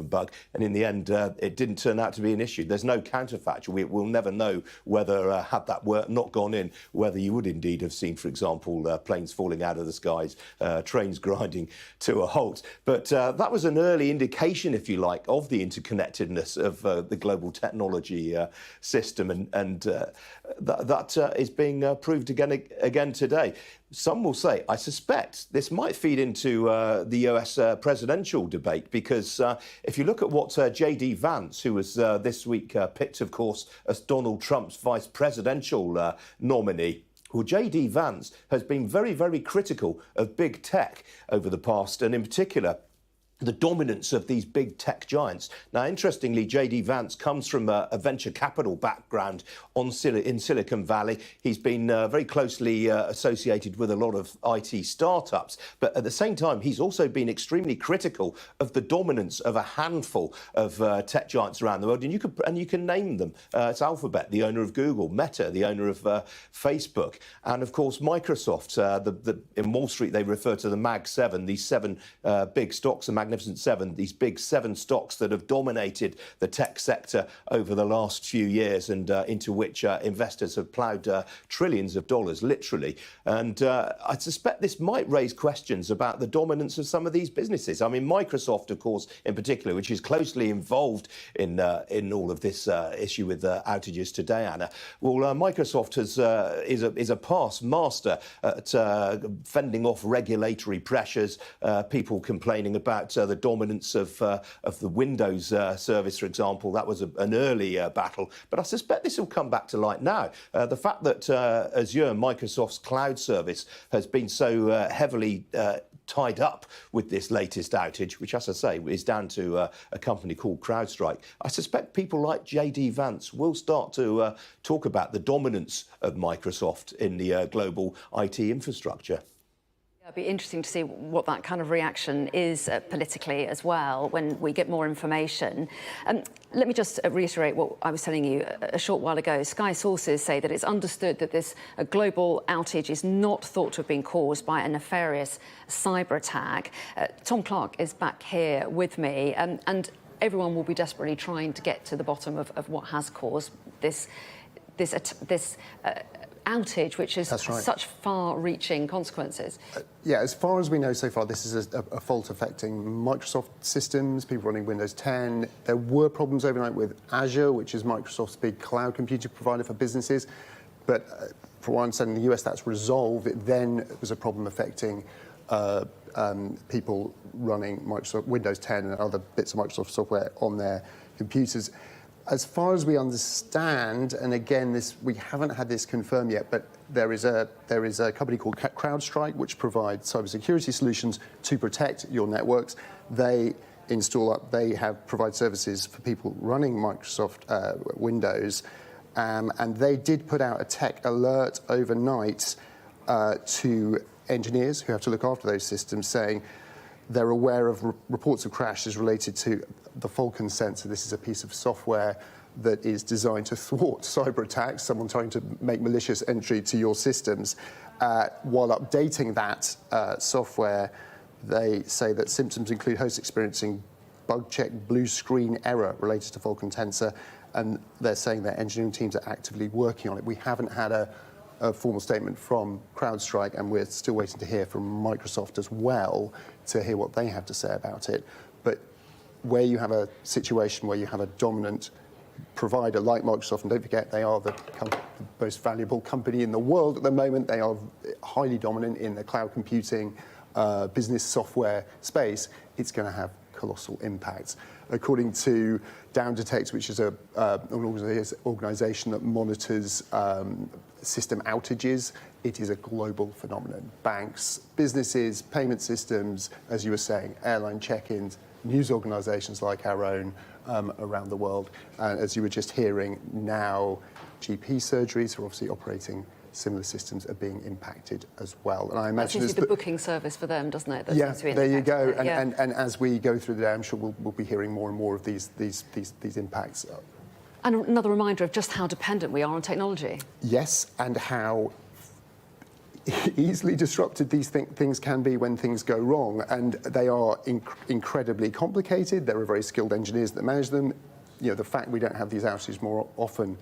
bug, and in the end it didn't turn out to be an issue. There's no counterfactual. We'll never know whether had that work not gone in, whether you would indeed have seen, for example, planes falling out of the skies, trains grinding to a halt. But that was an early indication, if you like, of the interconnectedness of the global technology system, and that is being proved again today. Some will say, I suspect this might feed into the US presidential debate, because if you look at what J.D. Vance, who was this week picked, of course, as Donald Trump's vice presidential nominee, well, J.D. Vance has been very, very critical of big tech over the past, and in particular, the dominance of these big tech giants. Now, interestingly, J.D. Vance comes from a venture capital background in Silicon Valley. He's been very closely associated with a lot of IT startups. But at the same time, he's also been extremely critical of the dominance of a handful of tech giants around the world. And you can name them. It's Alphabet, the owner of Google; Meta, the owner of Facebook; and, of course, Microsoft. In Wall Street, they refer to the Mag 7, these seven big stocks, the Magnificent Seven, these big seven stocks that have dominated the tech sector over the last few years, and into which investors have ploughed trillions of dollars, literally. And I suspect this might raise questions about the dominance of some of these businesses. I mean, Microsoft, of course, in particular, which is closely involved in all of this issue with outages today, Anna. Well, Microsoft is a past master at fending off regulatory pressures, people complaining about the dominance of the Windows service, for example. That was an early battle. But I suspect this will come back to light now. The fact that Azure, Microsoft's cloud service, has been so heavily tied up with this latest outage, which, as I say, is down to a company called Crowdstrike. I suspect people like J.D. Vance will start to talk about the dominance of Microsoft in the global IT infrastructure. It'll be interesting to see what that kind of reaction is politically as well when we get more information. Let me just reiterate what I was telling you a short while ago. Sky sources say that it's understood that this global outage is not thought to have been caused by a nefarious cyber attack. Tom Clark is back here with me, and everyone will be desperately trying to get to the bottom of what has caused this outage, which is such far-reaching consequences. Yeah, as far as we know so far, this is a fault affecting Microsoft systems, people running Windows 10. There were problems overnight with Azure, which is Microsoft's big cloud computing provider for businesses. But from what I understand in the US, that's resolved. It then was a problem affecting people running Microsoft Windows 10 and other bits of Microsoft software on their computers. As far as we understand, and again, we haven't had this confirmed yet, but there is a company called Crowdstrike which provides cybersecurity solutions to protect your networks. They provide services for people running Microsoft Windows, and they did put out a tech alert overnight to engineers who have to look after those systems, saying they're aware of reports of crashes related to the Falcon sensor. This is a piece of software that is designed to thwart cyber attacks, someone trying to make malicious entry to your systems. While updating that software, they say that symptoms include hosts experiencing bug check blue screen error related to Falcon tensor, and they're saying their engineering teams are actively working on it. We haven't had a formal statement from Crowdstrike, and we're still waiting to hear from Microsoft as well to hear what they have to say about it. But where you have a situation where you have a dominant provider like Microsoft, and don't forget they are the most valuable company in the world at the moment, they are highly dominant in the cloud computing business software space, it's going to have colossal impacts. According to Detect, which is an organisation that monitors system outages, it is a global phenomenon. Banks, businesses, payment systems, as you were saying, airline check-ins, news organisations like our own around the world. And as you were just hearing now, GP surgeries are obviously operating similar systems are being impacted as well. And I imagine that seems to be the booking service for them, doesn't it? Yeah, there you go. And as we go through the day, I'm sure we'll be hearing more and more of these impacts. And another reminder of just how dependent we are on technology. Yes, and how easily disrupted these things can be when things go wrong, and they are incredibly complicated. There are very skilled engineers that manage them. The fact we don't have these outages more often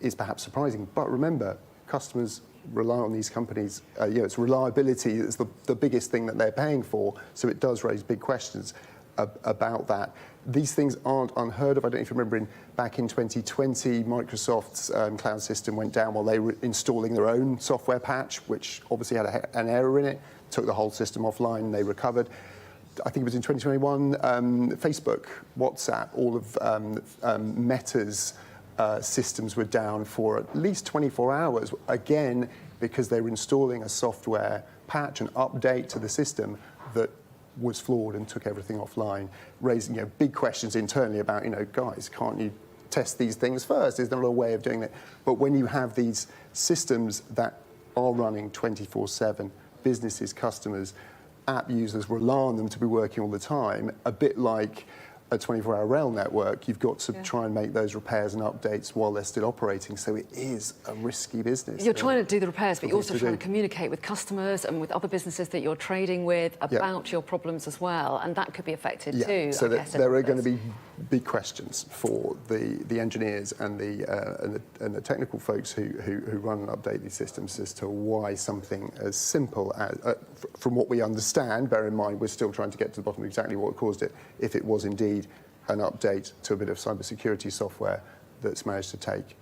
is perhaps surprising, but remember, customers rely on these companies. It's reliability is the biggest thing that they're paying for, so it does raise big questions about that. These things aren't unheard of. I don't know if you remember back in 2020, Microsoft's cloud system went down while they were installing their own software patch, which obviously had an error in it, took the whole system offline, they recovered. I think it was in 2021, Facebook, WhatsApp, all of Meta's systems were down for at least 24 hours, again, because they were installing a software patch, an update to the system that was flawed and took everything offline, raising big questions internally about, guys, can't you test these things first? Is there a way of doing that? But when you have these systems that are running 24/7, businesses, customers, app users rely on them to be working all the time, a bit like a 24-hour rail network, you've got to try and make those repairs and updates while they're still operating. So it is a risky business. You're trying to do the repairs, but you're also trying to communicate with customers and with other businesses that you're trading with about your problems as well, and that could be affected too. So there are going to be big questions for the engineers and the technical folks who run and update these systems as to why something as simple as, from what we understand, bear in mind we're still trying to get to the bottom of exactly what caused it, if it was indeed an update to a bit of cybersecurity software that's managed to take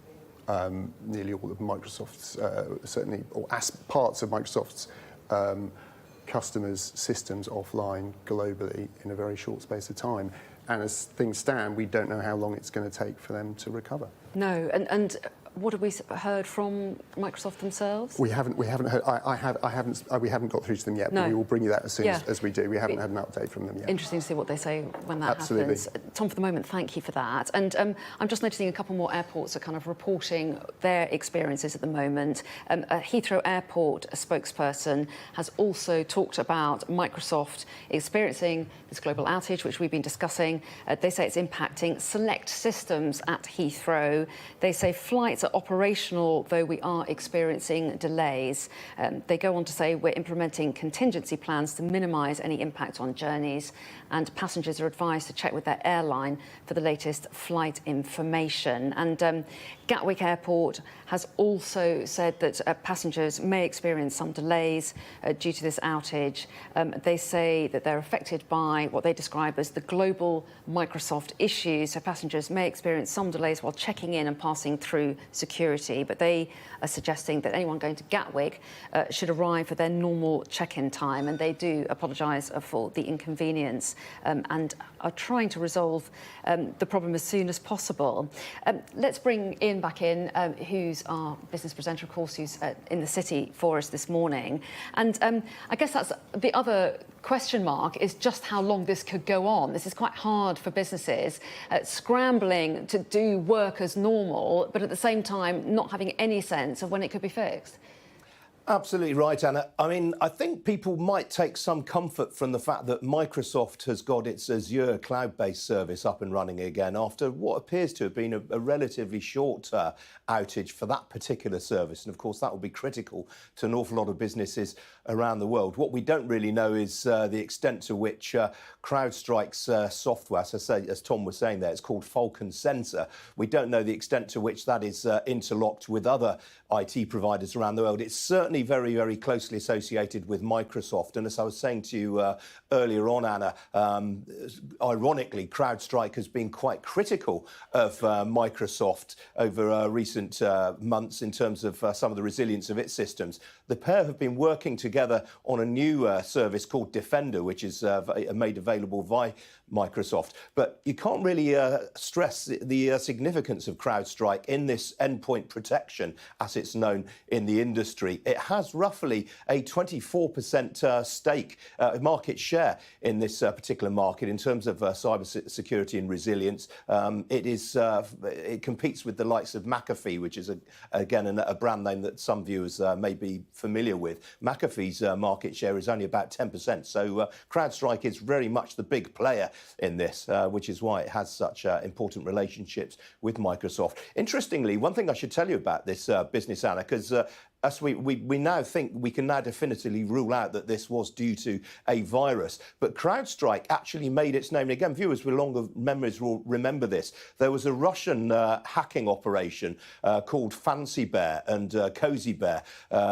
nearly all of Microsoft's, certainly, or parts of Microsoft's customers' systems offline globally in a very short space of time. And as things stand, we don't know how long it's going to take for them to recover. No, and what have we heard from Microsoft themselves? We haven't heard. We haven't got through to them yet. No. But we will bring you that as soon as we do. We haven't had an update from them yet. Interesting to see what they say when that Absolutely. happens. Tom, for the moment, thank you for that. And I'm just noticing a couple more airports are kind of reporting their experiences at the moment. Heathrow Airport, a spokesperson, has also talked about Microsoft experiencing this global outage, which we've been discussing. They say it's impacting select systems at Heathrow. They say flights are operational, though we are experiencing delays. They go on to say we're implementing contingency plans to minimise any impact on journeys, and passengers are advised to check with their airline for the latest flight information. And Gatwick Airport has also said that passengers may experience some delays due to this outage. They say that they're affected by what they describe as the global Microsoft issues, so passengers may experience some delays while checking in and passing through security, but they are suggesting that anyone going to Gatwick should arrive for their normal check-in time, and they do apologise for the inconvenience and are trying to resolve the problem as soon as possible. Let's bring Ian back in, who's our business presenter, of course, who's in the city for us this morning. And I guess that's the other question mark, is just how long this could go on. This is quite hard for businesses, scrambling to do work as normal, but at the same time not having any sense of when it could be fixed. Absolutely right, Anna. I mean, I think people might take some comfort from the fact that Microsoft has got its Azure cloud-based service up and running again after what appears to have been a relatively short outage for that particular service. And of course, that will be critical to an awful lot of businesses around the world. What we don't really know is the extent to which Crowdstrike's software, as Tom was saying there, it's called Falcon Sensor. We don't know the extent to which that is interlocked with other IT providers around the world. It's certainly very, very closely associated with Microsoft. And as I was saying to you earlier on, Anna, ironically, Crowdstrike has been quite critical of Microsoft over recent months in terms of some of the resilience of its systems. The pair have been working together on a new service called Defender, which is made available by Microsoft. But you can't really stress the significance of Crowdstrike in this endpoint protection, as it's known in the industry. It has roughly a 24% stake, market share in this particular market in terms of cyber security and resilience. It competes with the likes of McAfee, which is again a brand name that some viewers may be familiar with. McAfee's market share is only about 10%. So CrowdStrike is very much the big player in this, which is why it has such important relationships with Microsoft. Interestingly, one thing I should tell you about this business, Anna, because as we now think we can now definitively rule out that this was due to a virus. But Crowdstrike actually made its name. And again, viewers with longer memories will remember this. There was a Russian hacking operation called Fancy Bear and Cozy Bear,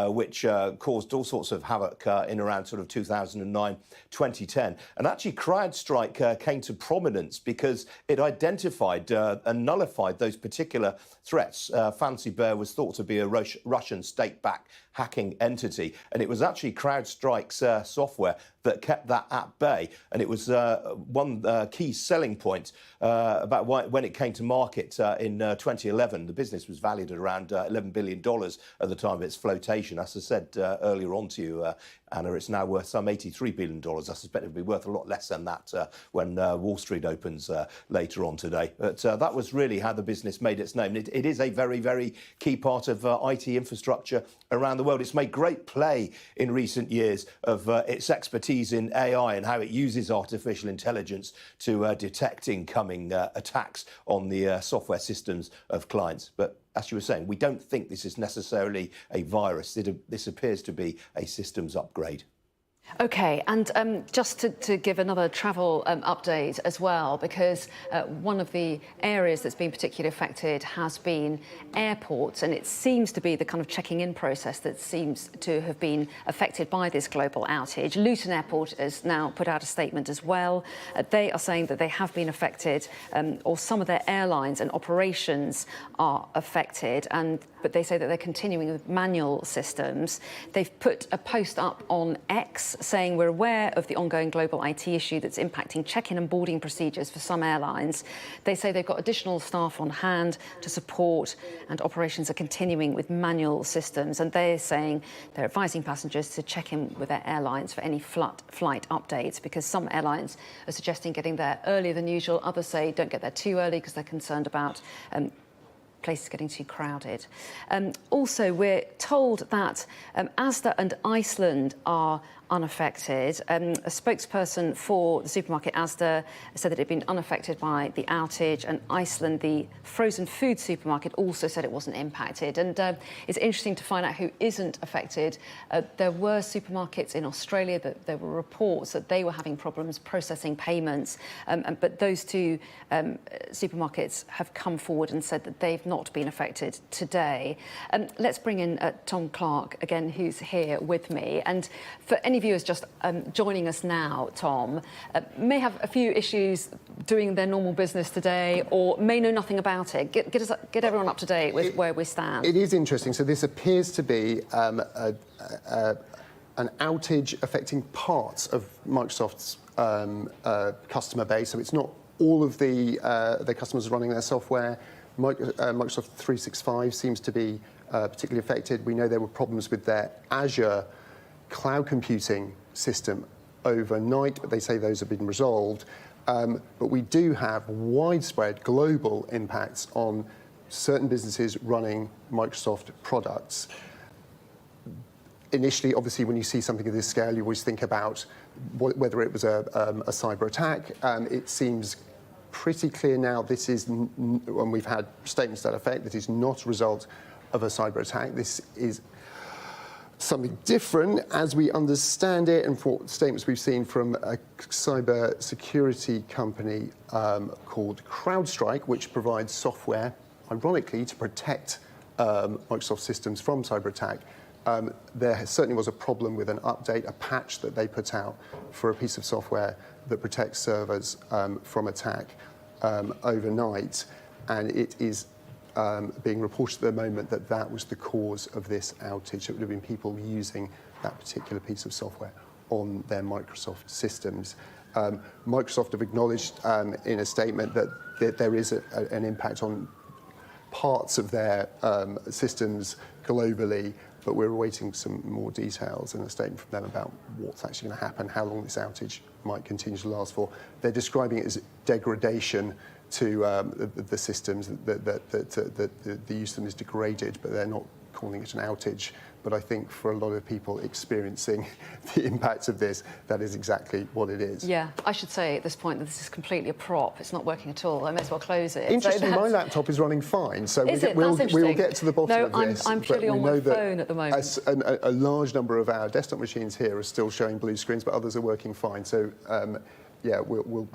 which caused all sorts of havoc in around sort of 2009, 2010. And actually, Crowdstrike came to prominence because it identified and nullified those particular threats. Fancy Bear was thought to be a Russian state-backed hacking entity, and it was actually Crowdstrike's software that kept that at bay. And it was one key selling point about when it came to market in 2011. The business was valued at around $11 billion at the time of its flotation. As I said earlier on to you, Anna, it's now worth some $83 billion. I suspect it'll be worth a lot less than that when Wall Street opens later on today. But that was really how the business made its name. It is a very, very key part of IT infrastructure around the world. It's made great play in recent years of its expertise in AI and how it uses artificial intelligence to detect incoming attacks on the software systems of clients. But as you were saying, we don't think this is necessarily a virus. This appears to be a systems upgrade. OK, and just to give another travel update as well, because one of the areas that's been particularly affected has been airports, and it seems to be the kind of checking in process that seems to have been affected by this global outage. Luton Airport has now put out a statement as well. They are saying that they have been affected, or some of their airlines and operations are affected, but they say that they're continuing with manual systems. They've put a post up on X saying we're aware of the ongoing global IT issue that's impacting check-in and boarding procedures for some airlines. They say they've got additional staff on hand to support, and operations are continuing with manual systems. And they're saying they're advising passengers to check in with their airlines for any flight updates, because some airlines are suggesting getting there earlier than usual. Others say don't get there too early because they're concerned about places getting too crowded. Also, we're told that Asda and Iceland are unaffected. A spokesperson for the supermarket Asda said that it had been unaffected by the outage, and Iceland, the frozen food supermarket, also said it wasn't impacted. And it's interesting to find out who isn't affected. There were supermarkets in Australia that there were reports that they were having problems processing payments, but those two supermarkets have come forward and said that they've not been affected today. Let's bring in Tom Clark again, who's here with me. And for any viewers just joining us now, Tom, may have a few issues doing their normal business today, or may know nothing about it. Get everyone up to date with where we stand. It is interesting. So this appears to be an outage affecting parts of Microsoft's customer base. So it's not all of the customers running their software. Microsoft 365 seems to be particularly affected. We know there were problems with their Azure cloud computing system overnight, but they say those have been resolved. But we do have widespread global impacts on certain businesses running Microsoft products. Initially, obviously, when you see something of this scale, you always think about whether it was a cyber attack. It seems pretty clear now this is, and we've had statements to that effect, that is not a result of a cyber attack. This is something different as we understand it, and for statements we've seen from a cybersecurity company called Crowdstrike, which provides software, ironically, to protect Microsoft systems from cyber attack. There certainly was a problem with an update, a patch that they put out for a piece of software that protects servers from attack overnight, and it is being reported at the moment that that was the cause of this outage. It would have been people using that particular piece of software on their Microsoft systems. Microsoft have acknowledged in a statement that there is an impact on parts of their systems globally, but we're awaiting some more details and a statement from them about what's actually going to happen, how long this outage might continue to last for. They're describing it as degradation to the systems, that the use of them is degraded, but they're not calling it an outage. But I think for a lot of people experiencing the impacts of this, that is exactly what it is. Yeah, I should say at this point that this is completely a prop. It's not working at all. I may as well close it. Interestingly, my laptop is running fine, so we'll get to the bottom of this. I'm purely on my phone at the moment. A large number of our desktop machines here are still showing blue screens, but others are working fine. So. Yeah, we'll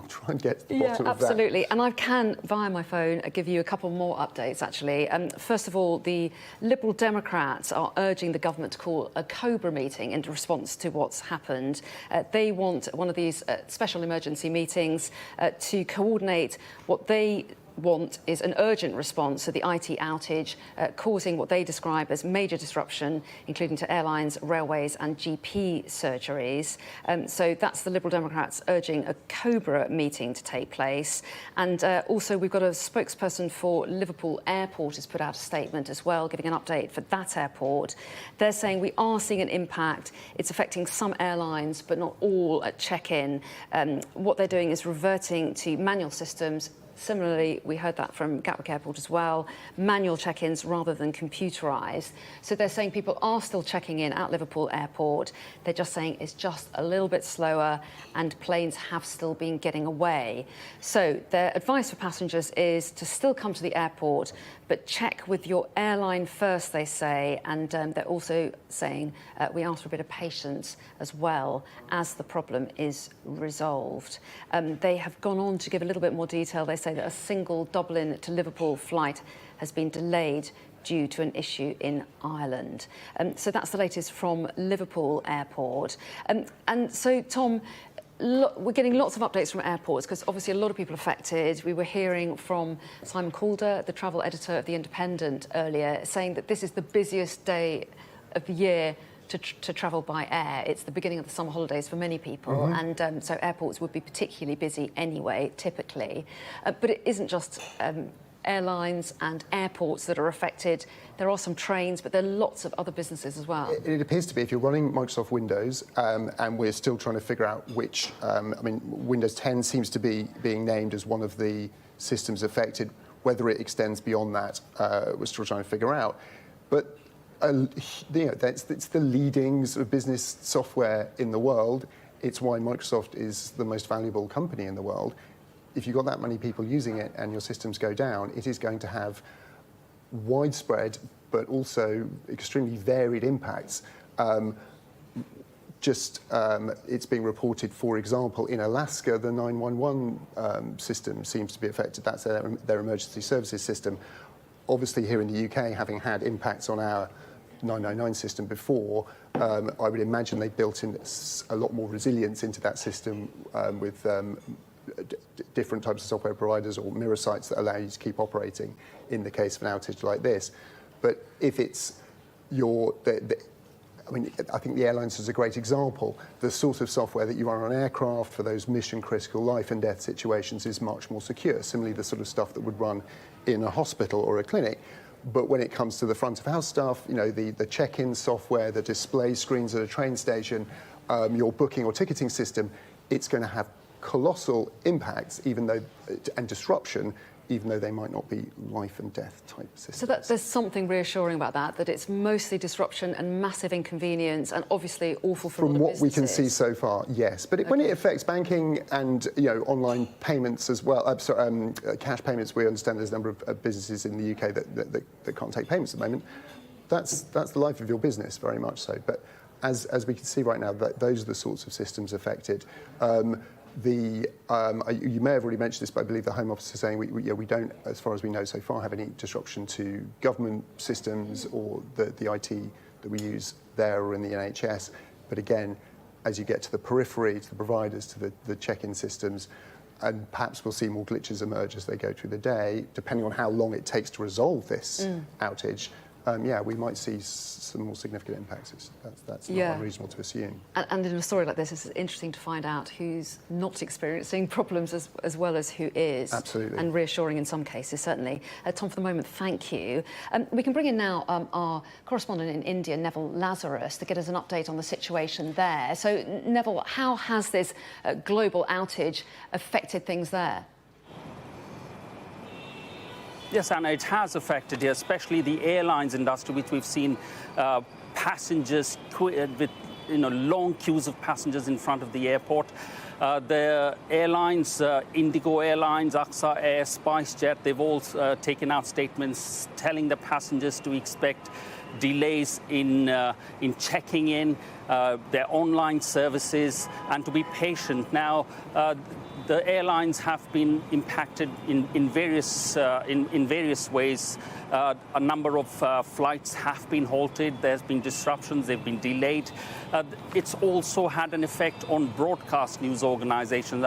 try and get to the bottom of that. Yeah, absolutely. And I can, via my phone, give you a couple more updates, actually. First of all, the Liberal Democrats are urging the government to call a COBRA meeting in response to what's happened. They want one of these special emergency meetings to coordinate what they want is an urgent response to the IT outage causing what they describe as major disruption, including to airlines, railways and GP surgeries. So that's the Liberal Democrats urging a COBRA meeting to take place. And also we've got a spokesperson for Liverpool Airport has put out a statement as well, giving an update for that airport. They're saying we are seeing an impact. It's affecting some airlines, but not all at check-in. What they're doing is reverting to manual systems. Similarly, we heard that from Gatwick Airport as well, manual check-ins rather than computerised. So they're saying people are still checking in at Liverpool Airport. They're just saying it's just a little bit slower and planes have still been getting away. So their advice for passengers is to still come to the airport, but check with your airline first, they say. And they're also saying we ask for a bit of patience as well as the problem is resolved. They have gone on to give a little bit more detail. They say that a single Dublin to Liverpool flight has been delayed due to an issue in Ireland. So that's the latest from Liverpool Airport. And so, Tom, we're getting lots of updates from airports because obviously a lot of people affected. We were hearing from Simon Calder, the travel editor of The Independent earlier, saying that this is the busiest day of the year to travel by air. It's the beginning of the summer holidays for many people, and so airports would be particularly busy anyway, typically. But it isn't just airlines and airports that are affected. There are some trains, but there are lots of other businesses as well. It appears to be, if you're running Microsoft Windows, and we're still trying to figure out which, I mean, Windows 10 seems to be being named as one of the systems affected. Whether it extends beyond that, we're still trying to figure out. But it's the leading sort of business software in the world. It's why Microsoft is the most valuable company in the world. If you've got that many people using it and your systems go down, it is going to have widespread but also extremely varied impacts. It's being reported, for example, in Alaska, the 911 system seems to be affected. That's their emergency services system. Obviously, here in the UK, having had impacts on our 999 system before, I would imagine they built in a lot more resilience into that system with different types of software providers or mirror sites that allow you to keep operating in the case of an outage like this. But if it's I mean, I think the airlines is a great example. The sort of software that you run on aircraft for those mission-critical life and death situations is much more secure. Similarly, the sort of stuff that would run in a hospital or a clinic. But when it comes to the front of house stuff, you know, the check-in software, the display screens at a train station, your booking or ticketing system, it's going to have colossal impacts, and disruption, even though they might not be life and death type systems. So there's something reassuring about that it's mostly disruption and massive inconvenience, and obviously awful for From all the what we can see so far, yes. But when it affects banking and online payments as well, cash payments, we understand there's a number of businesses in the UK that can't take payments at the moment. That's the life of your business, very much so. But as we can see right now, those are the sorts of systems affected. You may have already mentioned this, but I believe the Home Office is saying we don't, as far as we know so far, have any disruption to government systems or the IT that we use there or in the NHS. But again, as you get to the periphery, to the providers, to the check-in systems, and perhaps we'll see more glitches emerge as they go through the day, depending on how long it takes to resolve this outage. We might see some more significant impacts. That's not unreasonable to assume. And in a story like this, it's interesting to find out who's not experiencing problems as well as who is. Absolutely. And reassuring in some cases, certainly. Tom, for the moment, thank you. We can bring in now our correspondent in India, Neville Lazarus, to get us an update on the situation there. So, Neville, how has this global outage affected things there? Yes, Anna, it has affected, especially the airlines industry, which we've seen passengers with long queues of passengers in front of the airport. The airlines, Indigo Airlines, AXA Air, SpiceJet, they've all taken out statements telling the passengers to expect delays in checking in their online services and to be patient. Now, the airlines have been impacted in various ways. A number of flights have been halted. There's been disruptions. They've been delayed. It's also had an effect on broadcast news organizations.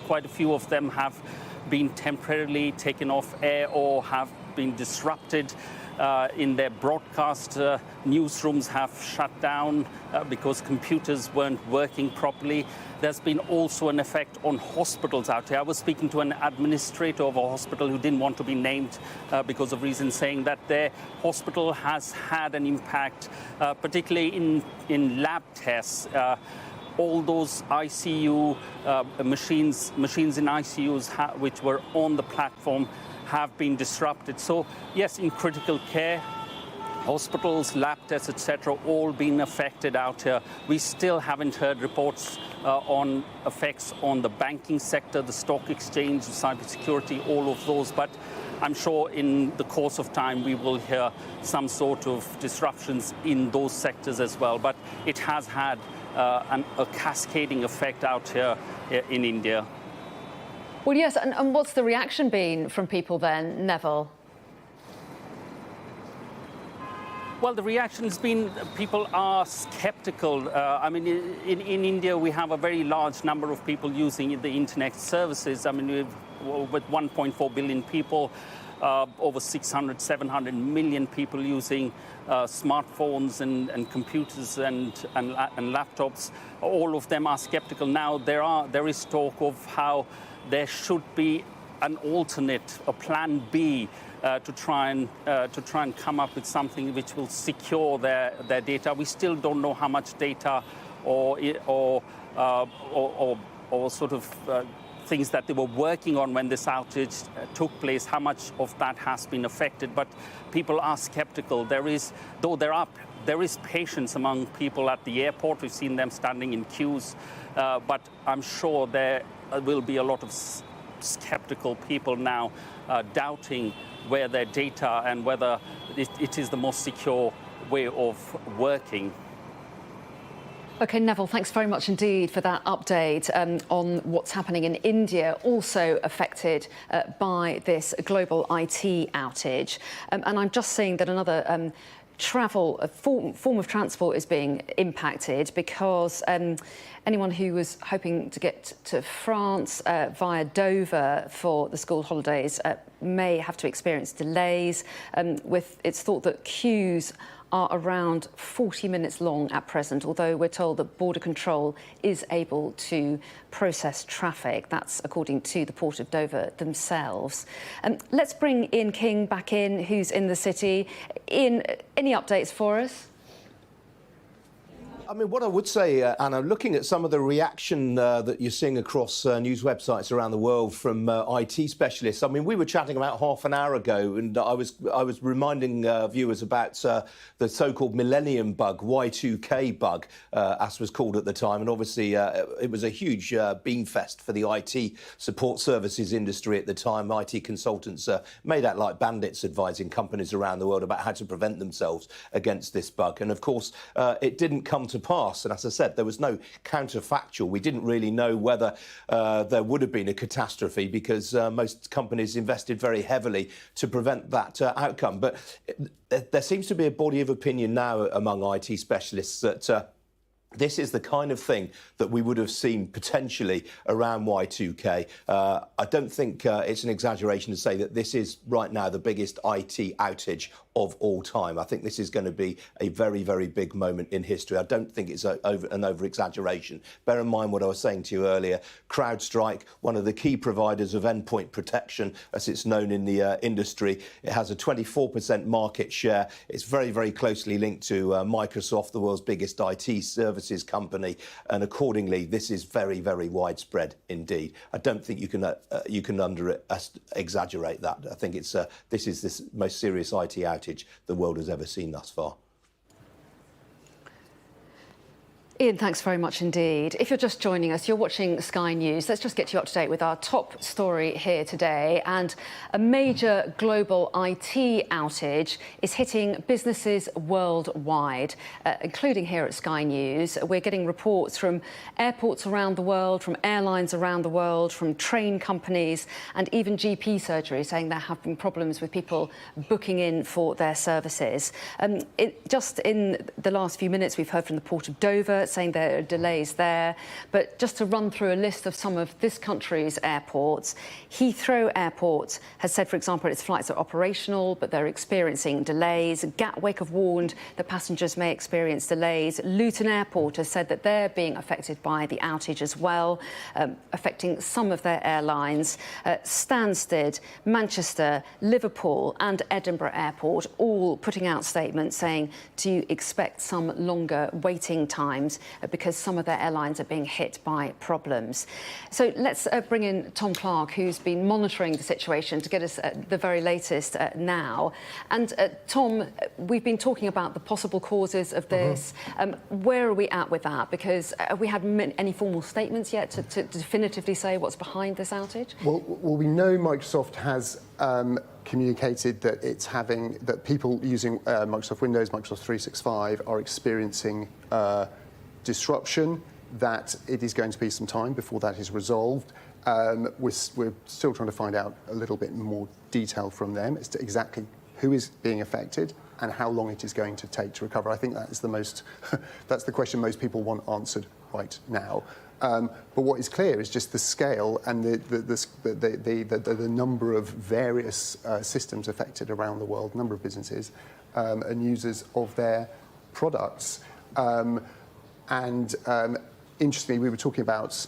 Quite a few of them have been temporarily taken off air or have been disrupted. In their broadcast, newsrooms have shut down because computers weren't working properly. There's been also an effect on hospitals out here. I was speaking to an administrator of a hospital who didn't want to be named because of reasons, saying that their hospital has had an impact, particularly in lab tests. All those ICU machines in ICUs which were on the platform have been disrupted. So yes, in critical care, hospitals, lab tests, etc., all been affected out here. We still haven't heard reports on effects on the banking sector, the stock exchange, cybersecurity, all of those. But I'm sure in the course of time we will hear some sort of disruptions in those sectors as well. But it has had a cascading effect out here in India. Well, yes, and what's the reaction been from people then, Neville? Well, the reaction has been people are skeptical. I mean, in India, we have a very large number of people using the internet services. I mean, with 1.4 billion people, over 600, 700 million people using smartphones and computers and laptops. All of them are skeptical. Now, there is talk of how there should be an alternate, a plan B, to try and come up with something which will secure their data. We still don't know how much data or sort of things that they were working on when this outage took place, how much of that has been affected. But people are skeptical. There is patience among people at the airport. We've seen them standing in queues, but I'm sure there will be a lot of skeptical people now doubting where their data and whether it is the most secure way of working. OK, Neville, thanks very much indeed for that update on what's happening in India, also affected by this global IT outage. And I'm just seeing that another form of transport is being impacted because anyone who was hoping to get to France via Dover for the school holidays may have to experience delays. It's thought that queues are around 40 minutes long at present, although we're told that border control is able to process traffic. That's according to the Port of Dover themselves. Let's bring Ian King back in, who's in the city. Ian, any updates for us? I mean, what I would say, Anna, looking at some of the reaction that you're seeing across news websites around the world from IT specialists, I mean, we were chatting about half an hour ago, and I was reminding viewers about the so-called Millennium bug, Y2K bug, as was called at the time. And obviously, it was a huge beanfest for the IT support services industry at the time. IT consultants made out like bandits advising companies around the world about how to prevent themselves against this bug. And of course, it didn't come to pass. And as I said, there was no counterfactual. We didn't really know whether there would have been a catastrophe because most companies invested very heavily to prevent that outcome. But there seems to be a body of opinion now among IT specialists that this is the kind of thing that we would have seen potentially around Y2K. I don't think it's an exaggeration to say that this is right now the biggest IT outage of all time. I think this is going to be a very, very big moment in history. I don't think it's an over-exaggeration. Bear in mind what I was saying to you earlier. Crowdstrike, one of the key providers of endpoint protection, as it's known in the industry, it has a 24% market share. It's very, very closely linked to Microsoft, the world's biggest IT service services company, and accordingly, this is very, very widespread indeed. I don't think you can exaggerate that. I think this is the most serious IT outage the world has ever seen thus far. Ian, thanks very much indeed. If you're just joining us, you're watching Sky News. Let's just get you up to date with our top story here today. And a major global IT outage is hitting businesses worldwide, including here at Sky News. We're getting reports from airports around the world, from airlines around the world, from train companies, and even GP surgery saying there have been problems with people booking in for their services. Just in the last few minutes, we've heard from the Port of Dover saying there are delays there. But just to run through a list of some of this country's airports, Heathrow Airport has said, for example, its flights are operational, but they're experiencing delays. Gatwick have warned that passengers may experience delays. Luton Airport has said that they're being affected by the outage as well, affecting some of their airlines. Stansted, Manchester, Liverpool and Edinburgh Airport all putting out statements saying to expect some longer waiting times because some of their airlines are being hit by problems. So let's bring in Tom Clark, who's been monitoring the situation to get us the very latest now. And Tom, we've been talking about the possible causes of this. Where are we at with that? Because have we had any formal statements yet to definitively say what's behind this outage? Well, we know Microsoft has communicated that that people using Microsoft Windows, Microsoft 365 are experiencing disruption, that it is going to be some time before that is resolved. We're still trying to find out a little bit more detail from them as to exactly who is being affected and how long it is going to take to recover. I think that is that's the question most people want answered right now. But what is clear is just the scale and the number of various systems affected around the world, number of businesses and users of their products. Interestingly, we were talking about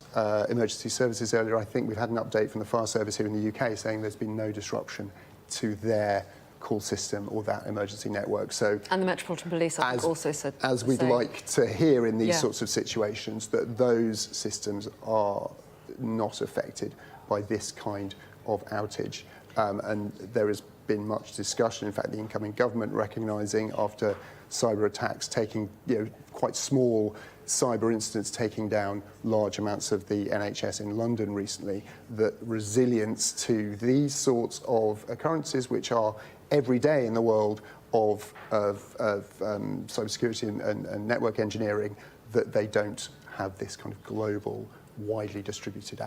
emergency services earlier. I think we've had an update from the fire service here in the UK saying there's been no disruption to their call system or that emergency network. So, and the Metropolitan Police I think also said as we'd like to hear in these sorts of situations, that those systems are not affected by this kind of outage. And there has been much discussion. In fact, the incoming government recognising after cyber attacks taking quite small cyber incidents taking down large amounts of the NHS in London recently, that resilience to these sorts of occurrences, which are every day in the world of cybersecurity and network engineering, that they don't have this kind of global, widely distributed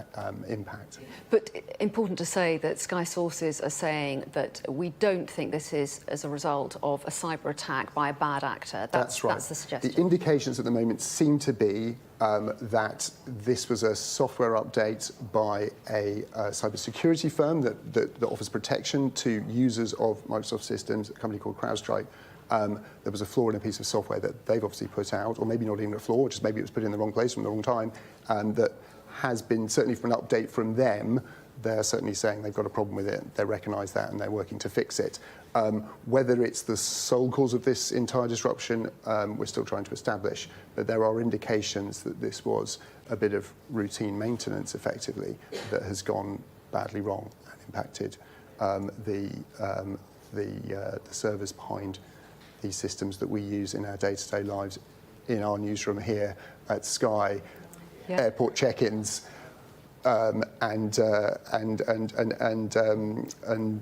impact. But important to say that Sky sources are saying that we don't think this is as a result of a cyber attack by a bad actor. That's right. That's the suggestion. The indications at the moment seem to be that this was a software update by a cybersecurity firm that offers protection to users of Microsoft systems, a company called Crowdstrike. There was a flaw in a piece of software that they've obviously put out, or maybe not even a flaw, just maybe it was put in the wrong place from the wrong time, that has been, certainly from an update from them, they're certainly saying they've got a problem with it, they recognise that and they're working to fix it. Whether it's the sole cause of this entire disruption, we're still trying to establish, but there are indications that this was a bit of routine maintenance, effectively, that has gone badly wrong and impacted the servers behind these systems that we use in our day-to-day lives in our newsroom here at Sky, airport check-ins, and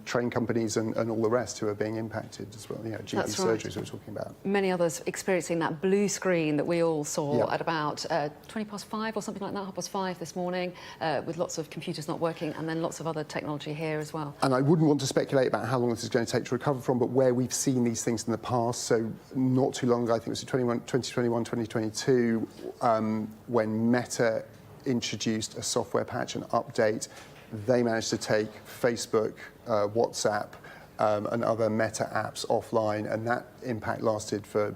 train companies and all the rest who are being impacted as well. GP surgeries we were talking about. Many others experiencing that blue screen that we all saw at about 5:20 or something like that, 5:30 this morning, with lots of computers not working and then lots of other technology here as well. And I wouldn't want to speculate about how long this is going to take to recover from, but where we've seen these things in the past, so not too long ago, I think it was 2021, 2022, when Meta introduced a software patch and update, they managed to take Facebook, WhatsApp, and other Meta apps offline, and that impact lasted for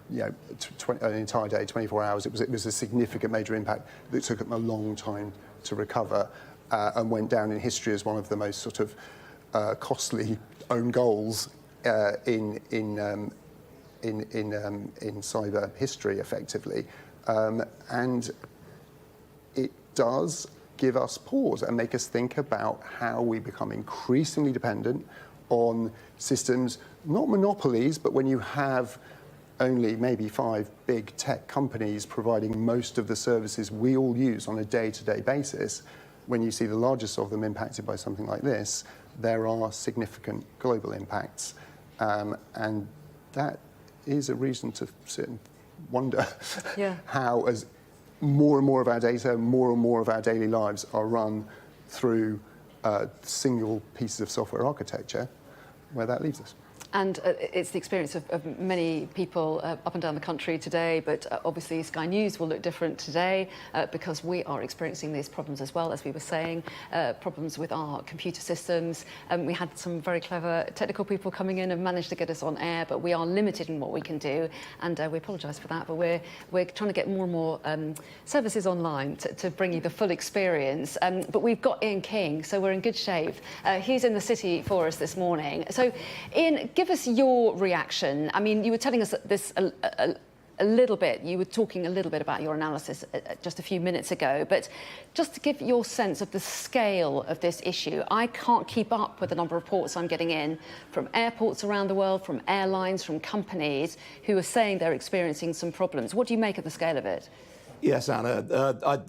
an entire day, 24 hours. It was a significant major impact that took them a long time to recover, and went down in history as one of the most sort of costly own goals in in cyber history, effectively, and it does give us pause and make us think about how we become increasingly dependent on systems, not monopolies, but when you have only maybe 5 big tech companies providing most of the services we all use on a day-to-day basis, when you see the largest of them impacted by something like this, there are significant global impacts. And that is a reason to sit and wonder how, as more and more of our data, more and more of our daily lives are run through single pieces of software architecture, where that leaves us. And it's the experience of many people up and down the country today, but obviously Sky News will look different today because we are experiencing these problems as well, as we were saying, problems with our computer systems. We had some very clever technical people coming in and managed to get us on air, but we are limited in what we can do, and we apologise for that, but we're trying to get more and more services online to bring you the full experience. But we've got Ian King, so we're in good shape. He's in the city for us this morning. So, Ian, give us your reaction. I mean, you were telling us this a little bit. You were talking a little bit about your analysis just a few minutes ago, but just to give your sense of the scale of this issue, I can't keep up with the number of reports I'm getting in from airports around the world, from airlines, from companies who are saying they're experiencing some problems. What do you make of the scale of it? Yes, Anna.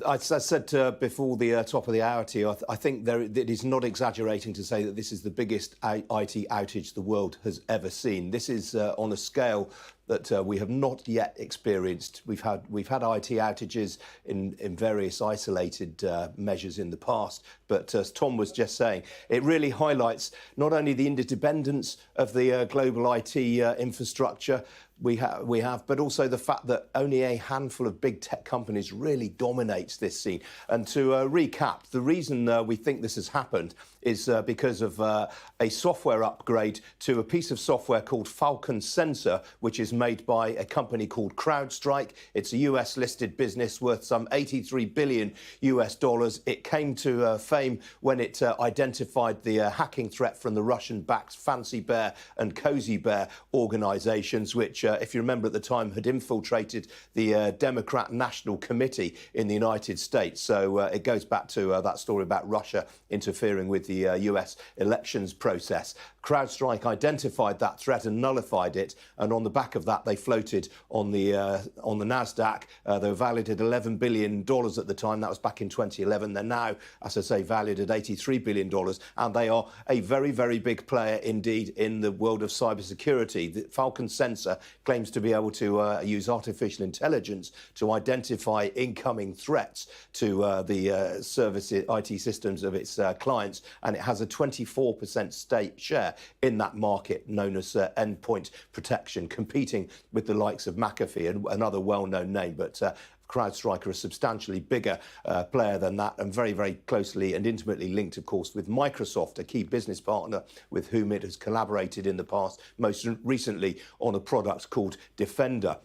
I said before the top of the hour to you, I think it is not exaggerating to say that this is the biggest IT outage the world has ever seen. This is on a scale that we have not yet experienced. We've had IT outages in various isolated measures in the past, but as Tom was just saying, it really highlights not only the interdependence of the global IT infrastructure we have, but also the fact that only a handful of big tech companies really dominates this scene. And to recap, the reason we think this has happened is because of a software upgrade to a piece of software called Falcon Sensor, which is made by a company called Crowdstrike. It's a US listed business worth some $83 billion. It came to fame when it identified the hacking threat from the Russian-backed Fancy Bear and Cozy Bear organisations, which, if you remember at the time, had infiltrated the Democrat National Committee in the United States. So it goes back to that story about Russia interfering with the US elections process. Crowdstrike identified that threat and nullified it, and on the back of that, they floated on the Nasdaq. They were valued at $11 billion at the time. That was back in 2011. They're now, as I say, valued at $83 billion, and they are a very, very big player indeed in the world of cybersecurity. The Falcon Sensor claims to be able to use artificial intelligence to identify incoming threats to the service IT systems of its clients, and it has a 24% share in that market known as endpoint protection, competing with the likes of McAfee and another well-known name, but Crowdstrike are a substantially bigger player than that, and very, very closely and intimately linked, of course, with Microsoft, a key business partner with whom it has collaborated in the past, most recently on a product called Defender.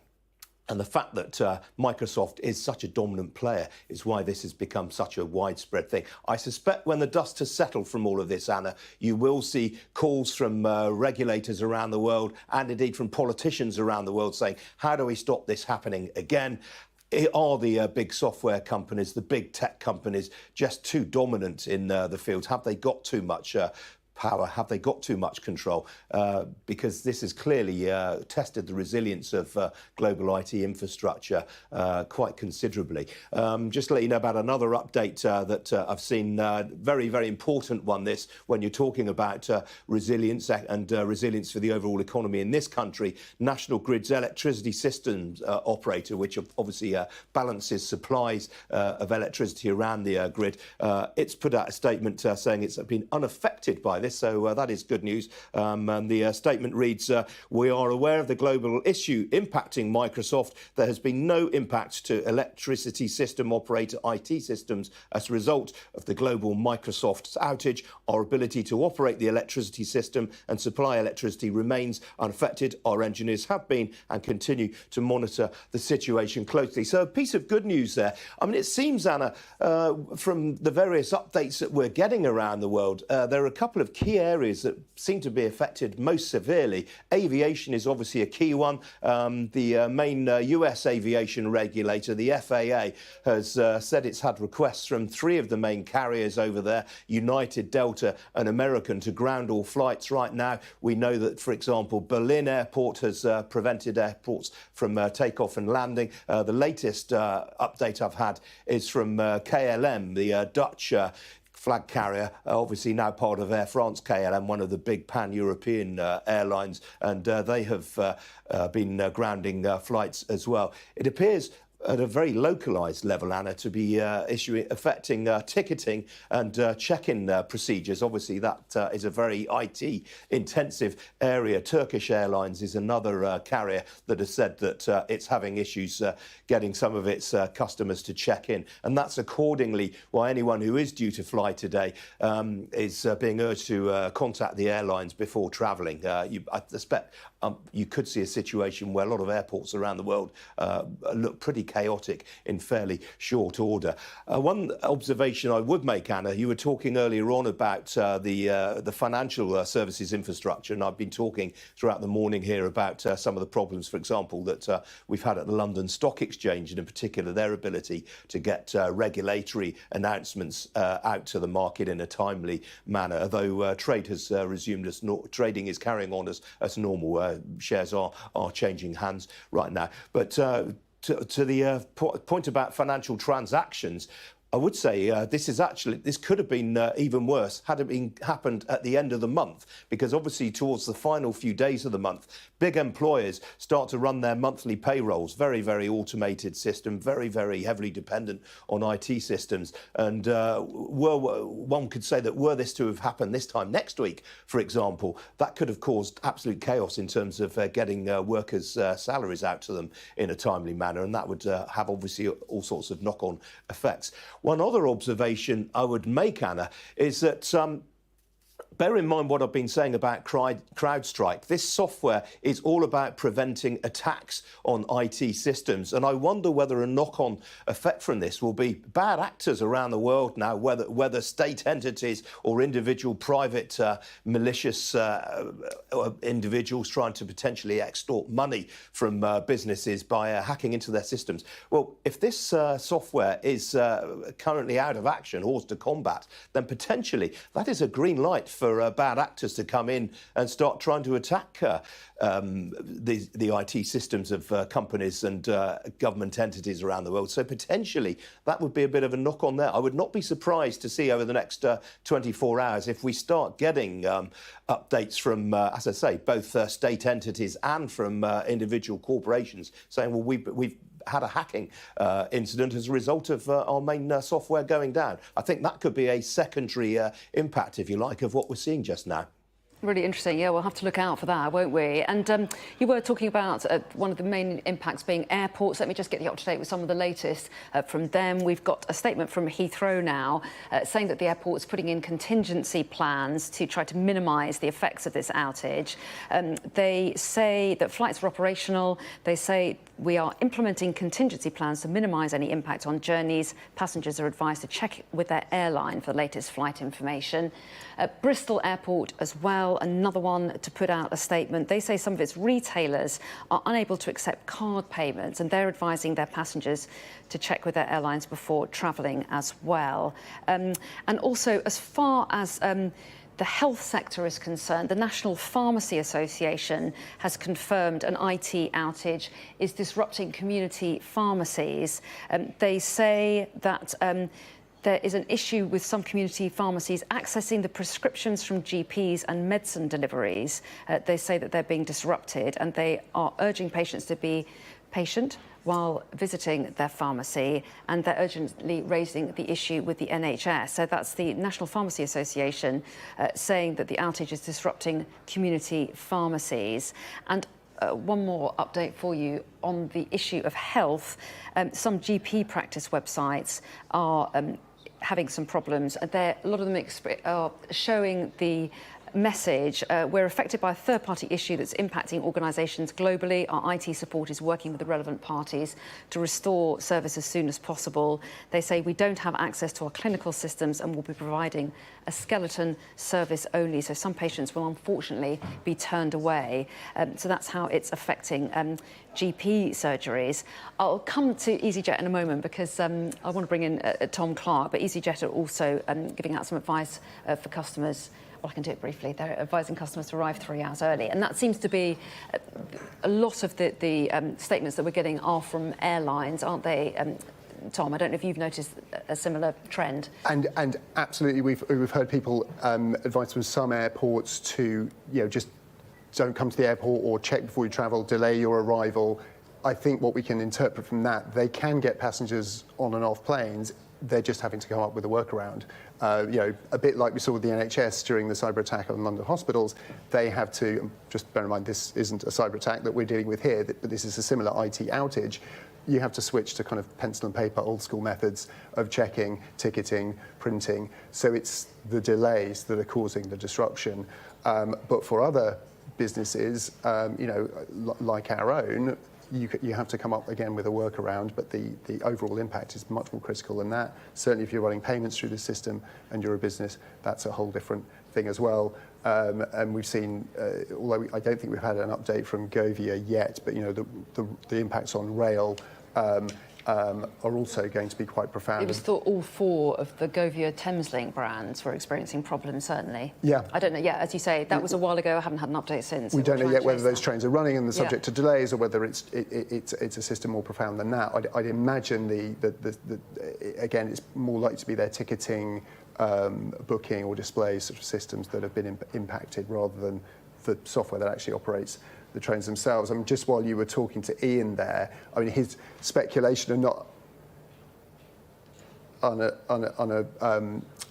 And the fact that Microsoft is such a dominant player is why this has become such a widespread thing. I suspect when the dust has settled from all of this, Anna, you will see calls from regulators around the world and indeed from politicians around the world saying, how do we stop this happening again? Are the big software companies, the big tech companies, just too dominant in the field? Have they got too much power? Have they got too much control? Because this has clearly tested the resilience of global IT infrastructure quite considerably. Just to let you know about another update that I've seen, very, very important one, this, when you're talking about resilience and resilience for the overall economy in this country. National Grid's electricity systems operator, which obviously balances supplies of electricity around the grid, it's put out a statement saying it's been unaffected by this, so that is good news. And the statement reads, we are aware of the global issue impacting Microsoft. There has been no impact to electricity system operator IT systems as a result of the global Microsoft outage. Our ability to operate the electricity system and supply electricity remains unaffected. Our engineers have been and continue to monitor the situation closely. So a piece of good news there. I mean, it seems, Anna, from the various updates that we're getting around the world, there are a couple of key areas that seem to be affected most severely, aviation is obviously a key one. The main US aviation regulator, the FAA, has said it's had requests from 3 of the main carriers over there, United, Delta and American, to ground all flights right now. We know that, for example, Berlin Airport has prevented airports from takeoff and landing. The latest update I've had is from KLM, the Dutch flag carrier, obviously now part of Air France KLM, one of the big pan-European airlines, and they have been grounding flights as well. It appears at a very localised level, Anna, to be affecting ticketing and check-in procedures. Obviously, that is a very IT-intensive area. Turkish Airlines is another carrier that has said that it's having issues getting some of its customers to check in. And that's accordingly why anyone who is due to fly today is being urged to contact the airlines before travelling. I suspect you could see a situation where a lot of airports around the world look pretty chaotic in fairly short order. One observation I would make, Anna, you were talking earlier on about the financial services infrastructure, and I've been talking throughout the morning here about some of the problems, for example, that we've had at the London Stock Exchange, and in particular their ability to get regulatory announcements out to the market in a timely manner. Although trade has resumed trading is carrying on as normal. Shares are changing hands right now. But to the point about financial transactions, I would say this could have been even worse had it happened at the end of the month, because obviously towards the final few days of the month, big employers start to run their monthly payrolls, very, very automated system, very, very heavily dependent on IT systems. And one could say that were this to have happened this time next week, for example, that could have caused absolute chaos in terms of getting workers' salaries out to them in a timely manner. And that would have obviously all sorts of knock-on effects. One other observation I would make, Anna, is that bear in mind what I've been saying about Crowdstrike. This software is all about preventing attacks on IT systems. And I wonder whether a knock-on effect from this will be bad actors around the world now, whether state entities or individual private malicious individuals trying to potentially extort money from businesses by hacking into their systems. Well, if this software is currently out of action, or to combat, then potentially that is a green light for bad actors to come in and start trying to attack the IT systems of companies and government entities around the world. So potentially that would be a bit of a knock on there. I would not be surprised to see over the next 24 hours if we start getting updates from, as I say, both state entities and from individual corporations saying, well, we've had a hacking incident as a result of our main software going down. I think that could be a secondary impact, if you like, of what we're seeing just now. Really interesting. Yeah, we'll have to look out for that, won't we? And you were talking about one of the main impacts being airports. Let me just get you up to date with some of the latest from them. We've got a statement from Heathrow now saying that the airport's putting in contingency plans to try to minimise the effects of this outage. They say that flights are operational. They say we are implementing contingency plans to minimise any impact on journeys. Passengers are advised to check with their airline for the latest flight information. Bristol Airport as well, another one to put out a statement. They say some of its retailers are unable to accept card payments, and they're advising their passengers to check with their airlines before travelling as well. And also, as far as the health sector is concerned, the National Pharmacy Association has confirmed an IT outage is disrupting community pharmacies. They say that there is an issue with some community pharmacies accessing the prescriptions from GPs and medicine deliveries. They say that they're being disrupted, and they are urging patients to be patient while visiting their pharmacy, and they're urgently raising the issue with the NHS. So that's the National Pharmacy Association saying that the outage is disrupting community pharmacies. And one more update for you on the issue of health. Some GP practice websites are having some problems. A lot of them are showing the message. We're affected by a third-party issue that's impacting organisations globally. Our IT support is working with the relevant parties to restore service as soon as possible. They say we don't have access to our clinical systems and will be providing a skeleton service only. So some patients will unfortunately be turned away. So that's how it's affecting GP surgeries. I'll come to EasyJet in a moment because I want to bring in Tom Clark, but EasyJet are also giving out some advice for customers. Well, I can do it briefly. They're advising customers to arrive 3 hours early. And that seems to be a lot of the statements that we're getting are from airlines, aren't they? Tom, I don't know if you've noticed a similar trend. And absolutely, we've heard people advise from some airports to, just don't come to the airport or check before you travel, delay your arrival. I think what we can interpret from that, they can get passengers on and off planes. They're just having to come up with a workaround. A bit like we saw with the NHS during the cyber attack on London hospitals, they have to, just bear in mind this isn't a cyber attack that we're dealing with here, but this is a similar IT outage. You have to switch to kind of pencil and paper, old school methods of checking, ticketing, printing. So it's the delays that are causing the disruption. But for other businesses, like our own, you have to come up again with a workaround, but the overall impact is much more critical than that. Certainly if you're running payments through the system and you're a business, that's a whole different thing as well. And we've seen, although I don't think we've had an update from Govia yet, but the impacts on rail are also going to be quite profound. It was thought all 4 of the Govia Thameslink brands were experiencing problems, certainly. Yeah. I don't know, as you say, that was a while ago. I haven't had an update since. We don't know yet whether those trains are running and they're subject to delays or whether it's a system more profound than that. I'd imagine again, it's more likely to be their ticketing, booking or display sort of systems that have been impacted rather than the software that actually operates the trains themselves. I mean, just while you were talking to Ian there, I mean, his speculation and not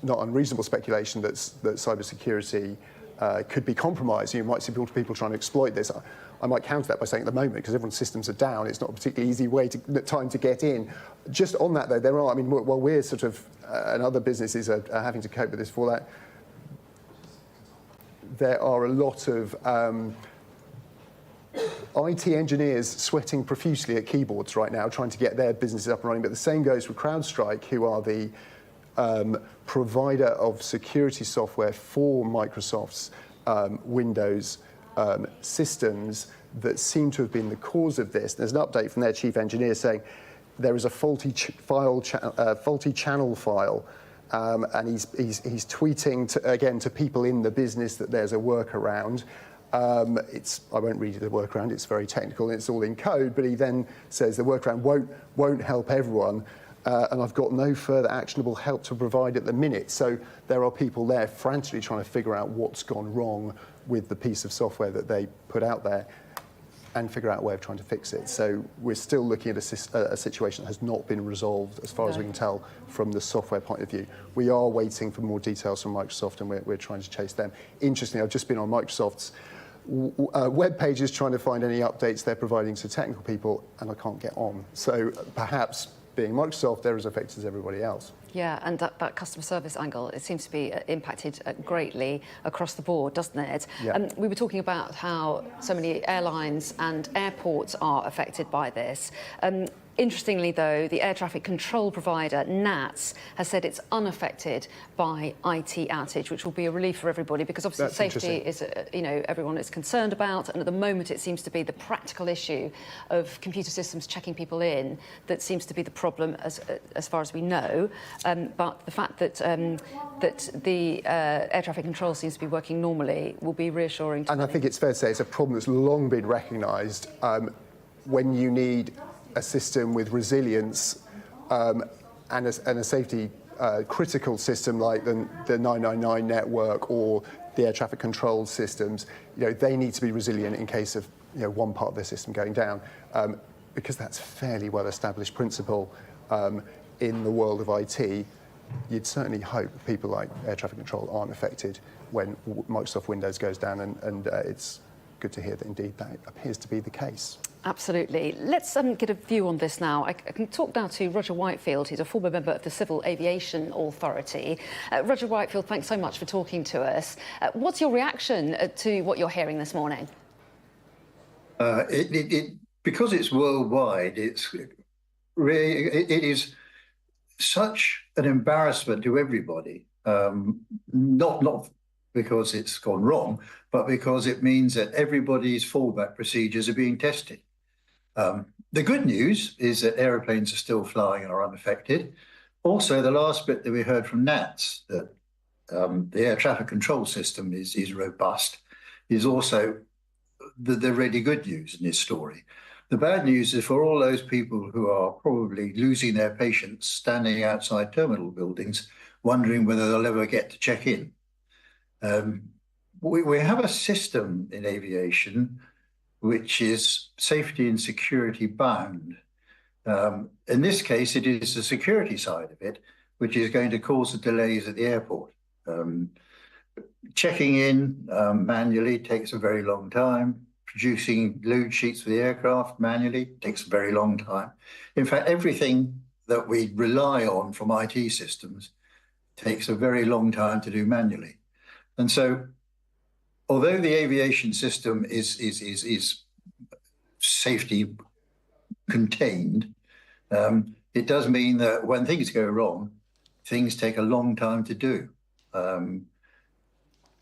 unreasonable speculation that cybersecurity could be compromised. You might see people trying to exploit this. I might counter that by saying at the moment, because everyone's systems are down, it's not a particularly easy time to get in. Just on that, though, there are, I mean, while we're sort of, and other businesses are having to cope with this for that, there are a lot of IT engineers sweating profusely at keyboards right now, trying to get their businesses up and running. But the same goes for Crowdstrike, who are the provider of security software for Microsoft's Windows systems that seem to have been the cause of this. There's an update from their chief engineer saying there is a faulty channel file, and he's tweeting to people in the business that there's a workaround. I won't read you the workaround, it's very technical and it's all in code, but he then says the workaround won't help everyone, and I've got no further actionable help to provide at the minute. So there are people there frantically trying to figure out what's gone wrong with the piece of software that they put out there and figure out a way of trying to fix it. So we're still looking at a situation that has not been resolved as far as we can tell from the software point of view. We are waiting for more details from Microsoft and we're trying to chase them. Interestingly, I've just been on Microsoft's web pages trying to find any updates they're providing to technical people, and I can't get on. So perhaps being Microsoft, they're as affected as everybody else. Yeah, and that customer service angle, it seems to be impacted greatly across the board, doesn't it? Yeah. We were talking about how so many airlines and airports are affected by this. Interestingly, though, the air traffic control provider, NATS, has said it's unaffected by IT outage, which will be a relief for everybody because obviously safety is, everyone is concerned about. And at the moment, it seems to be the practical issue of computer systems checking people in that seems to be the problem as far as we know. But the fact that the air traffic control seems to be working normally will be reassuring. And I think it's fair to say it's a problem that's long been recognised. When you need a system with resilience and a safety critical system like the 999 network or the air traffic control systems, they need to be resilient in case of one part of their system going down, because that's fairly well established principle in the world of IT. You'd certainly hope people like air traffic control aren't affected when Microsoft Windows goes down and it's good to hear that indeed that appears to be the case. Absolutely. Let's get a view on this now. I can talk now to Roger Whitefield, who's a former member of the Civil Aviation Authority. Roger Whitefield, thanks so much for talking to us. What's your reaction to what you're hearing this morning? Because it's worldwide, it's really, it is such an embarrassment to everybody. Not because it's gone wrong, but because it means that everybody's fallback procedures are being tested. The good news is that aeroplanes are still flying and are unaffected. Also, the last bit that we heard from NATS, that the air traffic control system is robust, is also the really good news in this story. The bad news is for all those people who are probably losing their patience standing outside terminal buildings, wondering whether they'll ever get to check in. We have a system in aviation which is safety and security bound. In this case, it is the security side of it, which is going to cause the delays at the airport. Checking in manually takes a very long time. Producing load sheets for the aircraft manually takes a very long time. In fact, everything that we rely on from IT systems takes a very long time to do manually. And so, although the aviation system is safety contained, it does mean that when things go wrong, things take a long time to do.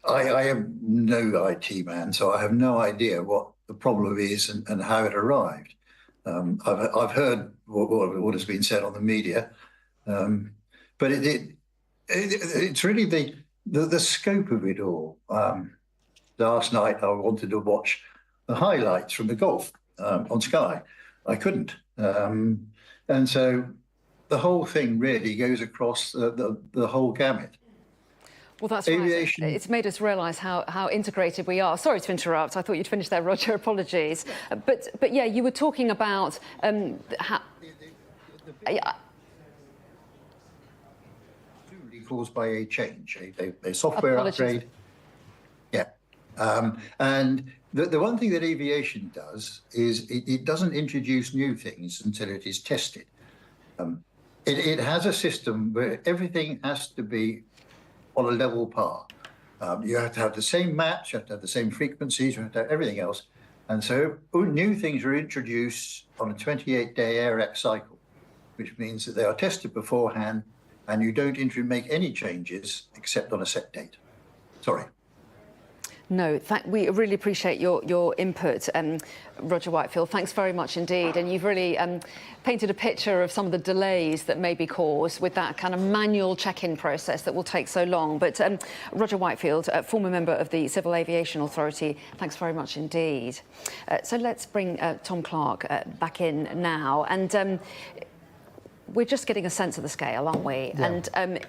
I am no IT man, so I have no idea what the problem is and how it arrived. I've heard what has been said on the media, but it's really the scope of it all. Last night, I wanted to watch the highlights from the golf on Sky. I couldn't. And so the whole thing really goes across the whole gamut. Well, that's aviation. Right. It's made us realise how integrated we are. Sorry to interrupt. I thought you'd finished there, Roger. Apologies. But yeah, you were talking about how... caused by a change, a software upgrade. Yeah. And the one thing that aviation does is it doesn't introduce new things until it is tested. It has a system where everything has to be on a level par. You have to have the same maps, you have to have the same frequencies, you have to have everything else. And so new things are introduced on a 28-day AirX cycle, which means that they are tested beforehand and you don't make any changes except on a set date. Sorry. No, we really appreciate your input, Roger Whitefield. Thanks very much indeed. And you've really painted a picture of some of the delays that may be caused with that kind of manual check-in process that will take so long. But Roger Whitefield, former member of the Civil Aviation Authority, thanks very much indeed. So let's bring Tom Clark back in now. And we're just getting a sense of the scale, aren't we? Yeah. And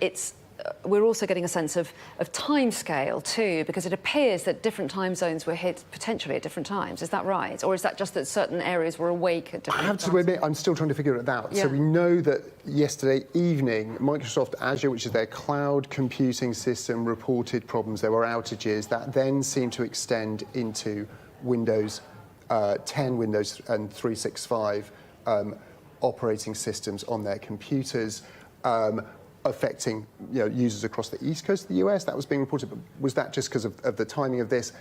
we're also getting a sense of time scale too, because it appears that different time zones were hit potentially at different times. Is that right? Or is that just that certain areas were awake at different times? I have to admit, I'm still trying to figure it out. Yeah. So we know that yesterday evening, Microsoft Azure, which is their cloud computing system, reported problems. There were outages that then seemed to extend into Windows 10, Windows and 365 operating systems on their computers. Affecting users across the east coast of the US. That was being reported. But was that just because of the timing of this,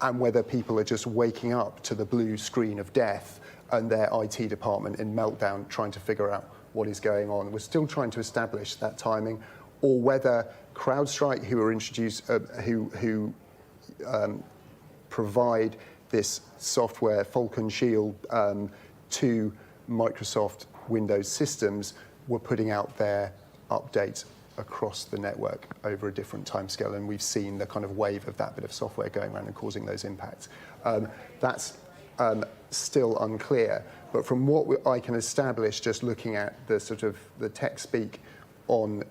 and whether people are just waking up to the blue screen of death and their IT department in meltdown trying to figure out what is going on? We're still trying to establish that timing, or whether Crowdstrike, who are introduced, who provide this software Falcon Shield to Microsoft Windows systems, were putting out their update across the network over a different timescale, and we've seen the kind of wave of that bit of software going around and causing those impacts. That's still unclear, but from what I can establish, just looking at the sort of the tech speak on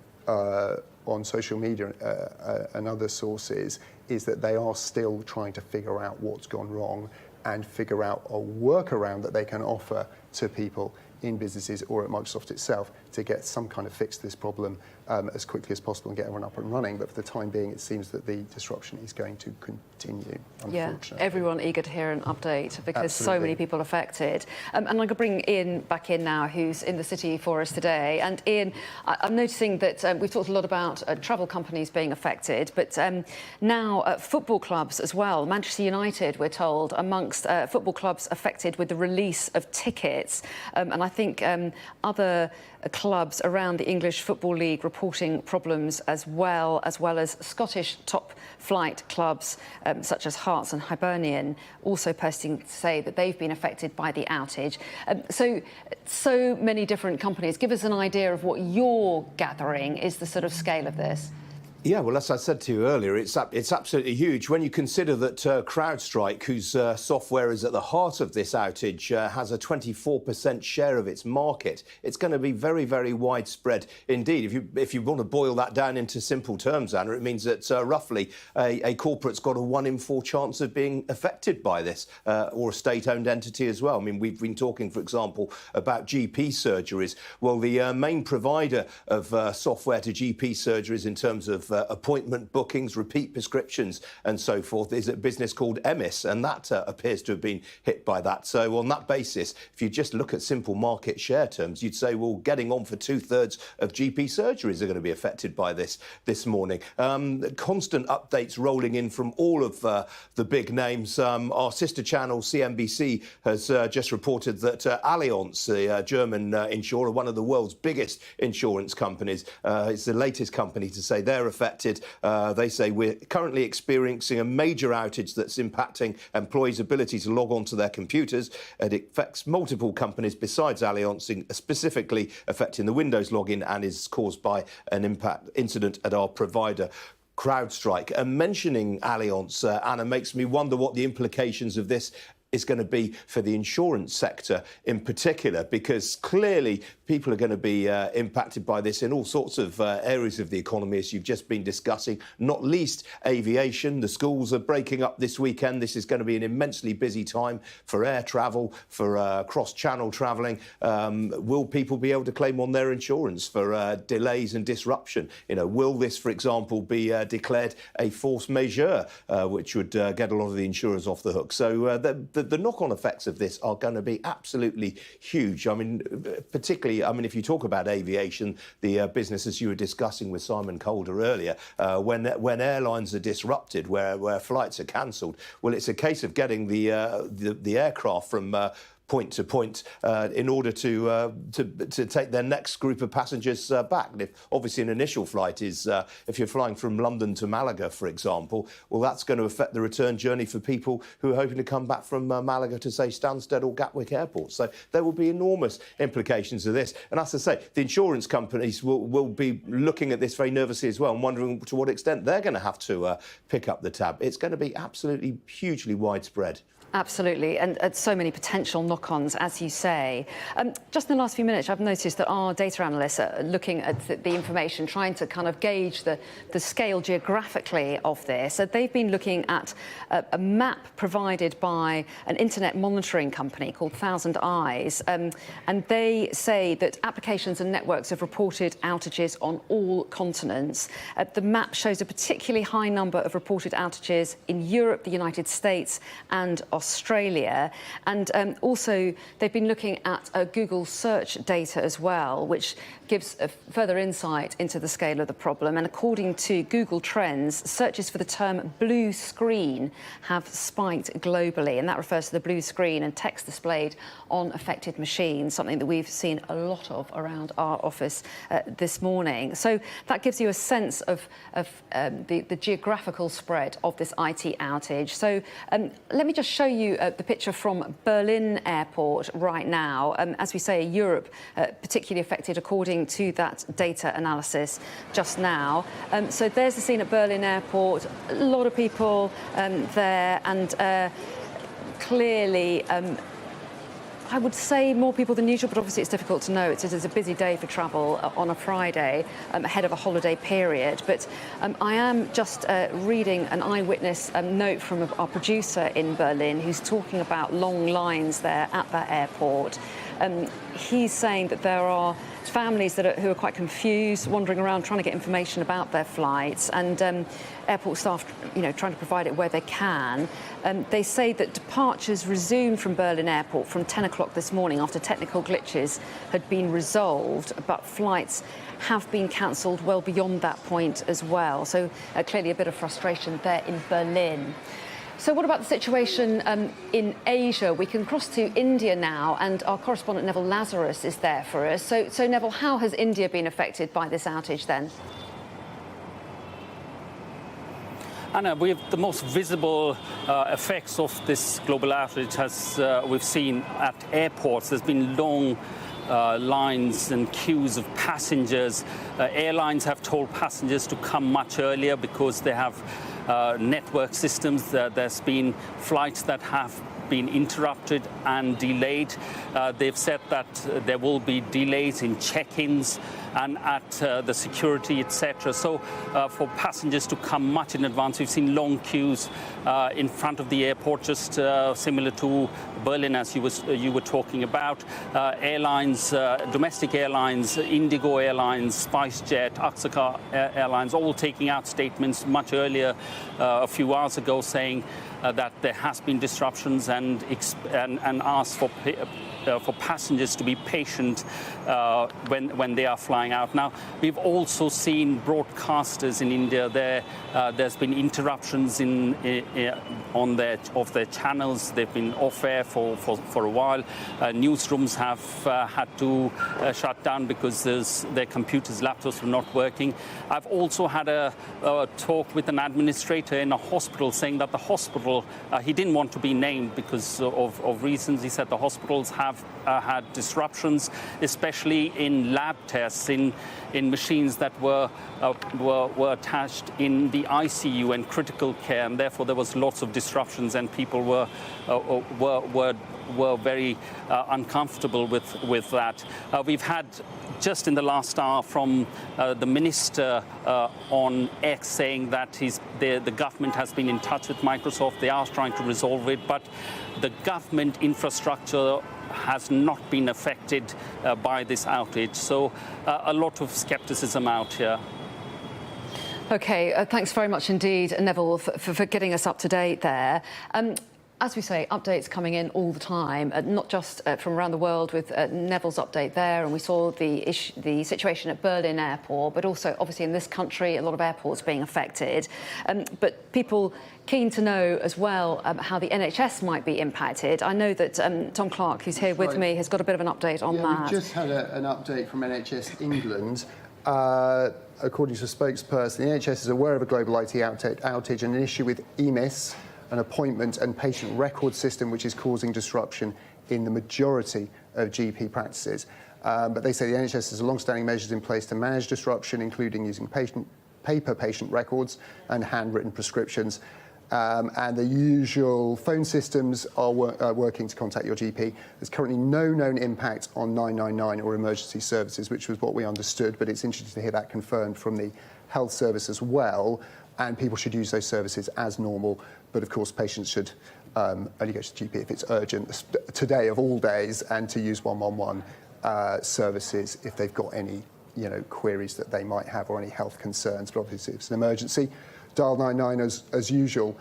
social media and other sources, is that they are still trying to figure out what's gone wrong and figure out a workaround that they can offer to people in businesses or at Microsoft itself to get some kind of fix to this problem as quickly as possible and get everyone up and running. But for the time being, it seems that the disruption is going to continue, unfortunately. Yeah, everyone eager to hear an update because Absolutely. so many people affected. And I'm going to bring Ian back in now, who's in the city for us today. And Ian, I'm noticing that we've talked a lot about travel companies being affected, but now football clubs as well. Manchester United, we're told, amongst football clubs affected with the release of tickets. And I think other clubs around the English Football League reporting problems as well as Scottish top flight clubs such as Hearts and Hibernian also posting to say that they've been affected by the outage. So many different companies. Give us an idea of what you're gathering is the sort of scale of this. Yeah, well, as I said to you earlier, it's absolutely huge. When you consider that Crowdstrike, whose software is at the heart of this outage, has a 24% share of its market, it's going to be very, very widespread indeed. If you want to boil that down into simple terms, Anna, it means that roughly a corporate's got a 1 in 4 chance of being affected by this, or a state-owned entity as well. I mean, we've been talking, for example, about GP surgeries. Well, the main provider of software to GP surgeries in terms of appointment bookings, repeat prescriptions and so forth is a business called Emis, and that appears to have been hit by that. So on that basis, if you just look at simple market share terms, you'd say, well, getting on for 2/3 of GP surgeries are going to be affected by this morning. Constant updates rolling in from all of the big names. Our sister channel, CNBC, has just reported that Allianz, the German insurer, one of the world's biggest insurance companies, is the latest company to say they're affected. They say we're currently experiencing a major outage that's impacting employees' ability to log on to their computers. It affects multiple companies besides Allianz, specifically affecting the Windows login, and is caused by an incident at our provider, Crowdstrike. And mentioning Allianz, Anna, makes me wonder what the implications of this is going to be for the insurance sector in particular, because clearly people are going to be impacted by this in all sorts of areas of the economy, as you've just been discussing, not least aviation. The schools are breaking up this weekend. This is going to be an immensely busy time for air travel, for cross-channel travelling. Will people be able to claim on their insurance for delays and disruption? You know, will this, for example, be declared a force majeure, which would get a lot of the insurers off the hook? So the knock-on effects of this are going to be absolutely huge. I mean, particularly, if you talk about aviation, the business, as you were discussing with Simon Calder earlier, when airlines are disrupted, where flights are cancelled, well, it's a case of getting the aircraft from point to point in order to take their next group of passengers back. And if obviously an initial flight is, if you're flying from London to Malaga, for example, well, that's going to affect the return journey for people who are hoping to come back from Malaga to, say, Stansted or Gatwick Airport. So there will be enormous implications of this. And as I say, the insurance companies will be looking at this very nervously as well and wondering to what extent they're going to have to pick up the tab. It's going to be absolutely hugely widespread. Absolutely, and so many potential knock-ons, as you say. Just in the last few minutes, I've noticed that our data analysts are looking at the information, trying to kind of gauge the scale geographically of this. So they've been looking at a map provided by an internet monitoring company called Thousand Eyes, and they say that applications and networks have reported outages on all continents. The map shows a particularly high number of reported outages in Europe, the United States, and Australia. And also they've been looking at Google search data as well, which gives a further insight into the scale of the problem. And according to Google Trends, searches for the term blue screen have spiked globally, and that refers to the blue screen and text displayed on affected machines, something that we've seen a lot of around our office this morning. So that gives you a sense of the geographical spread of this IT outage. So let me just show you the picture from Berlin Airport right now. As we say, Europe particularly affected according to that data analysis just now. So there's the scene at Berlin Airport. A lot of people there, and clearly I would say more people than usual, but obviously it's difficult to know. It's a busy day for travel on a Friday ahead of a holiday period. But I am just reading an eyewitness note from our producer in Berlin, who's talking about long lines there at that airport. He's saying that there are families who are quite confused, wandering around trying to get information about their flights, and airport staff, trying to provide it where they can. They say that departures resumed from Berlin Airport from 10 o'clock this morning after technical glitches had been resolved, but flights have been cancelled well beyond that point as well. So clearly a bit of frustration there in Berlin. So what about the situation in Asia? We can cross to India now, and our correspondent Neville Lazarus is there for us. So Neville, how has India been affected by this outage then? Anna, the most visible effects of this global outage we've seen at airports. There's been long lines and queues of passengers. Airlines have told passengers to come much earlier because they have network systems. There's been flights that have been interrupted and delayed. They've said that there will be delays in check-ins and at the security, etc. So for passengers to come much in advance, we've seen long queues in front of the airport, just similar to Berlin, as you were talking about. Airlines, domestic airlines, Indigo Airlines, SpiceJet, Aksa Airlines, all taking out statements much earlier, a few hours ago, saying that there has been disruptions and asked for passengers to be patient when they are flying out. Now, we've also seen broadcasters in India. There's been interruptions of their channels. They've been off air for a while. Newsrooms have had to shut down because their computers, laptops were not working. I've also had a talk with an administrator in a hospital saying that the hospital, he didn't want to be named because of reasons. He said the hospitals have had disruptions, especially in lab tests, in machines that were attached in the ICU and critical care, and therefore there was lots of disruptions, and people were very uncomfortable with that. We've had just in the last hour from the minister on X saying that the government has been in touch with Microsoft. They are trying to resolve it, but the government infrastructure has not been affected by this outage. So a lot of skepticism out here. OK, thanks very much indeed, Neville, for getting us up to date there. As we say, updates coming in all the time, not just from around the world with Neville's update there, and we saw the situation at Berlin Airport, but also obviously in this country, a lot of airports being affected. But people keen to know as well how the NHS might be impacted. I know that Tom Clark, who's here with me, has got a bit of an update on that. We've just had an update from NHS England. According to a spokesperson, the NHS is aware of a global IT outage and an issue with EMIS, an appointment and patient record system, which is causing disruption in the majority of GP practices. But they say the NHS has long-standing measures in place to manage disruption, including using paper patient records and handwritten prescriptions. And the usual phone systems are working to contact your GP. There's currently no known impact on 999 or emergency services, which was what we understood, but it's interesting to hear that confirmed from the health service as well. And people should use those services as normal. But of course, patients should only go to the GP if it's urgent today of all days, and to use 111 services if they've got any queries that they might have or any health concerns. But obviously, if it's an emergency, dial 999 as usual.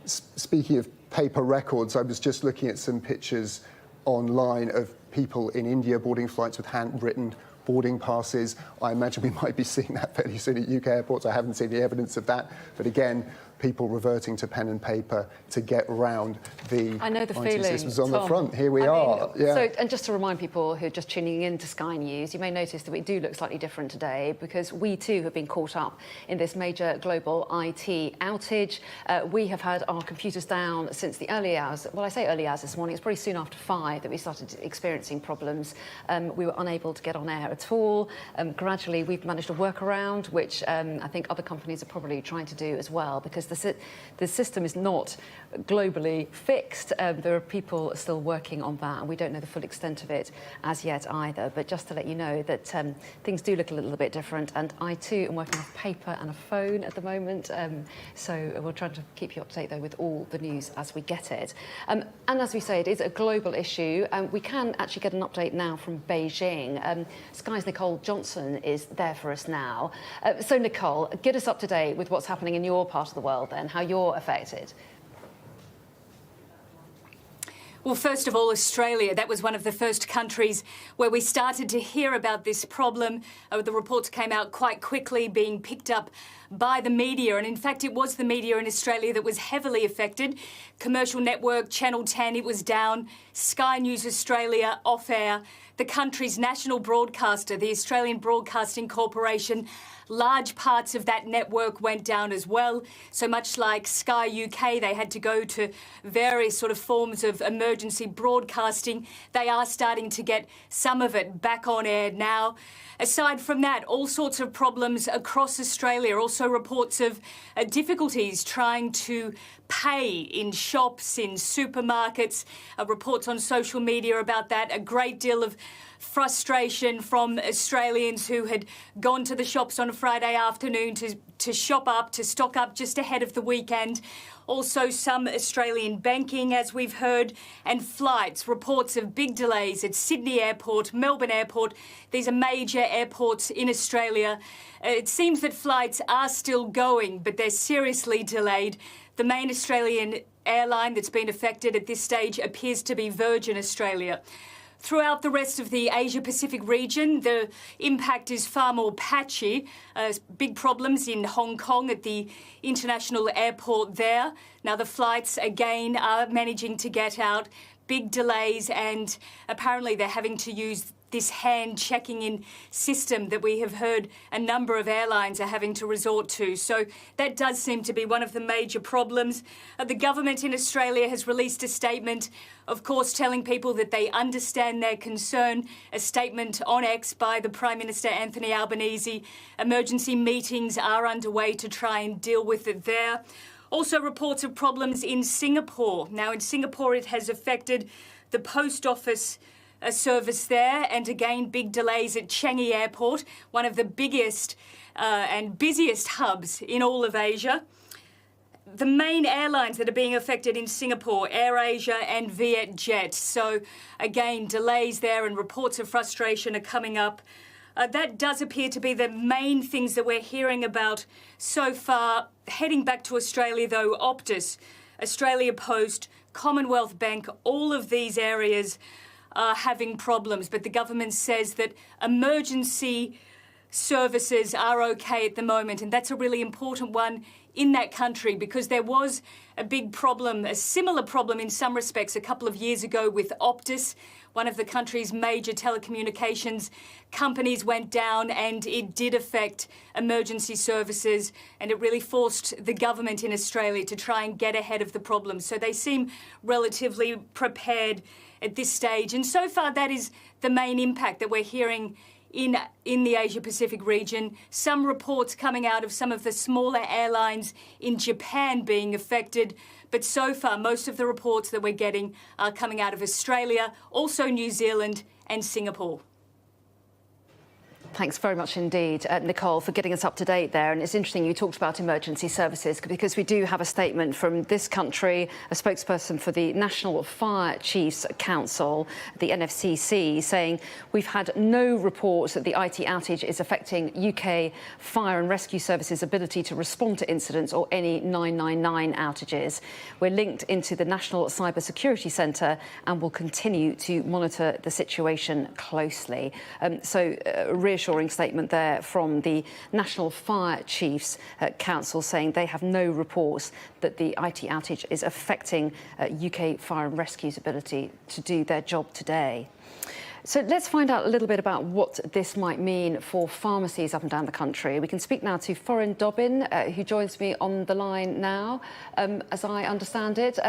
Speaking of paper records, I was just looking at some pictures online of people in India boarding flights with handwritten boarding passes. I imagine we might be seeing that fairly soon at UK airports. I haven't seen the evidence of that. But again, people reverting to pen and paper to get around the I know the feeling, systems on Tom. the front. Here we are. Yeah. So, and just to remind people who are just tuning in to Sky News, you may notice that we do look slightly different today because we too have been caught up in this major global IT outage. We have had our computers down since the early hours. Well, I say early hours this morning. It's probably soon after 5 that we started experiencing problems. We were unable to get on air at all. Gradually, we've managed to work around, which I think other companies are probably trying to do as well, because because the system is not globally fixed. There are people still working on that, and we don't know the full extent of it as yet either. But just to let you know that things do look a little bit different, and I too am working off paper and a phone at the moment, so we'll try to keep you up to date though with all the news as we get it. And as we say, it is a global issue. We can actually get an update now from Beijing. Sky's Nicole Johnson is there for us now. So Nicole, get us up to date with what's happening in your part of the world then, how you're affected. Well, first of all, Australia. That was one of the first countries where we started to hear about this problem. The reports came out quite quickly, being picked up by the media. And in fact, it was the media in Australia that was heavily affected. Commercial network, Channel 10, it was down. Sky News Australia, off air. The country's national broadcaster, the Australian Broadcasting Corporation, large parts of that network went down as well. So much like Sky UK, they had to go to various sort of forms of emergency broadcasting. They are starting to get some of it back on air now. Aside from that, all sorts of problems across Australia. Also reports of difficulties trying to pay in shops, in supermarkets. Reports on social media about that. A great deal of frustration from Australians who had gone to the shops on a Friday afternoon to shop up, to stock up just ahead of the weekend. Also some Australian banking, as we've heard, and flights. Reports of big delays at Sydney Airport, Melbourne Airport. These are major airports in Australia. It seems that flights are still going, but they're seriously delayed. The main Australian airline that's been affected at this stage appears to be Virgin Australia. Throughout the rest of the Asia-Pacific region, the impact is far more patchy. Big problems in Hong Kong at the international airport there. Now, the flights, again, are managing to get out. Big delays, and apparently they're having to use this hand checking in system that we have heard a number of airlines are having to resort to. So that does seem to be one of the major problems. The government in Australia has released a statement, of course, telling people that they understand their concern. A statement on X by the Prime Minister Anthony Albanese. Emergency meetings are underway to try and deal with it there. Also reports of problems in Singapore. Now, in Singapore, it has affected the post office service there, and again, big delays at Changi Airport, one of the biggest and busiest hubs in all of Asia. The main airlines that are being affected in Singapore, AirAsia and Vietjet. So again, delays there and reports of frustration are coming up. That does appear to be the main things that we're hearing about so far. Heading back to Australia though, Optus, Australia Post, Commonwealth Bank, all of these areas are having problems, but the government says that emergency services are okay at the moment, and that's a really important one in that country because there was a big problem, a similar problem in some respects a couple of years ago with Optus. One of the country's major telecommunications companies went down, and it did affect emergency services, and it really forced the government in Australia to try and get ahead of the problem. So they seem relatively prepared at this stage. And so far, that is the main impact that we're hearing in the Asia-Pacific region. Some reports coming out of some of the smaller airlines in Japan being affected. But so far, most of the reports that we're getting are coming out of Australia, also New Zealand and Singapore. Thanks very much indeed, Nicole, for getting us up to date there. And it's interesting you talked about emergency services because we do have a statement from this country, a spokesperson for the National Fire Chiefs Council, the NFCC, saying we've had no reports that the IT outage is affecting UK fire and rescue services' ability to respond to incidents or any 999 outages. We're linked into the National Cybersecurity Centre and will continue to monitor the situation closely. So reassuring statement there from the National Fire Chiefs Council saying they have no reports that the IT outage is affecting UK fire and rescue's ability to do their job today. So let's find out a little bit about what this might mean for pharmacies up and down the country. We can speak now to Foreign Dobbin, who joins me on the line now, as I understand it.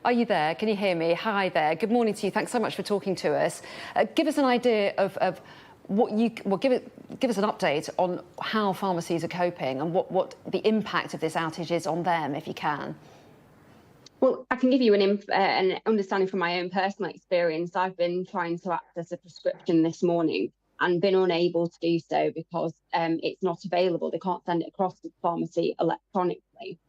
Are you there? Can you hear me? Hi there. Good morning to you. Thanks so much for talking to us. Give us an idea of give us an update on how pharmacies are coping and what the impact of this outage is on them, if you can. Well, I can give you an understanding from my own personal experience. I've been trying to access a prescription this morning and been unable to do so because it's not available. They can't send it across to the pharmacy electronically.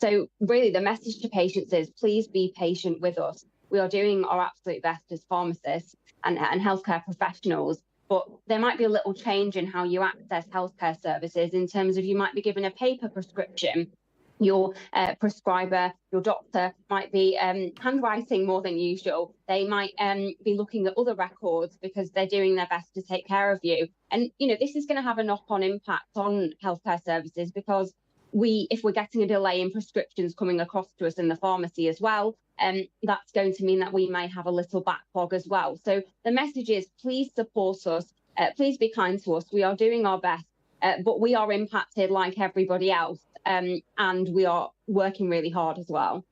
So really the message to patients is please be patient with us. We are doing our absolute best as pharmacists and healthcare professionals, but there might be a little change in how you access healthcare services in terms of you might be given a paper prescription. Your prescriber, your doctor might be handwriting more than usual. They might be looking at other records because they're doing their best to take care of you. And, this is going to have a knock-on impact on healthcare services because if we're getting a delay in prescriptions coming across to us in the pharmacy as well, that's going to mean that we may have a little backlog as well. So the message is please support us, please be kind to us. We are doing our best, but we are impacted like everybody else. And we are working really hard as well.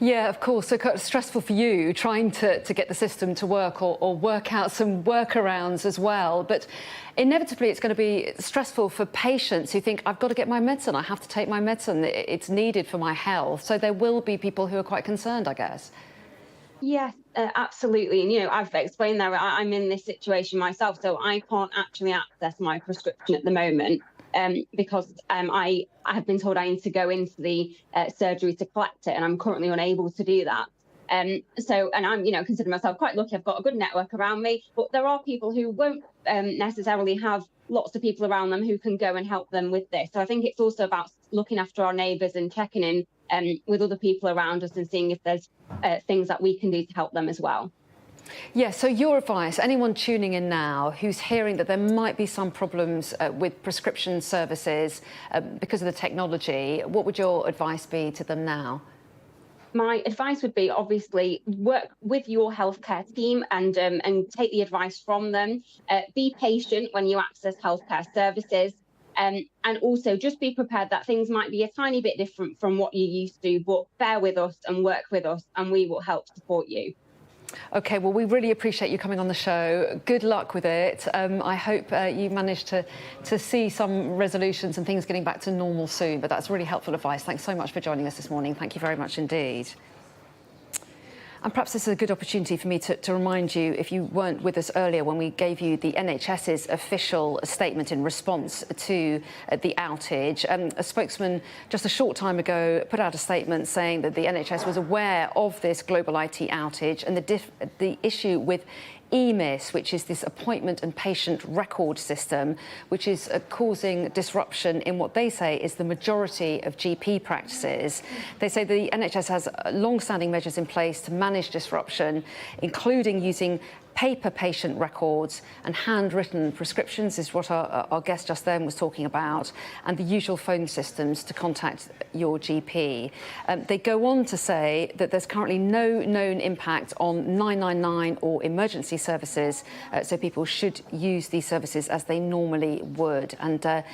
Yeah, of course. So kind of stressful for you trying to get the system to work or work out some workarounds as well. But inevitably, it's going to be stressful for patients who think, I've got to get my medicine. I have to take my medicine. It's needed for my health. So there will be people who are quite concerned, I guess. Yes, absolutely. And, I've explained there, I'm in this situation myself, so I can't actually access my prescription at the moment. Because I have been told I need to go into the surgery to collect it, and I'm currently unable to do that. And I'm, consider myself quite lucky. I've got a good network around me, but there are people who won't necessarily have lots of people around them who can go and help them with this. So I think it's also about looking after our neighbours and checking in with other people around us and seeing if there's things that we can do to help them as well. Yeah, so your advice, anyone tuning in now who's hearing that there might be some problems with prescription services because of the technology, what would your advice be to them now? My advice would be obviously work with your healthcare team and take the advice from them. Be patient when you access healthcare services. And also just be prepared that things might be a tiny bit different from what you used to, but bear with us and work with us and we will help support you. OK, well, we really appreciate you coming on the show. Good luck with it. I hope you manage to see some resolutions and things getting back to normal soon. But that's really helpful advice. Thanks so much for joining us this morning. Thank you very much indeed. And perhaps this is a good opportunity for me to remind you, if you weren't with us earlier when we gave you the NHS's official statement in response to the outage. A spokesman just a short time ago put out a statement saying that the NHS was aware of this global IT outage and the issue with EMIS, which is this appointment and patient record system, which is causing disruption in what they say is the majority of GP practices. They say the NHS has long-standing measures in place to manage disruption, including using paper patient records and handwritten prescriptions, is what our guest just then was talking about, and the usual phone systems to contact your GP. They go on to say that there's currently no known impact on 999 or emergency services, so people should use these services as they normally would. And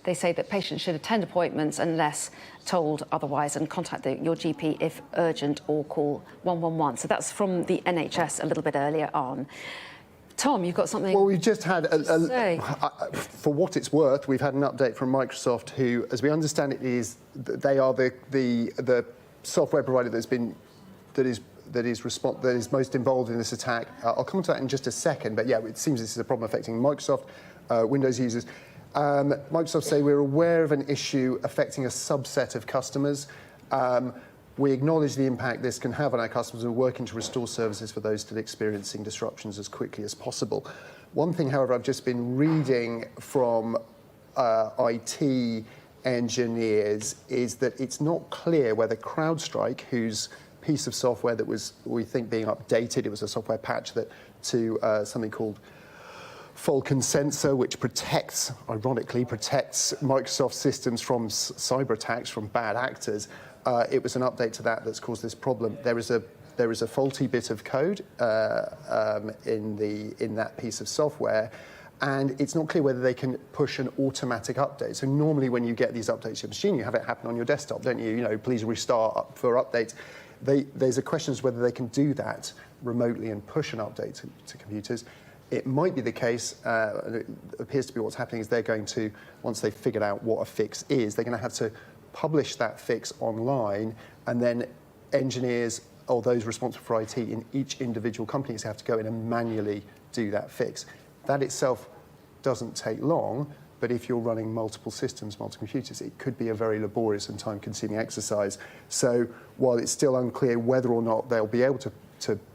they say that patients should attend appointments unless told otherwise and contact your GP if urgent or call 111. So that's from the NHS a little bit earlier on. Tom, you've got something. Well, we've just had, for what it's worth, we've had an update from Microsoft, who, as we understand it, they are the software provider that is most involved in this attack. I'll come to that in just a second, but yeah, it seems this is a problem affecting Microsoft, Windows users. Microsoft say we're aware of an issue affecting a subset of customers. We acknowledge the impact this can have on our customers and are working to restore services for those still experiencing disruptions as quickly as possible. One thing, however, I've just been reading from IT engineers is that it's not clear whether Crowdstrike, whose piece of software that was, we think, being updated, it was a software patch to something called Falcon Sensor, which ironically protects Microsoft systems from cyber attacks from bad actors. It was an update to that that's caused this problem. There is a faulty bit of code in that piece of software, and it's not clear whether they can push an automatic update. So normally when you get these updates to your machine, you have it happen on your desktop, don't you? You know, please restart for updates. There's a question as to whether they can do that remotely and push an update to computers. it might be the case, and it appears to be what's happening, is they're going to, once they've figured out what a fix is, they're going to have to publish that fix online, and then engineers or those responsible for IT in each individual company have to go in and manually do that fix. That itself doesn't take long, but if you're running multiple systems, multiple computers, it could be a very laborious and time-consuming exercise. So while it's still unclear whether or not they'll be able to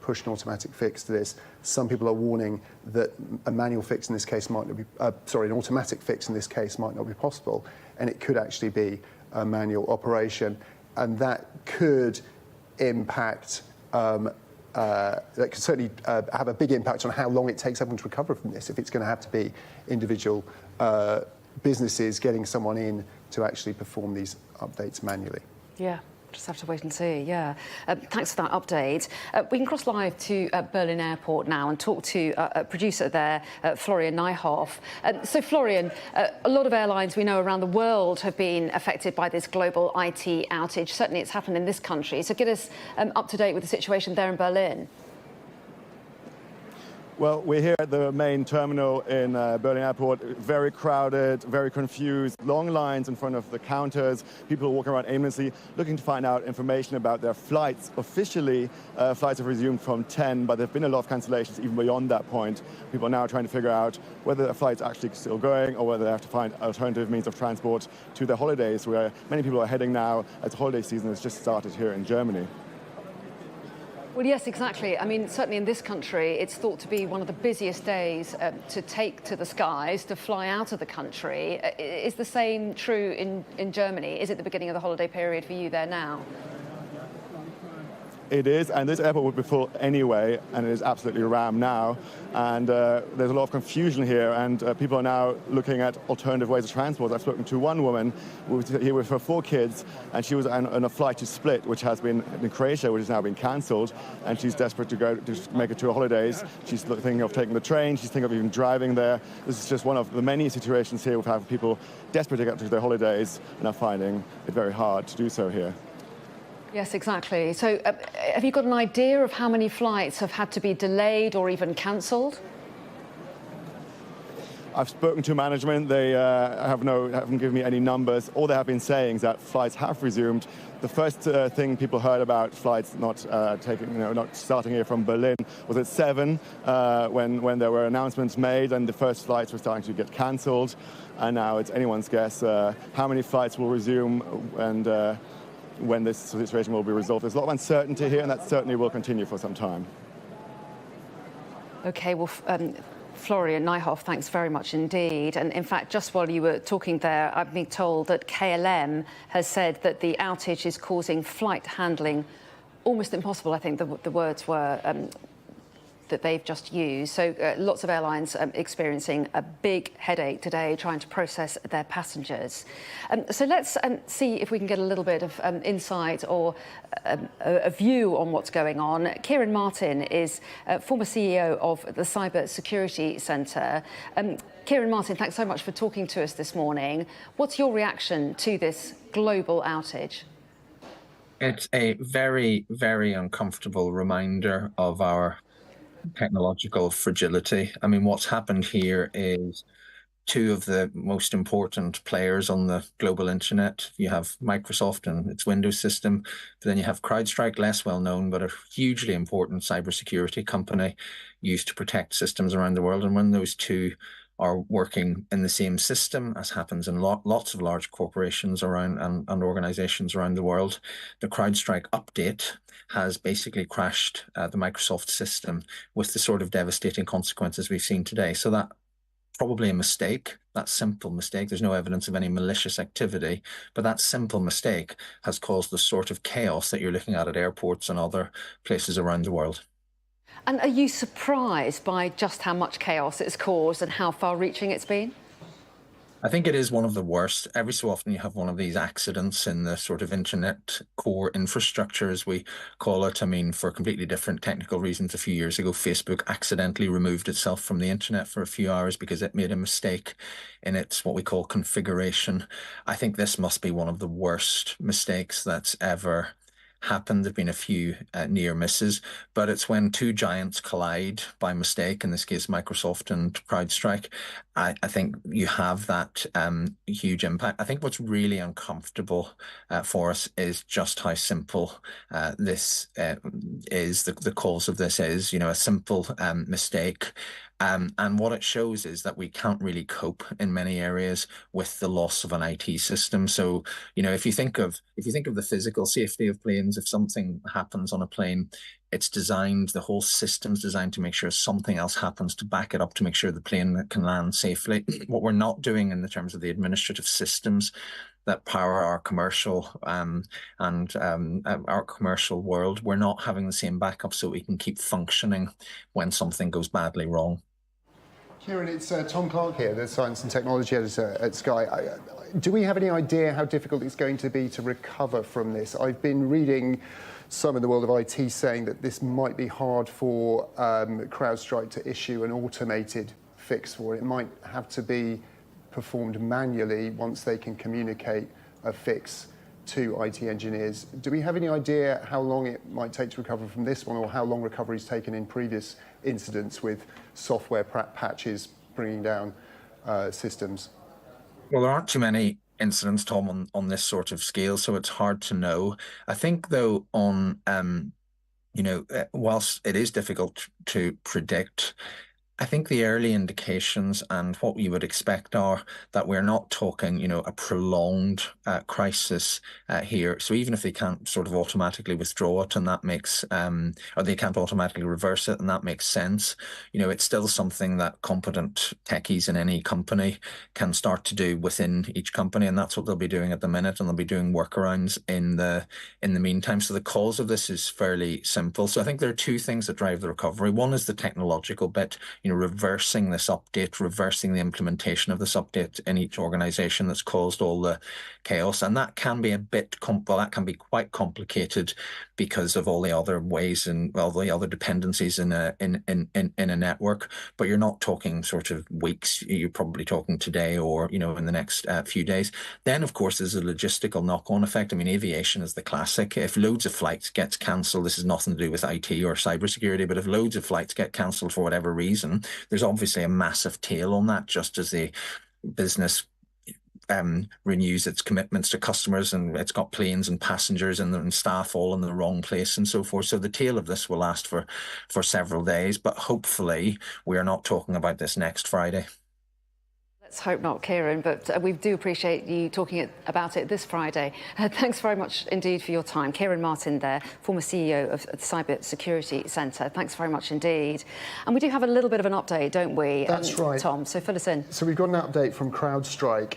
push an automatic fix to this, some people are warning that a manual fix in this case might not be, an automatic fix in this case might not be possible, and it could actually be a manual operation, and that could impact, that could certainly have a big impact on how long it takes everyone to recover from this, if it's going to have to be individual businesses getting someone in to actually perform these updates manually. Yeah. Just have to wait and see, yeah. Thanks for that update. We can cross live to Berlin Airport now and talk to a producer there, Florian Nijhoff. So, Florian, a lot of airlines we know around the world have been affected by this global IT outage. Certainly it's happened in this country. So get us up to date with the situation there in Berlin. Well, we're here at the main terminal in Berlin Airport. Very crowded, very confused, long lines in front of the counters. People are walking around aimlessly, looking to find out information about their flights. Officially, flights have resumed from 10, but there have been a lot of cancellations even beyond that point. People are now trying to figure out whether their flight's actually still going or whether they have to find alternative means of transport to their holidays, where many people are heading now as the holiday season has just started here in Germany. Well, yes, exactly. I mean, certainly in this country, it's thought to be one of the busiest days to take to the skies, to fly out of the country. Is the same true in Germany? Is it the beginning of the holiday period for you there now? It is, and this airport would be full anyway, and it is absolutely rammed now. And there's a lot of confusion here, and people are now looking at alternative ways of transport. I've spoken to one woman who was here with her 4 kids, and she was on a flight to Split, which has been in Croatia, which has now been cancelled, and she's desperate to go to make it to her holidays. She's thinking of taking the train, she's thinking of even driving there. This is just one of the many situations here we've had people desperate to get to their holidays and are finding it very hard to do so here. Yes, exactly. So have you got an idea of how many flights have had to be delayed or even cancelled? I've spoken to management. They haven't given me any numbers. All they have been saying is that flights have resumed. The first thing people heard about flights not starting here from Berlin was at 7 when there were announcements made and the first flights were starting to get cancelled. And now it's anyone's guess how many flights will resume and when this situation will be resolved. There's a lot of uncertainty here, and that certainly will continue for some time. OK, well, Florian Nijhoff, thanks very much indeed. And in fact, just while you were talking there, I've been told that KLM has said that the outage is causing flight handling almost impossible, I think the words were, that they've just used. So lots of airlines experiencing a big headache today trying to process their passengers. So let's see if we can get a little bit of insight or a view on what's going on. Kieran Martin is former CEO of the Cybersecurity Centre. Kieran Martin, thanks so much for talking to us this morning. What's your reaction to this global outage? It's a very, very uncomfortable reminder of our technological fragility. I mean, what's happened here is 2 of the most important players on the global internet. You have Microsoft and its Windows system, but then you have Crowdstrike, less well known, but a hugely important cybersecurity company used to protect systems around the world. And when those 2 are working in the same system, as happens in lots of large corporations around and organizations around the world, the Crowdstrike update has basically crashed the Microsoft system with the sort of devastating consequences we've seen today. So that probably a mistake, that simple mistake. There's no evidence of any malicious activity, but that simple mistake has caused the sort of chaos that you're looking at airports and other places around the world. And are you surprised by just how much chaos it's caused and how far-reaching it's been? I think it is one of the worst. Every so often you have one of these accidents in the sort of internet core infrastructure, as we call it. I mean, for completely different technical reasons, a few years ago, Facebook accidentally removed itself from the internet for a few hours because it made a mistake in its what we call configuration. I think this must be one of the worst mistakes that's ever happened. There've been a few near misses, but it's when two giants collide by mistake, in this case Microsoft and CrowdStrike, I think you have that huge impact. I think what's really uncomfortable for us is just how simple this is, the cause of this is, a simple mistake. And what it shows is that we can't really cope in many areas with the loss of an IT system. So, if you think of the physical safety of planes, if something happens on a plane, it's designed, the whole system's designed to make sure something else happens to back it up, to make sure the plane can land safely. What we're not doing in the terms of the administrative systems that power our commercial our commercial world, we're not having the same backup so we can keep functioning when something goes badly wrong. Kieran, it's Tom Clark here, the Science and Technology Editor at Sky. Do we have any idea how difficult it's going to be to recover from this? I've been reading some in the world of IT saying that this might be hard for CrowdStrike to issue an automated fix for it. It might have to be performed manually once they can communicate a fix to IT engineers. Do we have any idea how long it might take to recover from this one, or how long recovery's taken in previous incidents with software patches bringing down systems? Well, there aren't too many incidents, Tom, on this sort of scale, so it's hard to know. I think, though, on whilst it is difficult to predict, I think the early indications and what you would expect are that we're not talking, a prolonged crisis here. So even if they can't sort of automatically withdraw it, and that makes, or they can't automatically reverse it, and that makes sense, it's still something that competent techies in any company can start to do within each company, and that's what they'll be doing at the minute, and they'll be doing workarounds in the meantime. So the cause of this is fairly simple. So I think there are two things that drive the recovery. One is the technological bit, reversing this update, reversing the implementation of this update in each organization that's caused all the chaos. And that can be that can be quite complicated because of all the other ways and all the other dependencies in a network. But you're not talking sort of weeks, you're probably talking today or, in the next few days. Then, of course, there's a logistical knock-on effect. I mean, aviation is the classic. If loads of flights get cancelled, this is nothing to do with IT or cybersecurity, but if loads of flights get cancelled for whatever reason, there's obviously a massive tail on that, just as the business renews its commitments to customers, and it's got planes and passengers and staff all in the wrong place and so forth. So the tail of this will last for several days, but hopefully we are not talking about this next Friday. Let's hope not, Kieran, but we do appreciate you talking about it this Friday. Thanks very much indeed for your time. Kieran Martin there, former CEO of the Cybersecurity Centre. Thanks very much indeed. And we do have a little bit of an update, don't we? That's right. Tom, so fill us in. So we've got an update from CrowdStrike,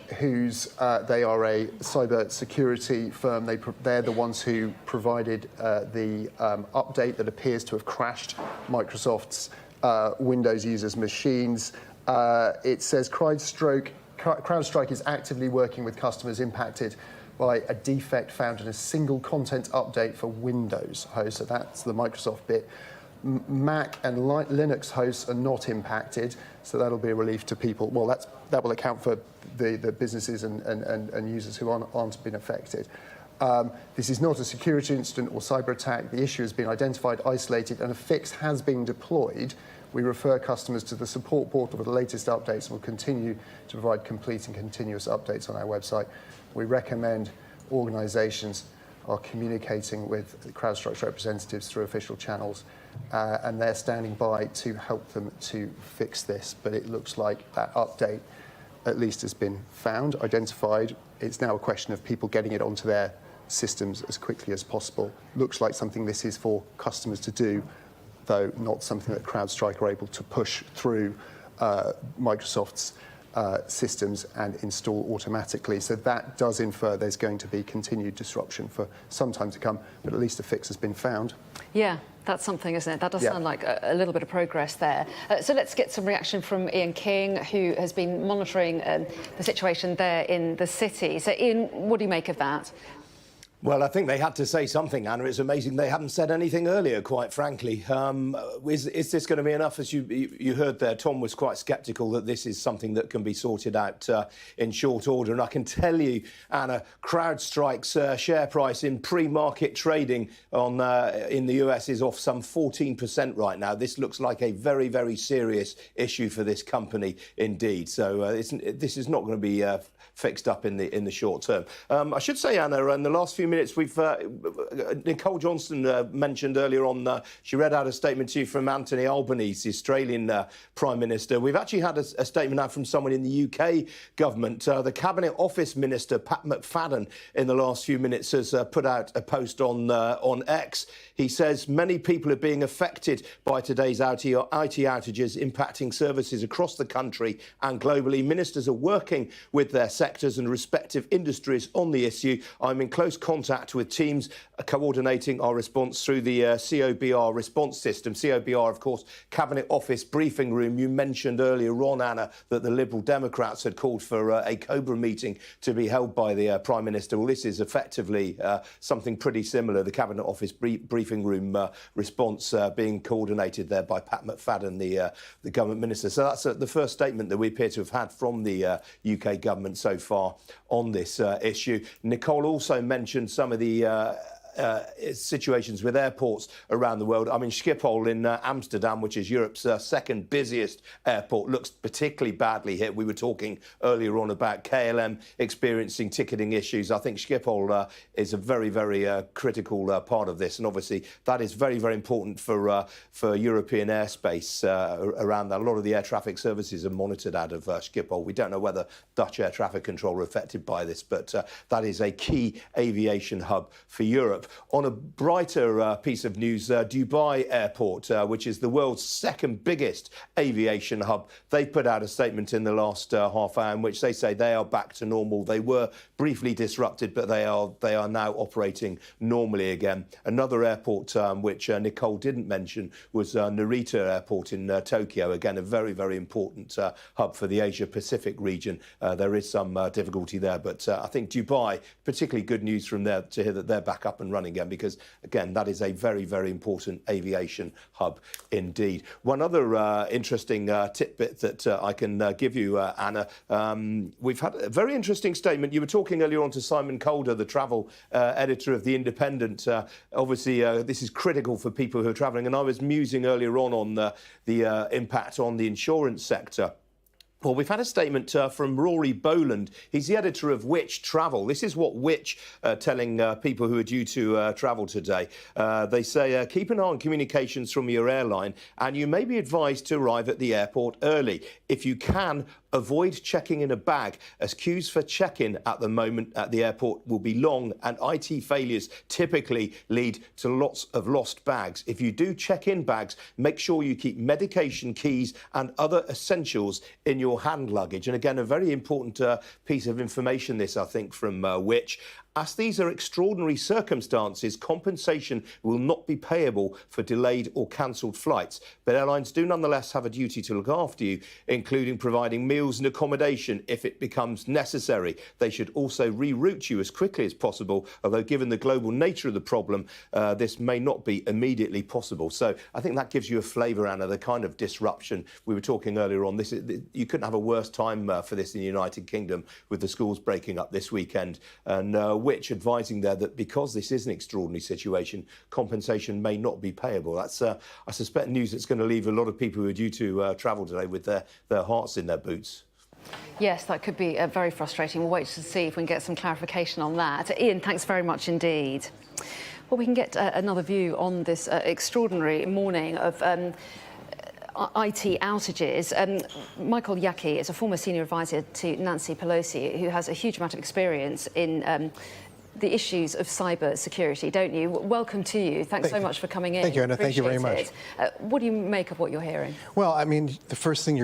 they are a cybersecurity firm. They're the ones who provided the update that appears to have crashed Microsoft's Windows users' machines. It says CrowdStrike is actively working with customers impacted by a defect found in a single content update for Windows hosts. So that's the Microsoft bit. Mac and Linux hosts are not impacted, so that'll be a relief to people. Well, that will account for the businesses and users who aren't been affected. This is not a security incident or cyber attack. The issue has been identified, isolated, and a fix has been deployed. We refer customers to the support portal for the latest updates and will continue to provide complete and continuous updates on our website. We recommend organisations are communicating with CrowdStrike's representatives through official channels, and they're standing by to help them to fix this. But it looks like that update at least has been found, identified. It's now a question of people getting it onto their systems as quickly as possible. Looks like something this is for customers to do, though not something that CrowdStrike are able to push through Microsoft's systems and install automatically. So that does infer there's going to be continued disruption for some time to come, but at least a fix has been found. Yeah, that's something, isn't it? That does sound like a little bit of progress there. So let's get some reaction from Ian King, who has been monitoring the situation there in the city. So Ian, what do you make of that? Well, I think they had to say something, Anna. It's amazing they haven't said anything earlier, quite frankly. Is this going to be enough? As you heard there, Tom was quite sceptical that this is something that can be sorted out in short order. And I can tell you, Anna, Crowdstrike's share price in pre-market trading in the US is off some 14% right now. This looks like a very, very serious issue for this company indeed. So this is not going to be fixed up in the short term. I should say, Anna, in the last few minutes, we've Nicole Johnston mentioned earlier on. She read out a statement to you from Anthony Albanese, the Australian Prime Minister. We've actually had a statement out from someone in the UK government. The Cabinet Office Minister Pat McFadden, in the last few minutes, has put out a post on X. He says many people are being affected by today's IT outages, impacting services across the country and globally. Ministers are working with their sectors and respective industries on the issue. I'm in close contact with teams coordinating our response through the COBRA response system. COBRA, of course, Cabinet Office Briefing Room. You mentioned earlier on, Anna, that the Liberal Democrats had called for a COBRA meeting to be held by the Prime Minister. Well, this is effectively something pretty similar. The Cabinet Office Briefing Room response being coordinated there by Pat McFadden, the government minister. So that's the first statement that we appear to have had from the UK government so far on this issue. Nicole also mentioned some of the situations with airports around the world. I mean, Schiphol in Amsterdam, which is Europe's second busiest airport, looks particularly badly hit. We were talking earlier on about KLM experiencing ticketing issues. I think Schiphol is a very, very critical part of this, and obviously that is very, very important for European airspace around that. A lot of the air traffic services are monitored out of Schiphol. We don't know whether Dutch air traffic control are affected by this, but that is a key aviation hub for Europe. On a brighter piece of news, Dubai Airport, which is the world's second biggest aviation hub, they put out a statement in the last half hour in which they say they are back to normal. They were briefly disrupted, but they are now operating normally again. Another airport which Nicole didn't mention was Narita Airport in Tokyo. Again, a very, very important hub for the Asia-Pacific region. There is some difficulty there, but I think Dubai, particularly good news from there to hear that they're back up and running again, because again, that is a very, very important aviation hub indeed. One other interesting tidbit that I can give you, Anna, we've had a very interesting statement. You were talking earlier on to Simon Calder, the travel editor of The Independent. Obviously, this is critical for people who are travelling, and I was musing earlier on the impact on the insurance sector. Well, we've had a statement from Rory Boland. He's the editor of Which Travel. This is what Which telling people who are due to travel today. They say, keep an eye on communications from your airline, and you may be advised to arrive at the airport early. If you can, avoid checking in a bag, as queues for check-in at the moment at the airport will be long, and IT failures typically lead to lots of lost bags. If you do check in bags, make sure you keep medication, keys and other essentials in your hand luggage. And again, a very important piece of information, this, I think, from Which. As these are extraordinary circumstances, compensation will not be payable for delayed or cancelled flights. But airlines do nonetheless have a duty to look after you, including providing meals and accommodation if it becomes necessary. They should also reroute you as quickly as possible, although given the global nature of the problem, this may not be immediately possible. So I think that gives you a flavour, Anna, the kind of disruption we were talking earlier on. You couldn't have a worse time for this in the United Kingdom, with the schools breaking up this weekend. And Which advising there that because this is an extraordinary situation, compensation may not be payable. That's, I suspect, news that's going to leave a lot of people who are due to travel today with their hearts in their boots. Yes, that could be very frustrating. We'll wait to see if we can get some clarification on that. Ian, thanks very much indeed. Well, we can get another view on this extraordinary morning of IT outages. Michael Yaki is a former senior advisor to Nancy Pelosi, who has a huge amount of experience in the issues of cyber security, don't you? Welcome to you. Thanks so much for coming in. Thank you, Anna. Thank you very much. What do you make of what you're hearing? Well, I mean, the first thing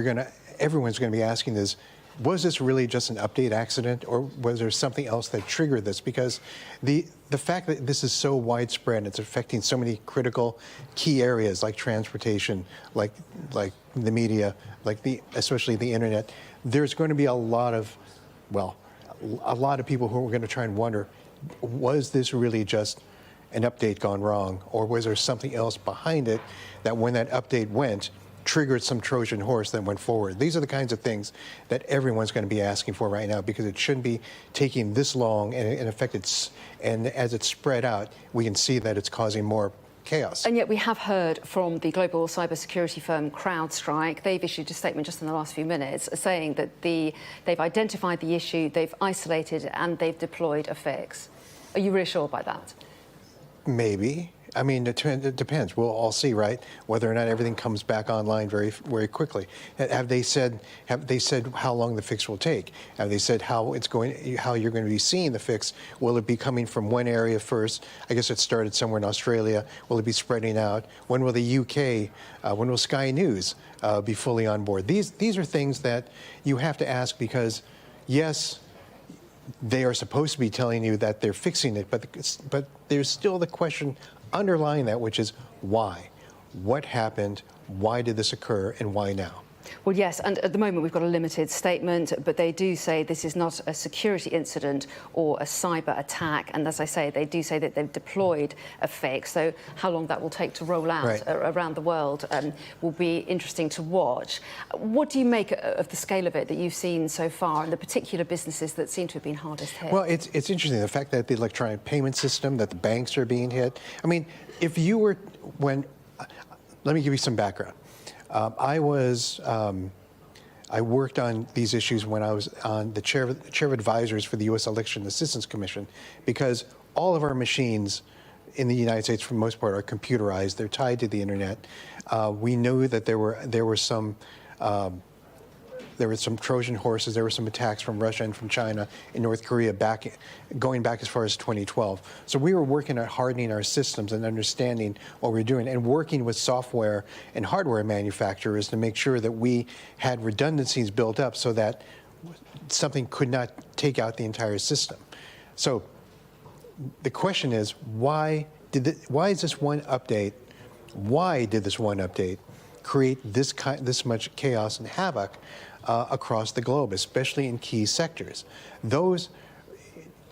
everyone's going to be asking is, was this really just an update accident, or was there something else that triggered this? Because the fact that this is so widespread, it's affecting so many critical key areas like transportation, like the media, especially the internet, there's going to be a lot of people who are going to try and wonder, was this really just an update gone wrong, or was there something else behind it that when that update went, triggered some Trojan horse that went forward? These are the kinds of things that everyone's going to be asking for right now, because it shouldn't be taking this long, and in effect, and as it's spread out, we can see that it's causing more chaos. And yet we have heard from the global cybersecurity firm Crowdstrike. They've issued a statement just in the last few minutes saying that they've identified the issue, they've isolated it, and they've deployed a fix. Are you reassured by that? Maybe. I mean, it depends. We'll all see, right? Whether or not everything comes back online very, very quickly. Have they said how long the fix will take? Have they said how you're going to be seeing the fix? Will it be coming from one area first? I guess it started somewhere in Australia. Will it be spreading out? When will the UK? When will Sky News be fully on board? These are things that you have to ask, because, yes, they are supposed to be telling you that they're fixing it, but there's still the question underlying that, which is why? What happened? Why did this occur? And why now? Well, yes, and at the moment we've got a limited statement, but they do say this is not a security incident or a cyber attack. And as I say, they do say that they've deployed a fix. So how long that will take to roll out around the world will be interesting to watch. What do you make of the scale of it that you've seen so far, and the particular businesses that seem to have been hardest hit? Well, it's interesting, the fact that the electronic payment system, that the banks are being hit. I mean, if you were, let me give you some background. I worked on these issues when I was on the chair of advisors for the U.S. Election Assistance Commission, because all of our machines in the United States, for the most part, are computerized. They're tied to the internet. We knew that there were some Trojan horses. There were some attacks from Russia and from China and North Korea going back as far as 2012. So we were working at hardening our systems and understanding what we're doing, and working with software and hardware manufacturers to make sure that we had redundancies built up so that something could not take out the entire system. So the question is, why is this one update? Why did this one update create this much chaos and havoc across the globe, especially in key sectors?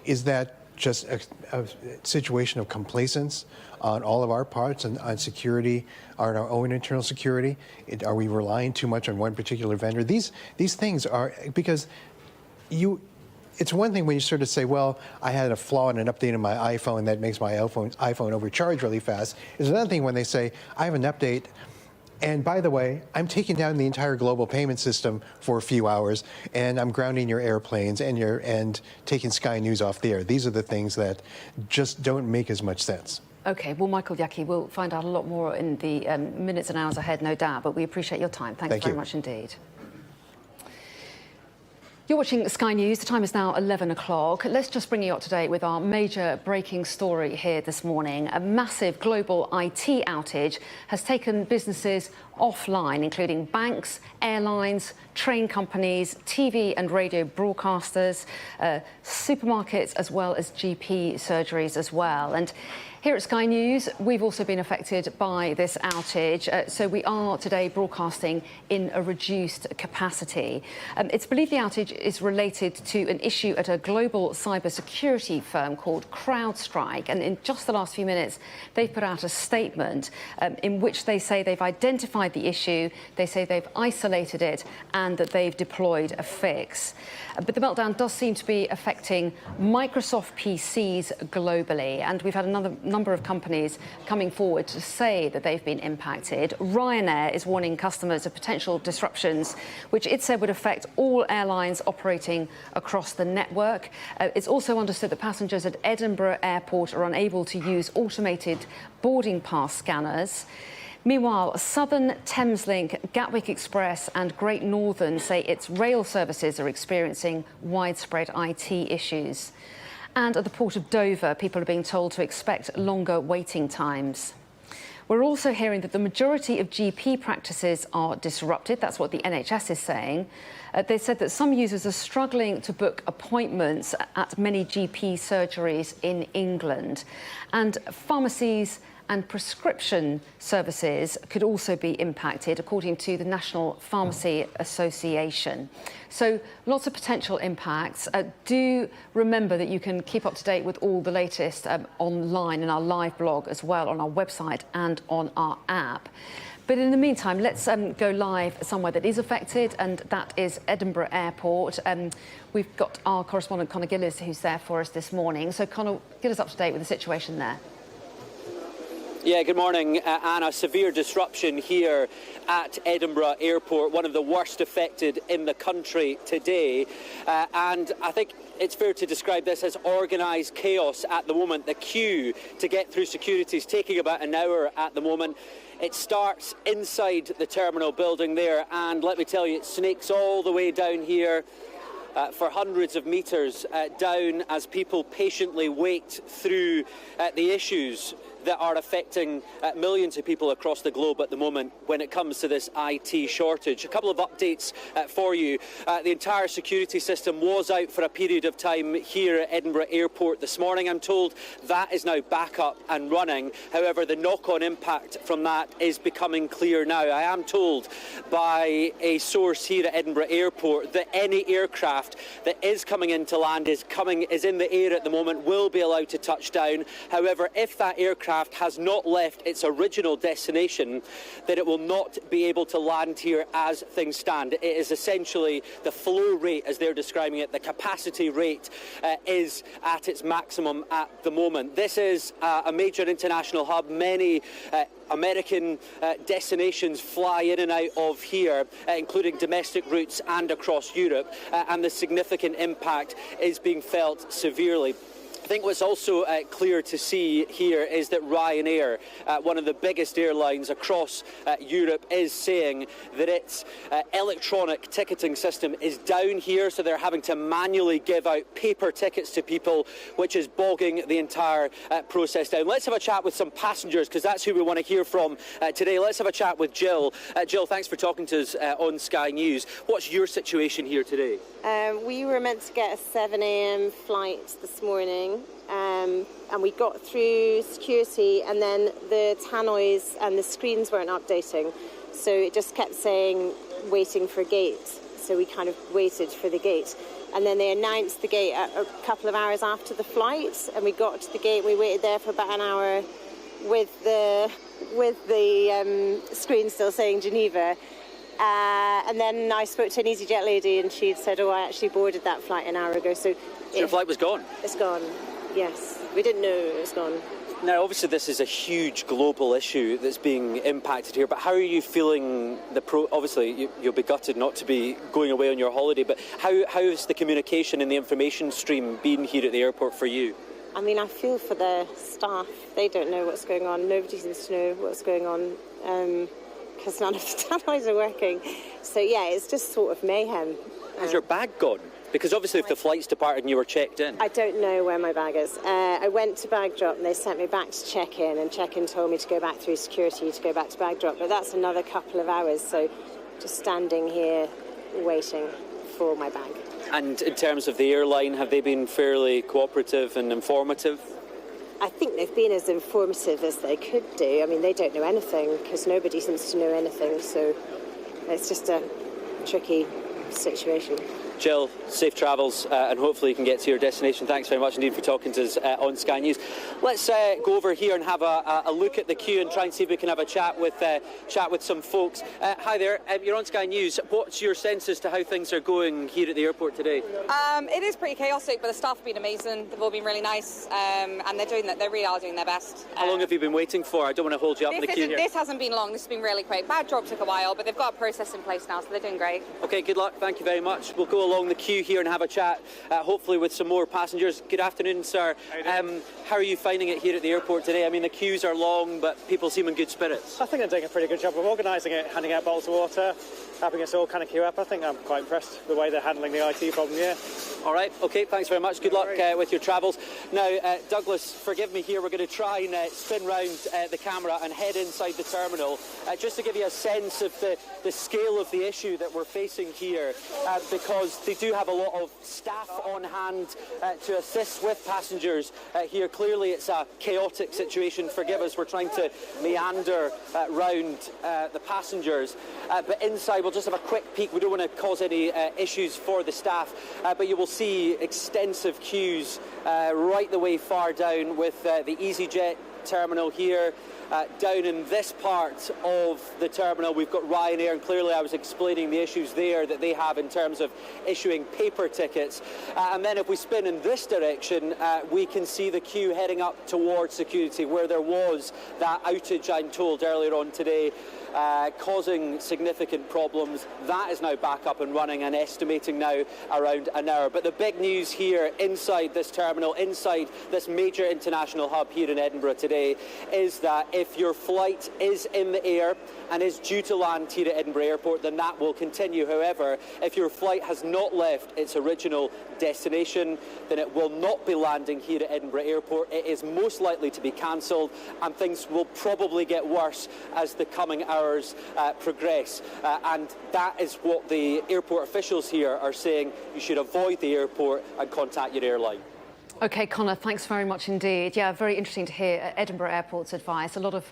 Is that just a situation of complacence on all of our parts and on security, on our own internal security? Are we relying too much on one particular vendor? These things are, because it's one thing when you sort of say, well, I had a flaw in an update in my iPhone that makes my iPhone overcharge really fast. It's another thing when they say, I have an update, and by the way, I'm taking down the entire global payment system for a few hours, and I'm grounding your airplanes and taking Sky News off the air. These are the things that just don't make as much sense. OK, well, Michael Yaki, we'll find out a lot more in the minutes and hours ahead, no doubt, but we appreciate your time. Thanks very much indeed. You're watching Sky News. The time is now 11 o'clock. Let's just bring you up to date with our major breaking story here this morning. A massive global IT outage has taken businesses offline, including banks, airlines, train companies, TV and radio broadcasters, supermarkets, as well as GP surgeries as well. And here at Sky News, we've also been affected by this outage, so we are today broadcasting in a reduced capacity. It's believed the outage is related to an issue at a global cybersecurity firm called Crowdstrike, and in just the last few minutes, they've put out a statement in which they say they've identified the issue, they say they've isolated it, and that they've deployed a fix. But the meltdown does seem to be affecting Microsoft PCs globally, and we've had another number of companies coming forward to say that they've been impacted. Ryanair is warning customers of potential disruptions, which it said would affect all airlines operating across the network. It's also understood that passengers at Edinburgh Airport are unable to use automated boarding pass scanners. Meanwhile, Southern, Thameslink, Gatwick Express and Great Northern say its rail services are experiencing widespread IT issues. And at the port of Dover, people are being told to expect longer waiting times. We're also hearing that the majority of GP practices are disrupted. That's what the NHS is saying. They said that some users are struggling to book appointments at many GP surgeries in England. And pharmacies and prescription services could also be impacted, according to the National Pharmacy Association. So lots of potential impacts. Do remember that you can keep up to date with all the latest online in our live blog as well, on our website and on our app. But in the meantime, let's go live somewhere that is affected, and that is Edinburgh Airport. We've got our correspondent Conor Gillis, who's there for us this morning. So Conor, get us up to date with the situation there. Yeah, good morning, Anna. Severe disruption here at Edinburgh Airport, one of the worst affected in the country today. And I think it's fair to describe this as organised chaos at the moment. The queue to get through security is taking about an hour at the moment. It starts inside the terminal building there, and let me tell you, it snakes all the way down here for hundreds of metres down as people patiently wait through the issues that are affecting millions of people across the globe at the moment when it comes to this IT shortage. A couple of updates for you. The entire security system was out for a period of time here at Edinburgh Airport this morning. I'm told that is now back up and running. However, the knock-on impact from that is becoming clear now. I am told by a source here at Edinburgh Airport that any aircraft that is coming into land, is in the air at the moment, will be allowed to touch down. However, if that aircraft has not left its original destination, then it will not be able to land here as things stand. It is essentially the flow rate, as they're describing it, the capacity rate is at its maximum at the moment. This is a major international hub. Many American destinations fly in and out of here, including domestic routes and across Europe, and the significant impact is being felt severely. I think what's also clear to see here is that Ryanair, one of the biggest airlines across Europe, is saying that its electronic ticketing system is down here, so they're having to manually give out paper tickets to people, which is bogging the entire process down. Let's have a chat with some passengers, because that's who we want to hear from today. Let's have a chat with Jill. Jill, thanks for talking to us on Sky News. What's your situation here today? We were meant to get a 7 a.m. flight this morning. And we got through security, and then the tannoys and the screens weren't updating. So it just kept saying, waiting for gate. So we kind of waited for the gate. And then they announced the gate a couple of hours after the flight, and we got to the gate. We waited there for about an hour with the screen still saying Geneva. And then I spoke to an EasyJet lady, and she'd said, oh, I actually boarded that flight an hour ago. So your flight was gone? It's gone, yes. We didn't know it was gone. Now, obviously, this is a huge global issue that's being impacted here, but how are you feeling obviously, you'll be gutted not to be going away on your holiday, but how has the communication and the information stream been here at the airport for you? I mean, I feel for the staff. They don't know what's going on. Nobody seems to know what's going on. Because none of the tannoys are working. So, yeah, it's just sort of mayhem. Has your bag gone? Because obviously if the flight's departed and you were checked in. I don't know where my bag is. I went to bag drop and they sent me back to check-in, and check-in told me to go back through security to go back to bag drop. But that's another couple of hours, so just standing here waiting for my bag. And in terms of the airline, have they been fairly cooperative and informative? I think they've been as informative as they could do. I mean, they don't know anything because nobody seems to know anything, so it's just a tricky situation. Jill, safe travels, and hopefully you can get to your destination. Thanks very much indeed for talking to us on Sky News. Let's go over here and have a look at the queue and try and see if we can have a chat with some folks. Hi there, you're on Sky News. What's your sense as to how things are going here at the airport today? It is pretty chaotic, but the staff have been amazing. They've all been really nice, and they really are doing their best. How long have you been waiting for? I don't want to hold you up in the queue here. This hasn't been long. This has been really quick. Bag drop took a while, but they've got a process in place now, so they're doing great. Okay, good luck. Thank you very much. We'll go along the queue here and have a chat, hopefully with some more passengers. Good afternoon, sir. How are you finding it here at the airport today? I mean, the queues are long, but people seem in good spirits. I think they're doing a pretty good job of organising it, handing out bottles of water, having us all kind of queue up. I think I'm quite impressed with the way they're handling the IT problem, yeah. All right, okay, thanks very much. Good luck with your travels. Now, Douglas, forgive me here, we're going to try and spin round the camera and head inside the terminal, just to give you a sense of the scale of the issue that we're facing here, because They do have a lot of staff on hand to assist with passengers here. Clearly, it's a chaotic situation. Forgive us, we're trying to meander round the passengers. But inside, we'll just have a quick peek. We don't want to cause any issues for the staff, but you will see extensive queues right the way far down with the EasyJet terminal here. Down in this part of the terminal, we've got Ryanair, and clearly I was explaining the issues there that they have in terms of issuing paper tickets. And then if we spin in this direction, we can see the queue heading up towards security, where there was that outage, I'm told, earlier on today, causing significant problems. That is now back up and running, and estimating now around an hour. But the big news here inside this terminal, inside this major international hub here in Edinburgh today, is that if your flight is in the air and is due to land here at Edinburgh Airport, then that will continue. However, if your flight has not left its original destination, then it will not be landing here at Edinburgh Airport. It is most likely to be cancelled, and things will probably get worse as the coming hours progress. And that is what the airport officials here are saying. You should avoid the airport and contact your airline. OK, Connor, thanks very much indeed. Yeah, very interesting to hear Edinburgh Airport's advice. A lot of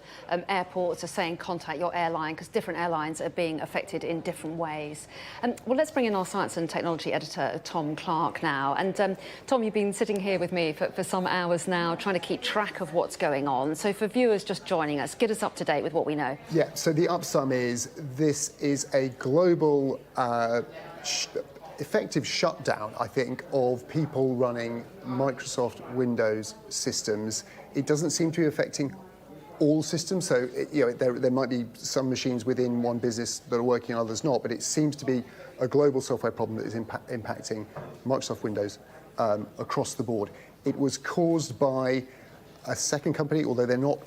airports are saying contact your airline, because different airlines are being affected in different ways. Well, let's bring in our science and technology editor, Tom Clark, now. And Tom, you've been sitting here with me for some hours now, trying to keep track of what's going on. So for viewers just joining us, get us up to date with what we know. Yeah, so the upsum is this is a global effective shutdown, I think, of people running Microsoft Windows systems. It doesn't seem to be affecting all systems, so there might be some machines within one business that are working, others not, but it seems to be a global software problem that is impacting Microsoft Windows across the board. It was caused by a second company, although they're not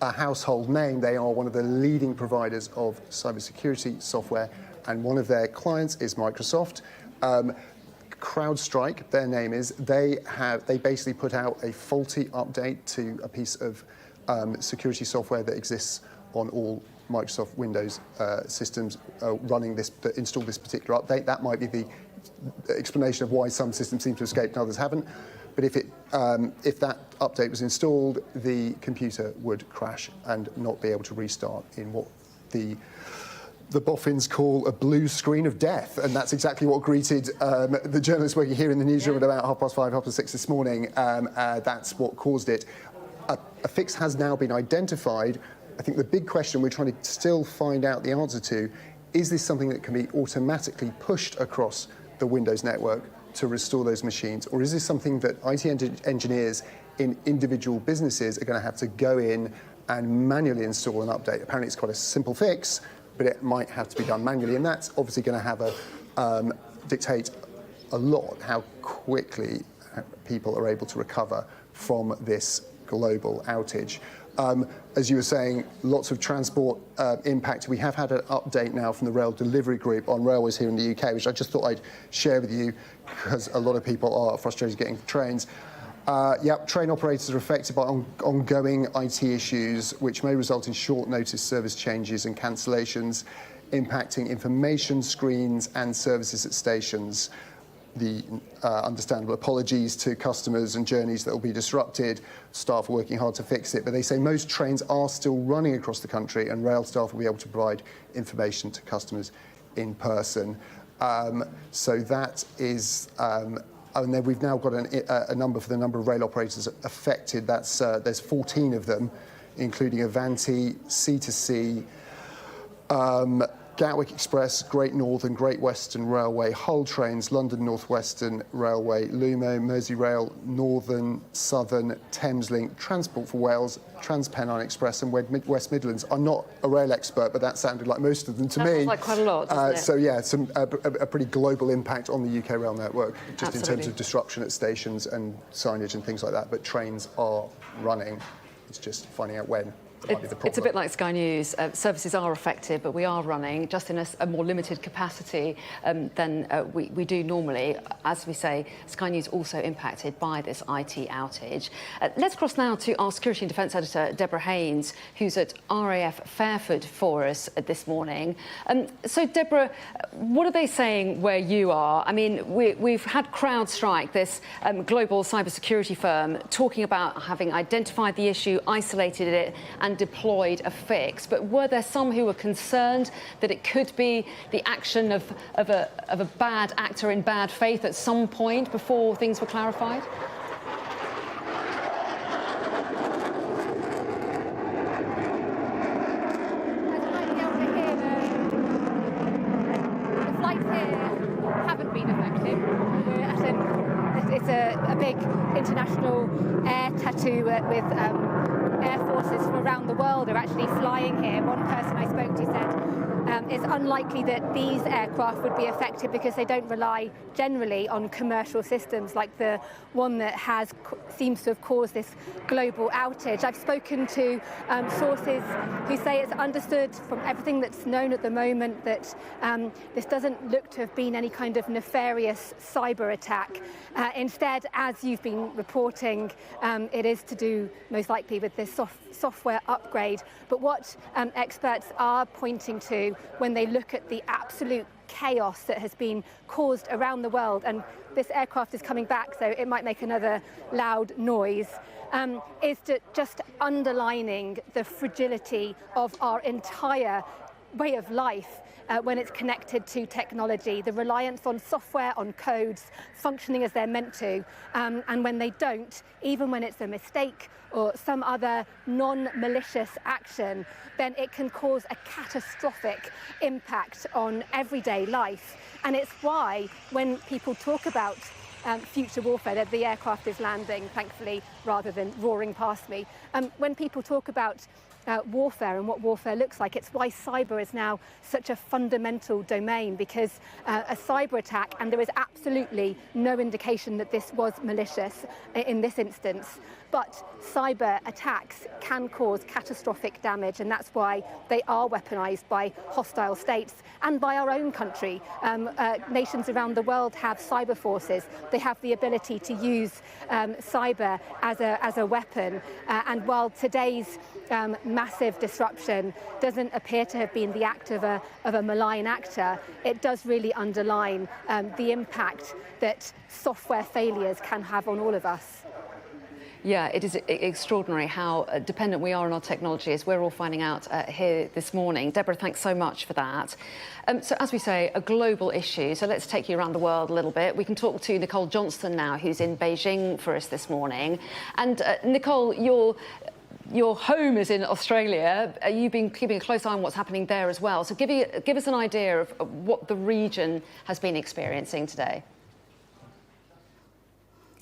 a household name. They are one of the leading providers of cybersecurity software, and one of their clients is Microsoft. Crowdstrike, their name is, they basically put out a faulty update to a piece of security software that exists on all Microsoft Windows systems running this, that install this particular update. That might be the explanation of why some systems seem to escape and others haven't. But if that update was installed, the computer would crash and not be able to restart in what the boffins call a blue screen of death, and that's exactly what greeted the journalists working here in the newsroom at about 5:30, 6:30 this morning. That's what caused it. A fix has now been identified. I think the big question we're trying to still find out the answer to, is this something that can be automatically pushed across the Windows network to restore those machines, or is this something that IT engineers in individual businesses are going to have to go in and manually install an update? Apparently it's quite a simple fix, but it might have to be done manually, and that's obviously going to have dictate a lot how quickly people are able to recover from this global outage. As you were saying, lots of transport impact. We have had an update now from the Rail Delivery Group on railways here in the UK, which I just thought I'd share with you, because a lot of people are frustrated getting trains. Train operators are affected by ongoing IT issues, which may result in short-notice service changes and cancellations, impacting information screens and services at stations. The understandable apologies to customers and journeys that will be disrupted. Staff are working hard to fix it, but they say most trains are still running across the country, and rail staff will be able to provide information to customers in person. So that is... and then we've now got a number for the number of rail operators affected. That's there's 14 of them, including Avanti, C2C, Gatwick Express, Great Northern, Great Western Railway, Hull Trains, London North Western Railway, Lumo, Merseyrail, Northern, Southern, Thameslink, Transport for Wales, TransPennine Express, and West Midlands. I'm not a rail expert, but that sounded like most of them to me. That sounds like quite a lot, doesn't it? So yeah, a pretty global impact on the UK rail network, just Absolutely. in terms of disruption at stations and signage and things like that. But trains are running. It's just finding out when. It's a bit like Sky News. Services are affected, but we are running just in a more limited capacity than we do normally. As we say, Sky News also impacted by this IT outage. Let's cross now to our Security and Defence Editor, Deborah Haynes, who's at RAF Fairford for us this morning. So, Deborah, what are they saying where you are? I mean, we've had Crowdstrike, this global cybersecurity firm, talking about having identified the issue, isolated it, and deployed a fix. But were there some who were concerned that it could be the action of a bad actor in bad faith at some point before things were clarified? The flights here haven't been affected. It's a big international air tattoo with air forces from around the world are actually flying here. One person I spoke to said it's unlikely that these aircraft would be affected because they don't rely generally on commercial systems like the one that seems to have caused this global outage. I've spoken to sources who say it's understood from everything that's known at the moment that this doesn't look to have been any kind of nefarious cyber attack. Instead, as you've been reporting, it is to do most likely with this software upgrade. But what experts are pointing to when they look at the absolute chaos that has been caused around the world, and this aircraft is coming back, so it might make another loud noise, is just underlining the fragility of our entire way of life. When it's connected to technology, the reliance on software, on codes, functioning as they're meant to, and when they don't, even when it's a mistake or some other non-malicious action, then it can cause a catastrophic impact on everyday life. And it's why when people talk about future warfare, that the aircraft is landing, thankfully, rather than roaring past me. When people talk about warfare and what warfare looks like, it's why cyber is now such a fundamental domain, because a cyber attack, and there is absolutely no indication that this was malicious in this instance, but cyber attacks can cause catastrophic damage, and that's why they are weaponized by hostile states and by our own country. Nations around the world have cyber forces. They have the ability to use cyber as a weapon, and while today's massive disruption doesn't appear to have been the act of a malign actor, it does really underline the impact that software failures can have on all of us. Yeah, it is extraordinary how dependent we are on our technology, as we're all finding out here this morning. Deborah, thanks so much for that. So as we say, a global issue. So let's take you around the world a little bit. We can talk to Nicole Johnston now, who's in Beijing for us this morning. And Nicole, your home is in Australia. You've been keeping a close eye on what's happening there as well. So give us an idea of what the region has been experiencing today.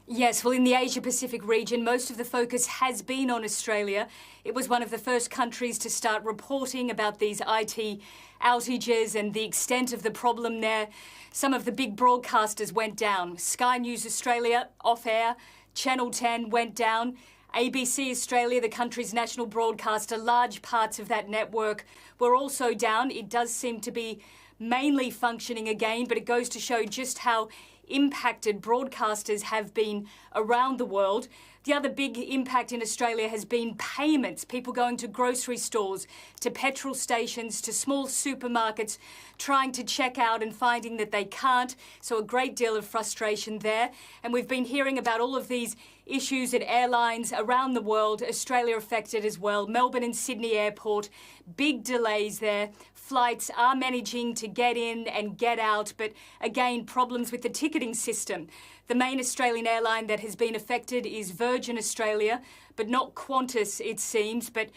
Yes, well, in the Asia-Pacific region, most of the focus has been on Australia. It was one of the first countries to start reporting about these IT outages and the extent of the problem there. Some of the big broadcasters went down. Sky News Australia, off air. Channel 10 went down. ABC Australia, the country's national broadcaster, large parts of that network were also down. It does seem to be mainly functioning again, but it goes to show just how impacted broadcasters have been around the world. The other big impact in Australia has been payments, people going to grocery stores, to petrol stations, to small supermarkets, trying to check out and finding that they can't. So a great deal of frustration there. And we've been hearing about all of these issues at airlines around the world, Australia affected as well. Melbourne and Sydney Airport, big delays there. Flights are managing to get in and get out, but again, problems with the ticketing system. The main Australian airline that has been affected is Virgin Australia, but not Qantas, it seems. But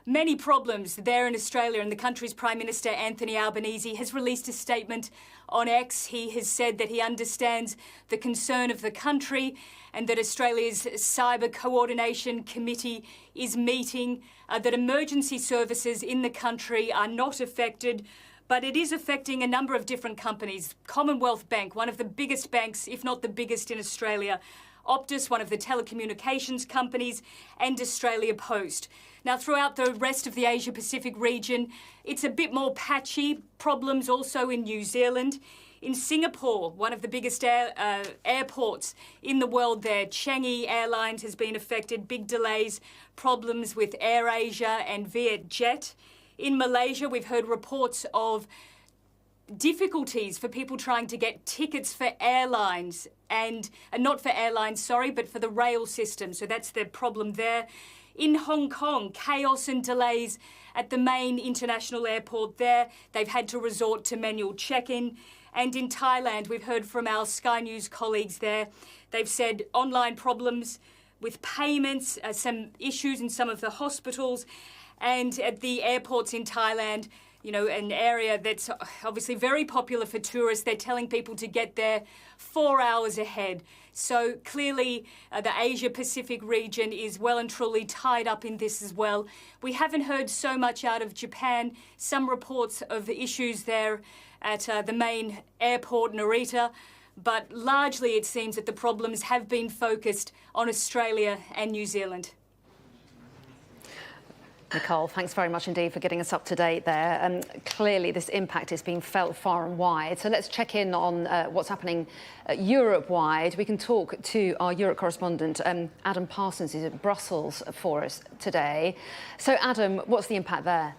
many problems there in Australia, and the country's Prime Minister, Anthony Albanese, has released a statement on X. He has said that he understands the concern of the country and that Australia's Cyber Coordination Committee is meeting, that emergency services in the country are not affected, but it is affecting a number of different companies. Commonwealth Bank, one of the biggest banks, if not the biggest in Australia. Optus, one of the telecommunications companies, and Australia Post. Now, throughout the rest of the Asia-Pacific region, it's a bit more patchy. Problems also in New Zealand. In Singapore, one of the biggest airports in the world there, Changi Airlines has been affected. Big delays, problems with AirAsia and Vietjet. In Malaysia, we've heard reports of difficulties for people trying to get tickets for airlines and not for airlines, sorry, but for the rail system. So that's the problem there. In Hong Kong, chaos and delays at the main international airport there. They've had to resort to manual check-in. And in Thailand, we've heard from our Sky News colleagues there. They've said online problems with payments, some issues in some of the hospitals, and at the airports in Thailand, you know, an area that's obviously very popular for tourists. They're telling people to get there 4 hours ahead. So clearly the Asia-Pacific region is well and truly tied up in this as well. We haven't heard so much out of Japan. Some reports of issues there at the main airport, Narita. But largely it seems that the problems have been focused on Australia and New Zealand. Nicole, thanks very much indeed for getting us up to date there. Clearly, this impact is being felt far and wide. So let's check in on what's happening Europe-wide. We can talk to our Europe correspondent, Adam Parsons, who's at Brussels for us today. So, Adam, what's the impact there?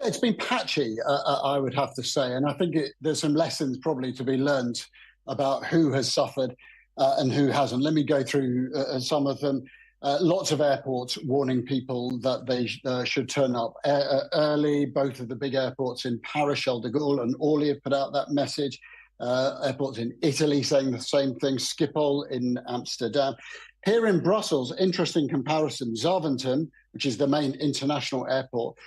It's been patchy, I would have to say, and I think there's some lessons probably to be learned about who has suffered and who hasn't. Let me go through some of them. Lots of airports warning people that they should turn up early. Both of the big airports in Paris, Charles de Gaulle and Orly have put out that message. Airports in Italy saying the same thing, Schiphol in Amsterdam. Here in Brussels, interesting comparison, Zaventem, which is the main international airport,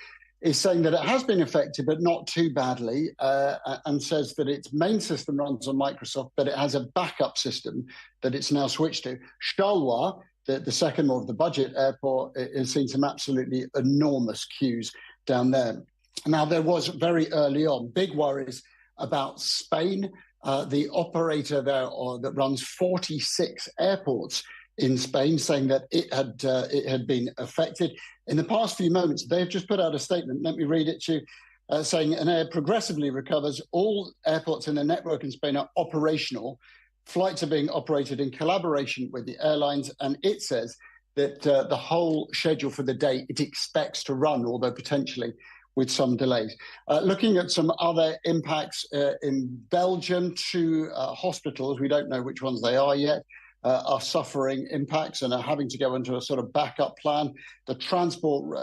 is saying that it has been affected, but not too badly, and says that its main system runs on Microsoft, but it has a backup system that it's now switched to. Charleroi, the second more of the budget airport, has seen some absolutely enormous queues down there. Now, there was very early on big worries about Spain, the operator there that runs 46 airports in Spain, saying that it had been affected. In the past few moments, they've just put out a statement. Let me read it to you, saying an air progressively recovers. All airports in the network in Spain are operational. Flights are being operated in collaboration with the airlines, and it says that the whole schedule for the day it expects to run, although potentially with some delays. Looking at some other impacts in Belgium, 2 hospitals, we don't know which ones they are yet, are suffering impacts and are having to go into a sort of backup plan. The transport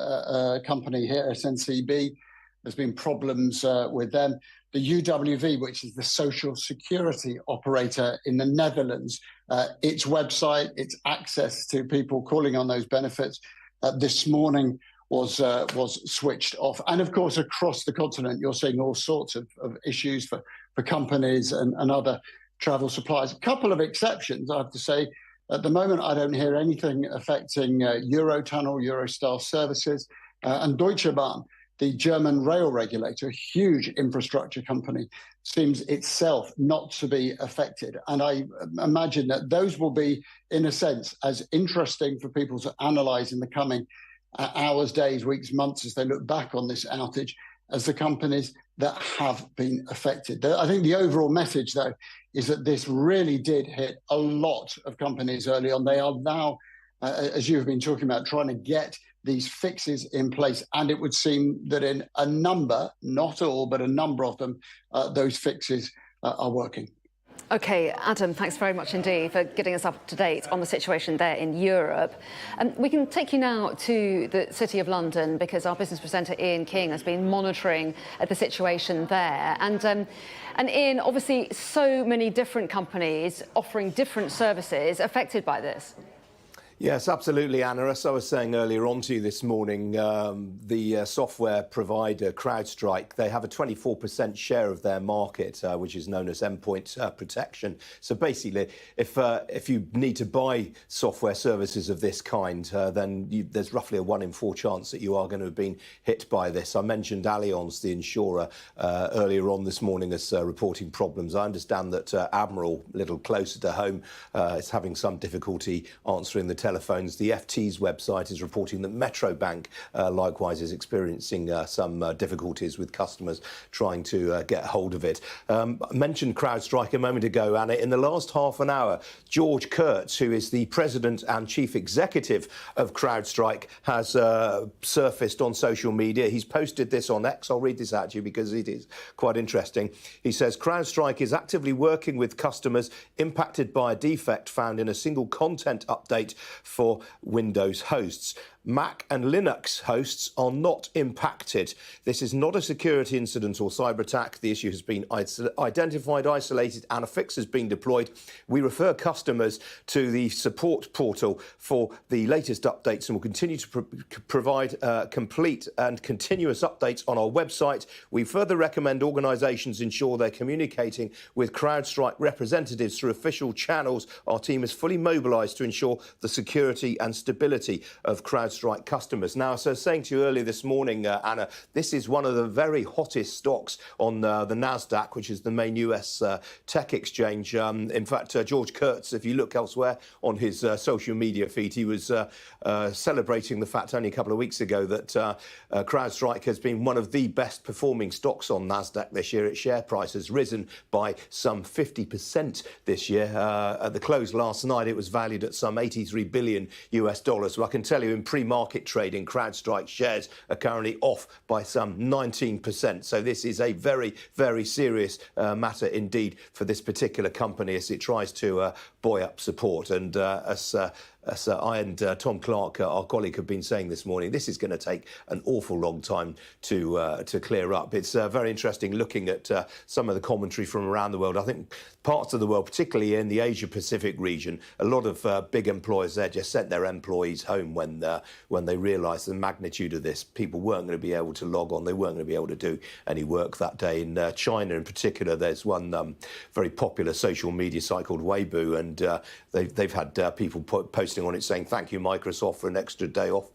company here, SNCB, there's been problems with them. The UWV, which is the social security operator in the Netherlands, its website, its access to people calling on those benefits this morning was switched off. And of course, across the continent, you're seeing all sorts of issues for companies and other travel suppliers. A couple of exceptions, I have to say. At the moment, I don't hear anything affecting Eurotunnel, Eurostar services, and Deutsche Bahn, the German rail regulator, a huge infrastructure company, seems itself not to be affected. And I imagine that those will be, in a sense, as interesting for people to analyse in the coming hours, days, weeks, months as they look back on this outage as the companies that have been affected. I think the overall message, though, is that this really did hit a lot of companies early on. They are now, as you have been talking about, trying to get these fixes in place. And it would seem that in a number, not all, but a number of them, those fixes are working. OK, Adam, thanks very much indeed for getting us up to date on the situation there in Europe. We can take you now to the City of London because our business presenter Ian King has been monitoring the situation there. And Ian, obviously so many different companies offering different services affected by this. Yes, absolutely, Anna. As I was saying earlier on to you this morning, the software provider Crowdstrike, they have a 24% share of their market, which is known as endpoint protection. So basically, if you need to buy software services of this kind, then there's roughly a 1 in 4 chance that you are going to have been hit by this. I mentioned Allianz, the insurer, earlier on this morning as reporting problems. I understand that Admiral, a little closer to home, is having some difficulty answering the telephones. The FT's website is reporting that Metro Bank likewise is experiencing some difficulties with customers trying to get hold of it. I mentioned CrowdStrike a moment ago, Anna. In the last half an hour, George Kurtz, who is the president and chief executive of CrowdStrike, has surfaced on social media. He's posted this on X. I'll read this out to you because it is quite interesting. He says, CrowdStrike is actively working with customers impacted by a defect found in a single content update for Windows hosts. Mac and Linux hosts are not impacted. This is not a security incident or cyber attack. The issue has been identified, isolated, and a fix has been deployed. We refer customers to the support portal for the latest updates and will continue to provide complete and continuous updates on our website. We further recommend organisations ensure they're communicating with CrowdStrike representatives through official channels. Our team is fully mobilised to ensure the security and stability of CrowdStrike customers. Now, so saying to you earlier this morning, Anna, this is one of the very hottest stocks on the NASDAQ, which is the main US tech exchange. In fact, George Kurtz, if you look elsewhere on his social media feed, he was celebrating the fact only a couple of weeks ago that CrowdStrike has been one of the best performing stocks on NASDAQ this year. Its share price has risen by some 50% this year. At the close last night, it was valued at some $83 billion US. So I can tell you in pre-market trading, CrowdStrike shares are currently off by some 19%. So this is a very, very serious matter indeed for this particular company as it tries to buoy up support. And as I and Tom Clark, our colleague, have been saying this morning, this is going to take an awful long time to clear up. It's very interesting looking at some of the commentary from around the world. I think parts of the world, particularly in the Asia-Pacific region, a lot of big employers there just sent their employees home when they realised the magnitude of this. People weren't going to be able to log on. They weren't going to be able to do any work that day. In China, in particular, there's one very popular social media site called Weibo, and they've had people posting on it saying, thank you, Microsoft, for an extra day off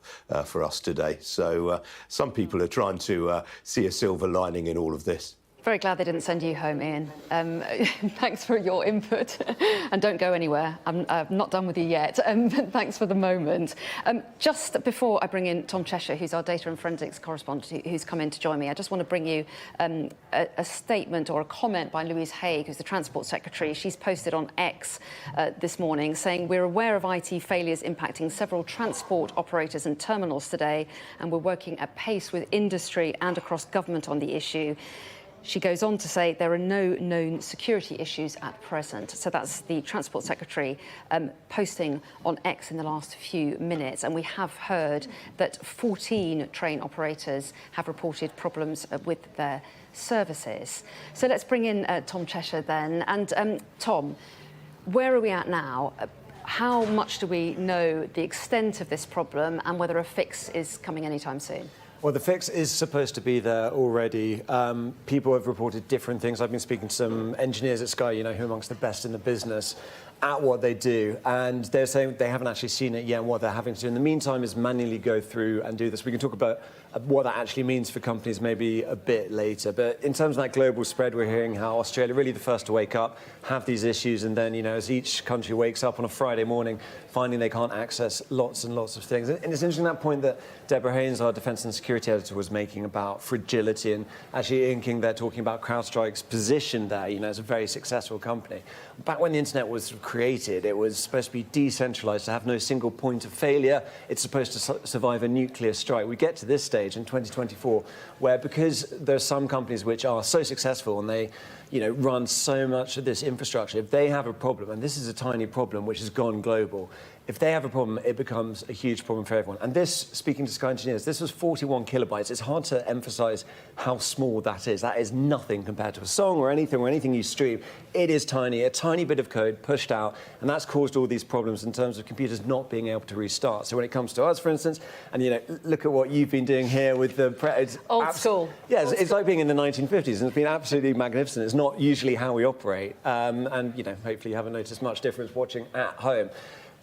for us today. So some people are trying to see a silver lining in all of this. Very glad they didn't send you home, Ian. Thanks for your input. And don't go anywhere. I'm not done with you yet. Thanks for the moment. Just before I bring in Tom Cheshire, who's our data and forensics correspondent, who's come in to join me, I just want to bring you a statement or a comment by Louise Haigh, who's the Transport Secretary. She's posted on X this morning saying, we're aware of IT failures impacting several transport operators and terminals today, and we're working at pace with industry and across government on the issue. She goes on to say there are no known security issues at present. So that's the Transport Secretary posting on X in the last few minutes. And we have heard that 14 train operators have reported problems with their services. So let's bring in Tom Cheshire then. And Tom, where are we at now? How much do we know the extent of this problem and whether a fix is coming anytime soon? Well, the fix is supposed to be there already. People have reported different things. I've been speaking to some engineers at Sky, who are amongst the best in the business at what they do, and they're saying they haven't actually seen it yet, and what they're having to do in the meantime is manually go through and do this. We can talk about what that actually means for companies maybe a bit later, but in terms of that global spread, we're hearing how Australia, really the first to wake up, have these issues, and then, as each country wakes up on a Friday morning, finding they can't access lots and lots of things. And it's interesting that point that Deborah Haynes, our defence and security editor, was making about fragility, and actually Ian King there talking about CrowdStrike's position there, as a very successful company. Back when the internet was created, it was supposed to be decentralised, to have no single point of failure. It's supposed to survive a nuclear strike. We get to this stage in 2024 where, because there are some companies which are so successful and they run so much of this infrastructure, if they have a problem, and this is a tiny problem which has gone global, if they have a problem, it becomes a huge problem for everyone. And this, speaking to Sky engineers, this was 41 kilobytes. It's hard to emphasize how small that is. That is nothing compared to a song or anything you stream. It is tiny, a tiny bit of code pushed out, and that's caused all these problems in terms of computers not being able to restart. So when it comes to us, for instance, and look at what you've been doing here with the... Old school. Yeah, it's like being in the 1950s, and it's been absolutely magnificent. It's not usually how we operate, and hopefully you haven't noticed much difference watching at home.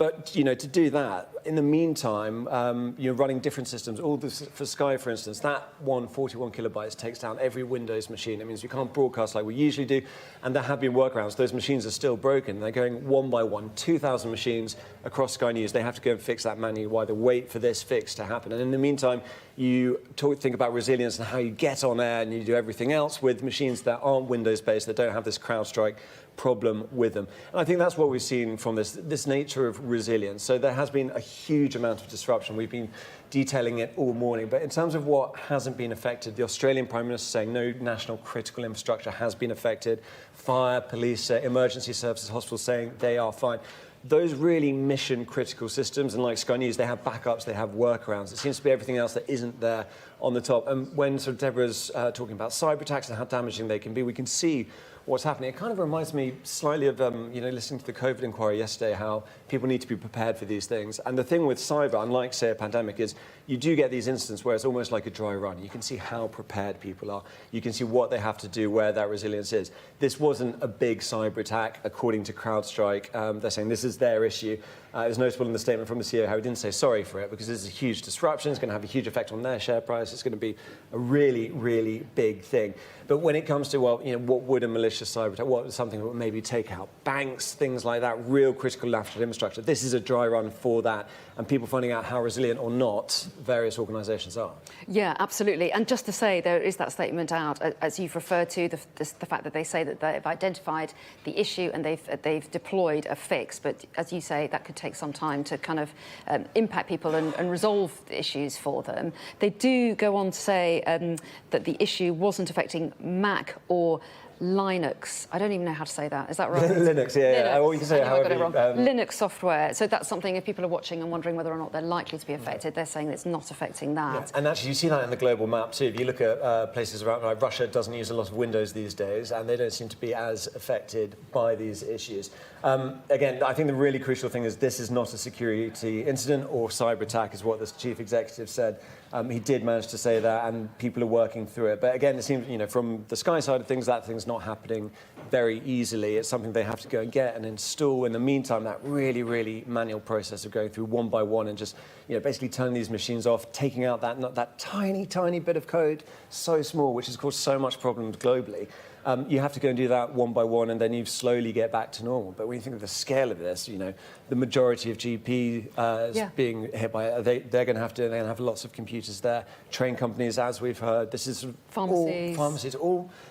But, you know, to do that, in the meantime, you're running different systems. All this, for Sky, for instance, that 41 kilobytes takes down every Windows machine. It means you can't broadcast like we usually do. And there have been workarounds. Those machines are still broken. They're going one by one, 2,000 machines across Sky News. They have to go and fix that manually while they wait for this fix to happen. And in the meantime, you think about resilience and how you get on air, and you do everything else with machines that aren't Windows-based, that don't have this Crowdstrike problem with them. And I think that's what we've seen from this nature of resilience. So there has been a huge amount of disruption. We've been detailing it all morning. But in terms of what hasn't been affected, the Australian Prime Minister saying no national critical infrastructure has been affected. Fire, police, emergency services, hospitals saying they are fine. Those really mission-critical systems, and like Sky News, they have backups, they have workarounds. It seems to be everything else that isn't there on the top. And when sort of Deborah's talking about cyber attacks and how damaging they can be, we can see what's happening. It kind of reminds me slightly of, you know, listening to the COVID inquiry yesterday, how people need to be prepared for these things. And the thing with cyber, unlike, say, a pandemic, is you do get these instances where it's almost like a dry run. You can see how prepared people are. You can see what they have to do, where that resilience is. This wasn't a big cyber attack, according to CrowdStrike. They're saying this is their issue. It was notable in the statement from the CEO how he didn't say sorry for it, because this is a huge disruption. It's going to have a huge effect on their share price. It's going to be a really, really big thing. But when it comes to, well, you know, what would a malicious cyber attack, what is something that would maybe take out banks, things like that, real critical national infrastructure, this is a dry run for that, and people finding out how resilient or not various organisations are. Yeah, absolutely. And just to say, there is that statement out, as you've referred to, the fact that they say that they've identified the issue and they've deployed a fix. But as you say, that could take some time to kind of impact people and resolve the issues for them. They do go on to say that the issue wasn't affecting Mac or Linux. I don't even know how to say that. Is that right? Linux, yeah. Or you can say however. Linux software. So that's something, if people are watching and wondering whether or not they're likely to be affected, they're saying it's not affecting that. Yeah. And actually, you see that in the global map too. If you look at places around, like Russia doesn't use a lot of Windows these days, and they don't seem to be as affected by these issues. Again, I think the really crucial thing is this is not a security incident or cyber attack, is what the chief executive said. He did manage to say that, and people are working through it. But again, it seems, you know, from the Sky side of things, that thing's not happening very easily. It's something they have to go and get and install. In the meantime, that really, really manual process of going through one by one and just, you know, basically turning these machines off, taking out that tiny, tiny bit of code, so small, which has caused so much problems globally. You have to go and do that one by one, and then you slowly get back to normal. But when you think of the scale of this, you know, the majority of GP being hit by it, they're going to have lots of computers there. Train companies, as we've heard, this is pharmacies,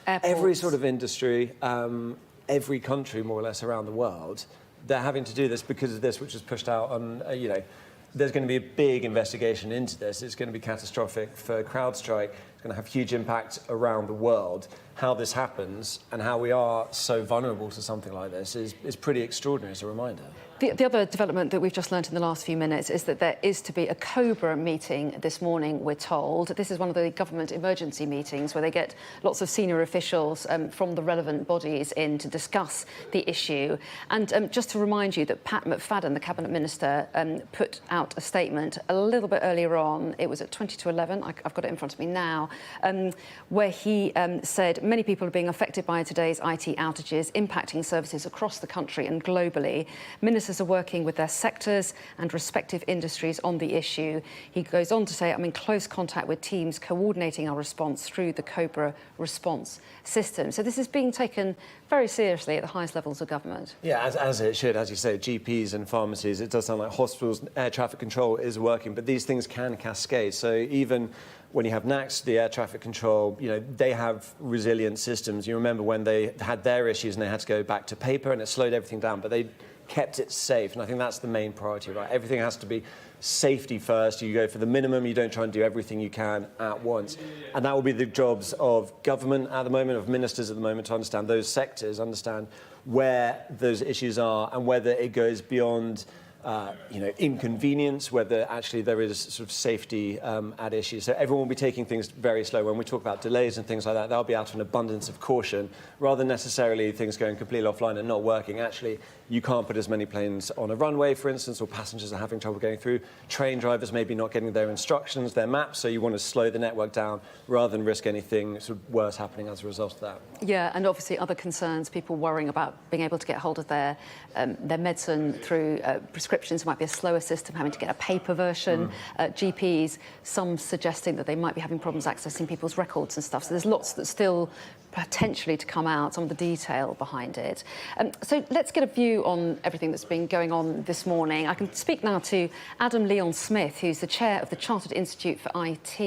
every sort of industry, every country more or less around the world. They're having to do this because of this, which was pushed out on, you know. There's going to be a big investigation into this. It's going to be catastrophic for CrowdStrike. It's going to have huge impact around the world. How this happens and how we are so vulnerable to something like this is pretty extraordinary as a reminder. The other development that we've just learnt in the last few minutes is that there is to be a COBRA meeting this morning, we're told. This is one of the government emergency meetings where they get lots of senior officials from the relevant bodies in to discuss the issue. And just to remind you that Pat McFadden, the Cabinet Minister, put out a statement a little bit earlier on. It was at 20 to 11, I've got it in front of me now, where he said many people are being affected by today's IT outages, impacting services across the country and globally. Ministers are working with their sectors and respective industries on the issue. He goes on to say, I'm in close contact with teams coordinating our response through the COBRA response system. So this is being taken very seriously at the highest levels of government. Yeah, as it should. As you say, GPs and pharmacies, it does sound like hospitals, air traffic control is working, but these things can cascade. So even when you have NACS, the air traffic control, you know, they have resilient systems. You remember when they had their issues and they had to go back to paper and it slowed everything down, but they kept it safe, and I think that's the main priority, right? Everything has to be safety first. You go for the minimum. You don't try and do everything you can at once. And that will be the jobs of government at the moment, of ministers at the moment, to understand those sectors, understand where those issues are and whether it goes beyond inconvenience, whether actually there is sort of safety at issue. So everyone will be taking things very slow. When we talk about delays and things like that, they'll be out of an abundance of caution, rather than necessarily things going completely offline and not working. Actually, you can't put as many planes on a runway, for instance, or passengers are having trouble going through. Train drivers maybe not getting their instructions, their maps, so you want to slow the network down rather than risk anything sort of worse happening as a result of that. Yeah, and obviously other concerns, people worrying about being able to get hold of their medicine through prescription prescriptions. It might be a slower system, having to get a paper version. GPs, some suggesting that they might be having problems accessing people's records and stuff. So there's lots that's still potentially to come out, some of the detail behind it. So let's get a view on everything that's been going on this morning. I can speak now to Adam Leon-Smith, who's the chair of the Chartered Institute for IT.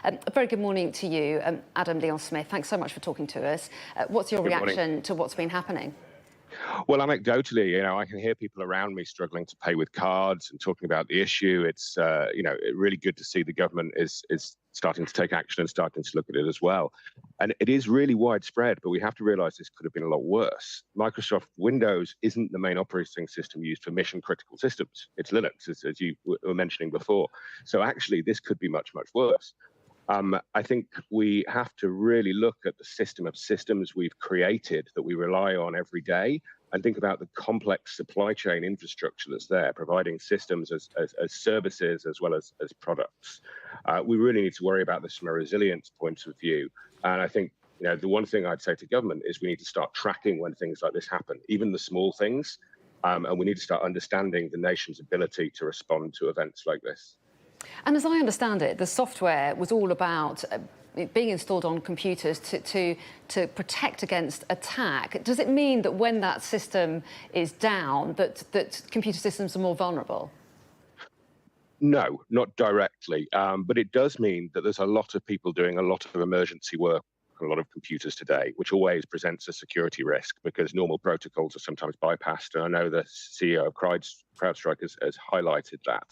A very good morning to you, Adam Leon-Smith. Thanks so much for talking to us. What's your reaction to what's been happening? Well, anecdotally, I can hear people around me struggling to pay with cards and talking about the issue. It's, really good to see the government is starting to take action and starting to look at it as well. And it is really widespread, but we have to realize this could have been a lot worse. Microsoft Windows isn't the main operating system used for mission critical systems. It's Linux, as you were mentioning before. So actually, this could be much, much worse. I think we have to really look at the system of systems we've created that we rely on every day and think about the complex supply chain infrastructure that's there, providing systems as services as well as products. We really need to worry about this from a resilience point of view. And I think the one thing I'd say to government is we need to start tracking when things like this happen, even the small things, and we need to start understanding the nation's ability to respond to events like this. And as I understand it, the software was all about being installed on computers to protect against attack. Does it mean that when that system is down, that computer systems are more vulnerable? No, not directly. But it does mean that there's a lot of people doing a lot of emergency work on a lot of computers today, which always presents a security risk because normal protocols are sometimes bypassed. And I know the CEO of Crowdstrike has highlighted that.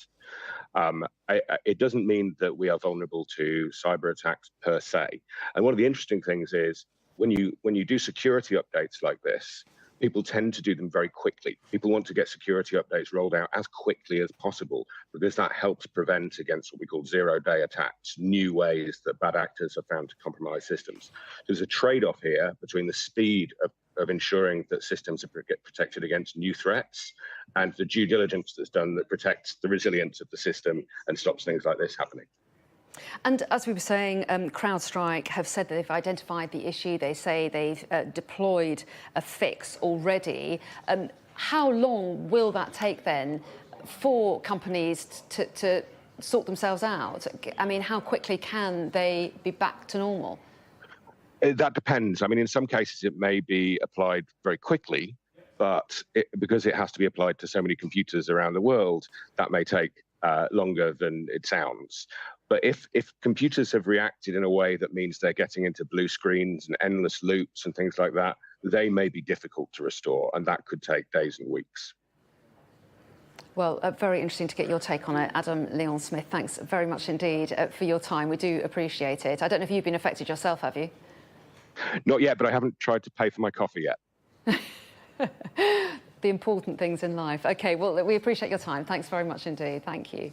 It doesn't mean that we are vulnerable to cyber attacks per se. And one of the interesting things is when you do security updates like this, people tend to do them very quickly. People want to get security updates rolled out as quickly as possible because that helps prevent against what we call zero-day attacks, new ways that bad actors have found to compromise systems. There's a trade-off here between the speed of ensuring that systems are protected against new threats and the due diligence that's done that protects the resilience of the system and stops things like this happening. And as we were saying, Crowdstrike have said that they've identified the issue. They say they've deployed a fix already. How long will that take then for companies to sort themselves out? I mean, how quickly can they be back to normal? That depends. I mean, in some cases, it may be applied very quickly, but because it has to be applied to so many computers around the world, that may take longer than it sounds. But if computers have reacted in a way that means they're getting into blue screens and endless loops and things like that, they may be difficult to restore, and that could take days and weeks. Well, very interesting to get your take on it. Adam Leon-Smith, thanks very much indeed for your time. We do appreciate it. I don't know if you've been affected yourself, have you? Not yet, but I haven't tried to pay for my coffee yet. The important things in life. OK, well, we appreciate your time. Thanks very much indeed. Thank you.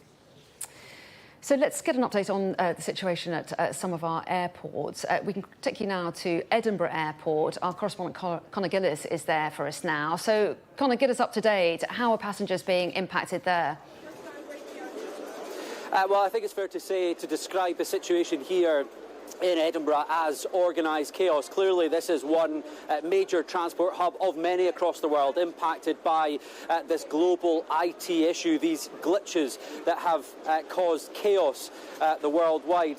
So let's get an update on the situation at some of our airports. We can take you now to Edinburgh Airport. Our correspondent Conor Gillis is there for us now. So Conor, get us up to date. How are passengers being impacted there? Well, I think it's fair to say, to describe the situation here in Edinburgh as organised chaos. Clearly, this is one major transport hub of many across the world impacted by this global IT issue, these glitches that have caused chaos the worldwide.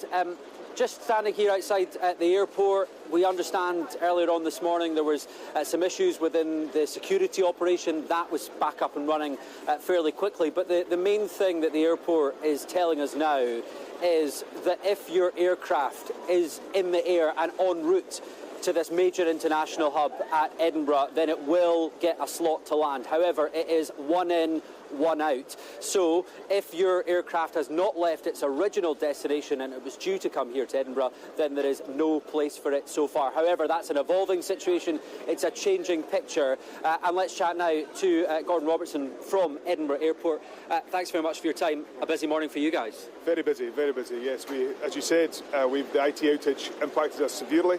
Just standing here outside the airport, we understand earlier on this morning there was some issues within the security operation. That was back up and running fairly quickly. But the main thing that the airport is telling us now is that if your aircraft is in the air and en route to this major international hub at Edinburgh, then it will get a slot to land. However, it is one in, one out. So if your aircraft has not left its original destination and it was due to come here to Edinburgh, then there is no place for it so far. However, that's an evolving situation. It's a changing picture. And let's chat now to Gordon Robertson from Edinburgh Airport. Thanks very much for your time. A busy morning for you guys. Very busy, yes. As you said, the IT outage impacted us severely,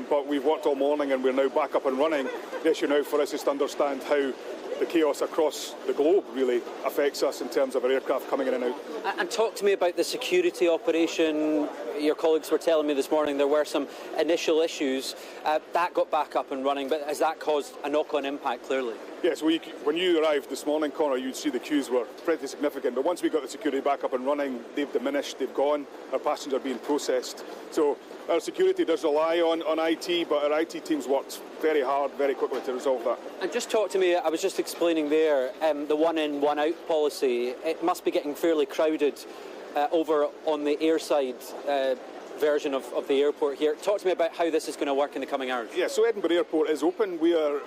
but we've worked all morning and we're now back up and running. The issue now for us is to understand how the chaos across the globe really affects us in terms of our aircraft coming in and out. And talk to me about the security operation. Your colleagues were telling me this morning there were some initial issues. That got back up and running, but has that caused a knock-on impact, clearly? Yes, when you arrived this morning, Connor, you'd see the queues were pretty significant. But once we got the security back up and running, they've diminished, they've gone, our passengers are being processed. So our security does rely on IT, but our IT teams worked very hard, very quickly to resolve that. And just talk to me, I was just explaining there, the one in, one out policy. It must be getting fairly crowded over on the airside version of the airport here. Talk to me about how this is going to work in the coming hours. Yeah, so Edinburgh Airport is open. We're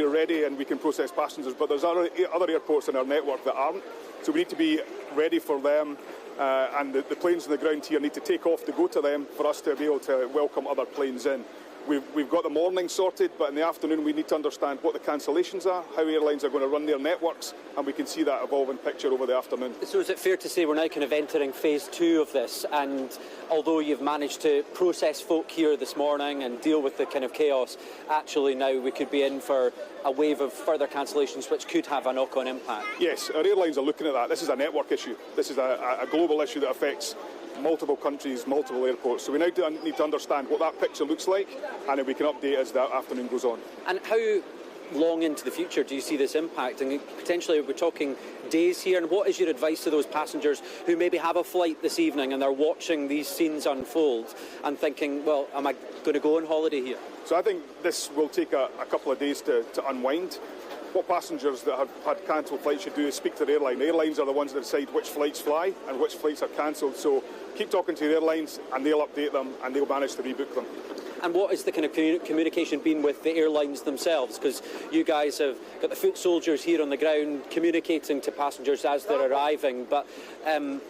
ready and we can process passengers, but there's other airports in our network that aren't. So we need to be ready for them, and the planes on the ground here need to take off to go to them for us to be able to welcome other planes in. We've got the morning sorted, but in the afternoon we need to understand what the cancellations are, how airlines are going to run their networks, and we can see that evolving picture over the afternoon. So is it fair to say we're now kind of entering phase 2 of this, and although you've managed to process folk here this morning and deal with the kind of chaos, actually now we could be in for a wave of further cancellations which could have a knock-on impact? Yes, our airlines are looking at that. This is a network issue. This is a global issue that affects multiple countries, multiple airports. So we now need to understand what that picture looks like, and then we can update as the afternoon goes on. And how long into the future do you see this impact? And potentially we're talking days here, and what is your advice to those passengers who maybe have a flight this evening and they're watching these scenes unfold and thinking, well, am I going to go on holiday here? So I think this will take a couple of days to unwind. What passengers that have had cancelled flights should do is speak to the airline. The airlines are the ones that decide which flights fly and which flights are cancelled. So keep talking to the airlines and they'll update them and they'll manage to rebook them. And what has the kind of communication been with the airlines themselves? Because you guys have got the foot soldiers here on the ground communicating to passengers as they're arriving, but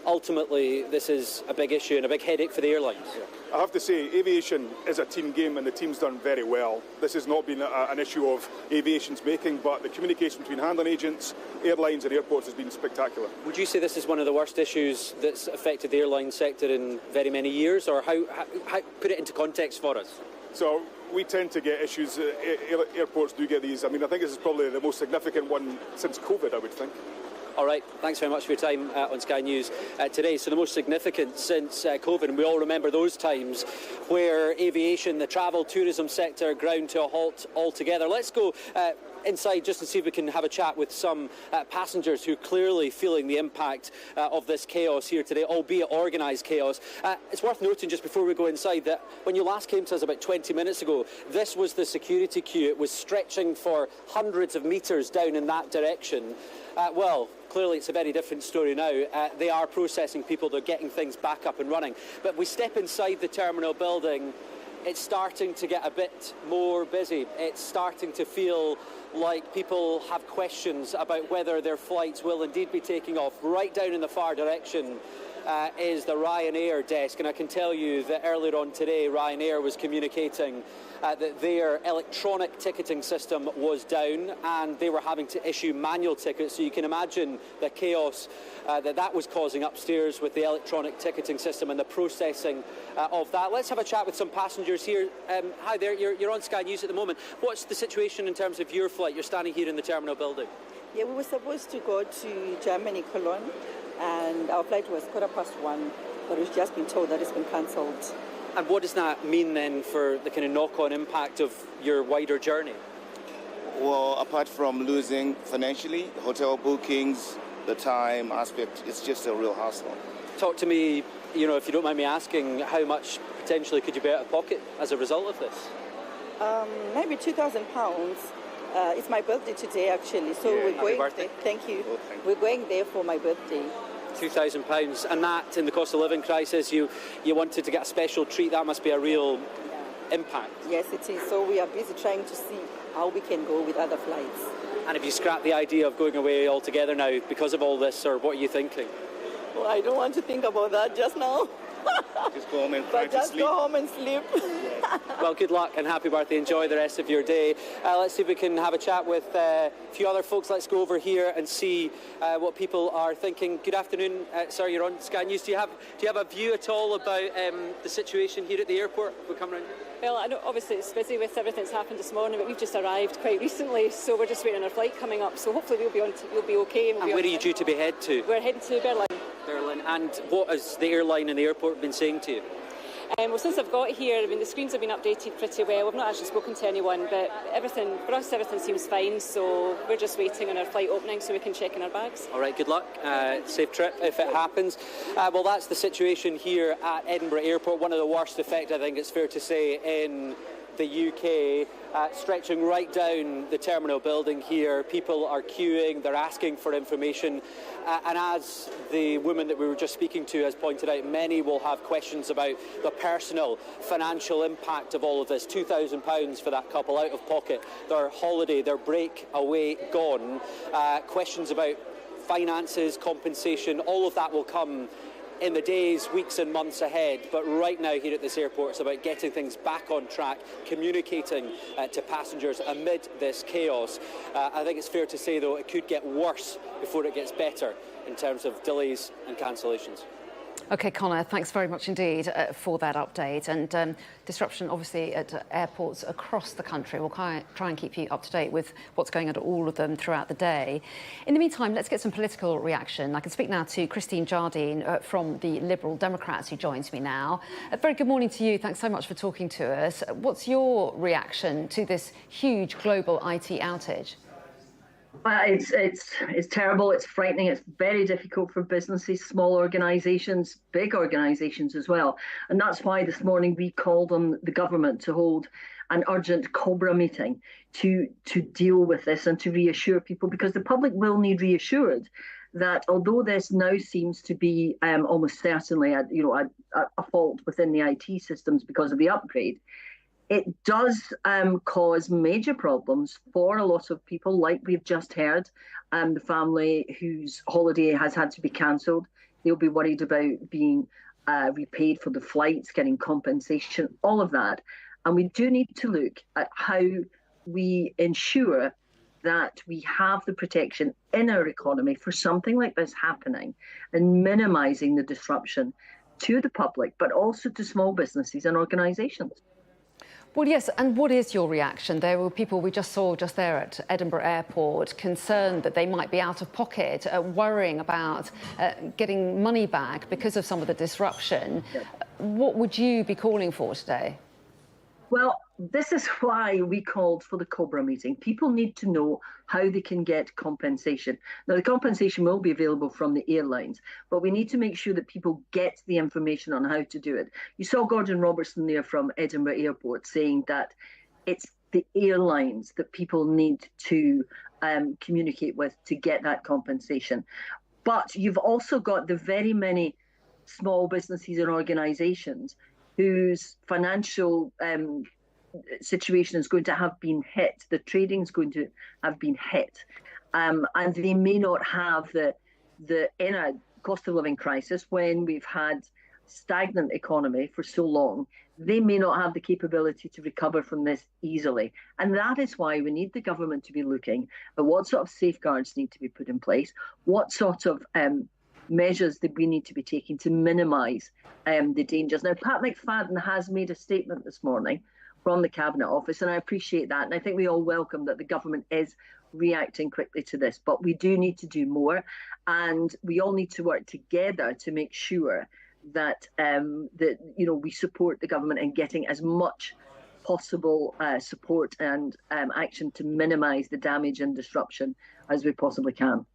ultimately this is a big issue and a big headache for the airlines. I have to say, aviation is a team game and the team's done very well. This has not been an issue of aviation's making, but the communication between handling agents, airlines and airports has been spectacular. Would you say this is one of the worst issues that's affected the airline sector in very many years, or how put it into context for us? So we tend to get issues, airports do get these. I mean, I think this is probably the most significant one since COVID, I would think. All right, thanks very much for your time on Sky News today. So the most significant since COVID, and we all remember those times where aviation, the travel, tourism sector ground to a halt altogether. Let's go inside just to see if we can have a chat with some passengers who are clearly feeling the impact of this chaos here today, albeit organised chaos. It's worth noting just before we go inside that when you last came to us about 20 minutes ago, this was the security queue. It was stretching for hundreds of metres down in that direction. Well, clearly it's a very different story now. They are processing people, they're getting things back up and running. But we step inside the terminal building, it's starting to get a bit more busy. It's starting to feel like people have questions about whether their flights will indeed be taking off. Right down in the far direction is the Ryanair desk, and I can tell you that earlier on today Ryanair was communicating that their electronic ticketing system was down and they were having to issue manual tickets, so you can imagine the chaos that was causing upstairs with the electronic ticketing system and the processing of that. Let's have a chat with some passengers here. Hi there, you're on Sky News at the moment. What's the situation in terms of your flight? You're standing here in the terminal building. Yeah, we were supposed to go to Germany, Cologne, and our flight was 1:15, but we've just been told that it's been cancelled. And what does that mean then for the kind of knock-on impact of your wider journey? Well, apart from losing financially, hotel bookings, the time aspect, it's just a real hassle. Talk to me, if you don't mind me asking, how much potentially could you be out of pocket as a result of this? Maybe £2,000. It's my birthday today, actually, so yeah, we're going birthday. there. Thank you. We're going there for my birthday. £2,000, and that in the cost of living crisis, you wanted to get a special treat. That must be a real impact. Yes, it is. So we are busy trying to see how we can go with other flights. And have you scrapped the idea of going away altogether now because of all this, or what are you thinking? Well, I don't want to think about that just now. Just go home and try to sleep. Just go home and sleep. Well, good luck and happy birthday. Enjoy the rest of your day. Let's see if we can have a chat with a few other folks. Let's go over here and see what people are thinking. Good afternoon. Sorry, you're on Sky News. Do you have a view at all about the situation here at the airport? We'll come around here. Well, I know obviously it's busy with everything that's happened this morning, but we've just arrived quite recently, so we're just waiting on our flight coming up. So hopefully we'll be okay. And where are you due to be head to? We're heading to Berlin. Berlin. And what has the airline and the airport been saying to you? Well, since I've got here, I mean, the screens have been updated pretty well. We've not actually spoken to anyone, but for us, everything seems fine. So we're just waiting on our flight opening so we can check in our bags. All right, good luck. Safe trip if it happens. Well, that's the situation here at Edinburgh Airport. One of the worst effect, I think it's fair to say, in the UK, stretching right down the terminal building here. People are queuing, they're asking for information. And as the woman that we were just speaking to has pointed out, many will have questions about the personal financial impact of all of this. £2,000 for that couple out of pocket, their holiday, their break away gone. Questions about finances, compensation, all of that will come in the days, weeks and months ahead. But right now here at this airport, it's about getting things back on track, communicating to passengers amid this chaos. I think it's fair to say, though, it could get worse before it gets better in terms of delays and cancellations. OK, Connor, thanks very much indeed for that update. And disruption, obviously, at airports across the country. We'll try and keep you up to date with what's going on at all of them throughout the day. In the meantime, let's get some political reaction. I can speak now to Christine Jardine from the Liberal Democrats, who joins me now. Very good morning to you. Thanks so much for talking to us. What's your reaction to this huge global IT outage? It's terrible, it's frightening, it's very difficult for businesses, small organisations, big organisations as well. And that's why this morning we called on the government to hold an urgent COBRA meeting to deal with this and to reassure people, because the public will need reassured that although this now seems to be almost certainly a fault within the IT systems because of the upgrade, it does cause major problems for a lot of people, like we've just heard. The family whose holiday has had to be cancelled, they'll be worried about being repaid for the flights, getting compensation, all of that. And we do need to look at how we ensure that we have the protection in our economy for something like this happening and minimising the disruption to the public, but also to small businesses and organisations. Well, yes, and what is your reaction? There were people we just saw just there at Edinburgh Airport concerned that they might be out of pocket, worrying about getting money back because of some of the disruption. What would you be calling for today? Well, this is why we called for the COBRA meeting. People need to know how they can get compensation. Now, the compensation will be available from the airlines, but we need to make sure that people get the information on how to do it. You saw Gordon Robertson there from Edinburgh Airport saying that it's the airlines that people need to communicate with to get that compensation. But you've also got the very many small businesses and organisations whose financial situation is going to have been hit, the trading is going to have been hit, and they may not have in a cost of living crisis, when we've had stagnant economy for so long, they may not have the capability to recover from this easily. And that is why we need the government to be looking at what sort of safeguards need to be put in place, what sort of measures that we need to be taking to minimise the dangers. Now, Pat McFadden has made a statement this morning from the Cabinet Office, and I appreciate that. And I think we all welcome that the government is reacting quickly to this. But we do need to do more, and we all need to work together to make sure that we support the government in getting as much possible support and action to minimise the damage and disruption as we possibly can.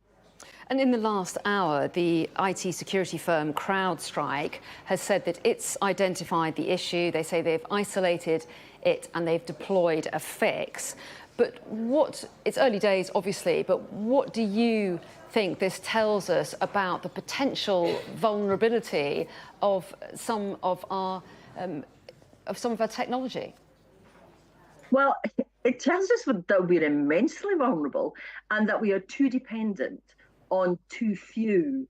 And in the last hour, the IT security firm Crowdstrike has said that it's identified the issue. They say they've isolated it and they've deployed a fix. But it's early days, obviously, but what do you think this tells us about the potential vulnerability of some of our technology? Well, it tells us that we're immensely vulnerable and that we are too dependent on too few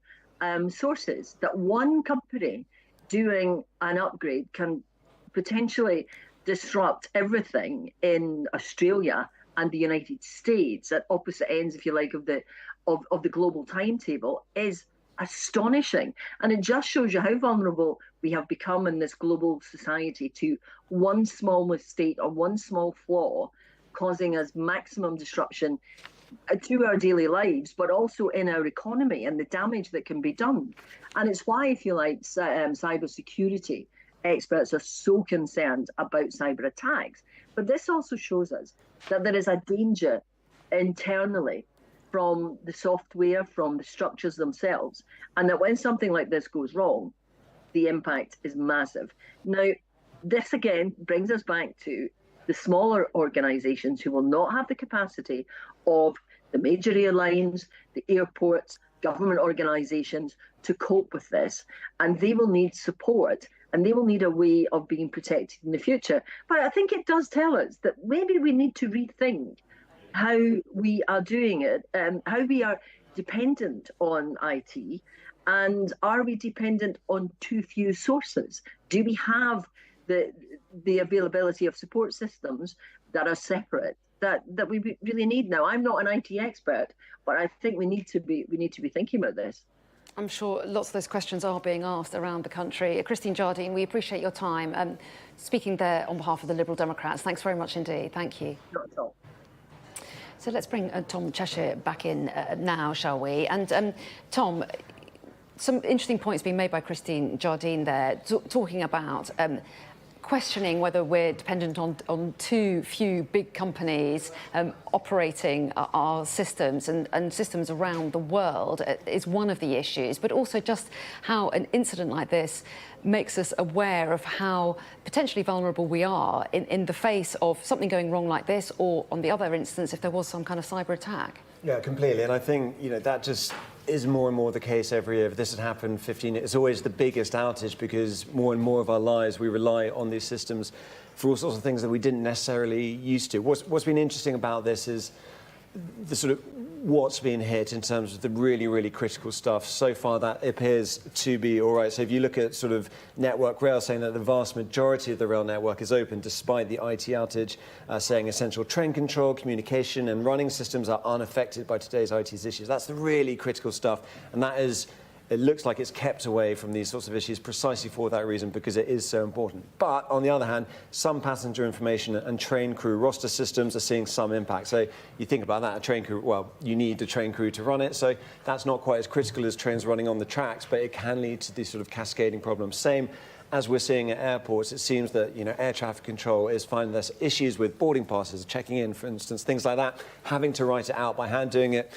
sources, that one company doing an upgrade can potentially disrupt everything in Australia and the United States at opposite ends, if you like, of the global timetable is astonishing. And it just shows you how vulnerable we have become in this global society to one small mistake or one small flaw causing us maximum disruption to our daily lives, but also in our economy and the damage that can be done. And it's why, if you like, cybersecurity experts are so concerned about cyber attacks. But this also shows us that there is a danger internally from the software, from the structures themselves, and that when something like this goes wrong, the impact is massive. Now, this again brings us back to the smaller organisations who will not have the capacity of the major airlines, the airports, government organisations to cope with this, and they will need support and they will need a way of being protected in the future. But I think it does tell us that maybe we need to rethink how we are doing it and how we are dependent on IT, and are we dependent on too few sources? Do we have the availability of support systems that are separate that we really need now? I'm not an IT expert, but I think we need to be thinking about this. I'm sure lots of those questions are being asked around the country. Christine Jardine, we appreciate your time. Speaking there on behalf of the Liberal Democrats, thanks very much indeed. Thank you. Not at all. So let's bring Tom Cheshire back in now, shall we? And Tom, some interesting points being made by Christine Jardine there, talking about questioning whether we're dependent on too few big companies operating our systems and systems around the world is one of the issues, but also just how an incident like this makes us aware of how potentially vulnerable we are in the face of something going wrong like this, or on the other instance, if there was some kind of cyber attack. Yeah, completely. And I think, that just is more and more the case every year. If this had happened 15 years, it's always the biggest outage because more and more of our lives, we rely on these systems for all sorts of things that we didn't necessarily used to. What's been interesting about this is the sort of what's been hit in terms of the really, really critical stuff. So far, that appears to be all right. So if you look at sort of Network Rail saying that the vast majority of the rail network is open despite the IT outage, saying essential train control, communication and running systems are unaffected by today's IT issues. That's the really critical stuff. And that is, it looks like it's kept away from these sorts of issues precisely for that reason, because it is so important. But on the other hand, some passenger information and train crew roster systems are seeing some impact. So you think about that, a train crew, well, you need the train crew to run it. So that's not quite as critical as trains running on the tracks, but it can lead to these sort of cascading problems. Same as we're seeing at airports, it seems that air traffic control is finding there's issues with boarding passes, checking in, for instance, things like that, having to write it out by hand, doing it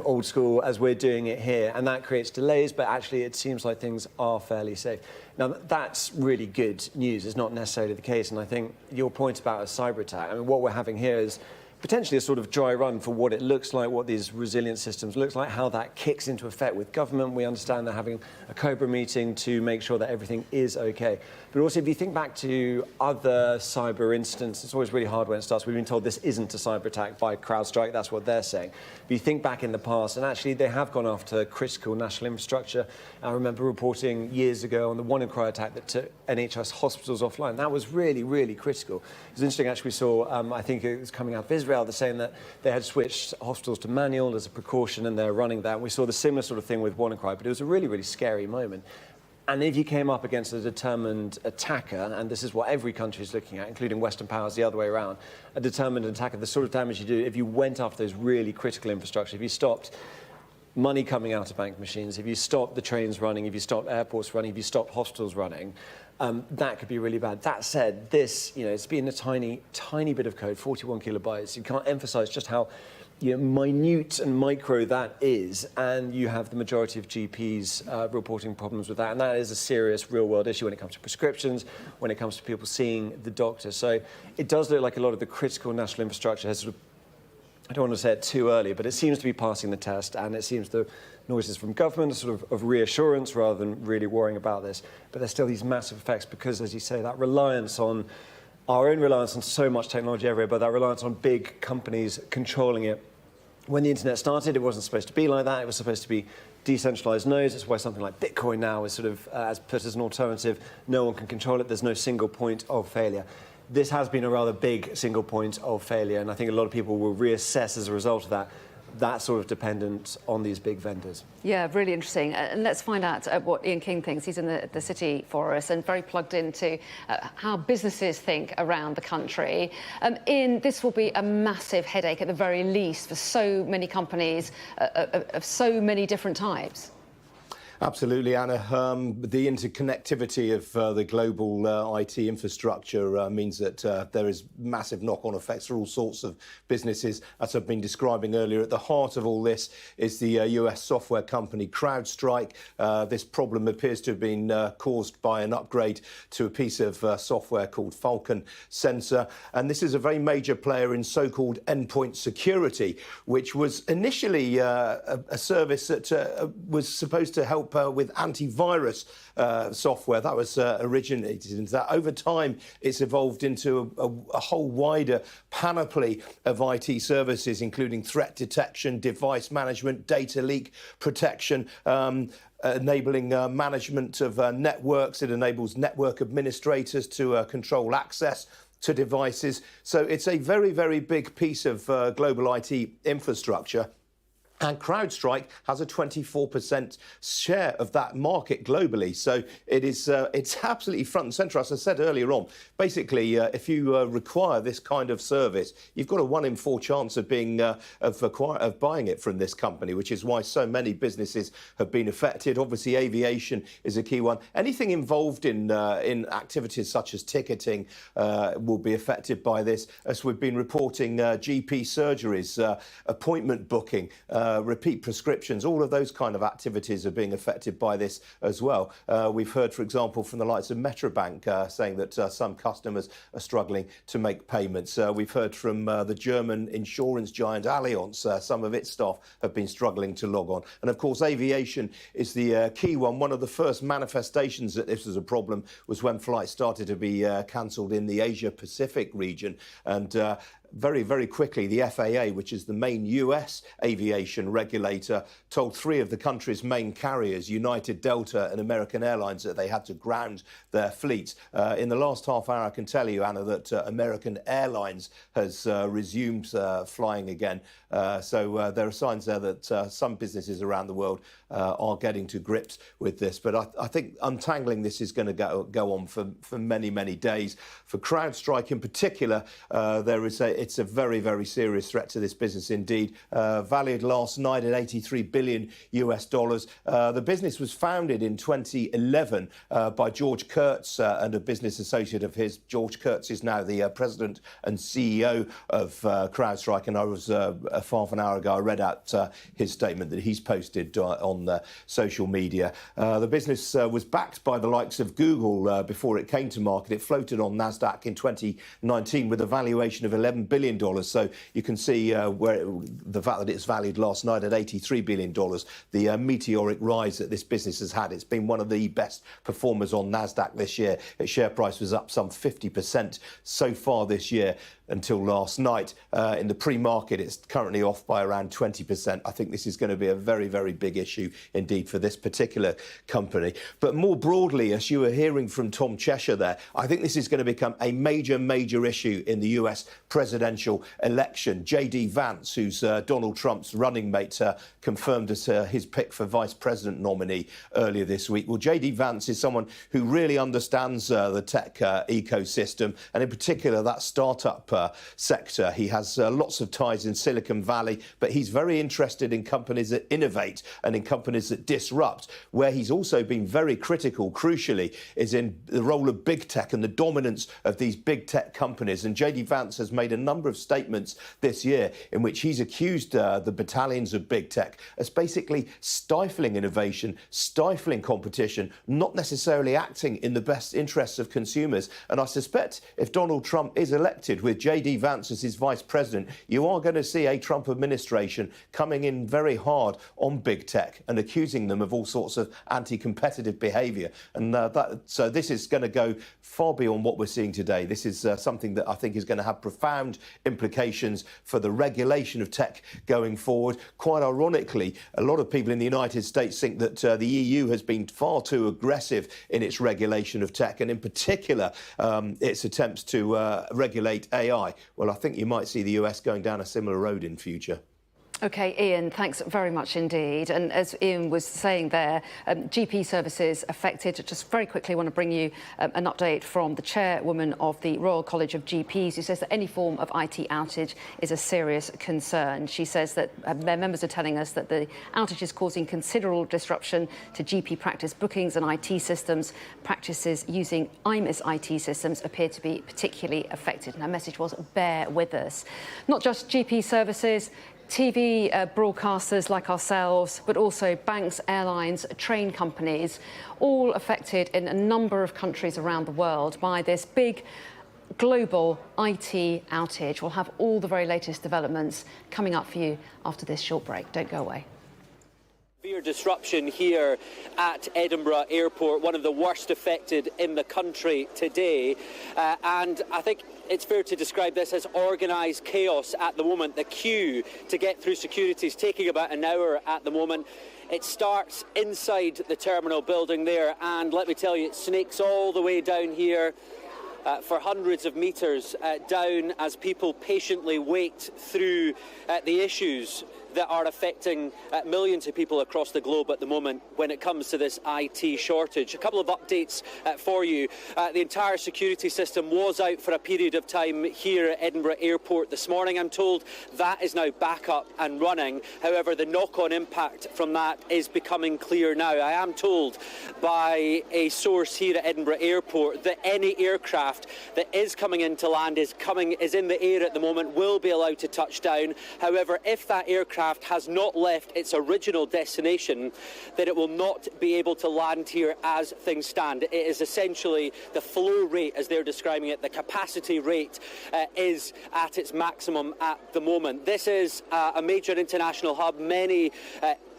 old school as we're doing it here, and that creates delays, but actually it seems like things are fairly safe. Now, that's really good news. It's not necessarily the case, and I think your point about a cyber attack, I mean, what we're having here is potentially a sort of dry run for what it looks like, what these resilient systems looks like, how that kicks into effect with government. We understand they're having a COBRA meeting to make sure that everything is okay. But also, if you think back to other cyber incidents, it's always really hard when it starts. We've been told this isn't a cyber attack by Crowdstrike. That's what they're saying. But you think back in the past, and actually they have gone after critical national infrastructure. I remember reporting years ago on the WannaCry attack that took NHS hospitals offline. That was really, really critical. It was interesting, actually, we saw, I think it was coming out of Israel, they're saying that they had switched hospitals to manual as a precaution, and they're running that. And we saw the similar sort of thing with WannaCry, but it was a really, really scary moment. And if you came up against a determined attacker, and this is what every country is looking at, including Western powers the other way around, a determined attacker, the sort of damage you do, if you went after those really critical infrastructure, if you stopped money coming out of bank machines, if you stopped the trains running, if you stopped airports running, if you stopped hospitals running, that could be really bad. That said, this, it's been a tiny, tiny bit of code, 41 kilobytes. You can't emphasize just how minute and micro that is, and you have the majority of GPs reporting problems with that, and that is a serious real-world issue when it comes to prescriptions, when it comes to people seeing the doctor. So it does look like a lot of the critical national infrastructure has sort of, I don't want to say it too early, but it seems to be passing the test, and it seems the noises from government are sort of reassurance rather than really worrying about this. But there's still these massive effects because, as you say, that reliance on our own reliance on so much technology everywhere, but that reliance on big companies controlling it. When the internet started, it wasn't supposed to be like that. It was supposed to be decentralized nodes. That's why something like Bitcoin now is sort of as put as an alternative. No one can control it. There's no single point of failure. This has been a rather big single point of failure, and I think a lot of people will reassess as a result of that sort of dependent on these big vendors. Yeah, really interesting. And let's find out what Ian King thinks. He's in the city for us and very plugged into how businesses think around the country. Ian, this will be a massive headache at the very least for so many companies of so many different types. Absolutely, Anna. The interconnectivity of the global IT infrastructure means that there is massive knock-on effects for all sorts of businesses. As I've been describing earlier, at the heart of all this is the US software company Crowdstrike. This problem appears to have been caused by an upgrade to a piece of software called Falcon Sensor. And this is a very major player in so-called endpoint security, which was initially a service that was supposed to help with antivirus software. That was originated into that. Over time, it's evolved into a whole wider panoply of IT services, including threat detection, device management, data leak protection, enabling management of networks. It enables network administrators to control access to devices. So it's a very, very big piece of global IT infrastructure. And Crowdstrike has a 24% share of that market globally. So it's absolutely front and centre. As I said earlier on, basically, if you require this kind of service, you've got a 1 in 4 chance of buying it from this company, which is why so many businesses have been affected. Obviously, aviation is a key one. Anything involved in activities such as ticketing will be affected by this. As we've been reporting, GP surgeries, appointment booking, repeat prescriptions, all of those kind of activities are being affected by this as well. We've heard, for example, from the likes of Metrobank saying that some customers are struggling to make payments. We've heard from the German insurance giant Allianz. Some of its staff have been struggling to log on. And of course, aviation is the key one. One of the first manifestations that this was a problem was when flights started to be cancelled in the Asia-Pacific region. And very, very quickly, the FAA, which is the main US aviation regulator, told 3 of the country's main carriers, United, Delta and American Airlines, that they had to ground their fleets. In the last half hour, I can tell you, Anna, that American Airlines has resumed flying again. So there are signs there that some businesses around the world are getting to grips with this. But I think untangling this is going to go on for many, many days. For Crowdstrike in particular, it's a very, very serious threat to this business indeed. Valued last night at $83 billion US. The business was founded in 2011 by George Kurtz and a business associate of his. George Kurtz is now the president and CEO of Crowdstrike, and I was half an hour ago, I read out his statement that he's posted on social media. The business was backed by the likes of Google before it came to market. It floated on NASDAQ in 2019 with a valuation of $11 billion. So you can see the fact that it's valued last night at $83 billion, the meteoric rise that this business has had. It's been one of the best performers on NASDAQ this year. Its share price was up some 50% so far this year until last night. In the pre-market, it's currently off by around 20%. I think this is going to be a very, very big issue indeed for this particular company. But more broadly, as you were hearing from Tom Cheshire there, I think this is going to become a major, major issue in the US presidential election. J.D. Vance, who's Donald Trump's running mate, confirmed as his pick for vice president nominee earlier this week. Well, J.D. Vance is someone who really understands the tech ecosystem, and in particular that startup sector. He has lots of ties in Silicon Valley, but he's very interested in companies that innovate and in companies that disrupt. Where he's also been very critical, crucially, is in the role of big tech and the dominance of these big tech companies. And J.D. Vance has made a number of statements this year in which he's accused the battalions of big tech as basically stifling innovation, stifling competition, not necessarily acting in the best interests of consumers. And I suspect if Donald Trump is elected with J.D. Vance as his vice president, you are going to see a Trump administration coming in very hard on big tech and accusing them of all sorts of anti-competitive behaviour. And so this is going to go far beyond what we're seeing today. This is something that I think is going to have profound implications for the regulation of tech going forward. Quite ironically, a lot of people in the United States think that the EU has been far too aggressive in its regulation of tech, and in particular its attempts to regulate AI. Well, I think you might see the US going down a similar road in future. OK, Ian, thanks very much indeed. And as Ian was saying there, GP services affected. Just very quickly want to bring you an update from the chairwoman of the Royal College of GPs, who says that any form of IT outage is a serious concern. She says that their members are telling us that the outage is causing considerable disruption to GP practice bookings and IT systems. Practices using IMIS IT systems appear to be particularly affected. And her message was, bear with us. Not just GP services, TV broadcasters like ourselves, but also banks, airlines, train companies, all affected in a number of countries around the world by this big global IT outage. We'll have all the very latest developments coming up for you after this short break. Don't go away. Severe disruption here at Edinburgh Airport, one of the worst affected in the country today. And I think it's fair to describe this as organised chaos at the moment. The queue to get through security is taking about an hour at the moment. It starts inside the terminal building there, and let me tell you, it snakes all the way down here for hundreds of metres down as people patiently wait through the issues that are affecting millions of people across the globe at the moment when it comes to this IT shortage. A couple of updates for you. The entire security system was out for a period of time here at Edinburgh Airport this morning. I'm told that is now back up and running. However, the knock-on impact from that is becoming clear now. I am told by a source here at Edinburgh Airport that any aircraft that is coming into land is in the air at the moment will be allowed to touch down. However, if that aircraft has not left its original destination, then it will not be able to land here as things stand. It is essentially the flow rate, as they're describing it, the capacity rate is at its maximum at the moment. This is a major international hub. Many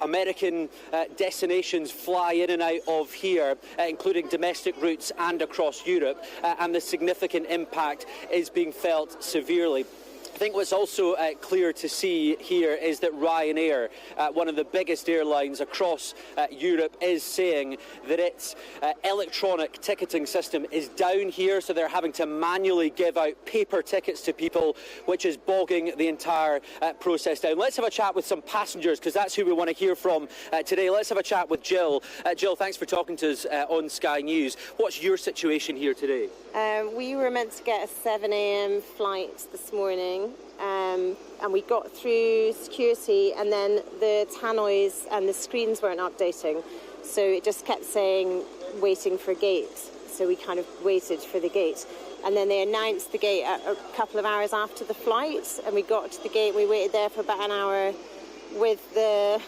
American destinations fly in and out of here, including domestic routes and across Europe, and the significant impact is being felt severely. I think what's also clear to see here is that Ryanair, one of the biggest airlines across Europe, is saying that its electronic ticketing system is down here, so they're having to manually give out paper tickets to people, which is bogging the entire process down. Let's have a chat with some passengers, because that's who we want to hear from today. Let's have a chat with Jill. Jill, thanks for talking to us on Sky News. What's your situation here today? We were meant to get a 7 a.m. flight this morning. And we got through security, and then the tannoys and the screens weren't updating, so it just kept saying waiting for gate. So we kind of waited for the gate, and then they announced the gate a couple of hours after the flight, and we got to the gate. We waited there for about an hour with the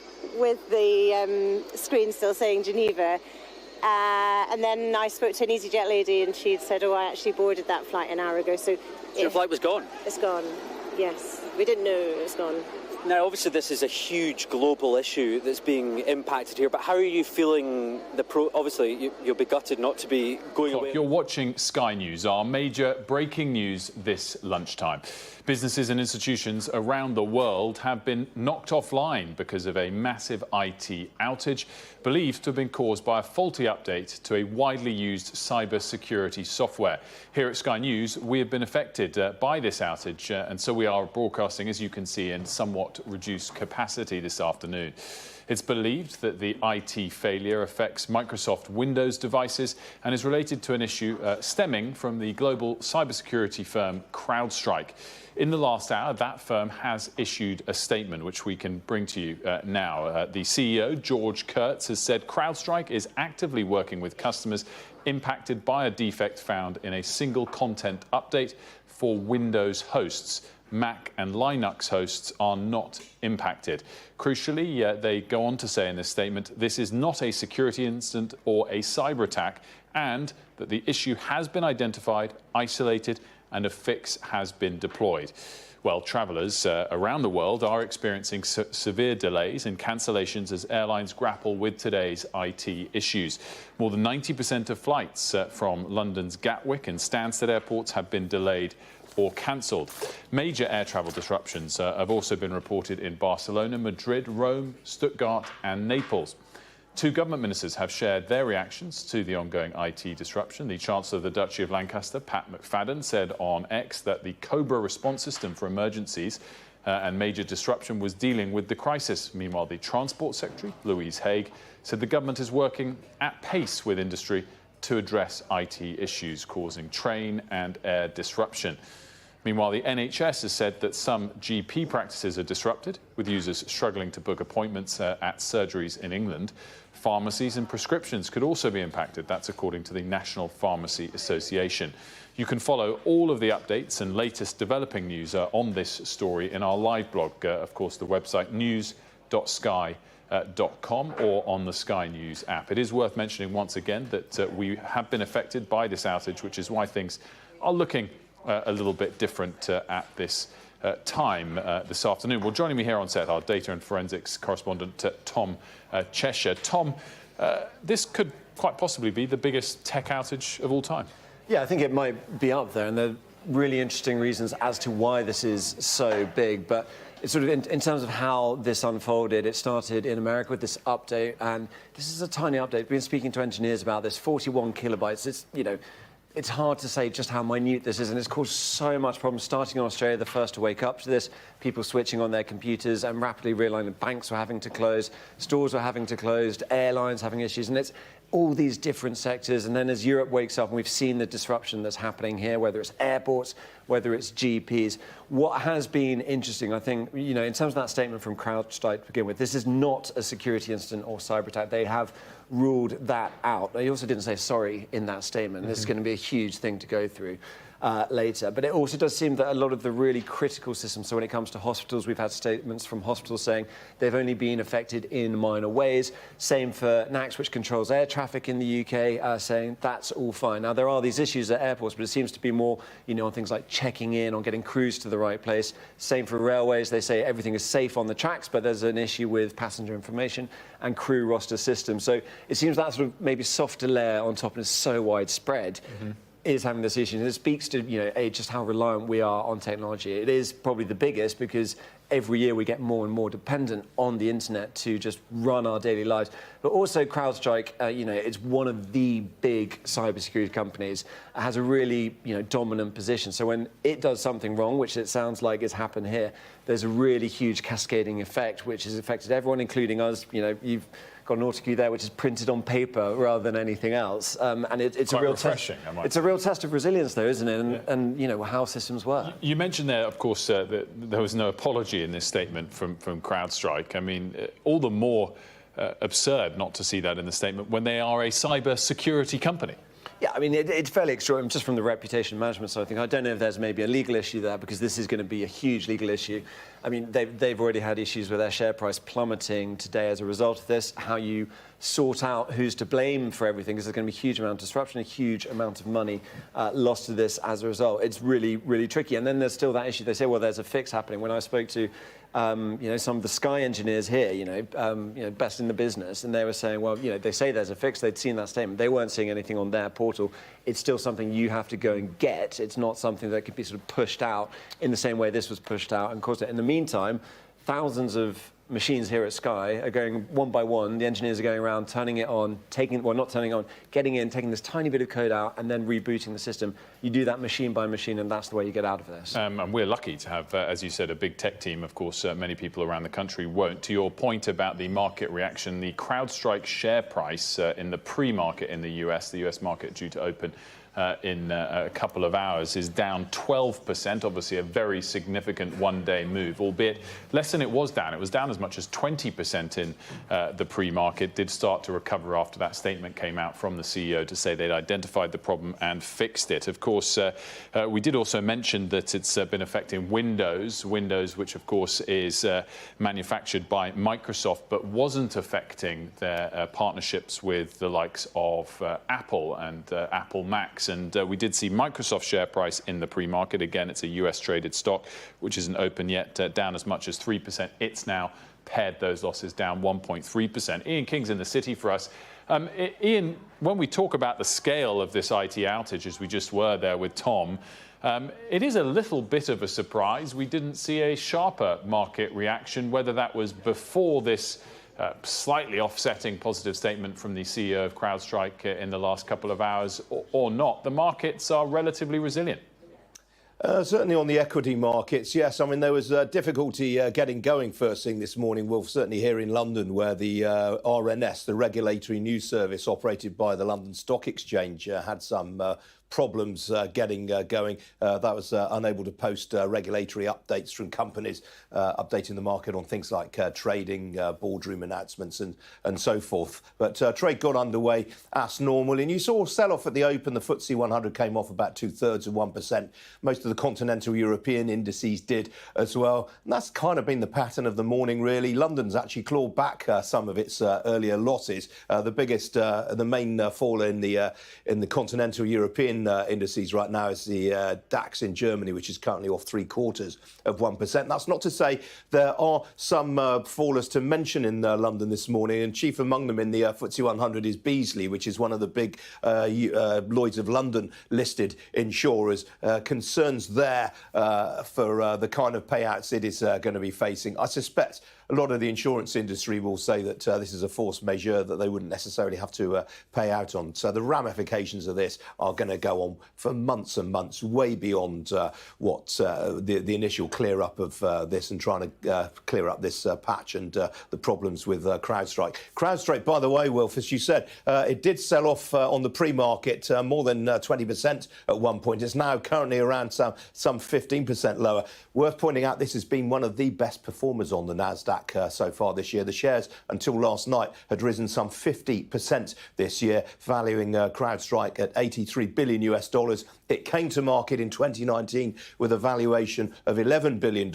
screen still saying Geneva. And then I spoke to an EasyJet lady, and she'd said, "Oh, I actually boarded that flight an hour ago." So your flight was gone? It's gone. Yes, we didn't know it was gone. Now, obviously, this is a huge global issue that's being impacted here, but how are you feeling obviously, you'll be gutted not to be going away. You're watching Sky News, our major breaking news this lunchtime. Businesses and institutions around the world have been knocked offline because of a massive IT outage, believed to have been caused by a faulty update to a widely used cybersecurity software. Here at Sky News, we have been affected by this outage, and so we are broadcasting, as you can see, in somewhat reduced capacity this afternoon. It's believed that the IT failure affects Microsoft Windows devices and is related to an issue stemming from the global cybersecurity firm Crowdstrike. In the last hour, that firm has issued a statement, which we can bring to you now. The CEO, George Kurtz, has said Crowdstrike is actively working with customers impacted by a defect found in a single content update for Windows hosts. Mac and Linux hosts are not impacted. Crucially, they go on to say in this statement, this is not a security incident or a cyber attack, and that the issue has been identified, isolated, and a fix has been deployed. Well, travellers around the world are experiencing severe delays and cancellations as airlines grapple with today's IT issues. More than 90% of flights from London's Gatwick and Stansted airports have been delayed or cancelled. Major air travel disruptions have also been reported in Barcelona, Madrid, Rome, Stuttgart and Naples. Two government ministers have shared their reactions to the ongoing IT disruption. The Chancellor of the Duchy of Lancaster, Pat McFadden, said on X that the COBRA response system for emergencies and major disruption was dealing with the crisis. Meanwhile, the Transport Secretary, Louise Haigh, said the government is working at pace with industry to address IT issues causing train and air disruption. Meanwhile, the NHS has said that some GP practices are disrupted, with users struggling to book appointments at surgeries in England. Pharmacies and prescriptions could also be impacted. That's according to the National Pharmacy Association. You can follow all of the updates and latest developing news on this story in our live blog. Of course, the website news.sky.com or on the Sky News app. It is worth mentioning once again that we have been affected by this outage, which is why things are looking a little bit different at this time this afternoon. Well, joining me here on set, our data and forensics correspondent, Tom Cheshire. Tom, this could quite possibly be the biggest tech outage of all time. Yeah, I think it might be up there, and there are really interesting reasons as to why this is so big. But it's sort of in terms of how this unfolded, it started in America with this update, and this is a tiny update. We've been speaking to engineers about this, 41 kilobytes. It's, you know, it's hard to say just how minute this is, and it's caused so much problems. Starting in Australia, the first to wake up to this, people switching on their computers and rapidly realising that banks were having to close, stores were having to close, airlines having issues, and it's all these different sectors. And then as Europe wakes up, and we've seen the disruption that's happening here, whether it's airports, whether it's GPs. What has been interesting, I think, you know, in terms of that statement from CrowdStrike to begin with, this is not a security incident or cyber attack. They have ruled that out. They also didn't say sorry in that statement. This is going to be a huge thing to go through later. But it also does seem that a lot of the really critical systems, so when it comes to hospitals, we've had statements from hospitals saying they've only been affected in minor ways. Same for NACS, which controls air traffic in the UK, saying that's all fine. Now, there are these issues at airports, but it seems to be more, you know, on things like checking in, on getting crews to the right place. Same for railways. They say everything is safe on the tracks, but there's an issue with passenger information and crew roster systems. So it seems that sort of maybe softer layer on top, and it's so widespread, is having this issue. And it speaks to, you know, just how reliant we are on technology. It is probably the biggest because every year we get more and more dependent on the internet to just run our daily lives. But also CrowdStrike, you know, it's one of the big cybersecurity companies. It has a really, you know, dominant position. So when it does something wrong, which it sounds like has happened here, there's a really huge cascading effect, which has affected everyone, including us. You know, you've got an autocue there which is printed on paper rather than anything else, and it's a real test. It's a real test of resilience, though, isn't it? And you know how systems work. You mentioned there, of course, that there was no apology in this statement from CrowdStrike. I mean, all the more absurd not to see that in the statement when they are a cyber security company. Yeah, I mean, it's fairly extraordinary, just from the reputation management side of things. I don't know if there's maybe a legal issue there, because this is going to be a huge legal issue. I mean, they've already had issues with their share price plummeting today as a result of this. How you sort out who's to blame for everything, because there's going to be a huge amount of disruption, a huge amount of money lost to this as a result. It's really, really tricky. And then there's still that issue. They say, well, there's a fix happening. When I spoke to you know, some of the Sky engineers here, you know, best in the business, and they were saying, well, you know, they say there's a fix. They'd seen that statement. They weren't seeing anything on their portal. It's still something you have to go and get. It's not something that could be sort of pushed out in the same way this was pushed out and caused it. In the meantime, thousands of machines here at Sky are going one by one. The engineers are going around, turning it on, not turning it on, getting in, taking this tiny bit of code out, and then rebooting the system. You do that machine by machine, and that's the way you get out of this. And we're lucky to have, as you said, a big tech team. Of course, many people around the country won't. To your point about the market reaction, the CrowdStrike share price in the pre-market in the US market due to open in a couple of hours, is down 12%, obviously a very significant one-day move, albeit less than it was down. It was down as much as 20% in the pre-market. Did start to recover after that statement came out from the CEO to say they'd identified the problem and fixed it. Of course, we did also mention that it's been affecting Windows, which of course is manufactured by Microsoft, but wasn't affecting their partnerships with the likes of Apple and Apple Macs. And we did see Microsoft share price in the pre-market. Again, it's a US traded stock, which isn't open yet, down as much as 3%. It's now pared those losses down 1.3%. Ian King's in the city for us. Ian, when we talk about the scale of this IT outage, as we just were there with Tom, it is a little bit of a surprise. We didn't see a sharper market reaction, whether that was before this slightly offsetting positive statement from the CEO of CrowdStrike in the last couple of hours or not. The markets are relatively resilient. Certainly on the equity markets, yes. I mean, there was difficulty getting going first thing this morning. We'll certainly here in London, where the RNS, the regulatory news service operated by the London Stock Exchange, had some problems getting going. That was unable to post regulatory updates from companies, updating the market on things like trading, boardroom announcements and so forth. But trade got underway as normal. And you saw a sell-off at the open. The FTSE 100 came off about 2/3 of 1%. Most of the continental European indices did as well. And that's kind of been the pattern of the morning, really. London's actually clawed back some of its earlier losses. The biggest, the main fall in the continental European indices right now is the DAX in Germany, which is currently off 3/4 of 1%. That's not to say there are some fallers to mention in London this morning, and chief among them in the FTSE 100 is Beazley, which is one of the big Lloyd's of London listed insurers. Concerns there for the kind of payouts it is going to be facing. I suspect a lot of the insurance industry will say that this is a force majeure that they wouldn't necessarily have to pay out on. So the ramifications of this are going to go on for months and months, way beyond what the initial clear up of this and trying to clear up this patch and the problems with Crowdstrike. Crowdstrike, by the way, Wilf, as you said, it did sell off on the pre-market more than 20% at one point. It's now currently around some 15% lower. Worth pointing out, this has been one of the best performers on the Nasdaq so far this year. The shares, until last night, had risen some 50% this year, valuing Crowdstrike at $83 billion. It came to market in 2019 with a valuation of $11 billion.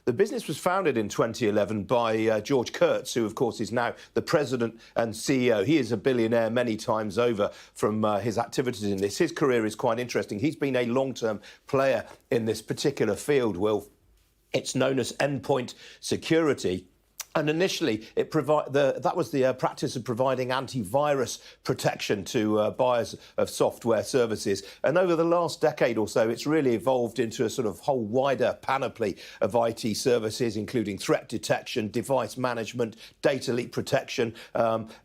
The business was founded in 2011 by George Kurtz, who, of course, is now the president and CEO. He is a billionaire many times over from his activities in this. His career is quite interesting. He's been a long-term player in this particular field, Will. It's known as endpoint security. And initially, that was the practice of providing antivirus protection to buyers of software services. And over the last decade or so, it's really evolved into a sort of whole wider panoply of IT services, including threat detection, device management, data leak protection,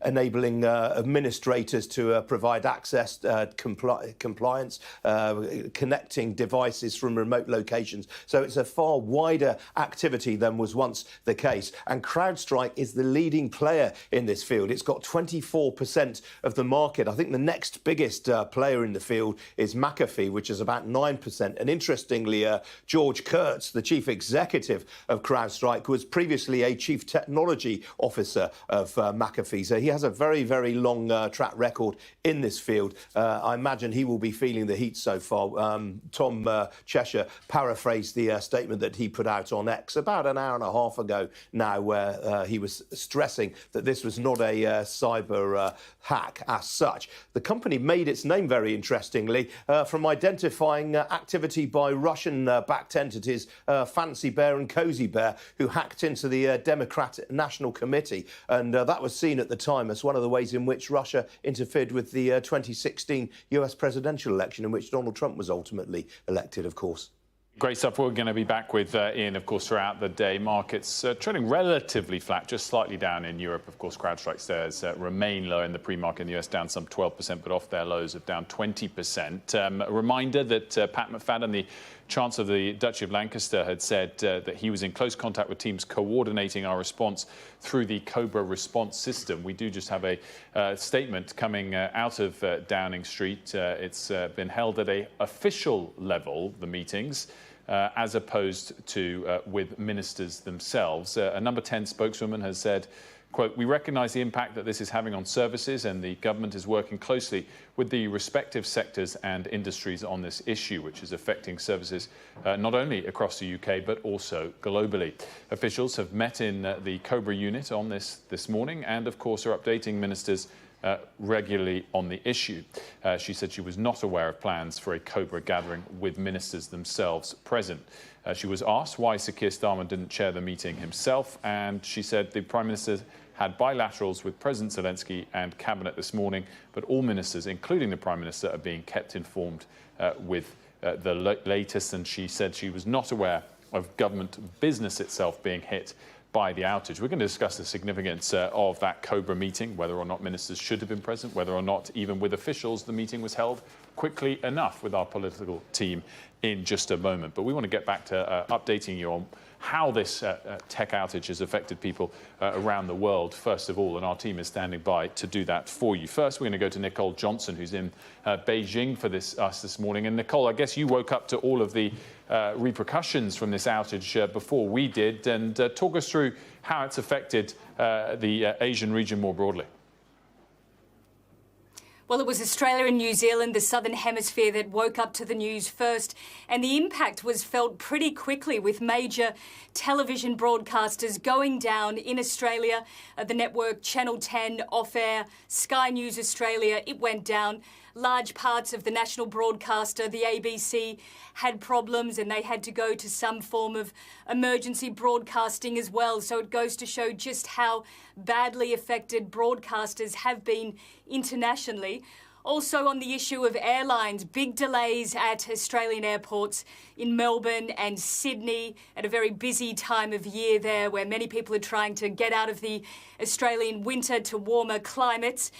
enabling administrators to provide access, compliance, connecting devices from remote locations. So it's a far wider activity than was once the case. And Crowdstrike is the leading player in this field. It's got 24% of the market. I think the next biggest player in the field is McAfee, which is about 9%. And interestingly, George Kurtz, the chief executive of Crowdstrike, was previously a chief technology officer of McAfee. So he has a very, very long track record in this field. I imagine he will be feeling the heat so far. Tom Cheshire paraphrased the statement that he put out on X about an hour and a half ago now, where he was stressing that this was not a cyber hack as such. The company made its name, very interestingly, from identifying activity by Russian-backed entities, Fancy Bear and Cozy Bear, who hacked into the Democratic National Committee. And that was seen at the time as one of the ways in which Russia interfered with the 2016 US presidential election, in which Donald Trump was ultimately elected, of course. Great stuff. We're going to be back with Ian, of course, throughout the day. Markets trading relatively flat, just slightly down in Europe. Of course, Crowdstrike shares remain low in the pre-market in the US, down some 12%, but off their lows of down 20%. A reminder that Pat McFadden, the Chancellor of the Duchy of Lancaster, had said that he was in close contact with teams coordinating our response through the COBRA response system. We do just have a statement coming out of Downing Street. It's been held at an official level, the meetings, as opposed to with ministers themselves. A number 10 spokeswoman has said, quote, "We recognise the impact that this is having on services, and the government is working closely with the respective sectors and industries on this issue, which is affecting services not only across the UK but also globally." Officials have met in the COBRA unit on this morning, and of course are updating ministers regularly on the issue. She said she was not aware of plans for a COBRA gathering with ministers themselves present. She was asked why Sir Keir Starmer didn't chair the meeting himself, and she said the Prime Minister had bilaterals with President Zelensky and Cabinet this morning, but all ministers, including the Prime Minister, are being kept informed with the latest, and she said she was not aware of government business itself being hit by the outage. We're going to discuss the significance of that COBRA meeting, whether or not ministers should have been present, whether or not, even with officials, the meeting was held quickly enough with our political team in just a moment. But we want to get back to updating you on how this tech outage has affected people around the world, first of all, and our team is standing by to do that for you. First, we're going to go to Nicole Johnson, who's in Beijing for us this morning. And Nicole, I guess you woke up to all of the repercussions from this outage before we did, and talk us through how it's affected the Asian region more broadly. Well, it was Australia and New Zealand, the Southern Hemisphere, that woke up to the news first. And the impact was felt pretty quickly, with major television broadcasters going down in Australia. The network Channel 10 off air, Sky News Australia, it went down. Large parts of the national broadcaster, the ABC, had problems, and they had to go to some form of emergency broadcasting as well. So it goes to show just how badly affected broadcasters have been internationally. Also on the issue of airlines, big delays at Australian airports in Melbourne and Sydney at a very busy time of year there, where many people are trying to get out of the Australian winter to warmer climates.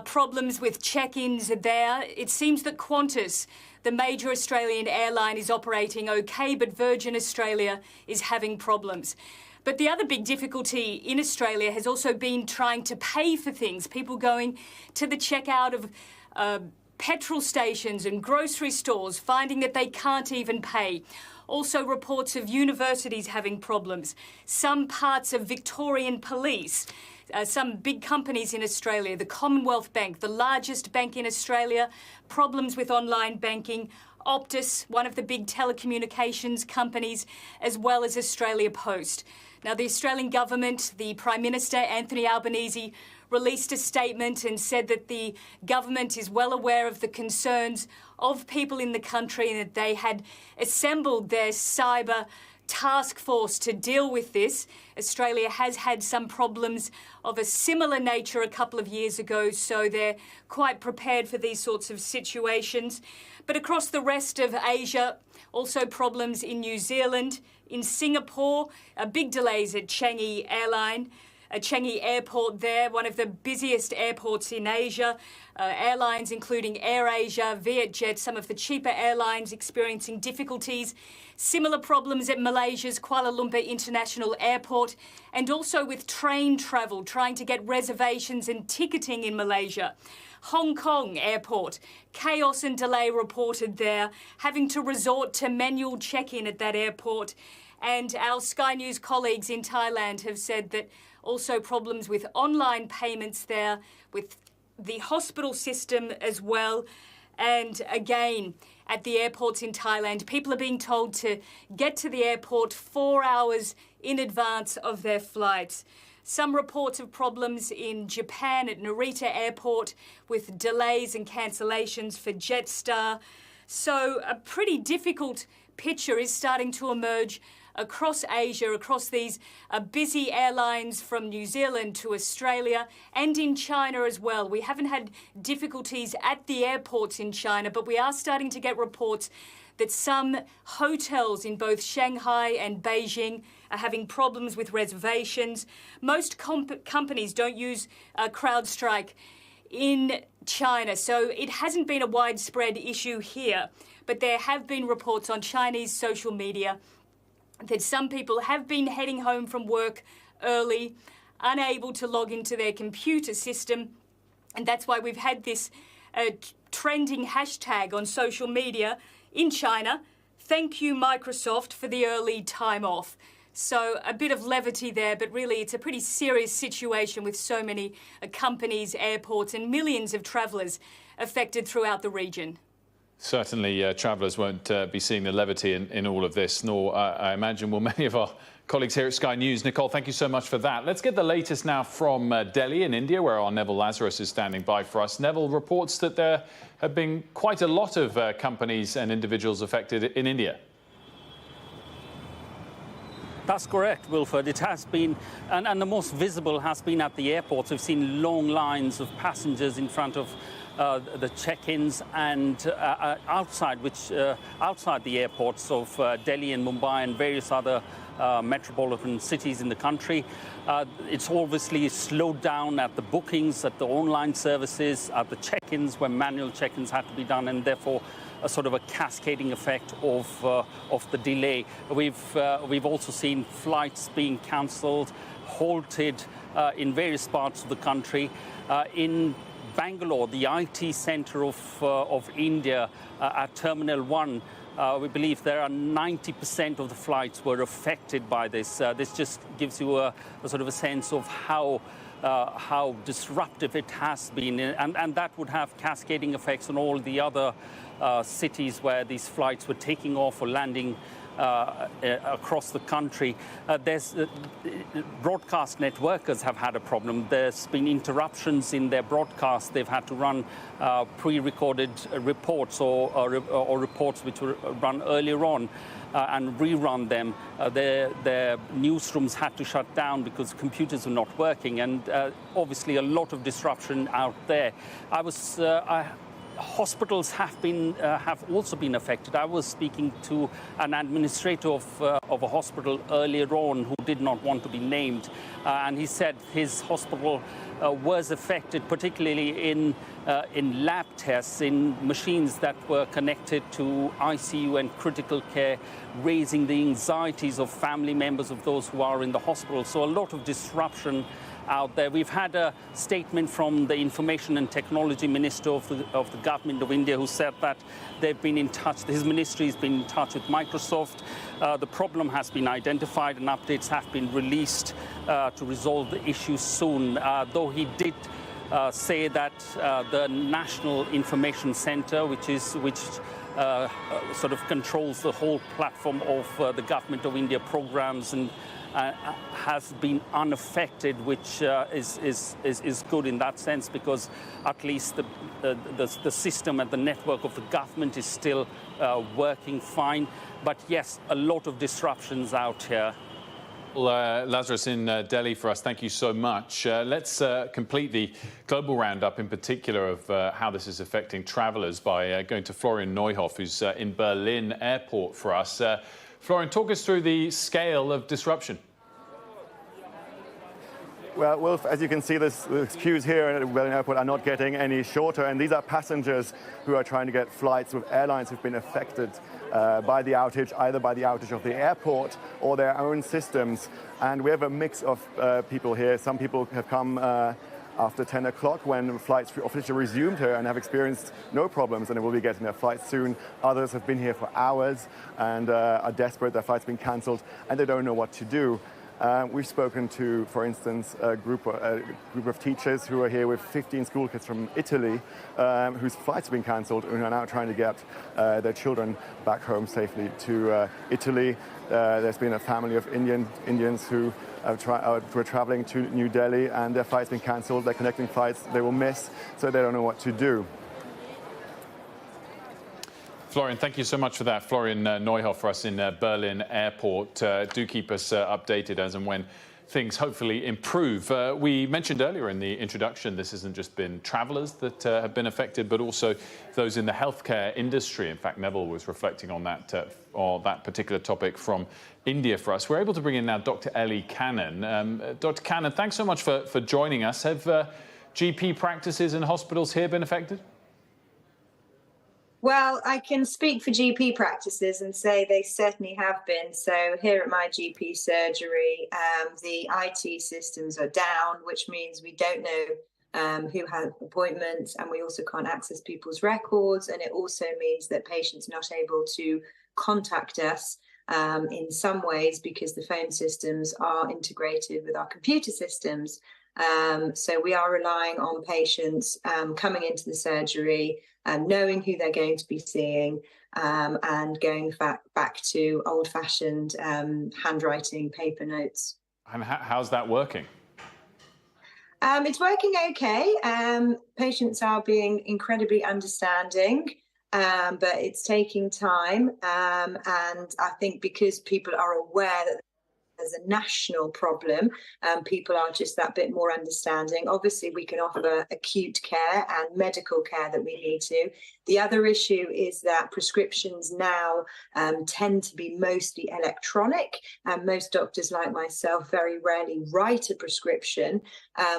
Problems with check-ins there. It seems that Qantas, the major Australian airline, is operating okay, but Virgin Australia is having problems. But the other big difficulty in Australia has also been trying to pay for things. People going to the checkout of petrol stations and grocery stores, finding that they can't even pay. Also reports of universities having problems. Some parts of Victorian police. Some big companies in Australia, the Commonwealth Bank, the largest bank in Australia, problems with online banking, Optus, one of the big telecommunications companies, as well as Australia Post. Now, the Australian government, the Prime Minister, Anthony Albanese, released a statement and said that the government is well aware of the concerns of people in the country and that they had assembled their cyber task force to deal with this. Australia has had some problems of a similar nature a couple of years ago, so they're quite prepared for these sorts of situations. But across the rest of Asia, also problems in New Zealand, in Singapore, big delays at Changi Airport there, one of the busiest airports in Asia. Airlines including AirAsia, Vietjet, some of the cheaper airlines experiencing difficulties. Similar problems at Malaysia's Kuala Lumpur International Airport, and also with train travel, trying to get reservations and ticketing in Malaysia. Hong Kong Airport, chaos and delay reported there, having to resort to manual check-in at that airport. And our Sky News colleagues in Thailand have said that also problems with online payments there, with the hospital system as well. And again, at the airports in Thailand, people are being told to get to the airport 4 hours in advance of their flights. Some reports of problems in Japan at Narita Airport with delays and cancellations for Jetstar. So a pretty difficult picture is starting to emerge across Asia, across these busy airlines from New Zealand to Australia, and in China as well. We haven't had difficulties at the airports in China, but we are starting to get reports that some hotels in both Shanghai and Beijing are having problems with reservations. Most companies don't use Crowdstrike in China, so it hasn't been a widespread issue here. But there have been reports on Chinese social media that some people have been heading home from work early, unable to log into their computer system. And that's why we've had this trending hashtag on social media in China, "Thank you, Microsoft, for the early time off." So a bit of levity there, but really it's a pretty serious situation with so many companies, airports, and millions of travellers affected throughout the region. Certainly, travellers won't be seeing the levity in all of this, nor, I imagine, will many of our colleagues here at Sky News. Nicole, thank you so much for that. Let's get the latest now from Delhi in India, where our Neville Lazarus is standing by for us. Neville reports that there have been quite a lot of companies and individuals affected in India. That's correct, Wilfred. It has been, and the most visible has been at the airports. We've seen long lines of passengers in front of the check-ins and outside the airports of Delhi and Mumbai and various other metropolitan cities in the country. It's obviously slowed down at the bookings, at the online services, at the check-ins where manual check-ins had to be done, and therefore a sort of a cascading effect of the delay. We've also seen flights being cancelled, halted in various parts of the country. In Bangalore, the IT centre of India, at Terminal 1, we believe there are 90% of the flights were affected by this. This just gives you a sort of a sense of how disruptive it has been, and that would have cascading effects on all the other cities where these flights were taking off or landing across the country. Broadcast networkers have had a problem. There's been interruptions in their broadcast. They've had to run pre-recorded reports or reports which were run earlier on and rerun them. Their newsrooms had to shut down because computers were not working, and obviously a lot of disruption out there. Hospitals have also been affected. I was speaking to an administrator of a hospital earlier on who did not want to be named, and he said his hospital was affected, particularly in lab tests, in machines that were connected to ICU and critical care, raising the anxieties of family members of those who are in the hospital. So a lot of disruption out there. We've had a statement from the Information and Technology Minister of the Government of India, who said that they've been in touch, his ministry has been in touch with Microsoft. The problem has been identified and updates have been released to resolve the issue soon, though he did say that the National Information Centre, which sort of controls the whole platform of the Government of India programs, and has been unaffected, which is good in that sense, because at least the system and the network of the government is still working fine. But yes, a lot of disruptions out here. Well, Lazarus in Delhi for us, thank you so much. Let's complete the global roundup, in particular of how this is affecting travellers, by going to Florian Neuhoff, who's in Berlin Airport for us. Florian, talk us through the scale of disruption. Well, Wolf, as you can see, the queues here at Berlin Airport are not getting any shorter, and these are passengers who are trying to get flights with airlines who've been affected by the outage, either by the outage of the airport or their own systems. And we have a mix of people here. Some people have come after 10 o'clock when flights officially resumed here and have experienced no problems and they will be getting their flights soon. Others have been here for hours and are desperate. Their flight's been cancelled and they don't know what to do. We've spoken to, for instance, a group of teachers who are here with 15 school kids from Italy whose flights have been cancelled and are now trying to get their children back home safely to Italy. There's been a family of Indians who were traveling to New Delhi and their flight's been cancelled. Their connecting flights they will miss, so they don't know what to do. Florian, thank you so much for that. Florian Neuhoff for us in Berlin Airport. Do keep us updated as and when things hopefully improve. We mentioned earlier in the introduction, this hasn't just been travellers that have been affected, but also those in the healthcare industry. In fact, Neville was reflecting on that particular topic from India for us. We're able to bring in now Dr. Ellie Cannon. Dr. Cannon, thanks so much for joining us. Have GP practices and hospitals here been affected? Well, I can speak for GP practices and say they certainly have been. So here at my GP surgery, the IT systems are down, which means we don't know who had appointments, and we also can't access people's records. And it also means that patients are not able to contact us in some ways because the phone systems are integrated with our computer systems. So we are relying on patients coming into the surgery, knowing who they're going to be seeing, and going back to old-fashioned handwriting paper notes. And how's that working? It's working okay. Patients are being incredibly understanding, but it's taking time. And I think because people are aware that as a national problem. People are just that bit more understanding. Obviously, we can offer acute care and medical care that we need to. The other issue is that prescriptions now tend to be mostly electronic, and most doctors like myself very rarely write a prescription.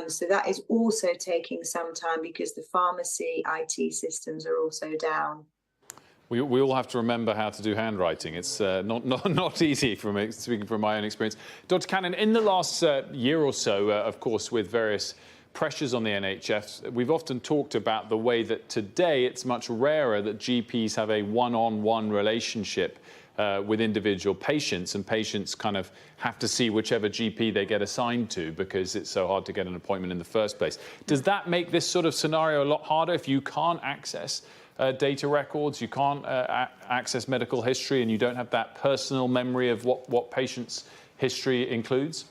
So that is also taking some time because the pharmacy IT systems are also down. We all have to remember how to do handwriting. It's not easy, speaking from my own experience. Dr. Cannon, in the last year or so, of course, with various pressures on the NHS, we've often talked about the way that today it's much rarer that GPs have a one-on-one relationship with individual patients, and patients kind of have to see whichever GP they get assigned to because it's so hard to get an appointment in the first place. Does that make this sort of scenario a lot harder if you can't access data records, you can't access medical history, and you don't have that personal memory of what patients' history includes?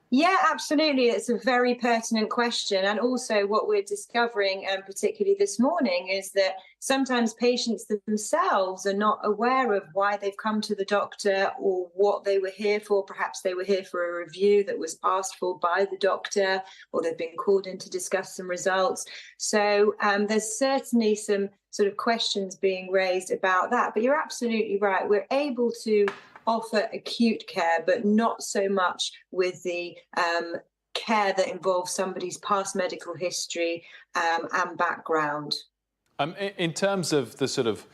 Yeah, absolutely. It's a very pertinent question. And also what we're discovering, particularly this morning, is that sometimes patients themselves are not aware of why they've come to the doctor or what they were here for. Perhaps they were here for a review that was asked for by the doctor, or they've been called in to discuss some results. So there's certainly some sort of questions being raised about that. But you're absolutely right. We're able to offer acute care, but not so much with the care that involves somebody's past medical history and background. In terms of the sort of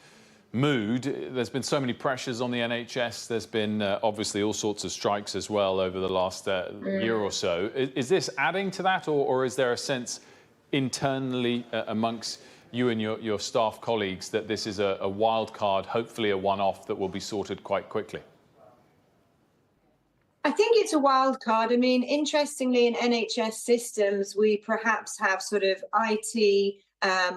mood, there's been so many pressures on the NHS. There's been obviously all sorts of strikes as well over the last year or so. Is this adding to that, or is there a sense internally amongst you and your staff colleagues that this is a wild card, hopefully a one-off that will be sorted quite quickly? I think it's a wild card. I mean, interestingly, in NHS systems, we perhaps have sort of IT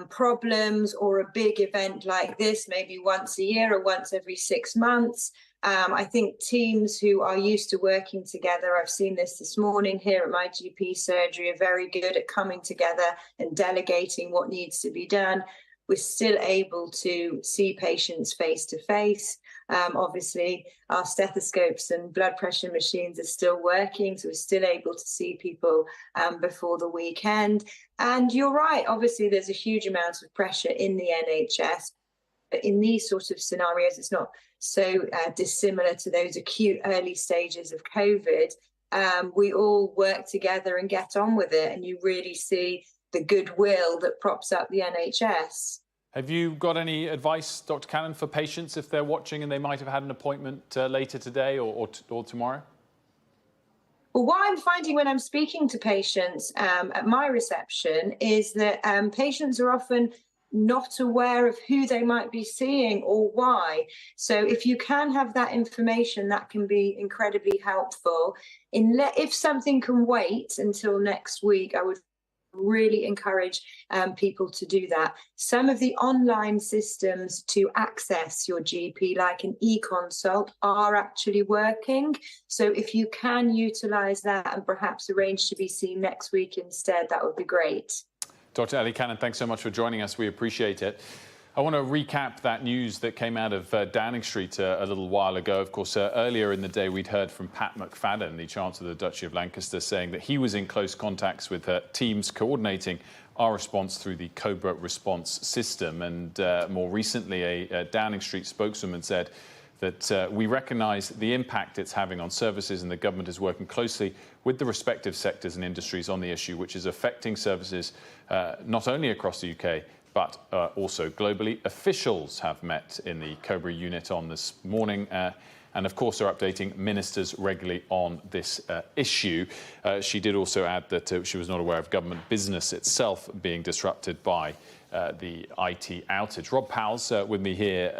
problems or a big event like this, maybe once a year or once every 6 months. I think teams who are used to working together, I've seen this morning here at my GP surgery, are very good at coming together and delegating what needs to be done. We're still able to see patients face to face. Obviously, our stethoscopes and blood pressure machines are still working, so we're still able to see people before the weekend. And you're right, obviously, there's a huge amount of pressure in the NHS. But in these sort of scenarios, it's not so dissimilar to those acute early stages of COVID. We all work together and get on with it, and you really see the goodwill that props up the NHS. Have you got any advice, Dr. Cannon, for patients if they're watching and they might have had an appointment later today or tomorrow? Well, what I'm finding when I'm speaking to patients at my reception is that patients are often not aware of who they might be seeing or why. So if you can have that information, that can be incredibly helpful. If something can wait until next week, I would really encourage people to do that. Some of the online systems to access your GP, like an e-consult, are actually working. So if you can utilise that and perhaps arrange to be seen next week instead, that would be great. Dr. Ellie Cannon, thanks so much for joining us. We appreciate it. I want to recap that news that came out of Downing Street a little while ago. Of course, earlier in the day, we'd heard from Pat McFadden, the Chancellor of the Duchy of Lancaster, saying that he was in close contacts with teams coordinating our response through the COBRA response system. And more recently, a Downing Street spokeswoman said that we recognise the impact it's having on services, and the government is working closely with the respective sectors and industries on the issue, which is affecting services not only across the UK, but also globally. Officials have met in the COBRA unit on this morning and, of course, are updating ministers regularly on this issue. She did also add that she was not aware of government business itself being disrupted by the IT outage. Rob Powell's with me here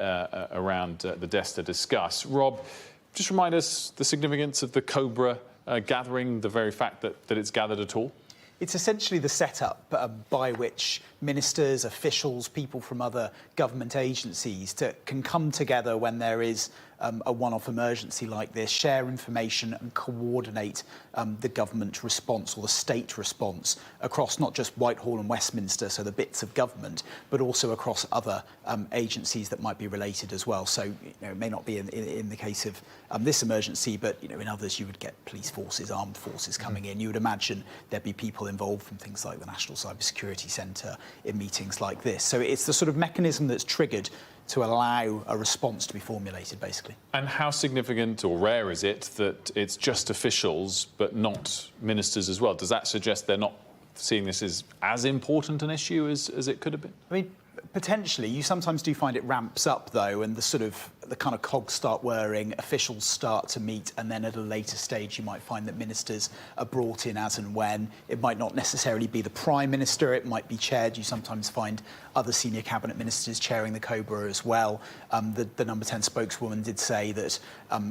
around the desk to discuss. Rob, just remind us the significance of the COBRA gathering, the very fact that it's gathered at all. It's essentially the setup by which ministers, officials, people from other government agencies can come together when there is a one-off emergency like this, share information and coordinate the government response or the state response across not just Whitehall and Westminster, so the bits of government, but also across other agencies that might be related as well. So it may not be in the case of this emergency, but in others you would get police forces, armed forces coming in. You would imagine there'd be people involved from things like the National Cybersecurity Centre in meetings like this. So it's the sort of mechanism that's triggered to allow a response to be formulated, basically. And how significant or rare is it that it's just officials but not ministers as well? Does that suggest they're not seeing this as important an issue as it could have been? I mean, potentially. You sometimes do find it ramps up, though, and the kind of cogs start whirring, officials start to meet, and then at a later stage you might find that ministers are brought in as and when. It might not necessarily be the Prime Minister, it might be chaired. You sometimes find other senior cabinet ministers chairing the COBRA as well. The number 10 spokeswoman did say that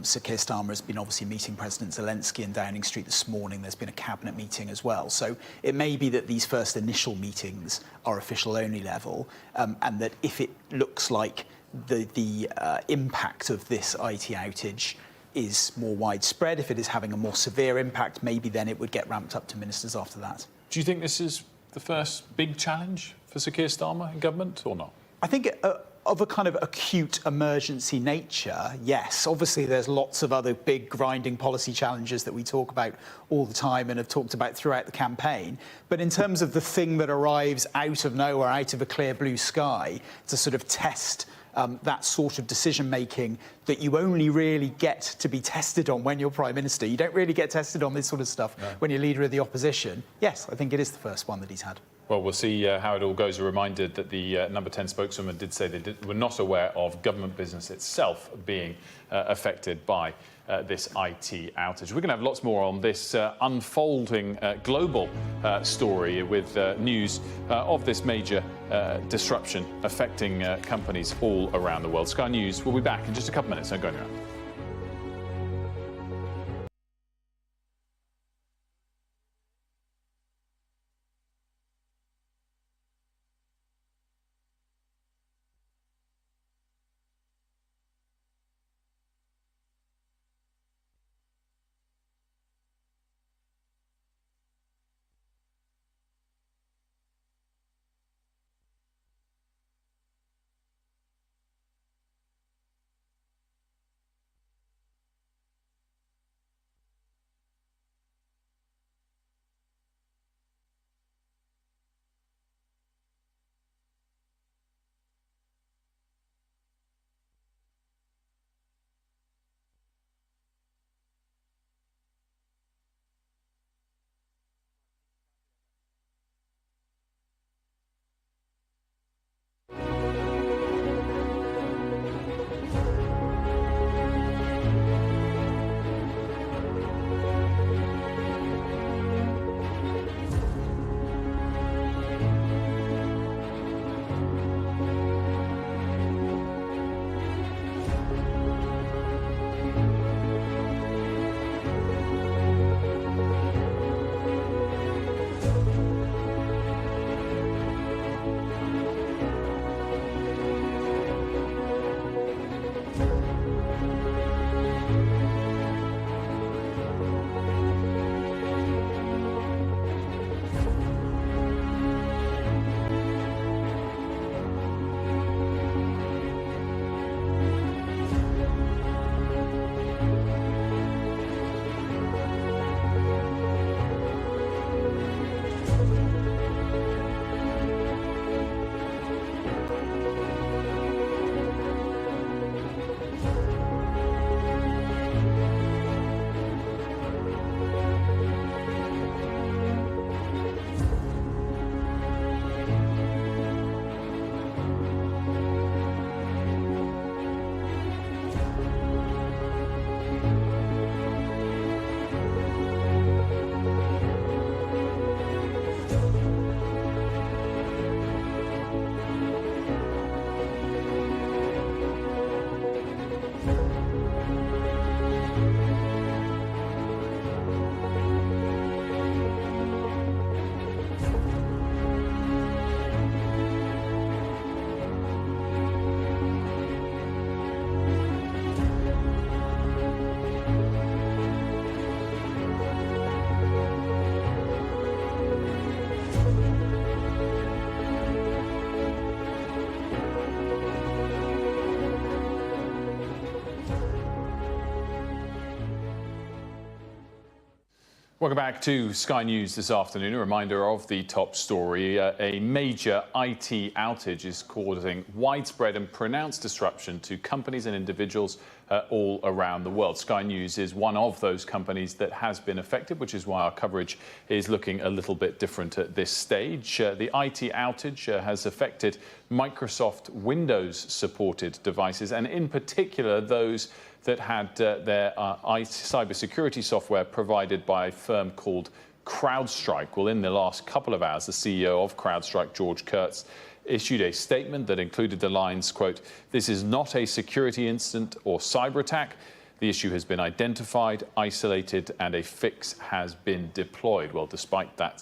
Sir Keir Starmer has been obviously meeting President Zelensky in Downing Street this morning. There's been a cabinet meeting as well. So it may be that these first initial meetings are official only level, and that if it looks like the impact of this IT outage is more widespread, if it is having a more severe impact, maybe then it would get ramped up to ministers after that. Do you think this is the first big challenge for Sir Keir Starmer in government or not? I think of a kind of acute emergency nature, yes. Obviously, there's lots of other big grinding policy challenges that we talk about all the time and have talked about throughout the campaign. But in terms of the thing that arrives out of nowhere, out of a clear blue sky, to sort of test that sort of decision-making that you only really get to be tested on when you're Prime Minister. You don't really get tested on this sort of stuff when you're Leader of the Opposition. Yes, I think it is the first one that he's had. Well, we'll see how it all goes. A reminder that the number 10 spokeswoman did say they were not aware of government business itself being affected by this IT outage. We're going to have lots more on this unfolding global story with news of this major disruption affecting companies all around the world. Sky News will be back in just a couple of minutes. Don't go anywhere. Welcome back to Sky News this afternoon. A reminder of the top story. A major IT outage is causing widespread and pronounced disruption to companies and individuals all around the world. Sky News is one of those companies that has been affected, which is why our coverage is looking a little bit different at this stage. The IT outage has affected Microsoft Windows-supported devices, and in particular those that had their cybersecurity software provided by a firm called Crowdstrike. Well, in the last couple of hours, the CEO of Crowdstrike, George Kurtz, issued a statement that included the lines, quote, "This is not a security incident or cyber attack. The issue has been identified, isolated, and a fix has been deployed." Well, despite that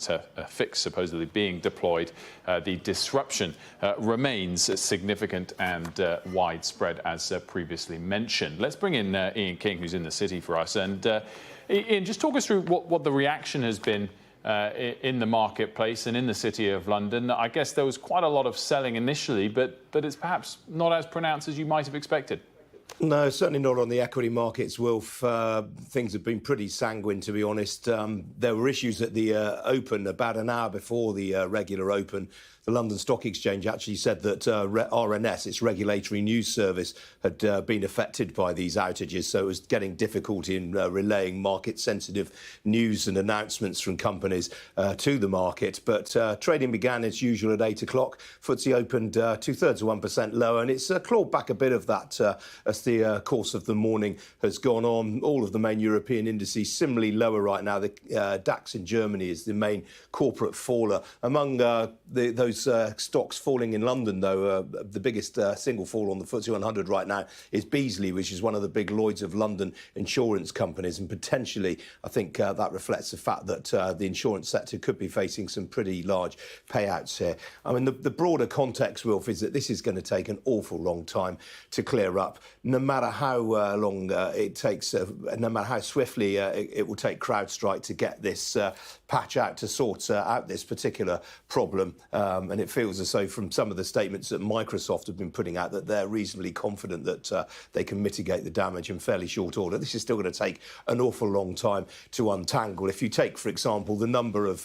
fix supposedly being deployed, the disruption remains significant and widespread, as previously mentioned. Let's bring in Ian King, who's in the city for us. And Ian, just talk us through what the reaction has been in the marketplace and in the City of London. I guess there was quite a lot of selling initially, but it's perhaps not as pronounced as you might have expected. No, certainly not on the equity markets, Wilf. Things have been pretty sanguine, to be honest. There were issues at the Open about an hour before the regular Open. The London Stock Exchange actually said that RNS, its regulatory news service, had been affected by these outages, so it was getting difficult in relaying market-sensitive news and announcements from companies to the market. But trading began as usual at 8 o'clock. FTSE opened 2/3 of 1% lower, and it's clawed back a bit of that as the course of the morning has gone on. All of the main European indices similarly lower right now. The DAX in Germany is the main corporate faller. Among those stocks falling in London, though, the biggest single fall on the FTSE 100 right now is Beazley, which is one of the big Lloyds of London insurance companies. And potentially, I think that reflects the fact that the insurance sector could be facing some pretty large payouts here. I mean, the broader context, Wilf, is that this is going to take an awful long time to clear up. No matter how long it takes, no matter how swiftly it will take CrowdStrike to get this patch out to sort out this particular problem. And it feels as though from some of the statements that Microsoft have been putting out that they're reasonably confident that they can mitigate the damage in fairly short order. This is still going to take an awful long time to untangle. If you take, for example, the number of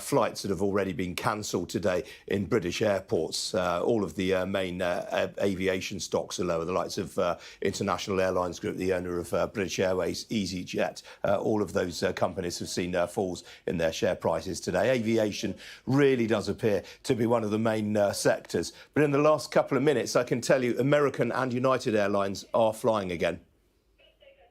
flights that have already been cancelled today in British airports, all of the main aviation stocks are lower. The likes of International Airlines Group, the owner of British Airways, EasyJet, all of those companies have seen falls in their share prices today. Aviation really does appear to be one of the main sectors. But in the last couple of minutes, I can tell you American and United Airlines are flying again.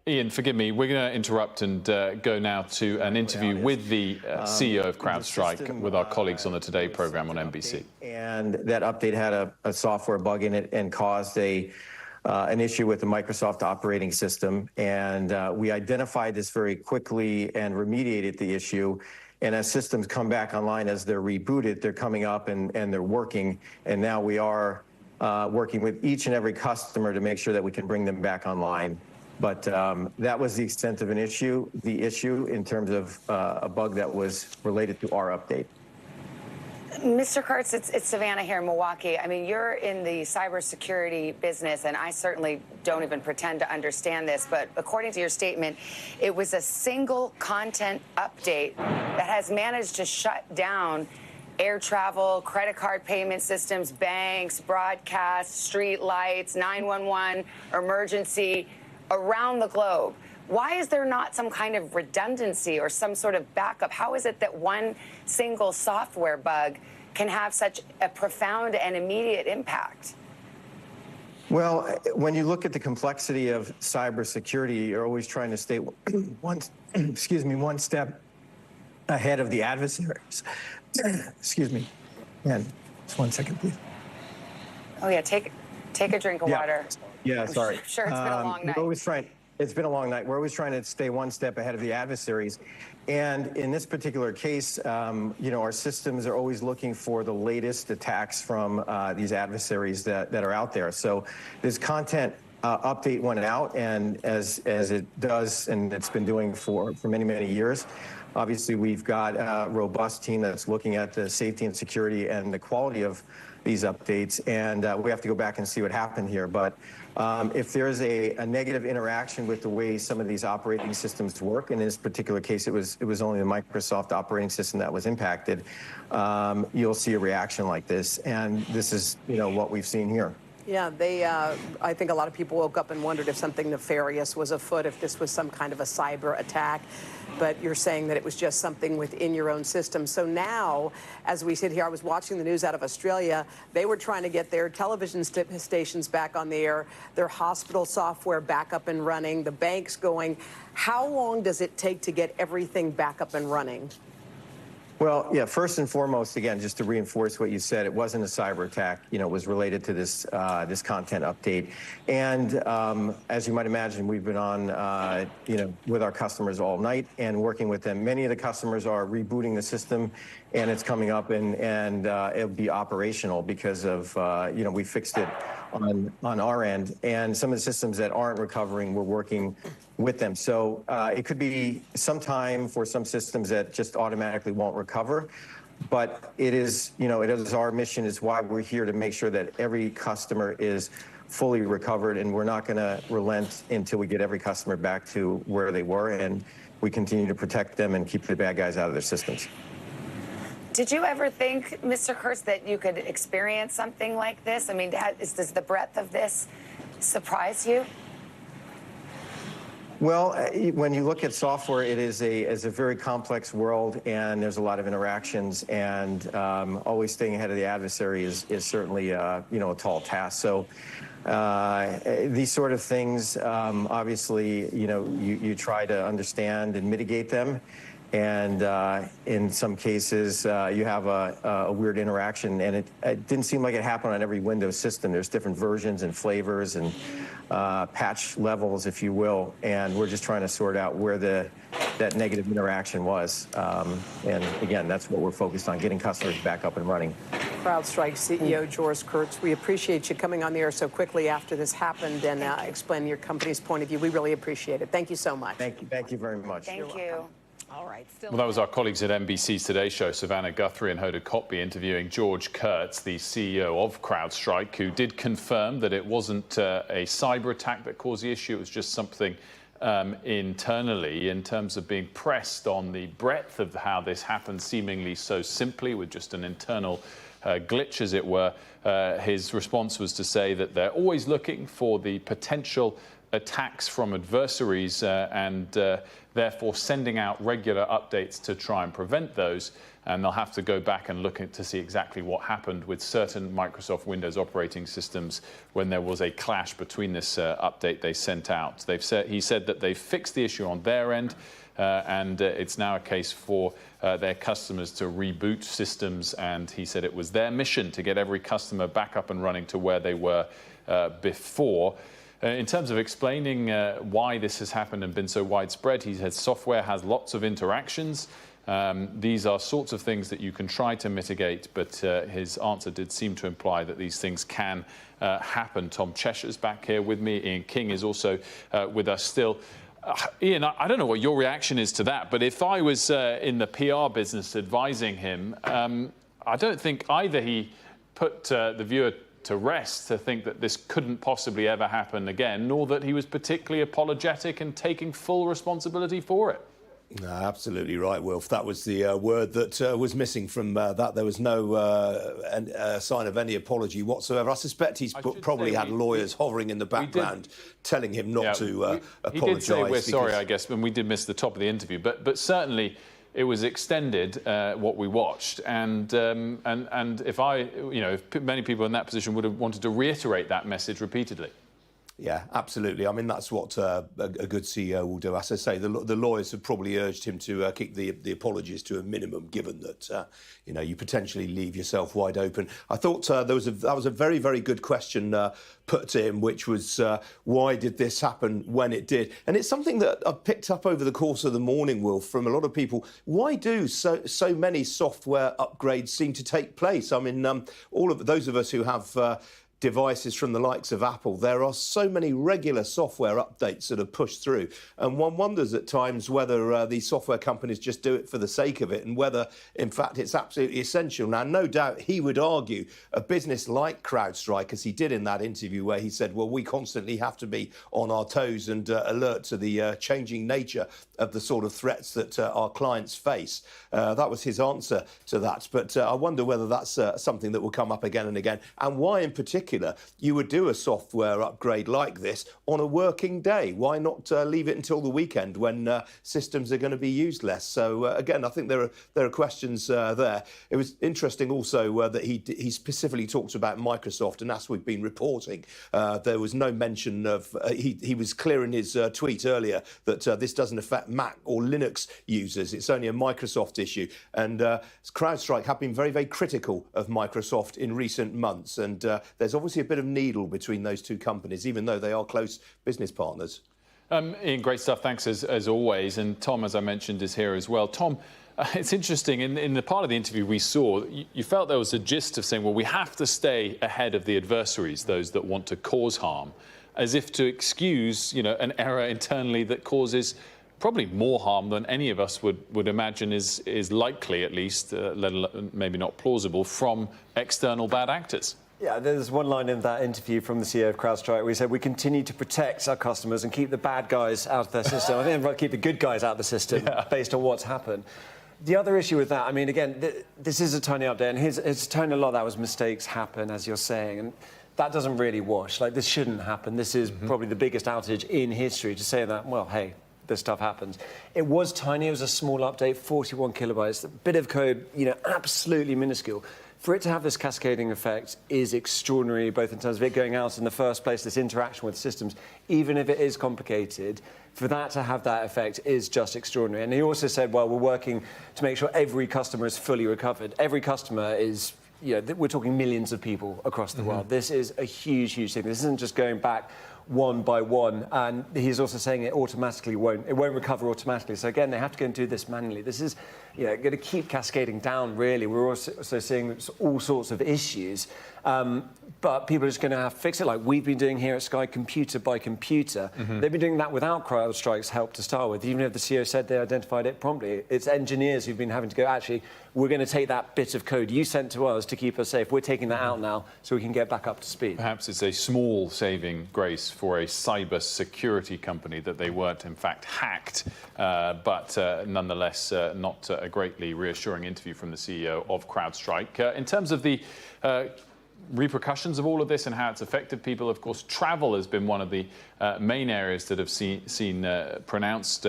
Ian, forgive me, we're going to interrupt and go now to an interview with the CEO of CrowdStrike with our colleagues on the Today programme on NBC. And that update had a software bug in it and caused an issue with the Microsoft operating system. And we identified this very quickly and remediated the issue. And as systems come back online, as they're rebooted, they're coming up and they're working. And now we are working with each and every customer to make sure that we can bring them back online. But that was the extent of the issue in terms of a bug that was related to our update. Mr. Kurtz, it's Savannah here in Milwaukee. I mean, you're in the cybersecurity business, and I certainly don't even pretend to understand this, but according to your statement, it was a single content update that has managed to shut down air travel, credit card payment systems, banks, broadcasts, street lights, 911, emergency, around the globe. Why is there not some kind of redundancy or some sort of backup? How is it that one single software bug can have such a profound and immediate impact? Well, when you look at the complexity of cybersecurity, you're always trying to stay one step ahead of the adversaries. Excuse me. Man, just 1 second, please. Oh yeah, take a drink of water. Yeah, sorry. I'm sure it's been a long night. It's been a long night. We're always trying to stay one step ahead of the adversaries. And in this particular case, our systems are always looking for the latest attacks from these adversaries that are out there. So this content update went out, and as it does, and it's been doing for many, many years, obviously we've got a robust team that's looking at the safety and security and the quality of these updates, and we have to go back and see what happened here. But if there's a negative interaction with the way some of these operating systems work, and in this particular case, it was only the Microsoft operating system that was impacted, you'll see a reaction like this, and this is, what we've seen here. Yeah, I think a lot of people woke up and wondered if something nefarious was afoot, if this was some kind of a cyber attack. But you're saying that it was just something within your own system. So now, as we sit here, I was watching the news out of Australia. They were trying to get their television stations back on the air, their hospital software back up and running, the banks going. How long does it take to get everything back up and running? Well, yeah, first and foremost, again, just to reinforce what you said, it wasn't a cyber attack. It was related to this this content update. And as you might imagine, we've been on, with our customers all night and working with them. Many of the customers are rebooting the system, and it's coming up, and it'll be operational because of, we fixed it on our end. And some of the systems that aren't recovering, we're working with them. So it could be some time for some systems that just automatically won't recover. But it is, it is our mission, is why we're here, to make sure that every customer is fully recovered, and we're not going to relent until we get every customer back to where they were, and we continue to protect them and keep the bad guys out of their systems. Did you ever think, Mr. Kurtz, that you could experience something like this? I mean, does the breadth of this surprise you? Well, when you look at software, it is a very complex world, and there's a lot of interactions, and always staying ahead of the adversary is certainly a tall task. So these sort of things, obviously, you try to understand and mitigate them. And in some cases, you have a weird interaction, and it didn't seem like it happened on every Windows system. There's different versions and flavors and patch levels, if you will, and we're just trying to sort out where that negative interaction was. And again, that's what we're focused on, getting customers back up and running. Crowdstrike CEO George Kurtz, we appreciate you coming on the air so quickly after this happened and explaining your company's point of view. We really appreciate it. Thank you so much. Thank you very much. Thank you. All right. Well, that was our colleagues at NBC's Today Show, Savannah Guthrie and Hoda Kotb, interviewing George Kurtz, the CEO of Crowdstrike, who did confirm that it wasn't a cyber attack that caused the issue. It was just something internally, in terms of being pressed on the breadth of how this happened, seemingly so simply, with just an internal glitch, as it were. His response was to say that they're always looking for the potential attacks from adversaries and therefore sending out regular updates to try and prevent those. And they'll have to go back and look to see exactly what happened with certain Microsoft Windows operating systems when there was a clash between this update they sent out. He said that they fixed the issue on their end, and it's now a case for their customers to reboot systems. And he said it was their mission to get every customer back up and running to where they were before. In terms of explaining why this has happened and been so widespread, he said software has lots of interactions. These are sorts of things that you can try to mitigate, but his answer did seem to imply that these things can happen. Tom Cheshire's back here with me. Ian King is also with us still. Ian, I don't know what your reaction is to that, but if I was in the PR business advising him, I don't think either he put the viewer to rest to think that this couldn't possibly ever happen again, nor that he was particularly apologetic and taking full responsibility for it. No, absolutely right, Wilf. That was the word that was missing from that. There was no sign of any apology whatsoever. I suspect he's probably had lawyers hovering in the background telling him not to apologise. He did say we're sorry, I guess, and we did miss the top of the interview. But certainly it was extended, what we watched, and if if many people in that position would have wanted to reiterate that message repeatedly. Yeah, absolutely. I mean, that's what a good CEO will do. As I say, the lawyers have probably urged him to keep the apologies to a minimum, given that you potentially leave yourself wide open. I thought that was a very, very good question put to him, which was why did this happen when it did? And it's something that I've picked up over the course of the morning, Will, from a lot of people. Why do so many software upgrades seem to take place? I mean, all of those of us who have devices from the likes of Apple, there are so many regular software updates that are pushed through. And one wonders at times whether these software companies just do it for the sake of it and whether, in fact, it's absolutely essential. Now, no doubt he would argue a business like Crowdstrike, as he did in that interview where he said, well, we constantly have to be on our toes and alert to the changing nature of the sort of threats that our clients face. That was his answer to that. But I wonder whether that's something that will come up again and again, and why in particular you would do a software upgrade like this on a working day. Why not leave it until the weekend when systems are going to be used less? So again, I think there are questions there. It was interesting also that he specifically talked about Microsoft, and as we've been reporting, there was no mention of. He was clear in his tweet earlier that this doesn't affect Mac or Linux users. It's only a Microsoft issue, and Crowdstrike have been very, very critical of Microsoft in recent months, and there's obviously a bit of needle between those two companies, even though they are close business partners. Ian, great stuff. Thanks as always. And Tom, as I mentioned, is here as well. Tom, it's interesting. In the part of the interview we saw, you felt there was a gist of saying, well, we have to stay ahead of the adversaries, those that want to cause harm, as if to excuse, an error internally that causes probably more harm than any of us would imagine is likely, at least, let alone maybe not plausible, from external bad actors. Yeah, there's one line in that interview from the CEO of Crowdstrike where he said, we continue to protect our customers and keep the bad guys out of their system. I think they'd rather keep the good guys out of the system based on what's happened. The other issue with that, I mean, again, this is a tiny update, and his tone, a lot of that was mistakes happen, as you're saying, and that doesn't really wash. Like, this shouldn't happen. This is probably the biggest outage in history. To say that, well, hey, this stuff happens. It was tiny. It was a small update, 41 kilobytes, a bit of code, absolutely minuscule. For it to have this cascading effect is extraordinary, both in terms of it going out in the first place, this interaction with systems, even if it is complicated, for that to have that effect is just extraordinary. And he also said, well, we're working to make sure every customer is fully recovered. Every customer is, we're talking millions of people across the world. This is a huge, huge thing. This isn't just going back one by one, and he's also saying it won't recover automatically. So again, they have to go and do this manually. This is going to keep cascading down, really. We're also seeing all sorts of issues, but people are just going to have to fix it, like we've been doing here at Sky, computer by computer. They've been doing that without CrowdStrike's help to start with, even if the CEO said they identified it promptly. It's engineers who've been having to go, actually, we're going to take that bit of code you sent to us to keep us safe. We're taking that out now so we can get back up to speed. Perhaps it's a small saving grace for a cybersecurity company that they weren't, in fact, hacked, but nonetheless not a greatly reassuring interview from the CEO of Crowdstrike. In terms of the repercussions of all of this and how it's affected people, of course, travel has been one of the main areas that have seen pronounced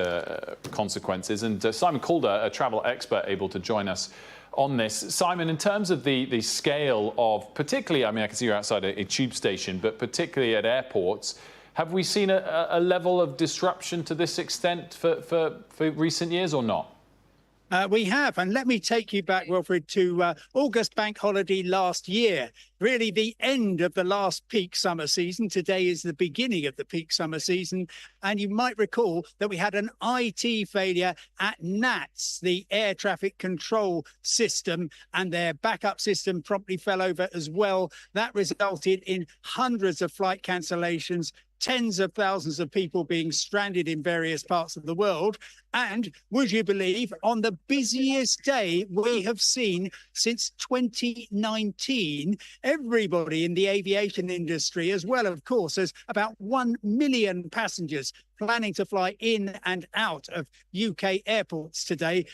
consequences. And Simon Calder, a travel expert, able to join us on this. Simon, in terms of the scale of, particularly, I mean, I can see you're outside a tube station, but particularly at airports, have we seen a level of disruption to this extent for recent years or not? We have, and let me take you back, Wilfred, to August bank holiday last year. Really the end of the last peak summer season. Today is the beginning of the peak summer season. And you might recall that we had an IT failure at NATS, the air traffic control system, and their backup system promptly fell over as well. That resulted in hundreds of flight cancellations, tens of thousands of people being stranded in various parts of the world. And would you believe, on the busiest day we have seen since 2019, everybody in the aviation industry, as well, of course, as about 1 million passengers planning to fly in and out of UK airports today,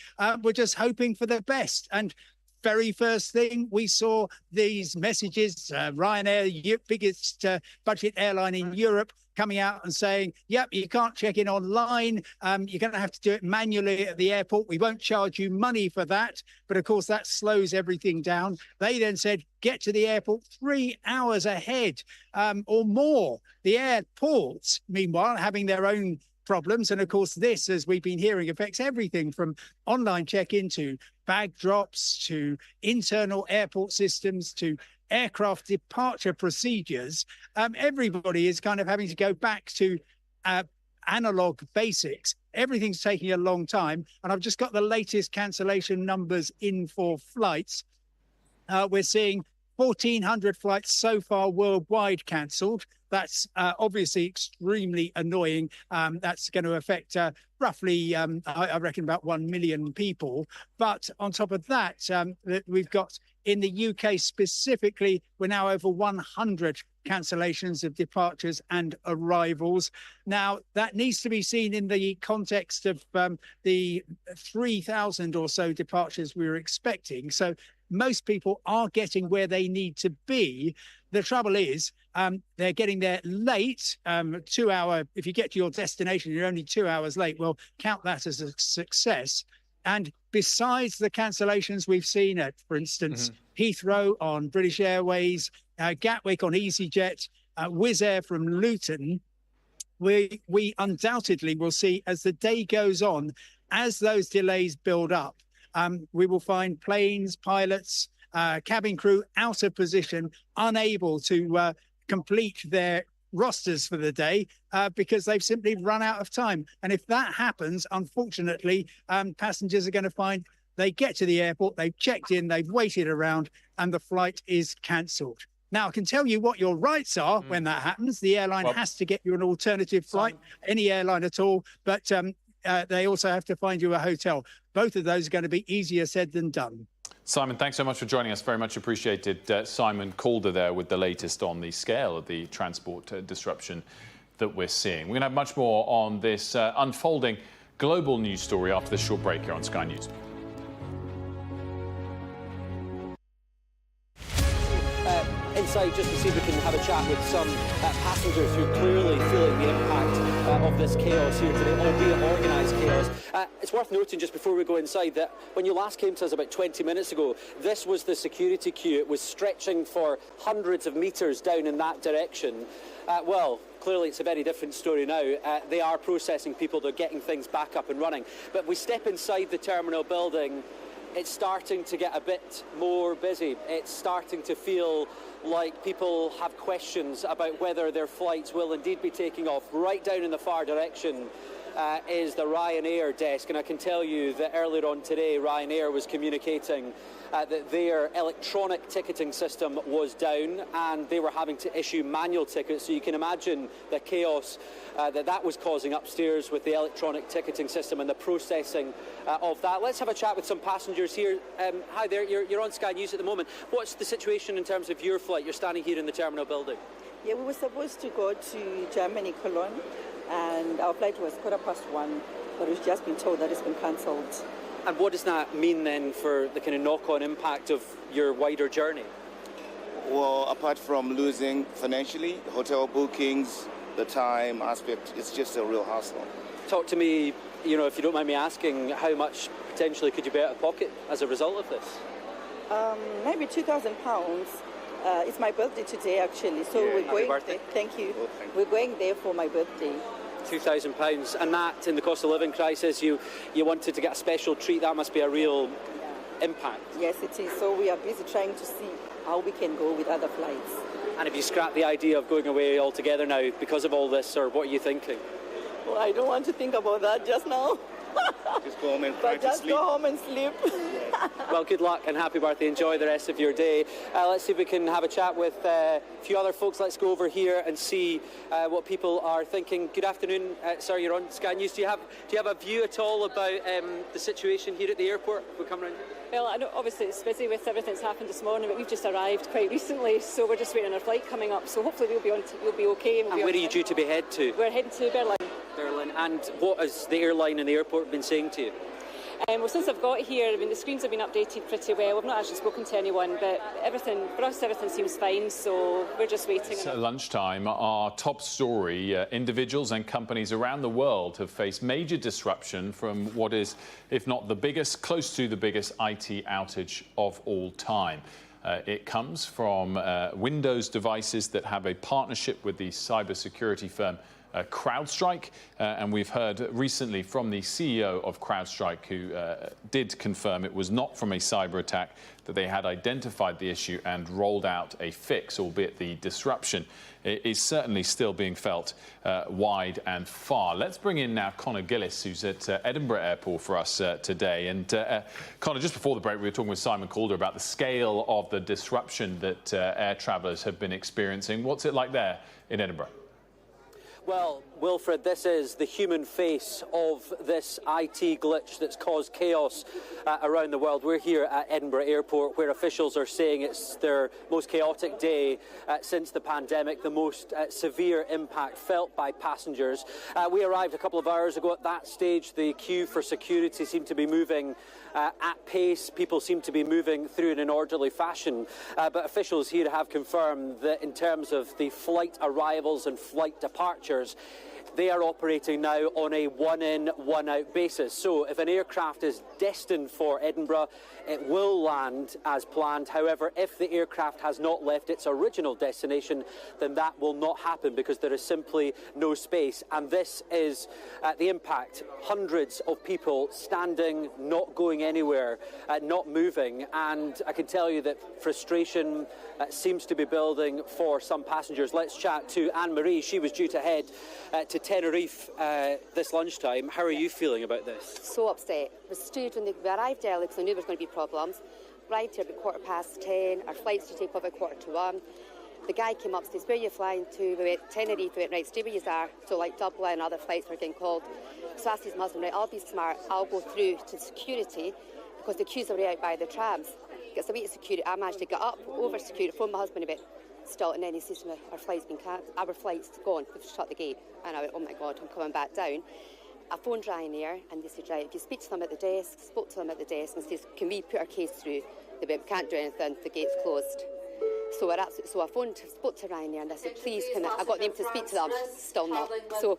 we're just hoping for the best. And very first thing we saw these messages, Ryanair, biggest budget airline in Europe, coming out and saying, yep, you can't check in online. You're going to have to do it manually at the airport. We won't charge you money for that. But of course, that slows everything down. They then said, get to the airport 3 hours ahead or more. The airports, meanwhile, having their own problems. And of course, this, as we've been hearing, affects everything from online check-in to bag drops to internal airport systems to aircraft departure procedures. Everybody is kind of having to go back to analog basics. Everything's taking a long time. And I've just got the latest cancellation numbers in for flights. We're seeing 1,400 flights so far worldwide cancelled. That's obviously extremely annoying. That's going to affect roughly, I reckon, about 1 million people. But on top of that, we've got in the UK specifically, we're now over 100 cancellations of departures and arrivals. Now, that needs to be seen in the context of the 3,000 or so departures we were expecting. So most people are getting where they need to be. The trouble is they're getting there late. 2 hour, if you get to your destination, you're only 2 hours late. Well, count that as a success. And besides the cancellations we've seen at, for instance, Heathrow on British Airways, Gatwick on EasyJet, Wizz Air from Luton, we undoubtedly will see as the day goes on, as those delays build up, we will find planes, pilots, cabin crew out of position, unable to complete their rosters for the day because they've simply run out of time. And if that happens, unfortunately, passengers are going to find they get to the airport, they've checked in, they've waited around, and the flight is cancelled. Now, I can tell you what your rights are when that happens. The airline has to get you an alternative flight, any airline at all, but they also have to find you a hotel. Both of those are going to be easier said than done. Simon, thanks so much for joining us. Very much appreciated. Simon Calder there with the latest on the scale of the transport disruption that we're seeing. We're going to have much more on this unfolding global news story after this short break here on Sky News. Inside just to see if we can have a chat with some passengers who are clearly feeling the impact of this chaos here today, albeit organised chaos. It's worth noting just before we go inside that when you last came to us about 20 minutes ago, this was the security queue. It was stretching for hundreds of metres down in that direction. Well, clearly it's a very different story now. They are processing people, they're getting things back up and running. But we step inside the terminal building, it's starting to get a bit more busy. It's starting to feel like people have questions about whether their flights will indeed be taking off. Right down in the far direction is the Ryanair desk, and I can tell you that earlier on today Ryanair was communicating that their electronic ticketing system was down and they were having to issue manual tickets, so you can imagine the chaos that was causing upstairs with the electronic ticketing system and the processing of that. Let's have a chat with some passengers here. Hi there, you're on Sky News at the moment. What's the situation in terms of your flight? You're standing here in the terminal building. Yeah, we were supposed to go to Germany, Cologne, and our flight was 1:15, but we've just been told that it's been cancelled. And what does that mean then for the kind of knock-on impact of your wider journey? Well, apart from losing financially, hotel bookings, the time aspect, it's just a real hassle. Talk to me, you know, if you don't mind me asking, how much potentially could you be out of pocket as a result of this? Maybe £2,000. It's my birthday today, actually, so yeah, we're going birthday. there. Thank you. Oh, thank you. We're going there for my birthday. £2,000, and that in the cost of living crisis, you wanted to get a special treat. That must be a real impact. Yes, it is. So we are busy trying to see how we can go with other flights. And have you scrapped the idea of going away altogether now because of all this, or what are you thinking? Well, I don't want to think about that just now. Just go home and try to sleep. Go home and sleep. Well, good luck and happy birthday. Enjoy the rest of your day. Let's see if we can have a chat with a few other folks. Let's go over here and see what people are thinking. Good afternoon. Sorry, you're on Sky News. Do you have a view at all about the situation here at the airport? We'll come round. Well, I know obviously it's busy with everything that's happened this morning, but we've just arrived quite recently, so we're just waiting on our flight coming up. So hopefully we'll be okay. And where are you due to be head to? We're heading to Berlin. Berlin. And what has the airline and the airport been saying to you? Well, since I've got here, I mean, the screens have been updated pretty well. We've not actually spoken to anyone, but for us, everything seems fine, so we're just waiting. At lunchtime, our top story, individuals and companies around the world have faced major disruption from what is, if not the biggest, close to the biggest IT outage of all time. It comes from Windows devices that have a partnership with the cybersecurity firm Crowdstrike. And we've heard recently from the CEO of Crowdstrike, who did confirm it was not from a cyber attack, that they had identified the issue and rolled out a fix, albeit the disruption is certainly still being felt wide and far. Let's bring in now Connor Gillis, who's at Edinburgh Airport for us today. And Connor, just before the break, we were talking with Simon Calder about the scale of the disruption that air travellers have been experiencing. What's it like there in Edinburgh? Well, Wilfred, this is the human face of this IT glitch that's caused chaos around the world. We're here at Edinburgh Airport, where officials are saying it's their most chaotic day since the pandemic, the most severe impact felt by passengers. We arrived a couple of hours ago. At that stage, the queue for security seemed to be moving at pace. People seem to be moving through in an orderly fashion. But officials here have confirmed that in terms of the flight arrivals and flight departures, they are operating now on a one-in, one-out basis. So if an aircraft is destined for Edinburgh, it will land as planned. However, if the aircraft has not left its original destination, then that will not happen because there is simply no space. And this is the impact. Hundreds of people standing, not going anywhere, not moving. And I can tell you that frustration seems to be building for some passengers. Let's chat to Anne-Marie. She was due to head to Tenerife this lunchtime. How are you feeling about this? So upset. We stood when we arrived early because we knew there was going to be problems. Arrived here about 10:15. Our flight's to take off at 1:45. The guy came up and says, "Where are you flying to?" We went Tenerife. We went, "Right, stay where you are." So like Dublin and other flights were getting called. So I asked his husband, "Right, I'll be smart. I'll go through to security because the queue's already out by the trams." Gets a wait to security. I managed to get up over security, phone my husband a bit. Still, and then he says to me, "Our flight's been cancelled. Our flight's gone. We've shut the gate." And I went, "Oh my God, I'm coming back down." I phoned Ryanair and they said, "Right, if you speak to them at the desk," spoke to them at the desk and says, "Can we put our case through?" They went, "We can't do anything, the gate's closed." So I spoke to Ryanair and I said, "Please, I got them to speak to them." Still not. So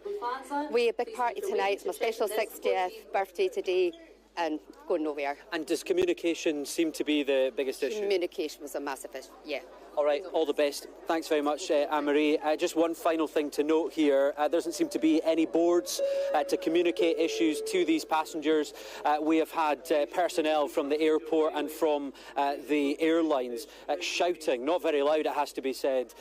we a big party tonight. It's my special 60th birthday today and going nowhere. And does communication seem to be the biggest issue? Communication was a massive issue, yeah. All right, all the best. Thanks very much, Anne-Marie. Just one final thing to note here. There doesn't seem to be any boards to communicate issues to these passengers. We have had personnel from the airport and from the airlines shouting, not very loud it has to be said,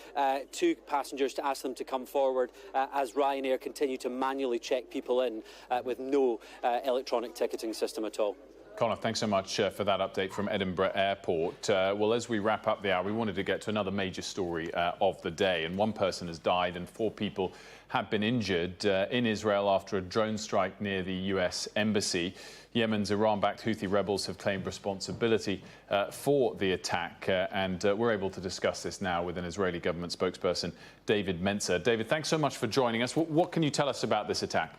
to passengers to ask them to come forward as Ryanair continue to manually check people in with no electronic ticketing system at all. Connor, thanks so much for that update from Edinburgh Airport. Well, as we wrap up the hour, we wanted to get to another major story of the day. And one person has died and 4 people have been injured in Israel after a drone strike near the US Embassy. Yemen's Iran-backed Houthi rebels have claimed responsibility for the attack. And we're able to discuss this now with an Israeli government spokesperson, David Mentzer. David, thanks so much for joining us. What can you tell us about this attack?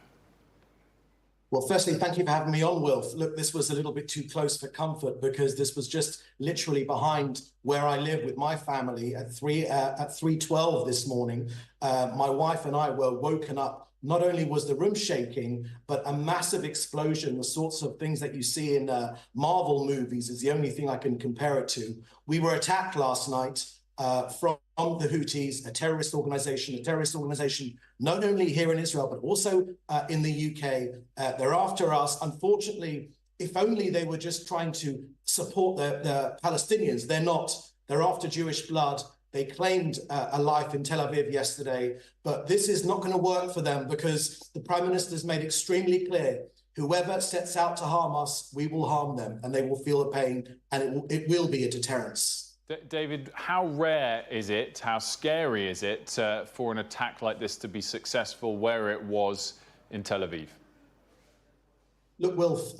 Well, firstly, thank you for having me on, Wilf. Look, this was a little bit too close for comfort because this was just literally behind where I live with my family at 3:12 this morning. My wife and I were woken up. Not only was the room shaking, but a massive explosion, the sorts of things that you see in Marvel movies is the only thing I can compare it to. We were attacked last night from the Houthis, a terrorist organization not only here in Israel, but also in the UK. They're after us. Unfortunately, if only they were just trying to support the Palestinians. They're not. They're after Jewish blood. They claimed a life in Tel Aviv yesterday, but this is not going to work for them because the Prime Minister's made extremely clear, whoever sets out to harm us, we will harm them and they will feel the pain and it will be a deterrence. David, how rare is it, how scary is it for an attack like this to be successful where it was in Tel Aviv? Look, Wilf,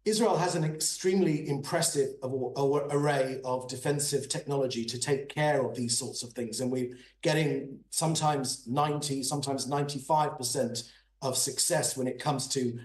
Israel has an extremely impressive array of defensive technology to take care of these sorts of things. And we're getting sometimes 90, sometimes 95% of success when it comes to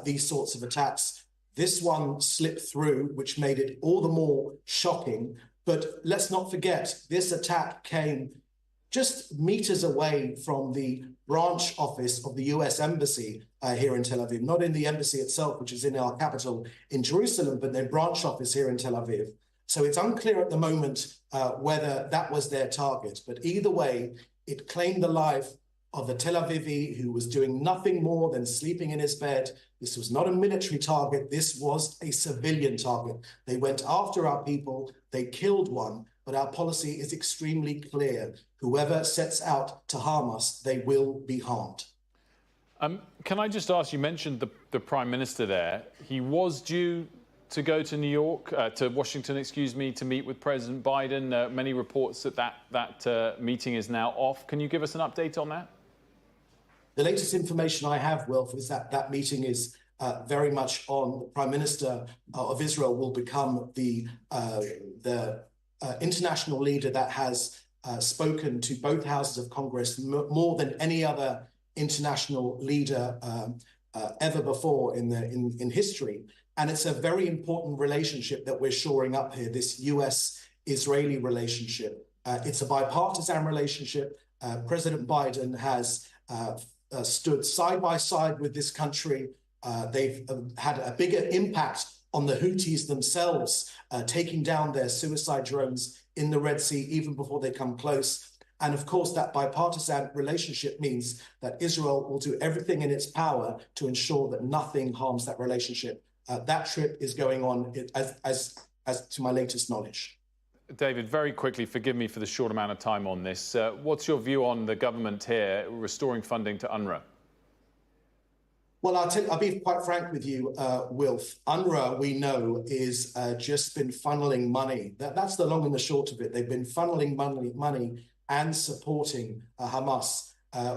these sorts of attacks. This one slipped through, which made it all the more shocking. But let's not forget, this attack came just meters away from the branch office of the US Embassy here in Tel Aviv, not in the embassy itself, which is in our capital in Jerusalem, but their branch office here in Tel Aviv. So it's unclear at the moment whether that was their target. But either way, it claimed the life of a Tel Avivi who was doing nothing more than sleeping in his bed. This was not a military target. This was a civilian target. They went after our people. They killed one. But our policy is extremely clear. Whoever sets out to harm us, they will be harmed. Can I just ask, you mentioned the Prime Minister there. He was due to go to New York, to Washington, excuse me, to meet with President Biden. Many reports that meeting is now off. Can you give us an update on that? The latest information I have, Wilf, is that that meeting is very much on. The Prime Minister of Israel will become the international leader that has spoken to both houses of Congress more than any other international leader ever before in history. And it's a very important relationship that we're shoring up here, this US-Israeli relationship. It's a bipartisan relationship. President Biden has stood side by side with this country. They've had a bigger impact on the Houthis themselves, taking down their suicide drones in the Red Sea even before they come close. And of course, that bipartisan relationship means that Israel will do everything in its power to ensure that nothing harms that relationship. That trip is going on as to my latest knowledge. David, very quickly, forgive me for the short amount of time on this. What's your view on the government here restoring funding to UNRWA? Well, I'll be quite frank with you, Wilf. UNRWA, we know, is just been funneling money. That's the long and the short of it. They've been funneling money and supporting Hamas.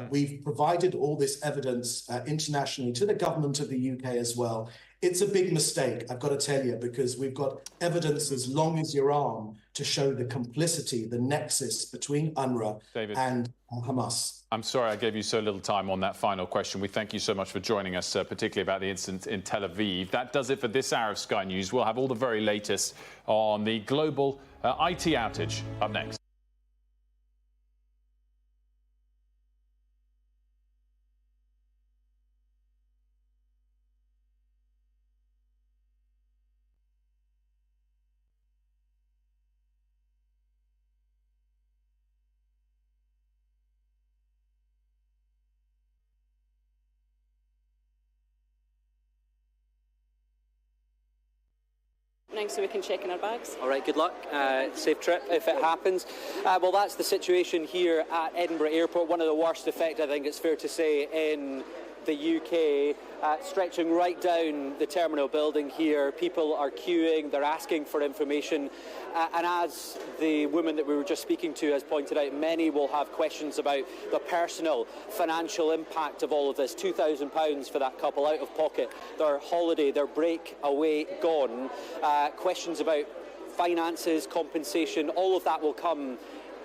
We've provided all this evidence internationally to the government of the UK as well. It's a big mistake, I've got to tell you, because we've got evidence as long as your arm to show the complicity, the nexus between UNRWA and Hamas. I'm sorry I gave you so little time on that final question. We thank you so much for joining us, particularly about the incident in Tel Aviv. That does it for this hour of Sky News. We'll have all the very latest on the global IT outage up next. So we can check in our bags. All right, good luck. Safe trip if it happens. Well, that's the situation here at Edinburgh Airport. One of the worst affected, I think it's fair to say, in the UK, stretching right down the terminal building here. People are queuing, they're asking for information. And as the woman that we were just speaking to has pointed out, many will have questions about the personal financial impact of all of this. £2,000 for that couple out of pocket, their holiday, their break away gone. Questions about finances, compensation, all of that will come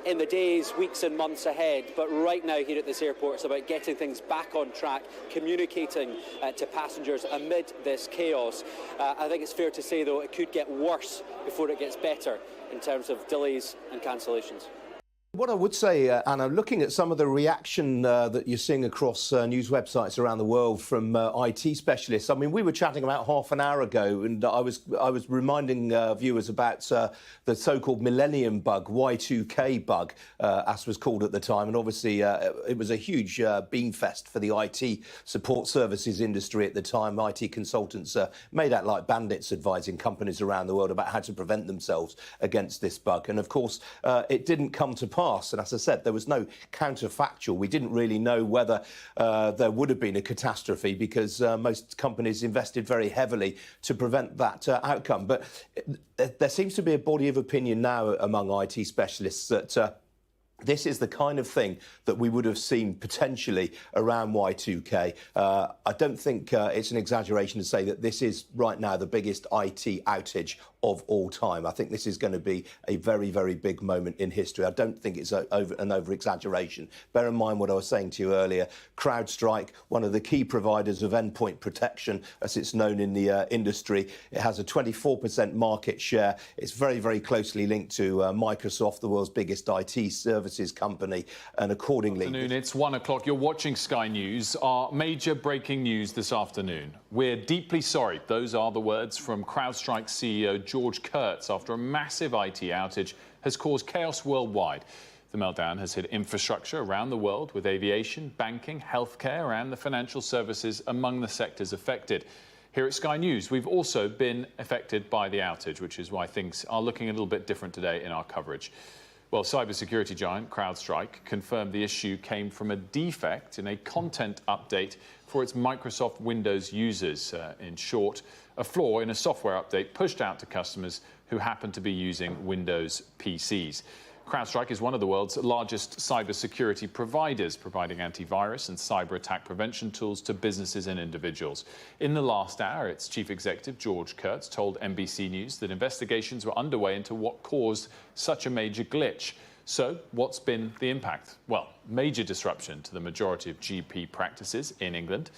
in the days, weeks and months ahead. But right now here at this airport, it's about getting things back on track, communicating to passengers amid this chaos. I think it's fair to say, though, it could get worse before it gets better in terms of delays and cancellations. What I would say, Anna, looking at some of the reaction that you're seeing across news websites around the world from IT specialists, I mean, we were chatting about half an hour ago, and I was reminding viewers about the so-called Millennium Bug, Y2K bug, as was called at the time, and obviously it was a huge beanfest for the IT support services industry at the time. IT consultants made out like bandits, advising companies around the world about how to prevent themselves against this bug, and of course it didn't come to pass. And as I said, there was no counterfactual. We didn't really know whether there would have been a catastrophe because most companies invested very heavily to prevent that outcome. But there seems to be a body of opinion now among IT specialists that this is the kind of thing that we would have seen potentially around Y2K. I don't think it's an exaggeration to say that this is right now the biggest IT outage of all time. I think this is going to be a very, very big moment in history. I don't think it's an over-exaggeration. Bear in mind what I was saying to you earlier. Crowdstrike, one of the key providers of endpoint protection, as it's known in the industry, it has a 24% market share. It's very, very closely linked to Microsoft, the world's biggest IT services company, and accordingly... Good afternoon, it's 1 o'clock. You're watching Sky News. Our major breaking news this afternoon. We're deeply sorry. Those are the words from Crowdstrike CEO George Kurtz after a massive IT outage has caused chaos worldwide. The meltdown has hit infrastructure around the world, with aviation, banking, healthcare and the financial services among the sectors affected. Here at Sky News, we've also been affected by the outage, which is why things are looking a little bit different today in our coverage. Well, cybersecurity giant Crowdstrike confirmed the issue came from a defect in a content update for its Microsoft Windows users. In short, a flaw in a software update pushed out to customers who happen to be using Windows PCs. Crowdstrike is one of the world's largest cybersecurity providers, providing antivirus and cyber attack prevention tools to businesses and individuals. In the last hour, its chief executive, George Kurtz, told NBC News that investigations were underway into what caused such a major glitch. So, what's been the impact? Well, major disruption to the majority of GP practices in England.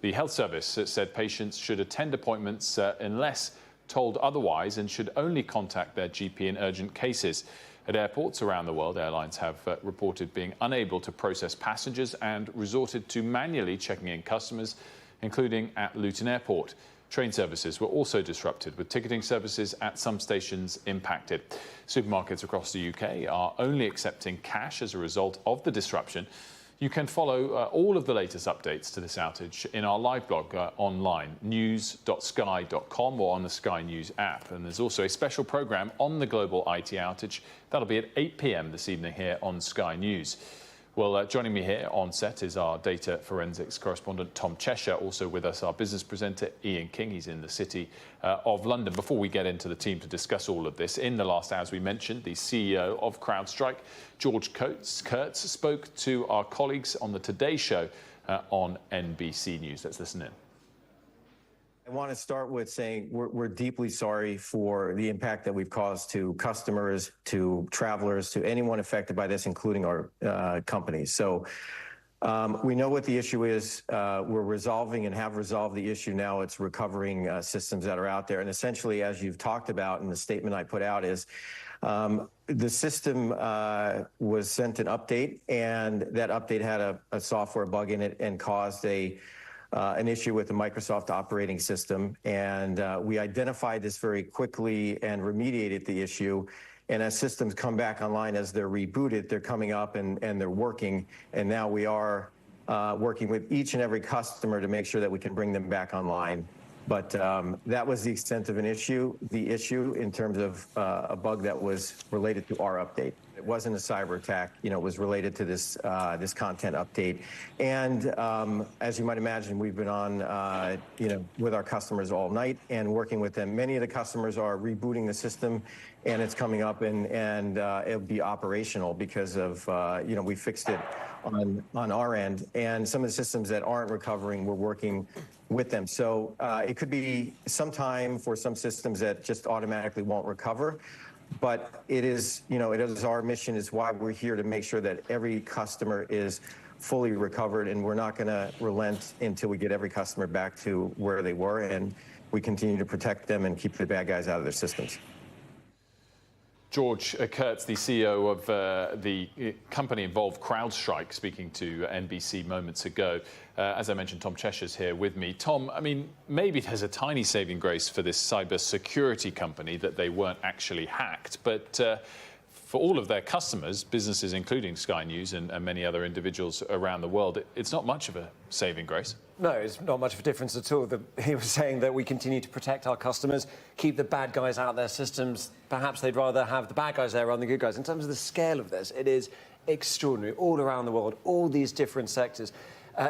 The health service said patients should attend appointments unless told otherwise and should only contact their GP in urgent cases. At airports around the world, airlines have reported being unable to process passengers and resorted to manually checking in customers, including at Luton Airport. Train services were also disrupted, with ticketing services at some stations impacted. Supermarkets across the UK are only accepting cash as a result of the disruption. You can follow all of the latest updates to this outage in our live blog online, news.sky.com, or on the Sky News app. And there's also a special programme on the global IT outage. That'll be at 8 p.m. this evening here on Sky News. Well, joining me here on set is our data forensics correspondent, Tom Cheshire. Also with us, our business presenter, Ian King. He's in the city of London. Before we get into the team to discuss all of this, in the last hour, as we mentioned, the CEO of Crowdstrike, George Kurtz, spoke to our colleagues on the Today Show on NBC News. Let's listen in. I want to start with saying we're deeply sorry for the impact that we've caused to customers, to travelers, to anyone affected by this, including our companies. So we know what the issue is. We're resolving and have resolved the issue now. It's recovering systems that are out there. And essentially, as you've talked about in the statement I put out, is the system was sent an update, and that update had a software bug in it and caused an issue with the Microsoft operating system. And we identified this very quickly and remediated the issue. And as systems come back online, as they're rebooted, they're coming up and they're working. And now we are working with each and every customer to make sure that we can bring them back online. But that was the extent of the issue in terms of a bug that was related to our update. It wasn't a cyber attack, it was related to this content update. And as you might imagine, we've been on, with our customers all night and working with them. Many of the customers are rebooting the system, and it's coming up and it'll be operational because of, we fixed it on our end. And some of the systems that aren't recovering, we're working with them. So it could be some time for some systems that just automatically won't recover. But it is our mission, is why we're here, to make sure that every customer is fully recovered, and we're not going to relent until we get every customer back to where they were, and we continue to protect them and keep the bad guys out of their systems. George Kurtz, the CEO of the company involved, Crowdstrike, speaking to NBC moments ago. As I mentioned, Tom Cheshire's here with me. Tom, I mean, maybe there's a tiny saving grace for this cybersecurity company that they weren't actually hacked, but for all of their customers, businesses including Sky News and many other individuals around the world, it's not much of a saving grace. No, it's not much of a difference at all. He was saying that we continue to protect our customers, keep the bad guys out of their systems. Perhaps they'd rather have the bad guys there rather than the good guys. In terms of the scale of this, it is extraordinary. All around the world, all these different sectors.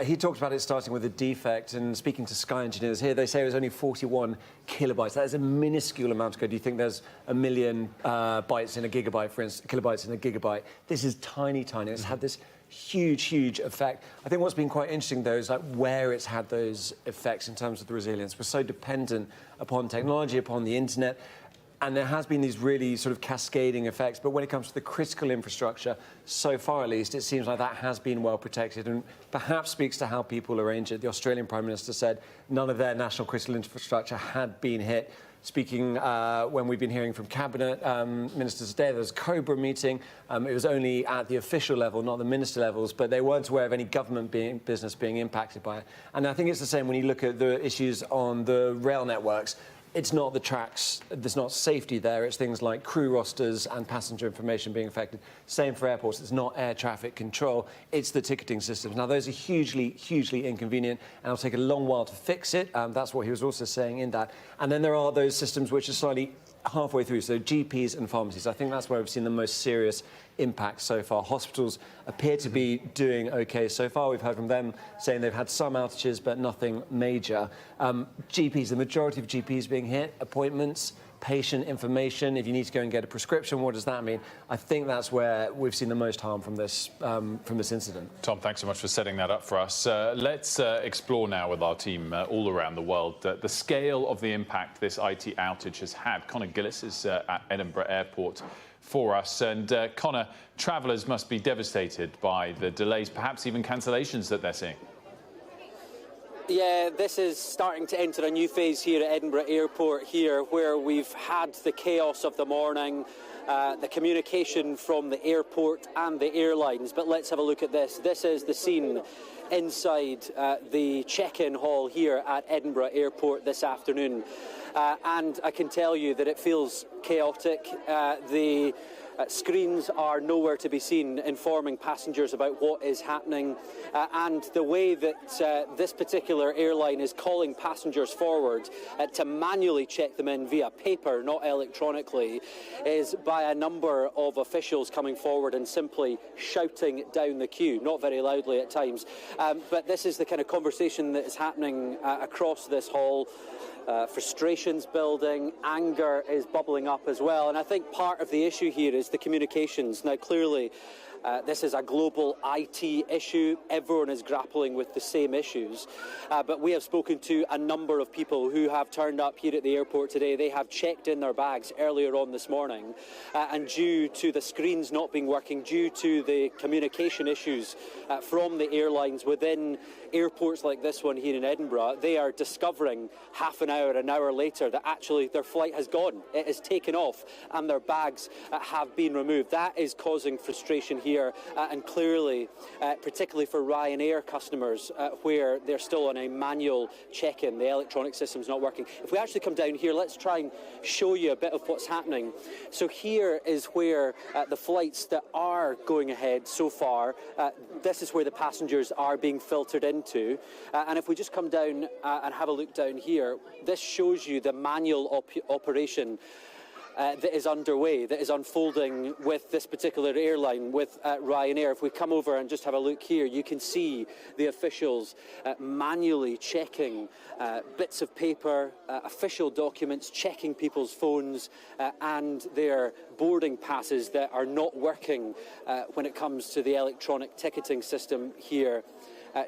He talked about it starting with a defect, and speaking to Sky engineers here, they say it was only 41 kilobytes. That is a minuscule amount to go. Do you think there's a million bytes in a gigabyte, for instance, kilobytes in a gigabyte? This is tiny, tiny. It's had this huge, huge effect. I think what's been quite interesting, though, is like where it's had those effects in terms of the resilience. We're so dependent upon technology, upon the internet, and there has been these really sort of cascading effects. But when it comes to the critical infrastructure, so far at least, it seems like that has been well protected, and perhaps speaks to how people arrange it. The Australian Prime Minister said none of their national critical infrastructure had been hit. Speaking when we've been hearing from cabinet ministers today, there was a COBRA meeting. It was only at the official level, not the minister levels, but they weren't aware of any government business being impacted by it. And I think it's the same when you look at the issues on the rail networks. it's not the tracks, there's not safety there, it's things like crew rosters and passenger information being affected. Same for airports, it's not air traffic control, it's the ticketing systems. Now, those are hugely, hugely inconvenient, and it'll take a long while to fix it. That's what he was also saying in that. And then there are those systems which are slightly halfway through, so GPs and pharmacies. I think that's where we've seen the most serious impact so far. Hospitals appear to be doing okay so far. We've heard from them saying they've had some outages, but nothing major. GPs, the majority of GPs being hit, appointments, patient information. If you need to go and get a prescription, what does that mean? I think that's where we've seen the most harm from this incident. Tom, thanks so much for setting that up for us. Let's explore now with our team all around the world the scale of the impact this IT outage has had. Connor Gillis is at Edinburgh Airport for us. And Connor, travellers must be devastated by the delays, perhaps even cancellations that they're seeing. Yeah, this is starting to enter a new phase here at Edinburgh Airport here, where we've had the chaos of the morning, the communication from the airport and the airlines. But let's have a look at this. This is the scene inside the check-in hall here at Edinburgh Airport this afternoon. And I can tell you that it feels chaotic. The screens are nowhere to be seen informing passengers about what is happening, and the way that this particular airline is calling passengers forward to manually check them in via paper, not electronically, is by a number of officials coming forward and simply shouting down the queue, not very loudly at times. But this is the kind of conversation that is happening across this hall. Frustrations building, anger is bubbling up as well, and I think part of the issue here is the communications. Now, clearly, this is a global IT issue. Everyone is grappling with the same issues. But we have spoken to a number of people who have turned up here at the airport today. They have checked in their bags earlier on this morning. And due to the screens not being working, due to the communication issues from the airlines within airports like this one here in Edinburgh, they are discovering half an hour later that actually their flight has gone. It has taken off and their bags have been removed. That is causing frustration here, and clearly, particularly for Ryanair customers, where they're still on a manual check-in, the electronic system's not working. If we actually come down here, let's try and show you a bit of what's happening. So here is where the flights that are going ahead so far, this is where the passengers are being filtered into. And if we just come down and have a look down here, this shows you the manual operation that is underway, that is unfolding with this particular airline, with Ryanair. If we come over and just have a look here, you can see the officials manually checking bits of paper, official documents, checking people's phones and their boarding passes that are not working when it comes to the electronic ticketing system here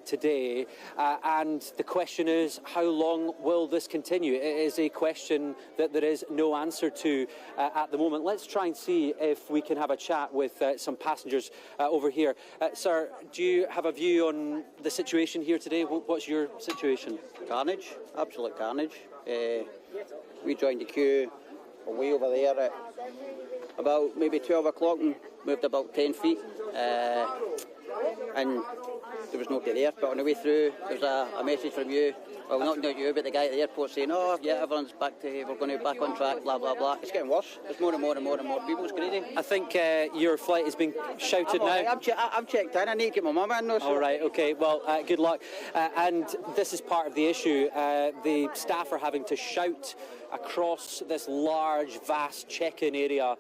today. And the question is, how long will this continue? It is a question that there is no answer to at the moment. Let's try and see if we can have a chat with some passengers over here. Sir, do you have a view on the situation here today? What's your situation? Carnage, absolute carnage. We joined the queue way over there at about maybe 12 o'clock and moved about 10 feet. And there was nobody there, but on the way through there was a message from you, well, not you, but the guy at the airport saying, oh yeah, everyone's back to, we're going to be back on track, blah blah blah. It's getting worse. There's more and more and more and more people. It's crazy. I think your flight is being shouted now. Right. I'm checked in. I need to get my mum in. No, so. All right, okay, well, good luck. And this is part of the issue. The staff are having to shout across this large, vast check-in area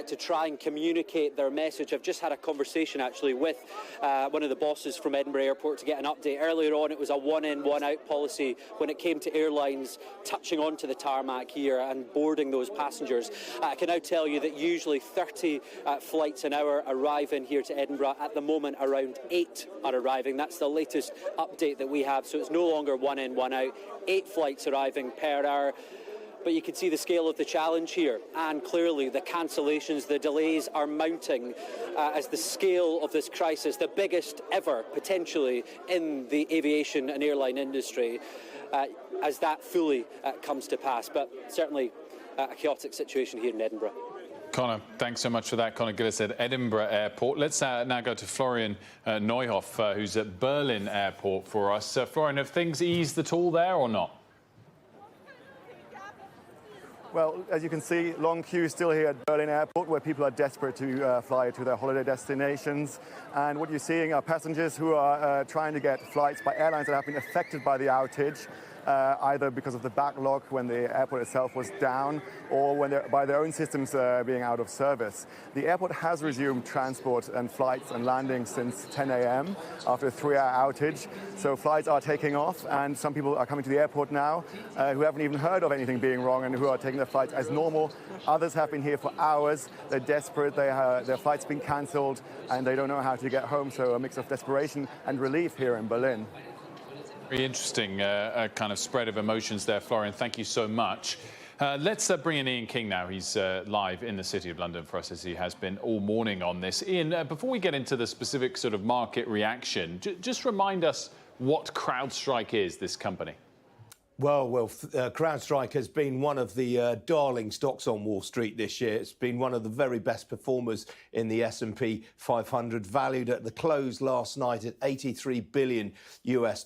to try and communicate their message. I've just had a conversation actually with one of the bosses from Edinburgh Airport to get an update. Earlier on, it was a one-in, one-out policy when it came to airlines touching onto the tarmac here and boarding those passengers. I can now tell you that usually 30 flights an hour arrive in here to Edinburgh. At the moment, around 8 are arriving. That's the latest update that we have. So it's no longer one-in, one-out. 8 flights arriving per hour. But you can see the scale of the challenge here, and clearly the cancellations, the delays are mounting as the scale of this crisis, the biggest ever potentially in the aviation and airline industry, as that fully comes to pass. But certainly a chaotic situation here in Edinburgh. Connor, thanks so much for that. Connor Gillis at Edinburgh Airport. Let's now go to Florian Neuhoff, who's at Berlin Airport for us. Florian, have things eased at all there or not? Well, as you can see, long queues still here at Berlin Airport, where people are desperate to fly to their holiday destinations. And what you're seeing are passengers who are trying to get flights by airlines that have been affected by the outage, either because of the backlog when the airport itself was down, or when by their own systems being out of service. The airport has resumed transport and flights and landings since 10 a.m. after a 3-hour outage. So flights are taking off, and some people are coming to the airport now who haven't even heard of anything being wrong and who are taking their flights as normal. Others have been here for hours. They're desperate. Their flight's been cancelled, and they don't know how to get home. So a mix of desperation and relief here in Berlin. Very interesting kind of spread of emotions there, Florian. Thank you so much. Let's bring in Ian King now. He's live in the City of London for us, as he has been all morning on this. Ian, before we get into the specific sort of market reaction, just remind us what Crowdstrike is, this company. Well, Crowdstrike has been one of the darling stocks on Wall Street this year. It's been one of the very best performers in the S&P 500, valued at the close last night at $83 billion US.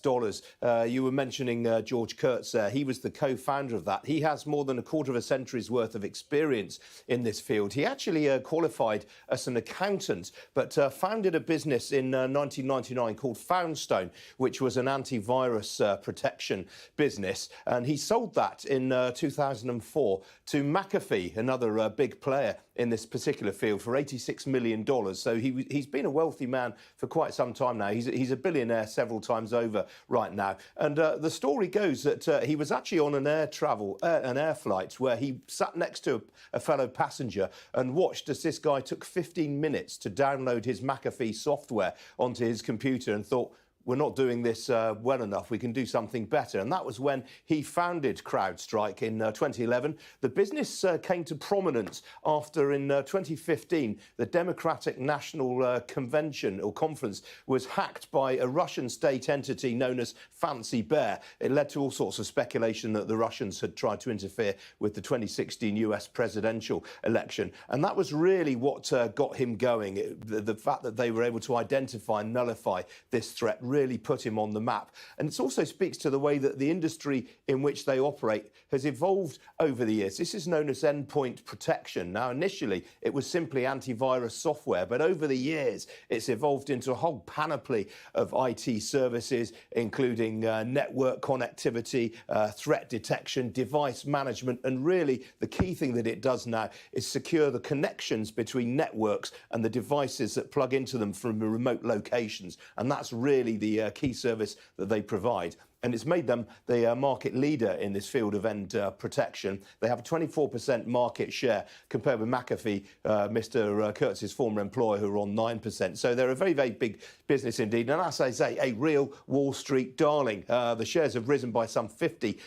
You were mentioning George Kurtz there. He was the co-founder of that. He has more than a quarter of a century's worth of experience in this field. He actually qualified as an accountant, but founded a business in 1999 called Foundstone, which was an antivirus protection business. And he sold that in 2004 to McAfee, another big player in this particular field, for $86 million. So he's been a wealthy man for quite some time now. He's a billionaire several times over right now. And the story goes that he was actually on an air flight where he sat next to a fellow passenger and watched as this guy took 15 minutes to download his McAfee software onto his computer and thought, we're not doing this well enough. We can do something better. And that was when he founded Crowdstrike in 2011. The business came to prominence after, in 2015, the Democratic National Convention or Conference was hacked by a Russian state entity known as Fancy Bear. It led to all sorts of speculation that the Russians had tried to interfere with the 2016 US presidential election. And that was really what got him going. The fact that they were able to identify and nullify this threat really put him on the map. And it also speaks to the way that the industry in which they operate has evolved over the years. This is known as endpoint protection. Now, initially, it was simply antivirus software, but over the years, it's evolved into a whole panoply of IT services, including network connectivity, threat detection, device management, and really the key thing that it does now is secure the connections between networks and the devices that plug into them from remote locations. And that's really the key service that they provide. And it's made them the market leader in this field of end protection. They have a 24% market share compared with McAfee, Mr. Kurtz's former employer, who are on 9%. So they're a very, very big business indeed. And as I say, a real Wall Street darling. The shares have risen by some 50%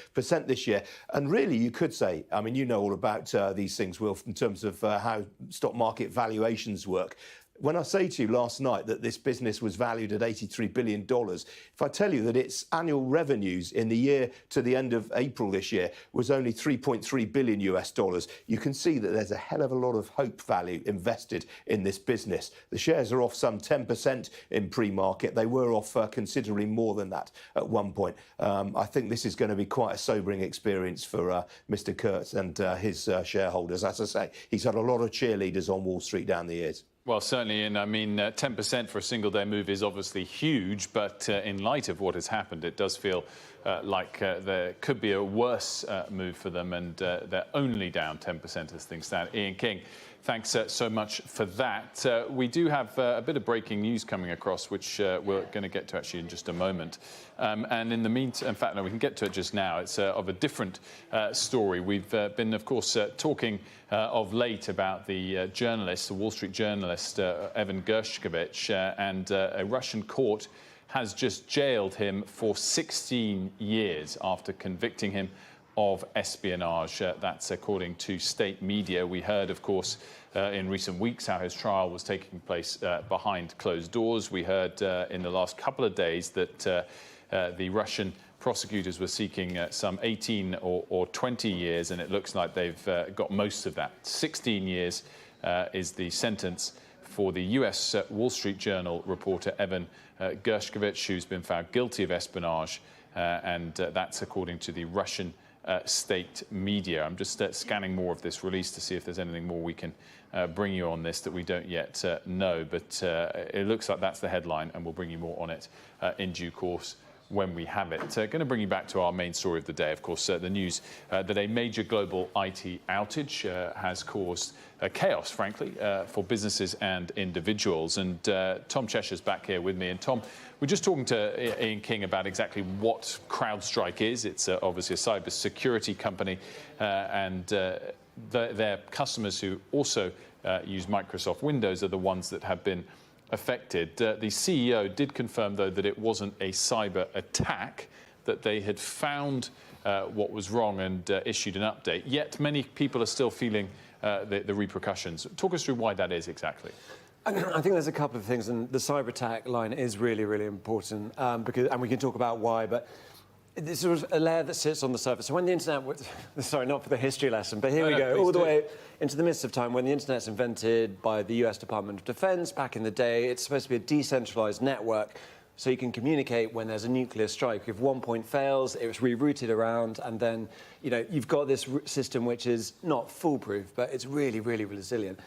this year. And really, you could say, I mean, you know all about these things, Wilf, in terms of how stock market valuations work. When I say to you last night that this business was valued at $83 billion, if I tell you that its annual revenues in the year to the end of April this year was only $3.3 billion US, you can see that there's a hell of a lot of hope value invested in this business. The shares are off some 10% in pre-market. They were off considerably more than that at one point. I think this is going to be quite a sobering experience for Mr. Kurtz and his shareholders. As I say, he's had a lot of cheerleaders on Wall Street down the years. Well, certainly, and I mean, 10% for a single-day move is obviously huge, but in light of what has happened, it does feel like there could be a worse move for them, and they're only down 10% as things stand. Ian King, thanks so much for that. We do have a bit of breaking news coming across, which we're going to get to actually in just a moment. And in the meantime, in fact, no, we can get to it just now. It's of a different story. We've been, of course, talking of late about the journalist, the Wall Street journalist, Evan Gershkovich, and a Russian court has just jailed him for 16 years after convicting him of espionage. That's according to state media. We heard, of course, in recent weeks how his trial was taking place behind closed doors. We heard in the last couple of days that the Russian prosecutors were seeking some 18 or 20 years, and it looks like they've got most of that. 16 years is the sentence for the US Wall Street Journal reporter Evan Gershkovich, who's been found guilty of espionage, and that's according to the Russian state media. I'm just scanning more of this release to see if there's anything more we can bring you on this that we don't yet know. But it looks like that's the headline, and we'll bring you more on it in due course when we have it. Going to bring you back to our main story of the day, of course, the news that a major global IT outage has caused chaos, frankly, for businesses and individuals. And Tom Cheshire's back here with me. And Tom, we're just talking to Ian King about exactly what Crowdstrike is. It's obviously a cybersecurity company, and their customers who also use Microsoft Windows are the ones that have been affected. The CEO did confirm, though, that it wasn't a cyber attack, that they had found what was wrong and issued an update. Yet many people are still feeling the repercussions. Talk us through why that is exactly. I think there's a couple of things, and the cyber attack line is really, really important, because, and we can talk about why, but there's sort of a layer that sits on the surface. So when the internet, sorry, not for the history lesson, but here we go, all the way into the midst of time, when the internet's invented by the US Department of Defense back in the day, it's supposed to be a decentralized network, so you can communicate when there's a nuclear strike. If one point fails, it was rerouted around, and then, you know, you've got this system which is not foolproof, but it's really, really resilient.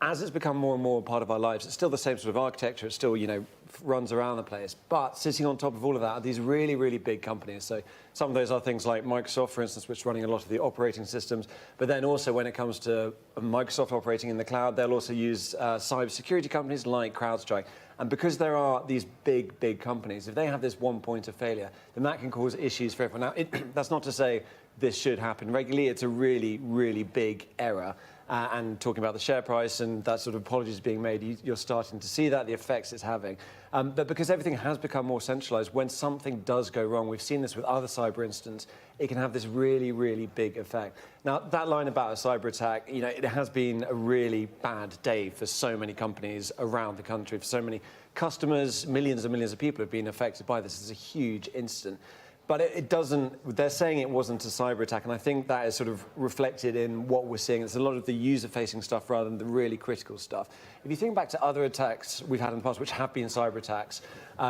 As it's become more and more part of our lives, it's still the same sort of architecture. It still, you know, runs around the place. But sitting on top of all of that are these really, really big companies. So some of those are things like Microsoft, for instance, which is running a lot of the operating systems. But then also when it comes to Microsoft operating in the cloud, they'll also use cybersecurity companies like Crowdstrike. And because there are these big, big companies, if they have this one point of failure, then that can cause issues for everyone. Now, that's not to say this should happen regularly. It's a really, really big error. And talking about the share price and that sort of apologies being made, you're starting to see that, the effects it's having. But because everything has become more centralized, when something does go wrong, we've seen this with other cyber incidents, it can have this really, really big effect. Now, that line about a cyber attack, you know, it has been a really bad day for so many companies around the country, for so many customers, millions and millions of people have been affected by this. It's a huge incident. But it doesn't, they're saying it wasn't a cyber attack, and I think that is sort of reflected in what we're seeing. It's a lot of the user-facing stuff rather than the really critical stuff. If you think back to other attacks we've had in the past, which have been cyber attacks,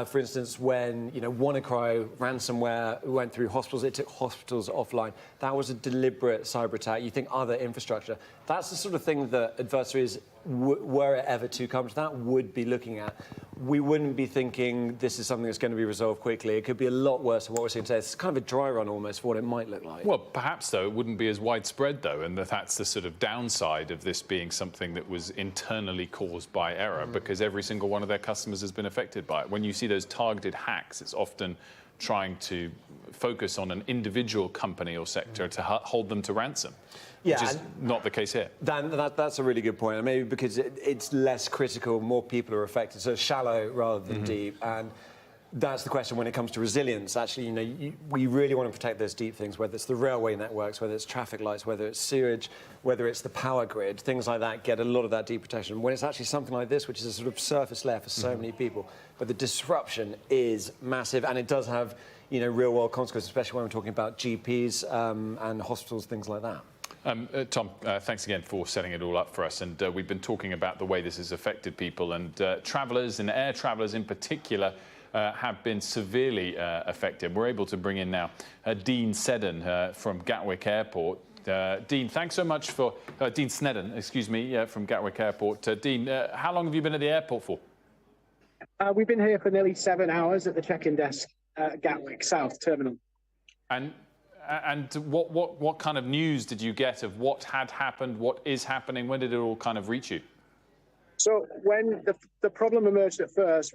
for instance, when, you know, WannaCry ransomware went through hospitals, it took hospitals offline. That was a deliberate cyber attack. You think other infrastructure. That's the sort of thing that adversaries, were it ever to come to that, would be looking at. We wouldn't be thinking this is something that's going to be resolved quickly. It could be a lot worse than what we're seeing today. It's kind of a dry run almost for what it might look like. Well, perhaps, though, it wouldn't be as widespread, though, and that's the sort of downside of this being something that was internally caused by error, because every single one of their customers has been affected by it. When you see those targeted hacks, it's often trying to focus on an individual company or sector to hold them to ransom. Yeah, which is not the case here. Dan, that's a really good point. And maybe because it's less critical, more people are affected, so shallow rather than deep. And that's the question when it comes to resilience. Actually, you know, we really want to protect those deep things, whether it's the railway networks, whether it's traffic lights, whether it's sewage, whether it's the power grid, things like that get a lot of that deep protection. When it's actually something like this, which is a sort of surface layer for so many people, but the disruption is massive, and it does have, you know, real-world consequences, especially when we're talking about GPs and hospitals, things like that. Tom, thanks again for setting it all up for us. And we've been talking about the way this has affected people, and travellers and air travellers in particular have been severely affected. We're able to bring in now Dean Seddon from Gatwick Airport. Dean, thanks so much for... Dean Snedden, excuse me, from Gatwick Airport. Dean, how long have you been at the airport for? We've been here for nearly 7 hours at the check-in desk at Gatwick South Terminal. And what kind of news did you get of what had happened, what is happening? When did it all kind of reach you? So when the problem emerged at first,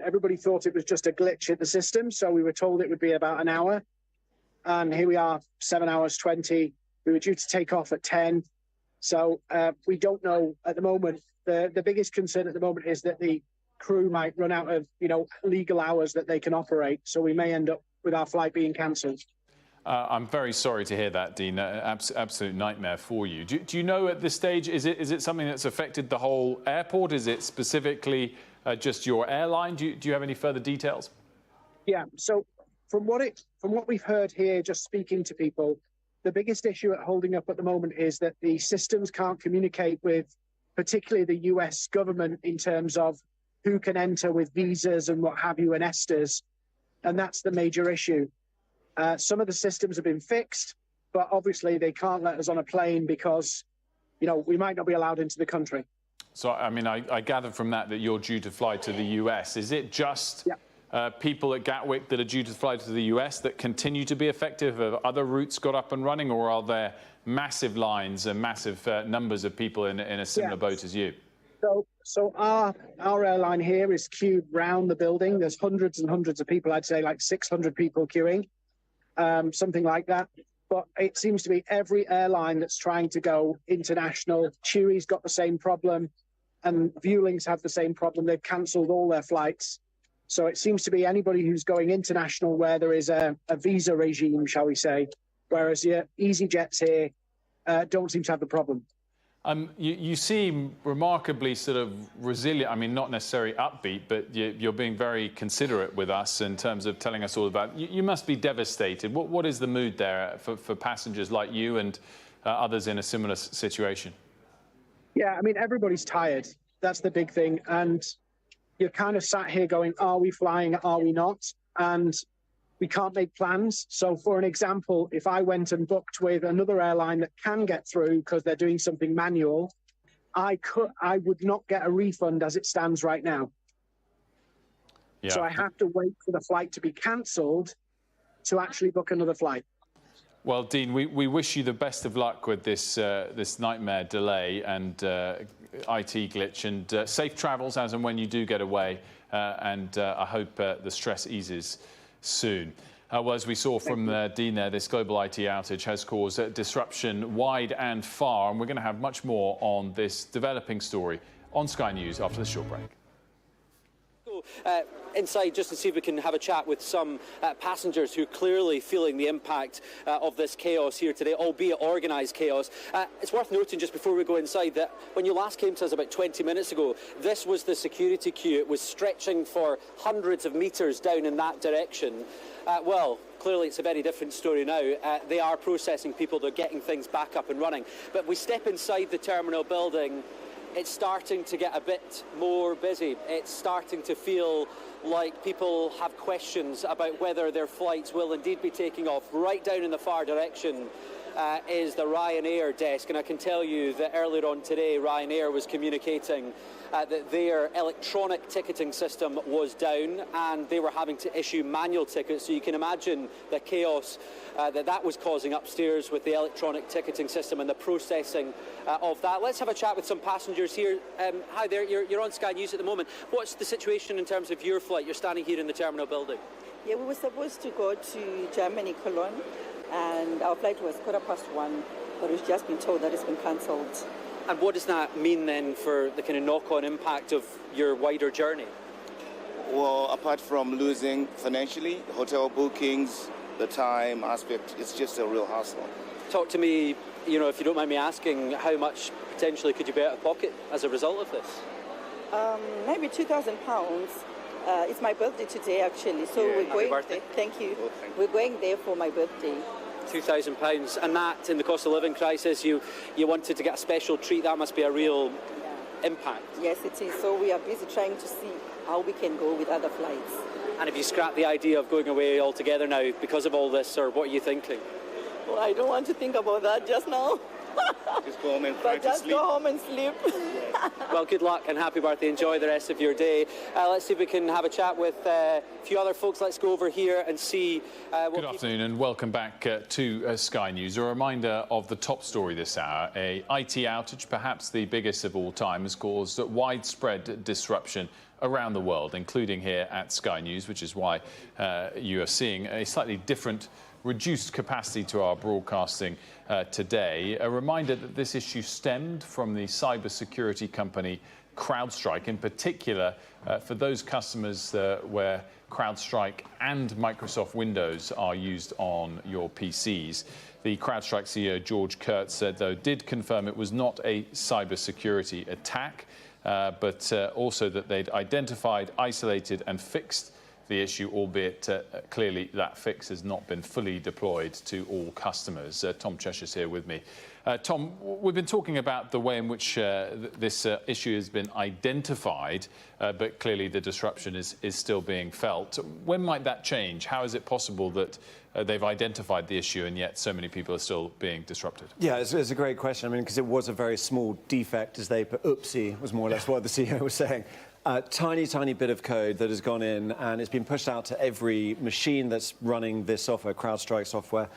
everybody thought it was just a glitch in the system. So we were told it would be about an hour. And here we are, 7 hours 20. We were due to take off at 10. So we don't know at the moment. The biggest concern at the moment is that the crew might run out of, you know, legal hours that they can operate. So we may end up with our flight being cancelled. I'm very sorry to hear that, Dean. Absolute nightmare for you. Do you know at this stage, is it something that's affected the whole airport? Is it specifically just your airline? Do you have any further details? Yeah, so from what we've heard here, just speaking to people, the biggest issue at holding up at the moment is that the systems can't communicate with particularly the US government in terms of who can enter with visas and what have you and ESTAs. And that's the major issue. Some of the systems have been fixed. but obviously they can't let us on a plane because, you know, we might not be allowed into the country. So, I mean, I gather from that you're due to fly to the US. Is it just people at Gatwick that are due to fly to the US that continue to be affected? Have other routes got up and running, or are there massive lines and massive numbers of people in a similar boat as you? So our airline here is queued round the building. There's hundreds and hundreds of people. I'd say like 600 people queuing, something like that. But it seems to be every airline that's trying to go international. Chewy's got the same problem, and Vueling's have the same problem. They've cancelled all their flights. So it seems to be anybody who's going international where there is a visa regime, shall we say, whereas EasyJets here don't seem to have the problem. You seem remarkably sort of resilient. I mean, not necessarily upbeat, but you're being very considerate with us in terms of telling us all about. You must be devastated. What is the mood there for passengers like you and others in a similar situation? Yeah, I mean, everybody's tired. That's the big thing. And you're kind of sat here going, are we flying? Are we not? And we can't make plans. So for an example, if I went and booked with another airline that can get through because they're doing something manual, I would not get a refund as it stands right now. Yeah. So I have to wait for the flight to be cancelled to actually book another flight. Well, Dean, we wish you the best of luck with this this nightmare delay and IT glitch, and safe travels as and when you do get away. And I hope the stress eases soon. Well, as we saw from Dean there, this global IT outage has caused disruption wide and far, and we're going to have much more on this developing story on Sky News after the short break. Inside just to see if we can have a chat with some passengers who are clearly feeling the impact of this chaos here today, albeit organised chaos. It's worth noting just before we go inside that when you last came to us about 20 minutes ago, this was the security queue. It was stretching for hundreds of metres down in that direction. Well, clearly it's a very different story now. They are processing people, they're getting things back up and running. But we step inside the terminal building, it's starting to get a bit more busy. It's starting to feel like people have questions about whether their flights will indeed be taking off. Right down in the far direction is the Ryanair desk, and I can tell you that earlier on today Ryanair was communicating that their electronic ticketing system was down and they were having to issue manual tickets. So you can imagine the chaos that was causing upstairs with the electronic ticketing system and the processing of that. Let's have a chat with some passengers here. Hi there, you're on Sky News at the moment. What's the situation in terms of your flight? You're standing here in the terminal building. Yeah, we were supposed to go to Germany, Cologne, and our flight was 1:15, but we've just been told that it's been cancelled. And what does that mean then for the kind of knock-on impact of your wider journey? Well, apart from losing financially, hotel bookings, the time aspect, it's just a real hassle. Talk to me, you know, if you don't mind me asking, how much potentially could you be out of pocket as a result of this? Maybe £2,000. It's my birthday today, actually, so we're going there. Thank you. Oh, thank you. We're going there for my birthday. £2,000, and that in the cost of living crisis, you wanted to get a special treat. That must be a real impact. Yes, it is. So we are busy trying to see how we can go with other flights. And have you scrapped the idea of going away altogether now because of all this, or what are you thinking? Well, I don't want to think about that just now. Just go home and try to sleep. Go home and sleep. Well, good luck and happy birthday. Enjoy the rest of your day. Let's see if we can have a chat with a few other folks. Let's go over here and see what Good afternoon and welcome back to Sky News. A reminder of the top story this hour. A IT outage, perhaps the biggest of all time, has caused widespread disruption around the world, including here at Sky News, which is why you are seeing a slightly different reduced capacity to our broadcasting today. A reminder that this issue stemmed from the cybersecurity company Crowdstrike, in particular for those customers where Crowdstrike and Microsoft Windows are used on your PCs. The Crowdstrike CEO George Kurtz said, though, did confirm it was not a cybersecurity attack, but also that they'd identified, isolated and fixed the issue, albeit clearly that fix has not been fully deployed to all customers. Tom Cheshire's here with me. Tom, we've been talking about the way in which this issue has been identified, but clearly the disruption is still being felt. When might that change? How is it possible that they've identified the issue and yet so many people are still being disrupted? Yeah, it's a great question. I mean, because it was a very small defect, as they put, oopsie, was more or less what the CEO was saying. Tiny bit of code that has gone in, and it's been pushed out to every machine that's running this software, Crowdstrike software,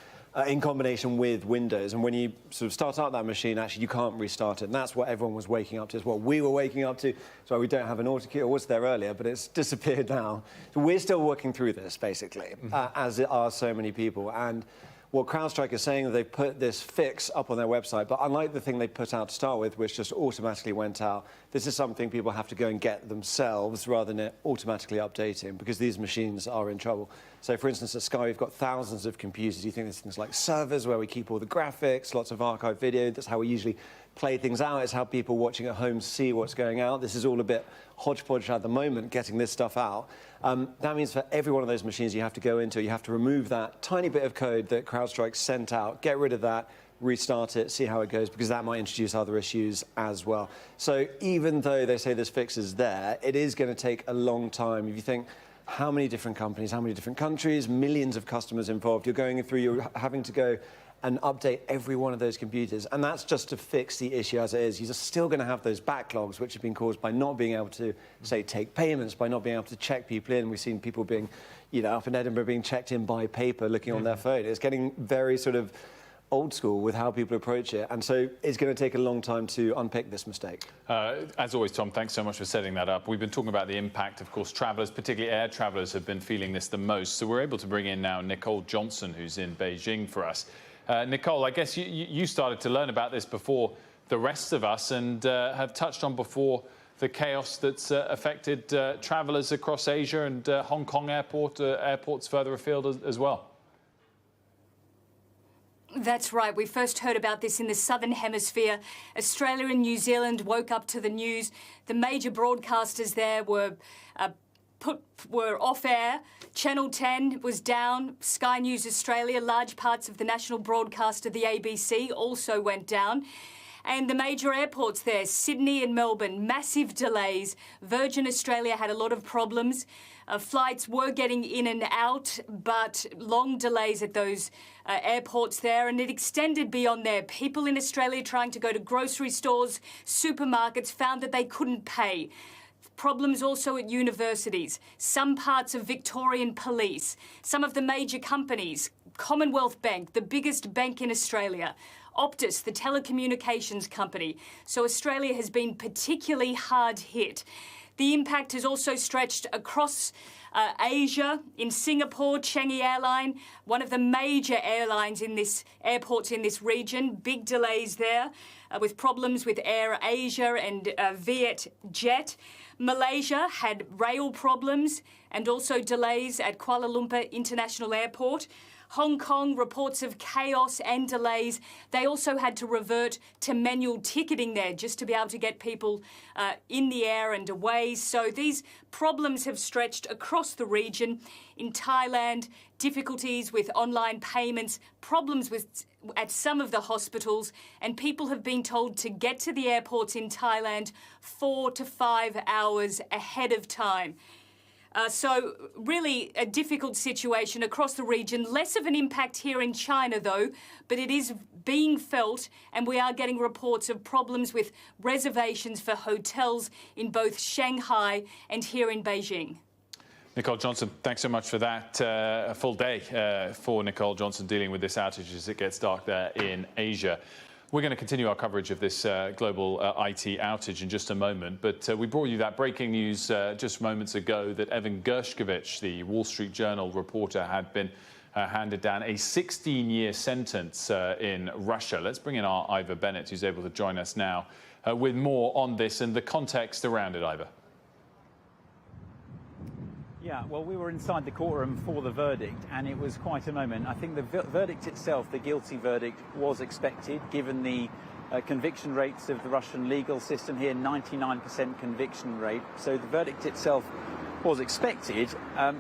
in combination with Windows. And when you sort of start up that machine, actually, you can't restart it. And that's what everyone was waking up to. It's what we were waking up to. So we don't have an auto queue. It was there earlier, but it's disappeared now. So we're still working through this, basically, as are so many people. And what Crowdstrike is saying, they've put this fix up on their website, but unlike the thing they put out to start with, which just automatically went out, this is something people have to go and get themselves rather than it automatically updating, because these machines are in trouble. So, for instance, at Sky, we've got thousands of computers. You think there's things like servers where we keep all the graphics, lots of archived video. That's how we usually play things out. It's how people watching at home see what's going out. This is all a bit hodgepodge at the moment, getting this stuff out. That means for every one of those machines you have to go into, you have to remove that tiny bit of code that Crowdstrike sent out, get rid of that, restart it, see how it goes, because that might introduce other issues as well. So even though they say this fix is there, it is going to take a long time. If you think how many different companies, how many different countries, millions of customers involved, you're having to go and update every one of those computers. And that's just to fix the issue as it is. You're still going to have those backlogs, which have been caused by not being able to, say, take payments, by not being able to check people in. We've seen people being, up in Edinburgh being checked in by paper, looking on their phone. It's getting very sort of old school with how people approach it. And so it's going to take a long time to unpick this mistake. As always, Tom, thanks so much for setting that up. We've been talking about the impact, of course, travellers, particularly air travellers, have been feeling this the most. So we're able to bring in now Nicole Johnson, who's in Beijing for us. Nicole, I guess you started to learn about this before the rest of us and have touched on before the chaos that's affected travellers across Asia and Hong Kong airports further afield as well. That's right. We first heard about this in the Southern Hemisphere. Australia and New Zealand woke up to the news. The major broadcasters there were off air. Channel 10 was down. Sky News Australia, large parts of the national broadcaster, the ABC, also went down. And the major airports there, Sydney and Melbourne, massive delays. Virgin Australia had a lot of problems. Flights were getting in and out, but long delays at those airports there, and it extended beyond there. People in Australia trying to go to grocery stores, supermarkets, found that they couldn't pay. Problems also at universities, some parts of Victorian Police, some of the major companies, Commonwealth Bank, the biggest bank in Australia, Optus, the telecommunications company. So Australia has been particularly hard hit. The impact has also stretched across Asia. In Singapore, Changi Airline, one of the major airlines in this airports in this region, big delays there with problems with Air Asia and Vietjet. Malaysia had rail problems and also delays at Kuala Lumpur International Airport. Hong Kong, reports of chaos and delays. They also had to revert to manual ticketing there just to be able to get people in the air and away. So these problems have stretched across the region. In Thailand, difficulties with online payments, problems at some of the hospitals, and people have been told to get to the airports in Thailand 4 to 5 hours ahead of time. So really a difficult situation across the region. Less of an impact here in China, though, but it is being felt, and we are getting reports of problems with reservations for hotels in both Shanghai and here in Beijing. Nicole Johnson, thanks so much for that. A full day for Nicole Johnson dealing with this outage as it gets dark there in Asia. We're going to continue our coverage of this global IT outage in just a moment, but we brought you that breaking news just moments ago that Evan Gershkovich, the Wall Street Journal reporter, had been handed down a 16-year sentence in Russia. Let's bring in our Ivor Bennett, who's able to join us now with more on this and the context around it, Ivor. Yeah, well, we were inside the courtroom for the verdict, and it was quite a moment. I think the verdict itself, the guilty verdict, was expected, given the conviction rates of the Russian legal system here, 99% conviction rate. So the verdict itself was expected,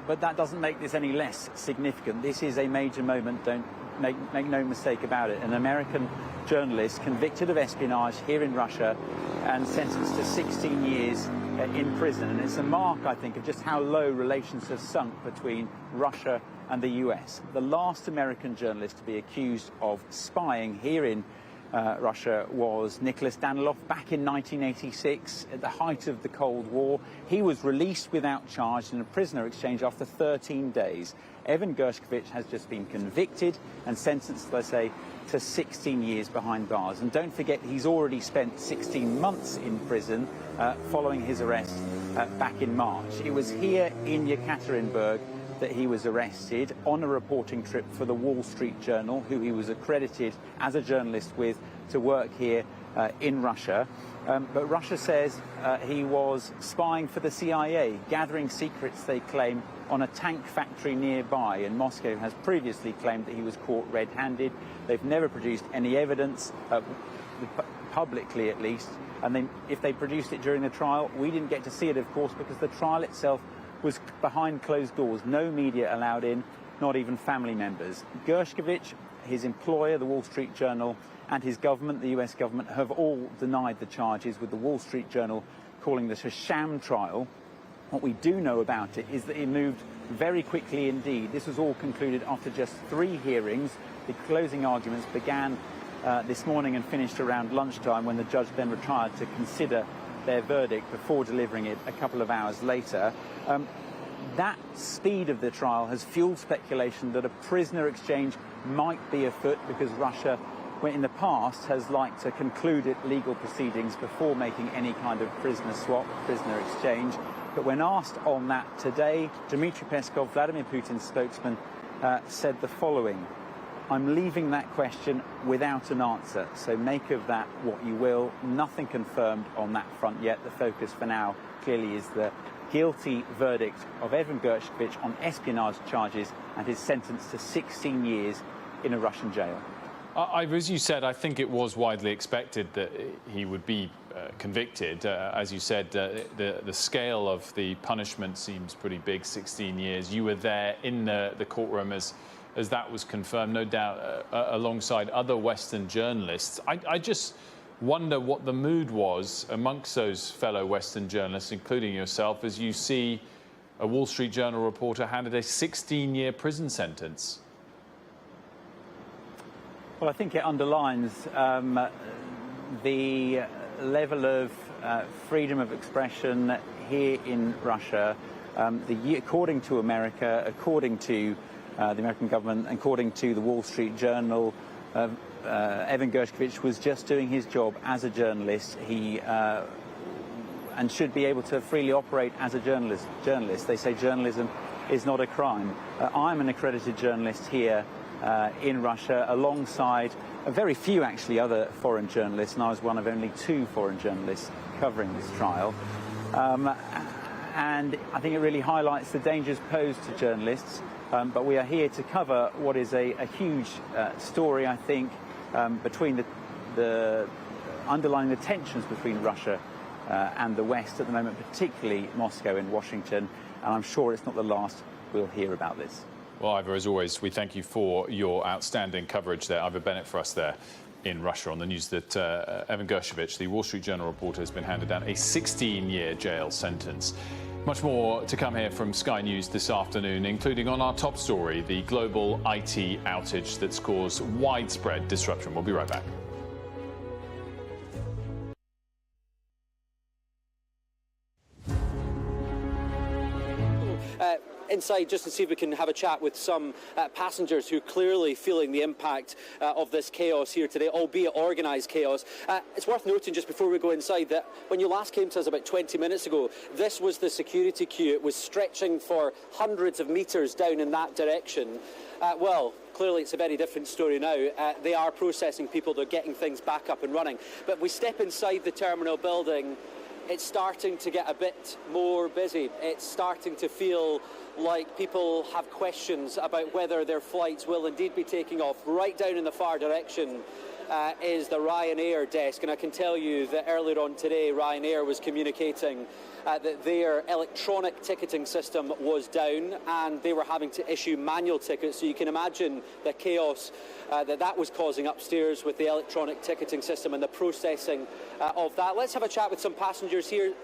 but that doesn't make this any less significant. This is a major moment, don't make no mistake about it. An American journalist convicted of espionage here in Russia and sentenced to 16 years in prison. And it's a mark, I think, of just how low relations have sunk between Russia and the US. The last American journalist to be accused of spying here in Russia was Nicholas Danilov back in 1986 at the height of the Cold War. He was released without charge in a prisoner exchange after 13 days. Evan Gershkovich has just been convicted and sentenced, let's say, to 16 years behind bars. And don't forget, he's already spent 16 months in prison following his arrest back in March. It was here in Yekaterinburg that he was arrested on a reporting trip for the Wall Street Journal, who he was accredited as a journalist with to work here in Russia. But Russia says he was spying for the CIA, gathering secrets, they claim, on a tank factory nearby. And Moscow has previously claimed that he was caught red-handed. They've never produced any evidence, publicly at least. And if they produced it during the trial, we didn't get to see it, of course, because the trial itself was behind closed doors. No media allowed in, not even family members. Gershkovich, his employer, the Wall Street Journal, and his government, the US government, have all denied the charges, with the Wall Street Journal calling this a sham trial. What we do know about it is that it moved very quickly indeed. This was all concluded after just 3 hearings. The closing arguments began this morning and finished around lunchtime, when the judge then retired to consider their verdict before delivering it a couple of hours later. That speed of the trial has fueled speculation that a prisoner exchange might be afoot, because Russia, in the past, has liked to conclude legal proceedings before making any kind of prisoner swap, prisoner exchange. But when asked on that today, Dmitry Peskov, Vladimir Putin's spokesman, said the following: "I'm leaving that question without an answer, so make of that what you will. Nothing confirmed on that front yet. The focus for now clearly is the guilty verdict of Evan Gershkovich on espionage charges and his sentence to 16 years in a Russian jail." As you said, I think it was widely expected that he would be convicted. As you said, the scale of the punishment seems pretty big, 16 years. You were there in the courtroom as that was confirmed, no doubt, alongside other Western journalists. I just wonder what the mood was amongst those fellow Western journalists, including yourself, as you see a Wall Street Journal reporter handed a 16-year prison sentence. Well, I think it underlines the level of freedom of expression here in Russia. According to America, according to the American government, according to the Wall Street Journal, Evan Gershkovich was just doing his job as a journalist. He and should be able to freely operate as a journalist. They say journalism is not a crime. I'm an accredited journalist here in Russia, alongside very few, actually, other foreign journalists, and I was one of only 2 foreign journalists covering this trial. And I think it really highlights the dangers posed to journalists. But we are here to cover what is a huge story, I think, between the underlying the tensions between Russia and the West at the moment, particularly Moscow and Washington. And I'm sure it's not the last we'll hear about this. Well, Ivor, as always, we thank you for your outstanding coverage there. Ivor Bennett for us there in Russia on the news that Evan Gershkovich, the Wall Street Journal reporter, has been handed down a 16-year jail sentence. Much more to come here from Sky News this afternoon, including on our top story, the global IT outage that's caused widespread disruption. We'll be right back. Inside just to see if we can have a chat with some passengers who are clearly feeling the impact of this chaos here today, albeit organised chaos. It's worth noting just before we go inside that when you last came to us about 20 minutes ago, this was the security queue. It was stretching for hundreds of metres down in that direction. Well, clearly it's a very different story now. They are processing people, they're getting things back up and running. But we step inside the terminal building, it's starting to get a bit more busy. It's starting to feel like people have questions about whether their flights will indeed be taking off. Right down in the far direction, is the Ryanair desk, and I can tell you that earlier on today Ryanair was communicating that their electronic ticketing system was down and they were having to issue manual tickets, so you can imagine the chaos that was causing upstairs with the electronic ticketing system and the processing of that. Let's have a chat with some passengers here.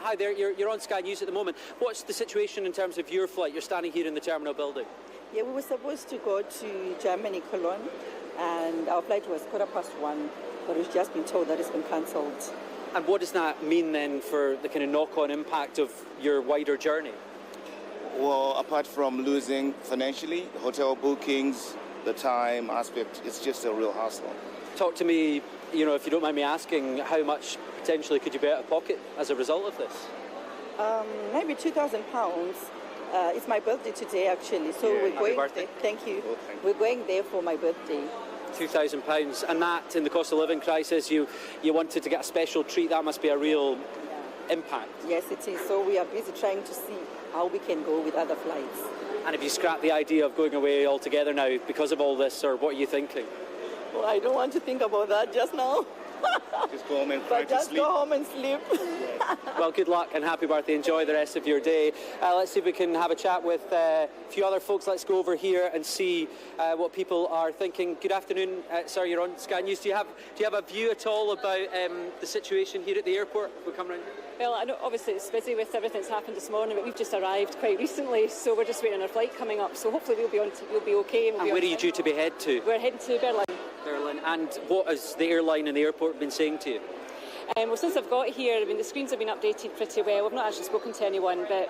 Hi there, you're on Sky News at the moment. What's the situation in terms of your flight? You're standing here in the terminal building. Yeah, we were supposed to go to Germany, Cologne, and our flight was 1:15, but we've just been told that it's been cancelled. And what does that mean then for the kind of knock-on impact of your wider journey? Well, apart from losing financially, hotel bookings, the time aspect, it's just a real hassle. Talk to me, you know, if you don't mind me asking, how much potentially could you be out of pocket as a result of this? Maybe £2,000. It's my birthday today, actually, so we're going there. Thank you. Oh, thank you. We're going there for my birthday. £2,000, and that, in the cost of living crisis, you wanted to get a special treat. That must be a real impact. Yes, it is. So we are busy trying to see how we can go with other flights. And have you scrapped the idea of going away altogether now because of all this, or what are you thinking? Well, I don't want to think about that just now. Just go home and try to sleep. Go home and sleep. Well, good luck and happy birthday. Enjoy the rest of your day. Let's see if we can have a chat with a few other folks. Let's go over here and see what people are thinking. Good afternoon. Sorry, you're on Sky News. Do you have a view at all about the situation here at the airport? We'll come round. Well, I know obviously it's busy with everything that's happened this morning, but we've just arrived quite recently, so we're just waiting on our flight coming up. So hopefully we'll be okay. And where are you due to be head to? We're heading to Berlin. Berlin. And what has the airline and the airport been saying to you? Well, since I've got here, I mean, the screens have been updated pretty well. We've not actually spoken to anyone, but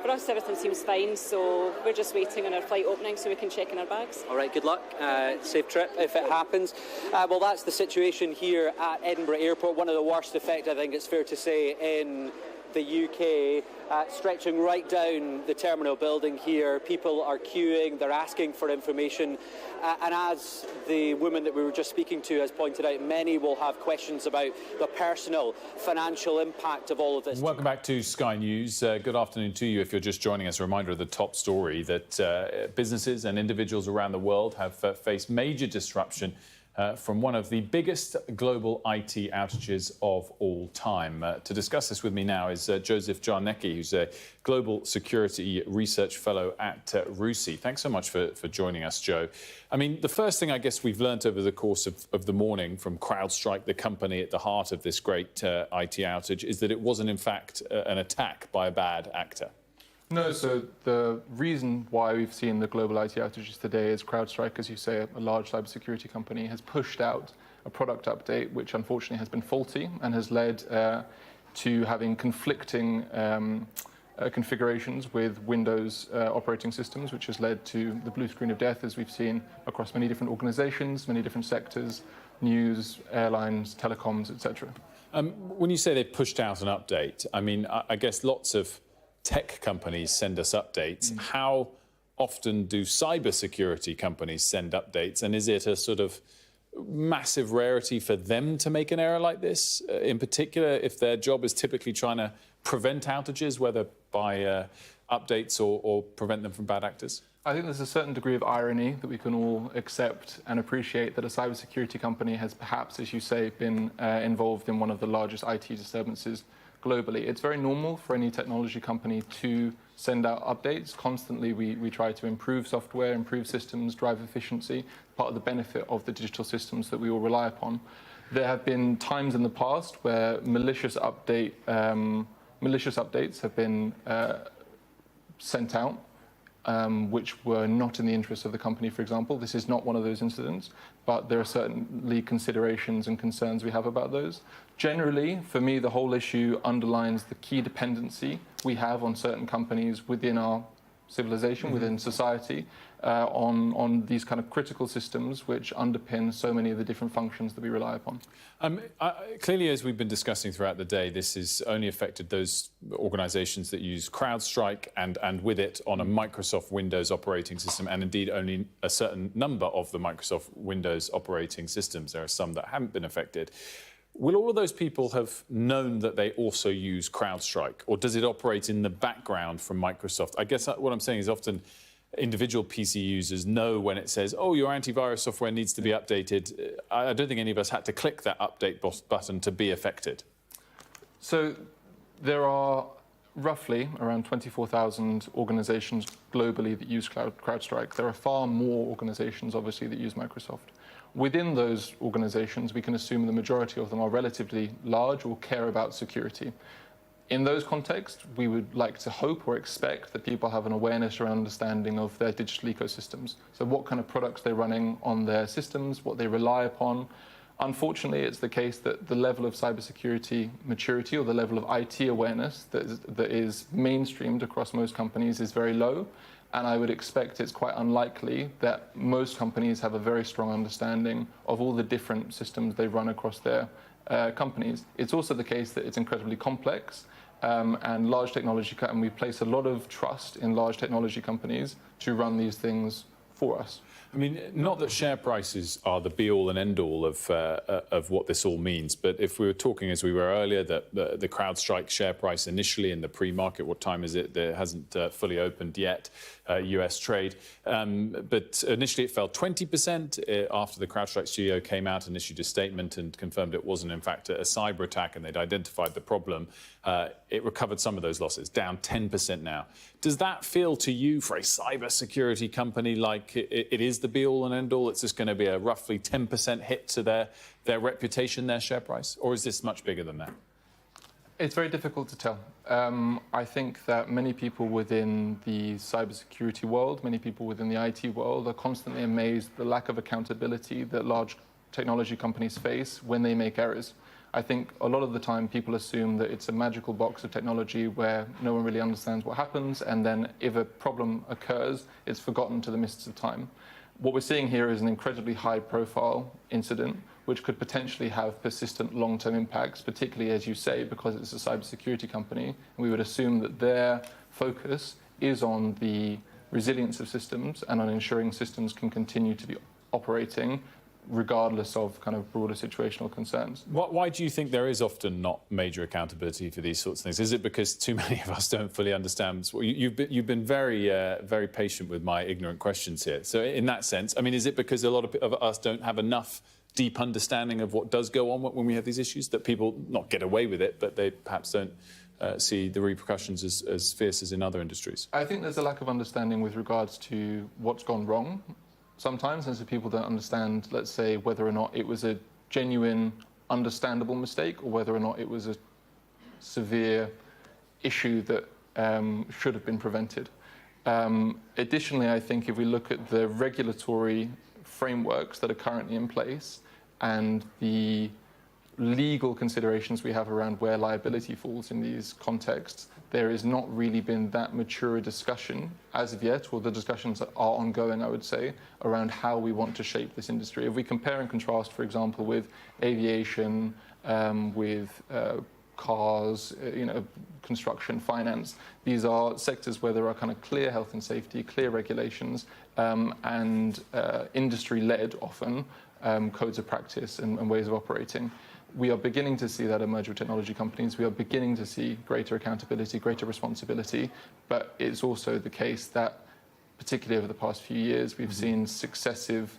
for us, everything seems fine. So we're just waiting on our flight opening so we can check in our bags. All right, good luck. Safe trip if it happens. Well, that's the situation here at Edinburgh Airport. One of the worst effect, I think it's fair to say, in the UK, stretching right down the terminal building here. People are queuing, they're asking for information, and as the woman that we were just speaking to has pointed out, many will have questions about the personal, financial impact of all of this. Welcome back to Sky News. Good afternoon to you. If you're just joining us, a reminder of the top story that businesses and individuals around the world have faced major disruption from one of the biggest global IT outages of all time. To discuss this with me now is Joseph Jarnecki, who's a Global Security Research Fellow at RUSI. Thanks so much for joining us, Joe. I mean, the first thing I guess we've learned over the course of the morning from Crowdstrike, the company at the heart of this great IT outage, is that it wasn't, in fact, an attack by a bad actor. No, so the reason why we've seen the global IT outages today is Crowdstrike, as you say, a large cybersecurity company, has pushed out a product update which unfortunately has been faulty and has led to having conflicting configurations with Windows operating systems, which has led to the blue screen of death, as we've seen across many different organizations, many different sectors, news, airlines, telecoms, etc. When you say they've pushed out an update, I mean, I guess lots of tech companies send us updates. How often do cybersecurity companies send updates? And is it a sort of massive rarity for them to make an error like this? In particular, if their job is typically trying to prevent outages, whether by updates or prevent them from bad actors? I think there's a certain degree of irony that we can all accept and appreciate that a cybersecurity company has perhaps, as you say, been involved in one of the largest IT disturbances globally. It's very normal for any technology company to send out updates. Constantly, we try to improve software, improve systems, drive efficiency, part of the benefit of the digital systems that we all rely upon. There have been times in the past where malicious updates have been sent out, which were not in the interest of the company, for example. This is not one of those incidents, but there are certainly considerations and concerns we have about those. Generally, for me, the whole issue underlines the key dependency we have on certain companies within our civilization, within society, on these kind of critical systems which underpin so many of the different functions that we rely upon. Clearly, as we've been discussing throughout the day, this has only affected those organisations that use CrowdStrike and with it on a Microsoft Windows operating system, and indeed only a certain number of the Microsoft Windows operating systems. There are some that haven't been affected. Will all of those people have known that they also use CrowdStrike, or does it operate in the background from Microsoft? I guess what I'm saying is often individual PC users know when it says, oh, your antivirus software needs to be updated. I don't think any of us had to click that update button to be affected. So there are roughly around 24,000 organizations globally that use Crowdstrike. There are far more organizations, obviously, that use Microsoft. Within those organizations, we can assume the majority of them are relatively large or care about security. In those contexts, we would like to hope or expect that people have an awareness or understanding of their digital ecosystems. So what kind of products they're running on their systems, what they rely upon. Unfortunately, it's the case that the level of cybersecurity maturity or the level of IT awareness that is mainstreamed across most companies is very low. And I would expect it's quite unlikely that most companies have a very strong understanding of all the different systems they run across their companies. It's also the case that it's incredibly complex and large technology, and we place a lot of trust in large technology companies to run these things for us. I mean, not that share prices are the be-all and end-all of what this all means, but if we were talking, as we were earlier, that the CrowdStrike share price initially in the pre-market, what time is it? It hasn't fully opened yet, US trade. But initially it fell 20% after the CrowdStrike CEO came out and issued a statement and confirmed it wasn't, in fact, a cyber attack and they'd identified the problem. It recovered some of those losses, down 10% now. Does that feel to you, for a cybersecurity company, like it is the be-all and end-all? It's just going to be a roughly 10% hit to their reputation, their share price? Or is this much bigger than that? It's very difficult to tell. I think that many people within the cybersecurity world, many people within the IT world are constantly amazed at the lack of accountability that large technology companies face when they make errors. I think a lot of the time people assume that it's a magical box of technology where no one really understands what happens, and then if a problem occurs, it's forgotten to the mists of time. What we're seeing here is an incredibly high-profile incident which could potentially have persistent long-term impacts, particularly, as you say, because it's a cybersecurity company. And we would assume that their focus is on the resilience of systems and on ensuring systems can continue to be operating regardless of kind of broader situational concerns. Why do you think there is often not major accountability for these sorts of things? Is it because too many of us don't fully understand? You've been very, very patient with my ignorant questions here. So in that sense, I mean, is it because a lot of us don't have enough deep understanding of what does go on when we have these issues, that people not get away with it, but they perhaps don't see the repercussions as fierce as in other industries? I think there's a lack of understanding with regards to what's gone wrong. Sometimes, and so people don't understand, let's say, whether or not it was a genuine, understandable mistake or whether or not it was a severe issue that should have been prevented. Additionally, I think if we look at the regulatory frameworks that are currently in place and the legal considerations we have around where liability falls in these contexts, there has not really been that mature a discussion as of yet, or the discussions are ongoing, I would say, around how we want to shape this industry. If we compare and contrast, for example, with aviation, with cars, construction, finance, these are sectors where there are kind of clear health and safety, clear regulations, and industry-led, often, codes of practice and ways of operating. We are beginning to see that emerge with technology companies. We are beginning to see greater accountability, greater responsibility. But it's also the case that, particularly over the past few years, we've seen successive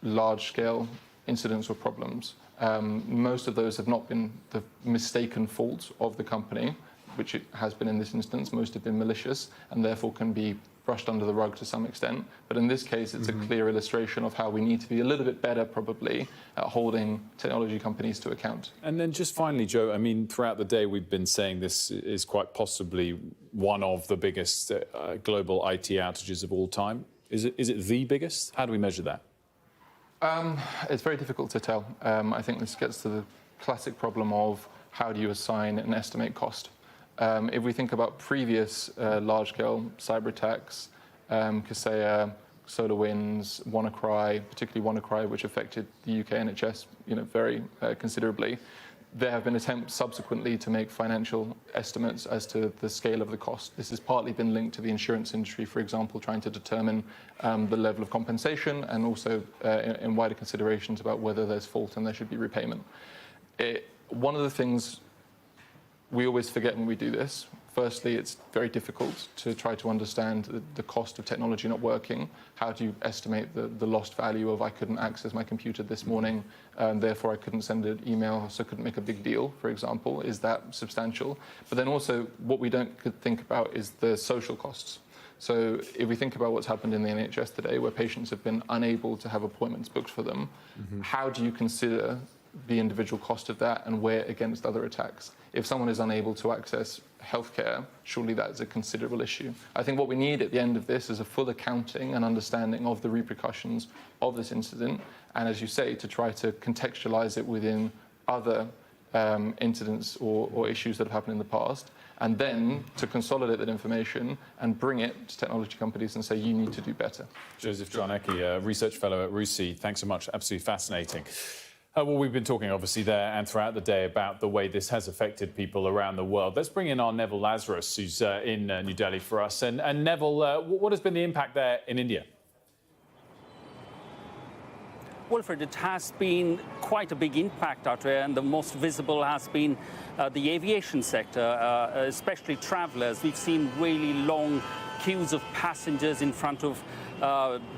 large-scale incidents or problems. Most of those have not been the mistaken fault of the company, which it has been in this instance. Most have been malicious and therefore can be brushed under the rug to some extent. But in this case, it's a clear illustration of how we need to be a little bit better, probably, at holding technology companies to account. And then just finally, Joe, I mean, throughout the day, we've been saying this is quite possibly one of the biggest global IT outages of all time. Is it the biggest? How do we measure that? It's very difficult to tell. I think this gets to the classic problem of how do you assign and estimate cost. If we think about previous large-scale cyber attacks, Kaseya, SolarWinds, WannaCry, particularly WannaCry, which affected the UK NHS, very considerably, there have been attempts subsequently to make financial estimates as to the scale of the cost. This has partly been linked to the insurance industry, for example, trying to determine the level of compensation and also in wider considerations about whether there's fault and there should be repayment. One of the things we always forget when we do this, Firstly, it's very difficult to try to understand the cost of technology not working. How do you estimate the lost value of I couldn't access my computer this morning, and therefore I couldn't send an email, so I couldn't make a big deal, for example? Is that substantial? But then also, what we don't think about is the social costs. So if we think about what's happened in the NHS today, where patients have been unable to have appointments booked for them, how do you consider the individual cost of that and weigh it against other attacks? If someone is unable to access healthcare, surely that is a considerable issue. I think what we need at the end of this is a full accounting and understanding of the repercussions of this incident, and as you say, to try to contextualize it within other incidents or issues that have happened in the past, and then to consolidate that information and bring it to technology companies and say, you need to do better. Joseph Jarnecki, a research fellow at RUSI, thanks so much. Absolutely fascinating. Well, we've been talking, obviously, there and throughout the day about the way this has affected people around the world. Let's bring in our Neville Lazarus, who's in New Delhi for us. And Neville, what has been the impact there in India? Wilfred, it has been quite a big impact out there, and the most visible has been the aviation sector, especially travellers. We've seen really long queues of passengers in front of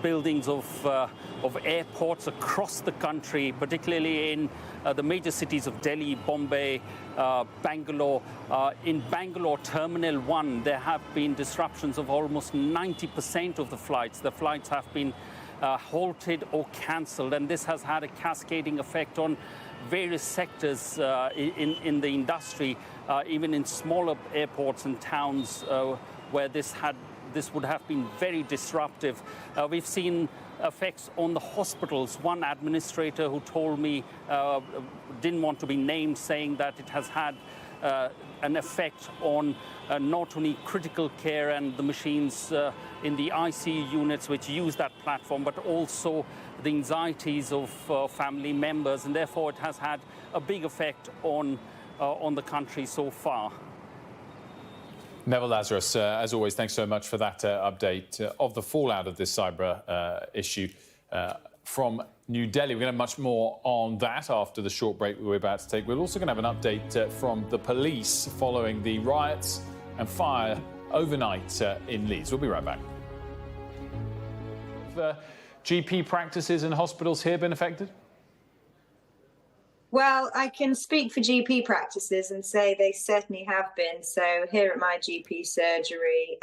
buildings of airports across the country, particularly in the major cities of Delhi, Bombay, Bangalore. In Bangalore Terminal 1, there have been disruptions of almost 90% of the flights. The flights have been halted or cancelled, and this has had a cascading effect on various sectors in the industry, even in smaller airports and towns where this would have been very disruptive. We've seen effects on the hospitals. One administrator who told me, didn't want to be named, saying that it has had an effect on not only critical care and the machines in the ICU units which use that platform, but also the anxieties of family members, and therefore it has had a big effect on the country so far. Neville Lazarus, as always, thanks so much for that update of the fallout of this cyber issue from New Delhi. We're going to have much more on that after the short break we're about to take. We're also going to have an update from the police following the riots and fire overnight in Leeds. We'll be right back. Have GP practices and hospitals here been affected? Well, I can speak for GP practices and say they certainly have been. So here at my GP surgery,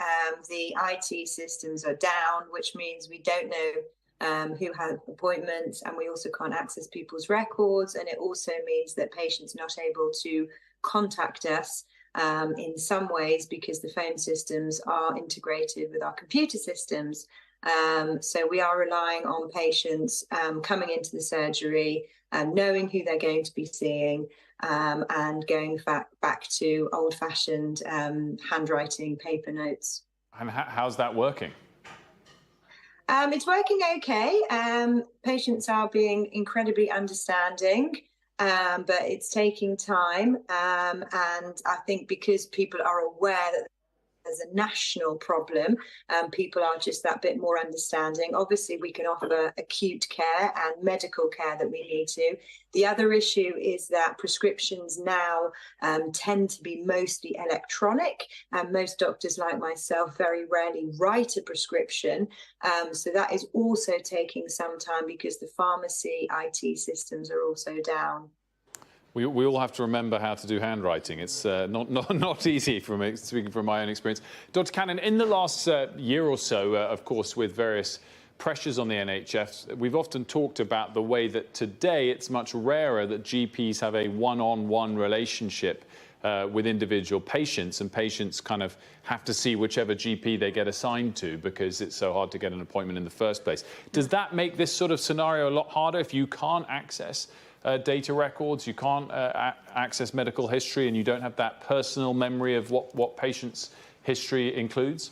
the IT systems are down, which means we don't know who had appointments, and we also can't access people's records. And it also means that patients are not able to contact us in some ways because the phone systems are integrated with our computer systems. So we are relying on patients coming into the surgery, knowing who they're going to be seeing, and going back to old-fashioned handwriting paper notes. And how's that working? It's working okay. Patients are being incredibly understanding, but it's taking time. And I think because people are aware that there's a national problem, people are just that bit more understanding. Obviously, we can offer acute care and medical care that we need to. The other issue is that prescriptions now tend to be mostly electronic, and most doctors like myself very rarely write a prescription. So that is also taking some time because the pharmacy IT systems are also down. We all have to remember how to do handwriting. It's not easy, speaking from my own experience. Dr. Cannon, in the last year or so, of course, with various pressures on the NHS, we've often talked about the way that today it's much rarer that GPs have a one-on-one relationship with individual patients, and patients kind of have to see whichever GP they get assigned to because it's so hard to get an appointment in the first place. Does that make this sort of scenario a lot harder if you can't access data records, you can't access medical history, and you don't have that personal memory of what patient's history includes?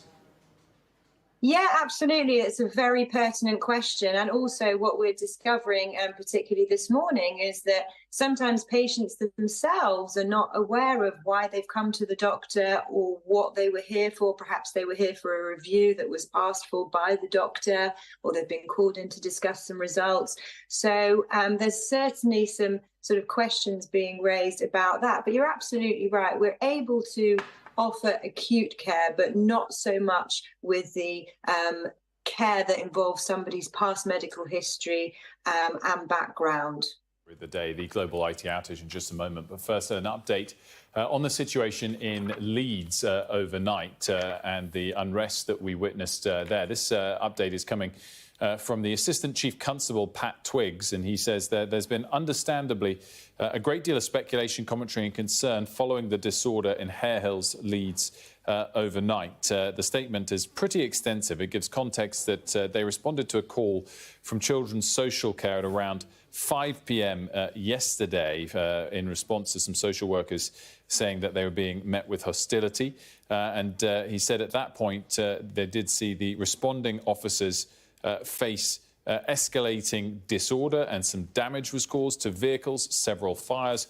Yeah, absolutely. It's a very pertinent question. And also what we're discovering, particularly this morning, is that sometimes patients themselves are not aware of why they've come to the doctor or what they were here for. Perhaps they were here for a review that was asked for by the doctor, or they've been called in to discuss some results. So there's certainly some sort of questions being raised about that. But you're absolutely right. We're able to offer acute care, but not so much with the care that involves somebody's past medical history and background. The day, the global IT outage in just a moment. But first, an update on the situation in Leeds overnight and the unrest that we witnessed there. This update is coming from the Assistant Chief Constable, Pat Twiggs, and he says there's been understandably a great deal of speculation, commentary and concern following the disorder in Hare Hills, Leeds, overnight. The statement is pretty extensive. It gives context that they responded to a call from Children's Social Care at around 5 p.m. Yesterday in response to some social workers saying that they were being met with hostility. And he said at that point they did see the responding officers face escalating disorder and some damage was caused to vehicles. Several fires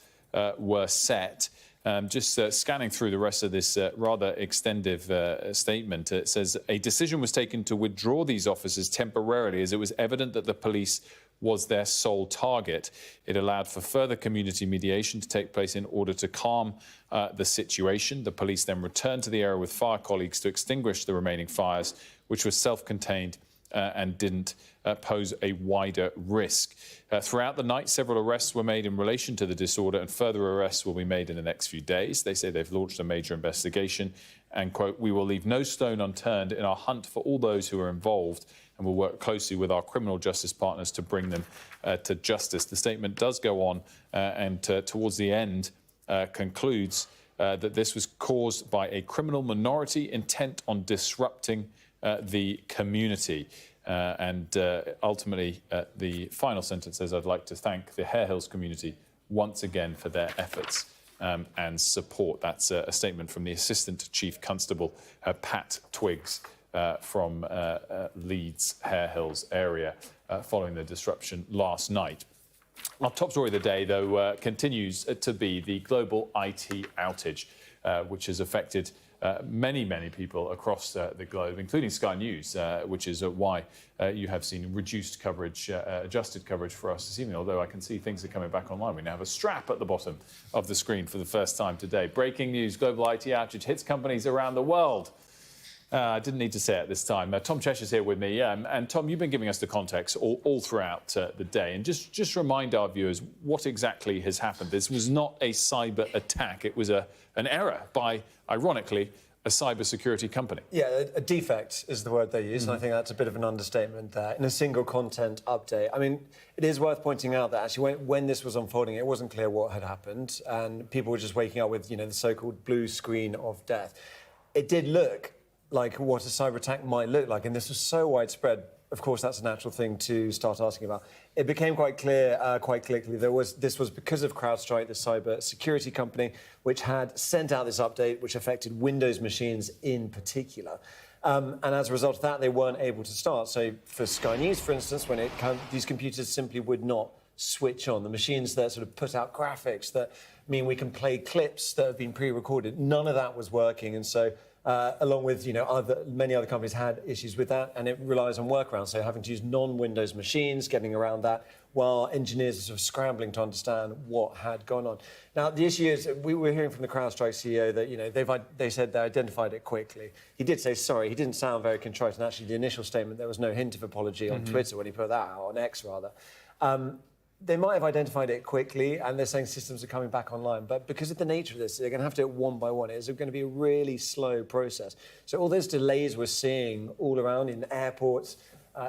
were set. Just scanning through the rest of this rather extensive statement, it says a decision was taken to withdraw these officers temporarily as it was evident that the police was their sole target. It allowed for further community mediation to take place in order to calm the situation. The police then returned to the area with fire colleagues to extinguish the remaining fires, which was self-contained and didn't pose a wider risk. Throughout the night, several arrests were made in relation to the disorder and further arrests will be made in the next few days. They say they've launched a major investigation and, quote, we will leave no stone unturned in our hunt for all those who are involved and will work closely with our criminal justice partners to bring them to justice. The statement does go on and towards the end concludes that this was caused by a criminal minority intent on disrupting the community. And ultimately, the final sentence says, I'd like to thank the Hare Hills community once again for their efforts and support. That's a statement from the Assistant Chief Constable, Pat Twiggs, from Leeds, Hare Hills area, following the disruption last night. Our top story of the day, though, continues to be the global IT outage, which has affected many people across the globe, including Sky News, which is why you have seen reduced coverage, adjusted coverage for us this evening, although I can see things are coming back online. We now have a strap at the bottom of the screen for the first time today. Breaking news, global IT outage hits companies around the world. I didn't need to say it this time. Tom Cheshire's here with me. And Tom, you've been giving us the context all throughout the day. And just remind our viewers what exactly has happened. This was not a cyber attack. It was an error by, ironically, a cybersecurity company. Yeah, a defect is the word they use, and I think that's a bit of an understatement there. In a single content update, I mean, it is worth pointing out that actually when this was unfolding, it wasn't clear what had happened, and people were just waking up with, the so-called blue screen of death. It did look like what a cyber attack might look like, and this was so widespread. Of course, that's a natural thing to start asking about. It became quite clear quite quickly this was because of Crowdstrike, the cyber security company, which had sent out this update, which affected Windows machines in particular. And as a result of that, they weren't able to start. So for Sky News, for instance, when these computers simply would not switch on. The machines that sort of put out graphics that mean we can play clips that have been pre-recorded, none of that was working. And so along with many other companies had issues with that, and it relies on workarounds. So having to use non-Windows machines, getting around that, while engineers are sort of scrambling to understand what had gone on. Now the issue is, we were hearing from the Crowdstrike CEO that they said they identified it quickly. He did say sorry. He didn't sound very contrite, and actually the initial statement there was no hint of apology on Twitter when he put that out, on X rather. They might have identified it quickly, and they're saying systems are coming back online. But because of the nature of this, they're going to have to do it one by one. It's going to be a really slow process. So all those delays we're seeing all around in airports,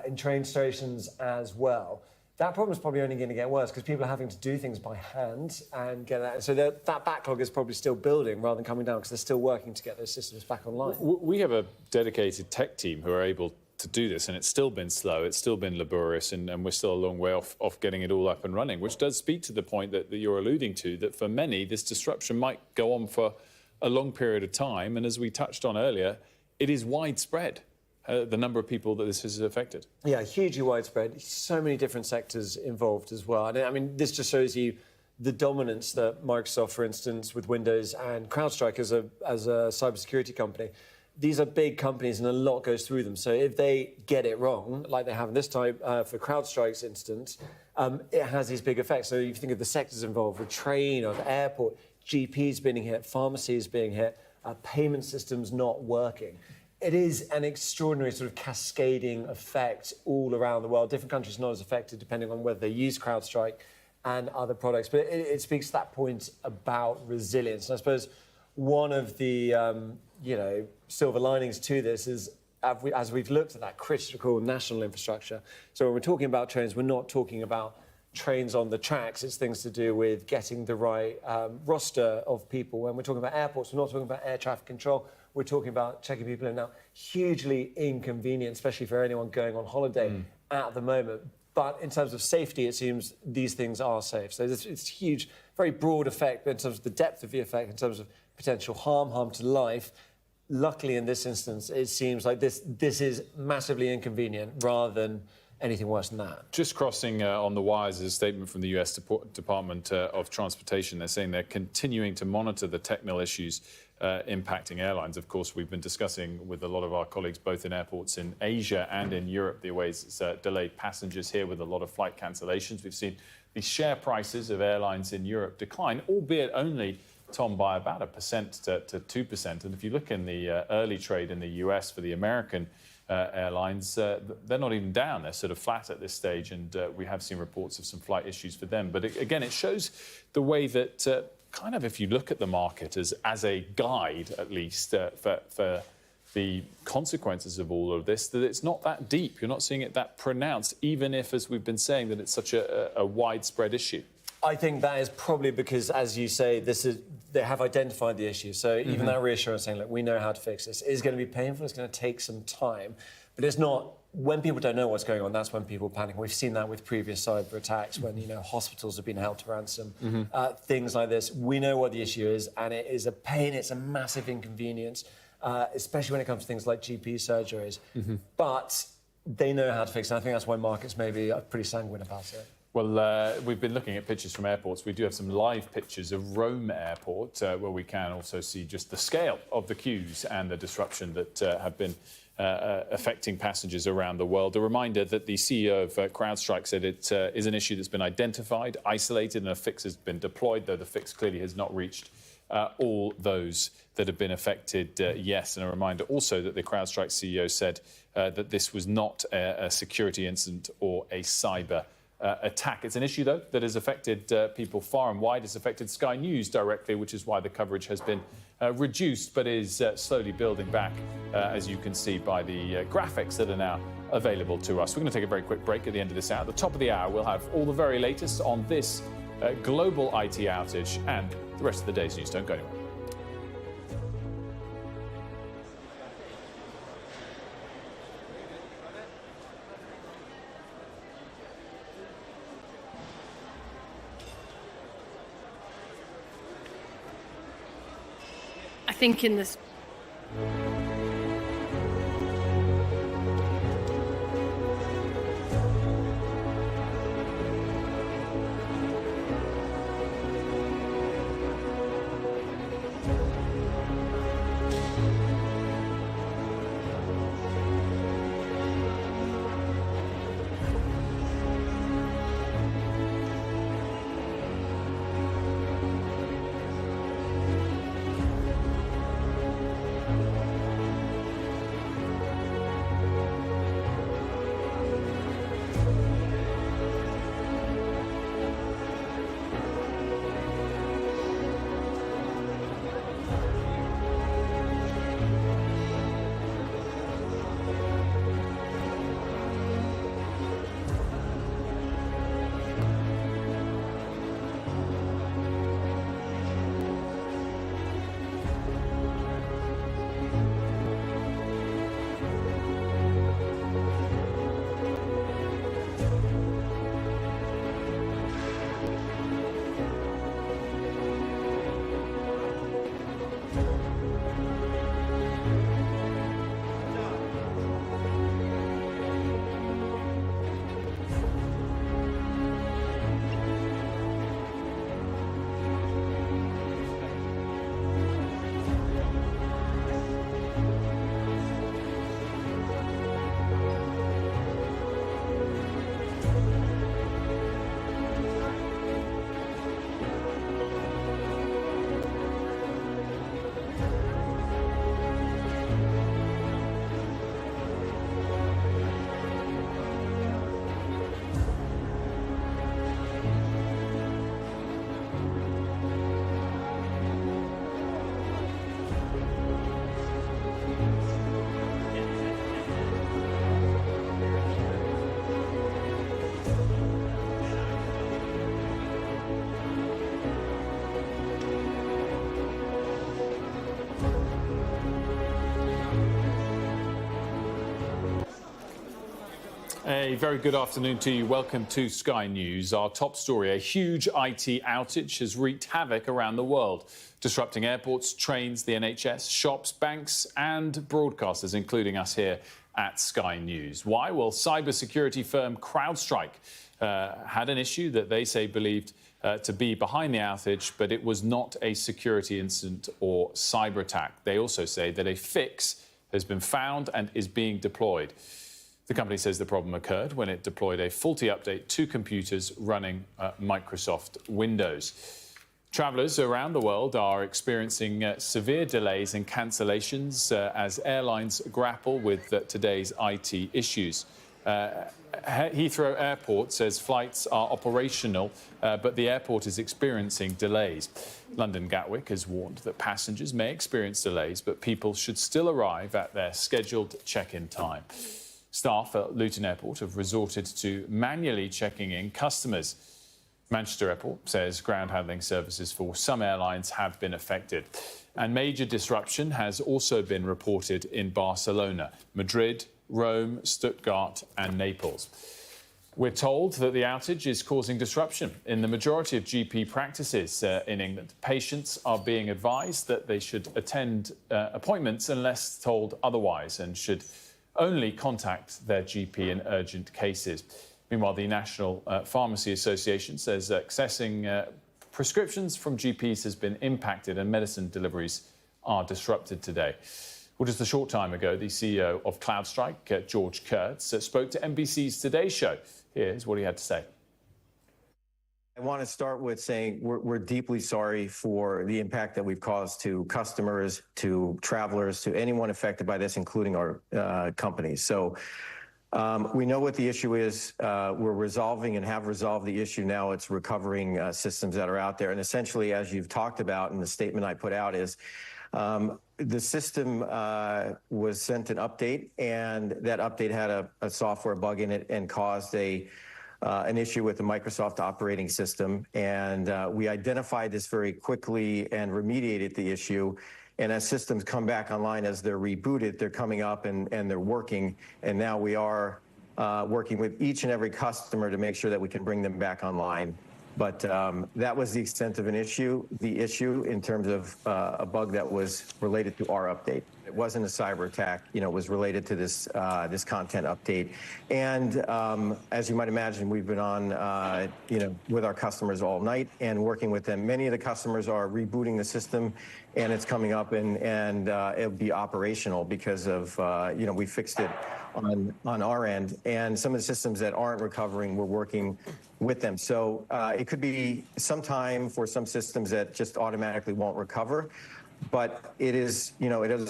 in train stations as well, that problem is probably only going to get worse because people are having to do things by hand and get that. So that backlog is probably still building rather than coming down because they're still working to get those systems back online. We have a dedicated tech team who are able to do this, and it's still been slow, it's still been laborious, and we're still a long way off getting it all up and running, which does speak to the point that you're alluding to, that for many, this disruption might go on for a long period of time, and as we touched on earlier, it is widespread, the number of people that this has affected. Yeah, hugely widespread, so many different sectors involved as well. And I mean, this just shows you the dominance that Microsoft, for instance, with Windows, and CrowdStrike as a cybersecurity company, these are big companies and a lot goes through them. So if they get it wrong, like they have in this time for CrowdStrike's instance, it has these big effects. So if you think of the sectors involved, the train or the airport, GPs being hit, pharmacies being hit, payment systems not working. It is an extraordinary sort of cascading effect all around the world. Different countries not as affected depending on whether they use Crowdstrike and other products. But it speaks to that point about resilience. And I suppose one of the silver linings to this is as we've looked at that critical national infrastructure. So when we're talking about trains, we're not talking about trains on the tracks. It's things to do with getting the right roster of people. When we're talking about airports, we're not talking about air traffic control. We're talking about checking people in now. Hugely inconvenient, especially for anyone going on holiday at the moment. But in terms of safety, it seems these things are safe. So it's huge, very broad effect in terms of the depth of the effect, in terms of potential harm to life. Luckily, in this instance, it seems like this is massively inconvenient rather than anything worse than that. Just crossing on the wires is a statement from the US Department of Transportation. They're saying they're continuing to monitor the technical issues impacting airlines. Of course, we've been discussing with a lot of our colleagues, both in airports in Asia and in Europe, the ways it's delayed passengers here with a lot of flight cancellations. We've seen the share prices of airlines in Europe decline, albeit only, Tom, by about 1% to 2%. And if you look in the early trade in the US for the American airlines, they're not even down. They're sort of flat at this stage, and we have seen reports of some flight issues for them. But again, it shows the way that kind of, if you look at the market as a guide, at least, for the consequences of all of this, that it's not that deep. You're not seeing it that pronounced, even if, as we've been saying, that it's such a widespread issue. I think that is probably because, as you say, they have identified the issue. So even that reassurance saying, look, we know how to fix this, is going to be painful, it's going to take some time. But it's not, when people don't know what's going on, that's when people panic. We've seen that with previous cyber attacks when, hospitals have been held to ransom, things like this. We know what the issue is, and it is a pain, it's a massive inconvenience, especially when it comes to things like GP surgeries. But they know how to fix it, and I think that's why markets maybe are pretty sanguine about it. Well, we've been looking at pictures from airports. We do have some live pictures of Rome Airport, where we can also see just the scale of the queues and the disruption that have been affecting passengers around the world. A reminder that the CEO of Crowdstrike said it is an issue that's been identified, isolated, and a fix has been deployed, though the fix clearly has not reached all those that have been affected, yes. And a reminder also that the Crowdstrike CEO said that this was not a security incident or a cyber attack. It's an issue, though, that has affected people far and wide. It's affected Sky News directly, which is why the coverage has been reduced, but is slowly building back, as you can see by the graphics that are now available to us. We're going to take a very quick break at the end of this hour. At the top of the hour, we'll have all the very latest on this global IT outage and the rest of the day's news. Don't go anywhere. I think in this A very good afternoon to you. Welcome to Sky News. Our top story, a huge IT outage has wreaked havoc around the world, disrupting airports, trains, the NHS, shops, banks and broadcasters, including us here at Sky News. Why? Well, cybersecurity firm Crowdstrike had an issue that they say believed to be behind the outage, but it was not a security incident or cyber attack. They also say that a fix has been found and is being deployed. The company says the problem occurred when it deployed a faulty update to computers running Microsoft Windows. Travellers around the world are experiencing severe delays and cancellations as airlines grapple with today's IT issues. Heathrow Airport says flights are operational, but the airport is experiencing delays. London Gatwick has warned that passengers may experience delays, but people should still arrive at their scheduled check-in time. Staff at Luton Airport have resorted to manually checking in customers. Manchester Airport says ground handling services for some airlines have been affected. And major disruption has also been reported in Barcelona, Madrid, Rome, Stuttgart and Naples. We're told that the outage is causing disruption in the majority of GP practices in England. Patients are being advised that they should attend appointments unless told otherwise and should only contact their GP in urgent cases. Meanwhile, the National Pharmacy Association says accessing prescriptions from GPs has been impacted and medicine deliveries are disrupted today. Well, just a short time ago, the CEO of Crowdstrike, George Kurtz, spoke to NBC's Today Show. Here's what he had to say. I want to start with saying we're deeply sorry for the impact that we've caused to customers, to travelers, to anyone affected by this, including our companies. So we know what the issue is. We're resolving and have resolved the issue now. It's recovering systems that are out there. And essentially, as you've talked about in the statement I put out, is the system was sent an update, and that update had a software bug in it and caused an issue with the Microsoft operating system. And we identified this very quickly and remediated the issue. And as systems come back online, as they're rebooted, they're coming up and they're working. And now we are working with each and every customer to make sure that we can bring them back online. But that was the extent of an issue. The issue in terms of a bug that was related to our update. It wasn't a cyber attack. You know, it was related to this this content update. And as you might imagine, we've been on, with our customers all night and working with them. Many of the customers are rebooting the system, and it's coming up, and it'll be operational because of we fixed it on our end. And some of the systems that aren't recovering, we're working with them. So it could be some time for some systems that just automatically won't recover. But it is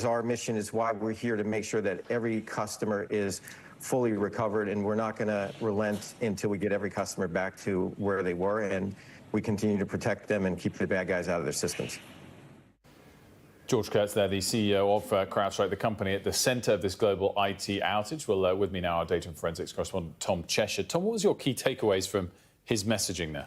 our mission, is why we're here, to make sure that every customer is fully recovered, and we're not going to relent until we get every customer back to where they were, and we continue to protect them and keep the bad guys out of their systems. George Kurtz there, the CEO of Crowdstrike, the company at the centre of this global IT outage. Well, with me now, our data and forensics correspondent, Tom Cheshire. Tom, what was your key takeaways from his messaging there?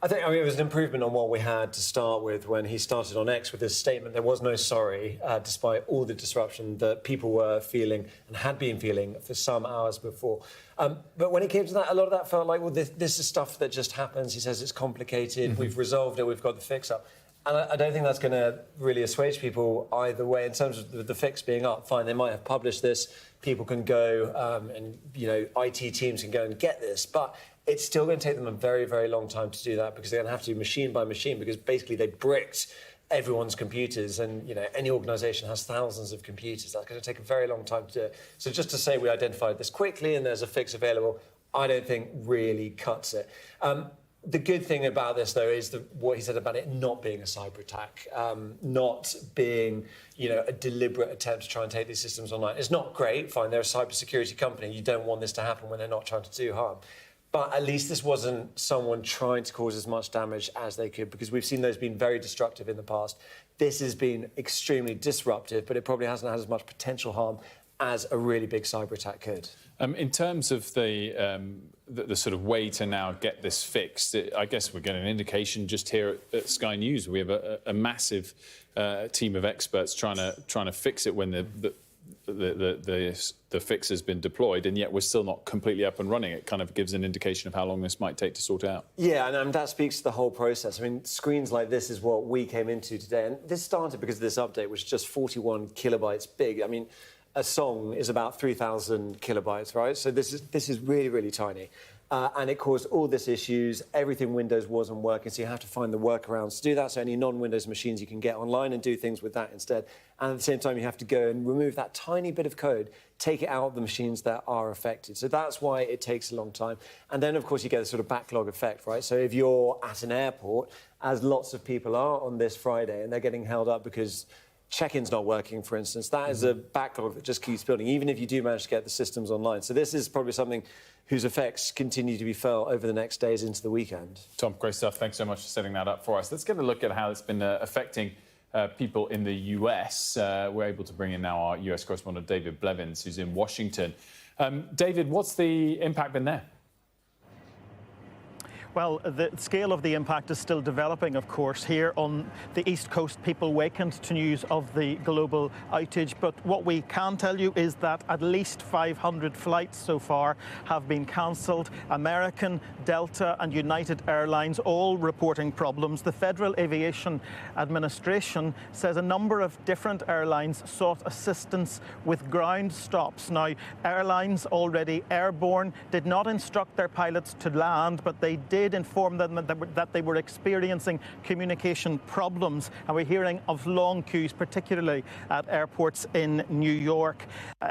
I think it was an improvement on what we had to start with when he started on X with his statement. There was no sorry, despite all the disruption that people were feeling and had been feeling for some hours before. But when it came to that, a lot of that felt like, well, this is stuff that just happens. He says it's complicated. Mm-hmm. We've resolved it. We've got the fix up. And I don't think that's going to really assuage people either way. In terms of the fix being up, fine, they might have published this. People can go and IT teams can go and get this. But it's still going to take them a very, very long time to do that, because they're going to have to do machine by machine, because basically they bricked everyone's computers, and any organisation has thousands of computers. That's going to take a very long time to do it. So just to say we identified this quickly and there's a fix available, I don't think really cuts it. The good thing about this, though, is what he said about it not being a cyber attack, not being, a deliberate attempt to try and take these systems online. It's not great. Fine, they're a cybersecurity company. You don't want this to happen when they're not trying to do harm. But at least this wasn't someone trying to cause as much damage as they could, because we've seen those being very destructive in the past. This has been extremely disruptive, but it probably hasn't had as much potential harm as a really big cyber attack could. In terms of the sort of way to now get this fixed, I guess we're getting an indication just here at Sky News. We have a massive team of experts trying to fix it when the fix has been deployed, and yet we're still not completely up and running. It kind of gives an indication of how long this might take to sort out. Yeah, and that speaks to the whole process. I mean, screens like this is what we came into today, and this started because of this update, which is just 41 kilobytes big. I mean, a song is about 3,000 kilobytes, right? So this is really, really tiny. And it caused all these issues. Everything Windows wasn't working, so you have to find the workarounds to do that. So any non-Windows machines you can get online and do things with that instead. And at the same time, you have to go and remove that tiny bit of code, take it out of the machines that are affected. So that's why it takes a long time. And then, of course, you get a sort of backlog effect, right? So if you're at an airport, as lots of people are on this Friday, and they're getting held up because check-in's not working, for instance, that is a backlog that just keeps building, even if you do manage to get the systems online. So this is probably something whose effects continue to be felt over the next days into the weekend. Tom, great stuff. Thanks so much for setting that up for us. Let's get a look at how it's been affecting people in the US. We're able to bring in now our US correspondent, David Blevins, who's in Washington. David, what's the impact been there? Well, the scale of the impact is still developing, of course. Here on the East Coast, people wakened to news of the global outage. But what we can tell you is that at least 500 flights so far have been cancelled. American, Delta and United Airlines all reporting problems. The Federal Aviation Administration says a number of different airlines sought assistance with ground stops. Now, airlines already airborne did not instruct their pilots to land, but they did inform them that they were experiencing communication problems, and we're hearing of long queues, particularly at airports in New York.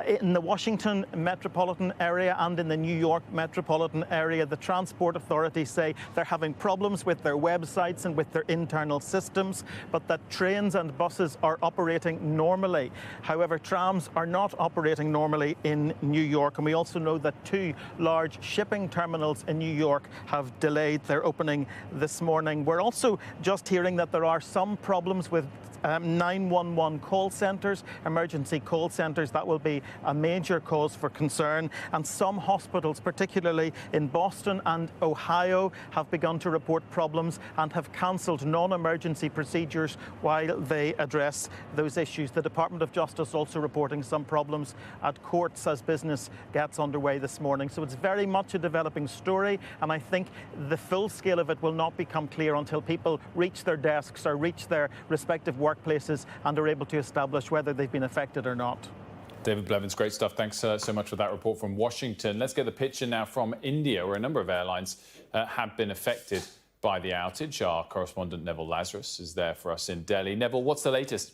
In the Washington metropolitan area and in the New York metropolitan area, the transport authorities say they're having problems with their websites and with their internal systems, but that trains and buses are operating normally. However, trams are not operating normally in New York, and we also know that 2 large shipping terminals in New York have delayed their opening this morning. We're also just hearing that there are some problems with 911 call centres, emergency call centres. That will be a major cause for concern. And some hospitals, particularly in Boston and Ohio, have begun to report problems and have cancelled non-emergency procedures while they address those issues. The Department of Justice also reporting some problems at courts as business gets underway this morning. So it's very much a developing story, and I think the full scale of it will not become clear until people reach their desks or reach their respective workplaces and are able to establish whether they've been affected or not. David Blevins, great stuff. Thanks so much for that report from Washington. Let's get the picture now from India, where a number of airlines have been affected by the outage. Our correspondent Neville Lazarus is there for us in Delhi. Neville, what's the latest?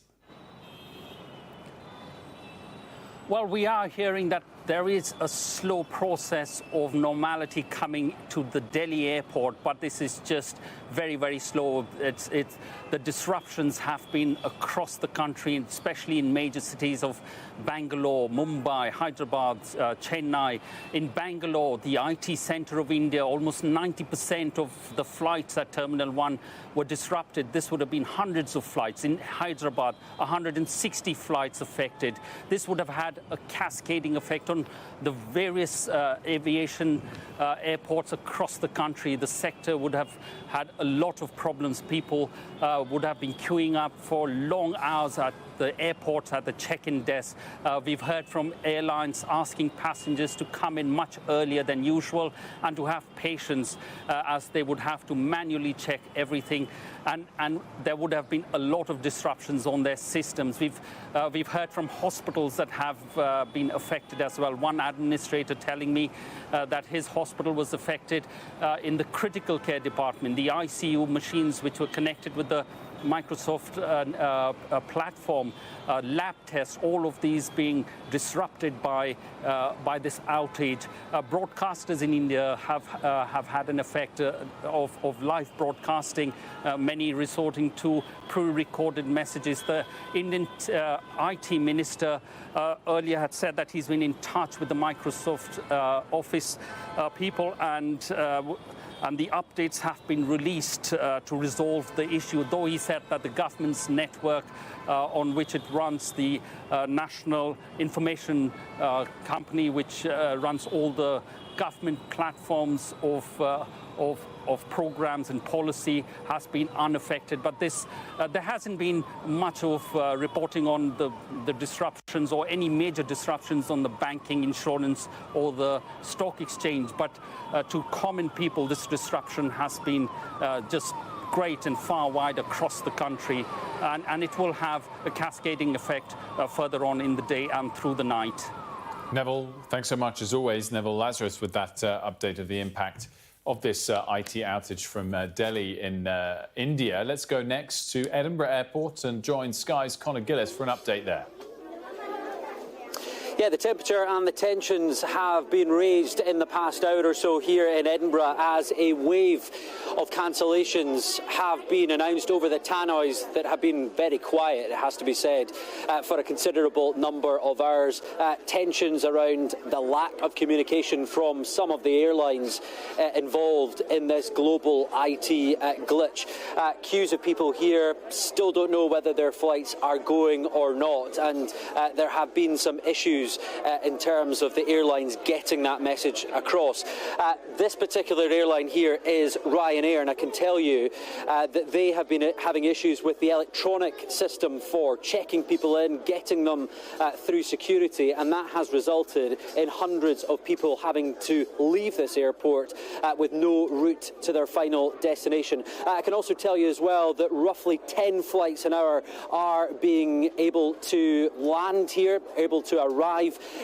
Well, we are hearing that there is a slow process of normality coming to the Delhi airport, but this is just very, very slow. The disruptions have been across the country, especially in major cities of Bangalore, Mumbai, Hyderabad, Chennai. In Bangalore, the IT center of India, almost 90% of the flights at Terminal 1 were disrupted. This would have been hundreds of flights. In Hyderabad, 160 flights affected. This would have had a cascading effect on the various aviation airports across the country. The sector would have had a lot of problems. People would have been queuing up for long hours at the airports, at the check-in desk. We've heard from airlines asking passengers to come in much earlier than usual and to have patience as they would have to manually check everything. And there would have been a lot of disruptions on their systems. We've heard from hospitals that have been affected as well. One administrator telling me that his hospital was affected in the critical care department. The ICU machines which were connected with the Microsoft platform, lab tests, all of these being disrupted by this outage. Broadcasters in India have had an effect of live broadcasting, many resorting to pre-recorded messages. The Indian IT minister earlier had said that he's been in touch with the Microsoft Office people, and the updates have been released to resolve the issue, though he said that the government's network on which it runs, the National Information Company, which runs all the government platforms of of programs and policy has been unaffected. But this, there hasn't been much of reporting on the disruptions or any major disruptions on the banking, insurance or the stock exchange. But to common people, this disruption has been just great and far wide across the country, and it will have a cascading effect further on in the day and through the night. Neville, thanks so much as always. Neville Lazarus with that update of the impact of this IT outage from Delhi in India. Let's go next to Edinburgh Airport and join Sky's Conor Gillis for an update there. Yeah, the temperature and the tensions have been raised in the past hour or so here in Edinburgh as a wave of cancellations have been announced over the tannoys that have been very quiet, it has to be said, for a considerable number of hours. Tensions around the lack of communication from some of the airlines involved in this global IT glitch. Queues of people here still don't know whether their flights are going or not, and there have been some issues in terms of the airlines getting that message across. This particular airline here is Ryanair, and I can tell you that they have been having issues with the electronic system for checking people in, getting them through security, and that has resulted in hundreds of people having to leave this airport with no route to their final destination. I can also tell you as well that roughly 10 flights an hour are being able to land here, able to arrive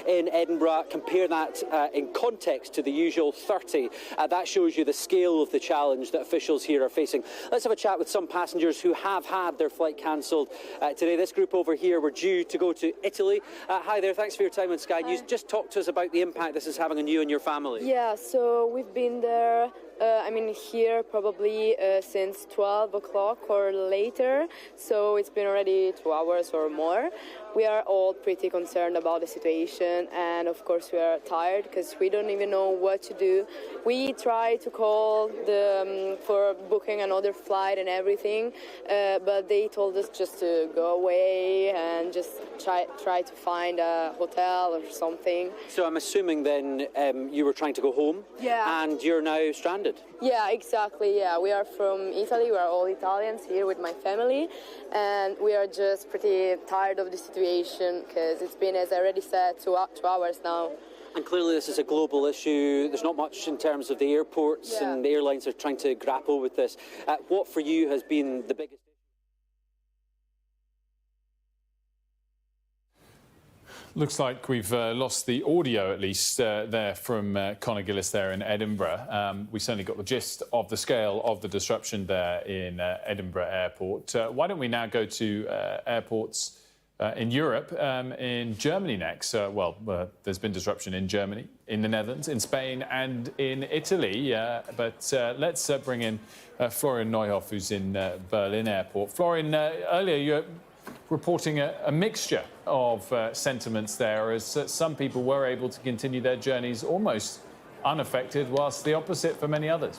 in Edinburgh. Compare that in context to the usual 30. That shows you the scale of the challenge that officials here are facing. Let's have a chat with some passengers who have had their flight cancelled today. This group over here were due to go to Italy. Hi there, thanks for your time on Sky News. Just talk to us about the impact this is having on you and your family. Yeah, so we've been there, here probably since 12 o'clock or later, so it's been already 2 hours or more. We are all pretty concerned about the situation, and of course we are tired because we don't even know what to do. We tried to call for booking another flight and everything, but they told us just to go away and just try to find a hotel or something. So I'm assuming then you were trying to go home, yeah, and you're now stranded. Yeah, exactly. Yeah, we are from Italy. We are all Italians here with my family, and we are just pretty tired of the situation because it's been, as I already said, 2 hours now. And clearly this is a global issue. There's not much in terms of the airports, and the airlines are trying to grapple with this. What for you has been the biggest? Looks like we've lost the audio, at least, there from Conor Gillis there in Edinburgh. We certainly got the gist of the scale of the disruption there in Edinburgh Airport. Why don't we now go to airports in Europe, in Germany next? There's been disruption in Germany, in the Netherlands, in Spain and in Italy. But let's bring in Florian Neuhoff, who's in Berlin Airport. Florian, earlier you're reporting a mixture of sentiments there, as some people were able to continue their journeys almost unaffected, whilst the opposite for many others.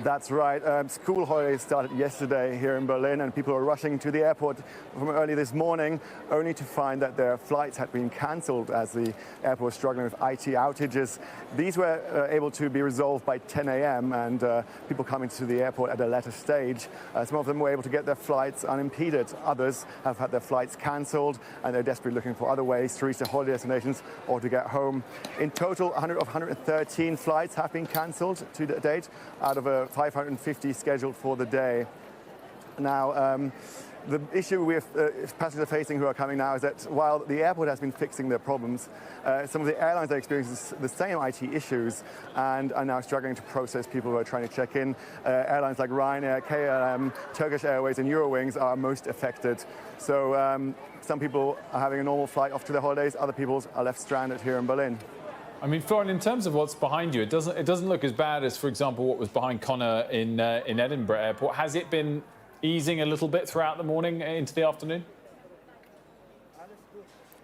That's right. School holidays started yesterday here in Berlin, and people are rushing to the airport from early this morning, only to find that their flights had been cancelled as the airport was struggling with IT outages. These were able to be resolved by 10 a.m. and people coming to the airport at a later stage. Some of them were able to get their flights unimpeded. Others have had their flights cancelled, and they're desperately looking for other ways to reach their holiday destinations or to get home. In total, 113 flights have been cancelled to date, out of a 550 scheduled for the day. Now, the issue with passengers are facing who are coming now is that while the airport has been fixing their problems, some of the airlines are experiencing the same IT issues and are now struggling to process people who are trying to check in. Airlines like Ryanair, KLM, Turkish Airways and Eurowings are most affected. So some people are having a normal flight off to their holidays, other people are left stranded here in Berlin. I mean, Florian, in terms of what's behind you, it doesn't look as bad as, for example, what was behind Conor in Edinburgh Airport. Has it been easing a little bit throughout the morning into the afternoon?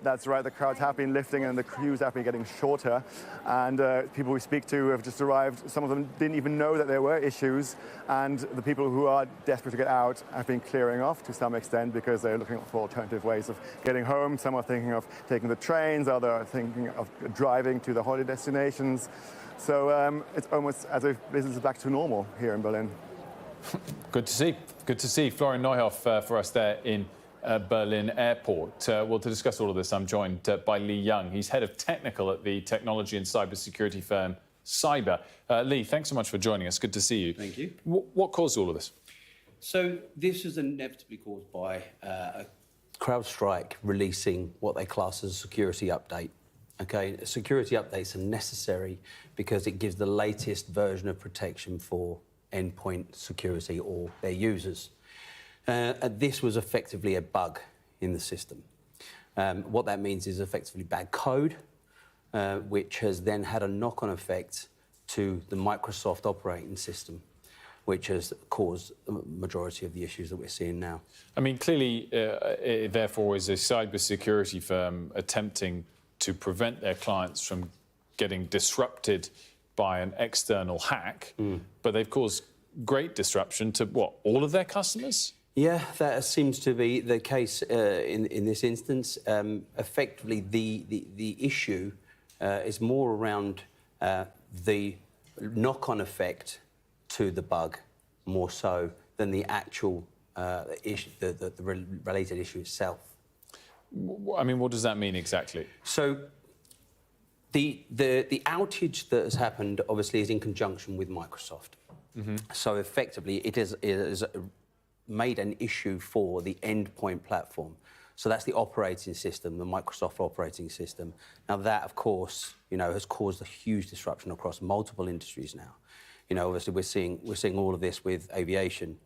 That's right, the crowds have been lifting and the queues have been getting shorter, and people we speak to have just arrived. Some of them didn't even know that there were issues, and the people who are desperate to get out have been clearing off to some extent because they're looking for alternative ways of getting home. Some are thinking of taking the trains, others are thinking of driving to the holiday destinations. So it's almost as if business is back to normal here in Berlin. Good to see. Good to see Florian Neuhoff for us there in Berlin Airport. Well, to discuss all of this, I'm joined by Lee Young. He's head of technical at the technology and cybersecurity firm Cyber. Lee, thanks so much for joining us. Good to see you. Thank you. What caused all of this? So this is inevitably caused by Crowdstrike releasing what they class as a security update. Okay, security updates are necessary because it gives the latest version of protection for endpoint security or their users. This was effectively a bug in the system. What that means is effectively bad code, which has then had a knock-on effect to the Microsoft operating system, which has caused the majority of the issues that we're seeing now. I mean, clearly, it therefore is a cybersecurity firm attempting to prevent their clients from getting disrupted by an external hack, but they've caused great disruption to, what, all of their customers? Yeah, that seems to be the case in this instance. Effectively, the issue is more around the knock-on effect to the bug, more so than the actual issue, the related issue itself. I mean, what does that mean exactly? So the outage that has happened obviously is in conjunction with Microsoft. So effectively, it is made an issue for the endpoint platform. So that's the operating system, the Microsoft operating system. Now that, of course, has caused a huge disruption across multiple industries now. Obviously we're seeing all of this with aviation,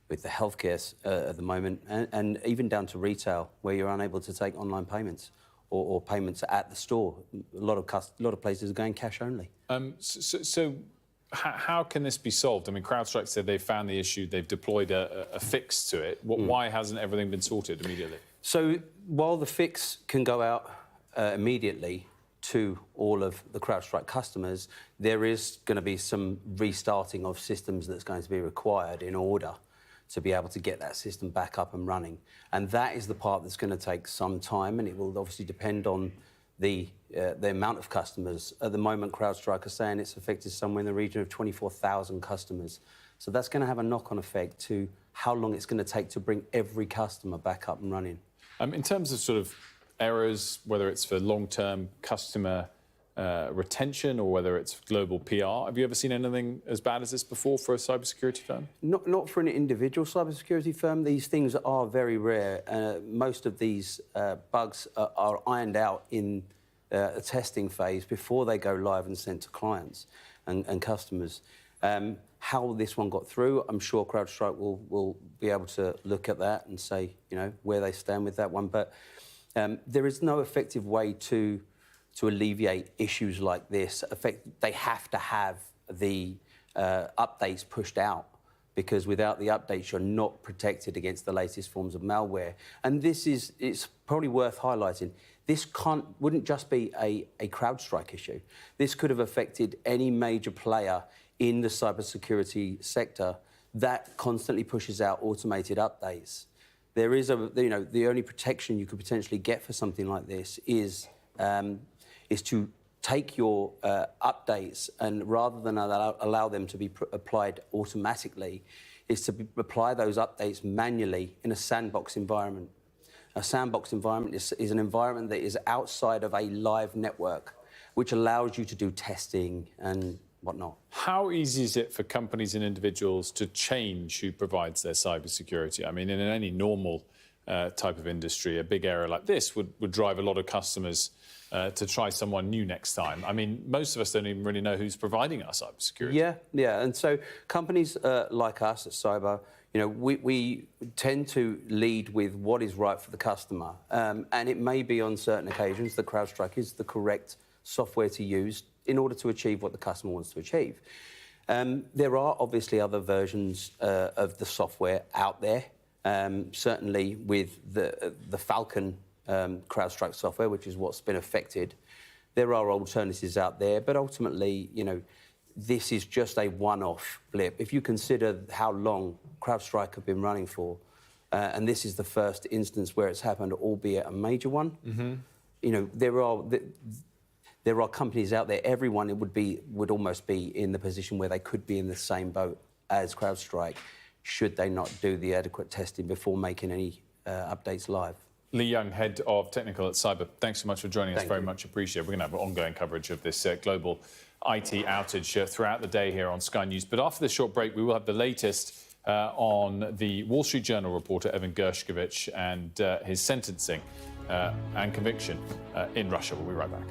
with the healthcare at the moment, and even down to retail, where you're unable to take online payments or payments at the store. A lot of places are going cash only. So how can this be solved? I mean, Crowdstrike said they've found the issue, they've deployed a fix to it. Why hasn't everything been sorted immediately? So while the fix can go out immediately to all of the Crowdstrike customers, there is going to be some restarting of systems that's going to be required in order to be able to get that system back up and running. And that is the part that's going to take some time, and it will obviously depend on the amount of customers. At the moment, Crowdstrike are saying it's affected somewhere in the region of 24,000 customers. So that's going to have a knock-on effect to how long it's going to take to bring every customer back up and running. In terms of sort of errors, whether it's for long-term customer retention or whether it's global PR, have you ever seen anything as bad as this before for a cybersecurity firm? Not for an individual cybersecurity firm. These things are very rare. Most of these bugs are ironed out in a testing phase before they go live and sent to clients and customers. How this one got through, I'm sure Crowdstrike will be able to look at that and say, where they stand with that one. But there is no effective way to alleviate issues like this. They have to have the updates pushed out, because without the updates, you're not protected against the latest forms of malware. And it's probably worth highlighting. This wouldn't just be a Crowdstrike issue. This could have affected any major player in the cybersecurity sector that constantly pushes out automated updates. There is the only protection you could potentially get for something like this is to take your updates and, rather than allow them to be applied automatically, is to apply those updates manually in a sandbox environment. A sandbox environment is an environment that is outside of a live network, which allows you to do testing and whatnot. How easy is it for companies and individuals to change who provides their cybersecurity? I mean, in any normal type of industry, a big error like this would drive a lot of customers to try someone new next time. I mean, most of us don't even really know who's providing our cybersecurity. Yeah. And so companies like us at Cyber, we tend to lead with what is right for the customer. And it may be on certain occasions that Crowdstrike is the correct software to use in order to achieve what the customer wants to achieve. There are obviously other versions of the software out there, certainly with the Falcon Crowdstrike software, which is what's been affected. There are alternatives out there, but ultimately, this is just a one-off blip. If you consider how long Crowdstrike have been running for, and this is the first instance where it's happened, albeit a major one, there are companies out there, everyone would almost be in the position where they could be in the same boat as CrowdStrike, should they not do the adequate testing before making any updates live. Lee Young, Head of Technical at Cyber, thanks so much for joining us. Very much appreciated. We're going to have ongoing coverage of this global IT outage throughout the day here on Sky News. But after this short break, we will have the latest on the Wall Street Journal reporter Evan Gershkovich and his sentencing and conviction in Russia. We'll be right back.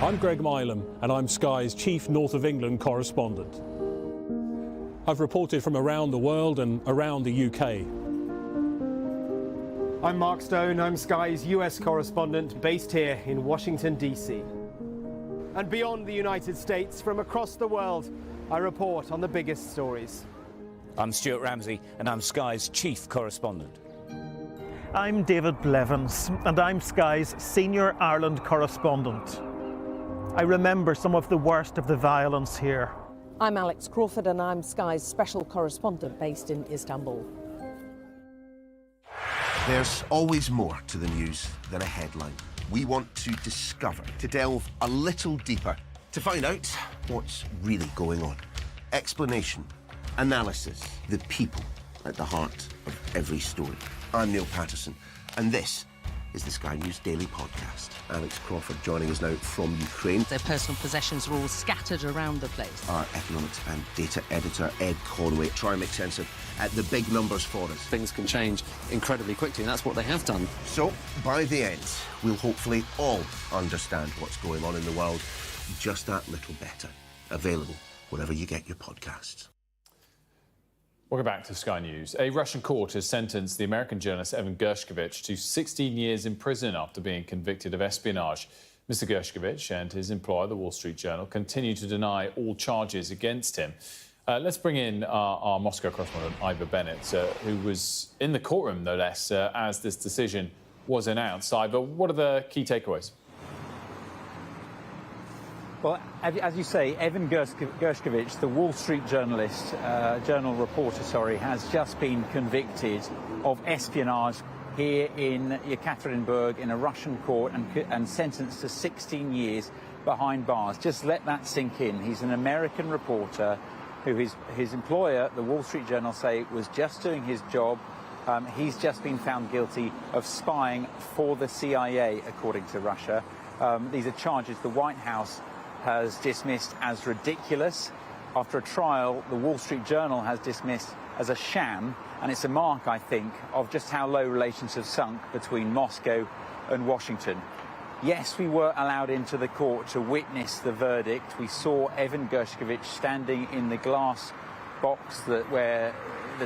I'm Greg Milam, and I'm Sky's chief North of England correspondent. I've reported from around the world and around the UK. I'm Mark Stone, I'm Sky's US correspondent based here in Washington, D.C. And beyond the United States, from across the world, I report on the biggest stories. I'm Stuart Ramsey, and I'm Sky's chief correspondent. I'm David Blevins, and I'm Sky's senior Ireland correspondent. I remember some of the worst of the violence here. I'm Alex Crawford, and I'm Sky's special correspondent based in Istanbul. There's always more to the news than a headline. We want to discover, to delve a little deeper, to find out what's really going on. Explanation, analysis, the people at the heart of every story. I'm Neil Patterson, and this is the Sky News Daily Podcast. Alex Crawford joining us now from Ukraine. Their personal possessions are all scattered around the place. Our economics and data editor, Ed Conway, try and make sense of the big numbers for us. Things can change incredibly quickly, and that's what they have done. So, by the end, we'll hopefully all understand what's going on in the world just that little better. Available wherever you get your podcasts. Welcome back to Sky News. A Russian court has sentenced the American journalist Evan Gershkovich to 16 years in prison after being convicted of espionage. Mr. Gershkovich and his employer, the Wall Street Journal, continue to deny all charges against him. Let's bring in our Moscow correspondent, Ivor Bennett, who was in the courtroom, no less, as this decision was announced. Ivor, what are the key takeaways? Well, as you say, Evan Gershkovich, the Wall Street journal reporter, has just been convicted of espionage here in Yekaterinburg in a Russian court and sentenced to 16 years behind bars. Just let that sink in. He's an American reporter who his employer, the Wall Street Journal, say was just doing his job. He's just been found guilty of spying for the CIA, according to Russia. These are charges the White House has dismissed as ridiculous. After a trial, the Wall Street Journal has dismissed as a sham, and it's a mark, I think, of just how low relations have sunk between Moscow and Washington. Yes, we were allowed into the court to witness the verdict. We saw Evan Gershkovich standing in the glass box that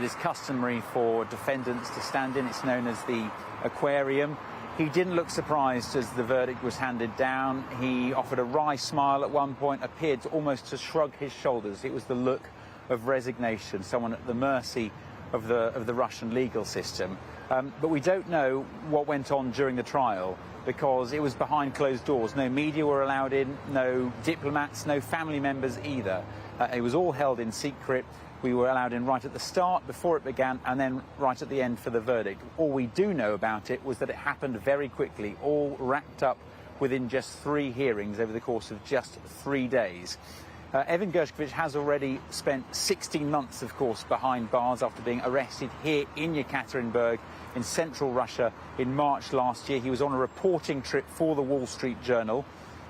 is customary for defendants to stand in. It's known as the aquarium. He didn't look surprised as the verdict was handed down. He offered a wry smile at one point, appeared almost to shrug his shoulders. It was the look of resignation, someone at the mercy of the Russian legal system. But we don't know what went on during the trial because it was behind closed doors. No media were allowed in, no diplomats, no family members either. It was all held in secret. We were allowed in right at the start, before it began, and then right at the end for the verdict. All we do know about it was that it happened very quickly, all wrapped up within just 3 hearings over the course of just 3 days. Evan Gershkovich has already spent 16 months, of course, behind bars after being arrested here in Yekaterinburg in central Russia in March last year. He was on a reporting trip for the Wall Street Journal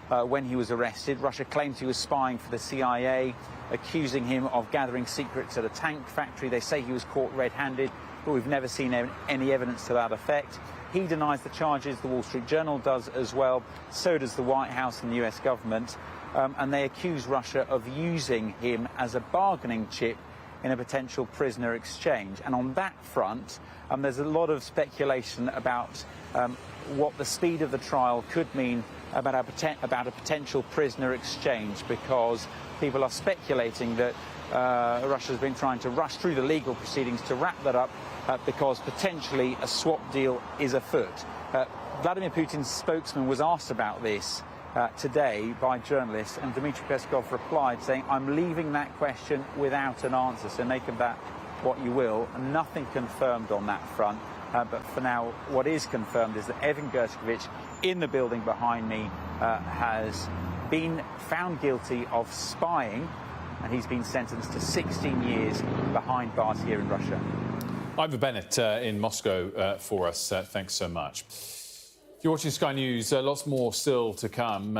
when he was arrested. Russia claims he was spying for the CIA, accusing him of gathering secrets at a tank factory. They say he was caught red-handed, but we've never seen any evidence to that effect. He denies the charges. The Wall Street Journal does as well. So does the White House and the US government. and they accuse Russia of using him as a bargaining chip in a potential prisoner exchange. And on that front, there's a lot of speculation about what the speed of the trial could mean about a potential prisoner exchange, because people are speculating that Russia's been trying to rush through the legal proceedings to wrap that up because potentially a swap deal is afoot. Vladimir Putin's spokesman was asked about this today by journalists, and Dmitry Peskov replied saying, "I'm leaving that question without an answer, so make of that what you will." And nothing confirmed on that front, but for now what is confirmed is that Evan Gershkovich in the building behind me has been found guilty of spying, and he's been sentenced to 16 years behind bars here in Russia. Ivor Bennett in Moscow for us. Thanks so much. If you're watching Sky News, lots more still to come,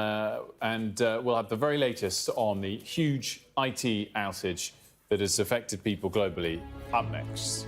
and we'll have the very latest on the huge IT outage that has affected people globally up next.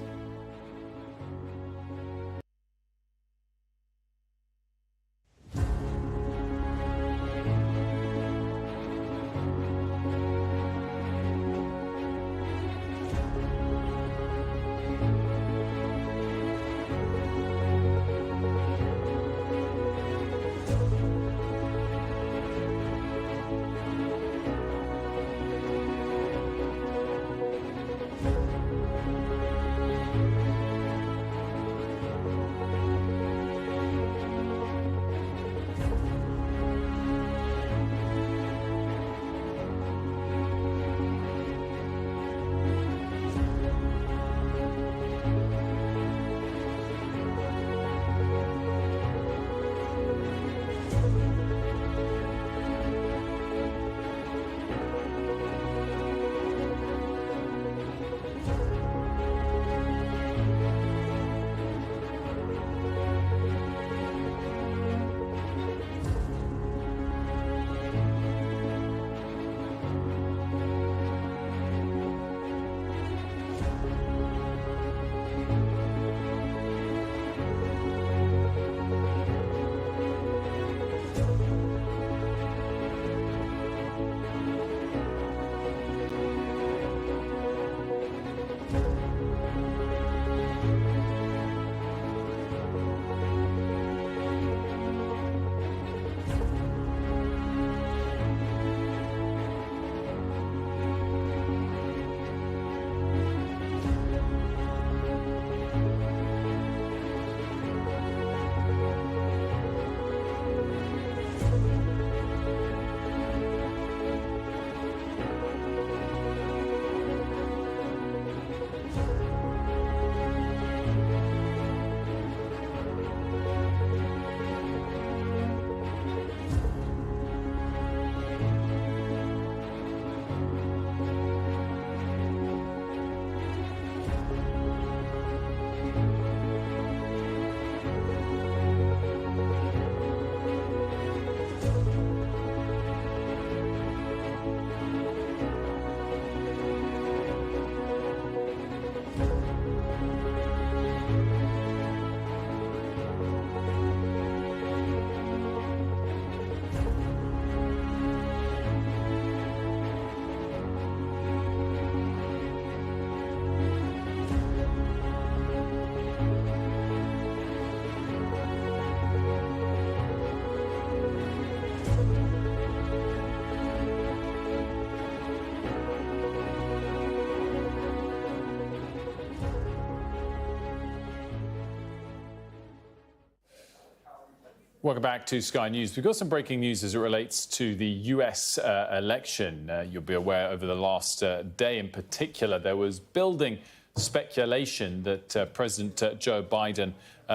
Welcome back to Sky News. We've got some breaking news as it relates to the US election. You'll be aware over the last day in particular, there was building speculation that President Joe Biden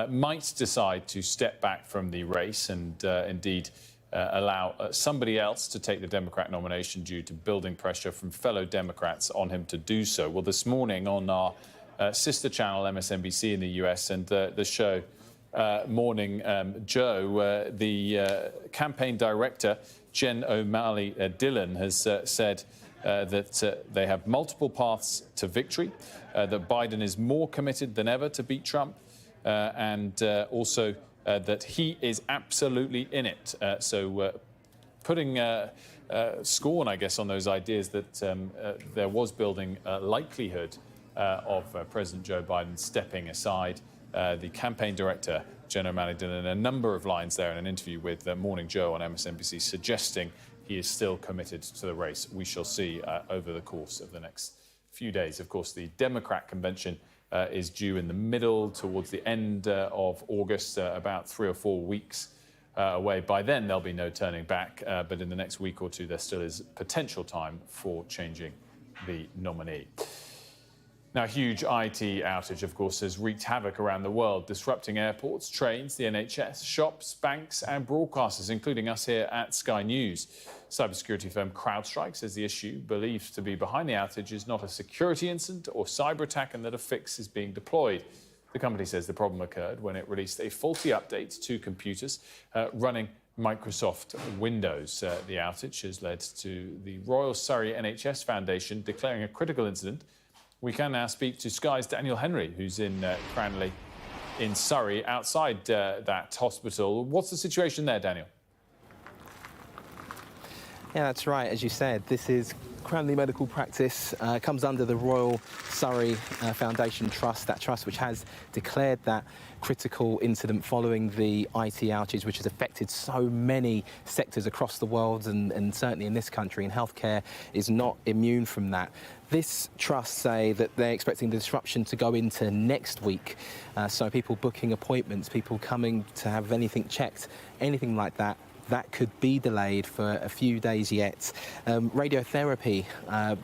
might decide to step back from the race and indeed allow somebody else to take the Democrat nomination due to building pressure from fellow Democrats on him to do so. Well, this morning on our sister channel, MSNBC in the US, and the show Morning Joe, the campaign director, Jen O'Malley Dillon, has said that they have multiple paths to victory, that Biden is more committed than ever to beat Trump, and also that he is absolutely in it. So putting scorn, I guess, on those ideas that there was building likelihood of President Joe Biden stepping aside. The campaign director, Jen O'Malley, did a number of lines there in an interview with Morning Joe on MSNBC, suggesting he is still committed to the race. We shall see over the course of the next few days. Of course, the Democrat convention is due in the middle, towards the end of August, about 3 or 4 weeks away. By then, there'll be no turning back, but in the next week or two, there still is potential time for changing the nominee. Now, a huge IT outage, of course, has wreaked havoc around the world, disrupting airports, trains, the NHS, shops, banks and broadcasters, including us here at Sky News. Cybersecurity firm Crowdstrike says the issue, believed to be behind the outage, is not a security incident or cyber attack, and that a fix is being deployed. The company says the problem occurred when it released a faulty update to computers running Microsoft Windows. The outage has led to the Royal Surrey NHS Foundation declaring a critical incident. We can now speak to Sky's Daniel Henry, who's in Cranley in Surrey, outside that hospital. What's the situation there, Daniel? Yeah, that's right. As you said, this is Cranley Medical Practice, comes under the Royal Surrey Foundation Trust, that trust which has declared that critical incident following the IT outage, which has affected so many sectors across the world and certainly in this country, and healthcare is not immune from that. This trust say that they're expecting the disruption to go into next week. So people booking appointments, people coming to have anything checked, anything like that, that could be delayed for a few days yet. Radiotherapy,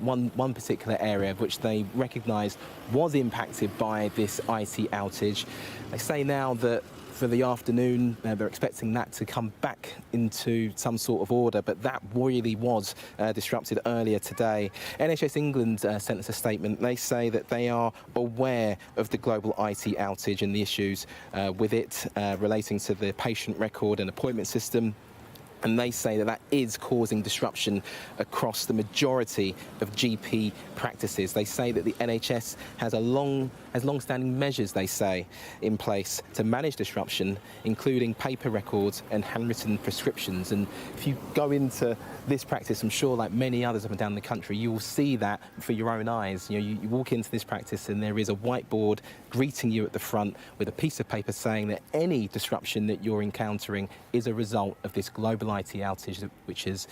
one particular area which they recognise was impacted by this IT outage. They say now that for the afternoon, they're expecting that to come back into some sort of order, but that really was disrupted earlier today. NHS England sent us a statement. They say that they are aware of the global IT outage and the issues with it relating to the patient record and appointment system. And they say that that is causing disruption across the majority of GP practices. They say that the NHS has long-standing measures, they say, in place to manage disruption, including paper records and handwritten prescriptions. And if you go into this practice, I'm sure like many others up and down the country, you will see that for your own eyes. You know, you walk into this practice and there is a whiteboard greeting you at the front with a piece of paper saying that any disruption that you're encountering is a result of this global IT outage, which has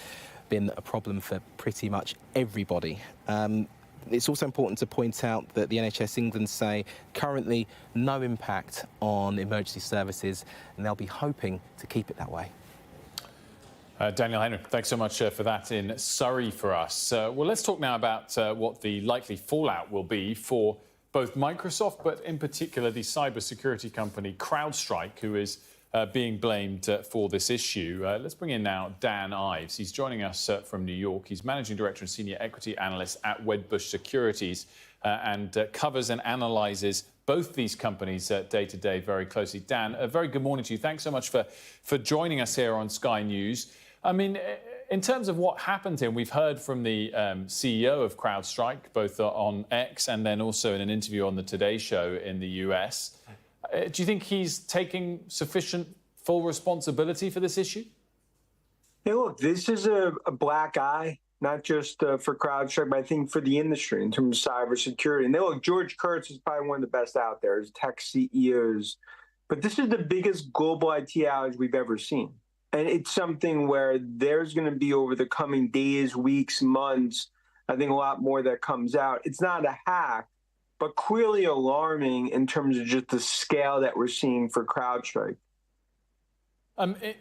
been a problem for pretty much everybody. It's also important to point out that the NHS England say currently no impact on emergency services, and they'll be hoping to keep it that way. Daniel Henry, thanks so much for that in Surrey for us. Well, let's talk now about what the likely fallout will be for both Microsoft, but in particular the cybersecurity company Crowdstrike, who is being blamed for this issue. Let's bring in now Dan Ives. He's joining us from New York. He's Managing Director and Senior Equity Analyst at Wedbush Securities and covers and analyses both these companies day to day very closely. Dan, a very good morning to you. Thanks so much for joining us here on Sky News. I mean, in terms of what happened here, we've heard from the CEO of Crowdstrike, both on X and then also in an interview on the Today Show in the US. Do you think he's taking sufficient full responsibility for this issue? Hey, look, this is a black eye, not just for CrowdStrike, but I think for the industry in terms of cybersecurity. And look, George Kurtz is probably one of the best out there as tech CEOs. But this is the biggest global IT outage we've ever seen. And it's something where there's going to be over the coming days, weeks, months, I think a lot more that comes out. It's not a hack, but clearly alarming in terms of just the scale that we're seeing for CrowdStrike.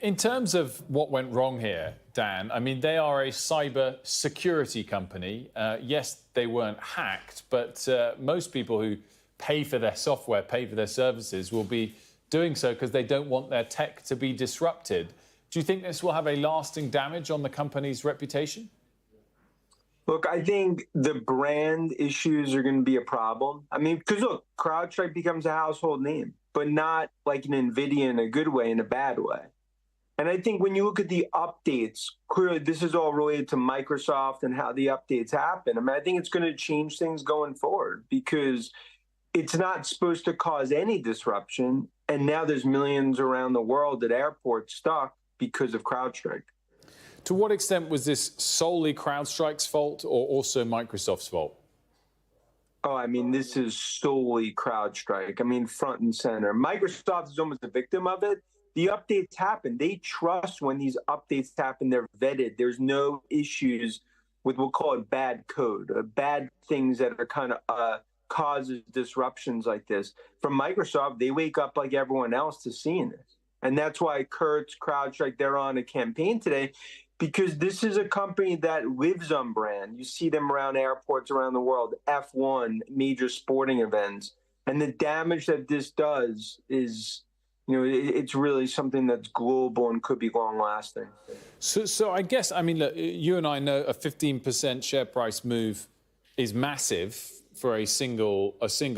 In terms of what went wrong here, Dan, I mean, they are a cyber security company. Yes, they weren't hacked, but most people who pay for their software, pay for their services, will be doing so because they don't want their tech to be disrupted. Do you think this will have a lasting damage on the company's reputation? Look, I think the brand issues are going to be a problem. I mean, because look, CrowdStrike becomes a household name, but not like an NVIDIA in a good way, in a bad way. And I think when you look at the updates, clearly this is all related to Microsoft and how the updates happen. I mean, I think it's going to change things going forward because it's not supposed to cause any disruption. And now there's millions around the world at airports stuck because of CrowdStrike. To what extent was this solely CrowdStrike's fault or also Microsoft's fault? Oh, I mean, this is solely CrowdStrike. I mean, front and center. Microsoft is almost a victim of it. The updates happen. They trust when these updates happen, they're vetted. There's no issues with, we'll call it bad code, bad things that are kind of causes disruptions like this. From Microsoft, they wake up like everyone else to seeing this. And that's why Kurtz, CrowdStrike, they're on a campaign today, because this is a company that lives on brand. You see them around airports around the world, F1, major sporting events. And the damage that this does is, it's really something that's global and could be long-lasting. So I guess, I mean, look, you and I know a 15% share price move is massive for a single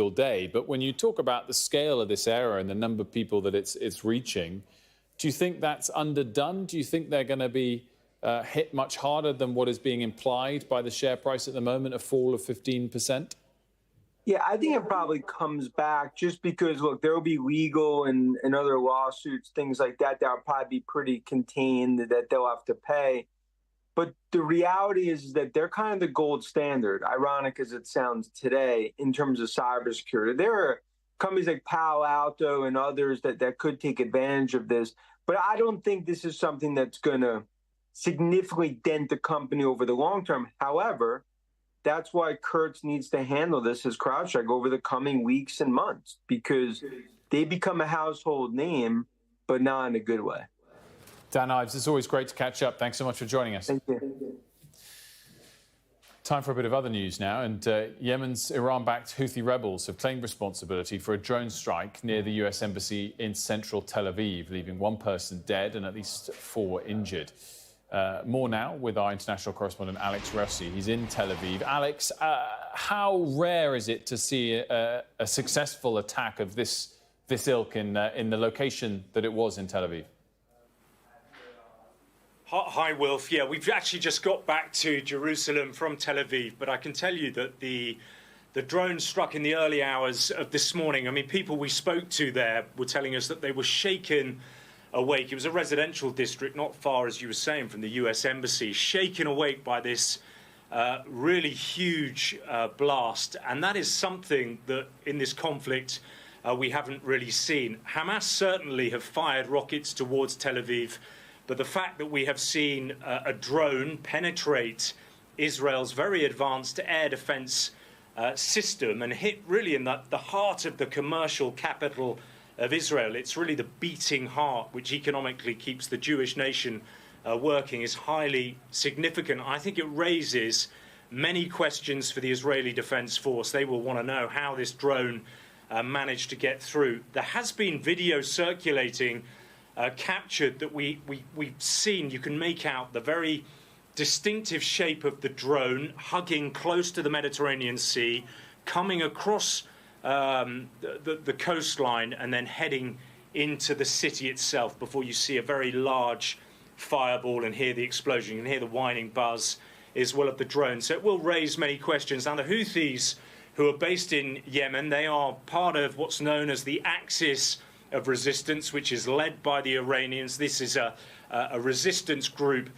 day. But when you talk about the scale of this error and the number of people that it's reaching, do you think that's underdone? Do you think they're going to be hit much harder than what is being implied by the share price at the moment, a fall of 15%? Yeah, I think it probably comes back just because, look, there will be legal and other lawsuits, things like that will probably be pretty contained that they'll have to pay. But the reality is that they're kind of the gold standard, ironic as it sounds today, in terms of cybersecurity. There are companies like Palo Alto and others that could take advantage of this. But I don't think this is something that's going to significantly dent the company over the long term. However, that's why Kurtz needs to handle this as CrowdStrike over the coming weeks and months, because they become a household name, but not in a good way. Dan Ives, it's always great to catch up. Thanks so much for joining us. Thank you. Time for a bit of other news now. And Yemen's Iran-backed Houthi rebels have claimed responsibility for a drone strike near the US embassy in central Tel Aviv, leaving one person dead and at least 4 injured. More now with our international correspondent Alex Rossi. He's in Tel Aviv. Alex, how rare is it to see a successful attack of this ilk in the location that it was in Tel Aviv? Hi, Wilf. Yeah, we've actually just got back to Jerusalem from Tel Aviv, but I can tell you that the drone struck in the early hours of this morning. I mean, people we spoke to there were telling us that they were shaken awake. It was a residential district not far, as you were saying, from the US Embassy, shaken awake by this really huge blast. And that is something that in this conflict we haven't really seen. Hamas certainly have fired rockets towards Tel Aviv, but the fact that we have seen a drone penetrate Israel's very advanced air defense system and hit really in the heart of the commercial capital of Israel, it's really the beating heart which economically keeps the Jewish nation working, is highly significant. I think it raises many questions for the Israeli Defense Force. They will want to know how this drone managed to get through. There has been video circulating captured that we've seen. You can make out the very distinctive shape of the drone hugging close to the Mediterranean Sea, coming across the coastline and then heading into the city itself before you see a very large fireball and hear the explosion. You can hear the whining buzz as well of the drone. So it will raise many questions. Now, the Houthis, who are based in Yemen, they are part of what's known as the Axis of Resistance, which is led by the Iranians. This is a resistance group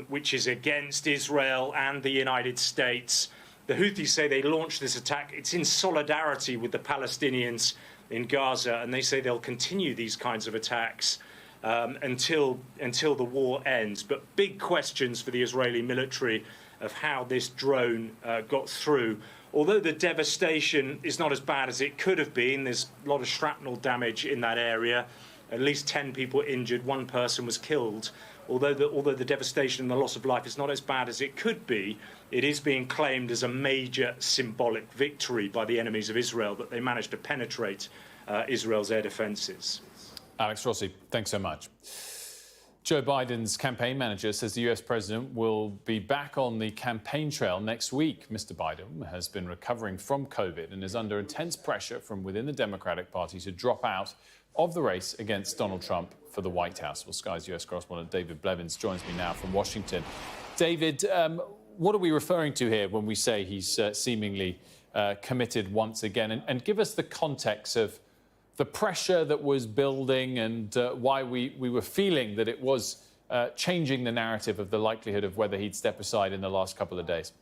which is against Israel and the United States. The Houthis say they launched this attack. It's in solidarity with the Palestinians in Gaza, and they say they'll continue these kinds of attacks until the war ends. But big questions for the Israeli military of how this drone got through. Although the devastation is not as bad as it could have been, there's a lot of shrapnel damage in that area. At least 10 people injured, 1 person was killed. Although the devastation and the loss of life is not as bad as it could be, it is being claimed as a major symbolic victory by the enemies of Israel that they managed to penetrate Israel's air defences. Alex Rossi, thanks so much. Joe Biden's campaign manager says the US president will be back on the campaign trail next week. Mr. Biden has been recovering from COVID and is under intense pressure from within the Democratic Party to drop out of the race against Donald Trump for the White House. Well, Sky's US correspondent David Blevins joins me now from Washington. David, what are we referring to here when we say he's seemingly committed once again? And give us the context of the pressure that was building and why we were feeling that it was changing the narrative of the likelihood of whether he'd step aside in the last couple of days?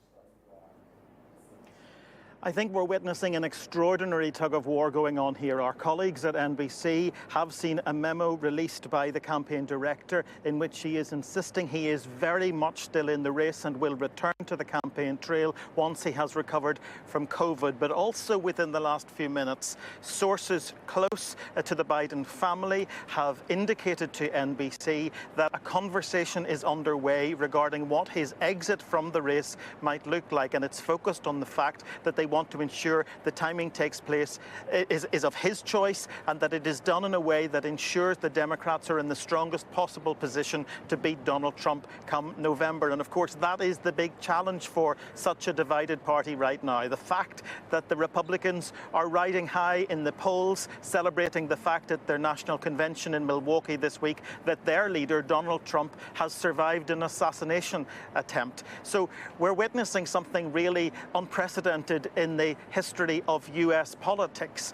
I think we're witnessing an extraordinary tug-of-war going on here. Our colleagues at NBC have seen a memo released by the campaign director in which he is insisting he is very much still in the race and will return to the campaign trail once he has recovered from COVID. But also within the last few minutes, sources close to the Biden family have indicated to NBC that a conversation is underway regarding what his exit from the race might look like. And it's focused on the fact that they want to ensure the timing takes place is of his choice and that it is done in a way that ensures the Democrats are in the strongest possible position to beat Donald Trump come November. And of course, that is the big challenge for such a divided party right now. The fact that the Republicans are riding high in the polls, celebrating the fact at their national convention in Milwaukee this week that their leader, Donald Trump, has survived an assassination attempt. So we're witnessing something really unprecedented in the history of US politics.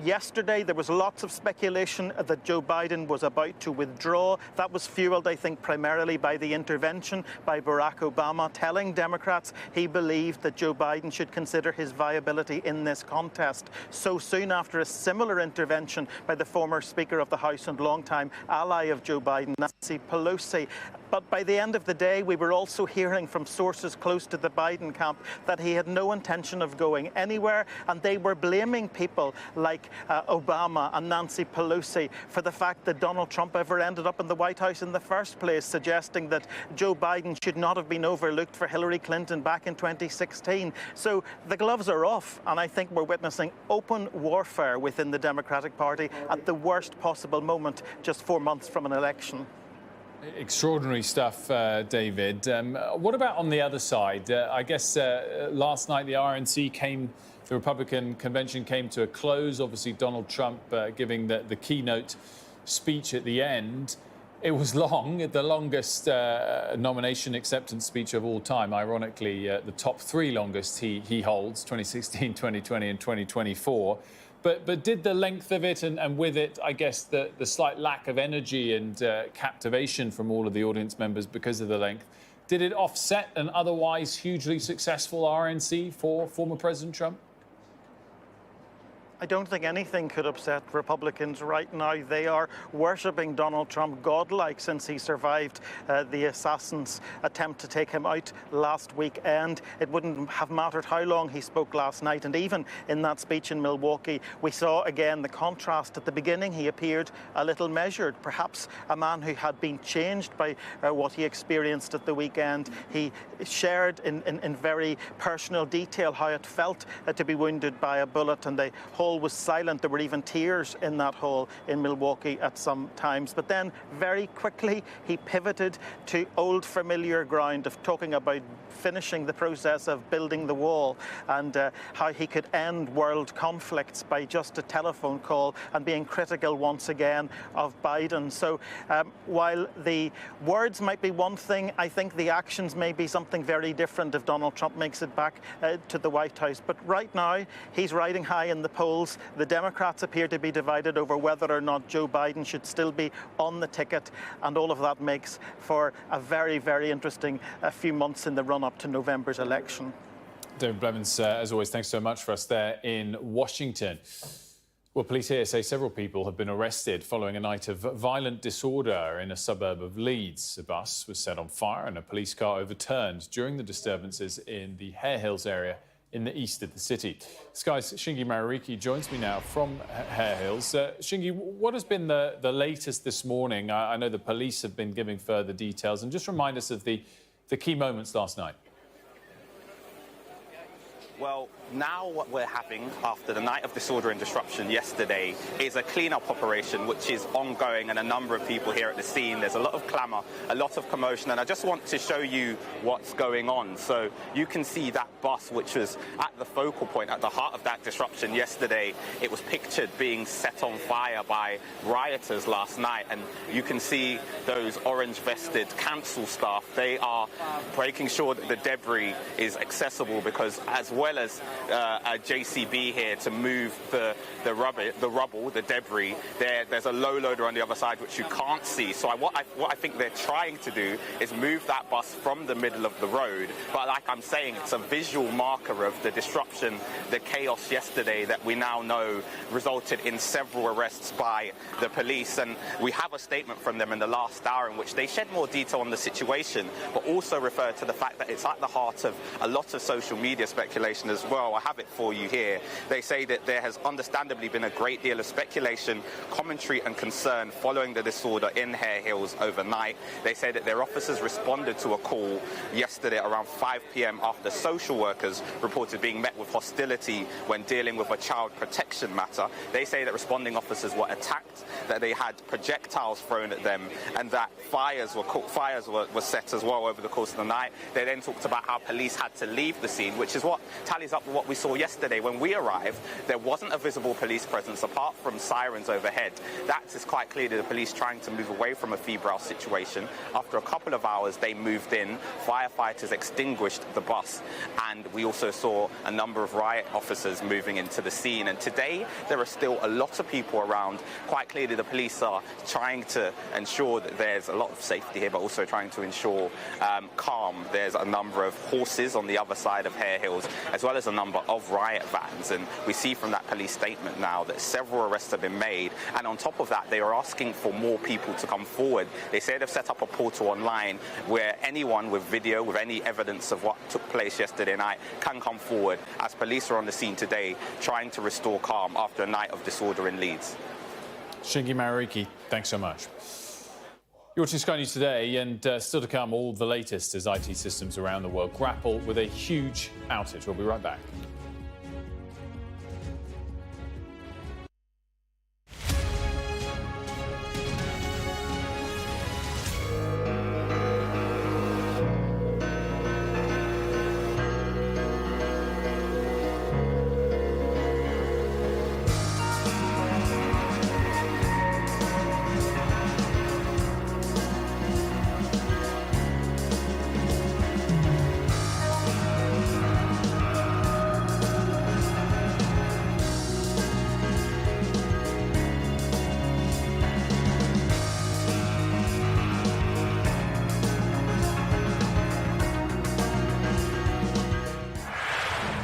Yesterday, there was lots of speculation that Joe Biden was about to withdraw. That was fueled, I think, primarily by the intervention by Barack Obama, telling Democrats he believed that Joe Biden should consider his viability in this contest. So soon after a similar intervention by the former Speaker of the House and longtime ally of Joe Biden, Nancy Pelosi. But by the end of the day, we were also hearing from sources close to the Biden camp that he had no intention of going anywhere, and they were blaming people like Obama and Nancy Pelosi for the fact that Donald Trump ever ended up in the White House in the first place, suggesting that Joe Biden should not have been overlooked for Hillary Clinton back in 2016. So the gloves are off, and I think we're witnessing open warfare within the Democratic Party at the worst possible moment, just 4 months from an election. Extraordinary stuff, David. What about on the other side? I guess last night the the Republican convention came to a close. Obviously, Donald Trump giving the keynote speech at the end. It was long, the longest nomination acceptance speech of all time. Ironically, the top three longest he holds, 2016, 2020 and 2024. But did the length of it and with it, I guess, the slight lack of energy and captivation from all of the audience members because of the length, did it offset an otherwise hugely successful RNC for former President Trump? I don't think anything could upset Republicans right now. They are worshipping Donald Trump godlike since he survived the assassin's attempt to take him out last weekend. It wouldn't have mattered how long he spoke last night. And even in that speech in Milwaukee, we saw again the contrast. At the beginning, he appeared a little measured, perhaps a man who had been changed by what he experienced at the weekend. He shared in very personal detail how it felt to be wounded by a bullet, and the hall was silent. There were even tears in that hall in Milwaukee at some times. But then very quickly he pivoted to old familiar ground of talking about finishing the process of building the wall and how he could end world conflicts by just a telephone call, and being critical once again of Biden. So while the words might be one thing, I think the actions may be something very different if Donald Trump makes it back to the White House. But right now he's riding high in the polls. The Democrats appear to be divided over whether or not Joe Biden should still be on the ticket, and all of that makes for a very, very interesting few months in the run-up to November's election. David Blevins, as always, thanks so much for us there in Washington. Well, police here say several people have been arrested following a night of violent disorder in a suburb of Leeds. A bus was set on fire and a police car overturned during the disturbances in the Hare Hills area in the east of the city. Sky's Shingi Marariki joins me now from Hare Hills. Shingi, what has been the latest this morning? I know the police have been giving further details, and just remind us of the key moments last night. Well, now what we're having after the night of disorder and disruption yesterday is a clean-up operation which is ongoing, and a number of people here at the scene. There's a lot of clamour, a lot of commotion, and I just want to show you what's going on. So you can see that bus which was at the focal point, at the heart of that disruption yesterday. It was pictured being set on fire by rioters last night, and you can see those orange-vested council staff. They are making sure that the debris is accessible, because as well as a JCB here to move the rubble, the debris. There's a low loader on the other side which you can't see. So what I think they're trying to do is move that bus from the middle of the road. But like I'm saying, it's a visual marker of the disruption, the chaos yesterday that we now know resulted in several arrests by the police. And we have a statement from them in the last hour in which they shed more detail on the situation, but also refer to the fact that it's at the heart of a lot of social media speculation as well. I have it for you here. They say that there has understandably been a great deal of speculation, commentary and concern following the disorder in Hare Hills overnight. They say that their officers responded to a call yesterday around 5 p.m. after social workers reported being met with hostility when dealing with a child protection matter. They say that responding officers were attacked, that they had projectiles thrown at them, and that fires were set as well over the course of the night. They then talked about how police had to leave the scene, which is what tallies up with what we saw yesterday. When we arrived, there wasn't a visible police presence apart from sirens overhead. That is quite clearly the police trying to move away from a febrile situation. After a couple of hours, they moved in. Firefighters extinguished the bus, and we also saw a number of riot officers moving into the scene. And today, there are still a lot of people around. Quite clearly, the police are trying to ensure that there's a lot of safety here, but also trying to ensure calm. There's a number of horses on the other side of Hare Hills, as well as a number of riot vans. And we see from that police statement now that several arrests have been made. And on top of that, they are asking for more people to come forward. They say they've set up a portal online where anyone with video, with any evidence of what took place yesterday night, can come forward, as police are on the scene today trying to restore calm after a night of disorder in Leeds. Shingi Mariki, thanks so much. You're watching Sky News Today, and still to come, all the latest as IT systems around the world grapple with a huge outage. We'll be right back.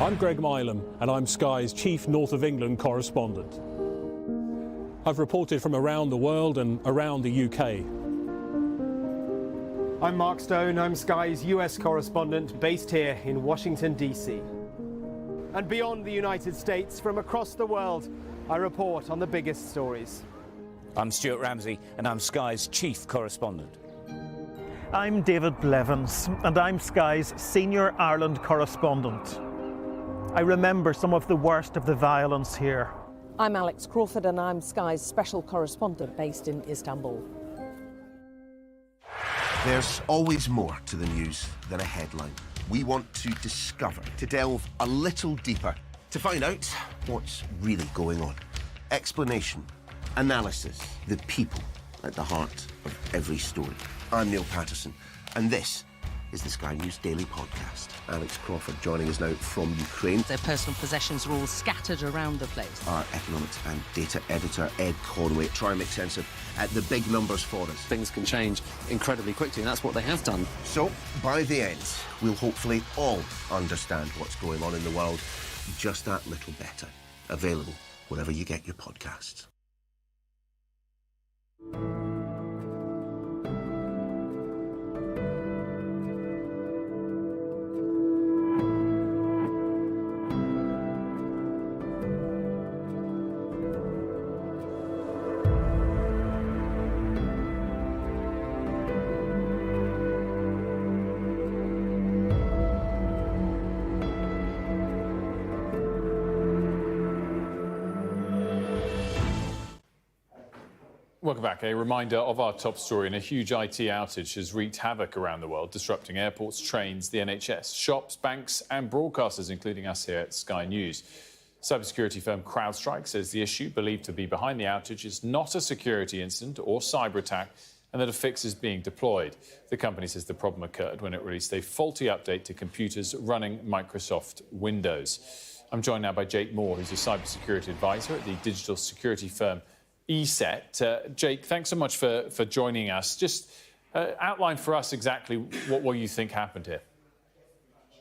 I'm Greg Milam, and I'm Sky's chief North of England correspondent. I've reported from around the world and around the UK. I'm Mark Stone. I'm Sky's US correspondent based here in Washington, D.C. And beyond the United States, from across the world, I report on the biggest stories. I'm Stuart Ramsey, and I'm Sky's chief correspondent. I'm David Blevins, and I'm Sky's senior Ireland correspondent. I remember some of the worst of the violence here. I'm Alex Crawford, and I'm Sky's special correspondent based in Istanbul. There's always more to the news than a headline. We want to discover, to delve a little deeper, to find out what's really going on. Explanation, analysis, the people at the heart of every story. I'm Neil Patterson, and this is the Sky News Daily Podcast. Alex Crawford joining us now from Ukraine. Their personal possessions are all scattered around the place. Our economics and data editor, Ed Conway, try and make sense of the big numbers for us. Things can change incredibly quickly, and that's what they have done. So, by the end, we'll hopefully all understand what's going on in the world just that little better. Available wherever you get your podcasts. Welcome back. A reminder of our top story. And a huge IT outage has wreaked havoc around the world, disrupting airports, trains, the NHS, shops, banks and broadcasters, including us here at Sky News. Cybersecurity firm Crowdstrike says the issue, believed to be behind the outage, is not a security incident or cyber attack, and that a fix is being deployed. The company says the problem occurred when it released a faulty update to computers running Microsoft Windows. I'm joined now by Jake Moore, who's a cybersecurity advisor at the digital security firm ESET. Jake, thanks so much for joining us. Just outline for us exactly what you think happened here.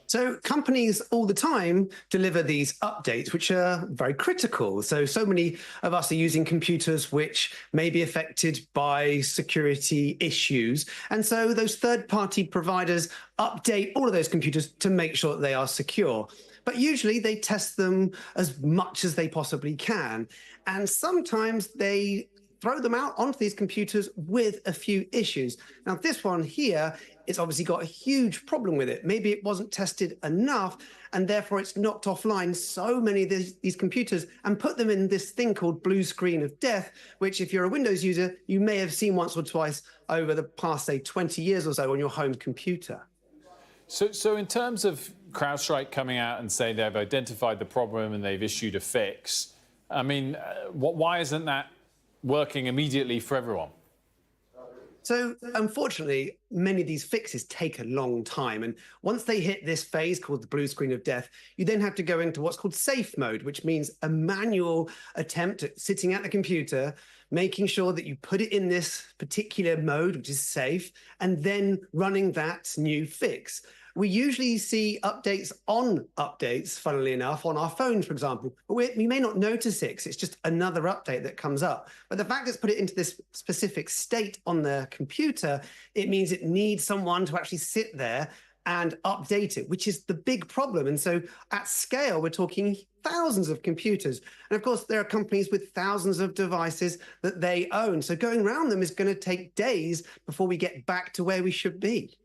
So companies all the time deliver these updates, which are very critical. So many of us are using computers which may be affected by security issues. And so those third-party providers update all of those computers to make sure that they are secure. But usually they test them as much as they possibly can. And sometimes they throw them out onto these computers with a few issues. Now, this one here, it's obviously got a huge problem with it. Maybe it wasn't tested enough, and therefore it's knocked offline so many of these computers and put them in this thing called blue screen of death, which if you're a Windows user, you may have seen once or twice over the past, say, 20 years or so on your home computer. So in terms of Crowdstrike coming out and saying they've identified the problem and they've issued a fix, I mean, why isn't that working immediately for everyone? So unfortunately, many of these fixes take a long time. And once they hit this phase called the blue screen of death, you then have to go into what's called safe mode, which means a manual attempt at sitting at the computer, making sure that you put it in this particular mode, which is safe, and then running that new fix. We usually see updates on updates, funnily enough, on our phones, for example. But we may not notice it because it's just another update that comes up. But the fact it's put it into this specific state on the computer, it means it needs someone to actually sit there and update it, which is the big problem. And so at scale, we're talking thousands of computers. And of course, there are companies with thousands of devices that they own. So going around them is going to take days before we get back to where we should be.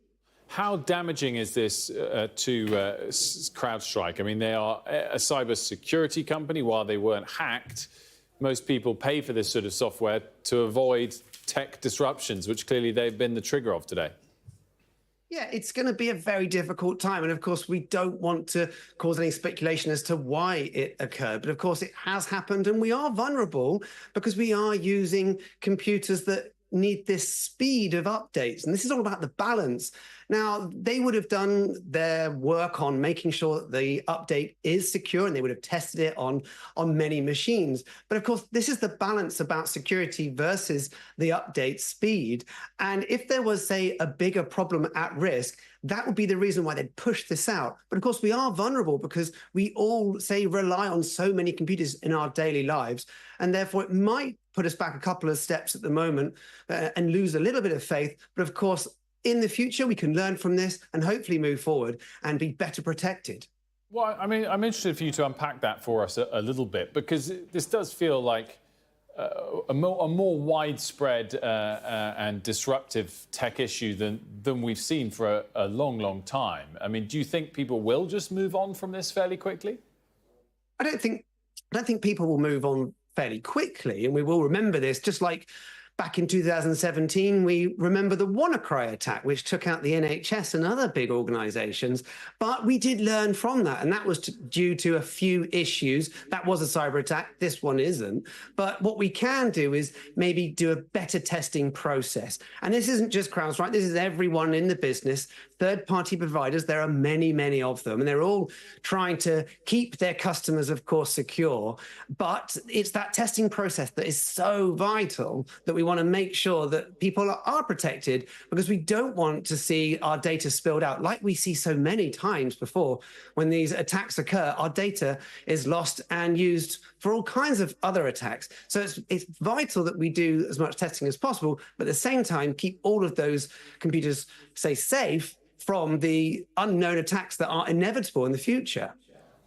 How damaging is this to Crowdstrike? I mean, they are a cybersecurity company. While they weren't hacked, most people pay for this sort of software to avoid tech disruptions, which clearly they've been the trigger of today. Yeah, it's going to be a very difficult time. And of course, we don't want to cause any speculation as to why it occurred. But of course, it has happened. And we are vulnerable because we are using computers that need this speed of updates. And this is all about the balance. Now, they would have done their work on making sure that the update is secure, and they would have tested it on many machines. But of course, this is the balance about security versus the update speed. And if there was, say, a bigger problem at risk, that would be the reason why they'd push this out. But of course, we are vulnerable because we all, say, rely on so many computers in our daily lives. And therefore, it might put us back a couple of steps at the moment and lose a little bit of faith. But of course, in the future, we can learn from this and hopefully move forward and be better protected. Well, I mean, I'm interested for you to unpack that for us a little bit, because this does feel like a more widespread and disruptive tech issue than we've seen for a long, long time. I mean, do you think people will just move on from this fairly quickly? I don't think people will move on fairly quickly, and we will remember this, just like back in 2017, we remember the WannaCry attack, which took out the NHS and other big organizations. But we did learn from that, and that was due to a few issues. That was a cyber attack. This one isn't. But what we can do is maybe do a better testing process. And this isn't just Crowdstrike. This is everyone in the business, third-party providers. There are many, many of them, and they're all trying to keep their customers, of course, secure. But it's that testing process that is so vital that we want to make sure that people are protected, because we don't want to see our data spilled out like we see so many times before. When these attacks occur, our data is lost and used for all kinds of other attacks. So it's vital that we do as much testing as possible, but at the same time, keep all of those computers, say, safe from the unknown attacks that are inevitable in the future.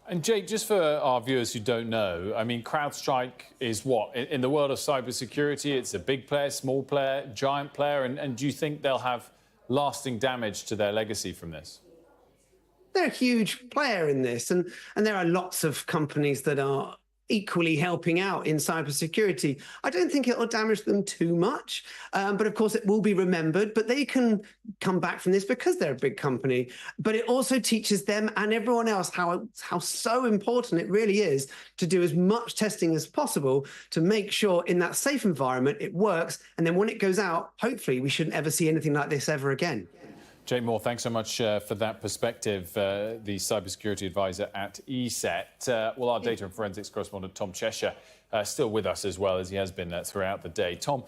And Jake, just for our viewers who don't know, I mean, Crowdstrike is what? In the world of cybersecurity, it's a big player, small player, giant player, and do you think they'll have lasting damage to their legacy from this? They're a huge player in this, and there are lots of companies that are equally helping out in cybersecurity. I don't think it will damage them too much, but of course it will be remembered, but they can come back from this because they're a big company. But it also teaches them and everyone else how so important it really is to do as much testing as possible to make sure in that safe environment it works. And then when it goes out, hopefully we shouldn't ever see anything like this ever again. Jake Moore, thanks so much for that perspective, the cybersecurity advisor at ESET. Well, our data and forensics correspondent, Tom Cheshire, still with us as well, as he has been throughout the day. Tom,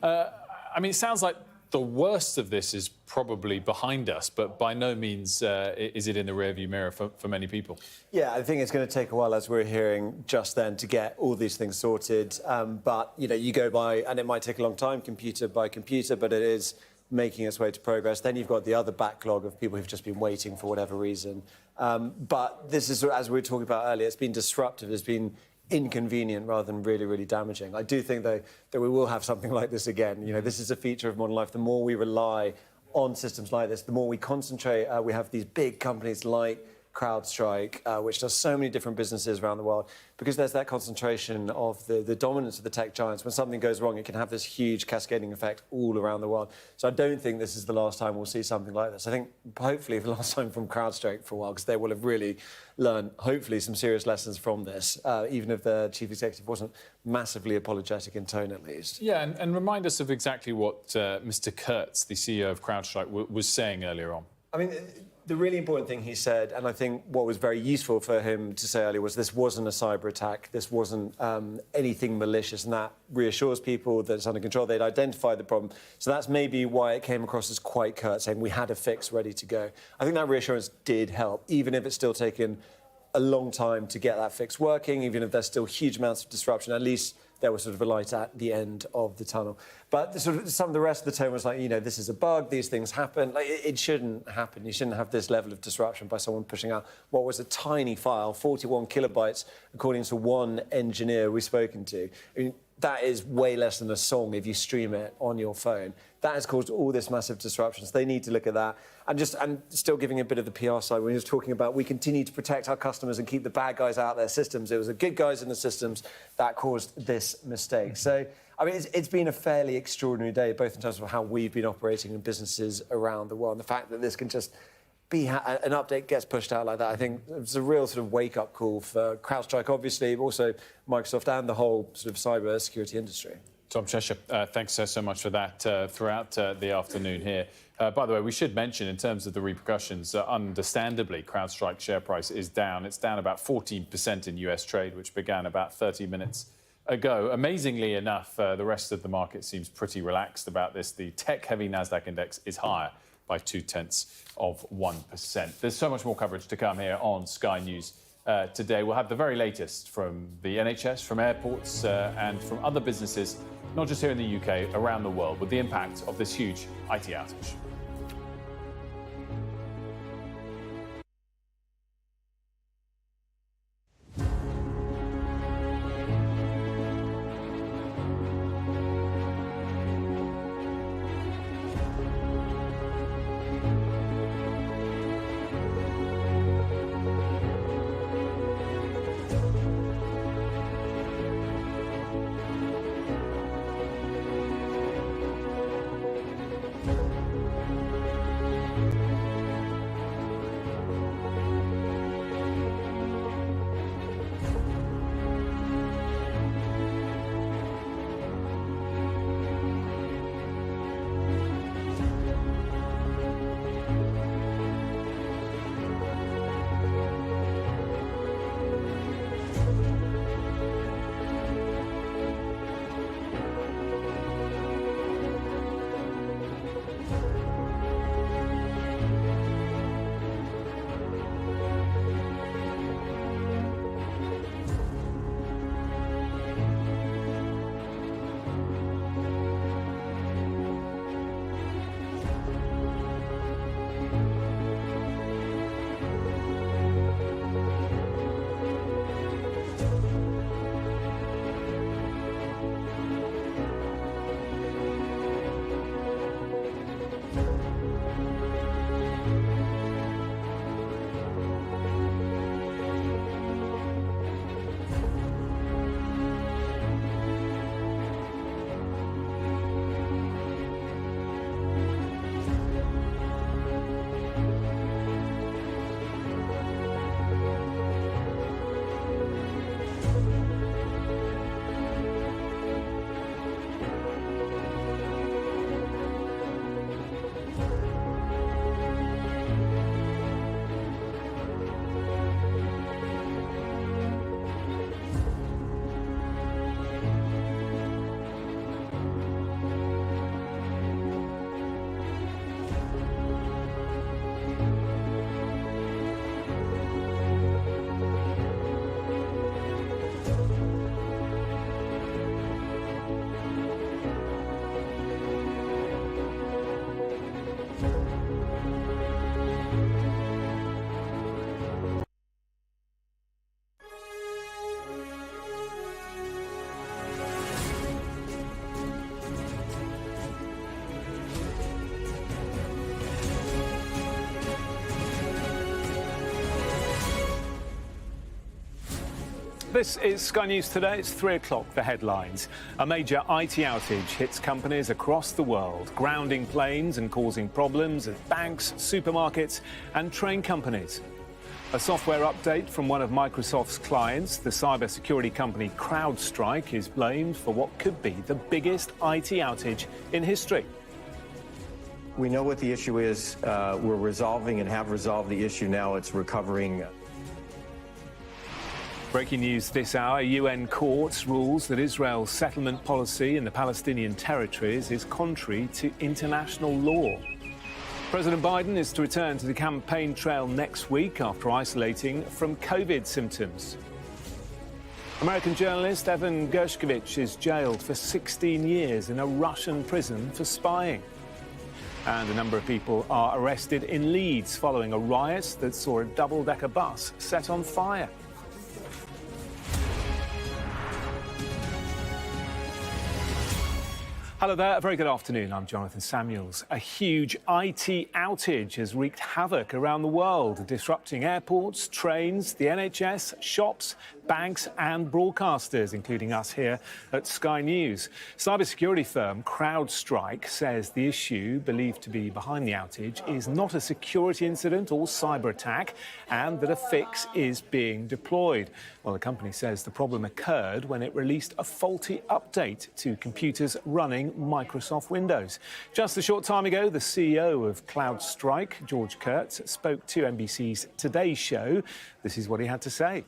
I mean, it sounds like the worst of this is probably behind us, but by no means is it in the rearview mirror for many people. Yeah, I think it's going to take a while, as we're hearing just then, to get all these things sorted. But, you know, you go by, and it might take a long time, computer by computer, but it is making its way to progress. Then you've got the other backlog of people who've just been waiting for whatever reason. But this is, as we were talking about earlier, it's been disruptive, it's been inconvenient rather than really, really damaging. I do think, though, that we will have something like this again. You know, this is a feature of modern life. The more we rely on systems like this, the more we concentrate. We have these big companies like Crowdstrike, which does so many different businesses around the world, because there's that concentration of the dominance of the tech giants. When something goes wrong, it can have this huge cascading effect all around the world. So I don't think this is the last time we'll see something like this. I think hopefully the last time from Crowdstrike for a while, because they will have really learned, hopefully, some serious lessons from this, even if the chief executive wasn't massively apologetic in tone, at least. Yeah, and remind us of exactly what Mr. Kurtz, the CEO of Crowdstrike, was saying earlier on. I mean, the really important thing he said, and I think what was very useful for him to say earlier, was this wasn't a cyber attack, this wasn't anything malicious, and that reassures people that it's under control. They'd identified the problem. So that's maybe why it came across as quite curt, saying we had a fix ready to go. I think that reassurance did help, even if it's still taken a long time to get that fix working, even if there's still huge amounts of disruption. At least there was sort of a light at the end of the tunnel. But some of the rest of the tone was like, you know, this is a bug, these things happen. Like, it shouldn't happen. You shouldn't have this level of disruption by someone pushing out what was a tiny file, 41 kilobytes, according to one engineer we've spoken to. I mean, that is way less than a song if you stream it on your phone. That has caused all this massive disruption. So they need to look at that. And still giving a bit of the PR side, when he was talking about we continue to protect our customers and keep the bad guys out of their systems. It was the good guys in the systems that caused this mistake. So, I mean, it's been a fairly extraordinary day, both in terms of how we've been operating in businesses around the world. And the fact that this can just be an update gets pushed out like that, I think it's a real sort of wake-up call for Crowdstrike, obviously, but also Microsoft and the whole sort of cyber security industry. Tom Cheshire, thanks so much for that throughout the afternoon here. By the way, we should mention, in terms of the repercussions, understandably, Crowdstrike share price is down. It's down about 14% in US trade, which began about 30 minutes ago. Amazingly enough, the rest of the market seems pretty relaxed about this. The tech-heavy Nasdaq index is higher by 0.2%. There's so much more coverage to come here on Sky News today. We'll have the very latest from the NHS, from airports, and from other businesses, not just here in the UK, around the world, with the impact of this huge IT outage. This is Sky News Today. It's 3 o'clock. The headlines. A major IT outage hits companies across the world, grounding planes and causing problems at banks, supermarkets and train companies. A software update from one of Microsoft's clients, the cybersecurity company Crowdstrike, is blamed for what could be the biggest IT outage in history. We know what the issue is. We're resolving and have resolved the issue now. It's recovering. Breaking news this hour. UN court rules that Israel's settlement policy in the Palestinian territories is contrary to international law. President Biden is to return to the campaign trail next week after isolating from COVID symptoms. American journalist Evan Gershkovich is jailed for 16 years in a Russian prison for spying. And a number of people are arrested in Leeds following a riot that saw a double-decker bus set on fire. Hello there, a very good afternoon. I'm Jonathan Samuels. A huge IT outage has wreaked havoc around the world, disrupting airports, trains, the NHS, shops, banks and broadcasters, including us here at Sky News. Cybersecurity firm Crowdstrike says the issue believed to be behind the outage is not a security incident or cyber attack, and that a fix is being deployed. Well, the company says the problem occurred when it released a faulty update to computers running Microsoft Windows. Just a short time ago, the CEO of Crowdstrike, George Kurtz, spoke to NBC's Today Show. This is what he had to say.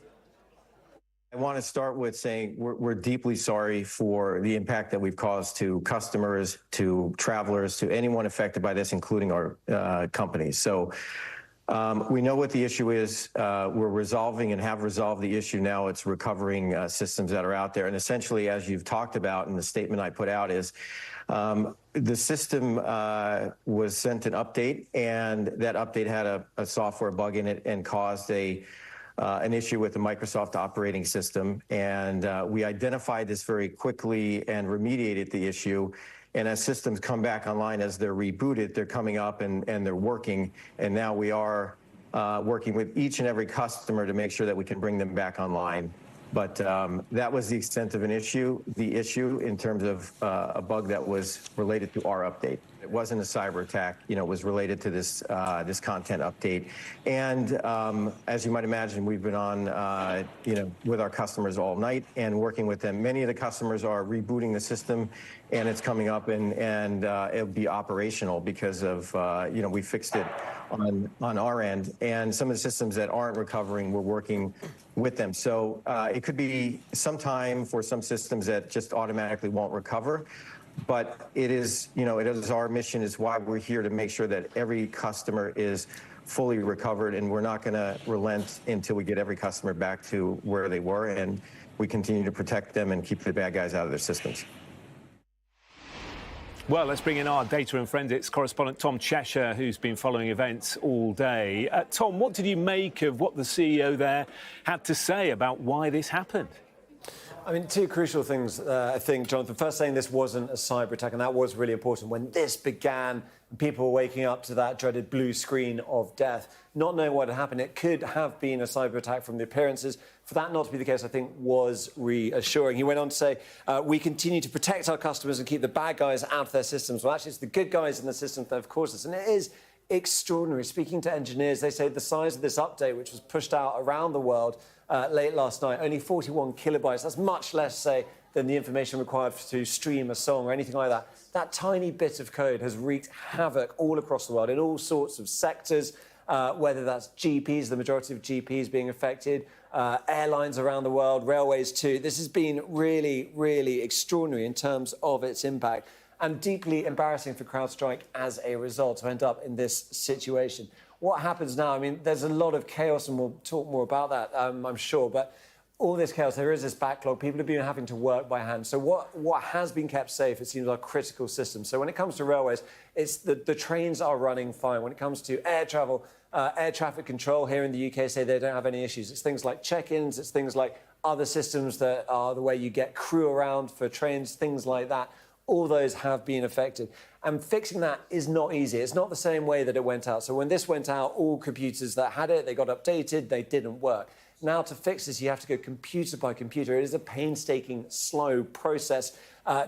I want to start with saying we're deeply sorry for the impact that we've caused to customers, to travelers, to anyone affected by this, including our companies. So we know what the issue is. We're resolving and have resolved the issue now. It's recovering systems that are out there. And essentially, as you've talked about in the statement I put out, is the system was sent an update, and that update had a software bug in it and caused an issue with the Microsoft operating system. And we identified this very quickly and remediated the issue. And as systems come back online, as they're rebooted, they're coming up and they're working. And now we are working with each and every customer to make sure that we can bring them back online. But that was the extent of an issue. The issue in terms of a bug that was related to our update. It wasn't a cyber attack. You know, it was related to this this content update. And as you might imagine, we've been on with our customers all night and working with them. Many of the customers are rebooting the system, and it's coming up and it'll be operational because of we fixed it on our end. And some of the systems that aren't recovering, we're working with them. So it could be some time for some systems that just automatically won't recover. But it is our mission, is why we're here, to make sure that every customer is fully recovered, and we're not going to relent until we get every customer back to where they were, and we continue to protect them and keep the bad guys out of their systems. Well, let's bring in our data and forensics correspondent, Tom Cheshire, who's been following events all day. Tom, what did you make of what the CEO there had to say about why this happened? I mean, two crucial things, I think, Jonathan. First, saying this wasn't a cyber attack, and that was really important. When this began, people were waking up to that dreaded blue screen of death, not knowing what had happened. It could have been a cyber attack from the appearances. For that not to be the case, I think, was reassuring. He went on to say, we continue to protect our customers and keep the bad guys out of their systems. Well, actually, it's the good guys in the systems that have caused this. And it is extraordinary. Speaking to engineers, they say the size of this update, which was pushed out around the world late last night, only 41 kilobytes. That's much less, say, than the information required to stream a song or anything like that. That tiny bit of code has wreaked havoc all across the world in all sorts of sectors, whether that's GPs, the majority of GPs being affected, airlines around the world, railways too. This has been really, really extraordinary in terms of its impact, and deeply embarrassing for Crowdstrike as a result to end up in this situation. What happens now? I mean, there's a lot of chaos, and we'll talk more about that, I'm sure, but all this chaos, there is this backlog. People have been having to work by hand. So what has been kept safe, it seems, are critical systems. So when it comes to railways, it's the trains are running fine. When it comes to air travel, air traffic control here in the UK say they don't have any issues. It's things like check-ins, it's things like other systems that are the way you get crew around for trains, things like that. All those have been affected. And fixing that is not easy. It's not the same way that it went out. So when this went out, all computers that had it, they got updated, they didn't work. Now, to fix this, you have to go computer by computer. It is a painstaking, slow process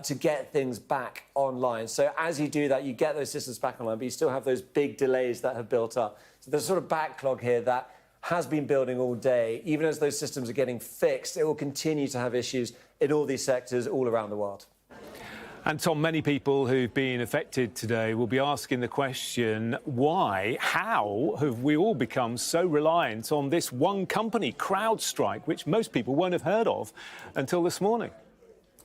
to get things back online. So as you do that, you get those systems back online, but you still have those big delays that have built up. So there's sort of backlog here that has been building all day. Even as those systems are getting fixed, it will continue to have issues in all these sectors all around the world. And Tom, many people who've been affected today will be asking the question, why, how have we all become so reliant on this one company, Crowdstrike, which most people won't have heard of until this morning?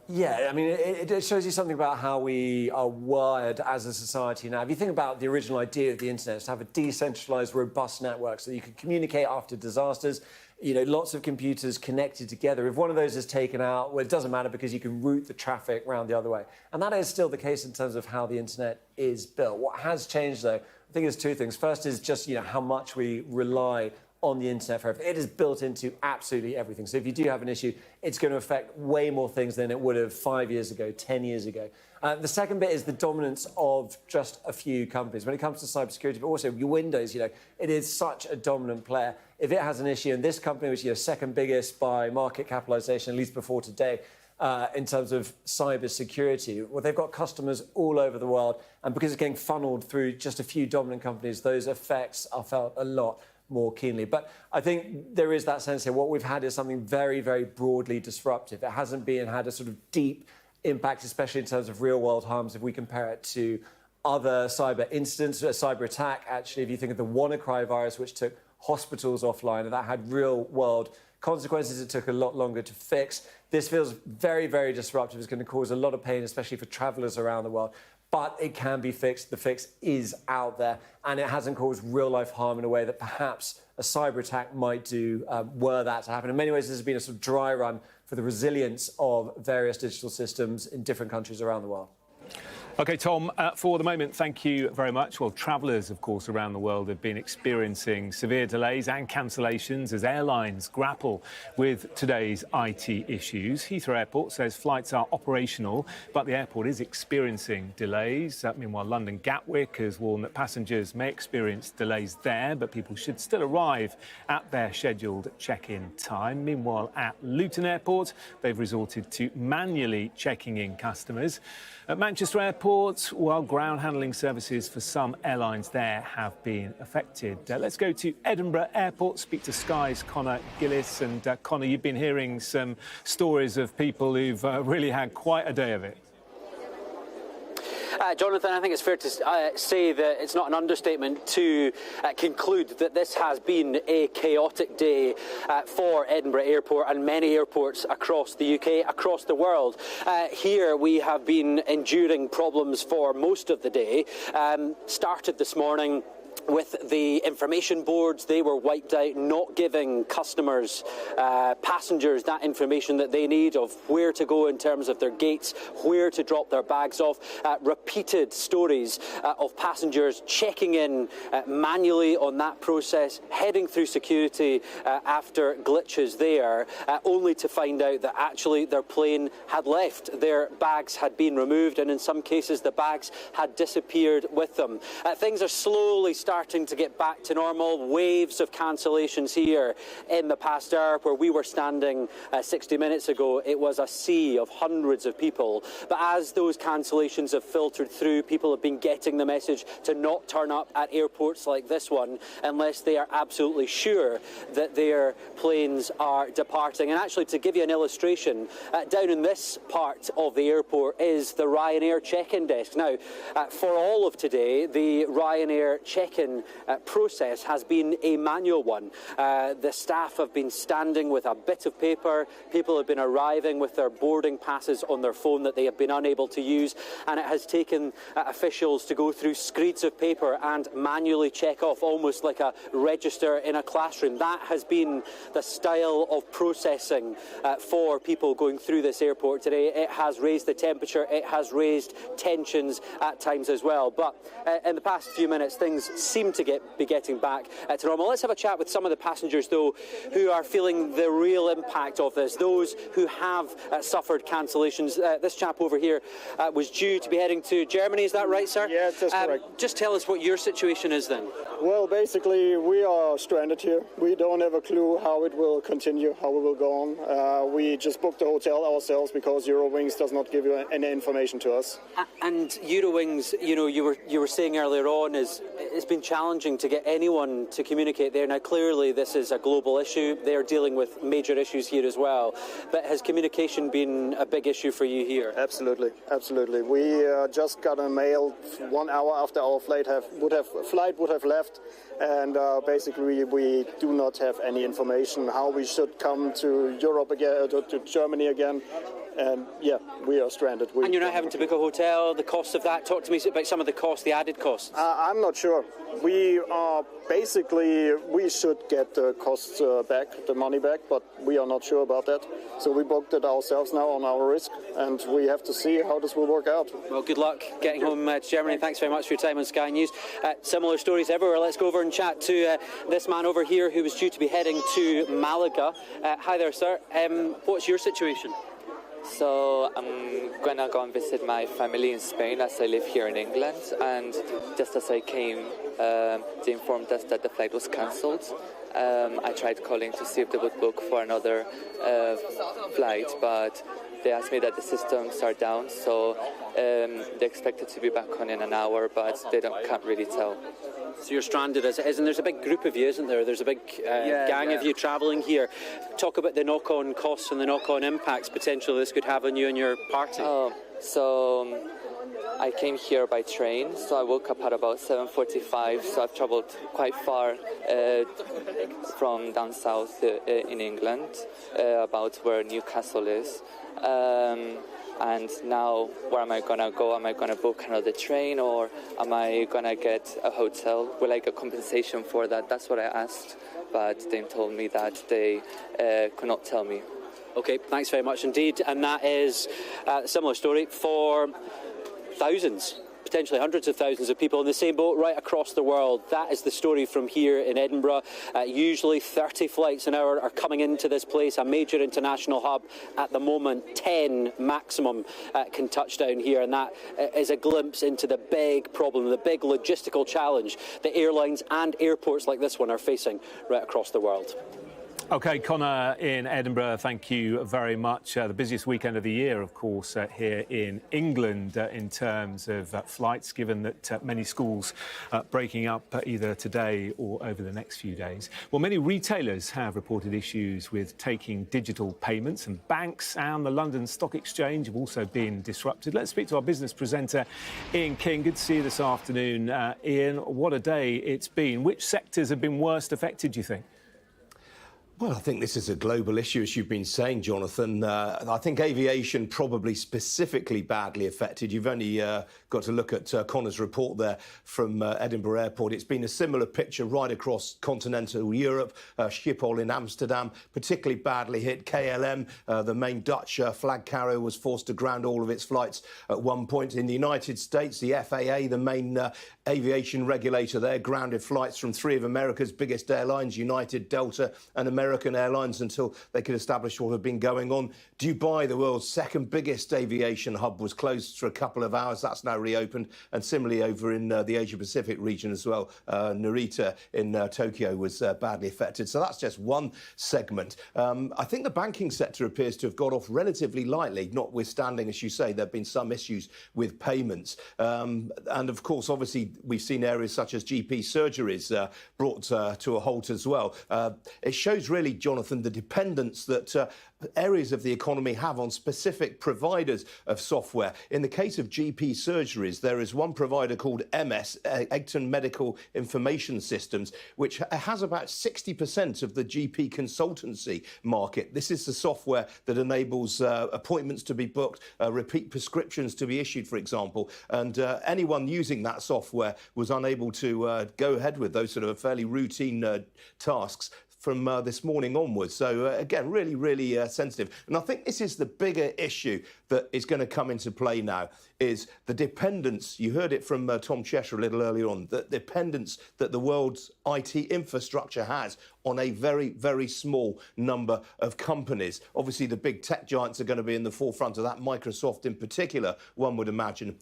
Yeah, I mean, it shows you something about how we are wired as a society now. If you think about the original idea of the internet, is to have a decentralized, robust network so that you can communicate after disasters, you know, lots of computers connected together. If one of those is taken out, well, it doesn't matter because you can route the traffic around the other way. And that is still the case in terms of how the internet is built. What has changed, though, I think there's two things. First is just, you know, how much we rely on the internet for everything. It is built into absolutely everything. So if you do have an issue, it's going to affect way more things than it would have 5 years ago, 10 years ago. The second bit is the dominance of just a few companies. When it comes to cybersecurity, but also your Windows, you know, it is such a dominant player. If it has an issue, and this company, which is, you know, second biggest by market capitalization, at least before today, in terms of cybersecurity, well, they've got customers all over the world. And because it's getting funneled through just a few dominant companies, those effects are felt a lot more keenly. But I think there is that sense here. What we've had is something very, very broadly disruptive. It hasn't had a sort of deep impact, especially in terms of real-world harms, if we compare it to other cyber incidents, a cyber attack. Actually, if you think of the WannaCry virus, which took hospitals offline, and that had real-world consequences, it took a lot longer to fix. This feels very, very disruptive. It's going to cause a lot of pain, especially for travelers around the world. But it can be fixed. The fix is out there, and it hasn't caused real-life harm in a way that perhaps a cyber attack might do were that to happen. In many ways, this has been a sort of dry run for the resilience of various digital systems in different countries around the world. OK, Tom, for the moment, thank you very much. Well, travellers, of course, around the world have been experiencing severe delays and cancellations as airlines grapple with today's IT issues. Heathrow Airport says flights are operational, but the airport is experiencing delays. Meanwhile, London Gatwick has warned that passengers may experience delays there, but people should still arrive at their scheduled check-in time. Meanwhile, at Luton Airport, they've resorted to manually checking in customers. At Manchester Airport, while ground handling services for some airlines there have been affected. Let's go to Edinburgh Airport, speak to Sky's Connor Gillis. And Connor, you've been hearing some stories of people who've really had quite a day of it. Jonathan, I think it's fair to say that it's not an understatement to conclude that this has been a chaotic day for Edinburgh Airport and many airports across the UK, across the world. Here we have been enduring problems for most of the day. Started this morning with the information boards. They were wiped out, not giving customers, passengers, that information that they need of where to go in terms of their gates, where to drop their bags off. Repeated stories of passengers checking in manually on that process, heading through security after glitches there, only to find out that actually their plane had left. Their bags had been removed, and in some cases the bags had disappeared with them. Things are slowly starting to get back to normal. Waves of cancellations here in the past hour. Where we were standing 60 minutes ago, it was a sea of hundreds of people. But as those cancellations have filtered through, people have been getting the message to not turn up at airports like this one unless they are absolutely sure that their planes are departing. And actually, to give you an illustration, down in this part of the airport is the Ryanair check-in desk. Now, for all of today, the Ryanair check-in process has been a manual one. The staff have been standing with a bit of paper. People have been arriving with their boarding passes on their phone that they have been unable to use, and it has taken officials to go through screeds of paper and manually check off, almost like a register in a classroom. That has been the style of processing for people going through this airport today. It has raised the temperature, it has raised tensions at times as well. But in the past few minutes, things seem to be getting back to normal. Let's have a chat with some of the passengers, though, who are feeling the real impact of this, those who have suffered cancellations. This chap over here was due to be heading to Germany, is that right, sir? Yes, that's correct. Just tell us what your situation is then. Well, basically, we are stranded here. We don't have a clue how it will continue, how it will go on. We just booked the hotel ourselves because Eurowings does not give you any information to us. And Eurowings, you know, you were saying earlier on, it's been challenging to get anyone to communicate there. Now, clearly, this is a global issue. They're dealing with major issues here as well. But has communication been a big issue for you here? Absolutely, absolutely. We just got a mail 1 hour after our flight would have left, and basically we do not have any information how we should come to Europe again, to Germany again. And yeah, we are stranded. And you're not having to book a hotel, the cost of that. Talk to me about some of the costs, the added costs. I'm not sure. We are basically, we should get the costs back, the money back, but we are not sure about that. So we booked it ourselves now on our risk, and we have to see how this will work out. Well, good luck getting home to Germany. Thanks very much for your time on Sky News. Similar stories everywhere. Let's go over and chat to this man over here who was due to be heading to Malaga. Hi there, sir. What's your situation? So I'm gonna go and visit my family in Spain as I live here in England, and just as I came, they informed us that the flight was cancelled. I tried calling to see if they would book for another flight, but they asked me that the systems are down, so they expected to be back on in an hour, but they can't really tell. So you're stranded as it is, and there's a big group of you, isn't there? There's a big gang of you travelling here. Talk about the knock-on costs and the knock-on impacts potentially this could have on you and your party. So I came here by train, so I woke up at about 7:45, so I've travelled quite far from down south in England, about where Newcastle is. And now, where am I going to go? Am I going to book another train, or am I going to get a hotel? Will I get compensation for that? That's what I asked, but they told me that they could not tell me. OK, thanks very much indeed. And that is a similar story for thousands, potentially hundreds of thousands of people in the same boat right across the world. That is the story from here in Edinburgh. Usually 30 flights an hour are coming into this place, a major international hub. At the moment, 10 maximum can touch down here, and that is a glimpse into the big problem, the big logistical challenge that airlines and airports like this one are facing right across the world. OK, Connor in Edinburgh, thank you very much. The busiest weekend of the year, of course, here in England in terms of flights, given that many schools are breaking up either today or over the next few days. Well, many retailers have reported issues with taking digital payments, and banks and the London Stock Exchange have also been disrupted. Let's speak to our business presenter, Ian King. Good to see you this afternoon. Ian, what a day it's been. Which sectors have been worst affected, do you think? Well, I think this is a global issue, as you've been saying, Jonathan. I think aviation probably specifically badly affected. You've only got to look at Connor's report there from Edinburgh Airport. It's been a similar picture right across continental Europe. Schiphol in Amsterdam, particularly badly hit. KLM, the main Dutch flag carrier, was forced to ground all of its flights at one point. In the United States, the FAA, the main aviation regulator there, grounded flights from three of America's biggest airlines, United, Delta and American Airlines, until they could establish what had been going on. Dubai, the world's second biggest aviation hub, was closed for a couple of hours. That's now reopened. And similarly over in the Asia-Pacific region as well, Narita in Tokyo was badly affected. So that's just one segment. I think the banking sector appears to have got off relatively lightly, notwithstanding, as you say, there have been some issues with payments. And of course, obviously, we've seen areas such as GP surgeries brought to a halt as well. It shows really, Jonathan, the dependence that areas of the economy have on specific providers of software. In the case of GP surgeries, there is one provider called MS, Egton Medical Information Systems, which has about 60% of the GP consultancy market. This is the software that enables appointments to be booked, repeat prescriptions to be issued, for example. And anyone using that software was unable to go ahead with those sort of fairly routine tasks from this morning onwards. So again, really, really sensitive. And I think this is the bigger issue that is going to come into play now, is the dependence. You heard it from Tom Cheshire a little earlier on, the dependence that the world's IT infrastructure has on a very, very small number of companies. Obviously, the big tech giants are going to be in the forefront of that, Microsoft in particular, one would imagine.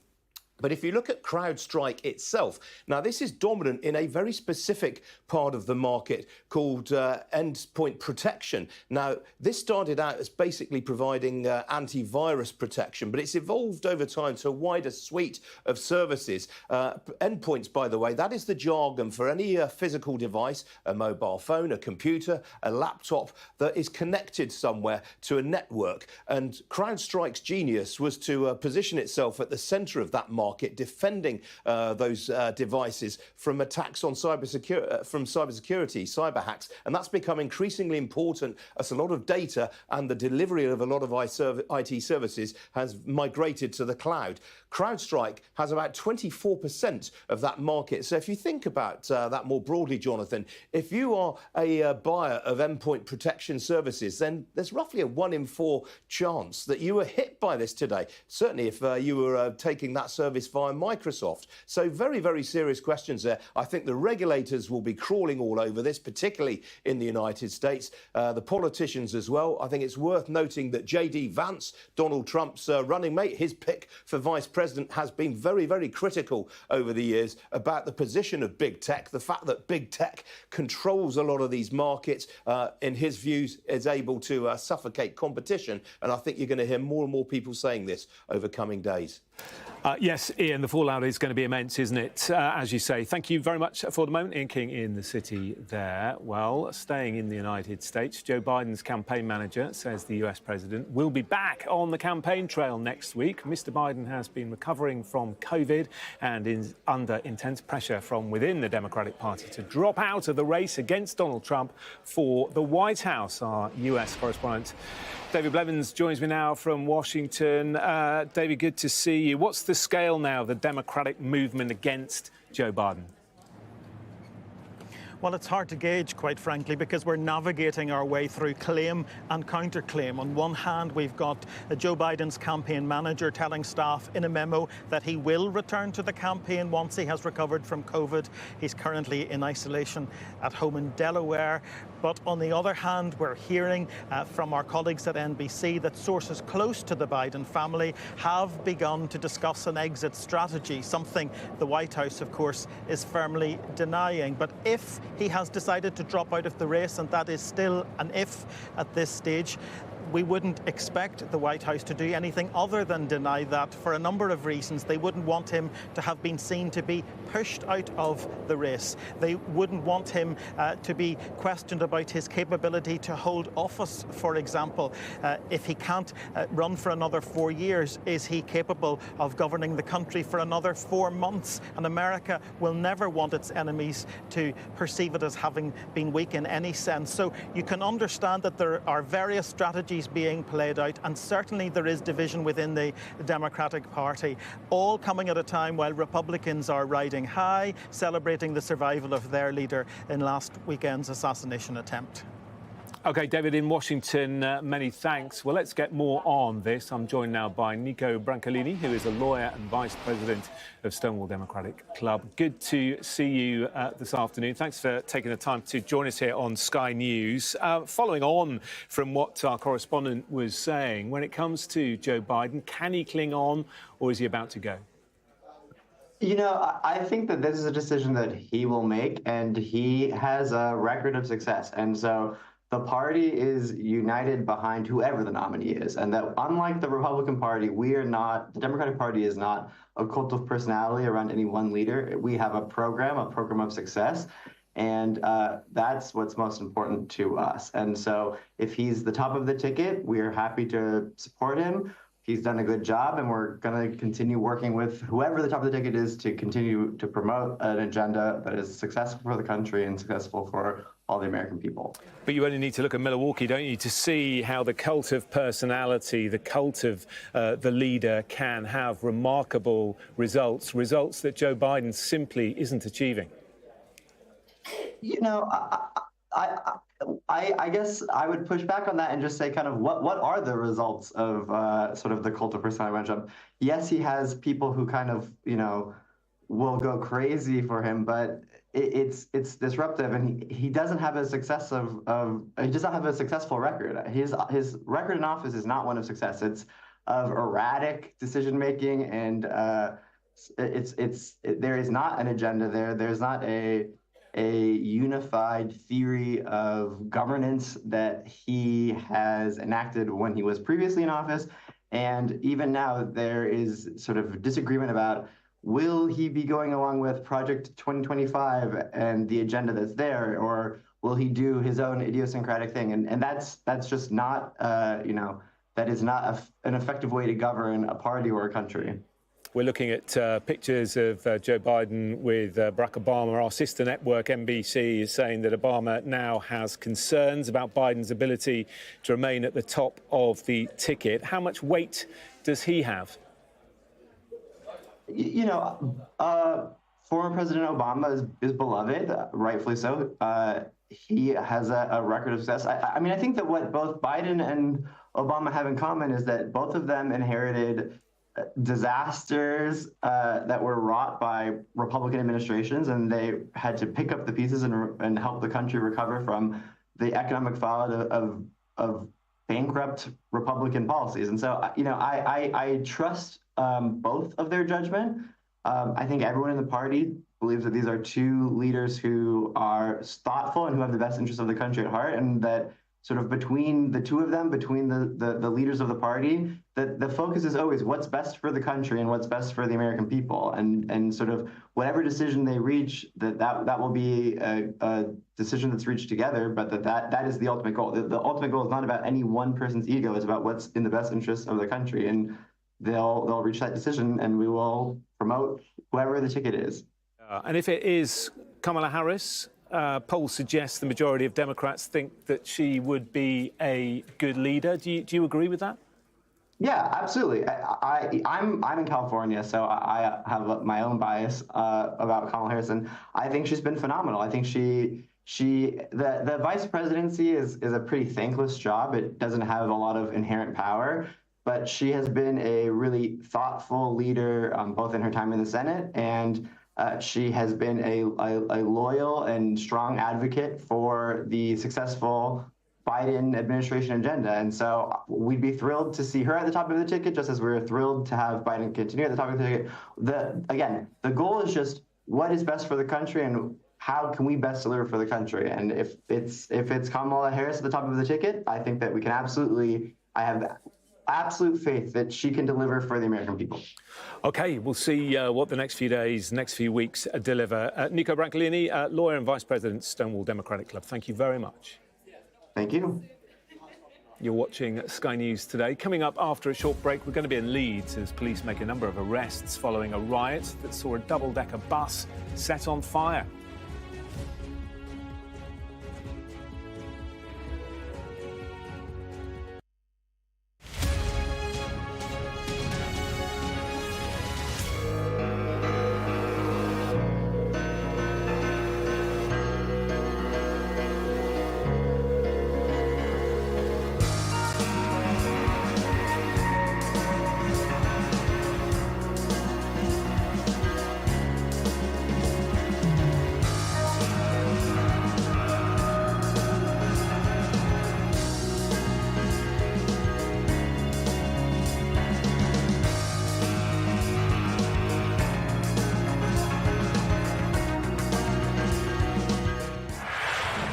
But if you look at Crowdstrike itself, now this is dominant in a very specific part of the market called endpoint protection. Now, this started out as basically providing antivirus protection, but it's evolved over time to a wider suite of services. Endpoints, by the way, that is the jargon for any physical device, a mobile phone, a computer, a laptop that is connected somewhere to a network. And Crowdstrike's genius was to position itself at the centre of that market, defending those devices from attacks on cybersecurity, cyber hacks, and that's become increasingly important as a lot of data and the delivery of a lot of IT services has migrated to the cloud. Crowdstrike has about 24% of that market. So if you think about that more broadly, Jonathan, if you are a buyer of endpoint protection services, then there's roughly a 1 in 4 chance that you were hit by this today. Certainly if you were taking that service via Microsoft. So very, very serious questions there. I think the regulators will be crawling all over this, particularly in the United States, the politicians as well. I think it's worth noting that J.D. Vance, Donald Trump's running mate, his pick for vice president, has been very, very critical over the years about the position of big tech, the fact that big tech controls a lot of these markets, in his views, is able to suffocate competition. And I think you're going to hear more and more people saying this over coming days. Yes, Ian, the fallout is going to be immense, isn't it? As you say. Thank you very much for the moment, Ian King in the city there. Well, staying in the United States, Joe Biden's campaign manager says the US president will be back on the campaign trail next week. Mr. Biden has been recovering from COVID and is under intense pressure from within the Democratic Party to drop out of the race against Donald Trump for the White House. Our US correspondent David Blevins joins me now from Washington. David, good to see you. What's the scale now of the Democratic movement against Joe Biden? Well, it's hard to gauge, quite frankly, because we're navigating our way through claim and counterclaim. On one hand, we've got Joe Biden's campaign manager telling staff in a memo that he will return to the campaign once he has recovered from COVID. He's currently in isolation at home in Delaware. But on the other hand, we're hearing from our colleagues at NBC that sources close to the Biden family have begun to discuss an exit strategy, something the White House, of course, is firmly denying. But if he has decided to drop out of the race, and that is still an if at this stage, we wouldn't expect the White House to do anything other than deny that for a number of reasons. They wouldn't want him to have been seen to be pushed out of the race. They wouldn't want him to be questioned about his capability to hold office, for example. If he can't run for another 4 years, is he capable of governing the country for another 4 months? And America will never want its enemies to perceive it as having been weak in any sense. So you can understand that there are various strategies being played out, and certainly there is division within the Democratic Party, all coming at a time while Republicans are riding high, celebrating the survival of their leader in last weekend's assassination attempt. OK, David, in Washington, many thanks. Well, let's get more on this. I'm joined now by Nico Brancalini, who is a lawyer and vice president of Stonewall Democratic Club. Good to see you this afternoon. Thanks for taking the time to join us here on Sky News. Following on from what our correspondent was saying, when it comes to Joe Biden, can he cling on or is he about to go? You know, I think that this is a decision that he will make, and he has a record of success. And so the party is united behind whoever the nominee is, and that unlike the Republican Party, the Democratic Party is not a cult of personality around any one leader. We have a program of success, and that's what's most important to us. And so if he's the top of the ticket, we're happy to support him. He's done a good job, and we're going to continue working with whoever the top of the ticket is to continue to promote an agenda that is successful for the country and successful for all the American people. But you only need to look at Milwaukee, don't you, to see how the cult of personality, the cult of the leader can have remarkable results that Joe Biden simply isn't achieving. You know, I guess I would push back on that and just say kind of what are the results of sort of the cult of personality management? Yes, he has people who kind of, will go crazy for him, but it's disruptive, and he doesn't have a successful record. His record in office is not one of success. It's of erratic decision making, and there is not an agenda there. There's not a unified theory of governance that he has enacted when he was previously in office. And even now, there is sort of disagreement about, will he be going along with Project 2025 and the agenda that's there, or will he do his own idiosyncratic thing? And that's just not, that is not an effective way to govern a party or a country. We're looking at pictures of Joe Biden with Barack Obama. Our sister network, NBC, is saying that Obama now has concerns about Biden's ability to remain at the top of the ticket. How much weight does he have? Former President Obama is beloved, rightfully so. He has a record of success. I mean, I think that what both Biden and Obama have in common is that both of them inherited disasters that were wrought by Republican administrations, and they had to pick up the pieces and help the country recover from the economic fallout of bankrupt Republican policies. And so, I trust both of their judgment. I think everyone in the party believes that these are two leaders who are thoughtful and who have the best interests of the country at heart, and that sort of between the two of them, between the leaders of the party, that the focus is always what's best for the country and what's best for the American people, and sort of whatever decision they reach, that will be a decision that's reached together, but that is the ultimate goal. The ultimate goal is not about any one person's ego; it's about what's in the best interest of the country, and they'll reach that decision, and we will promote whoever the ticket is. And if it is Kamala Harris, polls suggest the majority of Democrats think that she would be a good leader. Do you agree with that? Yeah, absolutely. I'm in California, so I have my own bias about Kamala Harris, and I think she's been phenomenal. I think the vice presidency is a pretty thankless job. It doesn't have a lot of inherent power, but she has been a really thoughtful leader, both in her time in the Senate, and she has been a loyal and strong advocate for the successful Biden administration agenda. And so we'd be thrilled to see her at the top of the ticket, just as we're thrilled to have Biden continue at the top of the ticket. The goal is just what is best for the country and how can we best deliver for the country. And if it's Kamala Harris at the top of the ticket, I think that we can I have absolute faith that she can deliver for the American people. OK, we'll see what the next few days, next few weeks deliver. Nico Brancolini, lawyer and Vice President, Stonewall Democratic Club. Thank you very much. Thank you. You're watching Sky News Today. Coming up after a short break, we're going to be in Leeds as police make a number of arrests following a riot that saw a double-decker bus set on fire.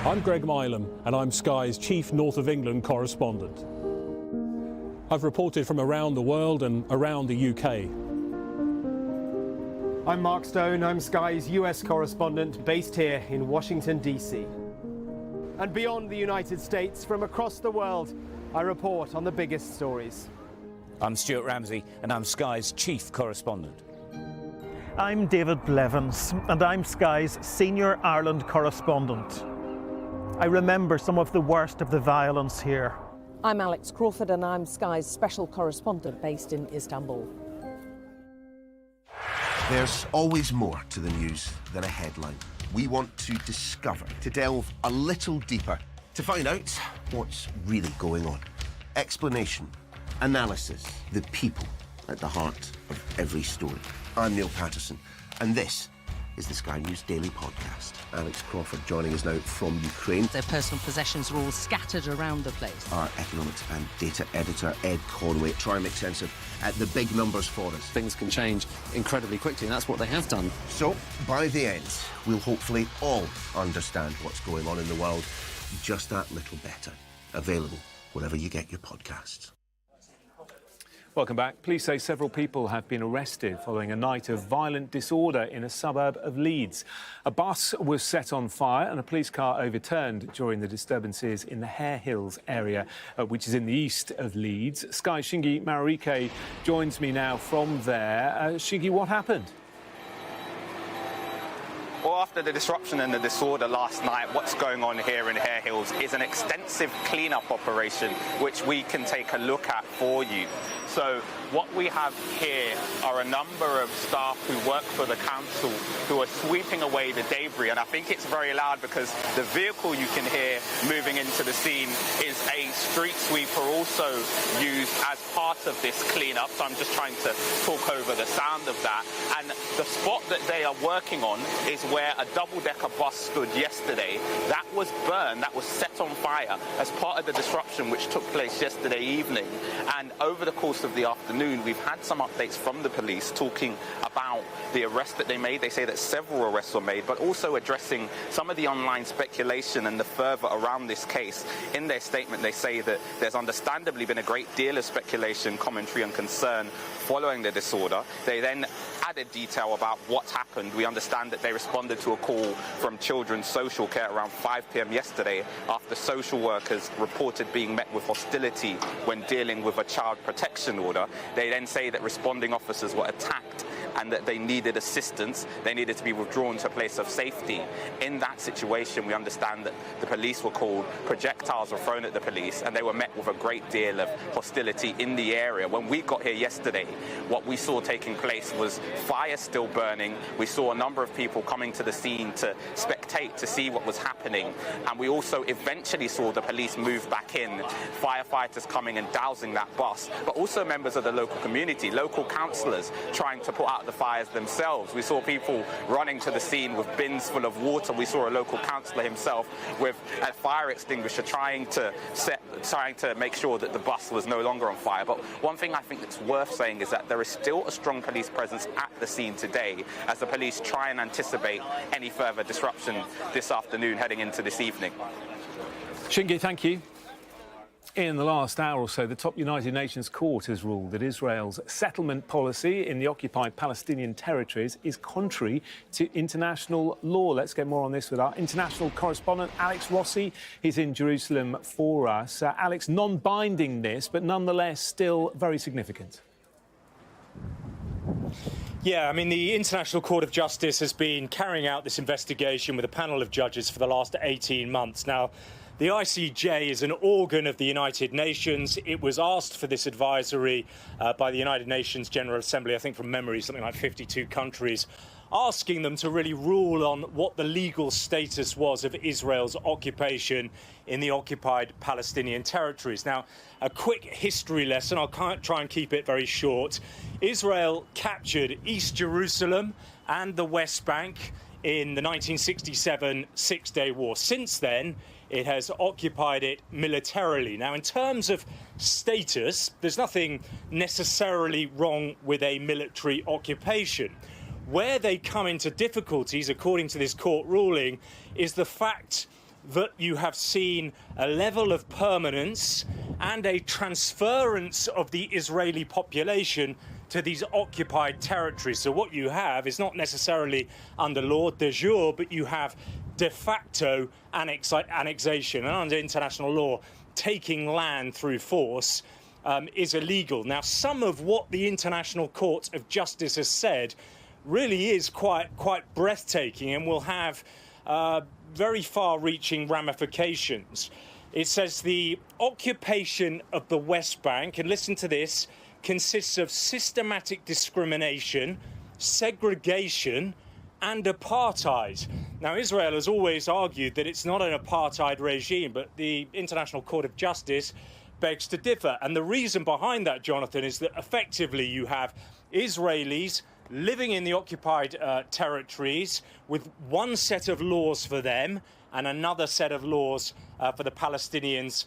I'm Greg Milam, and I'm Sky's chief North of England correspondent. I've reported from around the world and around the UK. I'm Mark Stone, I'm Sky's US correspondent based here in Washington, D.C. And beyond the United States, from across the world, I report on the biggest stories. I'm Stuart Ramsey, and I'm Sky's chief correspondent. I'm David Blevins, and I'm Sky's senior Ireland correspondent. I remember some of the worst of the violence here. I'm Alex Crawford, and I'm Sky's special correspondent based in Istanbul. There's always more to the news than a headline. We want to discover, to delve a little deeper, to find out what's really going on. Explanation, analysis, the people at the heart of every story. I'm Neil Patterson, and this is the Sky News Daily Podcast. Alex Crawford joining us now from Ukraine. Their personal possessions are all scattered around the place. Our economics and data editor, Ed Conway, try and make sense of the big numbers for us. Things can change incredibly quickly, and that's what they have done. So, by the end, we'll hopefully all understand what's going on in the world just that little better. Available wherever you get your podcasts. Welcome back. Police say several people have been arrested following a night of violent disorder in a suburb of Leeds. A bus was set on fire and a police car overturned during the disturbances in the Hare Hills area, which is in the east of Leeds. Sky's Shingi Marike joins me now from there. Shingi, what happened? Well, after the disruption and the disorder last night, what's going on here in Hare Hills is an extensive clean-up operation, which we can take a look at for you. So what we have here are a number of staff who work for the council who are sweeping away the debris. And I think it's very loud because the vehicle you can hear moving into the scene is a street sweeper also used as part of this clean-up. So I'm just trying to talk over the sound of that. And the spot that they are working on is where a double-decker bus stood yesterday. That was burned, that was set on fire as part of the disruption which took place yesterday evening. And over the course of the afternoon, we've had some updates from the police talking about the arrest that they made. They say that several arrests were made, but also addressing some of the online speculation and the fervour around this case. In their statement, they say that there's understandably been a great deal of speculation, commentary and concern following the disorder. They then added detail about what happened. We understand that they responded to a call from Children's Social Care around 5 p.m. yesterday after social workers reported being met with hostility when dealing with a child protection order. They then say that responding officers were attacked and that they needed assistance. They needed to be withdrawn to a place of safety. In that situation, we understand that the police were called, projectiles were thrown at the police, and they were met with a great deal of hostility in the area. When we got here yesterday, what we saw taking place was fire still burning. We saw a number of people coming to the scene to spectate, to see what was happening. And we also eventually saw the police move back in, firefighters coming and dousing that bus, but also members of the local community, local councillors trying to put out the fires themselves. We saw people running to the scene with bins full of water. We saw a local councillor himself with a fire extinguisher trying to make sure that the bus was no longer on fire. But one thing I think that's worth saying is that there is still a strong police presence at the scene today as the police try and anticipate any further disruption this afternoon heading into this evening. Shingi, thank you. In the last hour or so, the top United Nations Court has ruled that Israel's settlement policy in the occupied Palestinian territories is contrary to international law. Let's get more on this with our international correspondent, Alex Rossi. He's in Jerusalem for us. Alex, non-binding this, but nonetheless still very significant. Yeah, I mean, the International Court of Justice has been carrying out this investigation with a panel of judges for the last 18 months. Now, the ICJ is an organ of the United Nations. It was asked for this advisory by the United Nations General Assembly, I think from memory, something like 52 countries, asking them to really rule on what the legal status was of Israel's occupation in the occupied Palestinian territories. Now, a quick history lesson, I'll try and keep it very short. Israel captured East Jerusalem and the West Bank in the 1967 Six-Day War. Since then, it has occupied it militarily. Now, in terms of status, there's nothing necessarily wrong with a military occupation. Where they come into difficulties, according to this court ruling, is the fact that you have seen a level of permanence and a transference of the Israeli population to these occupied territories. So what you have is not necessarily under law de jure, but you have de facto annexation. And under international law, taking land through force is illegal. Now, some of what the International Court of Justice has said really is quite breathtaking and will have very far-reaching ramifications. It says the occupation of the West Bank, and listen to this, consists of systematic discrimination, segregation and apartheid. Now, Israel has always argued that it's not an apartheid regime, but the International Court of Justice begs to differ. And the reason behind that, Jonathan, is that effectively you have Israelis living in the occupied territories with one set of laws for them and another set of laws for the Palestinians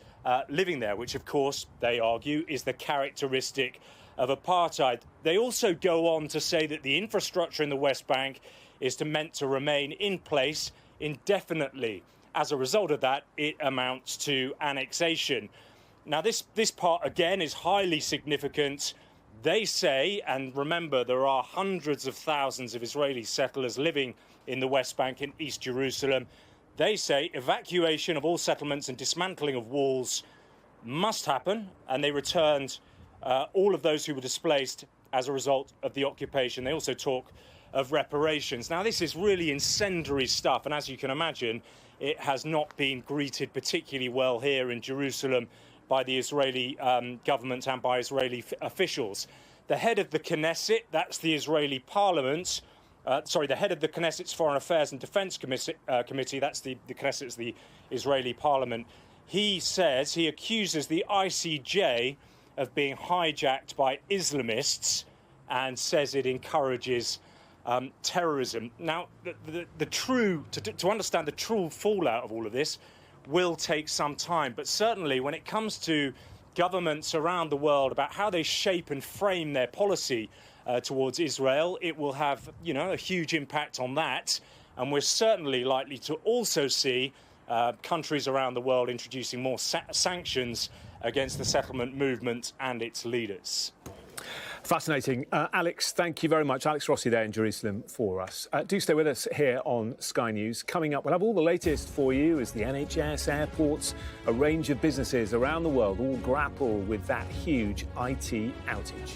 living there, which, of course, they argue is the characteristic of apartheid. They also go on to say that the infrastructure in the West Bank is meant to remain in place indefinitely. As a result of that, it amounts to annexation. Now, this part, again, is highly significant. They say, and remember, there are hundreds of thousands of Israeli settlers living in the West Bank in East Jerusalem. They say evacuation of all settlements and dismantling of walls must happen, and they returned all of those who were displaced as a result of the occupation. They also talk of reparations. Now, this is really incendiary stuff, and as you can imagine, it has not been greeted particularly well here in Jerusalem by the Israeli government and by Israeli officials. The head of the Knesset, that's the Israeli parliament, the head of the Knesset's Foreign Affairs and Defense Committee, that's the Knesset's the Israeli parliament, he accuses the ICJ of being hijacked by Islamists and says it encourages terrorism. Now, to understand the true fallout of all of this will take some time, but certainly when it comes to governments around the world about how they shape and frame their policy towards Israel, it will have, a huge impact on that. And we're certainly likely to also see countries around the world introducing more sanctions against the settlement movement and its leaders. Fascinating. Alex, thank you very much. Alex Rossi there in Jerusalem for us. Do stay with us here on Sky News. Coming up, we'll have all the latest for you as the NHS, airports, a range of businesses around the world all grapple with that huge IT outage.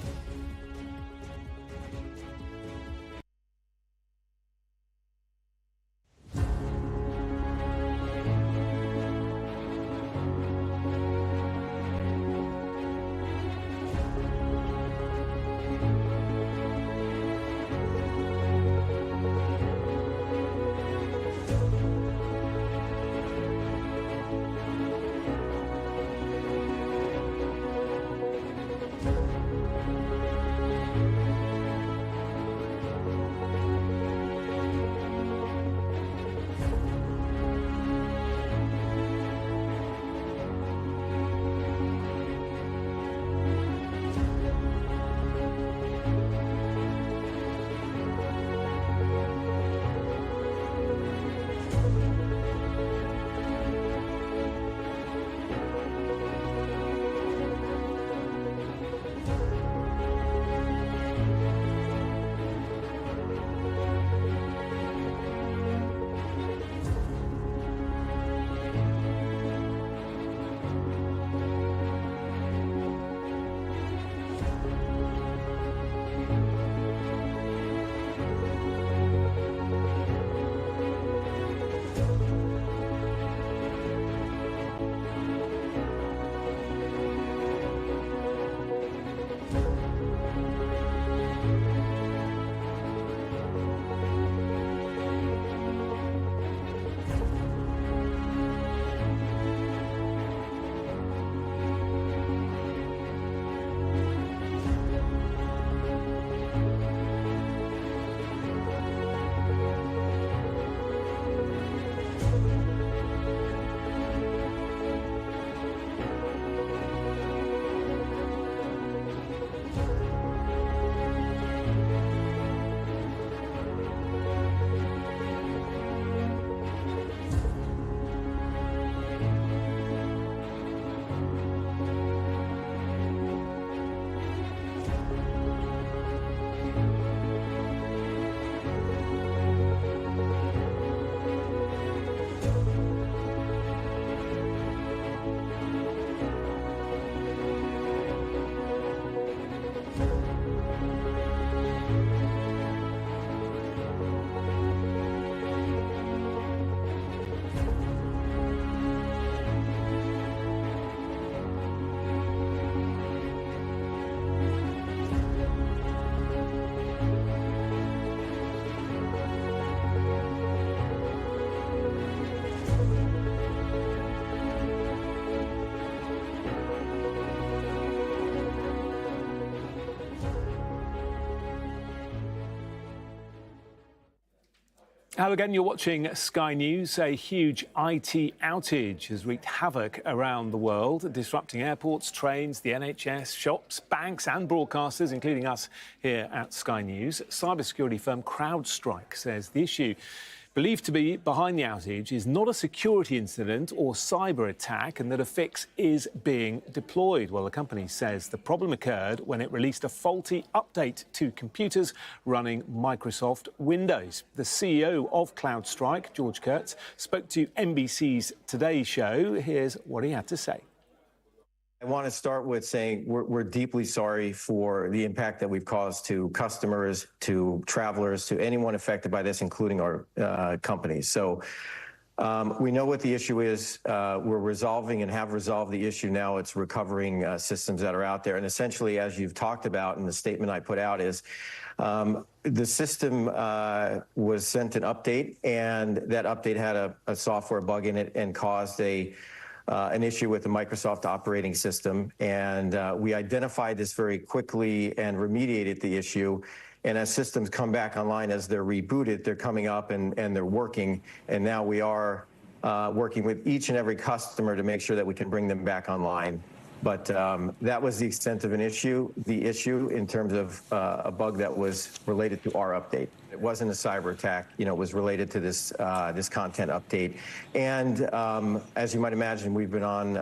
Hello again, you're watching Sky News. A huge IT outage has wreaked havoc around the world, disrupting airports, trains, the NHS, shops, banks and broadcasters, including us here at Sky News. Cybersecurity firm Crowdstrike says the issue believed to be behind the outage is not a security incident or cyber attack, and that a fix is being deployed. Well, the company says the problem occurred when it released a faulty update to computers running Microsoft Windows. The CEO of Crowdstrike, George Kurtz, spoke to NBC's Today Show. Here's what he had to say. I want to start with saying we're deeply sorry for the impact that we've caused to customers, to travelers, to anyone affected by this, including our companies. So we know what the issue is. We're resolving and have resolved the issue now. It's recovering systems that are out there. And essentially, as you've talked about in the statement I put out, is the system was sent an update, and that update had a software bug in it and caused an issue with the Microsoft operating system. And we identified this very quickly and remediated the issue. And as systems come back online, as they're rebooted, they're coming up and they're working. And now we are working with each and every customer to make sure that we can bring them back online. But that was the extent of an issue. The issue in terms of a bug that was related to our update. It wasn't a cyber attack. You know, it was related to this this content update. And as you might imagine, we've been on,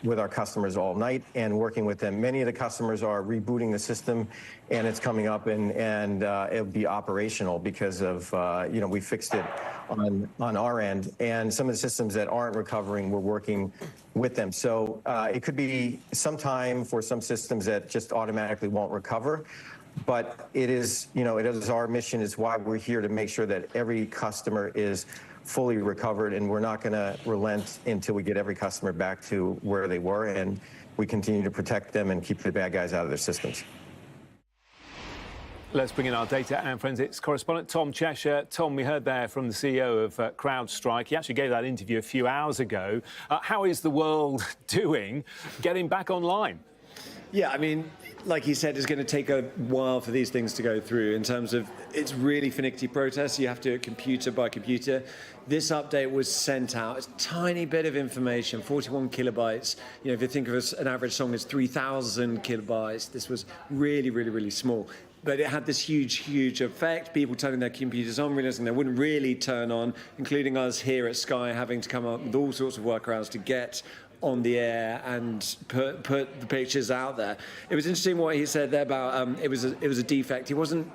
with our customers all night and working with them. Many of the customers are rebooting the system, and it's coming up, and it'll be operational because of we fixed it on our end. And some of the systems that aren't recovering, we're working with them. So it could be some time for some systems that just automatically won't recover. But it is our mission, is why we're here, to make sure that every customer is fully recovered, and we're not going to relent until we get every customer back to where they were, and we continue to protect them and keep the bad guys out of their systems. Let's bring in our data and forensics correspondent, Tom Cheshire. Tom, we heard there from the CEO of Crowdstrike. He actually gave that interview a few hours ago. How is the world doing getting back online? Yeah, I mean, like he said, it's going to take a while for these things to go through. In terms of, it's really finicky process. You have to do it computer by computer. This update was sent out. It's a tiny bit of information, 41 kilobytes. If you think of an average song as 3,000 kilobytes, this was really, really, really small. But it had this huge, huge effect. People turning their computers on, realizing they wouldn't really turn on, including us here at Sky having to come up with all sorts of workarounds to get on the air and put the pictures out there. It was interesting what he said there about it was a defect.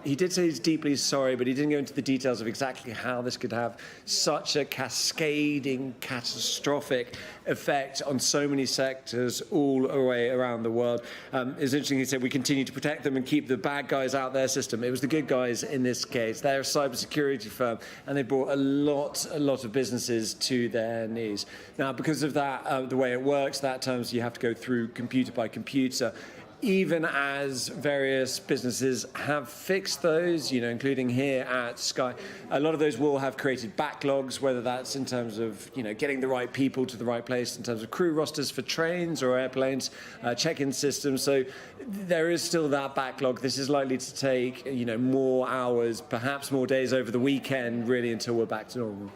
He did say he's deeply sorry, but he didn't go into the details of exactly how this could have such a cascading, catastrophic effect on so many sectors all the way around the world. It's interesting, he said we continue to protect them and keep the bad guys out their system. It was the good guys in this case. They're a cybersecurity firm, and they brought a lot of businesses to their knees. Now, because of that, the way it works, that terms you have to go through computer by computer. Even as various businesses have fixed those, including here at Sky, a lot of those will have created backlogs, whether that's in terms of, getting the right people to the right place, in terms of crew rosters for trains or airplanes, check-in systems. So there is still that backlog. This is likely to take, more hours, perhaps more days over the weekend, really, until we're back to normal.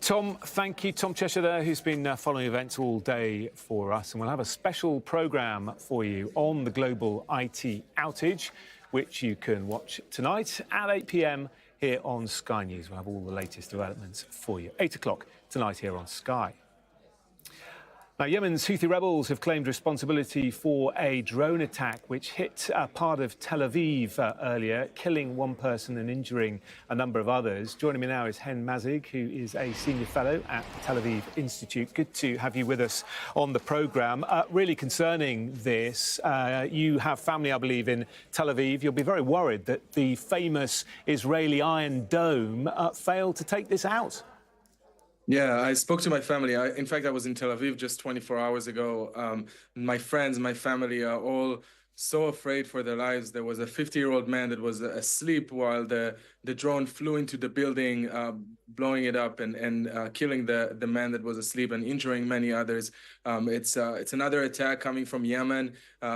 Tom, thank you. Tom Cheshire there, who's been following events all day for us. And we'll have a special programme for you on the global IT outage, which you can watch tonight at 8 p.m. here on Sky News. We'll have all the latest developments for you. 8 o'clock tonight here on Sky. Now, Yemen's Houthi rebels have claimed responsibility for a drone attack which hit part of Tel Aviv earlier, killing one person and injuring a number of others. Joining me now is Hen Mazig, who is a senior fellow at the Tel Aviv Institute. Good to have you with us on the programme. Really concerning this, you have family, I believe, in Tel Aviv. You'll be very worried that the famous Israeli Iron Dome failed to take this out. Yeah, I spoke to my family. In fact, I was in Tel Aviv just 24 hours ago. My friends, my family are all so afraid for their lives. There was a 50-year-old man that was asleep while the drone flew into the building, blowing it up and killing the man that was asleep and injuring many others. It's another attack coming from Yemen,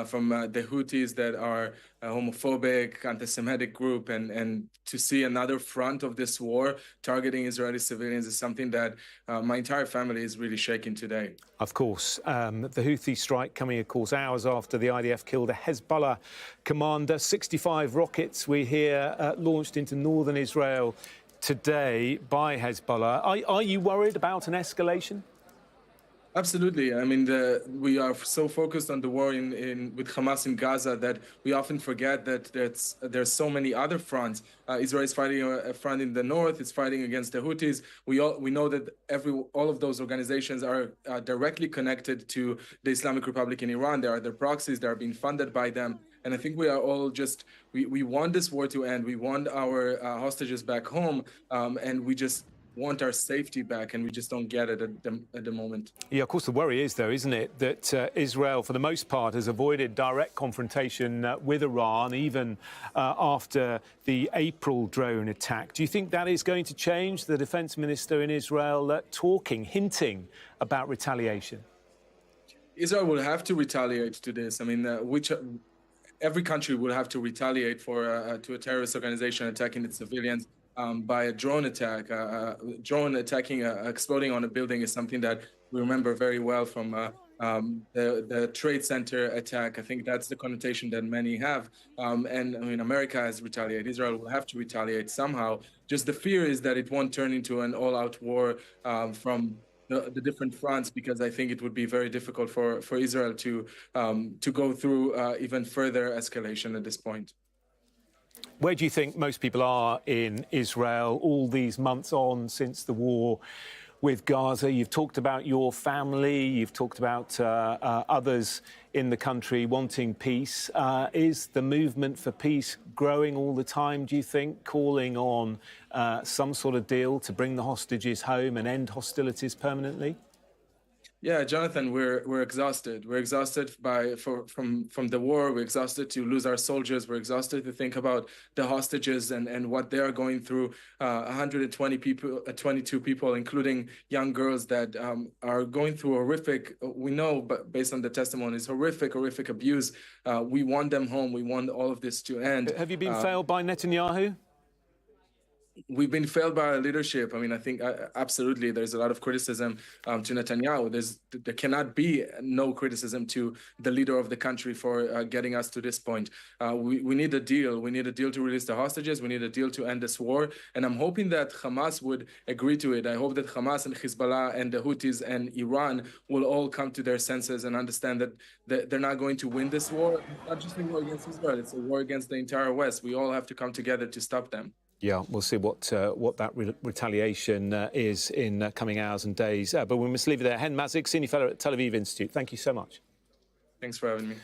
from the Houthis that are homophobic, anti-Semitic group, and to see another front of this war targeting Israeli civilians is something that my entire family is really shaking today. Of course, the Houthi strike coming, of course, hours after the IDF killed a Hezbollah commander. 65 rockets, we hear, launched into northern Israel today by Hezbollah. Are you worried about an escalation? Absolutely. I mean, we are so focused on the war with Hamas in Gaza that we often forget that there's so many other fronts. Israel is fighting a front in the north. It's fighting against the Houthis. We know that all of those organizations are directly connected to the Islamic Republic in Iran. They are their proxies. They are being funded by them. And I think we are all we want this war to end. We want our hostages back home, and we just want our safety back, and we just don't get it at the moment. Yeah, of course, the worry is, though, isn't it, that Israel, for the most part, has avoided direct confrontation with Iran, even after the April drone attack. Do you think that is going to change? The defense minister in Israel hinting about retaliation? Israel will have to retaliate to this. I mean, every country will have to retaliate to a terrorist organization attacking its civilians. By a drone attack. Drone attacking, exploding on a building is something that we remember very well from the Trade Center attack. I think that's the connotation that many have. And I mean, America has retaliated. Israel will have to retaliate somehow. Just the fear is that it won't turn into an all-out war from the different fronts, because I think it would be very difficult for Israel to go through even further escalation at this point. Where do you think most people are in Israel all these months on since the war with Gaza? You've talked about your family, you've talked about others in the country wanting peace. Is the movement for peace growing all the time, do you think, calling on some sort of deal to bring the hostages home and end hostilities permanently? Yeah, Jonathan, we're exhausted. We're exhausted from the war. We're exhausted to lose our soldiers. We're exhausted to think about the hostages and what they are going through. 22 people, including young girls, that are going through horrific. We know, but based on the testimonies, horrific abuse. We want them home. We want all of this to end. Have you been failed by Netanyahu? We've been failed by our leadership. I mean, I think absolutely there's a lot of criticism to Netanyahu. There cannot be no criticism to the leader of the country for getting us to this point. We need a deal. We need a deal to release the hostages. We need a deal to end this war. And I'm hoping that Hamas would agree to it. I hope that Hamas and Hezbollah and the Houthis and Iran will all come to their senses and understand that they're not going to win this war. It's not just a war against Israel. It's a war against the entire West. We all have to come together to stop them. Yeah, we'll see what that retaliation is in coming hours and days. But we must leave it there. Hen Mazik, Senior Fellow at Tel Aviv Institute. Thank you so much. Thanks for having me.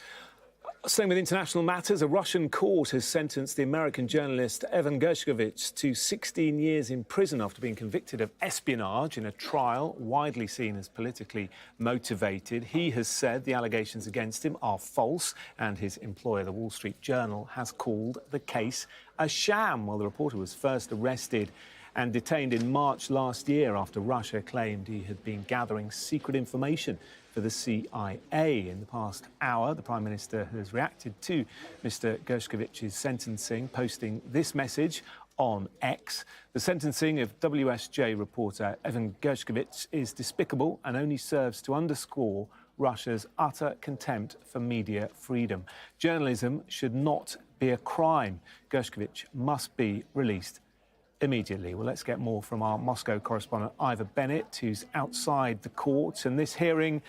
Staying with international matters, a Russian court has sentenced the American journalist Evan Gershkovich to 16 years in prison after being convicted of espionage in a trial widely seen as politically motivated. He has said the allegations against him are false, and his employer, the Wall Street Journal, has called the case a sham. Well, the reporter was first arrested and detained in March last year after Russia claimed he had been gathering secret information for the CIA. In the past hour, the Prime Minister has reacted to Mr. Gershkovich's sentencing, posting this message on X. The sentencing of WSJ reporter Evan Gershkovich is despicable and only serves to underscore Russia's utter contempt for media freedom. Journalism should not be a crime. Gershkovich must be released immediately. Well, let's get more from our Moscow correspondent Ivor Bennett, who's outside the court. And this hearing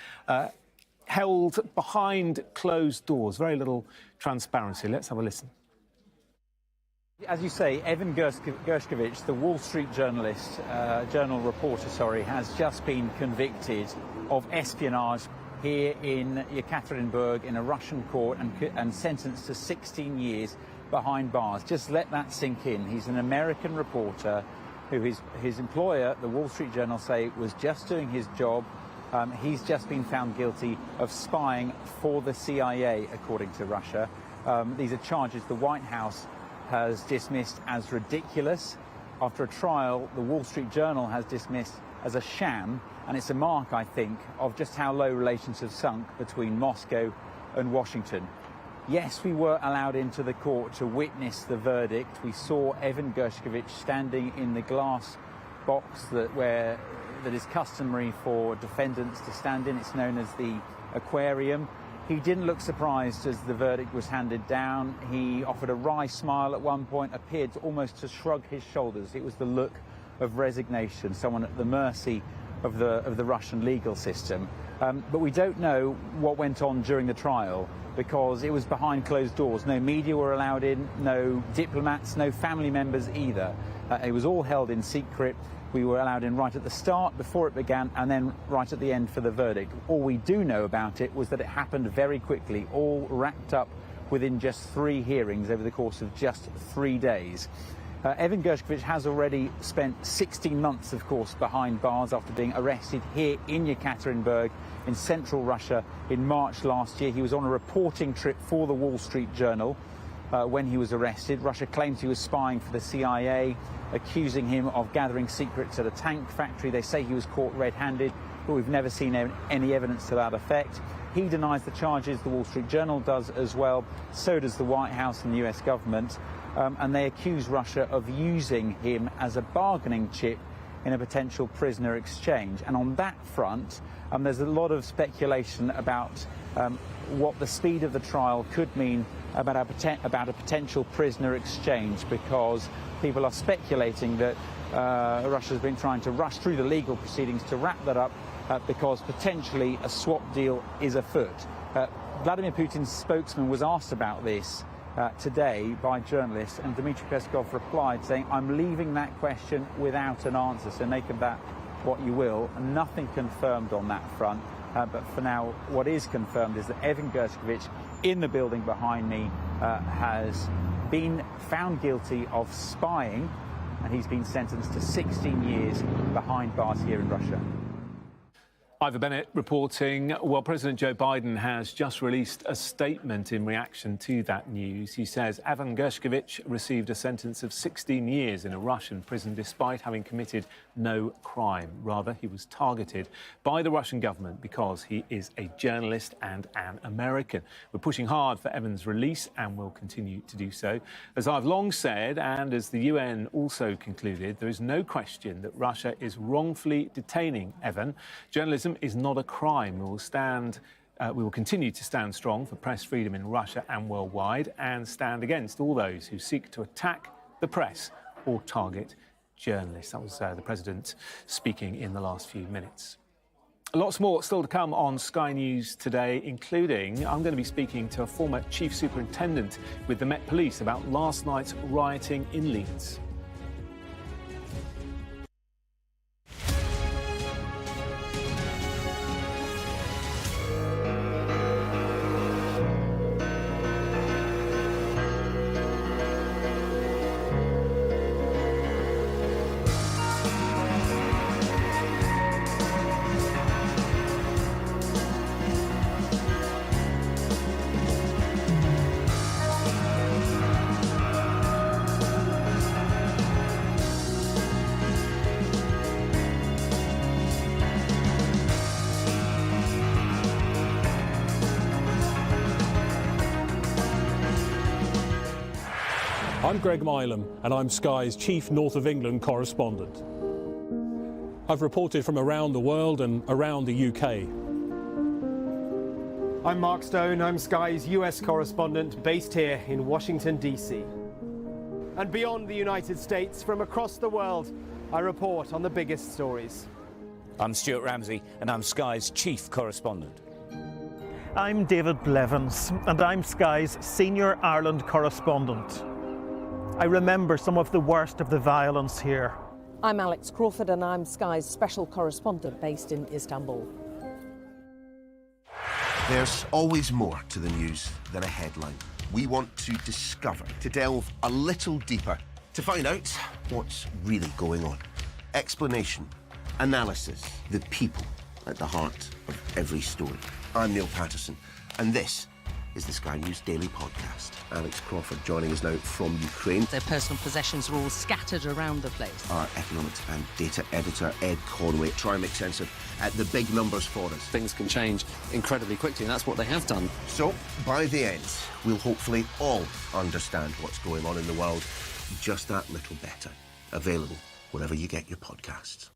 held behind closed doors. Very little transparency. Let's have a listen. As you say, Evan Gershkovich, the Wall Street journal reporter, has just been convicted of espionage here in Yekaterinburg in a Russian court and sentenced to 16 years behind bars. Just let that sink in. He's an American reporter who his employer, the Wall Street Journal, say was just doing his job. He's just been found guilty of spying for the CIA, according to Russia. These are charges the White House has dismissed as ridiculous. After a trial, the Wall Street Journal has dismissed as a sham, and it's a mark, I think, of just how low relations have sunk between Moscow and Washington. Yes, we were allowed into the court to witness the verdict. We saw Evan Gershkovich standing in the glass box that is customary for defendants to stand in. It's known as the aquarium. He didn't look surprised as the verdict was handed down. He offered a wry smile at one point, appeared almost to shrug his shoulders. It was the look of resignation, someone at the mercy of the Russian legal system. But we don't know what went on during the trial because it was behind closed doors. No media were allowed in, no diplomats, no family members either. It was all held in secret. We were allowed in right at the start, before it began, and then right at the end for the verdict. All we do know about it was that it happened very quickly, all wrapped up within just 3 hearings over the course of just 3 days. Evan Gershkovich has already spent 16 months, of course, behind bars after being arrested here in Yekaterinburg in central Russia in March last year. He was on a reporting trip for the Wall Street Journal when he was arrested. Russia claims he was spying for the CIA, accusing him of gathering secrets at a tank factory. They say he was caught red-handed, but we've never seen any evidence to that effect. He denies the charges. The Wall Street Journal does as well. So does the White House and the US government. And they accuse Russia of using him as a bargaining chip in a potential prisoner exchange. And on that front, there's a lot of speculation about what the speed of the trial could mean about a potential prisoner exchange, because people are speculating that Russia's been trying to rush through the legal proceedings to wrap that up because potentially a swap deal is afoot. Vladimir Putin's spokesman was asked about this today by journalists, and Dmitry Peskov replied saying, "I'm leaving that question without an answer, so make of that what you will." Nothing confirmed on that front, but for now what is confirmed is that Evan Gershkovich in the building behind me has been found guilty of spying, and he's been sentenced to 16 years behind bars here in Russia. Ivor Bennett reporting. Well, President Joe Biden has just released a statement in reaction to that news. He says Evan Gershkovich received a sentence of 16 years in a Russian prison despite having committed no crime. Rather, he was targeted by the Russian government because he is a journalist and an American. We're pushing hard for Evan's release and will continue to do so. As I've long said, and as the UN also concluded, there is no question that Russia is wrongfully detaining Evan. Journalism is not a crime. We will continue to stand strong for press freedom in Russia and worldwide, and stand against all those who seek to attack the press or target journalists. That was the President speaking in the last few minutes. Lots more still to come on Sky News today, including I'm going to be speaking to a former chief superintendent with the Met Police about last night's rioting in Leeds. I'm Greg Milam, and I'm Sky's chief North of England correspondent. I've reported from around the world and around the UK. I'm Mark Stone, I'm Sky's US correspondent based here in Washington, DC. And beyond the United States, from across the world, I report on the biggest stories. I'm Stuart Ramsey, and I'm Sky's chief correspondent. I'm David Blevins, and I'm Sky's senior Ireland correspondent. I remember some of the worst of the violence here. I'm Alex Crawford, and I'm Sky's special correspondent based in Istanbul. There's always more to the news than a headline. We want to discover, to delve a little deeper, to find out what's really going on. Explanation, analysis, the people at the heart of every story. I'm Neil Patterson, and this is the Sky News Daily Podcast. Alex Crawford joining us now from Ukraine. Their personal possessions are all scattered around the place. Our economics and data editor, Ed Conway. Try and make sense of the big numbers for us. Things can change incredibly quickly, and that's what they have done. So, by the end, we'll hopefully all understand what's going on in the world just that little better. Available wherever you get your podcasts.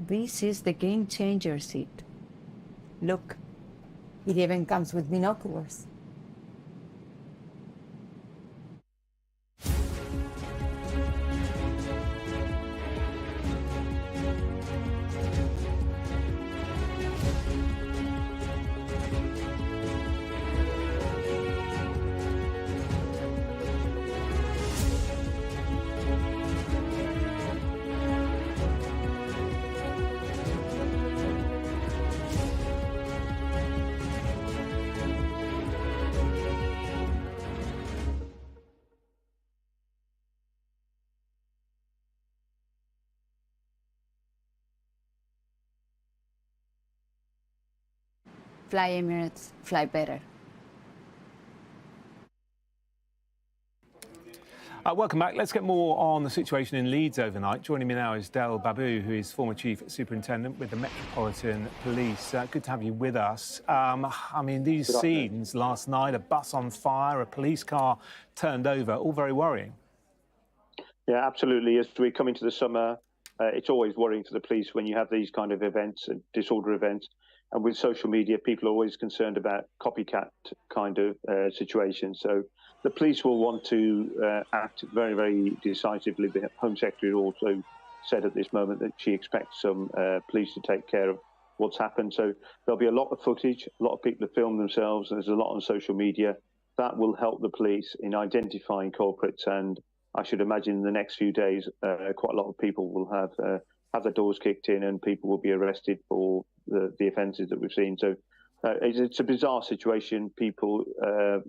This is the game changer seat. Look, it even comes with binoculars. Fly Emirates, fly better. Welcome back. Let's get more on the situation in Leeds overnight. Joining me now is Del Babu, who is former Chief Superintendent with the Metropolitan Police. Good to have you with us. I mean, these scenes last night, a bus on fire, a police car turned over, all very worrying. Yeah, absolutely. As we come into the summer, it's always worrying for the police when you have these kind of events, disorder events. And with social media, people are always concerned about copycat kind of situations. So the police will want to act very, very decisively. The Home Secretary also said at this moment that she expects some police to take care of what's happened. So there'll be a lot of footage, a lot of people have filmed themselves. There's a lot on social media. That will help the police in identifying culprits. And I should imagine in the next few days, quite a lot of people will have their doors kicked in and people will be arrested for the offences that we've seen. So it's a bizarre situation. People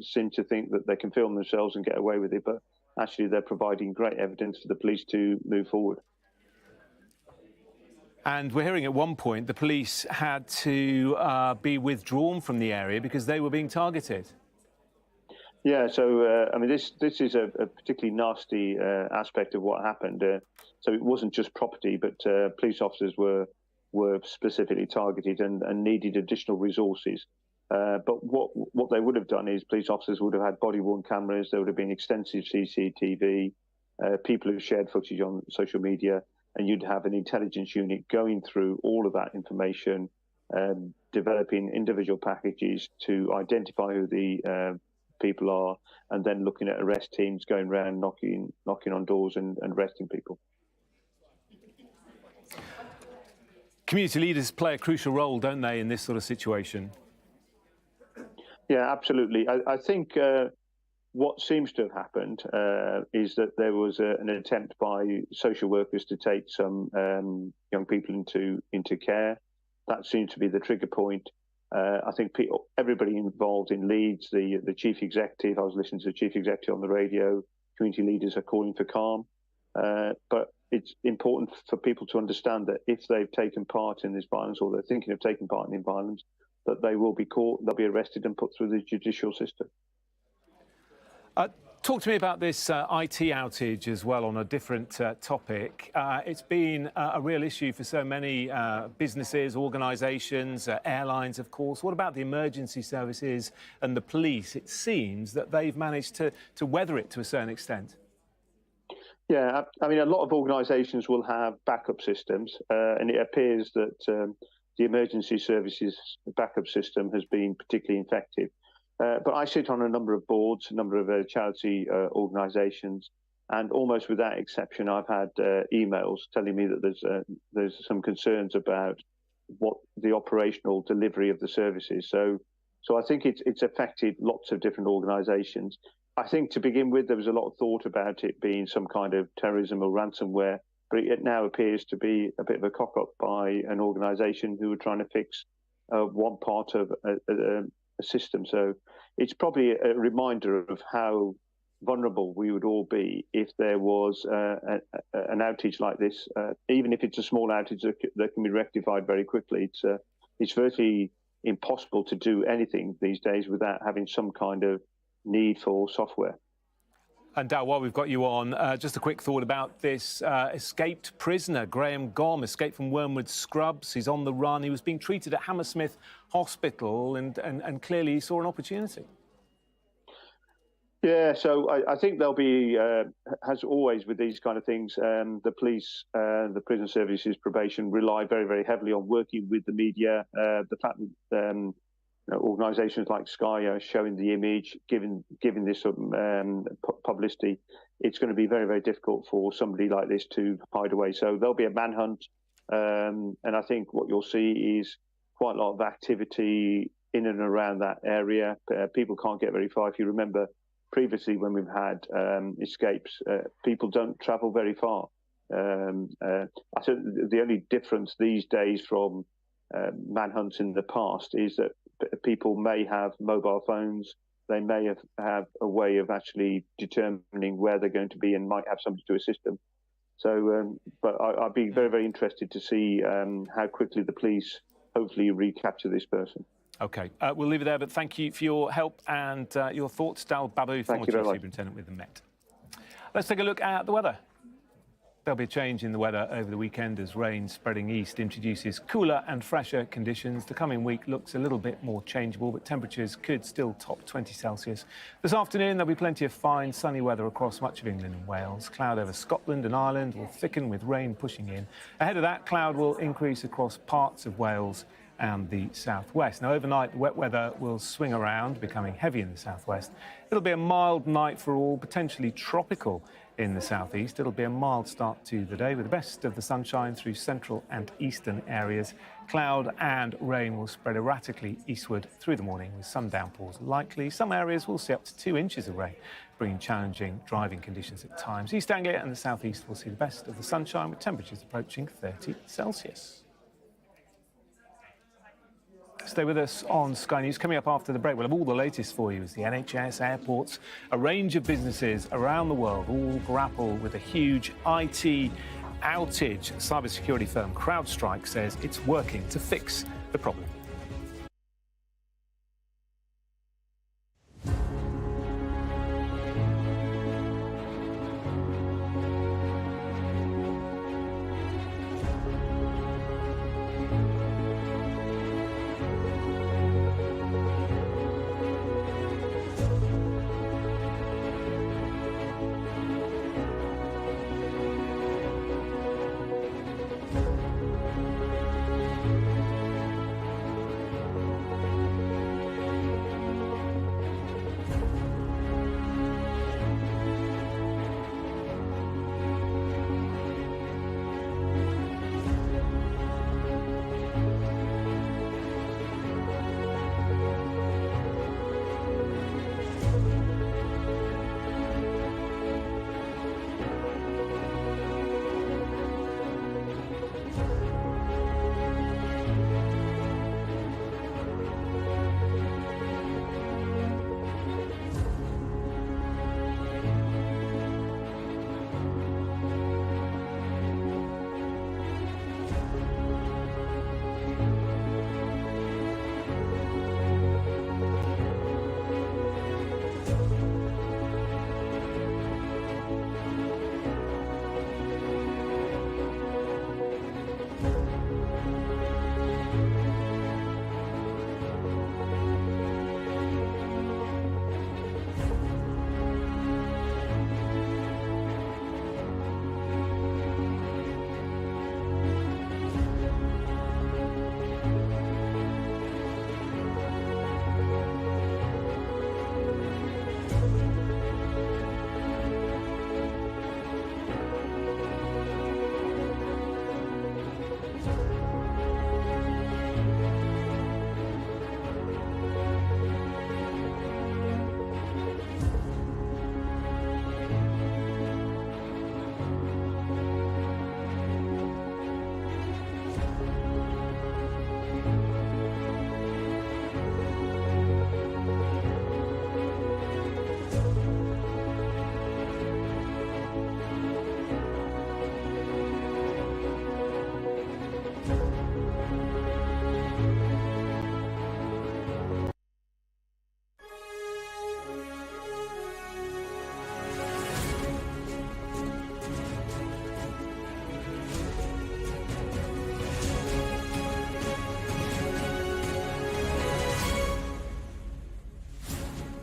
seem to think that they can film themselves and get away with it, but actually they're providing great evidence for the police to move forward. And we're hearing at one point the police had to be withdrawn from the area because they were being targeted. Yeah, so I mean, this is a particularly nasty aspect of what happened. So it wasn't just property, but police officers were specifically targeted and needed additional resources. But what they would have done is police officers would have had body-worn cameras. There would have been extensive CCTV. People who shared footage on social media, and you'd have an intelligence unit going through all of that information, developing individual packages to identify who the people are, and then looking at arrest teams going around knocking on doors and arresting people. Community leaders play a crucial role, don't they, in this sort of situation? Yeah, absolutely. I think what seems to have happened is that there was an attempt by social workers to take some young people into care. That seemed to be the trigger point. I think everybody involved in Leeds, the chief executive, I was listening to the chief executive on the radio, community leaders are calling for calm. But it's important for people to understand that if they've taken part in this violence or they're thinking of taking part in violence, that they will be caught, they'll be arrested and put through the judicial system. Talk to me about this IT outage as well on a different topic. It's been a real issue for so many businesses, organisations, airlines, of course. What about the emergency services and the police? It seems that they've managed to weather it to a certain extent. Yeah, I mean, a lot of organisations will have backup systems, and it appears that the emergency services backup system has been particularly effective. But I sit on a number of boards, a number of charity organisations, and almost without exception, I've had emails telling me that there's some concerns about what the operational delivery of the services. So So I think it's affected lots of different organisations. I think to begin with, there was a lot of thought about it being some kind of terrorism or ransomware, but it now appears to be a bit of a cock-up by an organisation who are trying to fix one part of a system. So it's probably a reminder of how vulnerable we would all be if there was an outage like this. Even if it's a small outage that can be rectified very quickly, it's virtually impossible to do anything these days without having some kind of need for software. And Dal, while we've got you on, just a quick thought about this escaped prisoner, Graham Gom, escaped from Wormwood Scrubs. He's on the run. He was being treated at Hammersmith Hospital and clearly he saw an opportunity. Yeah, so I think there'll be, as always with these kind of things, the police, the prison services, probation rely very, very heavily on working with the media. The fact that organisations like Sky are showing the image, giving this publicity, it's going to be very, very difficult for somebody like this to hide away. So there'll be a manhunt, and I think what you'll see is quite a lot of activity in and around that area. People can't get very far. If you remember previously when we've had escapes, people don't travel very far. I think the only difference these days from manhunts in the past is that people may have mobile phones. They may have a way of actually determining where they're going to be and might have somebody to assist them. So, but I'd be very, very interested to see how quickly the police hopefully recapture this person. OK, we'll leave it there, but thank you for your help and your thoughts. Dal Babu, former Chief Superintendent with the Met. Let's take a look at the weather. There'll be a change in the weather over the weekend as rain spreading east introduces cooler and fresher conditions. The coming week looks a little bit more changeable, but temperatures could still top 20 Celsius. This afternoon, there'll be plenty of fine, sunny weather across much of England and Wales. Cloud over Scotland and Ireland will thicken with rain pushing in. Ahead of that, cloud will increase across parts of Wales and the southwest. Now, overnight, the wet weather will swing around, becoming heavy in the southwest. It'll be a mild night for all, potentially tropical in the southeast. It'll be a mild start to the day with the best of the sunshine through central and eastern areas. Cloud and rain will spread erratically eastward through the morning with some downpours likely. Some areas will see up to 2 inches of rain, bringing challenging driving conditions at times. East Anglia and the southeast will see the best of the sunshine with temperatures approaching 30 Celsius. Stay with us on Sky News. Coming up after the break, we'll have all the latest for you as the NHS, airports, a range of businesses around the world all grapple with a huge IT outage. Cybersecurity firm Crowdstrike says it's working to fix the problem.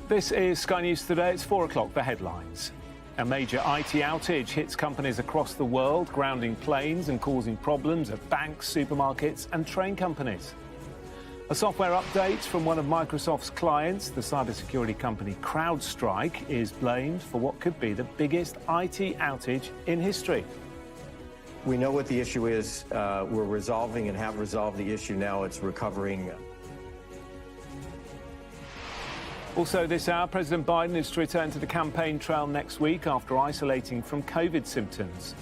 This is Sky News Today. It's 4 o'clock. The headlines. A major IT outage hits companies across the world, grounding planes and causing problems at banks, supermarkets and train companies. A software update from one of Microsoft's clients, the cybersecurity company Crowdstrike, is blamed for what could be the biggest IT outage in history. We know what the issue is. We're resolving and have resolved the issue. Now it's recovering. Also this hour, President Biden is to return to the campaign trail next week after isolating from COVID symptoms.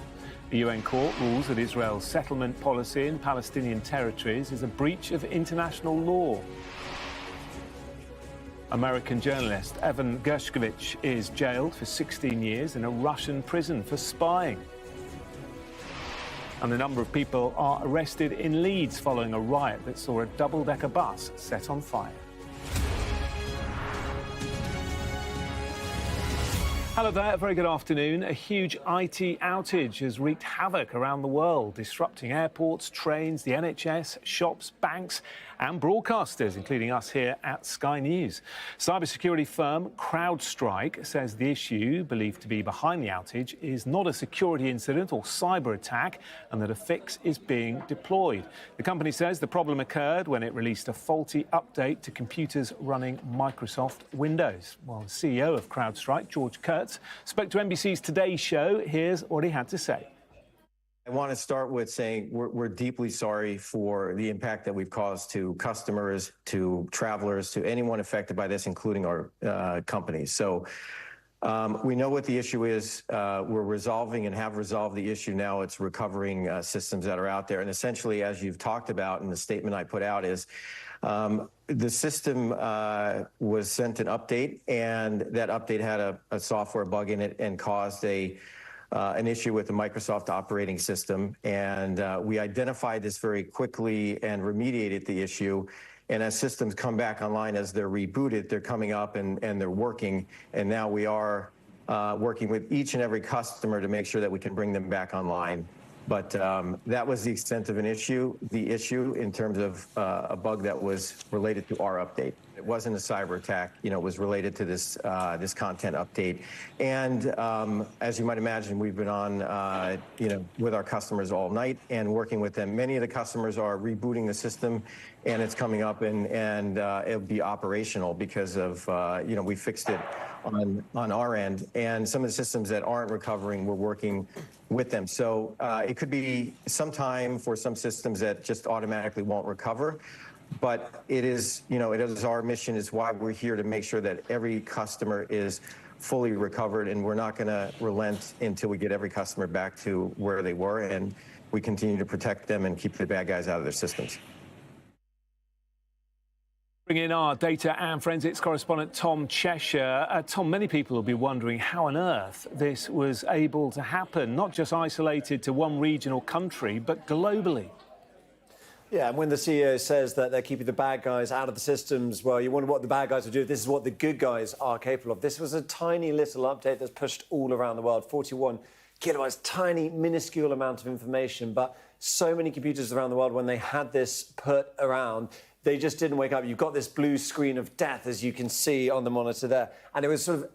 The UN court rules that Israel's settlement policy in Palestinian territories is a breach of international law. American journalist Evan Gershkovich is jailed for 16 years in a Russian prison for spying. And a number of people are arrested in Leeds following a riot that saw a double-decker bus set on fire. Hello there, a very good afternoon. A huge IT outage has wreaked havoc around the world, disrupting airports, trains, the NHS, shops, banks and broadcasters, including us here at Sky News. Cybersecurity firm Crowdstrike says the issue, believed to be behind the outage, is not a security incident or cyber attack and that a fix is being deployed. The company says the problem occurred when it released a faulty update to computers running Microsoft Windows. Well, the CEO of Crowdstrike, George Kurtz, spoke to NBC's Today Show. Here's what he had to say. I want to start with saying we're deeply sorry for the impact that we've caused to customers, to travelers, to anyone affected by this, including our companies. So we know what the issue is. We're resolving and have resolved the issue. Now it's recovering systems that are out there. And essentially, as you've talked about in the statement I put out, is the system was sent an update, and that update had a software bug in it and caused an issue with the Microsoft operating system. And we identified this very quickly and remediated the issue. And as systems come back online, as they're rebooted, they're coming up and they're working. And now we are working with each and every customer to make sure that we can bring them back online. But that was the extent of an issue. The issue in terms of a bug that was related to our update. It wasn't a cyber attack. You know, it was related to this this content update. And as you might imagine, we've been on with our customers all night and working with them. Many of the customers are rebooting the system, and it's coming up and it'll be operational because of we fixed it on our end. And some of the systems that aren't recovering, we're working with them. So it could be some time for some systems that just automatically won't recover. But it is our mission, is why we're here, to make sure that every customer is fully recovered, and we're not going to relent until we get every customer back to where they were, and we continue to protect them and keep the bad guys out of their systems. Bring in our data and forensics correspondent Tom Cheshire. Tom, many people will be wondering how on earth this was able to happen, not just isolated to one region or country, but globally. Yeah, and when the CEO says that they're keeping the bad guys out of the systems, well, you wonder what the bad guys would do. This is what the good guys are capable of. This was a tiny little update that's pushed all around the world, 41 kilobytes, tiny, minuscule amount of information. But so many computers around the world, when they had this put around, they just didn't wake up. You've got this blue screen of death, as you can see on the monitor there. And it was sort of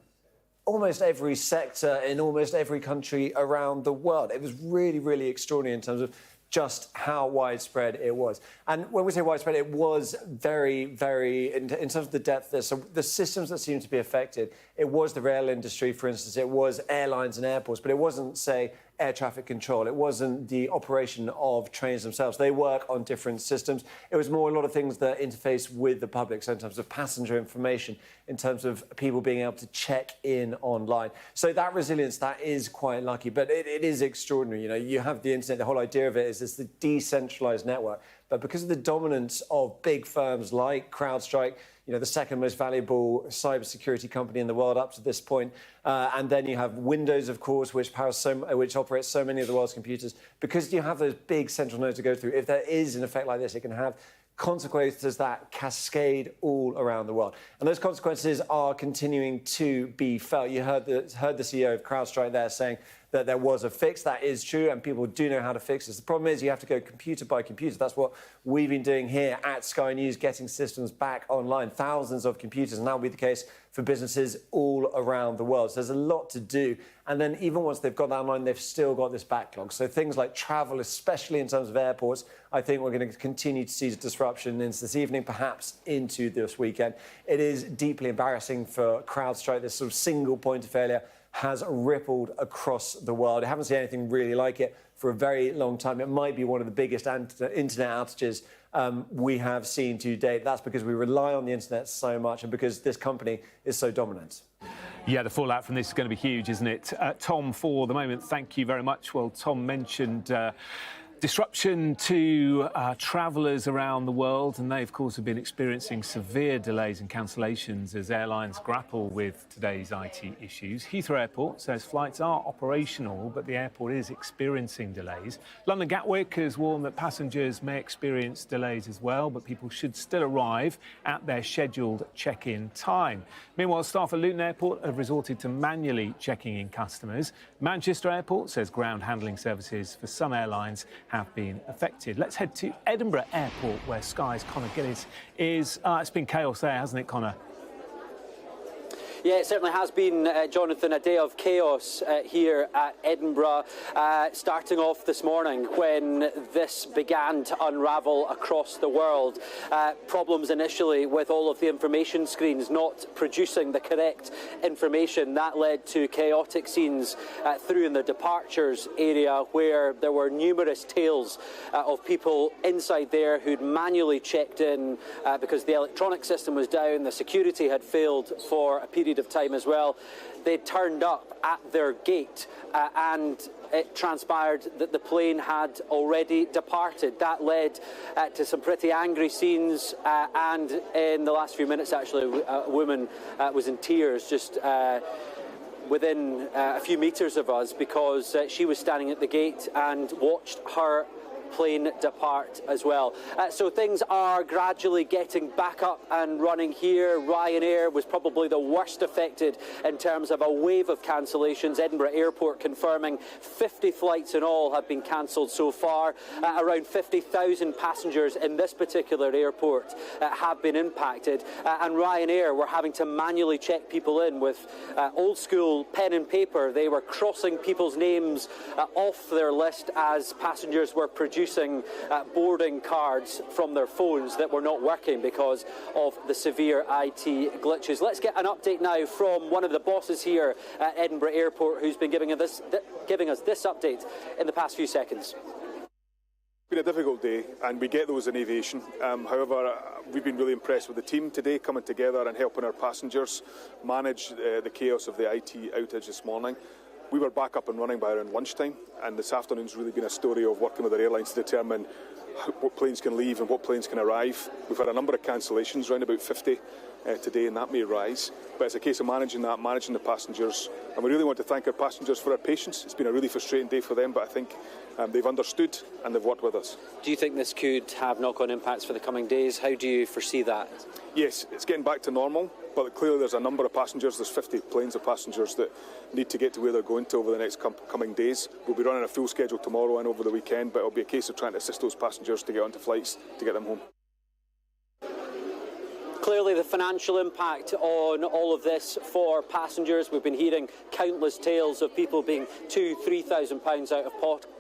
almost every sector in almost every country around the world. It was really, really extraordinary in terms of just how widespread it was. And when we say widespread, it was very, very, in terms of the depth there. So the systems that seemed to be affected, it was the rail industry, for instance, it was airlines and airports, but it wasn't, say, air traffic control. It wasn't the operation of trains themselves. They work on different systems. It was more a lot of things that interface with the public, so in terms of passenger information, in terms of people being able to check in online. So that resilience, that is quite lucky, but it is extraordinary. You know, you have the internet, the whole idea of it is it's the decentralized network. But because of the dominance of big firms like CrowdStrike, you know, the second most valuable cybersecurity company in the world up to this point, and then you have Windows, of course, which operates so many of the world's computers. Because you have those big central nodes to go through, if there is an effect like this, it can have consequences that cascade all around the world. And those consequences are continuing to be felt. You heard the CEO of CrowdStrike there saying that there was a fix. That is true, and people do know how to fix this. The problem is you have to go computer by computer. That's what we've been doing here at Sky News, getting systems back online. Thousands of computers, and that will be the case for businesses all around the world. So there's a lot to do. And then even once they've got that online, they've still got this backlog. So things like travel, especially in terms of airports, I think we're going to continue to see disruption into this evening, perhaps into this weekend. It is deeply embarrassing for CrowdStrike. This sort of single point of failure has rippled across the world. I haven't seen anything really like it for a very long time. It might be one of the biggest internet outages we have seen to date. That's because we rely on the internet so much and because this company is so dominant. Yeah, the fallout from this is going to be huge, isn't it? Tom, for the moment, thank you very much. Well, Tom mentioned disruption to travellers around the world, and they, of course, have been experiencing severe delays and cancellations as airlines grapple with today's IT issues. Heathrow Airport says flights are operational, but the airport is experiencing delays. London Gatwick has warned that passengers may experience delays as well, but people should still arrive at their scheduled check-in time. Meanwhile, staff at Luton Airport have resorted to manually checking in customers. Manchester Airport says ground handling services for some airlines have been affected. Let's head to Edinburgh Airport, where Sky's Conor Gillis is. It's been chaos there, hasn't it, Conor? Yeah, it certainly has been, Jonathan, a day of chaos here at Edinburgh, starting off this morning when this began to unravel across the world. Problems initially with all of the information screens not producing the correct information. That led to chaotic scenes through in the departures area, where there were numerous tales of people inside there who'd manually checked in because the electronic system was down, the security had failed for a period of time as well. They turned up at their gate and it transpired that the plane had already departed. That led to some pretty angry scenes, and in the last few minutes, actually, a woman was in tears just within a few metres of us, because she was standing at the gate and watched her plane depart as well. So things are gradually getting back up and running here. Ryanair was probably the worst affected in terms of a wave of cancellations. Edinburgh Airport confirming 50 flights in all have been cancelled so far. Around 50,000 passengers in this particular airport have been impacted. And Ryanair were having to manually check people in with old school pen and paper. They were crossing people's names off their list as passengers were producing boarding cards from their phones that were not working because of the severe IT glitches. Let's get an update now from one of the bosses here at Edinburgh Airport, who's been giving us this update in the past few seconds. It's been a difficult day, and we get those in aviation. However, we've been really impressed with the team today coming together and helping our passengers manage the chaos of the IT outage this morning. We were back up and running by around lunchtime, and this afternoon's really been a story of working with our airlines to determine what planes can leave and what planes can arrive. We've had a number of cancellations, around about 50 today, and that may rise. But it's a case of managing that, managing the passengers. And we really want to thank our passengers for their patience. It's been a really frustrating day for them, but I think they've understood and they've worked with us. Do you think this could have knock-on impacts for the coming days? How do you foresee that? Yes, it's getting back to normal, but clearly there's a number of passengers, there's 50 planes of passengers that need to get to where they're going to over the next coming days. We'll be running a full schedule tomorrow and over the weekend, but it'll be a case of trying to assist those passengers to get onto flights to get them home. Clearly the financial impact on all of this for passengers. We've been hearing countless tales of people being £2,000–3,000 out of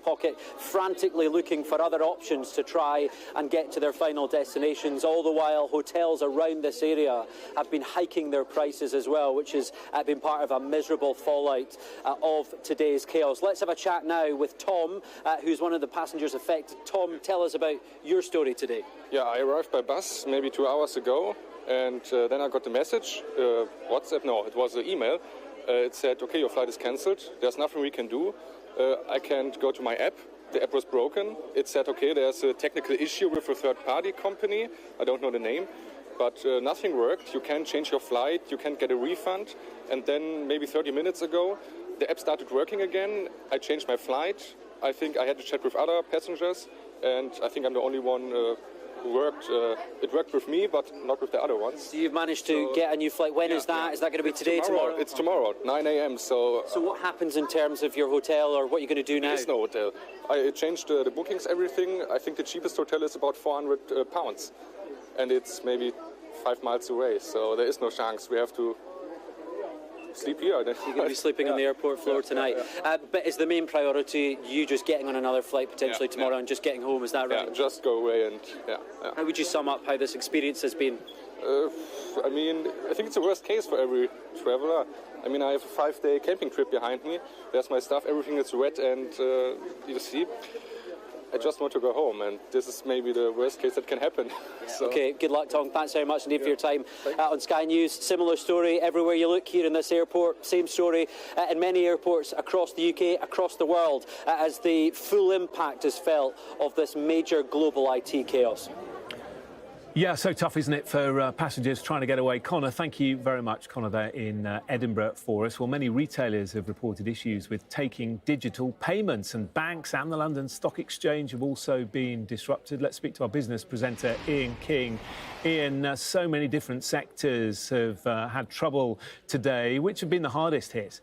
pocket, frantically looking for other options to try and get to their final destinations. All the while, hotels around this area have been hiking their prices as well, which has been part of a miserable fallout of today's chaos. Let's have a chat now with Tom, who's one of the passengers affected. Tom, tell us about your story today. Yeah, I arrived by bus maybe 2 hours ago. And then I got the message, WhatsApp, no, it was an email. It said, okay, your flight is cancelled. There's nothing we can do. I can't go to my app. The app was broken. It said, okay, there's a technical issue with a third-party company. I don't know the name. But nothing worked. You can't change your flight. You can't get a refund. And then maybe 30 minutes ago, the app started working again. I changed my flight. I think I had to chat with other passengers. And I think I'm the only one worked. It worked with me, but not with the other ones. So you've managed to get a new flight. When is that? Is that going to be today, tomorrow? It's tomorrow, 9 a.m. So what happens in terms of your hotel, or what you're going to do now? There is no hotel. I changed the bookings, everything. I think the cheapest hotel is about £400, and it's maybe 5 miles away. So there is no chance. We have to sleep here. You're going to be sleeping on the airport floor tonight. But is the main priority you just getting on another flight potentially tomorrow and just getting home? Is that right? Yeah, just go away and How would you sum up how this experience has been? I mean, I think it's the worst case for every traveler. I mean, I have a 5-day camping trip behind me. There's my stuff. Everything is wet and you see. I just want to go home, and this is maybe the worst case that can happen. So. Okay, good luck, Tom. Thanks very much indeed for your time on Sky News. Similar story everywhere you look here in this airport. Same story in many airports across the UK, across the world, as the full impact is felt of this major global IT chaos. Yeah, so tough, isn't it, for passengers trying to get away. Connor, thank you very much, Connor, there in Edinburgh for us. Well, many retailers have reported issues with taking digital payments, and banks and the London Stock Exchange have also been disrupted. Let's speak to our business presenter, Ian King. Ian, so many different sectors have had trouble today. Which have been the hardest hit?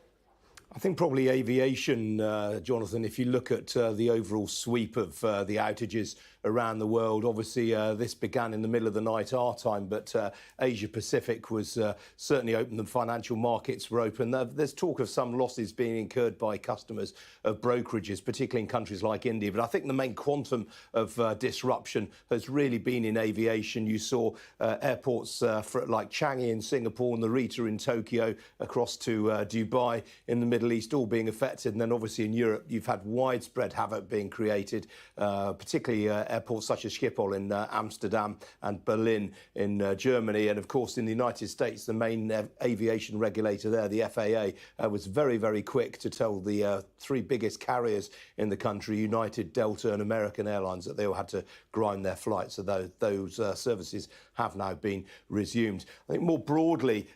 I think probably aviation, Jonathan. If you look at the overall sweep of the outages around the world, obviously this began in the middle of the night our time, but Asia Pacific was certainly open. The financial markets were open. There's talk of some losses being incurred by customers of brokerages, particularly in countries like India. But I think the main quantum of disruption has really been in aviation. You saw airports like Changi in Singapore and Narita in Tokyo, across to Dubai in the Middle East, all being affected. And then obviously in Europe, you've had widespread havoc being created, particularly airports such as Schiphol in Amsterdam and Berlin in Germany. And of course, in the United States, the main aviation regulator there, the FAA, was very, very quick to tell the three biggest carriers in the country, United, Delta and American Airlines, that they all had to grind their flights. So those services have now been resumed. I think more broadly,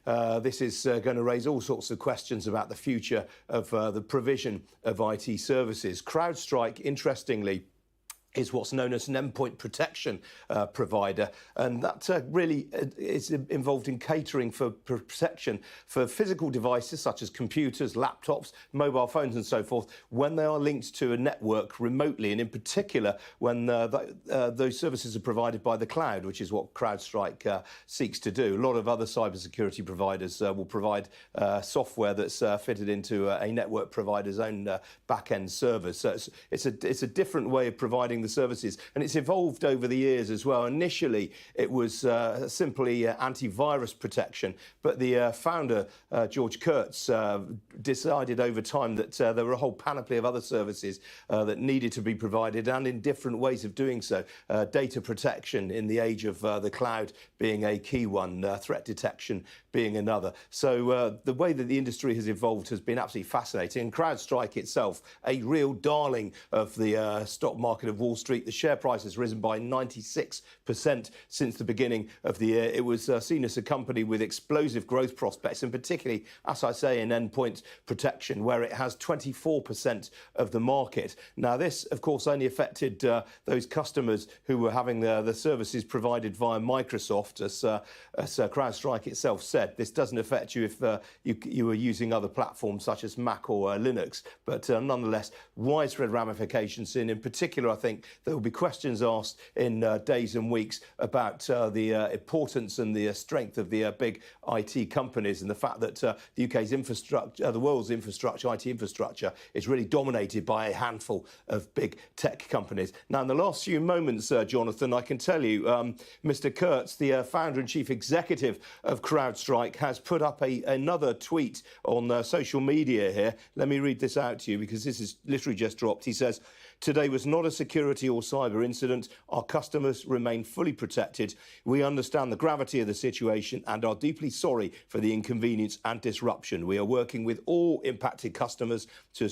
this is going to raise all sorts of questions about the future of the provision of IT services. Crowdstrike, interestingly, is what's known as an endpoint protection provider, and that really is involved in catering for protection for physical devices such as computers, laptops, mobile phones and so forth when they are linked to a network remotely, and in particular when those services are provided by the cloud, which is what Crowdstrike seeks to do. A lot of other cybersecurity providers will provide software that's fitted into a network provider's own back-end servers. So it's a different way of providing the services, and it's evolved over the years as well. Initially, it was simply antivirus protection, but the founder, George Kurtz, decided over time that there were a whole panoply of other services that needed to be provided, and in different ways of doing so. Data protection in the age of the cloud being a key one, threat detection being another. So the way that the industry has evolved has been absolutely fascinating. And CrowdStrike itself, a real darling of the stock market of Wall Street. The share price has risen by 96% since the beginning of the year. It was seen as a company with explosive growth prospects, and particularly, as I say, in endpoint protection, where it has 24% of the market. Now, this, of course, only affected those customers who were having the services provided via Microsoft, as CrowdStrike itself said. This doesn't affect you if you were using other platforms such as Mac or Linux, but nonetheless, widespread ramifications. In particular, I think there will be questions asked in days and weeks about the importance and the strength of the big IT companies, and the fact that the UK's infrastructure, the world's infrastructure, IT infrastructure, is really dominated by a handful of big tech companies. Now, in the last few moments, Jonathan, I can tell you, Mr. Kurtz, the founder and chief executive of CrowdStrike, has put up another tweet on social media here. Let me read this out to you because this is literally just dropped. He says, "Today was not a security or cyber incident. Our customers remain fully protected. We understand the gravity of the situation and are deeply sorry for the inconvenience and disruption. We are working with all impacted customers to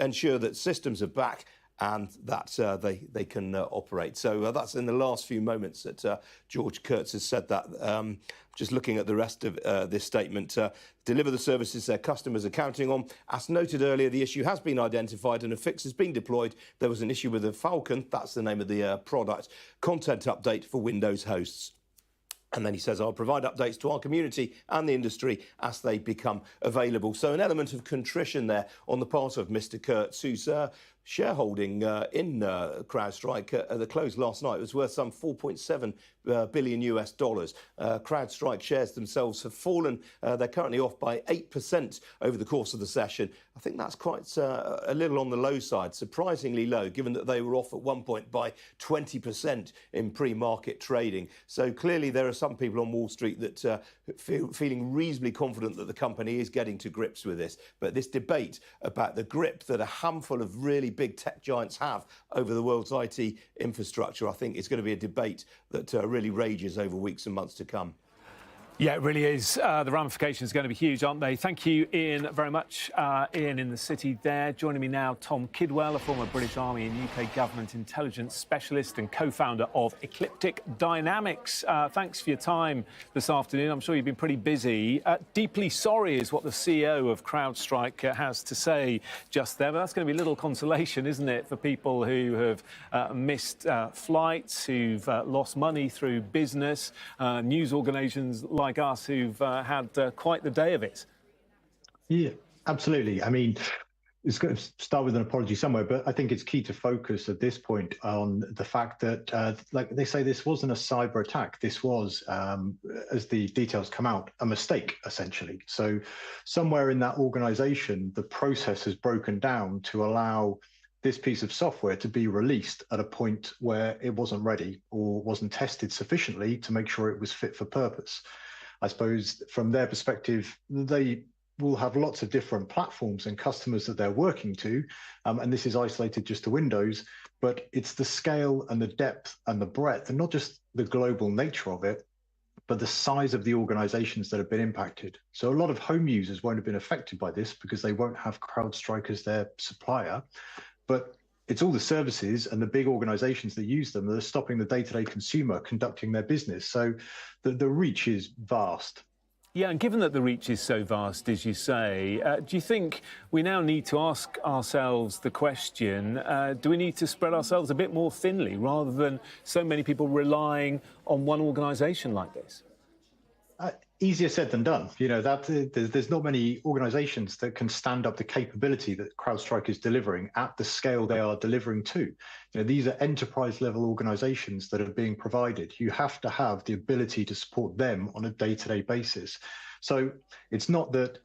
ensure that systems are back and that they can operate. So that's in the last few moments that George Kurtz has said that. Just looking at the rest of this statement, deliver the services their customers are counting on. As noted earlier, the issue has been identified and a fix has been deployed. There was an issue with the Falcon, that's the name of the product, content update for Windows hosts. And then he says, I'll provide updates to our community and the industry as they become available. So an element of contrition there on the part of Mr. Kurtz, whose shareholding in Crowdstrike at the close last night was worth some $4.7 billion US. Crowdstrike shares themselves have fallen. They're currently off by 8% over the course of the session. I think that's quite a little on the low side, surprisingly low, given that they were off at one point by 20% in pre-market trading. So clearly there are some people on Wall Street that feeling reasonably confident that the company is getting to grips with this. But this debate about the grip that a handful of really big tech giants have over the world's IT infrastructure, I think is going to be a debate that really rages over weeks and months to come. Yeah, it really is. The ramifications are going to be huge, aren't they? Thank you, Ian, very much. Ian in the city there. Joining me now, Tom Kidwell, a former British Army and UK government intelligence specialist and co-founder of Ecliptic Dynamics. Thanks for your time this afternoon. I'm sure you've been pretty busy. Deeply sorry is what the CEO of Crowdstrike has to say just there. But that's going to be little consolation, isn't it, for people who have missed flights, who've lost money through business, news organisations like us who've had quite the day of it. Yeah, absolutely. I mean, it's going to start with an apology somewhere, but I think it's key to focus at this point on the fact that, like they say, this wasn't a cyber attack. This was, as the details come out, a mistake, essentially. So somewhere in that organization, the process has broken down to allow this piece of software to be released at a point where it wasn't ready or wasn't tested sufficiently to make sure it was fit for purpose. I suppose from their perspective, they will have lots of different platforms and customers that they're working to, and this is isolated just to Windows, but it's the scale and the depth and the breadth, and not just the global nature of it, but the size of the organizations that have been impacted. So a lot of home users won't have been affected by this because they won't have Crowdstrike as their supplier, but it's all the services and the big organizations that use them that are stopping the day-to-day consumer conducting their business. So the reach is vast. Yeah, and given that the reach is so vast, as you say, do you think we now need to ask ourselves the question, do we need to spread ourselves a bit more thinly rather than so many people relying on one organisation like this? Easier said than done. You know, that there's not many organizations that can stand up the capability that Crowdstrike is delivering at the scale they are delivering to. You know, these are enterprise level organizations that are being provided. You have to have the ability to support them on a day-to-day basis. So it's not that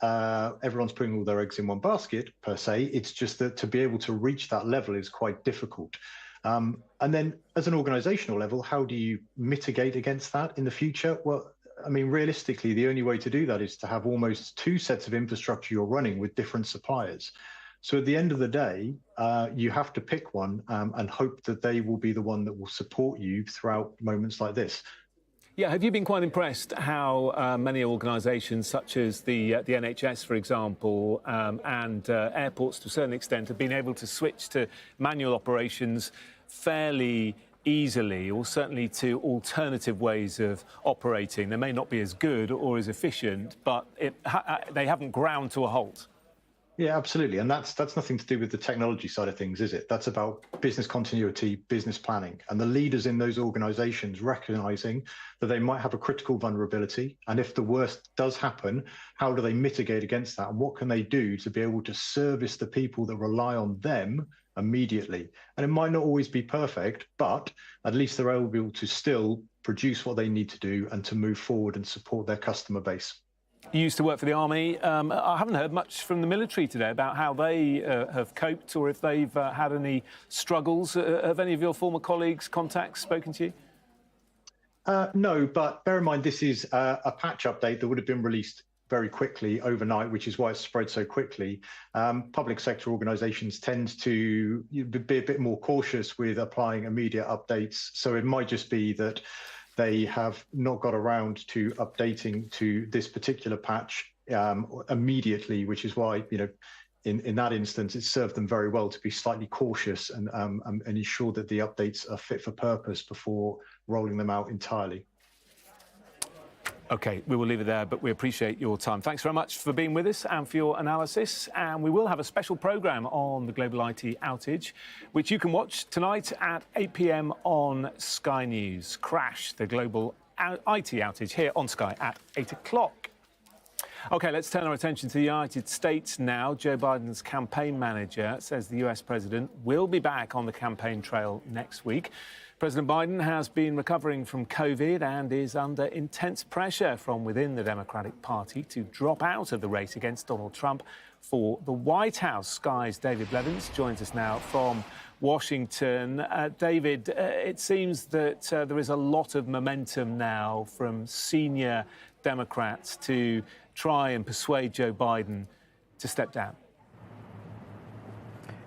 everyone's putting all their eggs in one basket per se. It's just that to be able to reach that level is quite difficult. And then as an organizational level, how do you mitigate against that in the future? Well, I mean, realistically, the only way to do that is to have almost two sets of infrastructure you're running with different suppliers. So at the end of the day, you have to pick one and hope that they will be the one that will support you throughout moments like this. Yeah, have you been quite impressed how many organisations such as the NHS, for example, and airports to a certain extent have been able to switch to manual operations fairly easily, or certainly to alternative ways of operating? They may not be as good or as efficient, but they haven't ground to a halt. Yeah, absolutely. And that's nothing to do with the technology side of things, is it? That's about business continuity, business planning, and the leaders in those organizations recognizing that they might have a critical vulnerability. And if the worst does happen, how do they mitigate against that? And what can they do to be able to service the people that rely on them immediately? And it might not always be perfect, but at least they're able to still produce what they need to do and to move forward and support their customer base. You used to work for the Army. I haven't heard much from the military today about how they have coped or if they've had any struggles. Have any of your former colleagues, contacts, spoken to you? No, but bear in mind this is a patch update that would have been released very quickly overnight, which is why it's spread so quickly. Public sector organisations tend to be a bit more cautious with applying immediate updates. So it might just be that they have not got around to updating to this particular patch immediately, which is why, you know, in that instance, it served them very well to be slightly cautious and ensure that the updates are fit for purpose before rolling them out entirely. OK, we will leave it there, but we appreciate your time. Thanks very much for being with us and for your analysis. And we will have a special programme on the global IT outage, which you can watch tonight at 8 p.m. on Sky News. Crash, the global IT outage, here on Sky at 8 o'clock. OK, let's turn our attention to the United States now. Joe Biden's campaign manager says the US president will be back on the campaign trail next week. President Biden has been recovering from COVID and is under intense pressure from within the Democratic Party to drop out of the race against Donald Trump for the White House. Sky's David Blevins joins us now from Washington. David, it seems that there is a lot of momentum now from senior Democrats to try and persuade Joe Biden to step down.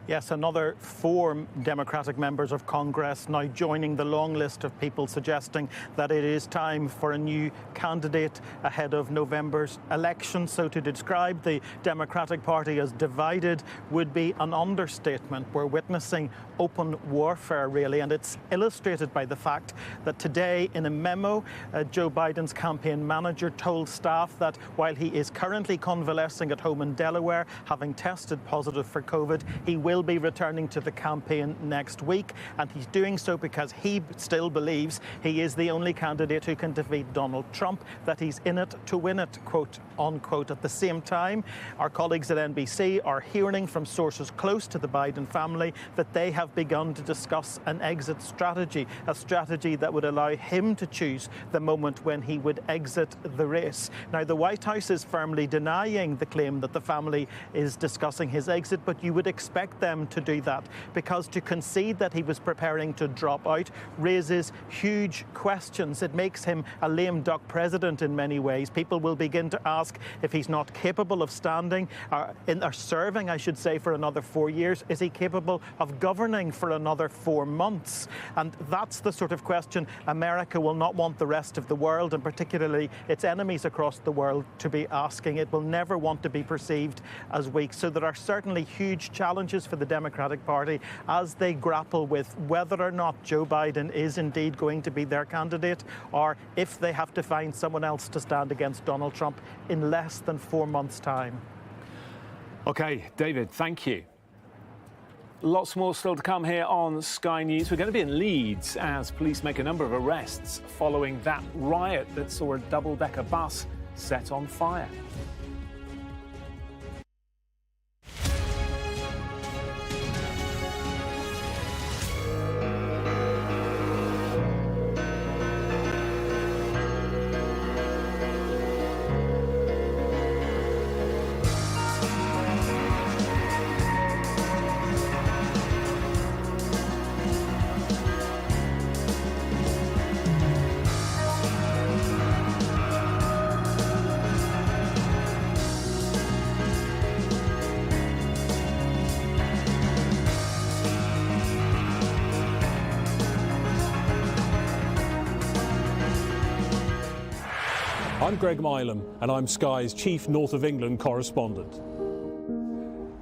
Yes, another 4 Democratic members of Congress now joining the long list of people suggesting that it is time for a new candidate ahead of November's election. So to describe the Democratic Party as divided would be an understatement. We're witnessing open warfare, really, and it's illustrated by the fact that today, in a memo, Joe Biden's campaign manager told staff that while he is currently convalescing at home in Delaware, having tested positive for COVID, he will be returning to the campaign next week, and he's doing so because he still believes he is the only candidate who can defeat Donald Trump, that he's in it to win it, quote unquote. At the same time, our colleagues at NBC are hearing from sources close to the Biden family that they have begun to discuss an exit strategy, a strategy that would allow him to choose the moment when he would exit the race. Now, the White House is firmly denying the claim that the family is discussing his exit, but you would expect them to do that, because to concede that he was preparing to drop out raises huge questions. It makes him a lame duck president in many ways. People will begin to ask if he's not capable of standing or serving, I should say, for another 4 years. Is he capable of governing for another 4 months? And that's the sort of question America will not want the rest of the world, and particularly its enemies across the world, to be asking. It will never want to be perceived as weak. So there are certainly huge challenges for the Democratic Party as they grapple with whether or not Joe Biden is indeed going to be their candidate, or if they have to find someone else to stand against Donald Trump in less than 4 months' time. OK, David, thank you. Lots more still to come here on Sky News. We're going to be in Leeds as police make a number of arrests following that riot that saw a double-decker bus set on fire. I'm Greg Milam, and I'm Sky's chief North of England correspondent.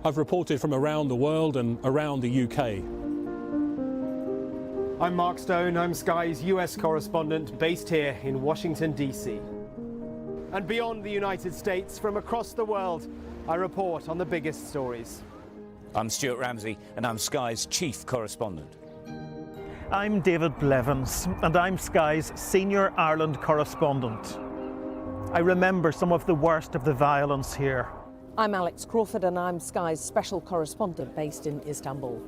I've reported from around the world and around the UK. I'm Mark Stone. I'm Sky's US correspondent based here in Washington, D.C. And beyond the United States, from across the world, I report on the biggest stories. I'm Stuart Ramsey, and I'm Sky's chief correspondent. I'm David Blevins, and I'm Sky's senior Ireland correspondent. I remember some of the worst of the violence here. I'm Alex Crawford, and I'm Sky's special correspondent based in Istanbul.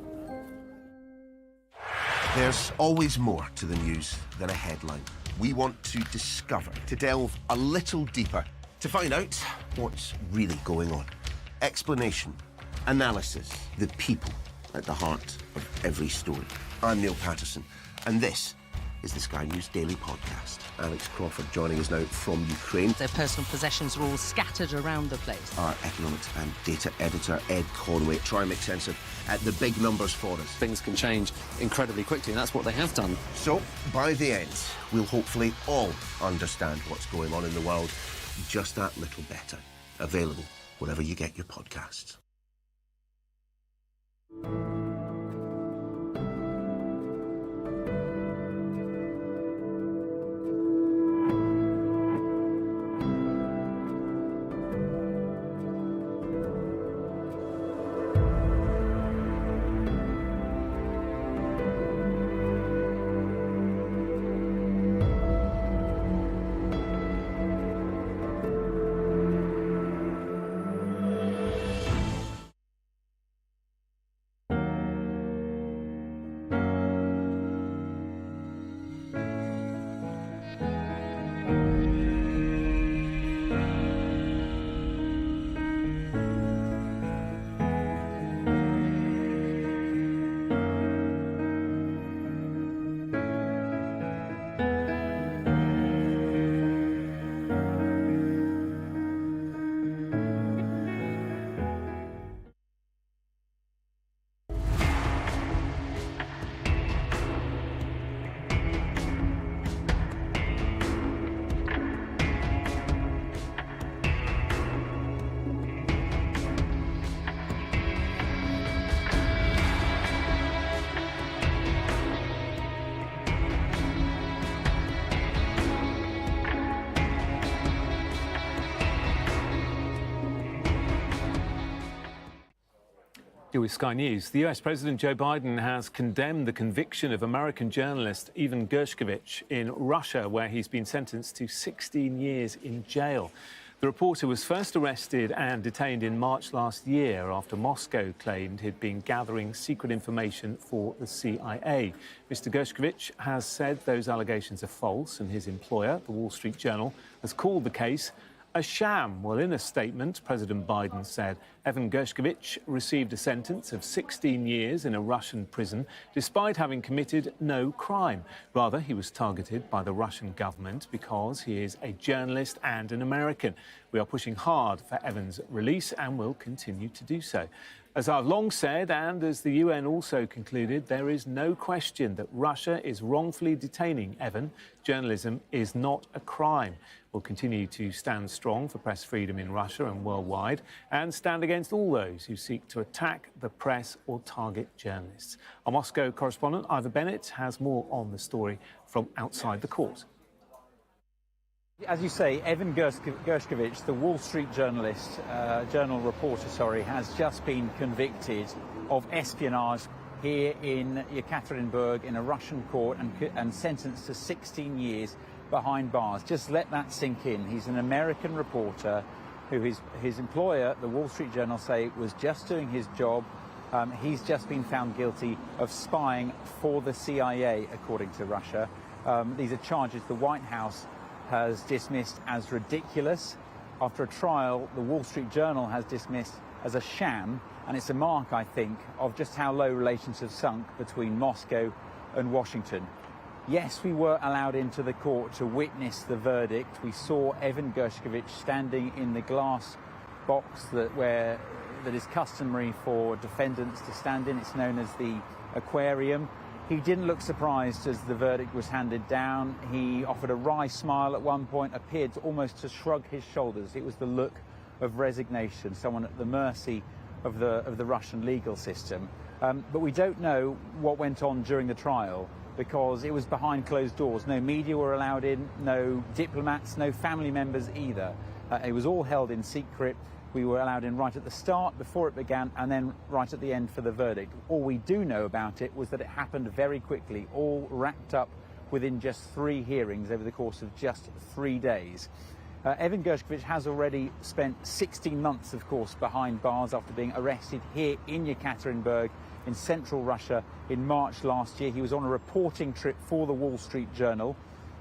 There's always more to the news than a headline. We want to discover, to delve a little deeper, to find out what's really going on. Explanation, analysis, the people at the heart of every story. I'm Neil Patterson, and this is the Sky News Daily Podcast. Alex Crawford joining us now from Ukraine. Their personal possessions are all scattered around the place. Our economics and data editor, Ed Conway, try and make sense of the big numbers for us. Things can change incredibly quickly, and that's what they have done. So, by the end, we'll hopefully all understand what's going on in the world just that little better. Available wherever you get your podcasts. You're with Sky News. The US President Joe Biden has condemned the conviction of American journalist Evan Gershkovich in Russia, where he's been sentenced to 16 years in jail. The reporter was first arrested and detained in March last year after Moscow claimed he'd been gathering secret information for the CIA. Mr. Gershkovich has said those allegations are false, and his employer, the Wall Street Journal, has called the case a sham. Well, in a statement, President Biden said Evan Gershkovich received a sentence of 16 years in a Russian prison despite having committed no crime. Rather, he was targeted by the Russian government because he is a journalist and an American. We are pushing hard for Evan's release and will continue to do so. As I've long said, and as the UN also concluded, there is no question that Russia is wrongfully detaining Evan. Journalism is not a crime. We'll continue to stand strong for press freedom in Russia and worldwide, and stand against all those who seek to attack the press or target journalists. Our Moscow correspondent, Ivor Bennett, has more on the story from outside the court. As you say, Evan Gershkovich, the Wall Street journal reporter, has just been convicted of espionage here in Yekaterinburg in a Russian court and sentenced to 16 years behind bars. Just let that sink in. He's an American reporter who his employer, the Wall Street Journal, say was just doing his job. He's just been found guilty of spying for the CIA, according to Russia. These are charges the White House has dismissed as ridiculous. After a trial, the Wall Street Journal has dismissed as a sham, and it's a mark, I think, of just how low relations have sunk between Moscow and Washington. Yes, we were allowed into the court to witness the verdict. We saw Evan Gershkovich standing in the glass box that is customary for defendants to stand in. It's known as the aquarium. He didn't look surprised as the verdict was handed down. He offered a wry smile at one point, appeared almost to shrug his shoulders. It was the look of resignation, someone at the mercy of the Russian legal system. But we don't know what went on during the trial because it was behind closed doors. No media were allowed in, no diplomats, no family members either. It was all held in secret. We were allowed in right at the start, before it began, and then right at the end for the verdict. All we do know about it was that it happened very quickly, all wrapped up within just 3 hearings over the course of just 3 days. Evan Gershkovich has already spent 16 months, of course, behind bars after being arrested here in Yekaterinburg in central Russia in March last year. He was on a reporting trip for the Wall Street Journal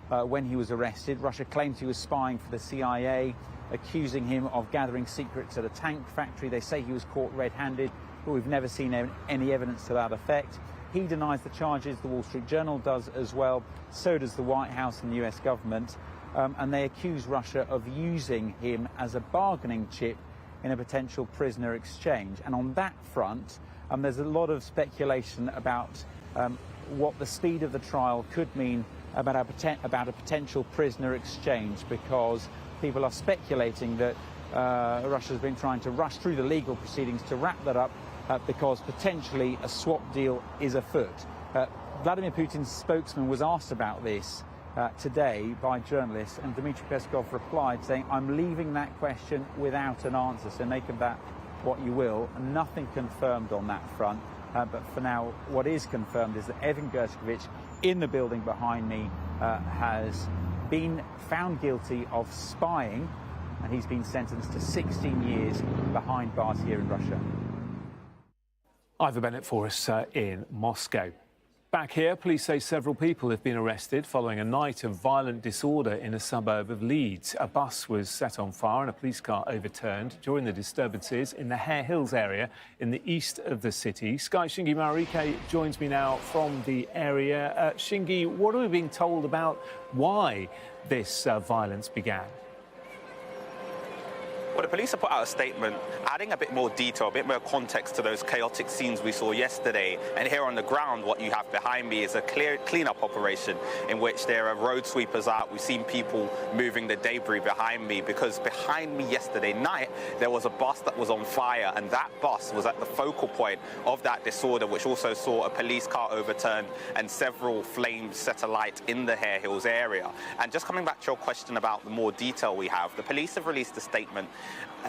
when he was arrested. Russia claims he was spying for the CIA, accusing him of gathering secrets at a tank factory. They say he was caught red-handed, but we've never seen any evidence to that effect. He denies the charges. The Wall Street Journal does as well. So does the White House and the US government. And they accuse Russia of using him as a bargaining chip in a potential prisoner exchange. And on that front, there's a lot of speculation about what the speed of the trial could mean about a potential prisoner exchange, because people are speculating that Russia's been trying to rush through the legal proceedings to wrap that up because potentially a swap deal is afoot. Vladimir Putin's spokesman was asked about this today by journalists, and Dmitry Peskov replied saying, "I'm leaving that question without an answer, so make of that what you will." Nothing confirmed on that front, but for now what is confirmed is that Evan Gershkovich, in the building behind me, has been found guilty of spying, and he's been sentenced to 16 years behind bars here in Russia. Ivor Bennett for us in Moscow. Back here, police say several people have been arrested following a night of violent disorder in a suburb of Leeds. A bus was set on fire and a police car overturned during the disturbances in the Hare Hills area in the east of the city. Sky's Shingi Marike joins me now from the area. Shingi, what are we being told about why this violence began? Well, the police have put out a statement adding a bit more detail, a bit more context to those chaotic scenes we saw yesterday. And here on the ground, what you have behind me is a clean-up operation in which there are road sweepers out. We've seen people moving the debris behind me, because behind me yesterday night, there was a bus that was on fire, and that bus was at the focal point of that disorder, which also saw a police car overturned and several flames set alight in the Hare Hills area. And just coming back to your question about the more detail we have, the police have released a statement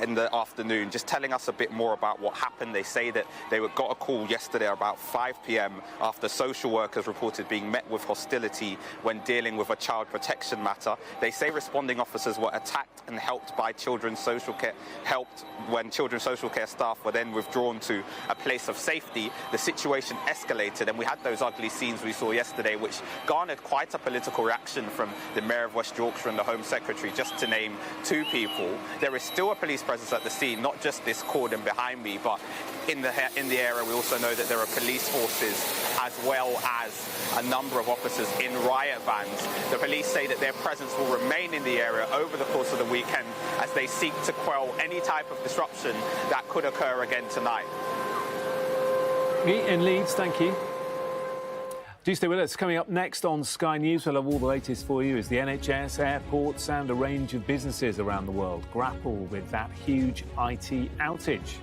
in the afternoon, just telling us a bit more about what happened. They say that they got a call yesterday about 5 p.m. after social workers reported being met with hostility when dealing with a child protection matter. They say responding officers were attacked and helped by children's social care, when children's social care staff were then withdrawn to a place of safety. The situation escalated, and we had those ugly scenes we saw yesterday, which garnered quite a political reaction from the Mayor of West Yorkshire and the Home Secretary, just to name two people. There is still a police presence at the scene, not just this cordon behind me, but in the area we also know that there are police forces as well as a number of officers in riot vans. The police say that their presence will remain in the area over the course of the weekend as they seek to quell any type of disruption that could occur again tonight. In Leeds, thank you. Do stay with us. Coming up next on Sky News, we'll have all the latest for you as the NHS, airports and a range of businesses around the world grapple with that huge IT outage.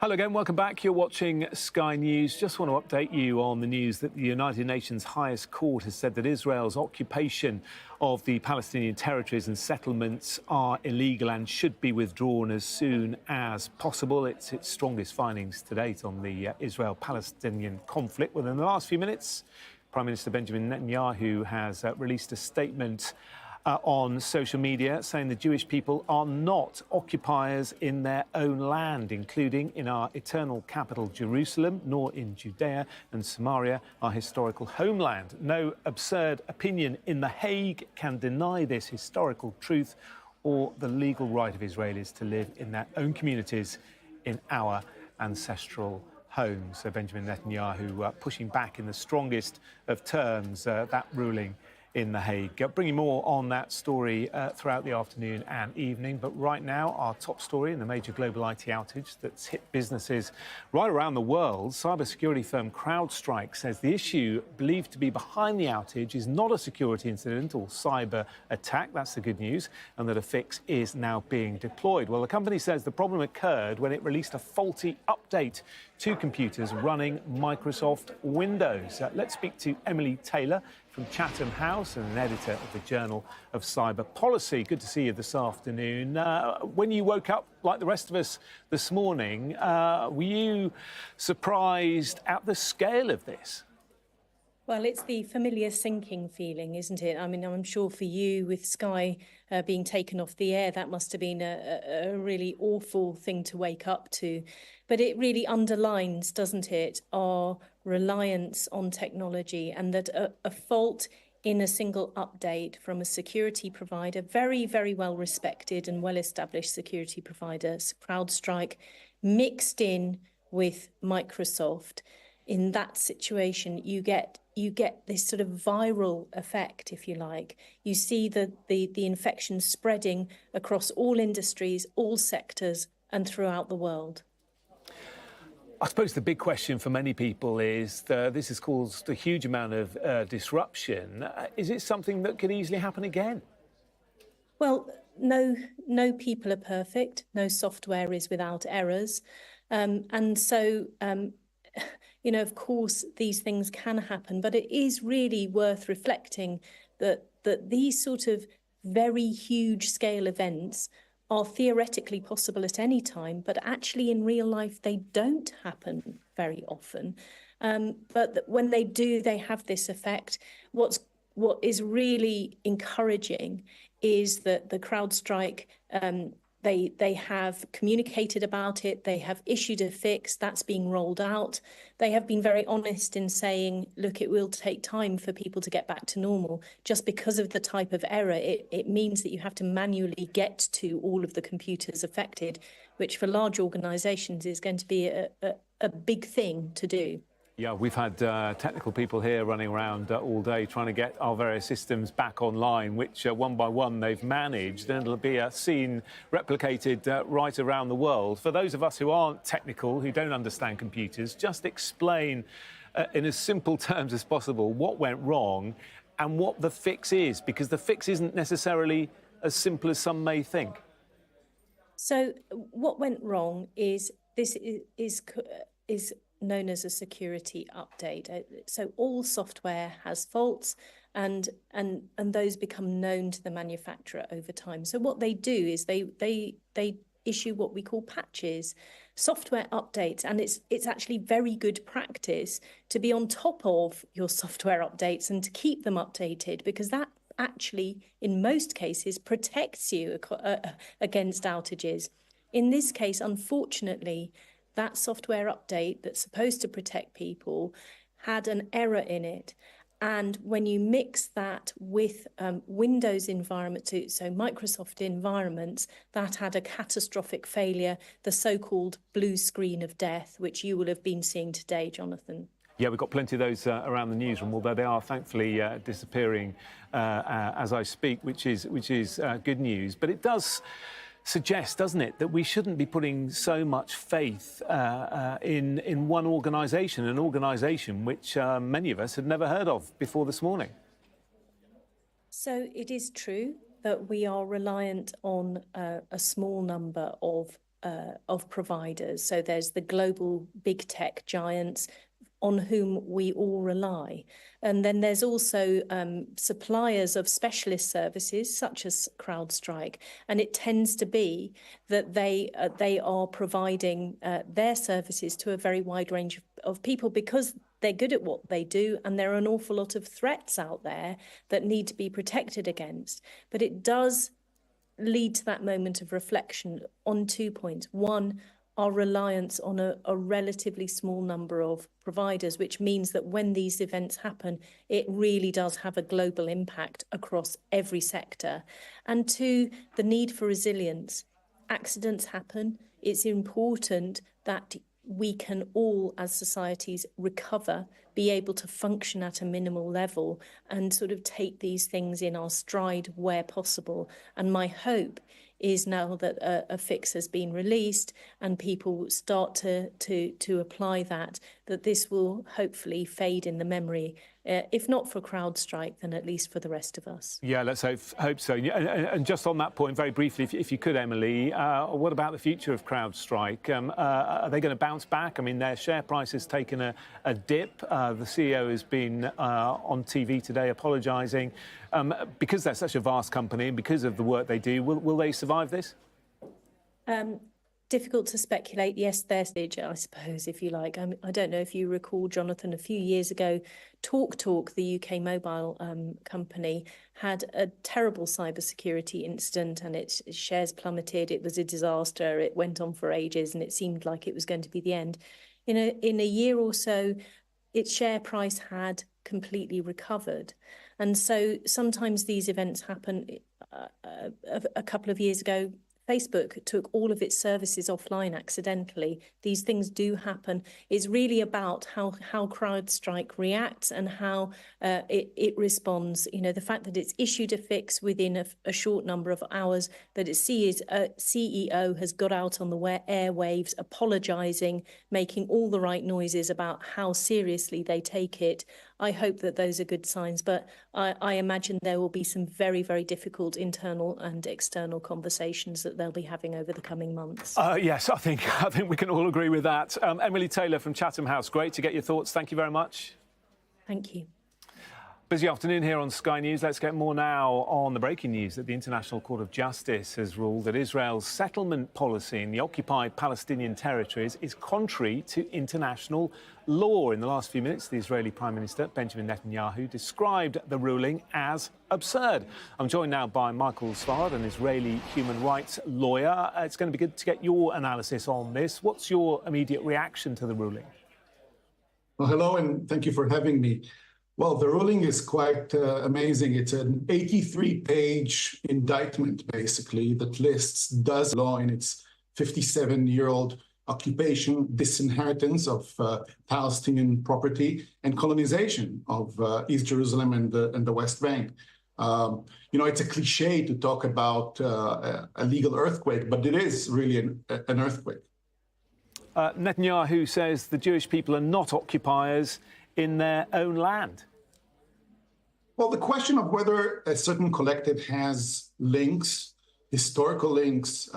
Hello again, welcome back. You're watching Sky News. Just want to update you on the news that the United Nations highest court has said that Israel's occupation of the Palestinian territories and settlements are illegal and should be withdrawn as soon as possible. It's its strongest findings to date on the Israel-Palestinian conflict. Within the last few minutes, Prime Minister Benjamin Netanyahu has released a statement on social media, saying the Jewish people are not occupiers in their own land, including in our eternal capital, Jerusalem, nor in Judea and Samaria, our historical homeland. No absurd opinion in The Hague can deny this historical truth or the legal right of Israelis to live in their own communities in our ancestral homes. So Benjamin Netanyahu pushing back in the strongest of terms that ruling in The Hague. Bringing more on that story throughout the afternoon and evening. But right now, our top story in the major global IT outage that's hit businesses right around the world. Cybersecurity firm Crowdstrike says the issue believed to be behind the outage is not a security incident or cyber attack. That's the good news. And that a fix is now being deployed. Well, the company says the problem occurred when it released a faulty update to computers running Microsoft Windows. Let's speak to Emily Taylor from Chatham House and an editor of the Journal of Cyber Policy. Good to see you this afternoon. When you woke up, like the rest of us this morning, were you surprised at the scale of this? Well, it's the familiar sinking feeling, isn't it? I mean, I'm sure for you, with Sky being taken off the air, that must have been a really awful thing to wake up to. But it really underlines, doesn't it, our reliance on technology, and that a fault in a single update from a security provider, very, very well respected and well established security provider, Crowdstrike, mixed in with Microsoft. In that situation, you get this sort of viral effect, if you like. You see the infection spreading across all industries, all sectors, and throughout the world. I suppose the big question for many people is this has caused a huge amount of disruption. Is it something that could easily happen again? Well, no people are perfect. No software is without errors. And so, you know, of course, these things can happen, but it is really worth reflecting that these sort of very huge scale events are theoretically possible at any time, but actually in real life, they don't happen very often. But when they do, they have this effect. What is really encouraging is that the Crowdstrike, they have communicated about it. They have issued a fix that's being rolled out. They have been very honest in saying, look, it will take time for people to get back to normal. Just because of the type of error, it means that you have to manually get to all of the computers affected, which for large organizations is going to be a big thing to do. Yeah, we've had technical people here running around all day trying to get our various systems back online, which one by one they've managed, and it'll be a scene replicated right around the world. For those of us who aren't technical, who don't understand computers, just explain in as simple terms as possible what went wrong and what the fix is, because the fix isn't necessarily as simple as some may think. So what went wrong is this is known as a security update. So all software has faults, and those become known to the manufacturer over time. So what they do is they issue what we call patches, software updates, and it's actually very good practice to be on top of your software updates and to keep them updated, because that actually in most cases protects you against outages. In this case, unfortunately, that software update that's supposed to protect people had an error in it. And when you mix that with Windows environments, so Microsoft environments, that had a catastrophic failure, the so-called blue screen of death, which you will have been seeing today, Jonathan. Yeah, we've got plenty of those around the newsroom, although they are thankfully disappearing as I speak, which is good news. But it does suggest, doesn't it, that we shouldn't be putting so much faith in one organisation, an organisation which many of us had never heard of before this morning. So it is true that we are reliant on a small number of providers. So there's the global big tech giants on whom we all rely. And then there's also suppliers of specialist services such as Crowdstrike. And it tends to be that they are providing their services to a very wide range of people because they're good at what they do, and there are an awful lot of threats out there that need to be protected against. But it does lead to that moment of reflection on 2 points. One, our reliance on a relatively small number of providers, which means that when these events happen, it really does have a global impact across every sector. And two, the need for resilience. Accidents happen. It's important that we can all, as societies, recover, be able to function at a minimal level and sort of take these things in our stride where possible. And my hope is now that a fix has been released and people start to apply that this will hopefully fade in the memory, if not for Crowdstrike, then at least for the rest of us. Yeah, let's hope so. And just on that point, very briefly, if you could, Emily, what about the future of Crowdstrike? Are they going to bounce back? I mean, their share price has taken a dip. The CEO has been on TV today apologising. Because they're such a vast company and because of the work they do, will they survive this? Difficult to speculate. Yes, they're stage, I suppose, if you like. I don't know if you recall, Jonathan, a few years ago, TalkTalk, the UK mobile company, had a terrible cybersecurity incident and its shares plummeted. It was a disaster. It went on for ages and it seemed like it was going to be the end. In a year or so, its share price had completely recovered. And so sometimes these events happen. A couple of years ago, Facebook took all of its services offline accidentally. These things do happen. It's really about how Crowdstrike reacts and how it responds. The fact that it's issued a fix within a short number of hours, that its CEO has got out on the airwaves apologising, making all the right noises about how seriously they take it. I hope that those are good signs, but I imagine there will be some very, very difficult internal and external conversations that they'll be having over the coming months. Yes, I think we can all agree with that. Emily Taylor from Chatham House, great to get your thoughts. Thank you very much. Thank you. Busy afternoon here on Sky News. Let's get more now on the breaking news that the International Court of Justice has ruled that Israel's settlement policy in the occupied Palestinian territories is contrary to international law. In the last few minutes, the Israeli Prime Minister, Benjamin Netanyahu, described the ruling as absurd. I'm joined now by Michael Svard, an Israeli human rights lawyer. It's going to be good to get your analysis on this. What's your immediate reaction to the ruling? Well, hello, and thank you for having me. Well, the ruling is quite amazing. It's an 83-page indictment, basically, that lists dozens of law in its 57-year-old occupation, disinheritance of Palestinian property, and colonization of East Jerusalem and the West Bank. It's a cliche to talk about a legal earthquake, but it is really an earthquake. Netanyahu says the Jewish people are not occupiers in their own land. Well, the question of whether a certain collective has links, historical links,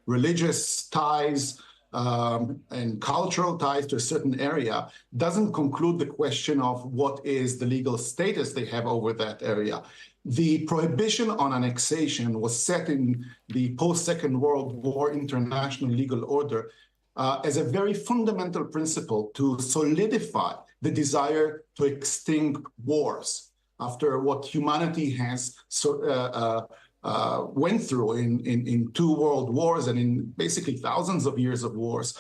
religious ties, and cultural ties to a certain area doesn't conclude the question of what is the legal status they have over that area. The prohibition on annexation was set in the post-Second World War international legal order as a very fundamental principle to solidify the desire to extinct wars after what humanity has went through in two world wars and in basically thousands of years of wars.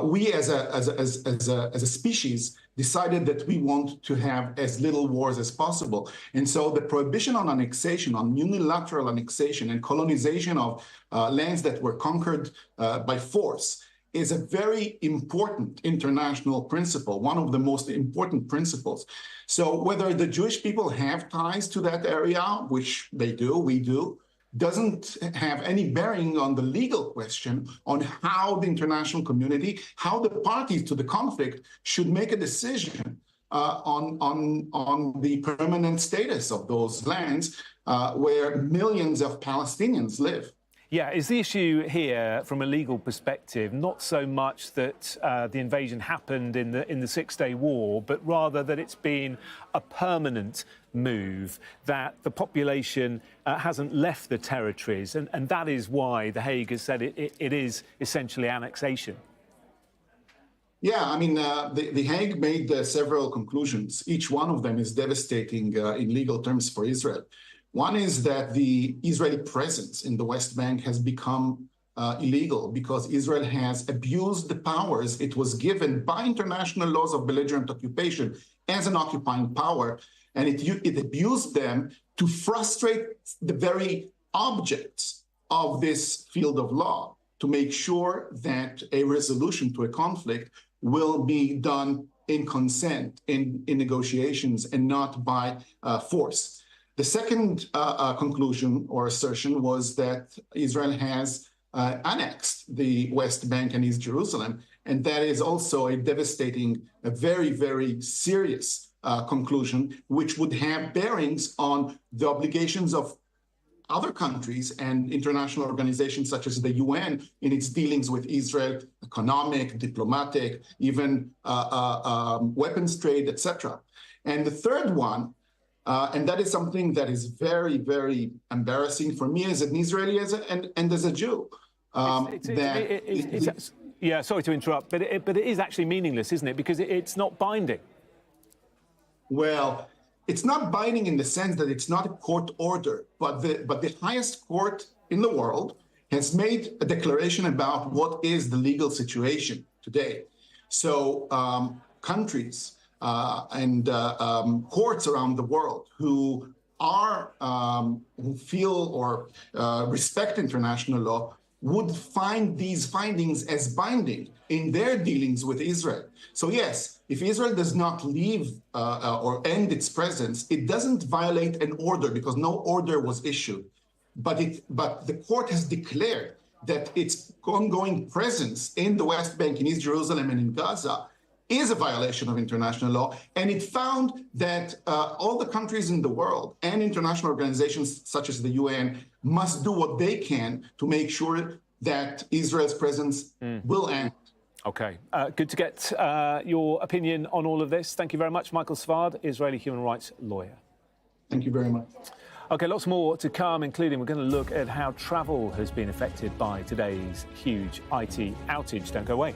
We as a species decided that we want to have as little wars as possible. And so the prohibition on annexation, on unilateral annexation and colonization of lands that were conquered by force is a very important international principle, one of the most important principles. So whether the Jewish people have ties to that area, which they do, we do, doesn't have any bearing on the legal question on how the international community, how the parties to the conflict should make a decision on the permanent status of those lands where millions of Palestinians live. Yeah, is the issue here, from a legal perspective, not so much that the invasion happened in the Six-Day War, but rather that it's been a permanent move, that the population hasn't left the territories, and that is why The Hague has said it is essentially annexation? Yeah, I mean, the Hague made several conclusions. Each one of them is devastating in legal terms for Israel. One is that the Israeli presence in the West Bank has become illegal because Israel has abused the powers it was given by international laws of belligerent occupation as an occupying power, and it abused them to frustrate the very objects of this field of law, to make sure that a resolution to a conflict will be done in consent, in negotiations, and not by force. The second conclusion or assertion was that Israel has annexed the West Bank and East Jerusalem, and that is also a devastating, a very, very serious conclusion, which would have bearings on the obligations of other countries and international organizations such as the UN in its dealings with Israel, economic, diplomatic, even weapons trade, etc. And the third one, and that is something that is very, very embarrassing for me as an Israeli and as a Jew. Yeah, sorry to interrupt, but it is actually meaningless, isn't it? Because it's not binding. Well, it's not binding in the sense that it's not a court order, but the highest court in the world has made a declaration about what is the legal situation today. So countries and courts around the world who feel or respect international law would find these findings as binding in their dealings with Israel. So yes, if Israel does not leave or end its presence, it doesn't violate an order because no order was issued. But the court has declared that its ongoing presence in the West Bank, in East Jerusalem, and in Gaza is a violation of international law. And it found that all the countries in the world and international organizations such as the UN must do what they can to make sure that Israel's presence will end. OK, good to get your opinion on all of this. Thank you very much, Michael Svard, Israeli human rights lawyer. Thank you very much. OK, lots more to come, including we're going to look at how travel has been affected by today's huge IT outage. Don't go away.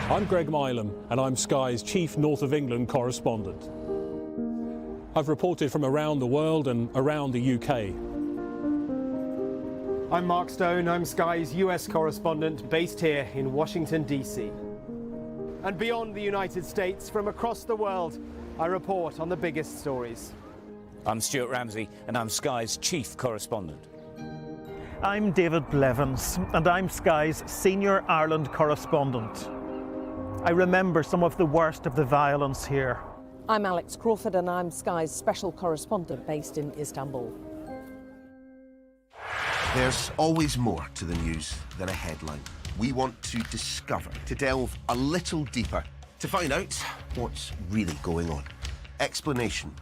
I'm Greg Milam, and I'm Sky's chief North of England correspondent. I've reported from around the world and around the UK. I'm Mark Stone, I'm Sky's US correspondent based here in Washington, DC. And beyond the United States, from across the world, I report on the biggest stories. I'm Stuart Ramsey, and I'm Sky's chief correspondent. I'm David Blevins, and I'm Sky's senior Ireland correspondent. I remember some of the worst of the violence here. I'm Alex Crawford, and I'm Sky's special correspondent based in Istanbul. There's always more to the news than a headline. We want to discover, to delve a little deeper, to find out what's really going on. Explanation,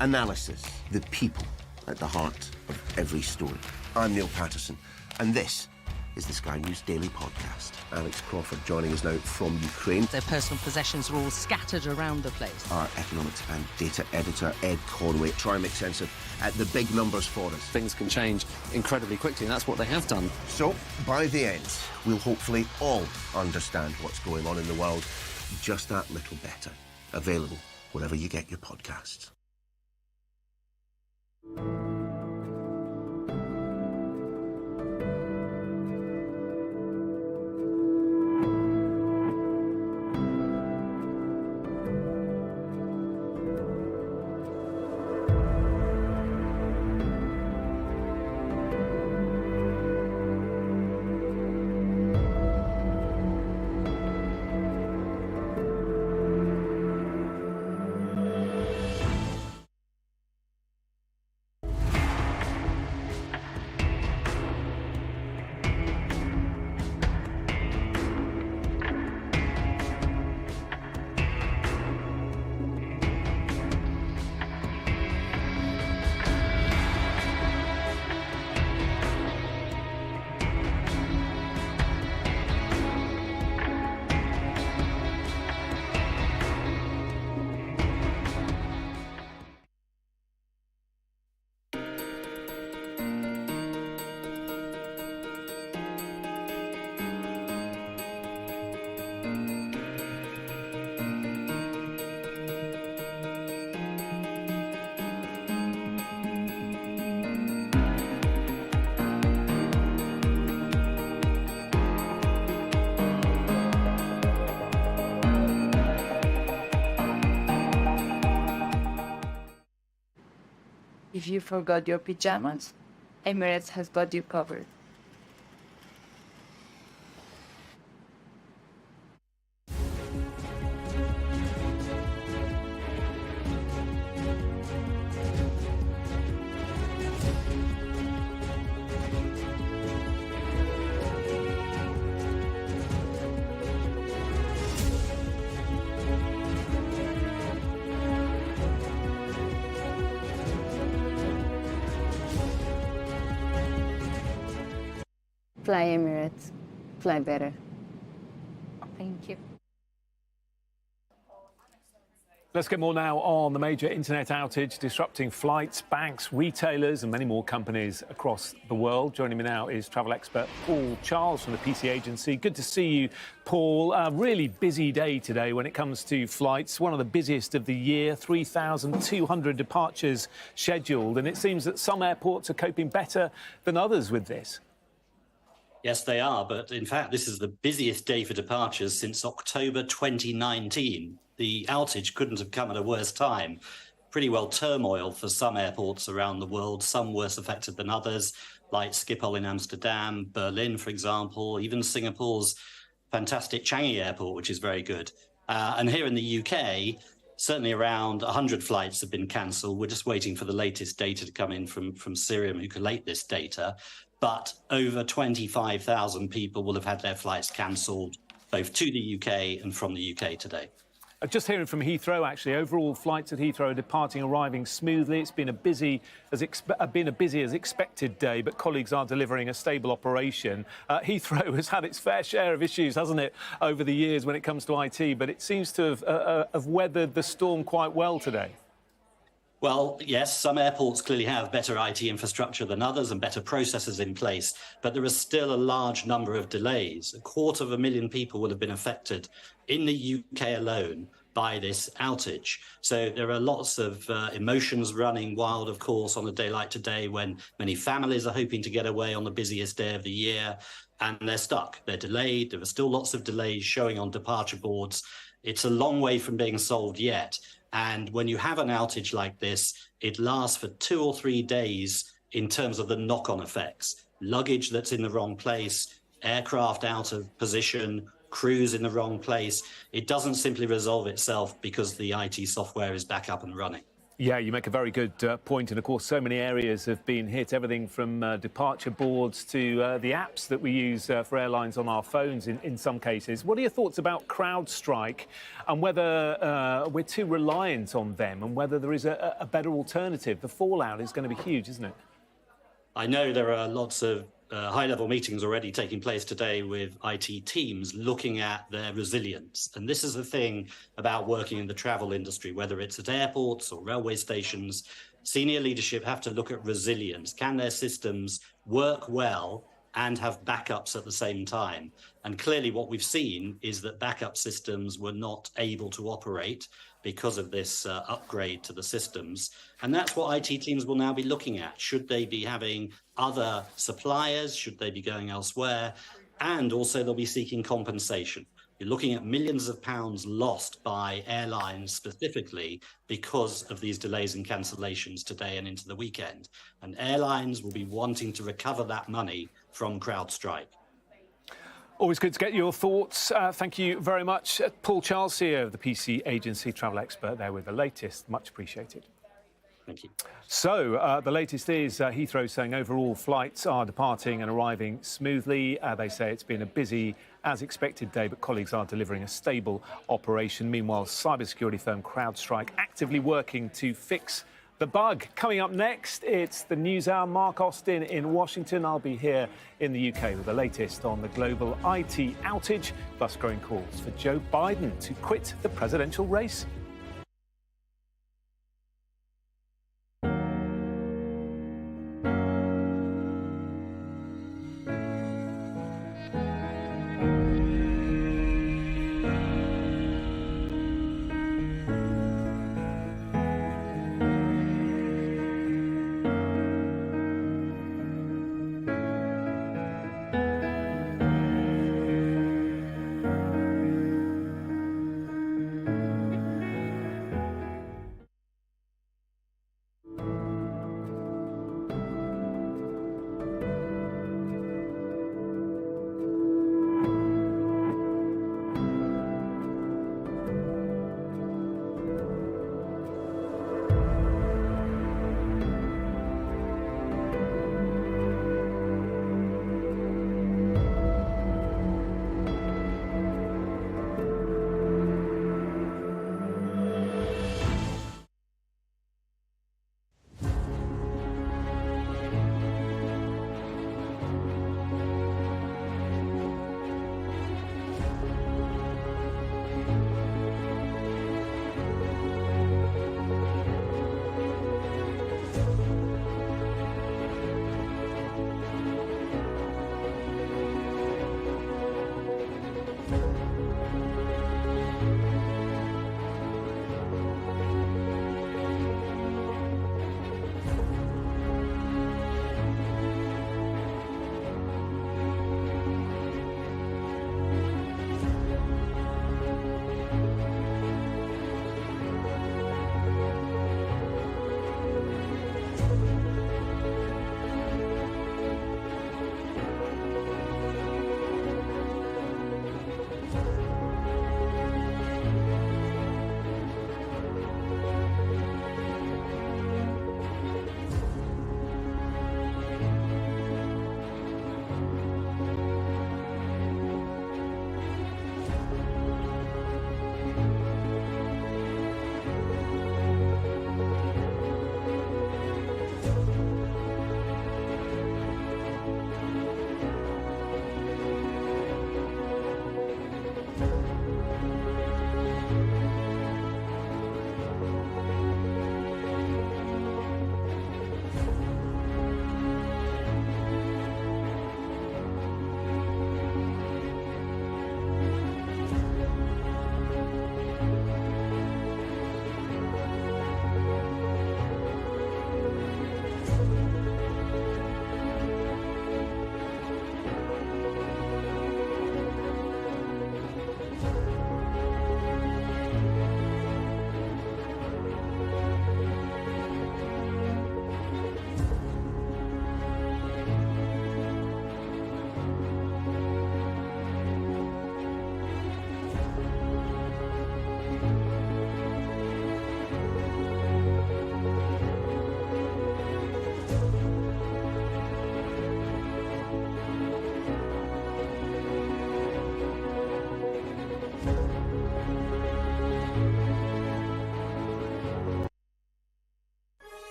analysis, the people at the heart of every story. I'm Neil Patterson, and this is the Sky News Daily Podcast. Alex Crawford joining us now from Ukraine. Their personal possessions are all scattered around the place. Our economics and data editor, Ed Conway, try and make sense of the big numbers for us. Things can change incredibly quickly, and that's what they have done. So, by the end, we'll hopefully all understand what's going on in the world just that little better. Available wherever you get your podcasts. If you forgot your pajamas, Emirates has got you covered. Fly Emirates. Fly better. Thank you. Let's get more now on the major internet outage disrupting flights, banks, retailers and many more companies across the world. Joining me now is travel expert Paul Charles from the PC Agency. Good to see you, Paul. A really busy day today when it comes to flights, one of the busiest of the year, 3,200 departures scheduled, and it seems that some airports are coping better than others with this. Yes, they are. But in fact, this is the busiest day for departures since October 2019. The outage couldn't have come at a worse time. Pretty well turmoil for some airports around the world, some worse affected than others, like Schiphol in Amsterdam, Berlin, for example, even Singapore's fantastic Changi Airport, which is very good. And here in the UK, certainly around 100 flights have been cancelled. We're just waiting for the latest data to come in from Cirium, who collate this data. But over 25,000 people will have had their flights cancelled, both to the UK and from the UK today. Just hearing from Heathrow, actually, overall flights at Heathrow are departing, arriving smoothly. It's been a busy as expected day, but colleagues are delivering a stable operation. Heathrow has had its fair share of issues, hasn't it, over the years when it comes to IT, but it seems to have weathered the storm quite well today. Well, yes, some airports clearly have better IT infrastructure than others and better processes in place, but there is still a large number of delays. 250,000 people will have been affected in the UK alone by this outage. So there are lots of emotions running wild, of course, on a day like today when many families are hoping to get away on the busiest day of the year, and they're stuck. They're delayed. There are still lots of delays showing on departure boards. It's a long way from being solved yet. And when you have an outage like this, it lasts for 2 or 3 days in terms of the knock-on effects. Luggage that's in the wrong place, aircraft out of position, crews in the wrong place. It doesn't simply resolve itself because the IT software is back up and running. Yeah, you make a very good point. And of course, so many areas have been hit, everything from departure boards to the apps that we use for airlines on our phones in some cases. What are your thoughts about Crowdstrike and whether we're too reliant on them and whether there is a better alternative? The fallout is going to be huge, isn't it? I know there are lots of high-level meetings already taking place today with IT teams looking at their resilience. And this is the thing about working in the travel industry, whether it's at airports or railway stations. Senior leadership have to look at resilience. Can their systems work well and have backups at the same time? And clearly what we've seen is that backup systems were not able to operate because of this upgrade to the systems. And that's what IT teams will now be looking at. Should they be having other suppliers? Should they be going elsewhere? And also they'll be seeking compensation. You're looking at millions of pounds lost by airlines specifically because of these delays and cancellations today and into the weekend. And airlines will be wanting to recover that money from Crowdstrike. Always good to get your thoughts. Thank you very much. Paul Charles, CEO of the PC Agency, travel expert, there with the latest. Much appreciated. Thank you. So the latest is Heathrow saying overall flights are departing and arriving smoothly. They say it's been a busy as expected day, but colleagues are delivering a stable operation. Meanwhile, cybersecurity firm Crowdstrike actively working to fix the bug. Coming up next, it's the NewsHour. Mark Austin in Washington. I'll be here in the UK with the latest on the global IT outage, plus growing calls for Joe Biden to quit the presidential race.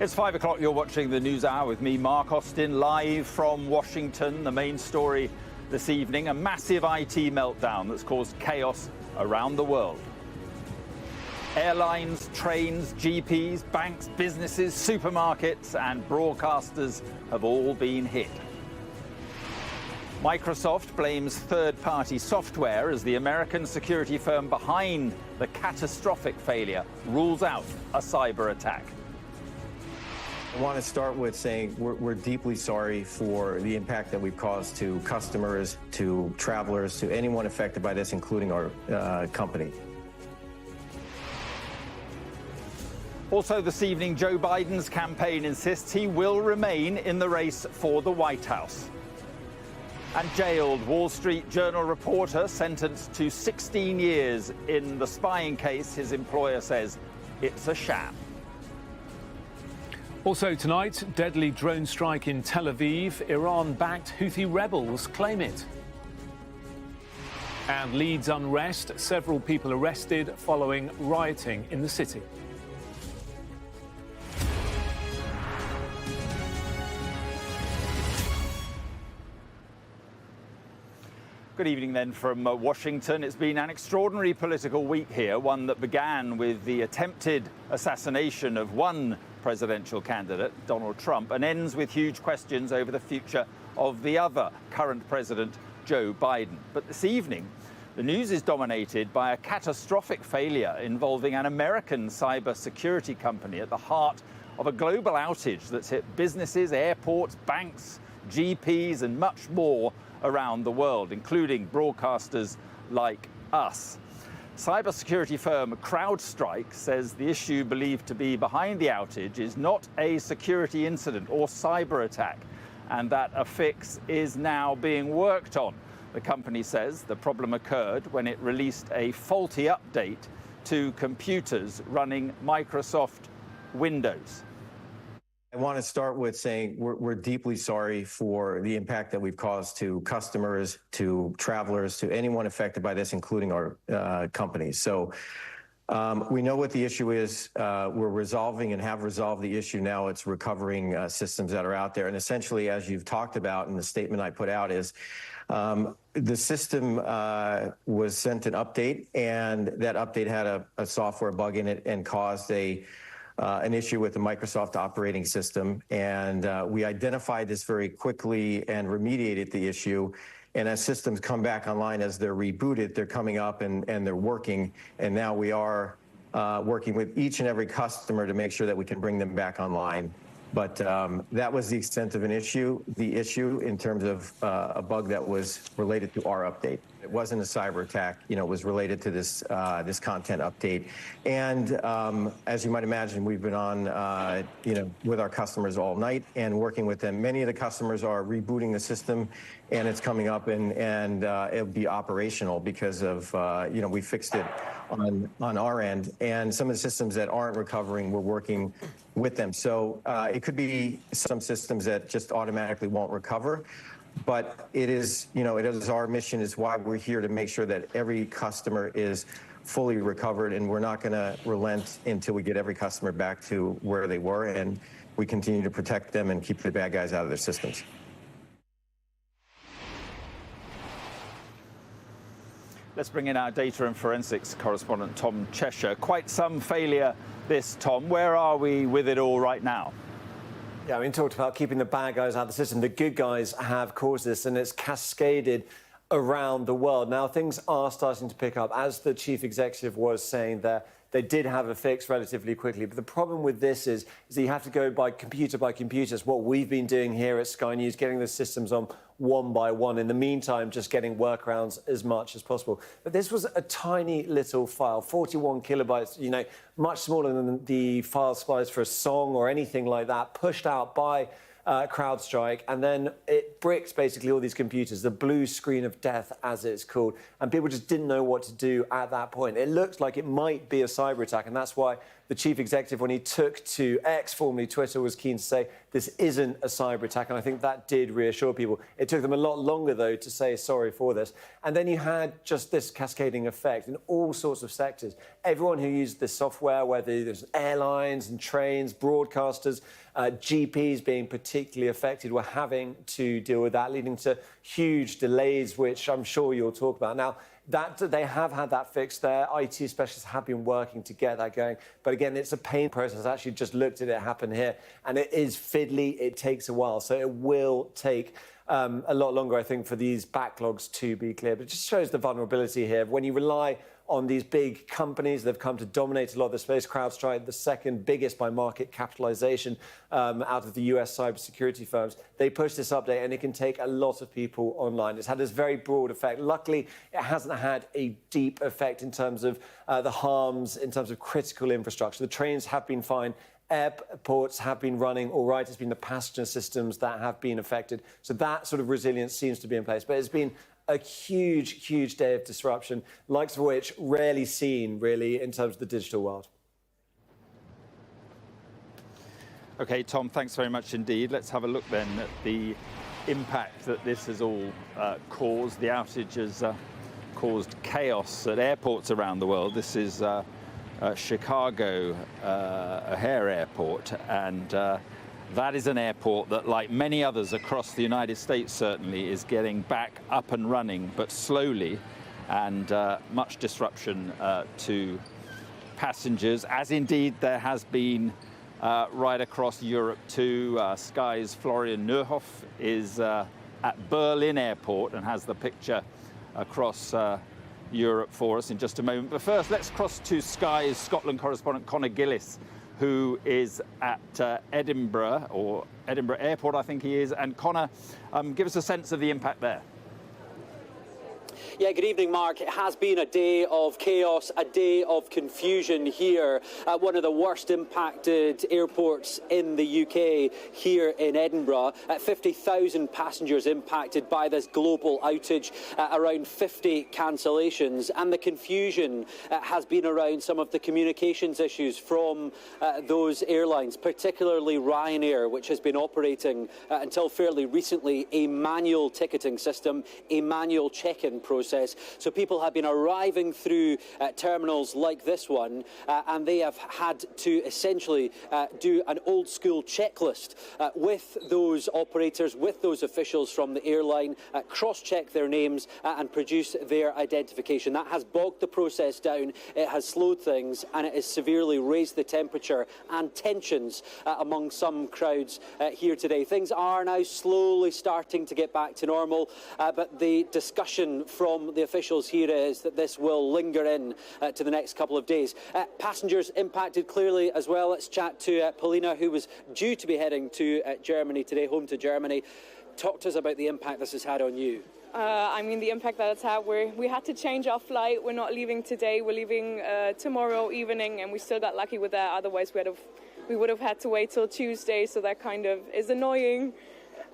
It's 5 o'clock. You're watching the News Hour with me, Mark Austin, live from Washington. The main story this evening, a massive IT meltdown that's caused chaos around the world. Airlines, trains, GPs, banks, businesses, supermarkets and broadcasters have all been hit. Microsoft blames third-party software as the American security firm behind the catastrophic failure rules out a cyber attack. I want to start with saying we're deeply sorry for the impact that we've caused to customers, to travelers, to anyone affected by this, including our company. Also this evening, Joe Biden's campaign insists he will remain in the race for the White House. And jailed Wall Street Journal reporter sentenced to 16 years in the spying case. His employer says it's a sham. Also tonight, deadly drone strike in Tel Aviv. Iran-backed Houthi rebels claim it. And Leeds unrest. Several people arrested following rioting in the city. Good evening then from Washington. It's been an extraordinary political week here, one that began with the attempted assassination of one presidential candidate, Donald Trump, and ends with huge questions over the future of the other current president, Joe Biden. But this evening, the news is dominated by a catastrophic failure involving an American cybersecurity company at the heart of a global outage that's hit businesses, airports, banks, GPs and much more around the world, including broadcasters like us. Cybersecurity firm Crowdstrike says the issue believed to be behind the outage is not a security incident or cyber attack, and that a fix is now being worked on. The company says the problem occurred when it released a faulty update to computers running Microsoft Windows. I want to start with saying we're deeply sorry for the impact that we've caused to customers, to travelers, to anyone affected by this, including our company. So we know what the issue is. We're resolving and have resolved the issue. Now it's recovering systems that are out there. And essentially, as you've talked about in the statement I put out, is the system was sent an update, and that update had a software bug in it and caused an issue with the Microsoft operating system, and we identified this very quickly and remediated the issue. And as systems come back online, as they're rebooted, they're coming up and they're working. And now we are working with each and every customer to make sure that we can bring them back online. But that was the extent of the issue in terms of a bug that was related to our update. It wasn't a cyber attack, it was related to this content update. And as you might imagine, we've been on, with our customers all night and working with them. Many of the customers are rebooting the system, and it's coming up and it'll be operational because of, we fixed it on our end. And some of the systems that aren't recovering, we're working with them. So it could be some systems that just automatically won't recover. But it is our mission, is why we're here, to make sure that every customer is fully recovered, and we're not going to relent until we get every customer back to where they were, and we continue to protect them and keep the bad guys out of their systems. Let's bring in our data and forensics correspondent, Tom Cheshire. Quite some failure this, Tom. Where are we with it all right now? Yeah, we talked about keeping the bad guys out of the system. The good guys have caused this, and it's cascaded around the world. Now, things are starting to pick up. As the chief executive was saying there, they did have a fix relatively quickly. But the problem with this is that you have to go by computer. It's what we've been doing here at Sky News, getting the systems on one by one. In the meantime, just getting workarounds as much as possible. But this was a tiny little file, 41 kilobytes, much smaller than the file size for a song or anything like that, pushed out by Crowdstrike, and then it bricked basically all these computers, the blue screen of death, as it's called, and people just didn't know what to do at that point. It looked like it might be a cyber attack, and that's why the chief executive, when he took to X, formerly Twitter, was keen to say this isn't a cyber attack, and I think that did reassure people. It took them a lot longer, though, to say sorry for this. And then you had just this cascading effect in all sorts of sectors. Everyone who used this software, whether there's airlines and trains, broadcasters, GPs being particularly affected, were having to deal with that, leading to huge delays, which I'm sure you'll talk about. Now, that they have had that fixed. Their IT specialists have been working to get that going. But again, it's a pain process. I actually just looked at it happen here, and it is fiddly. It takes a while. So it will take a lot longer, I think, for these backlogs to be clear. But it just shows the vulnerability here. When you rely on these big companies that have come to dominate a lot of the space, Crowdstrike, the second biggest by market capitalization out of the US cybersecurity firms, they push this update and it can take a lot of people online. It's had this very broad effect. Luckily, it hasn't had a deep effect in terms of the harms, in terms of critical infrastructure. The trains have been fine. Airports have been running all right. It's been the passenger systems that have been affected. So that sort of resilience seems to be in place. But it's been a huge, huge day of disruption, likes of which rarely seen, really, in terms of the digital world. OK, Tom, thanks very much indeed. Let's have a look then at the impact that this has all caused. The outage has caused chaos at airports around the world. This is Chicago O'Hare Airport, and that is an airport that, like many others across the United States, certainly is getting back up and running, but slowly, and much disruption to passengers, as indeed there has been right across Europe too. Sky's Florian Neuhoff is at Berlin Airport and has the picture across Europe for us in just a moment. But first, let's cross to Sky's Scotland correspondent Conor Gillis, who is at Edinburgh, or Edinburgh Airport, I think he is. And Conor, give us a sense of the impact there. Yeah, good evening, Mark. It has been a day of chaos, a day of confusion here at one of the worst impacted airports in the UK, here in Edinburgh. 50,000 passengers impacted by this global outage, around 50 cancellations. And the confusion has been around some of the communications issues from those airlines, particularly Ryanair, which has been operating until fairly recently a manual ticketing system, a manual check-in process. So people have been arriving through terminals like this one, and they have had to essentially do an old school checklist with those operators, with those officials from the airline, cross-check their names and produce their identification. That has bogged the process down, it has slowed things, and it has severely raised the temperature and tensions among some crowds here today. Things are now slowly starting to get back to normal, but the discussion from the officials here is that this will linger in to the next couple of days. Passengers impacted clearly as well. Let's chat to Paulina, who was due to be heading to Germany today, home to Germany. Talk to us about the impact this has had on you. I mean, the impact that it's had, we had to change our flight. We're not leaving today. We're leaving tomorrow evening, and we still got lucky with that. Otherwise, we would have had to wait till Tuesday, so that kind of is annoying.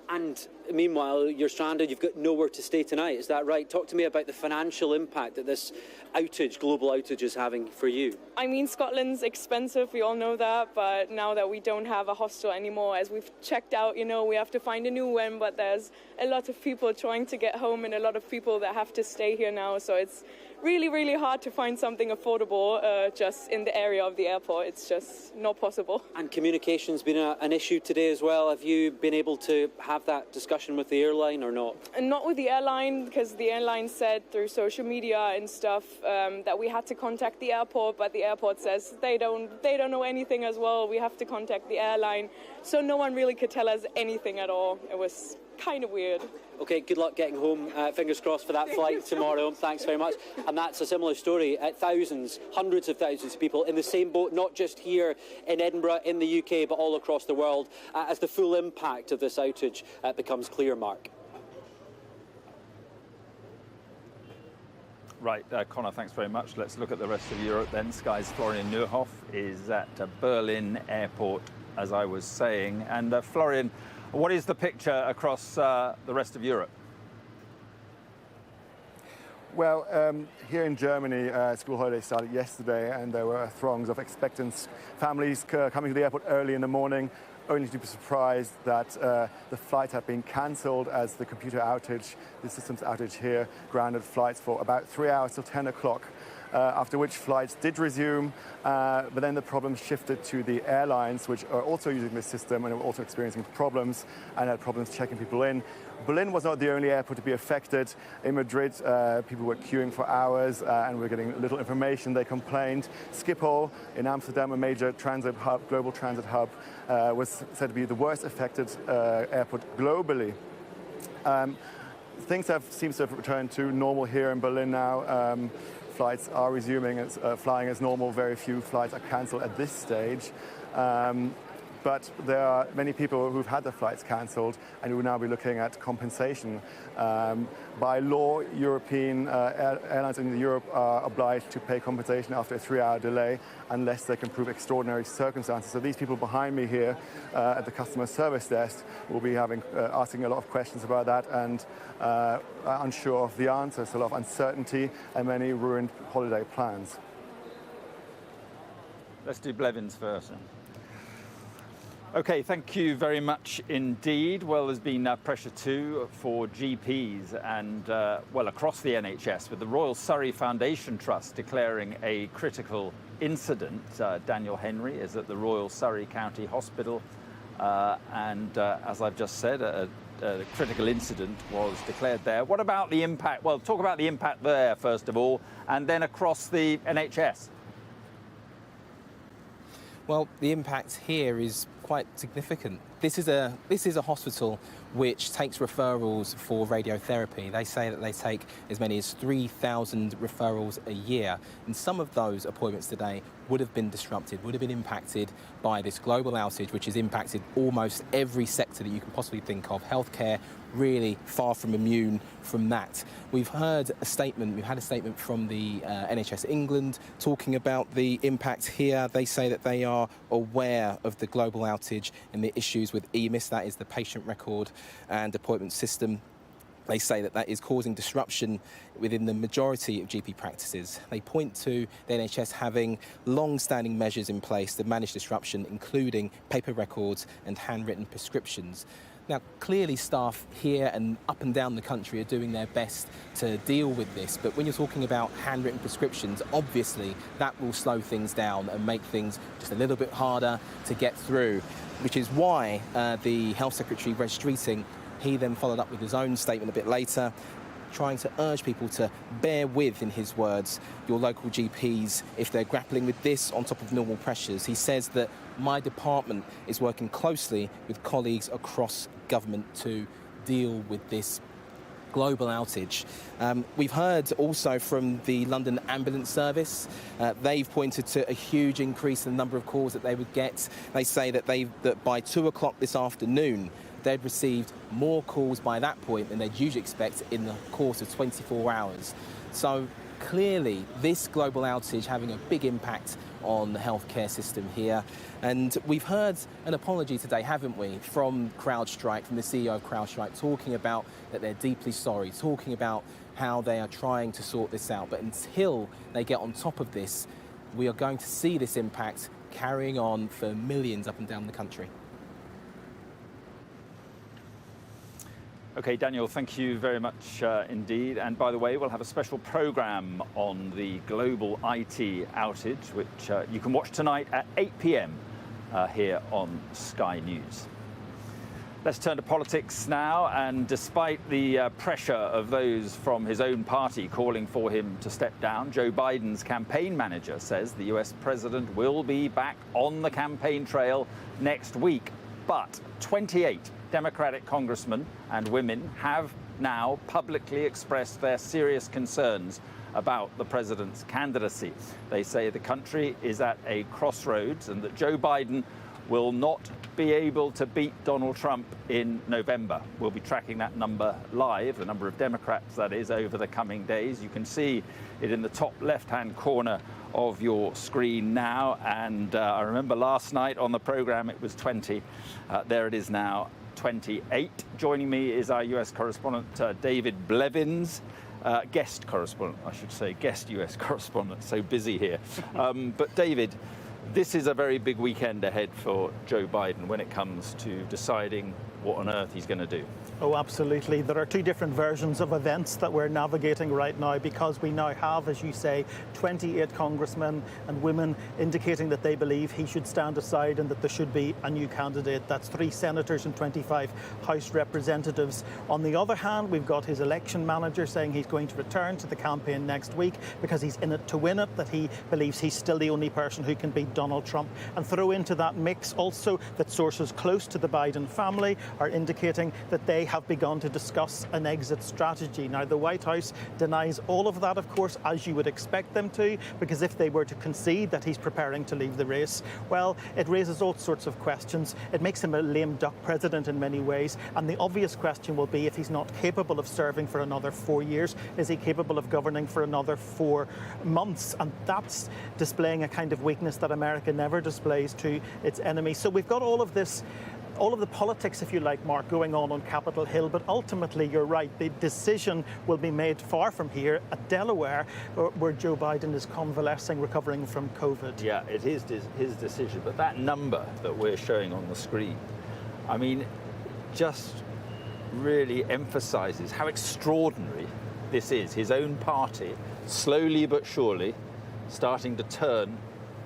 And meanwhile, you're stranded, you've got nowhere to stay tonight, is that right? Talk to me about the financial impact that this outage, global outage, is having for you. I mean, Scotland's expensive, we all know that, but now that we don't have a hostel anymore, as we've checked out, you know, we have to find a new one, but there's a lot of people trying to get home and a lot of people that have to stay here now, so it's really, really hard to find something affordable just in the area of the airport. It's just not possible. And communication's been an issue today as well. Have you been able to have that discussion with the airline or not? And not with the airline, because the airline said through social media and stuff that we had to contact the airport, but the airport says they don't know anything as well. We have to contact the airline. So no one really could tell us anything at all. It was kind of weird. OK, good luck getting home. Fingers crossed for that flight tomorrow. Thanks very much. And that's a similar story. Thousands, hundreds of thousands of people in the same boat, not just here in Edinburgh, in the UK, but all across the world, as the full impact of this outage becomes clear, Mark. Right, Conor, thanks very much. Let's look at the rest of Europe then. Sky's Florian Neuhoff is at Berlin Airport, as I was saying. And Florian, what is the picture across the rest of Europe? Well, here in Germany, school holidays started yesterday, and there were throngs of expectant families coming to the airport early in the morning, only to be surprised that the flight had been cancelled as the computer outage, the systems outage here, grounded flights for about 3 hours till 10 o'clock. After which flights did resume, but then the problem shifted to the airlines, which are also using this system and are also experiencing problems and had problems checking people in. Berlin was not the only airport to be affected. In Madrid, people were queuing for hours and were getting little information. They complained. Schiphol in Amsterdam, a major transit hub, global transit hub, was said to be the worst affected airport globally. Things seems to have returned to normal here in Berlin now. Flights are resuming flying as normal. Very few flights are cancelled at this stage. But there are many people who've had their flights cancelled and who will now be looking at compensation. By law, European airlines in Europe are obliged to pay compensation after a 3-hour delay unless they can prove extraordinary circumstances. So these people behind me here at the customer service desk will be asking a lot of questions about that and are unsure of the answers, a lot of uncertainty and many ruined holiday plans. Let's do Blevins first. Okay, thank you very much indeed. Well, there's been pressure too for GPs and, well, across the NHS, with the Royal Surrey Foundation Trust declaring a critical incident. Daniel Henry is at the Royal Surrey County Hospital, and as I've just said, a critical incident was declared there. What about the impact? Well, talk about the impact there, first of all, and then across the NHS. Well, the impact here is quite significant. This is a hospital which takes referrals for radiotherapy. They say that they take as many as 3,000 referrals a year, and some of those appointments today would have been disrupted, would have been impacted by this global outage, which has impacted almost every sector that you can possibly think of. Healthcare really far from immune from that. We've had a statement from the NHS England talking about the impact here. They say that they are aware of the global outage and the issues with EMIS, that is the patient record and appointment system. They say that that is causing disruption within the majority of GP practices. They point to the NHS having long-standing measures in place to manage disruption, including paper records and handwritten prescriptions. Now, clearly staff here and up and down the country are doing their best to deal with this, but when you're talking about handwritten prescriptions, obviously that will slow things down and make things just a little bit harder to get through, which is why the Health Secretary, Reg Streeting, he then followed up with his own statement a bit later, trying to urge people to bear with, in his words, your local GPs if they're grappling with this on top of normal pressures. He says that my department is working closely with colleagues across government to deal with this global outage. We've heard also from the London Ambulance Service. They've pointed to a huge increase in the number of calls that they would get. They say that by 2 o'clock this afternoon, they'd received more calls by that point than they'd usually expect in the course of 24 hours. So clearly, this global outage having a big impact on the healthcare system here. And we've heard an apology today, haven't we, from Crowdstrike, from the CEO of Crowdstrike, talking about that they're deeply sorry, talking about how they are trying to sort this out. But until they get on top of this, we are going to see this impact carrying on for millions up and down the country. Okay, Daniel, thank you very much indeed. And by the way, we'll have a special programme on the global IT outage, which you can watch tonight at 8 p.m. Here on Sky News. Let's turn to politics now. And despite the pressure of those from his own party calling for him to step down, Joe Biden's campaign manager says the US president will be back on the campaign trail next week. But 28 Democratic congressmen and women have now publicly expressed their serious concerns about the president's candidacy. They say the country is at a crossroads and that Joe Biden will not be able to beat Donald Trump in November. We'll be tracking that number live, the number of Democrats, that is, over the coming days. You can see it in the top left-hand corner of your screen now. And I remember last night on the programme it was 20. There it is now, 28. Joining me is our US correspondent, David Blevins. guest correspondent, I should say, guest US correspondent, so busy here. But David, this is a very big weekend ahead for Joe Biden when it comes to deciding what on earth he's going to do. Oh, absolutely. There are two different versions of events that we're navigating right now, because we now have, as you say, 28 congressmen and women indicating that they believe he should stand aside and that there should be a new candidate. That's 3 senators and 25 House representatives. On the other hand, we've got his election manager saying he's going to return to the campaign next week because he's in it to win it, that he believes he's still the only person who can beat Donald Trump. And throw into that mix also that sources close to the Biden family are indicating that they have begun to discuss an exit strategy. Now, the White House denies all of that, of course, as you would expect them to, because if they were to concede that he's preparing to leave the race, well, it raises all sorts of questions. It makes him a lame duck president in many ways, and the obvious question will be, if he's not capable of serving for another 4 years, is he capable of governing for another 4 months? And that's displaying a kind of weakness that America never displays to its enemies. So we've got all of this, all of the politics, if you like, Mark, going on Capitol Hill, but ultimately, you're right, the decision will be made far from here at Delaware, where Joe Biden is convalescing, recovering from COVID. Yeah, it is his decision, but that number that we're showing on the screen, I mean, just really emphasizes how extraordinary this is. His own party, slowly but surely, starting to turn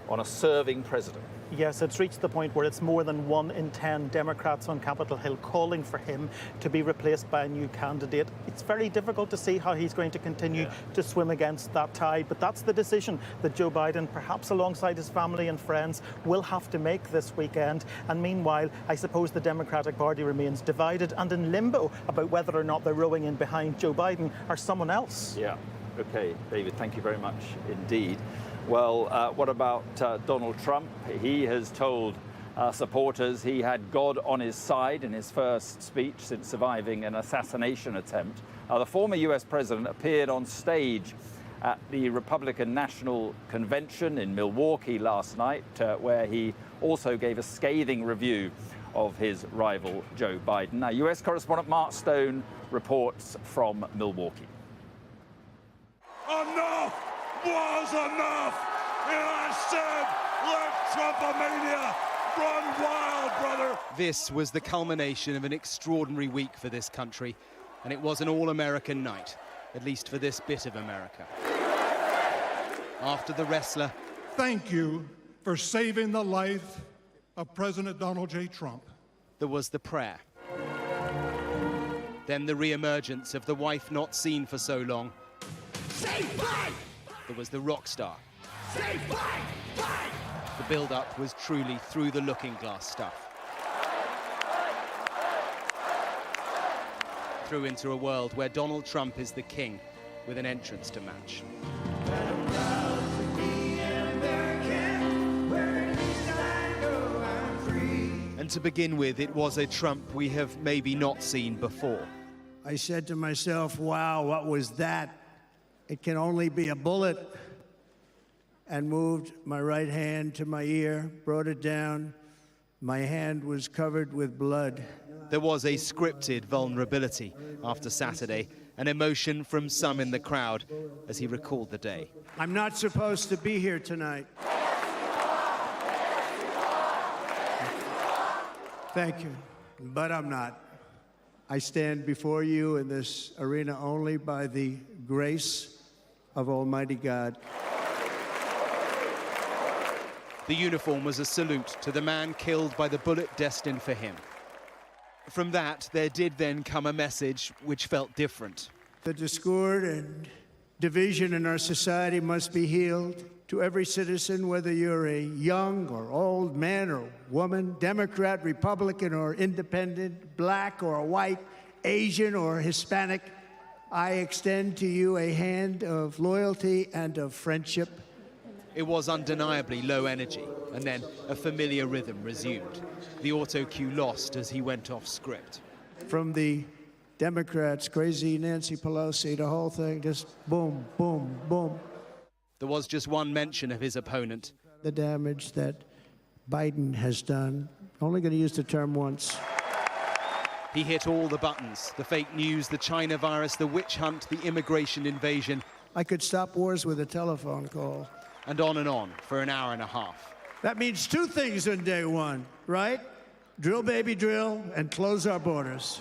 on a serving president. Yes, it's reached the point where it's more than 1 in 10 Democrats on Capitol Hill calling for him to be replaced by a new candidate. It's very difficult to see how he's going to continue to swim against that tide, but that's the decision that Joe Biden, perhaps alongside his family and friends, will have to make this weekend. And meanwhile, I suppose the Democratic Party remains divided and in limbo about whether or not they're rowing in behind Joe Biden or someone else. Yeah, okay, David, thank you very much indeed. Well, what about Donald Trump? He has told supporters he had God on his side in his first speech since surviving an assassination attempt. The former US president appeared on stage at the Republican National Convention in Milwaukee last night, where he also gave a scathing review of his rival, Joe Biden. Now, US correspondent Mark Stone reports from Milwaukee. Enough was enough, and I said, let Trumpomania run wild, brother. This was the culmination of an extraordinary week for this country, and it was an all-American night, at least for this bit of America. After the wrestler, thank you for saving the life of President Donald J. Trump. There was the prayer. Then the re-emergence of the wife not seen for so long. Say bye! There was the rock star. Say bye! Bye! The build-up was truly through the looking glass stuff. Through into a world where Donald Trump is the king, with an entrance to match. And to begin with, it was a Trump we have maybe not seen before. I said to myself, wow, what was that? It can only be a bullet. And moved my right hand to my ear, brought it down. My hand was covered with blood. There was a scripted vulnerability after Saturday, an emotion from some in the crowd as he recalled the day. I'm not supposed to be here tonight. Thank you, but I'm not. I stand before you in this arena only by the grace of Almighty God. The uniform was a salute to the man killed by the bullet destined for him. From that, there did then come a message which felt different. The discord and division in our society must be healed. To every citizen, whether you're a young or old man or woman, Democrat, Republican or independent, black or white, Asian or Hispanic, I extend to you a hand of loyalty and of friendship. It was undeniably low energy, and then a familiar rhythm resumed. The auto cue lost as he went off script. From the Democrats, crazy Nancy Pelosi, the whole thing, just boom, boom, boom. There was just one mention of his opponent. The damage that Biden has done. Only going to use the term once. He hit all the buttons: the fake news, the China virus, the witch hunt, the immigration invasion. I could stop wars with a telephone call. And on for an hour and a half. That means two things on day one, right? Drill, baby, drill, and close our borders.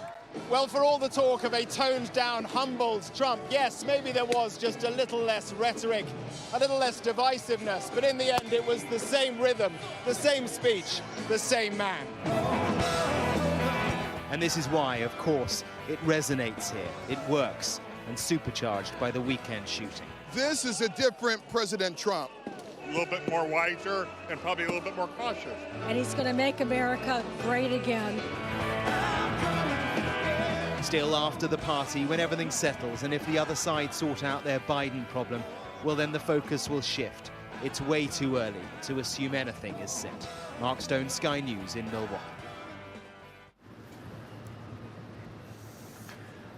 Well, for all the talk of a toned-down, humbled Trump, yes, maybe there was just a little less rhetoric, a little less divisiveness, but in the end it was the same rhythm, the same speech, the same man. And this is why, of course, it resonates here, it works, and supercharged by the weekend shooting. This is a different President Trump. A little bit more wiser and probably a little bit more cautious. And he's going to make America great again. Still, after the party, when everything settles and if the other side sort out their Biden problem, well, then the focus will shift. It's way too early to assume anything is set. Mark Stone, Sky News in Milwaukee.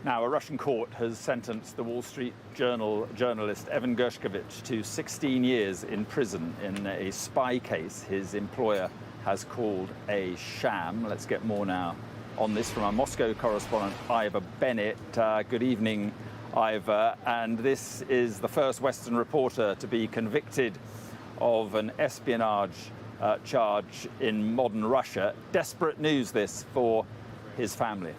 Now, a Russian court has sentenced the Wall Street Journal journalist Evan Gershkovich to 16 years in prison in a spy case his employer has called a sham. Let's get more now on this from our Moscow correspondent, Ivor Bennett. Good evening, Ivor. And this is the first Western reporter to be convicted of an espionage charge in modern Russia. Desperate news, this, for his family.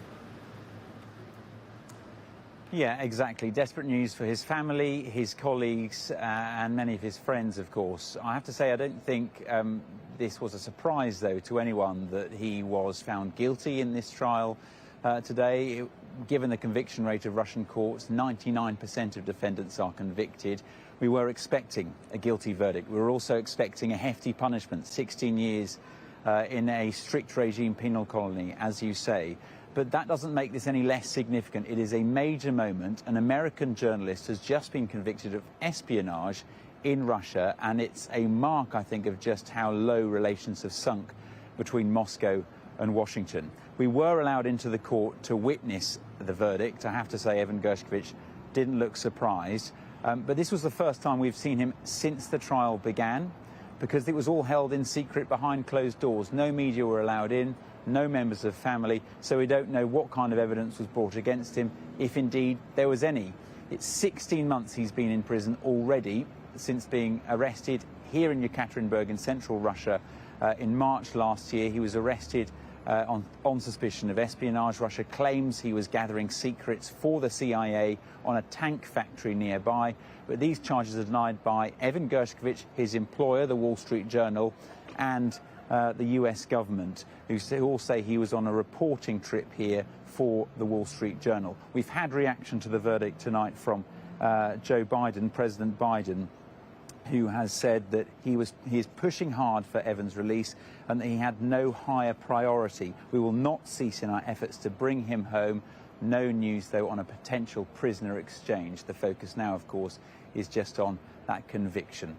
Yeah, exactly. Desperate news for his family, his colleagues, and many of his friends, of course. I have to say, I don't think this was a surprise, though, to anyone that he was found guilty in this trial today. Given the conviction rate of Russian courts, 99% of defendants are convicted. We were expecting a guilty verdict. We were also expecting a hefty punishment, 16 years in a strict regime penal colony, as you say. But that doesn't make this any less significant. It is a major moment. An American journalist has just been convicted of espionage in Russia, and it's a mark, I think, of just how low relations have sunk between Moscow and Washington. We were allowed into the court to witness the verdict. I have to say, Evan Gershkovich didn't look surprised. But this was the first time we've seen him since the trial began, because it was all held in secret behind closed doors. No media were allowed in, no members of family, so we don't know what kind of evidence was brought against him, if indeed there was any. It's 16 months he's been in prison already since being arrested here in Yekaterinburg in central Russia in March last year. He was arrested on suspicion of espionage. Russia claims he was gathering secrets for the CIA on a tank factory nearby, but these charges are denied by Evan Gershkovich, his employer, the Wall Street Journal, and the US government, who all say he was on a reporting trip here for the Wall Street Journal. We've had reaction to the verdict tonight from Joe Biden, President Biden, who has said that he is pushing hard for Evan's release and that he had no higher priority. We will not cease in our efforts to bring him home. No news, though, on a potential prisoner exchange. The focus now, of course, is just on that conviction.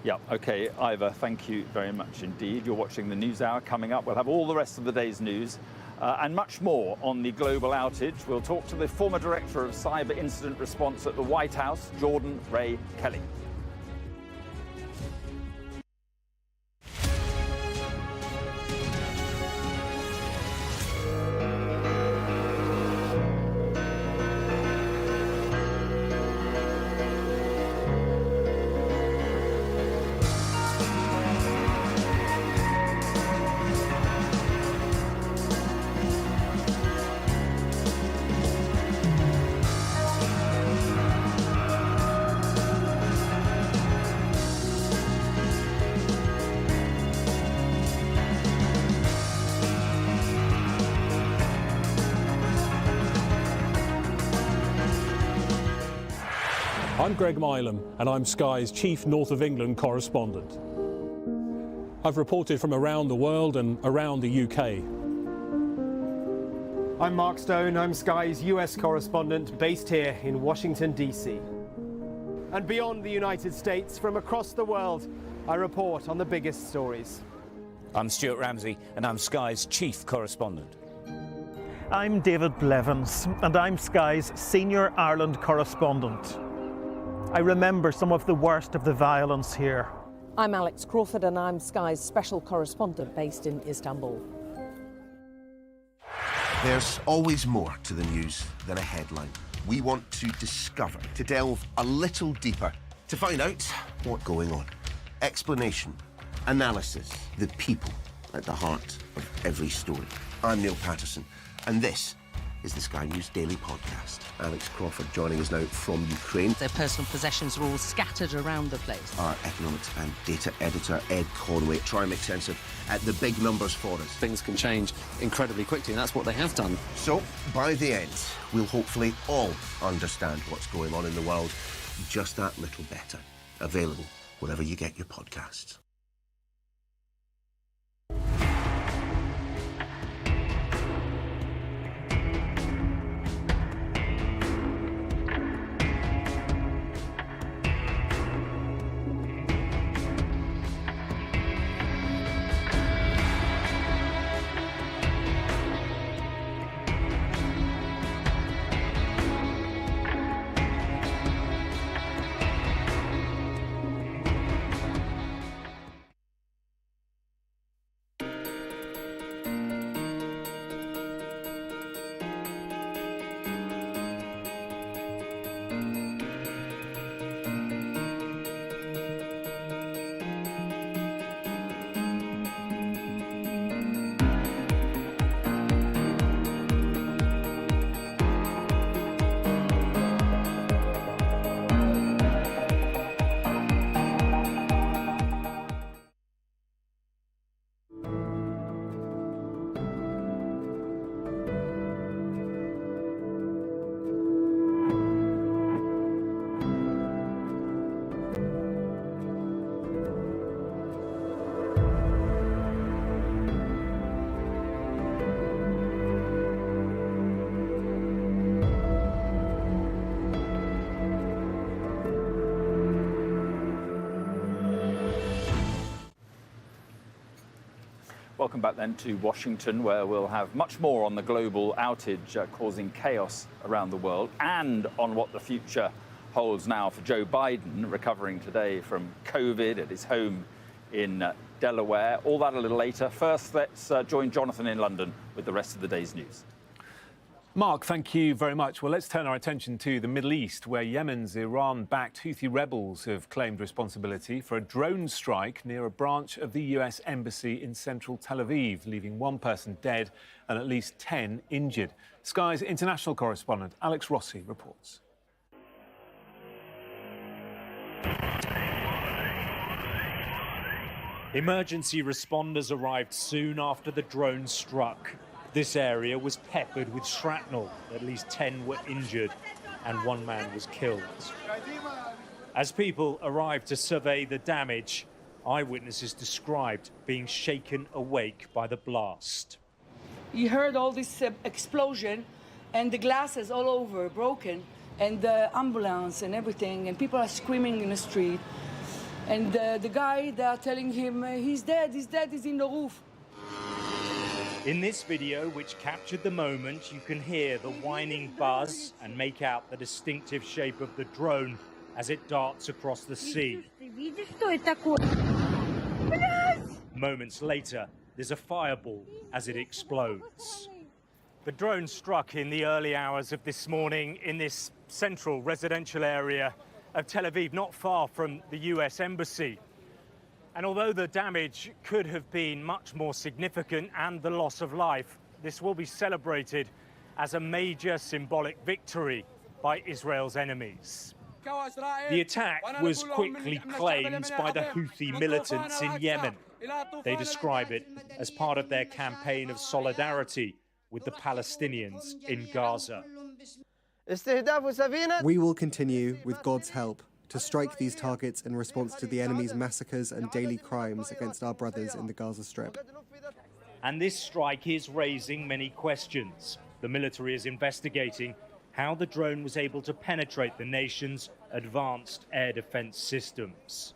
Yeah, OK, Ivor, thank you very much indeed. You're watching the News Hour. Coming up, we'll have all the rest of the day's news and much more on the global outage. We'll talk to the former director of cyber incident response at the White House, Jordan Ray Kelly. I'm Greg Milam, and I'm Sky's chief North of England correspondent. I've reported from around the world and around the UK. I'm Mark Stone, I'm Sky's US correspondent based here in Washington, DC. And beyond the United States, from across the world, I report on the biggest stories. I'm Stuart Ramsey, and I'm Sky's chief correspondent. I'm David Blevins, and I'm Sky's senior Ireland correspondent. I remember some of the worst of the violence here. I'm Alex Crawford and I'm Sky's special correspondent based in Istanbul. There's always more to the news than a headline. We want to discover, to delve a little deeper, to find out what's going on. Explanation, analysis, the people at the heart of every story. I'm Neil Patterson, and this is the Sky News Daily Podcast. Alex Crawford joining us now from Ukraine. Their personal possessions are all scattered around the place. Our economics and data editor, Ed Conway, try and make sense of the big numbers for us. Things can change incredibly quickly, and that's what they have done. So, by the end, we'll hopefully all understand what's going on in the world just that little better. Available wherever you get your podcasts. Welcome back then to Washington, where we'll have much more on the global outage causing chaos around the world and on what the future holds now for Joe Biden, recovering today from COVID at his home in Delaware. All that a little later. First, let's join Jonathan in London with the rest of the day's news. Mark, thank you very much. Well, let's turn our attention to the Middle East, where Yemen's Iran-backed Houthi rebels have claimed responsibility for a drone strike near a branch of the US Embassy in central Tel Aviv, leaving one person dead and at least 10 injured. Sky's international correspondent Alex Rossi reports. Emergency responders arrived soon after the drone struck. This area was peppered with shrapnel. At least 10 were injured and one man was killed. As people arrived to survey the damage, eyewitnesses described being shaken awake by the blast. You heard all this explosion and the glasses all over broken and the ambulance and everything, and people are screaming in the street. And the guy, they are telling him, he's dead, he's in the roof. In this video, which captured the moment, you can hear the whining buzz and make out the distinctive shape of the drone as it darts across the sea. Moments later, there's a fireball as it explodes. The drone struck in the early hours of this morning in this central residential area of Tel Aviv, not far from the US Embassy. And although the damage could have been much more significant and the loss of life, this will be celebrated as a major symbolic victory by Israel's enemies. The attack was quickly claimed by the Houthi militants in Yemen. They describe it as part of their campaign of solidarity with the Palestinians in Gaza. We will continue, with God's help, to strike these targets in response to the enemy's massacres and daily crimes against our brothers in the Gaza Strip. And this strike is raising many questions. The military is investigating how the drone was able to penetrate the nation's advanced air defense systems.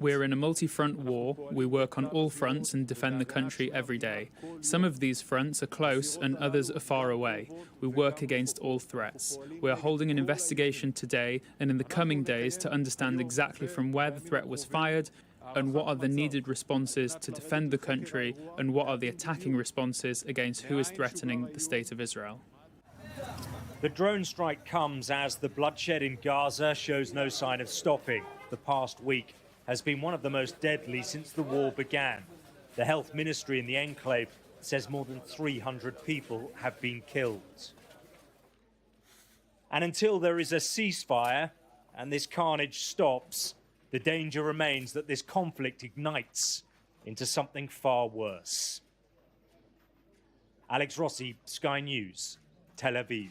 We're in a multi-front war. We work on all fronts and defend the country every day. Some of these fronts are close and others are far away. We work against all threats. We are holding an investigation today and in the coming days to understand exactly from where the threat was fired and what are the needed responses to defend the country and what are the attacking responses against who is threatening the state of Israel. The drone strike comes as the bloodshed in Gaza shows no sign of stopping. The past week has been one of the most deadly since the war began. The health ministry in the enclave says more than 300 people have been killed. And until there is a ceasefire and this carnage stops, the danger remains that this conflict ignites into something far worse. Alex Rossi, Sky News, Tel Aviv.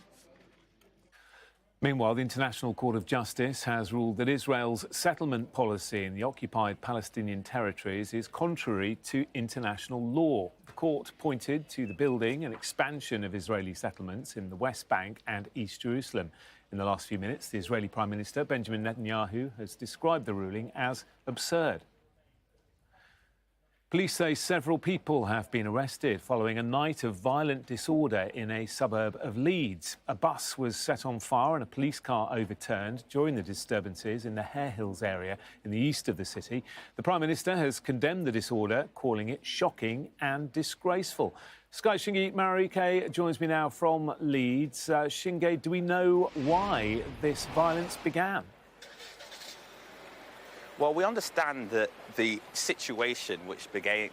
Meanwhile, the International Court of Justice has ruled that Israel's settlement policy in the occupied Palestinian territories is contrary to international law. The court pointed to the building and expansion of Israeli settlements in the West Bank and East Jerusalem. In the last few minutes, the Israeli Prime Minister, Benjamin Netanyahu, has described the ruling as absurd. Police say several people have been arrested following a night of violent disorder in a suburb of Leeds. A bus was set on fire and a police car overturned during the disturbances in the Hare Hills area in the east of the city. The Prime Minister has condemned the disorder, calling it shocking and disgraceful. Sky Shingi Marike joins me now from Leeds. Shingi, do we know why this violence began? Well, we understand that the situation, which began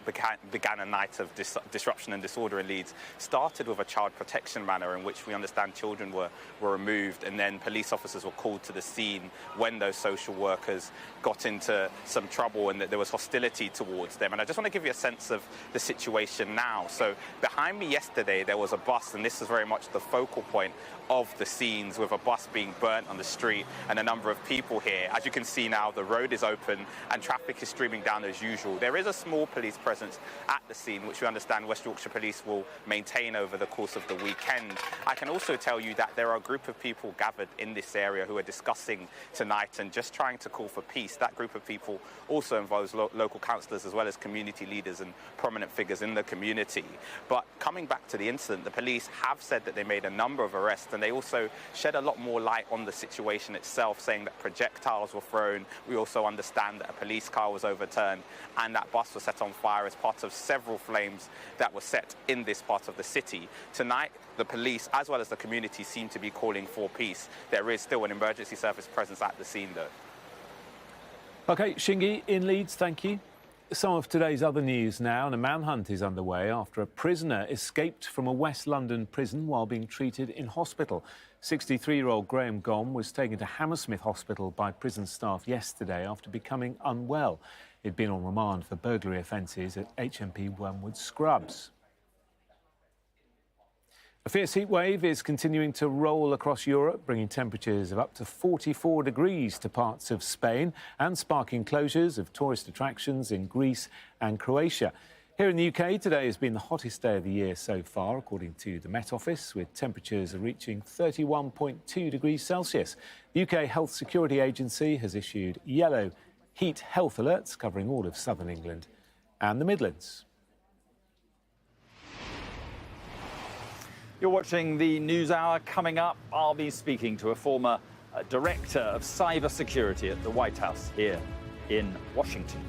a night of disruption and disorder in Leeds, started with a child protection manner in which we understand children were removed, and then police officers were called to the scene when those social workers got into some trouble and that there was hostility towards them. And I just want to give you a sense of the situation now. So behind me yesterday, there was a bus, and this is very much the focal point of the scenes, with a bus being burnt on the street and a number of people here. As you can see now, the road is open and traffic is streaming down as usual. There is a small police presence at the scene, which we understand West Yorkshire Police will maintain over the course of the weekend. I can also tell you that there are a group of people gathered in this area who are discussing tonight and just trying to call for peace. That group of people also involves local councillors as well as community leaders and prominent figures in the community. But coming back to the incident, the police have said that they made a number of arrests, and they also shed a lot more light on the situation itself, saying that projectiles were thrown. We also understand that a police car was overturned and that bus was set on fire as part of several flames that were set in this part of the city. Tonight, the police as well as the community seem to be calling for peace. There is still an emergency service presence at the scene, though. OK, Shingi in Leeds, thank you. Some of today's other news now, and a manhunt is underway after a prisoner escaped from a West London prison while being treated in hospital. 63-year-old Graham Gom was taken to Hammersmith Hospital by prison staff yesterday after becoming unwell. He'd been on remand for burglary offences at HMP Wormwood Scrubs. A fierce heat wave is continuing to roll across Europe, bringing temperatures of up to 44 degrees to parts of Spain and sparking closures of tourist attractions in Greece and Croatia. Here in the UK, today has been the hottest day of the year so far, according to the Met Office, with temperatures reaching 31.2 degrees Celsius. The UK Health Security Agency has issued yellow heat health alerts covering all of southern England and the Midlands. You're watching the News Hour. Coming up, I'll be speaking to a former director of cybersecurity at the White House here in Washington.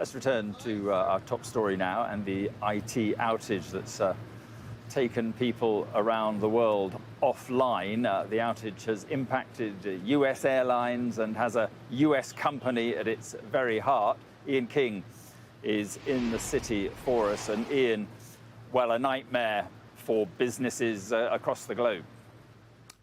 let's return to our top story now and the IT outage that's taken people around the world offline. The outage has impacted US airlines and has a US company at its very heart. Ian King is in the city for us. And Ian, well, a nightmare for businesses across the globe.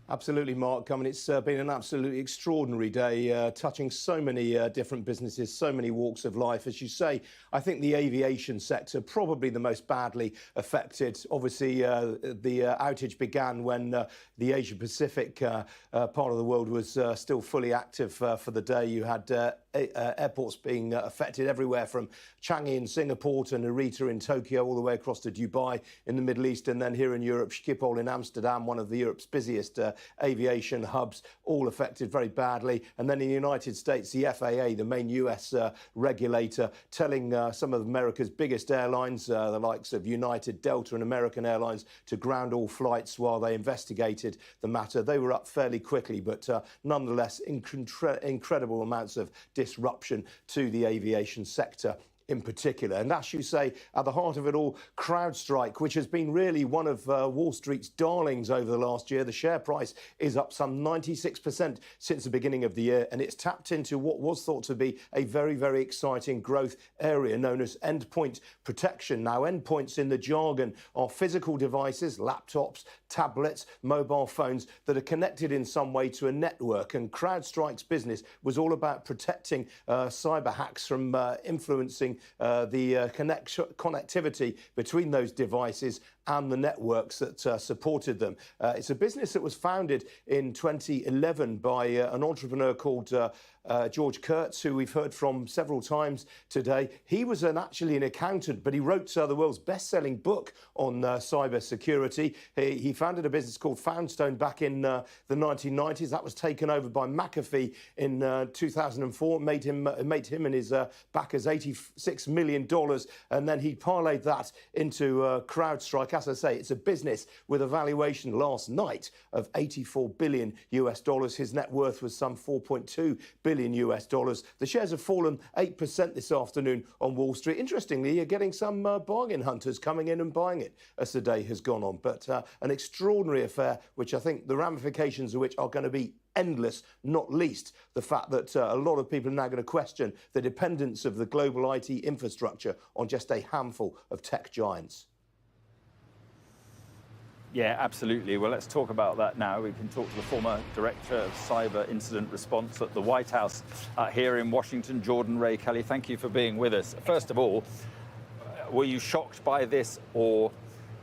Absolutely, Mark. I mean, it's been an absolutely extraordinary day, touching so many different businesses, so many walks of life. As you say, I think the aviation sector probably the most badly affected. Obviously, the outage began when the Asia-Pacific part of the world was still fully active for the day. You had airports being affected everywhere from Changi in Singapore to Narita in Tokyo, all the way across to Dubai in the Middle East, and then here in Europe, Schiphol in Amsterdam, one of Europe's busiest aviation hubs, all affected very badly. And then in the United States, the FAA, the main US regulator, telling some of America's biggest airlines, the likes of United, Delta and American Airlines, to ground all flights while they investigated the matter. They were up fairly quickly, but nonetheless, incredible amounts of disruption to the aviation sector in particular. And as you say, at the heart of it all, Crowdstrike, which has been really one of Wall Street's darlings over the last year. The share price is up some 96% since the beginning of the year, and it's tapped into what was thought to be a very, very exciting growth area known as endpoint protection. Now, endpoints in the jargon are physical devices, laptops, tablets, mobile phones that are connected in some way to a network. And Crowdstrike's business was all about protecting cyber hacks from influencing the connectivity between those devices and the networks that supported them. It's a business that was founded in 2011 by an entrepreneur called George Kurtz, who we've heard from several times today. He was actually an accountant, but he wrote the world's best-selling book on cyber security. He founded a business called Foundstone back in the 1990s. That was taken over by McAfee in 2004. Made him and his backers $86 million, and then he parlayed that into Crowdstrike. As I say, it's a business with a valuation last night of $84 billion US. His net worth was some $4.2 billion US. The shares have fallen 8% this afternoon on Wall Street. Interestingly, you're getting some bargain hunters coming in and buying it as the day has gone on. But an extraordinary affair, which I think the ramifications of which are going to be endless, not least the fact that a lot of people are now going to question the dependence of the global IT infrastructure on just a handful of tech giants. Yeah, absolutely. Well, let's talk about that now. We can talk to the former Director of Cyber Incident Response at the White House here in Washington, Jordan Ray Kelly. Thank you for being with us. First of all, were you shocked by this, or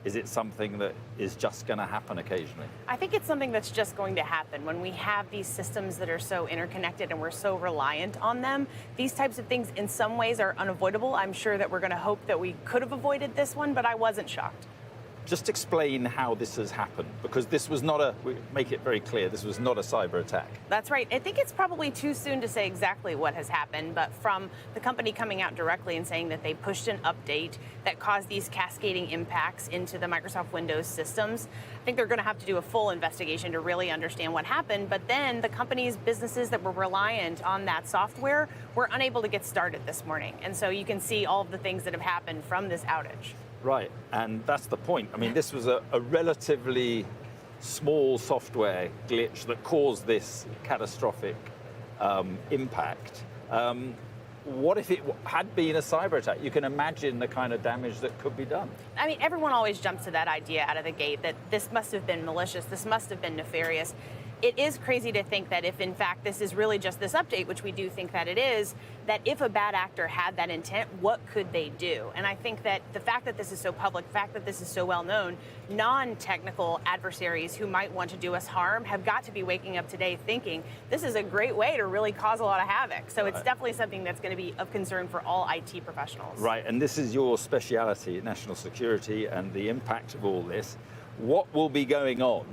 is it something that is just going to happen occasionally? I think it's something that's just going to happen. When we have these systems that are so interconnected and we're so reliant on them, these types of things in some ways are unavoidable. I'm sure that we're going to hope that we could have avoided this one, but I wasn't shocked. Just explain how this has happened, because this was not we make it very clear, this was not a cyber attack. That's right. I think it's probably too soon to say exactly what has happened, but from the company coming out directly and saying that they pushed an update that caused these cascading impacts into the Microsoft Windows systems, I think they're going to have to do a full investigation to really understand what happened. But then the company's businesses that were reliant on that software were unable to get started this morning. And so you can see all of the things that have happened from this outage. Right, and that's the point. I mean, this was a relatively small software glitch that caused this catastrophic impact. What if it had been a cyber attack? You can imagine the kind of damage that could be done. I mean, everyone always jumps to that idea out of the gate that this must have been malicious, this must have been nefarious. It is crazy to think that if, in fact, this is really just this update, which we do think that it is, that if a bad actor had that intent, what could they do? And I think that the fact that this is so public, the fact that this is so well known, non-technical adversaries who might want to do us harm have got to be waking up today thinking this is a great way to really cause a lot of havoc. So it's definitely something that's going to be of concern for all IT professionals. Right, and this is your speciality, national security and the impact of all this. What will be going on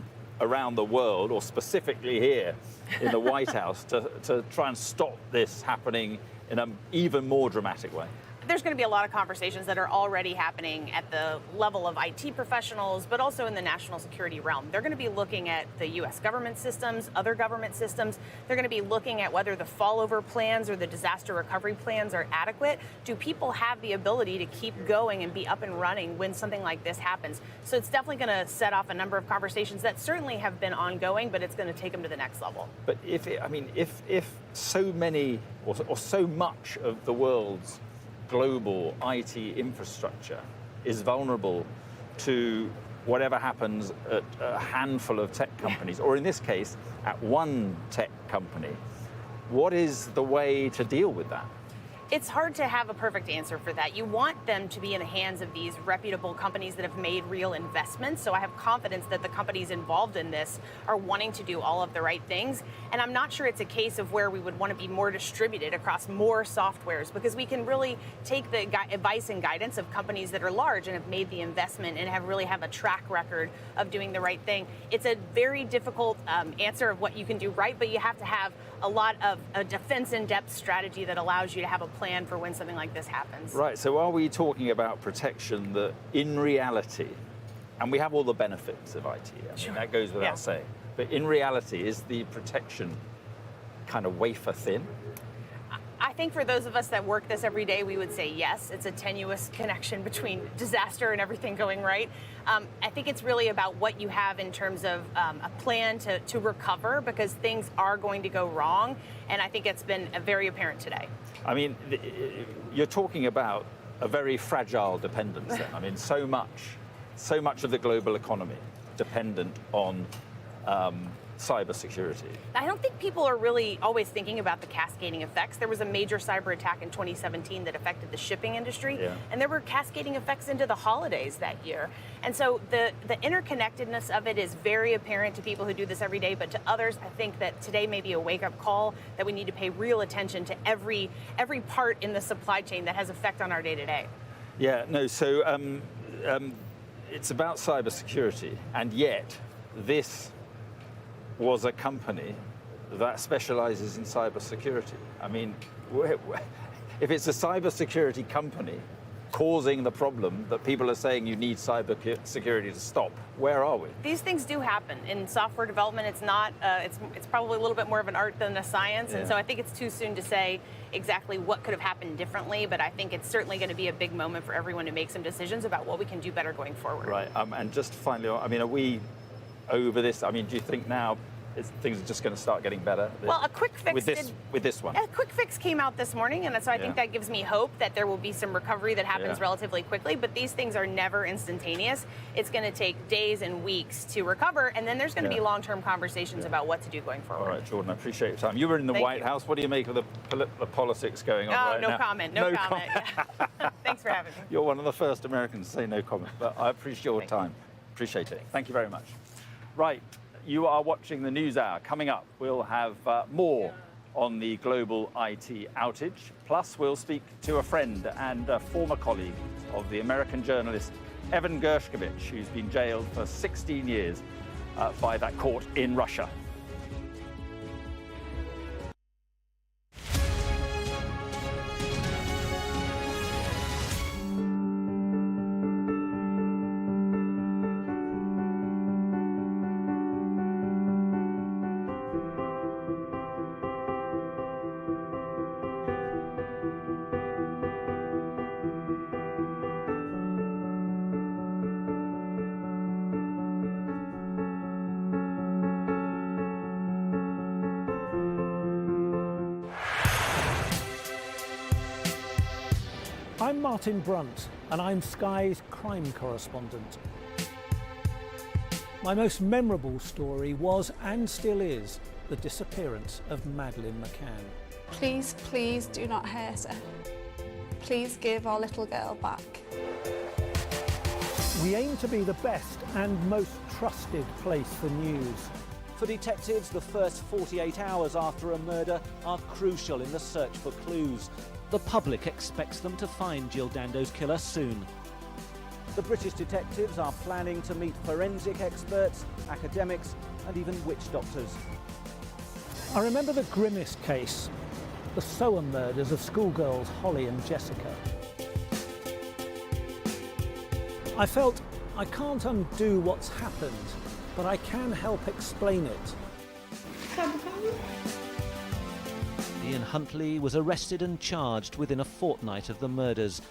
around the world, or specifically here in the White House, to try and stop this happening in an even more dramatic way? there's going to be a lot of conversations that are already happening at the level of IT professionals, but also in the national security realm. They're going to be looking at the U.S. government systems, other government systems. They're going to be looking at whether the fallover plans or the disaster recovery plans are adequate. Do people have the ability to keep going and be up and running when something like this happens? So it's definitely going to set off a number of conversations that certainly have been ongoing, but it's going to take them to the next level. But if so many or so much of the world's global IT infrastructure is vulnerable to whatever happens at a handful of tech companies, or in this case, at one tech company, what is the way to deal with that? It's hard to have a perfect answer for that. You want them to be in the hands of these reputable companies that have made real investments. So I have confidence that the companies involved in this are wanting to do all of the right things. And I'm not sure it's a case of where we would want to be more distributed across more softwares, because we can really take the advice and guidance of companies that are large and have made the investment and really have a track record of doing the right thing. It's a very difficult answer of what you can do right, but you have to have a lot of a defense in-depth strategy that allows you to have a plan for when something like this happens. Right, so are we talking about protection that in reality, and we have all the benefits of IT, I mean, that goes without saying, but in reality, is the protection kind of wafer thin? I think for those of us that work this every day, we would say yes. It's a tenuous connection between disaster and everything going right. I think it's really about what you have in terms of a plan to recover, because things are going to go wrong, and I think it's been very apparent today. I mean, you're talking about a very fragile dependence then. I mean, so much of the global economy dependent on cybersecurity. I don't think people are really always thinking about the cascading effects. There was a major cyber attack in 2017 that affected the shipping industry, and there were cascading effects into the holidays that year. And so the interconnectedness of it is very apparent to people who do this every day, but to others, I think that today may be a wake-up call that we need to pay real attention to every part in the supply chain that has effect on our day-to-day. Yeah, no, so it's about cybersecurity, and yet this was a company that specializes in cybersecurity. I mean, if it's a cybersecurity company causing the problem that people are saying you need cybersecurity to stop, where are we? These things do happen. In software development, it's not, it's probably a little bit more of an art than a science, and so I think it's too soon to say exactly what could have happened differently, but I think it's certainly going to be a big moment for everyone to make some decisions about what we can do better going forward. Right, and just finally, I mean, are we over this? I mean, do you think now things are just going to start getting better? Well, a quick fix with this one. A quick fix came out this morning, and so I think that gives me hope that there will be some recovery that happens relatively quickly. But these things are never instantaneous. It's going to take days and weeks to recover, and then there's going to be long-term conversations about what to do going forward. All right, Jordan, I appreciate your time. You were in the White House. What do you make of the politics going on right now? No comment. No comment. Thanks for having me. You're one of the first Americans to say no comment, but I appreciate your time. Appreciate it. Thank you very much. Right. You are watching the News Hour. Coming up, we'll have more on the global IT outage. Plus, we'll speak to a friend and a former colleague of the American journalist Evan Gershkovich, who's been jailed for 16 years by that court in Russia. I'm Martin Brunt, and I'm Sky's crime correspondent. My most memorable story was, and still is, the disappearance of Madeleine McCann. Please, please do not hurt her. Please give our little girl back. We aim to be the best and most trusted place for news. For detectives, the first 48 hours after a murder are crucial in the search for clues. The public expects them to find Jill Dando's killer soon. The British detectives are planning to meet forensic experts, academics, and even witch doctors. I remember the grimmest case, the Soham murders of schoolgirls Holly and Jessica. I felt I can't undo what's happened, but I can help explain it. Ian Huntley was arrested and charged within a fortnight of the murders.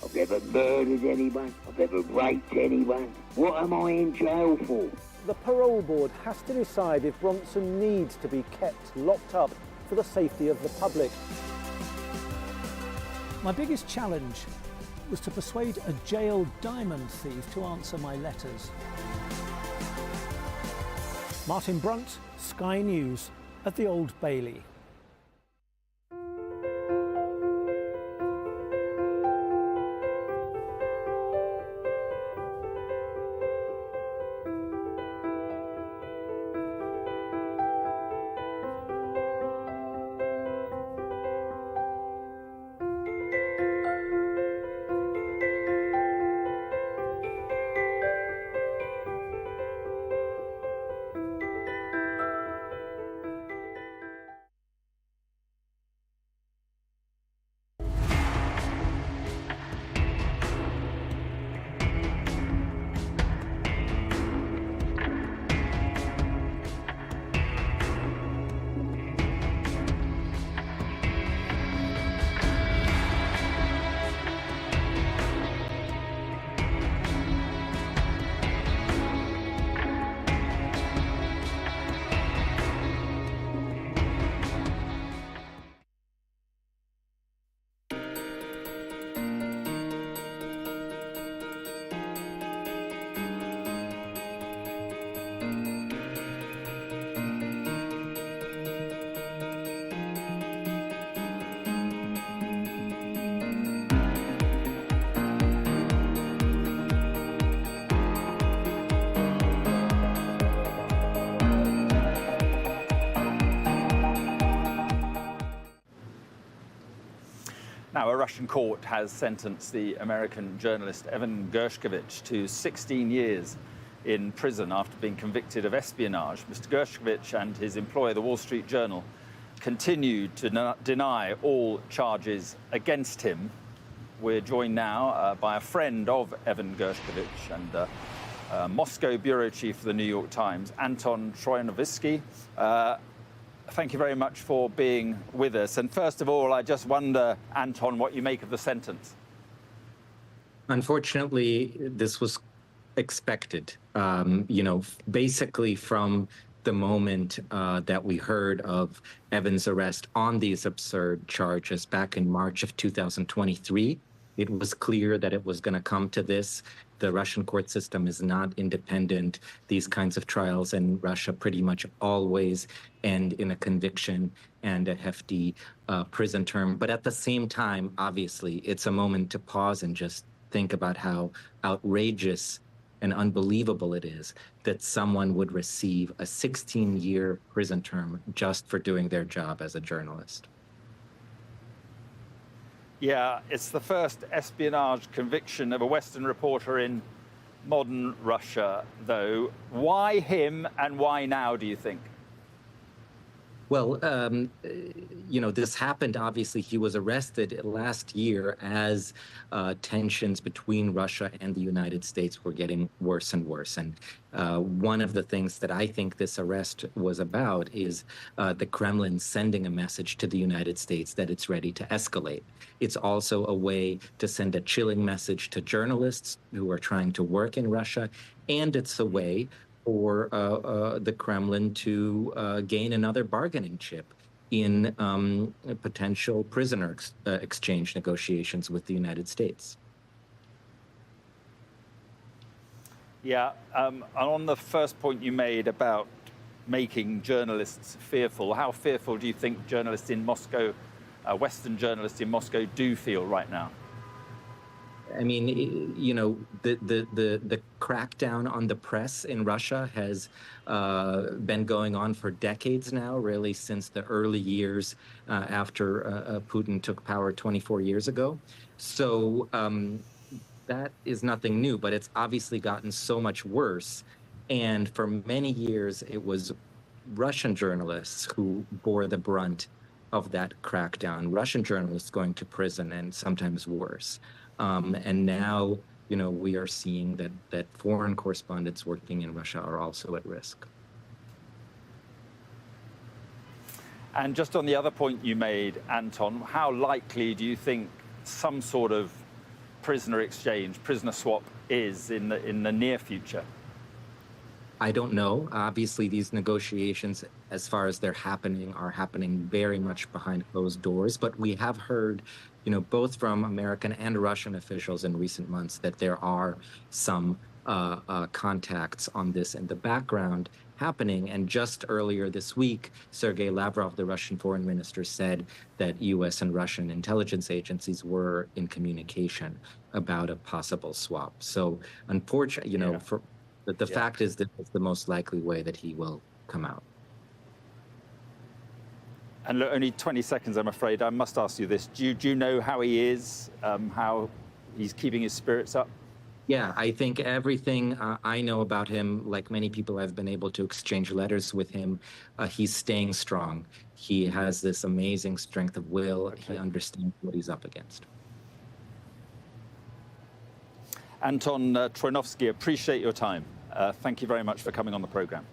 I've never murdered anyone. I've never raped anyone. What am I in jail for? The parole board has to decide if Bronson needs to be kept locked up for the safety of the public. My biggest challenge was to persuade a jailed diamond thief to answer my letters. Martin Brunt, Sky News, at the Old Bailey. Now, a Russian court has sentenced the American journalist Evan Gershkovich to 16 years in prison after being convicted of espionage. Mr. Gershkovich and his employer, the Wall Street Journal, continued to deny all charges against him. We're joined now by a friend of Evan Gershkovich and Moscow bureau chief of the New York Times, Anton Troyanovsky. Thank you very much for being with us. And first of all, I just wonder, Anton, what you make of the sentence. Unfortunately, this was expected. You know, basically from the moment that we heard of Evan's arrest on these absurd charges back in March of 2023, it was clear that it was going to come to this. The Russian court system is not independent. These kinds of trials in Russia pretty much always end in a conviction and a hefty prison term. But at the same time, obviously, it's a moment to pause and just think about how outrageous and unbelievable it is that someone would receive a 16-year prison term just for doing their job as a journalist. Yeah, it's the first espionage conviction of a Western reporter in modern Russia, though. Why him and why now, do you think? Well, you know, this happened, obviously, he was arrested last year as tensions between Russia and the United States were getting worse and worse. And one of the things that I think this arrest was about is the Kremlin sending a message to the United States that it's ready to escalate. It's also a way to send a chilling message to journalists who are trying to work in Russia, and it's a way for the Kremlin to gain another bargaining chip in potential prisoner exchange negotiations with the United States. Yeah, on the first point you made about making journalists fearful, how fearful do you think journalists in Moscow, Western journalists in Moscow, do feel right now? I mean, you know, the crackdown on the press in Russia has been going on for decades now, really since the early years after Putin took power 24 years ago. So that is nothing new, but it's obviously gotten so much worse. And for many years, it was Russian journalists who bore the brunt of that crackdown, Russian journalists going to prison and sometimes worse. And now we are seeing that foreign correspondents working in Russia are also at risk. And just on the other point you made, Anton, how likely do you think some sort of prisoner exchange, prisoner swap is in the near future? I don't know. Obviously, these negotiations, as far as they're happening, are happening very much behind closed doors. But we have heard, both from American and Russian officials in recent months that there are some contacts on this in the background happening. And just earlier this week, Sergei Lavrov, the Russian foreign minister, said that U.S. and Russian intelligence agencies were in communication about a possible swap. So unfortunately, the fact is that it's the most likely way that he will come out. And look, only 20 seconds, I'm afraid. I must ask you this. Do you know how he is, how he's keeping his spirits up? Yeah, I think everything I know about him, like many people, I've been able to exchange letters with him. He's staying strong. He has this amazing strength of will. Okay. He understands what he's up against. Anton Troinovsky, appreciate your time. Thank you very much for coming on the program.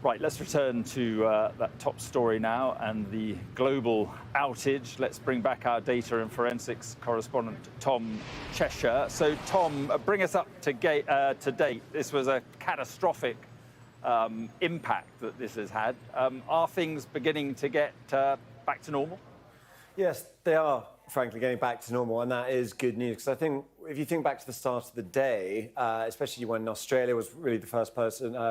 Right, let's return to that top story now and the global outage. Let's bring back our data and forensics correspondent, Tom Cheshire. So, Tom, bring us up to date. This was a catastrophic impact that this has had. Are things beginning to get back to normal? Yes, they are, frankly, getting back to normal, and that is good news. Because I think if you think back to the start of the day, especially when Australia was really the first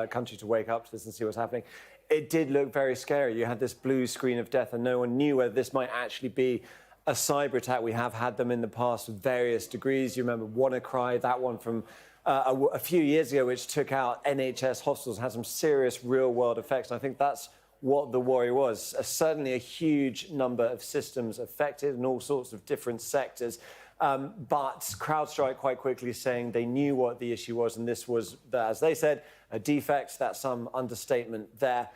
country to wake up to this and see what's happening, it did look very scary. You had this blue screen of death, and no one knew whether this might actually be a cyber attack. We have had them in the past with various degrees. You remember WannaCry, that one from a few years ago, which took out NHS hospitals, had some serious real-world effects. And I think that's what the worry was. Certainly a huge number of systems affected in all sorts of different sectors. But Crowdstrike quite quickly saying they knew what the issue was, and this was, as they said, a defect. That's some understatement there,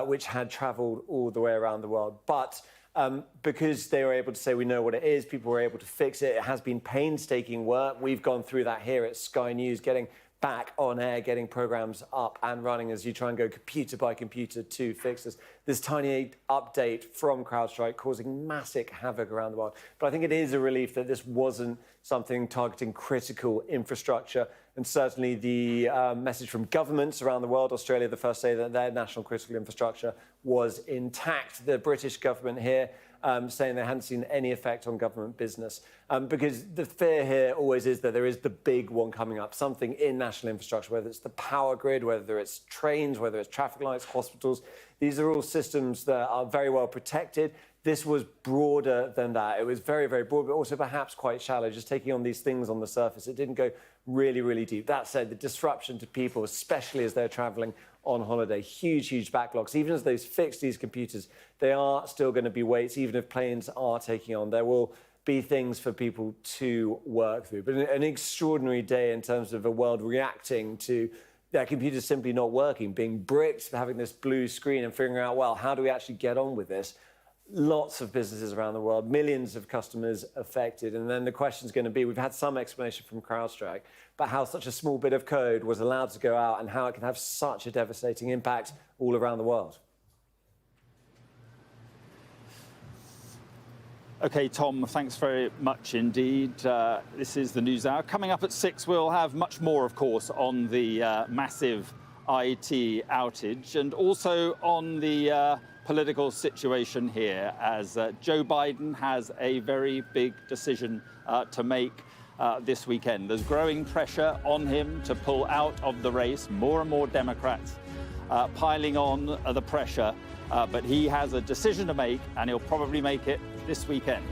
which had travelled all the way around the world. But because they were able to say we know what it is, people were able to fix it. It has been painstaking work. We've gone through that here at Sky News, getting back on air, getting programs up and running as you try and go computer by computer to fix this tiny update from Crowdstrike causing massive havoc around the world. But I think it is a relief that this wasn't something targeting critical infrastructure. And certainly the message from governments around the world, Australia the first day that their national critical infrastructure was intact. The British government here saying they hadn't seen any effect on government business. Because the fear here always is that there is the big one coming up, something in national infrastructure, whether it's the power grid, whether it's trains, whether it's traffic lights, hospitals. These are all systems that are very well protected. This was broader than that. It was very, very broad, but also perhaps quite shallow, just taking on these things on the surface. It didn't go really, really deep. That said, the disruption to people, especially as they're travelling on holiday, huge backlogs. Even as they fix these computers, they are still going to be waits, even if planes are taking on. There will be things for people to work through. But an extraordinary day in terms of a world reacting to their computers simply not working, being bricked, having this blue screen and figuring out, well, how do we actually get on with this? Lots of businesses around the world, millions of customers affected. And then the question is going to be, we've had some explanation from CrowdStrike, but how such a small bit of code was allowed to go out and how it can have such a devastating impact all around the world. OK, Tom, thanks very much indeed. This is the News Hour. Coming up at 6, we'll have much more, of course, on the massive IT outage and also on the political situation here as Joe Biden has a very big decision to make this weekend. There's growing pressure on him to pull out of the race. More and more Democrats piling on the pressure. But he has a decision to make, and he'll probably make it this weekend.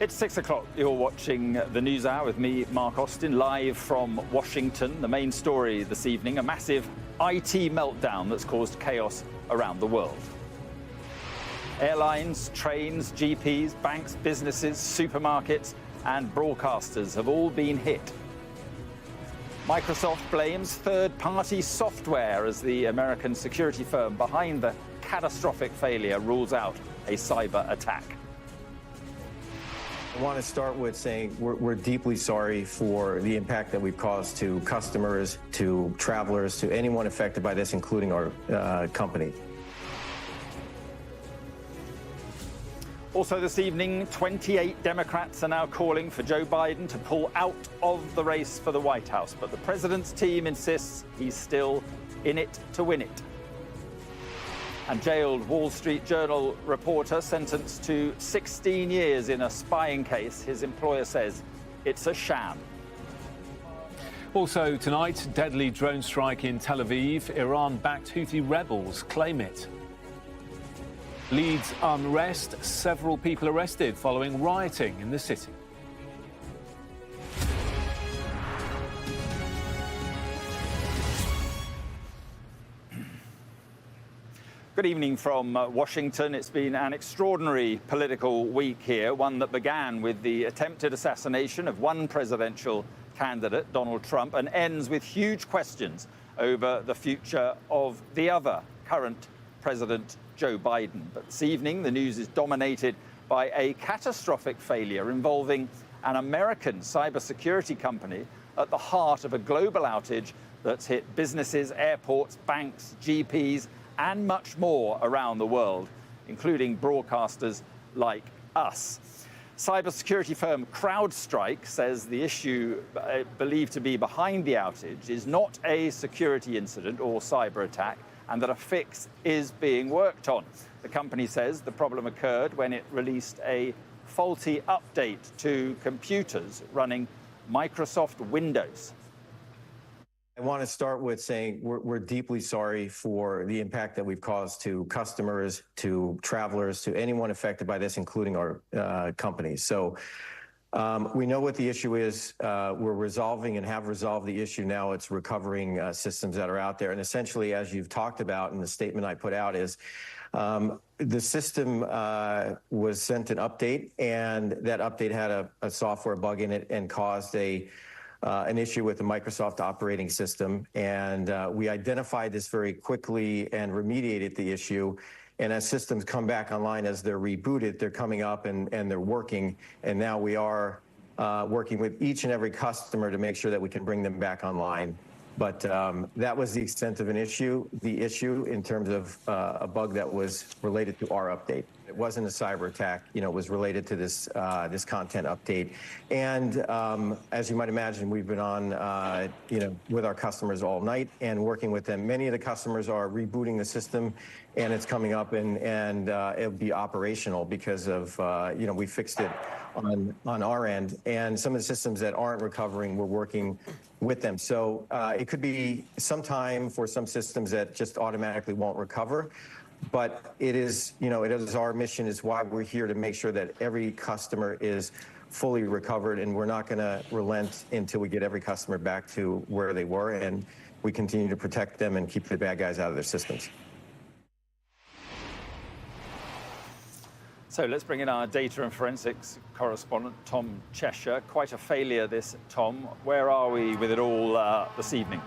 It's 6 o'clock. You're watching the News Hour with me, Mark Austin, live from Washington. The main story this evening, a massive IT meltdown that's caused chaos around the world. Airlines, trains, GPs, banks, businesses, supermarkets and broadcasters have all been hit. Microsoft blames third-party software as the American security firm behind the catastrophic failure rules out a cyber attack. I want to start with saying we're deeply sorry for the impact that we've caused to customers, to travelers, to anyone affected by this, including our company. Also this evening, 28 Democrats are now calling for Joe Biden to pull out of the race for the White House. But the president's team insists he's still in it to win it. And jailed Wall Street Journal reporter sentenced to 16 years in a spying case. His employer says it's a sham. Also tonight, deadly drone strike in Tel Aviv. Iran-backed Houthi rebels claim it. Leads unrest, several people arrested following rioting in the city. Good evening from Washington. It's been an extraordinary political week here, one that began with the attempted assassination of one presidential candidate, Donald Trump, and ends with huge questions over the future of the other current president, Joe Biden. But this evening, the news is dominated by a catastrophic failure involving an American cybersecurity company at the heart of a global outage that's hit businesses, airports, banks, GPs, and much more around the world, including broadcasters like us. Cybersecurity firm Crowdstrike says the issue believed to be behind the outage is not a security incident or cyber attack, and that a fix is being worked on. The company says the problem occurred when it released a faulty update to computers running Microsoft Windows. I want to start with saying we're deeply sorry for the impact that we've caused to customers, to travelers, to anyone affected by this, including our company. So we know what the issue is. We're resolving and have resolved the issue now. It's recovering systems that are out there. And essentially, as you've talked about in the statement I put out, is the system was sent an update, and that update had a software bug in it and caused an issue with the Microsoft operating system. And we identified this very quickly and remediated the issue. And as systems come back online, as they're rebooted, they're coming up and they're working. And now we are working with each and every customer to make sure that we can bring them back online. But that was the extent of an issue. The issue in terms of a bug that was related to our update. It wasn't a cyber attack. You know, it was related to this this content update. And as you might imagine, we've been on, with our customers all night and working with them. Many of the customers are rebooting the system, and it's coming up, and it'll be operational because of we fixed it on our end. And some of the systems that aren't recovering, we're working with them. So it could be some time for some systems that just automatically won't recover. But it is, it is our mission, is why we're here, to make sure that every customer is fully recovered, and we're not going to relent until we get every customer back to where they were, and we continue to protect them and keep the bad guys out of their systems. So let's bring in our data and forensics correspondent, Tom Cheshire. Quite a failure, this, Tom. Where are we with it all this evening?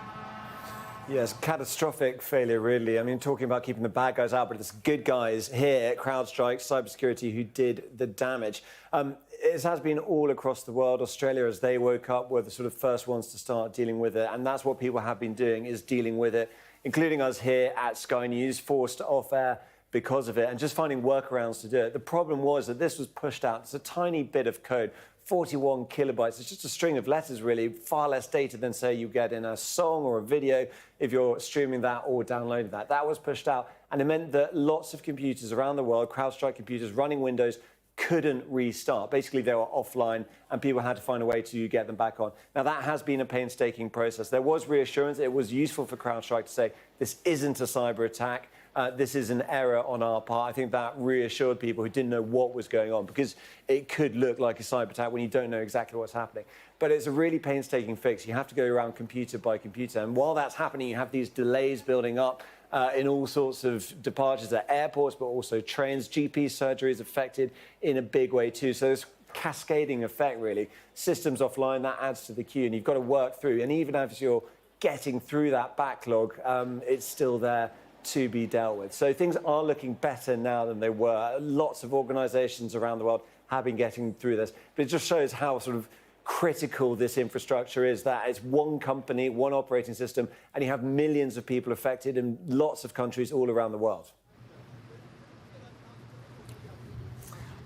Yes, catastrophic failure, really. I mean, talking about keeping the bad guys out, but it's good guys here at Crowdstrike, cybersecurity, who did the damage. It has been all across the world. Australia, as they woke up, were the sort of first ones to start dealing with it. And that's what people have been doing, is dealing with it, including us here at Sky News, forced off air because of it, and just finding workarounds to do it. The problem was that this was pushed out. It's a tiny bit of code, 41 kilobytes. It's just a string of letters, really, far less data than, say, you get in a song or a video if you're streaming that or downloading that. That was pushed out, and it meant that lots of computers around the world, Crowdstrike computers running Windows, couldn't restart. Basically, they were offline, and people had to find a way to get them back on. Now, that has been a painstaking process. There was reassurance. It was useful for Crowdstrike to say this isn't a cyber attack. this is an error on our part. I think that reassured people who didn't know what was going on, because it could look like a cyber attack when you don't know exactly what's happening. But it's a really painstaking fix. You have to go around computer by computer. And while that's happening, you have these delays building up in all sorts of departures at airports, but also trains. GP surgery is affected in a big way too. So this cascading effect, really. Systems offline, that adds to the queue, and you've got to work through. And even as you're getting through that backlog, it's still there to be dealt with. So things are looking better now than they were. Lots of organisations around the world have been getting through this. But it just shows how sort of critical this infrastructure is, that it's one company, one operating system, and you have millions of people affected in lots of countries all around the world.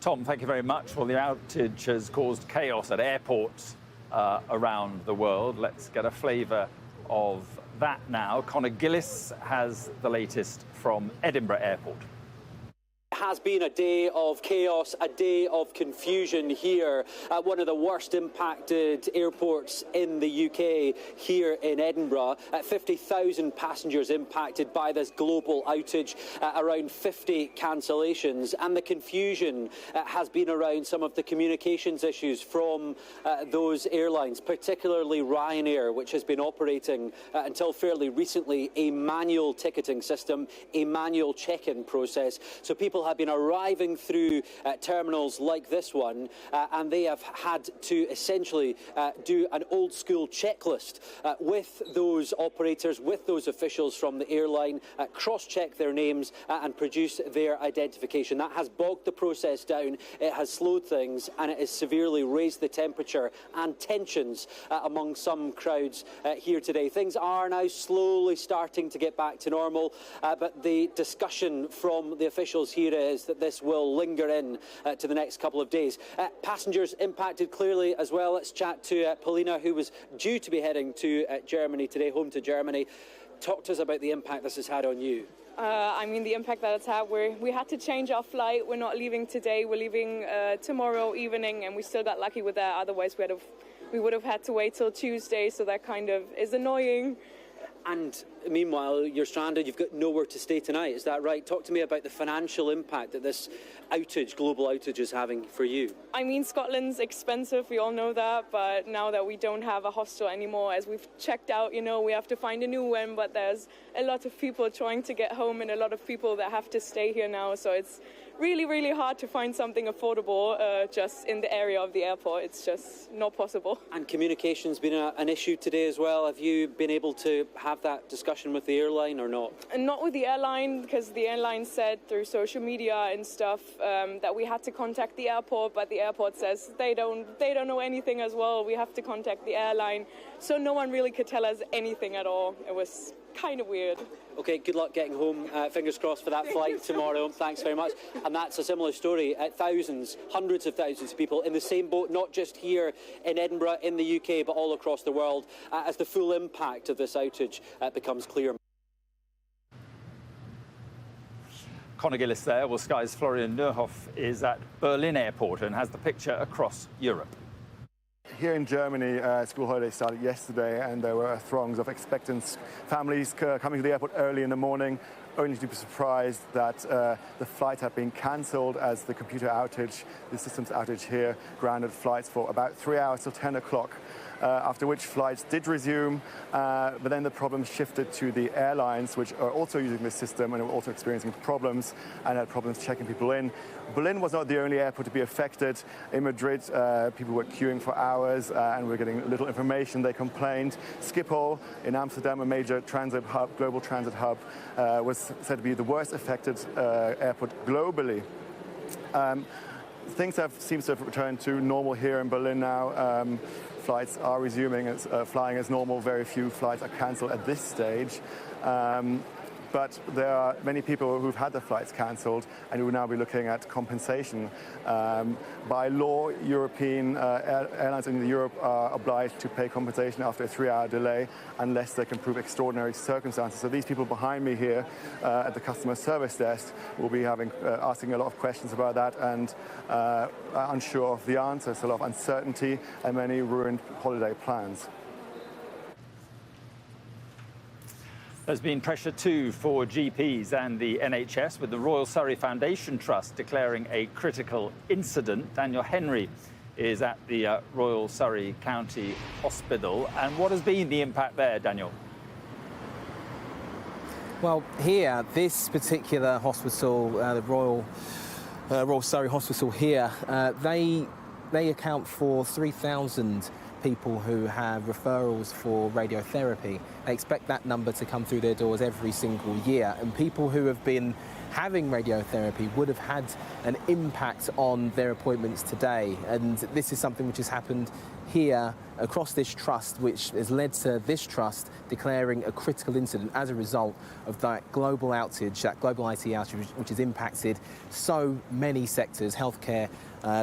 Tom, thank you very much. Well, the outage has caused chaos at airports around the world. Let's get a flavour of that now. Conor Gillis has the latest from Edinburgh Airport. It has been a day of chaos, a day of confusion here at one of the worst impacted airports in the UK, here in Edinburgh. 50,000 passengers impacted by this global outage, around 50 cancellations. And the confusion has been around some of the communications issues from those airlines, particularly Ryanair, which has been operating until fairly recently a manual ticketing system, a manual check-in process. So people have been arriving through terminals like this one, and they have had to essentially do an old school checklist with those operators, with those officials from the airline, cross-check their names and produce their identification. That has bogged the process down, it has slowed things, and it has severely raised the temperature and tensions among some crowds here today. Things are now slowly starting to get back to normal, but the discussion from the officials here is that this will linger in to the next couple of days. Passengers impacted clearly as well. Let's chat to Paulina, who was due to be heading to Germany today, home to Germany. Talk to us about the impact this has had on you. I mean, the impact that it's had, we had to change our flight. We're not leaving today. We're leaving tomorrow evening, and we still got lucky with that. Otherwise, we would have had to wait till Tuesday, so that kind of is annoying. And meanwhile, you're stranded, you've got nowhere to stay tonight, is that right? Talk to me about the financial impact that this outage, global outage, is having for you. I mean, Scotland's expensive, we all know that, but now that we don't have a hostel anymore, as we've checked out, you know, we have to find a new one, but there's a lot of people trying to get home and a lot of people that have to stay here now, so it's really, really hard to find something affordable just in the area of the airport. It's just not possible. And communication's been an issue today as well. Have you been able to have that discussion with the airline or not? And not with the airline, because the airline said through social media and stuff that we had to contact the airport, but the airport says they don't know anything as well. We have to contact the airline. So no one really could tell us anything at all. It was kind of weird. OK, good luck getting home. Fingers crossed for that flight tomorrow. Thanks very much. And that's a similar story. Thousands, hundreds of thousands of people in the same boat, not just here in Edinburgh, in the UK, but all across the world, as the full impact of this outage becomes clear. Conor Gillis there. Well, Sky's Florian Neuhoff is at Berlin Airport and has the picture across Europe. Here in Germany, school holidays started yesterday, and there were throngs of expectant families coming to the airport early in the morning, only to be surprised that the flight had been cancelled as the computer outage, the systems outage here, grounded flights for about 3 hours till 10 o'clock. After which flights did resume, but then the problem shifted to the airlines, which are also using this system and are also experiencing problems and had problems checking people in. Berlin was not the only airport to be affected. In Madrid, people were queuing for hours and were getting little information. They complained. Schiphol in Amsterdam, a major transit hub, global transit hub, was said to be the worst affected airport globally. Things seem to have returned to normal here in Berlin now. Flights are resuming flying as normal. Very few flights are cancelled at this stage. But there are many people who've had their flights cancelled and who will now be looking at compensation. By law, European airlines in Europe are obliged to pay compensation after a 3-hour delay unless they can prove extraordinary circumstances. So these people behind me here at the customer service desk will be asking a lot of questions about that and unsure of the answers, a lot of uncertainty and many ruined holiday plans. There's been pressure too for GPs and the NHS, with the Royal Surrey Foundation Trust declaring a critical incident. Daniel Henry is at the Royal Surrey County Hospital. And what has been the impact there, Daniel? Well, here, this particular hospital, the Royal Surrey Hospital here, they account for 3,000 people who have referrals for radiotherapy. They expect that number to come through their doors every single year, and people who have been having radiotherapy would have had an impact on their appointments today. And this is something which has happened here across this trust, which has led to this trust declaring a critical incident as a result of that global outage, that global IT outage, which has impacted so many sectors, healthcare,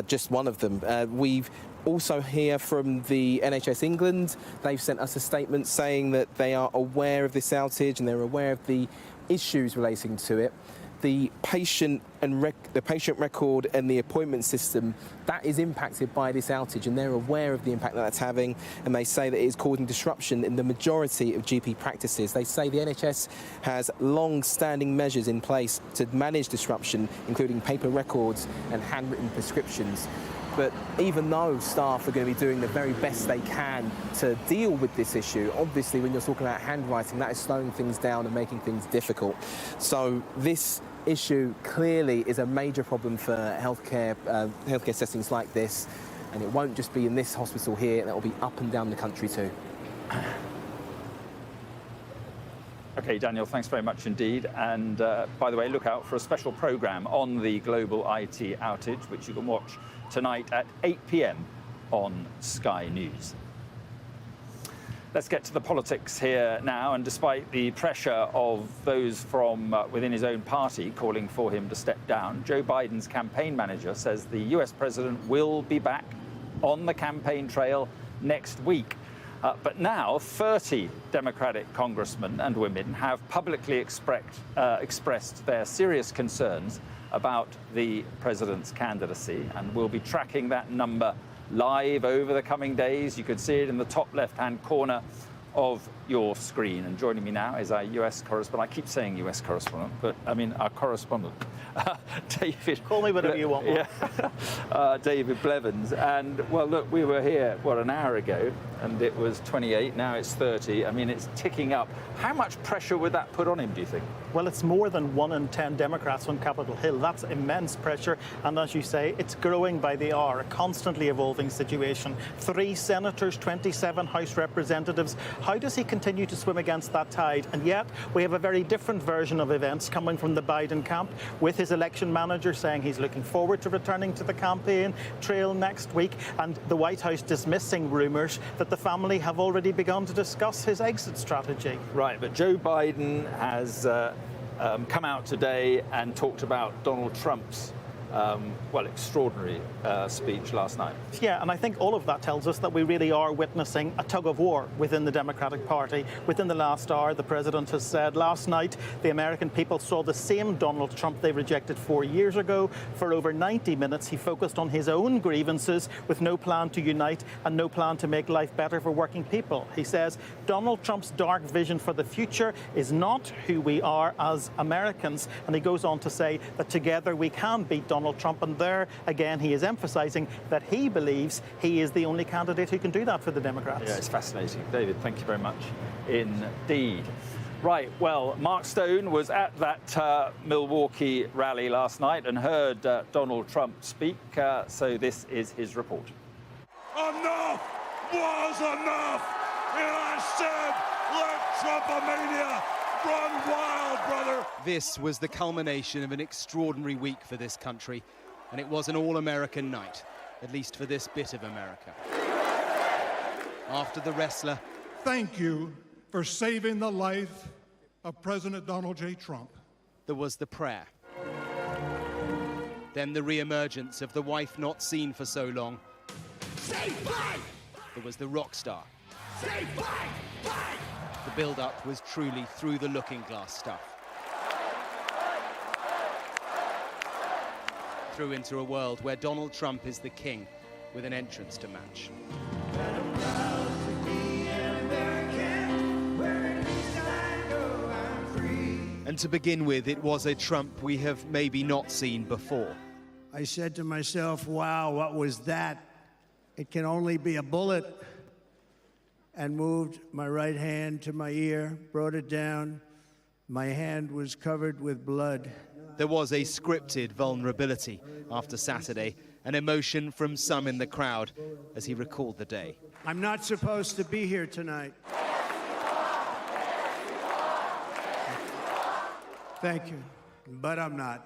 just one of them. We've also hear from the NHS England. They've sent us a statement saying that they are aware of this outage and they're aware of the issues relating to it. The patient record and the appointment system, that is impacted by this outage, and they're aware of the impact that that's having, and they say that it is causing disruption in the majority of GP practices. They say the NHS has long-standing measures in place to manage disruption, including paper records and handwritten prescriptions. But even though staff are going to be doing the very best they can to deal with this issue, obviously when you're talking about handwriting, that is slowing things down and making things difficult. So this issue clearly is a major problem for healthcare settings like this, and it won't just be in this hospital here, that will be up and down the country too. OK, Daniel, thanks very much indeed. And by the way, look out for a special programme on the global IT outage, which you can watch tonight at 8 p.m. on Sky News. Let's get to the politics here now. And despite the pressure of those from within his own party calling for him to step down, Joe Biden's campaign manager says the US president will be back on the campaign trail next week. But now 30 Democratic congressmen and women have publicly expressed their serious concerns about the president's candidacy, and we'll be tracking that number live over the coming days. You can see it in the top left-hand corner of your screen. And joining me now is our US correspondent. I keep saying US correspondent, but I mean our correspondent, David. Call me whatever you want. Yeah. David Blevins. And well, look, we were here, an hour ago, and it was 28. Now it's 30. I mean, it's ticking up. How much pressure would that put on him, do you think? Well, it's more than 1 in 10 Democrats on Capitol Hill. That's immense pressure. And as you say, it's growing by the hour, a constantly evolving situation. 3 senators, 27 House representatives. How does he continue to swim against that tide? And yet we have a very different version of events coming from the Biden camp, with his election manager saying he's looking forward to returning to the campaign trail next week, and the White House dismissing rumours that the family have already begun to discuss his exit strategy. Right, but Joe Biden has come out today and talked about Donald Trump's extraordinary speech last night. Yeah, and I think all of that tells us that we really are witnessing a tug of war within the Democratic Party. Within the last hour, the president has said last night the American people saw the same Donald Trump they rejected 4 years ago. For over 90 minutes, he focused on his own grievances with no plan to unite and no plan to make life better for working people. He says Donald Trump's dark vision for the future is not who we are as Americans. And he goes on to say that together we can beat Donald Trump, and there again he is emphasising that he believes he is the only candidate who can do that for the Democrats. Yeah, it's fascinating. David, thank you very much indeed. Right, well, Mark Stone was at that Milwaukee rally last night and heard Donald Trump speak, so this is his report. Enough was enough, and I said, let Trumpomania run wild, brother. This was the culmination of an extraordinary week for this country, and it was an all-American night, at least for this bit of America. After the wrestler... Thank you for saving the life of President Donald J. Trump. There was the prayer. Then the re-emergence of the wife not seen for so long. Say bye! There was the rock star. Say bye! Bye! The build-up was truly through the looking-glass stuff. Through into a world where Donald Trump is the king, with an entrance to match. And to begin with, it was a Trump we have maybe not seen before. I said to myself, wow, what was that? It can only be a bullet. And moved my right hand to my ear, brought it down. My hand was covered with blood. There was a scripted vulnerability after Saturday, an emotion from some in the crowd as he recalled the day. I'm not supposed to be here tonight. Thank you, but I'm not.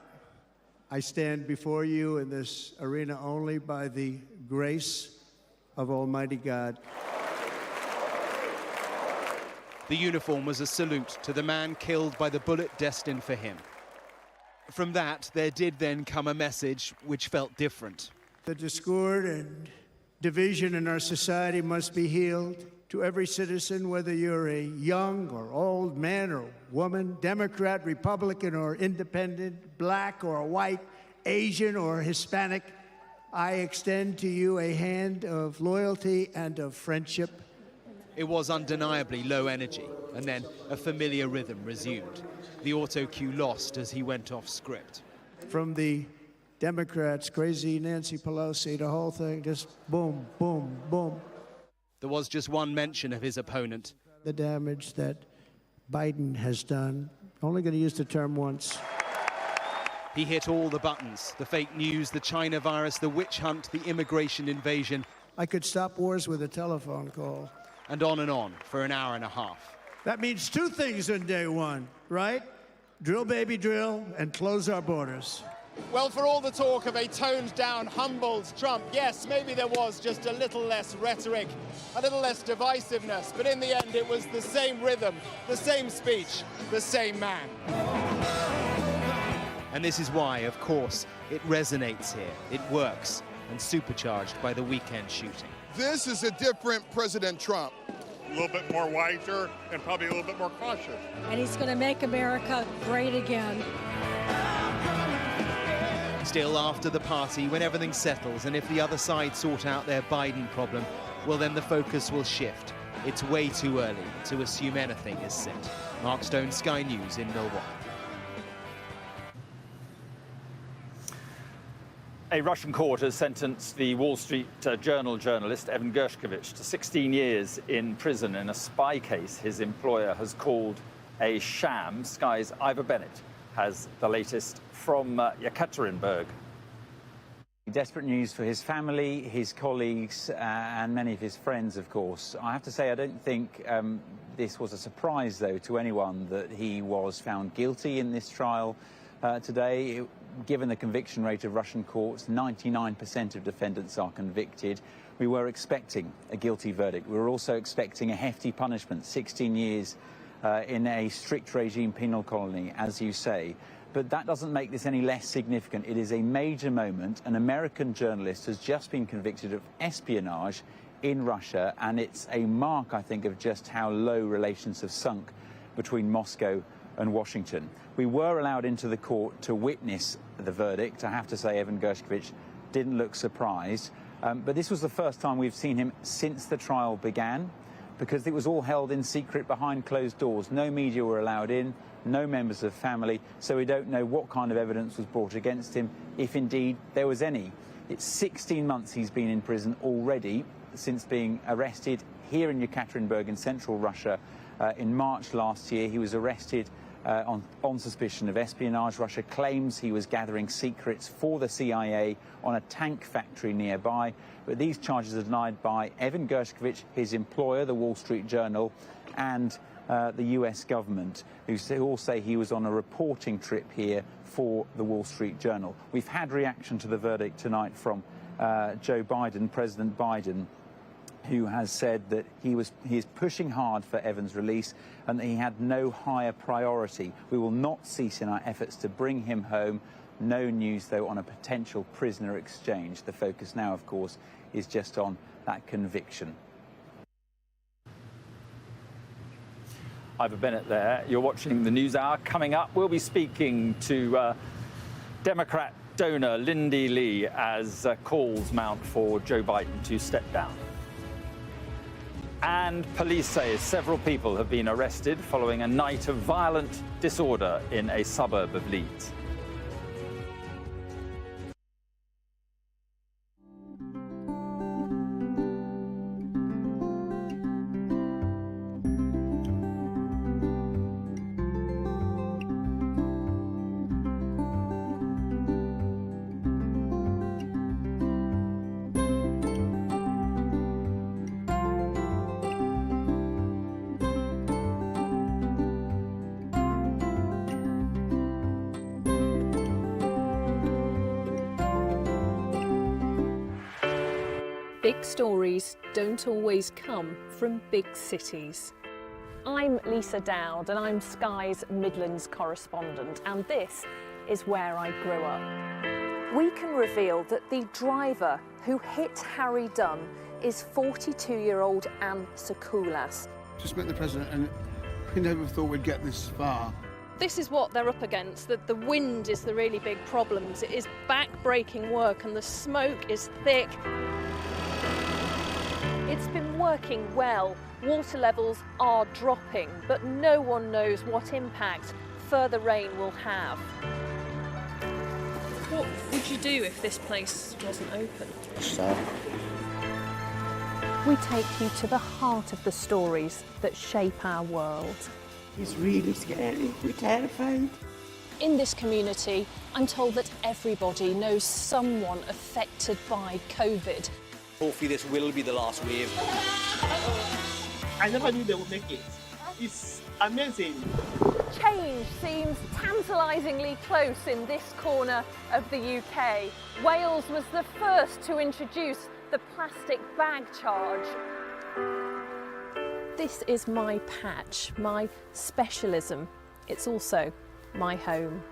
I stand before you in this arena only by the grace of Almighty God. The uniform was a salute to the man killed by the bullet destined for him. From that, there did then come a message which felt different. The discord and division in our society must be healed. To every citizen, whether you're a young or old man or woman, Democrat, Republican or Independent, black or white, Asian or Hispanic, I extend to you a hand of loyalty and of friendship. It was undeniably low energy, and then a familiar rhythm resumed. The auto cue lost as he went off script. From the Democrats, crazy Nancy Pelosi, the whole thing, just boom, boom, boom. There was just one mention of his opponent. The damage that Biden has done. Only going to use the term once. He hit all the buttons. The fake news, the China virus, the witch hunt, the immigration invasion. I could stop wars with a telephone call. And on for an hour and a half. That means two things on day one, right? Drill, baby, drill, and close our borders. Well, for all the talk of a toned-down, humbled Trump, yes, maybe there was just a little less rhetoric, a little less divisiveness, but in the end it was the same rhythm, the same speech, the same man. And this is why, of course, it resonates here, it works, and supercharged by the weekend shooting. This is a different President Trump. A little bit more wiser and probably a little bit more cautious. And he's going to make America great again. Still, after the party, when everything settles and if the other side sort out their Biden problem, well, then the focus will shift. It's way too early to assume anything is set. Mark Stone, Sky News in Milwaukee. A Russian court has sentenced the Wall Street Journal journalist Evan Gershkovich to 16 years in prison in a spy case his employer has called a sham. Sky's Ivor Bennett has the latest from Yekaterinburg. Desperate news for his family, his colleagues, and many of his friends, of course. I have to say, I don't think this was a surprise, though, to anyone that he was found guilty in this trial today. Given the conviction rate of Russian courts, 99% of defendants are convicted. We were expecting a guilty verdict. We were also expecting a hefty punishment, 16 years in a strict regime penal colony, as you say. But that doesn't make this any less significant. It is a major moment. An American journalist has just been convicted of espionage in Russia, and it's a mark, I think, of just how low relations have sunk between Moscow and Washington. We were allowed into the court to witness the verdict. I have to say, Evan Gershkovich didn't look surprised. But this was the first time we've seen him since the trial began, because it was all held in secret behind closed doors. No media were allowed in, no members of family, so we don't know what kind of evidence was brought against him, if indeed there was any. It's 16 months he's been in prison already since being arrested here in Yekaterinburg in central Russia in March last year. He was arrested on suspicion of espionage. Russia claims he was gathering secrets for the CIA on a tank factory nearby, but these charges are denied by Evan Gershkovich, his employer, the Wall Street Journal, and the US government, who all say he was on a reporting trip here for the Wall Street Journal. We've had reaction to the verdict tonight from Joe Biden, President Biden, who has said that he is pushing hard for Evan's release and that he had no higher priority. We will not cease in our efforts to bring him home. No news, though, on a potential prisoner exchange. The focus now, of course, is just on that conviction. Ivor Bennett there. You're watching the News Hour. Coming up, we'll be speaking to Democrat donor Lindy Lee as calls mount for Joe Biden to step down. And police say several people have been arrested following a night of violent disorder in a suburb of Leeds. Big stories don't always come from big cities. I'm Lisa Dowd and I'm Sky's Midlands correspondent, and this is where I grew up. We can reveal that the driver who hit Harry Dunn is 42-year-old Anne Sakoulas. Just met the president and we never thought we'd get this far. This is what they're up against, that the wind is the really big problem. It is back-breaking work and the smoke is thick. It's been working well. Water levels are dropping, but no one knows what impact further rain will have. What would you do if this place wasn't open? We take you to the heart of the stories that shape our world. It's really scary. We're terrified. In this community, I'm told that everybody knows someone affected by COVID. Hopefully this will be the last wave. I never knew they would make it. It's amazing. Change seems tantalisingly close in this corner of the UK. Wales was the first to introduce the plastic bag charge. This is my patch, my specialism. It's also my home.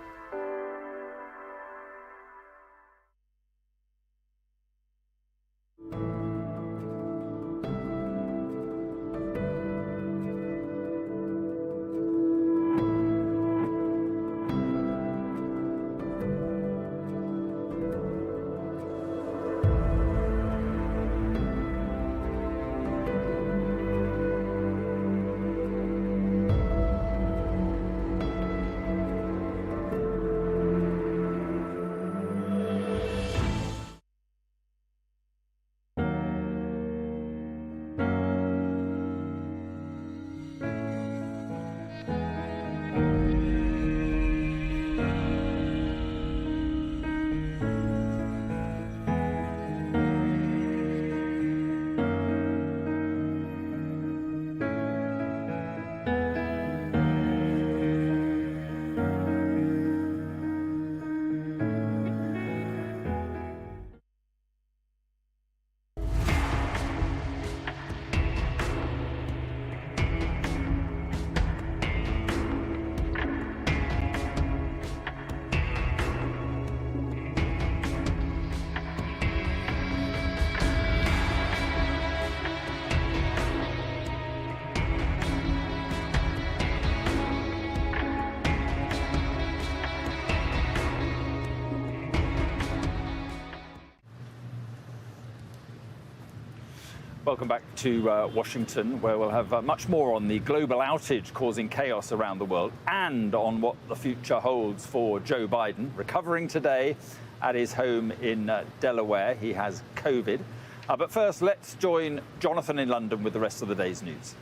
Welcome back to Washington, where we'll have much more on the global outage causing chaos around the world and on what the future holds for Joe Biden, recovering today at his home in Delaware. He has COVID. But first, let's join Jonathan in London with the rest of the day's news.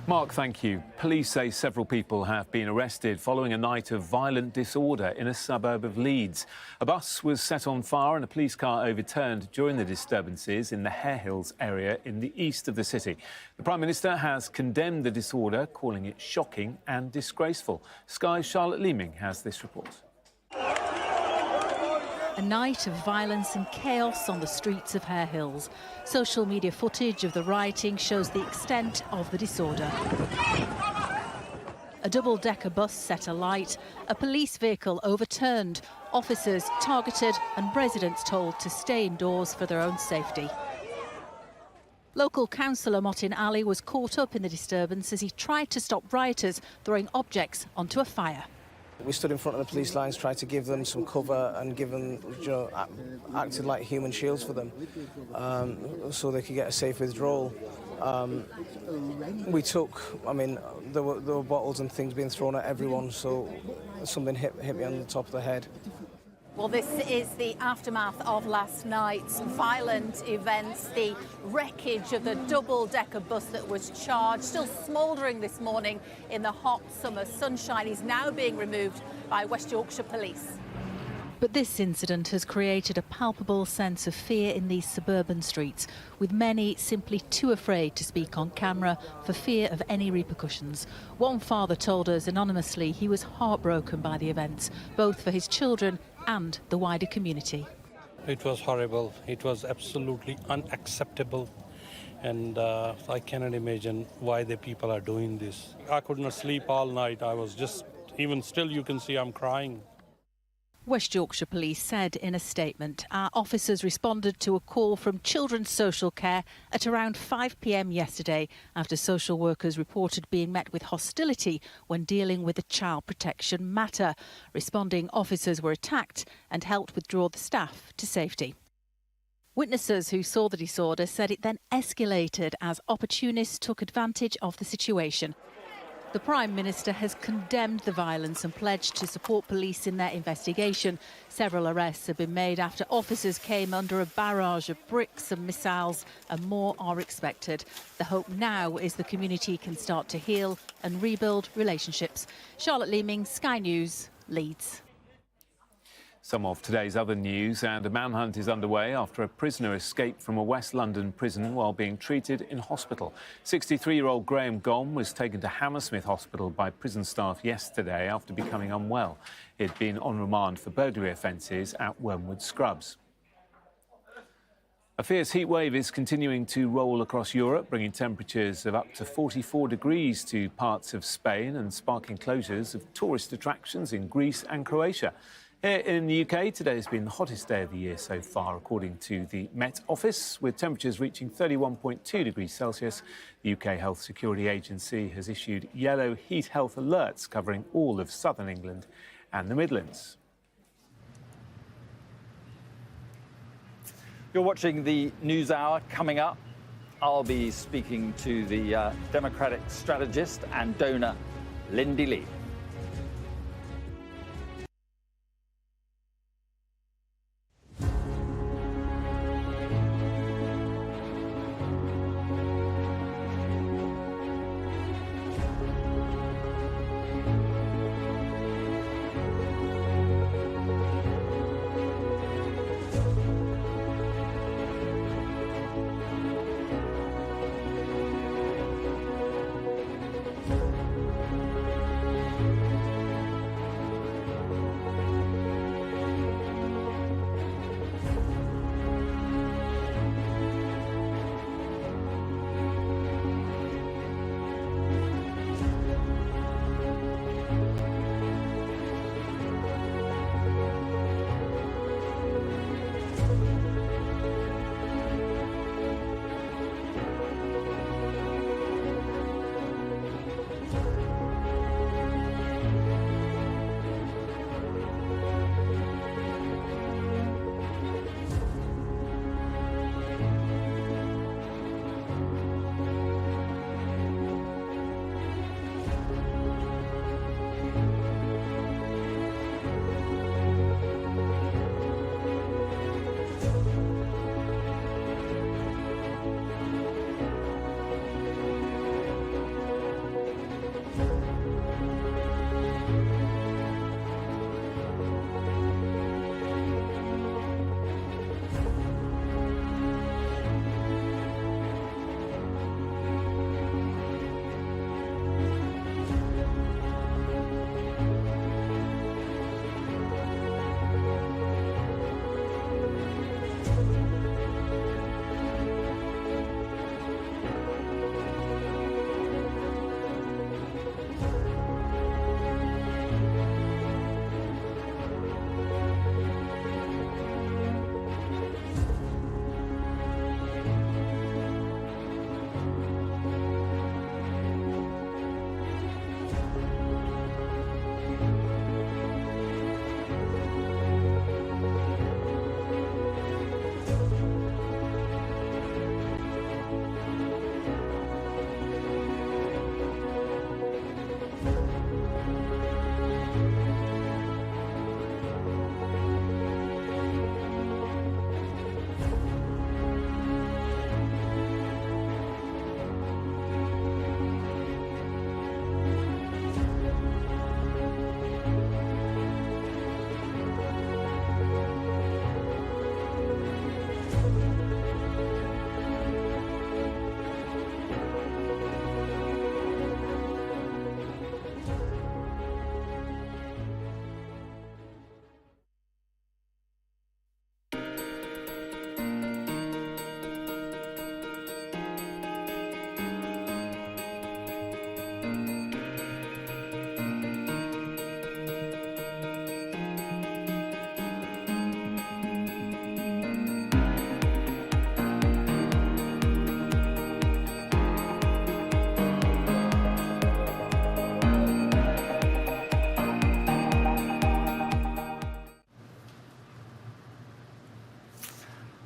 Mark, thank you. Police say several people have been arrested following a night of violent disorder in a suburb of Leeds. A bus was set on fire and a police car overturned during the disturbances in the Hare Hills area in the east of the city. The Prime Minister has condemned the disorder, calling it shocking and disgraceful. Sky's Charlotte Leeming has this report. A night of violence and chaos on the streets of Hare Hills. Social media footage of the rioting shows the extent of the disorder. A double-decker bus set alight, a police vehicle overturned, officers targeted and residents told to stay indoors for their own safety. Local councillor Martin Ali was caught up in the disturbance as he tried to stop rioters throwing objects onto a fire. We stood in front of the police lines, tried to give them some cover and give them, acted like human shields for them, so they could get a safe withdrawal. We took, there were bottles and things being thrown at everyone, so something hit me on the top of the head. Well, this is the aftermath of last night's violent events. The wreckage of the double-decker bus that was charged, still smouldering this morning in the hot summer sunshine, is now being removed by West Yorkshire Police. But this incident has created a palpable sense of fear in these suburban streets, with many simply too afraid to speak on camera for fear of any repercussions. One father told us anonymously he was heartbroken by the events, both for his children and the wider community. It was horrible. It was absolutely unacceptable. And I cannot imagine why the people are doing this. I could not sleep all night. I was just, even still you can see I'm crying. West Yorkshire Police said in a statement, our officers responded to a call from Children's Social Care at around 5 p.m. yesterday after social workers reported being met with hostility when dealing with a child protection matter. Responding officers were attacked and helped withdraw the staff to safety. Witnesses who saw the disorder said it then escalated as opportunists took advantage of the situation. The Prime Minister has condemned the violence and pledged to support police in their investigation. Several arrests have been made after officers came under a barrage of bricks and missiles, and more are expected. The hope now is the community can start to heal and rebuild relationships. Charlotte Leeming, Sky News, Leeds. Some of today's other news, and a manhunt is underway after a prisoner escaped from a West London prison while being treated in hospital. 63-year-old Graham Gom was taken to Hammersmith Hospital by prison staff yesterday after becoming unwell. He'd been on remand for burglary offences at Wormwood Scrubs. A fierce heat wave is continuing to roll across Europe, bringing temperatures of up to 44 degrees to parts of Spain and sparking closures of tourist attractions in Greece and Croatia. Here in the UK, today has been the hottest day of the year so far, according to the Met Office, with temperatures reaching 31.2 degrees Celsius. The UK Health Security Agency has issued yellow heat health alerts covering all of southern England and the Midlands. You're watching the News Hour. Coming up, I'll be speaking to the Democratic strategist and donor, Lindy Lee.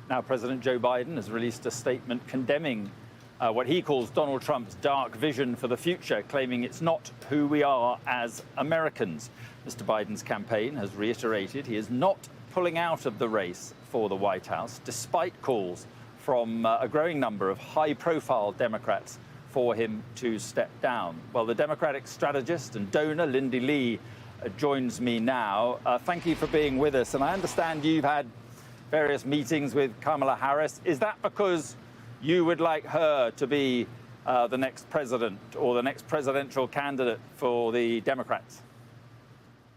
Now, President Joe Biden has released a statement condemning what he calls Donald Trump's dark vision for the future, claiming it's not who we are as Americans. Mr. Biden's campaign has reiterated he is not pulling out of the race for the White House, despite calls from a growing number of high-profile Democrats for him to step down. Well, the Democratic strategist and donor, Lindy Lee, joins me now. Thank you for being with us. And I understand you've had various meetings with Kamala Harris. Is that because you would like her to be the next president or the next presidential candidate for the Democrats?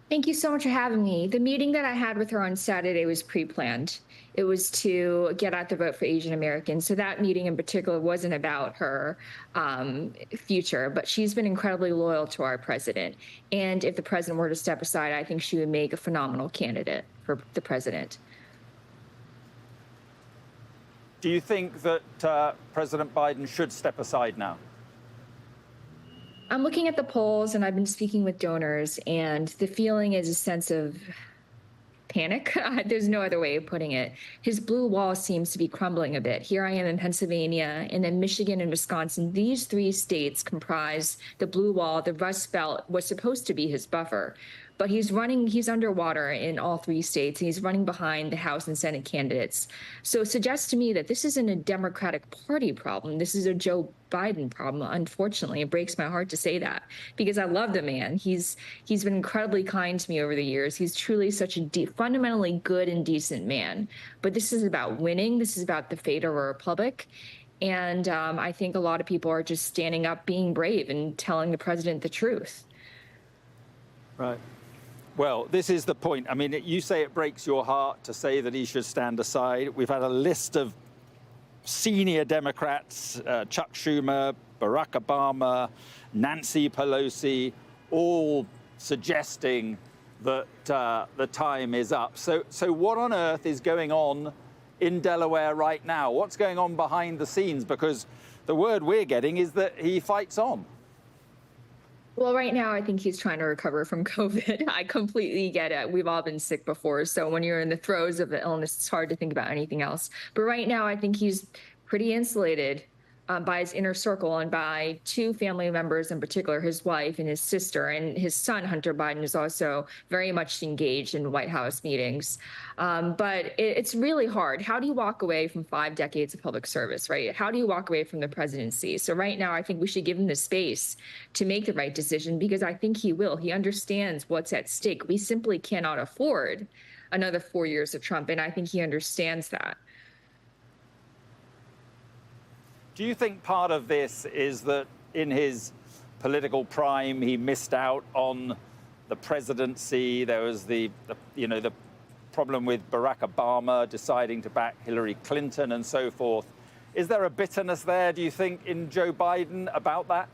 Thank you so much for having me. The meeting that I had with her on Saturday was pre-planned. It was to get out the vote for Asian Americans. So that meeting in particular wasn't about her future, but she's been incredibly loyal to our president. And if the president were to step aside, I think she would make a phenomenal candidate for the president. Do you think that President Biden should step aside now? I'm looking at the polls and I've been speaking with donors, and the feeling is a sense of panic. There's no other way of putting it. His blue wall seems to be crumbling a bit. Here I am in Pennsylvania, and then Michigan and Wisconsin. These three states comprise the blue wall. The Rust Belt was supposed to be his buffer. But he's underwater in all three states, and he's running behind the House and Senate candidates. So it suggests to me that this isn't a Democratic Party problem. This is a Joe Biden problem. Unfortunately, it breaks my heart to say that, because I love the man. He's been incredibly kind to me over the years. He's truly such a fundamentally good and decent man. But this is about winning. This is about the fate of our republic. And I think a lot of people are just standing up, being brave, and telling the president the truth. Right. Well, this is the point. I mean, you say it breaks your heart to say that he should stand aside. We've had a list of senior Democrats, Chuck Schumer, Barack Obama, Nancy Pelosi, all suggesting that the time is up. So what on earth is going on in Delaware right now? What's going on behind the scenes? Because the word we're getting is that he fights on. Well, right now, I think he's trying to recover from COVID. I completely get it. We've all been sick before. So when you're in the throes of the illness, it's hard to think about anything else. But right now, I think he's pretty insulated by his inner circle and by two family members in particular, his wife and his sister, and his son, Hunter Biden, is also very much engaged in White House meetings. But it's really hard. How do you walk away from 5 decades of public service, right? How do you walk away from the presidency? So right now, I think we should give him the space to make the right decision, because I think he will. He understands what's at stake. We simply cannot afford another 4 years of Trump, and I think he understands that. Do you think part of this is that in his political prime, he missed out on the presidency? There was the problem with Barack Obama deciding to back Hillary Clinton and so forth. Is there a bitterness there, do you think, in Joe Biden about that?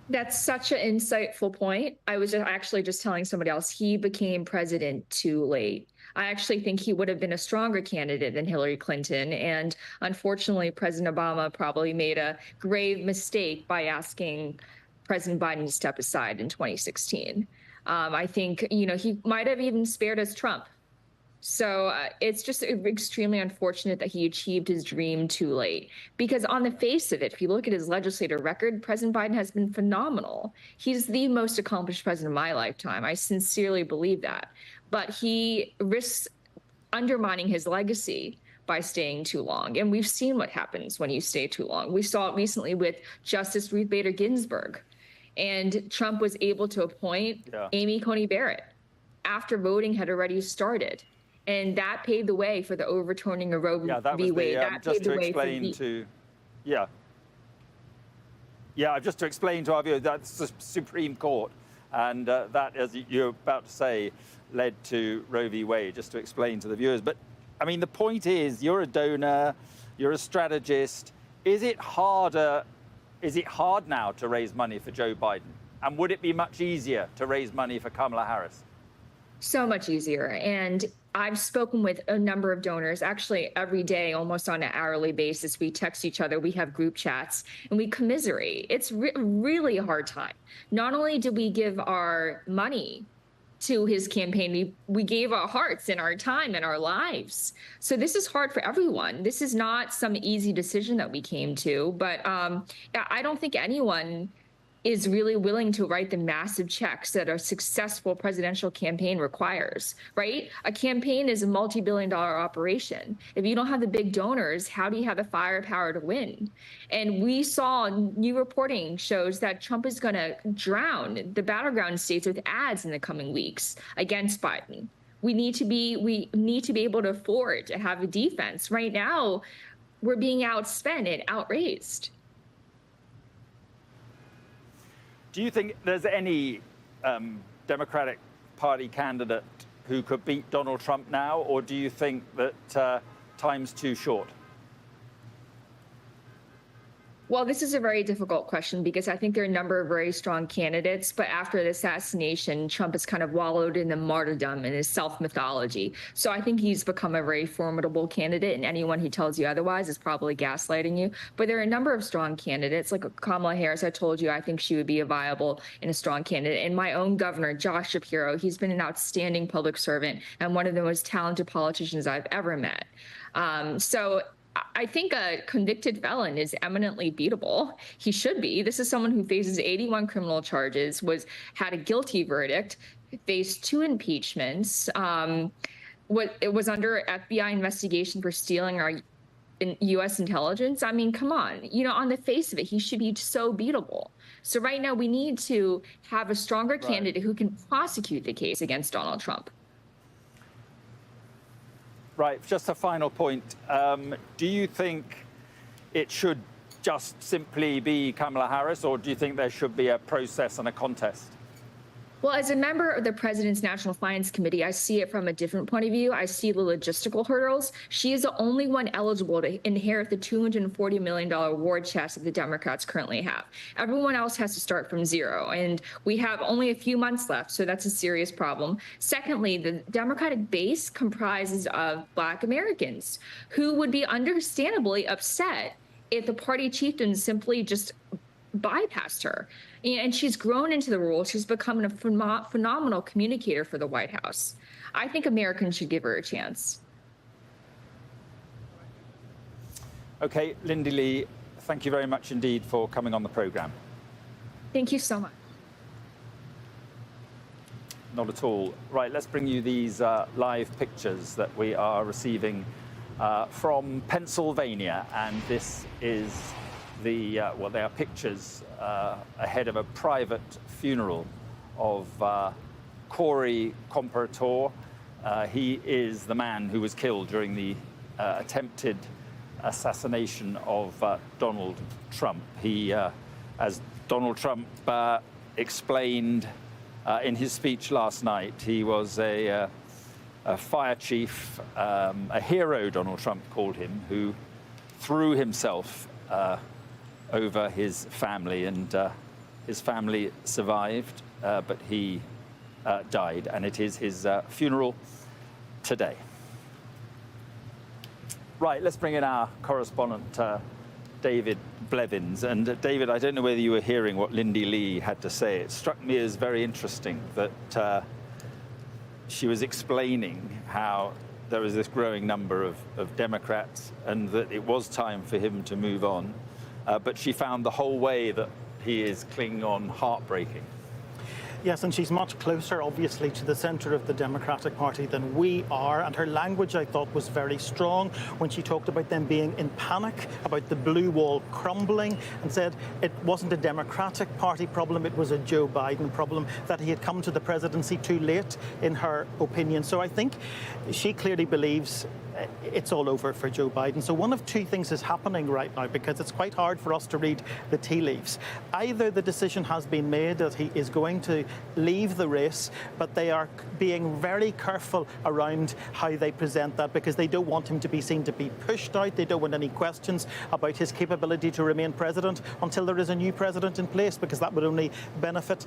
That's such an insightful point. I was actually just telling somebody else, he became president too late. I actually think he would have been a stronger candidate than Hillary Clinton. And unfortunately, President Obama probably made a grave mistake by asking President Biden to step aside in 2016. I think, he might have even spared us Trump. So it's just extremely unfortunate that he achieved his dream too late. Because on the face of it, if you look at his legislative record, President Biden has been phenomenal. He's the most accomplished president of my lifetime. I sincerely believe that. But he risks undermining his legacy by staying too long. And we've seen what happens when you stay too long. We saw it recently with Justice Ruth Bader Ginsburg. And Trump was able to appoint Amy Coney Barrett after voting had already started. And that paved the way for the overturning of Roe v. Wade. Just to explain to our viewers, that's the Supreme Court. And that, as you're about to say, led to Roe v. Wade, just to explain to the viewers. But, I mean, the point is, you're a donor, you're a strategist. Is it hard now to raise money for Joe Biden? And would it be much easier to raise money for Kamala Harris? So much easier. And I've spoken with a number of donors, actually every day, almost on an hourly basis. We text each other, we have group chats, and we commiserate. It's really a hard time. Not only do we give our money to his campaign. We gave our hearts and our time and our lives. So this is hard for everyone. This is not some easy decision that we came to, but I don't think anyone is really willing to write the massive checks that a successful presidential campaign requires, right? A campaign is a multi-billion-dollar operation. If you don't have the big donors, how do you have the firepower to win? And we saw new reporting shows that Trump is going to drown the battleground states with ads in the coming weeks against Biden. We need to be able to afford to have a defense. Right now, we're being outspent and outraised. Do you think there's any Democratic Party candidate who could beat Donald Trump now, or do you think that time's too short? Well, this is a very difficult question because I think there are a number of very strong candidates, but after the assassination, Trump has kind of wallowed in the martyrdom and his self-mythology. So I think he's become a very formidable candidate, and anyone who tells you otherwise is probably gaslighting you. But there are a number of strong candidates, like Kamala Harris. I told you, I think she would be a viable and a strong candidate. And my own governor, Josh Shapiro, he's been an outstanding public servant and one of the most talented politicians I've ever met. So I think a convicted felon is eminently beatable. He should be. This is someone who faces 81 criminal charges, had a guilty verdict, faced 2 impeachments, was under FBI investigation for stealing our U.S. intelligence. I mean, come on. You know, on the face of it, he should be so beatable. So right now, we need to have a stronger candidate who can prosecute the case against Donald Trump. Right, just a final point. Do you think it should just simply be Kamala Harris, or do you think there should be a process and a contest? Well, as a member of the President's National Finance Committee, I see it from a different point of view. I see the logistical hurdles. She is the only one eligible to inherit the $240 million war chest that the Democrats currently have. Everyone else has to start from zero, and we have only a few months left, so that's a serious problem. Secondly, the Democratic base comprises of Black Americans who would be understandably upset if the party chieftains simply just bypassed her. And she's grown into the role. She's become a phenomenal communicator for the White House. I think Americans should give her a chance. Okay, Lindy Lee, thank you very much indeed for coming on the programme. Thank you so much. Not at all. Right, let's bring you these live pictures that we are receiving from Pennsylvania. And this is well, they are pictures ahead of a private funeral of Corey Comparator. He is the man who was killed during the attempted assassination of Donald Trump. He, as Donald Trump explained in his speech last night, he was a fire chief, a hero, Donald Trump called him, who threw himself over his family, and his family survived, but he died, and it is his funeral today. Right, let's bring in our correspondent, David Blevins. And David, I don't know whether you were hearing what Lindy Lee had to say. It struck me as very interesting that she was explaining how there was this growing number of Democrats and that it was time for him to move on. But she found the whole way that he is clinging on heartbreaking. Yes, and she's much closer, obviously, to the centre of the Democratic Party than we are. And her language, I thought, was very strong when she talked about them being in panic, about the blue wall crumbling, and said it wasn't a Democratic Party problem, it was a Joe Biden problem, that he had come to the presidency too late, in her opinion. So I think she clearly believes it's all over for Joe Biden. So one of two things is happening right now, because it's quite hard for us to read the tea leaves. Either the decision has been made that he is going to leave the race, but they are being very careful around how they present that, because they don't want him to be seen to be pushed out. They don't want any questions about his capability to remain president until there is a new president in place, because that would only benefit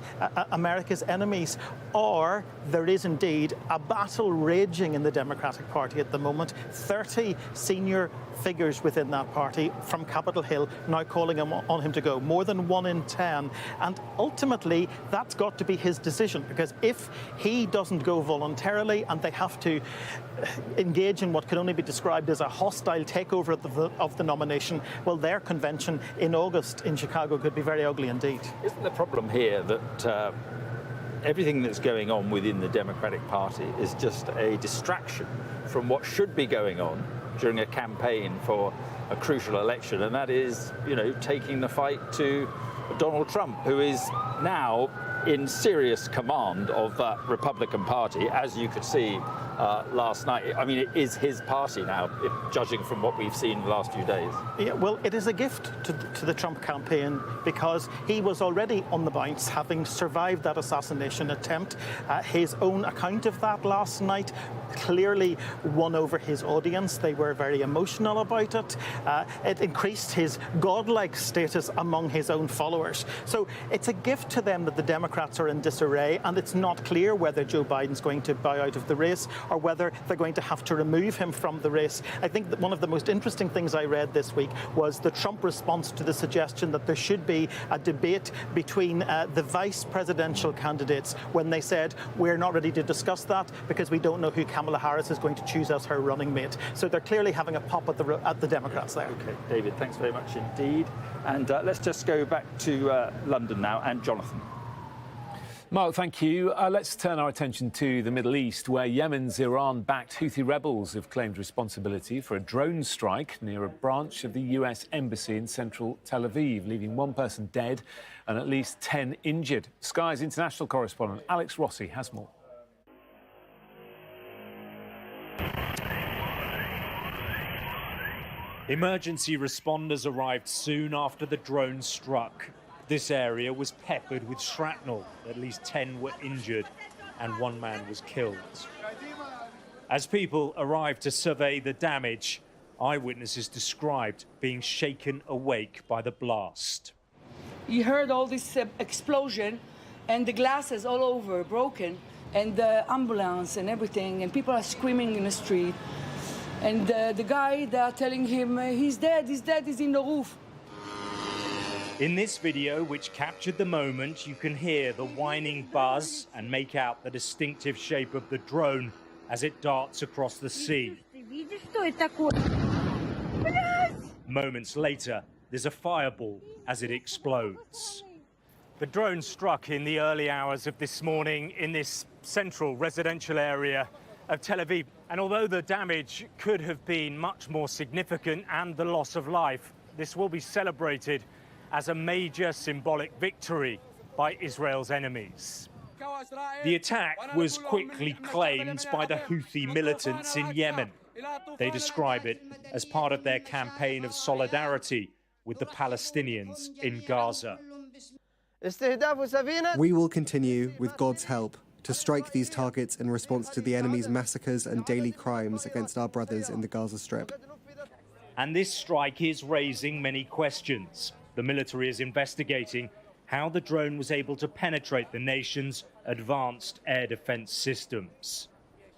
America's enemies. Or there is indeed a battle raging in the Democratic Party at the moment 30 senior figures within that party from Capitol Hill now calling on him to go, more than 1 in 10. And ultimately, that's got to be his decision, because if he doesn't go voluntarily and they have to engage in what can only be described as a hostile takeover of the nomination, well, their convention in August in Chicago could be very ugly indeed. Isn't the problem here that everything that's going on within the Democratic Party is just a distraction from what should be going on during a campaign for a crucial election, and that is, taking the fight to Donald Trump, who is now in serious command of that Republican Party, as you could see last night. I mean, it is his party now, judging from what we've seen the last few days. Yeah, well, it is a gift to the Trump campaign, because he was already on the bounce, having survived that assassination attempt. His own account of that last night clearly won over his audience. They were very emotional about it. It increased his godlike status among his own followers. So it's a gift to them that the Democrats are in disarray, and it's not clear whether Joe Biden's going to bow out of the race or whether they're going to have to remove him from the race. I think that one of the most interesting things I read this week was the Trump response to the suggestion that there should be a debate between the vice presidential candidates, when they said, we're not ready to discuss that because we don't know who Kamala Harris is going to choose as her running mate. So they're clearly having a pop at the Democrats there. Okay, David, thanks very much indeed. And let's just go back to London now, and Jonathan. Mark, thank you. Let's turn our attention to the Middle East, where Yemen's Iran-backed Houthi rebels have claimed responsibility for a drone strike near a branch of the US Embassy in central Tel Aviv, leaving 1 person dead and at least 10 injured. Sky's international correspondent Alex Rossi has more. Emergency responders arrived soon after the drone struck. This area was peppered with shrapnel. At least 10 were injured and 1 man was killed. As people arrived to survey the damage, eyewitnesses described being shaken awake by the blast. You heard all this explosion and the glasses all over broken, and the ambulance and everything, and people are screaming in the street. And the guy, they are telling him, he's dead, he's in the roof. In this video, which captured the moment, you can hear the whining buzz and make out the distinctive shape of the drone as it darts across the sea. Moments later, there's a fireball as it explodes. The drone struck in the early hours of this morning in this central residential area of Tel Aviv. And although the damage could have been much more significant and the loss of life, this will be celebrated as a major symbolic victory by Israel's enemies. The attack was quickly claimed by the Houthi militants in Yemen. They describe it as part of their campaign of solidarity with the Palestinians in Gaza. We will continue, with God's help, to strike these targets in response to the enemy's massacres and daily crimes against our brothers in the Gaza Strip. And this strike is raising many questions. The military is investigating how the drone was able to penetrate the nation's advanced air defense systems.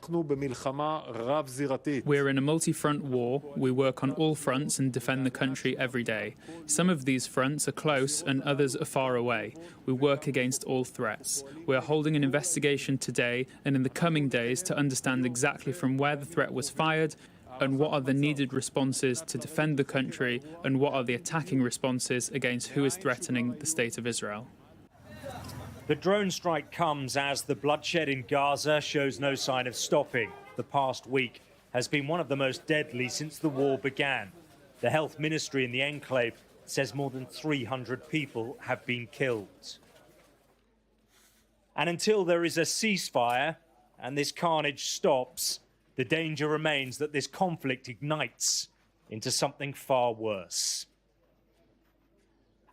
We're in a multi-front war. We work on all fronts and defend the country every day. Some of these fronts are close and others are far away. We work against all threats. We are holding an investigation today and in the coming days to understand exactly from where the threat was fired and what are the needed responses to defend the country and what are the attacking responses against who is threatening the state of Israel. The drone strike comes as the bloodshed in Gaza shows no sign of stopping. The past week has been one of the most deadly since the war began. The health ministry in the enclave says more than 300 people have been killed. And until there is a ceasefire and this carnage stops, the danger remains that this conflict ignites into something far worse.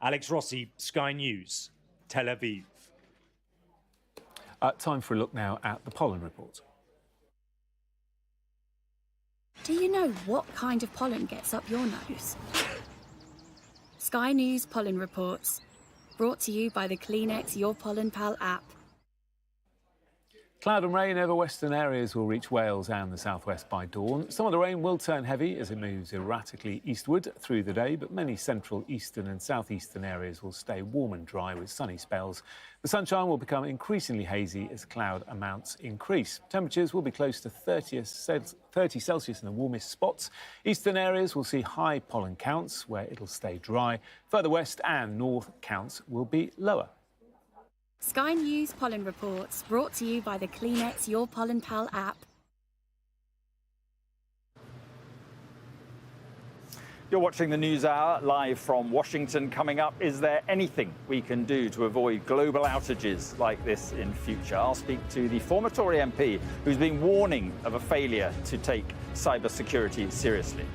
Alex Rossi, Sky News, Tel Aviv. Time for a look now at the pollen report. Do you know what kind of pollen gets up your nose? Sky News Pollen Reports, brought to you by the Kleenex Your Pollen Pal app. Cloud and rain over western areas will reach Wales and the southwest by dawn. Some of the rain will turn heavy as it moves erratically eastward through the day, but many central, eastern and southeastern areas will stay warm and dry with sunny spells. The sunshine will become increasingly hazy as cloud amounts increase. Temperatures will be close to 30 Celsius in the warmest spots. Eastern areas will see high pollen counts where it'll stay dry. Further west and north counts will be lower. Sky News pollen reports brought to you by the Kleenex Your Pollen Pal app. You're watching the News Hour live from Washington. Coming up, is there anything we can do to avoid global outages like this in future? I'll speak to the former Tory MP who's been warning of a failure to take cybersecurity seriously.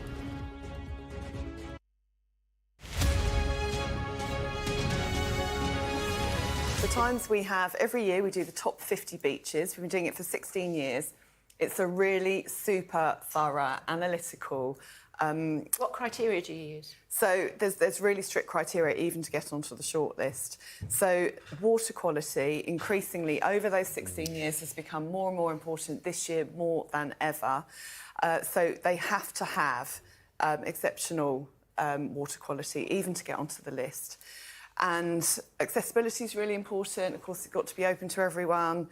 The Times we have every year, we do the top 50 beaches. We've been doing it for 16 years. It's a really super thorough, analytical. What criteria do you use? So there's really strict criteria even to get onto the shortlist. So water quality, increasingly over those 16 years, has become more and more important this year more than ever. So they have to have exceptional water quality even to get onto the list. And accessibility is really important. Of course, it's got to be open to everyone.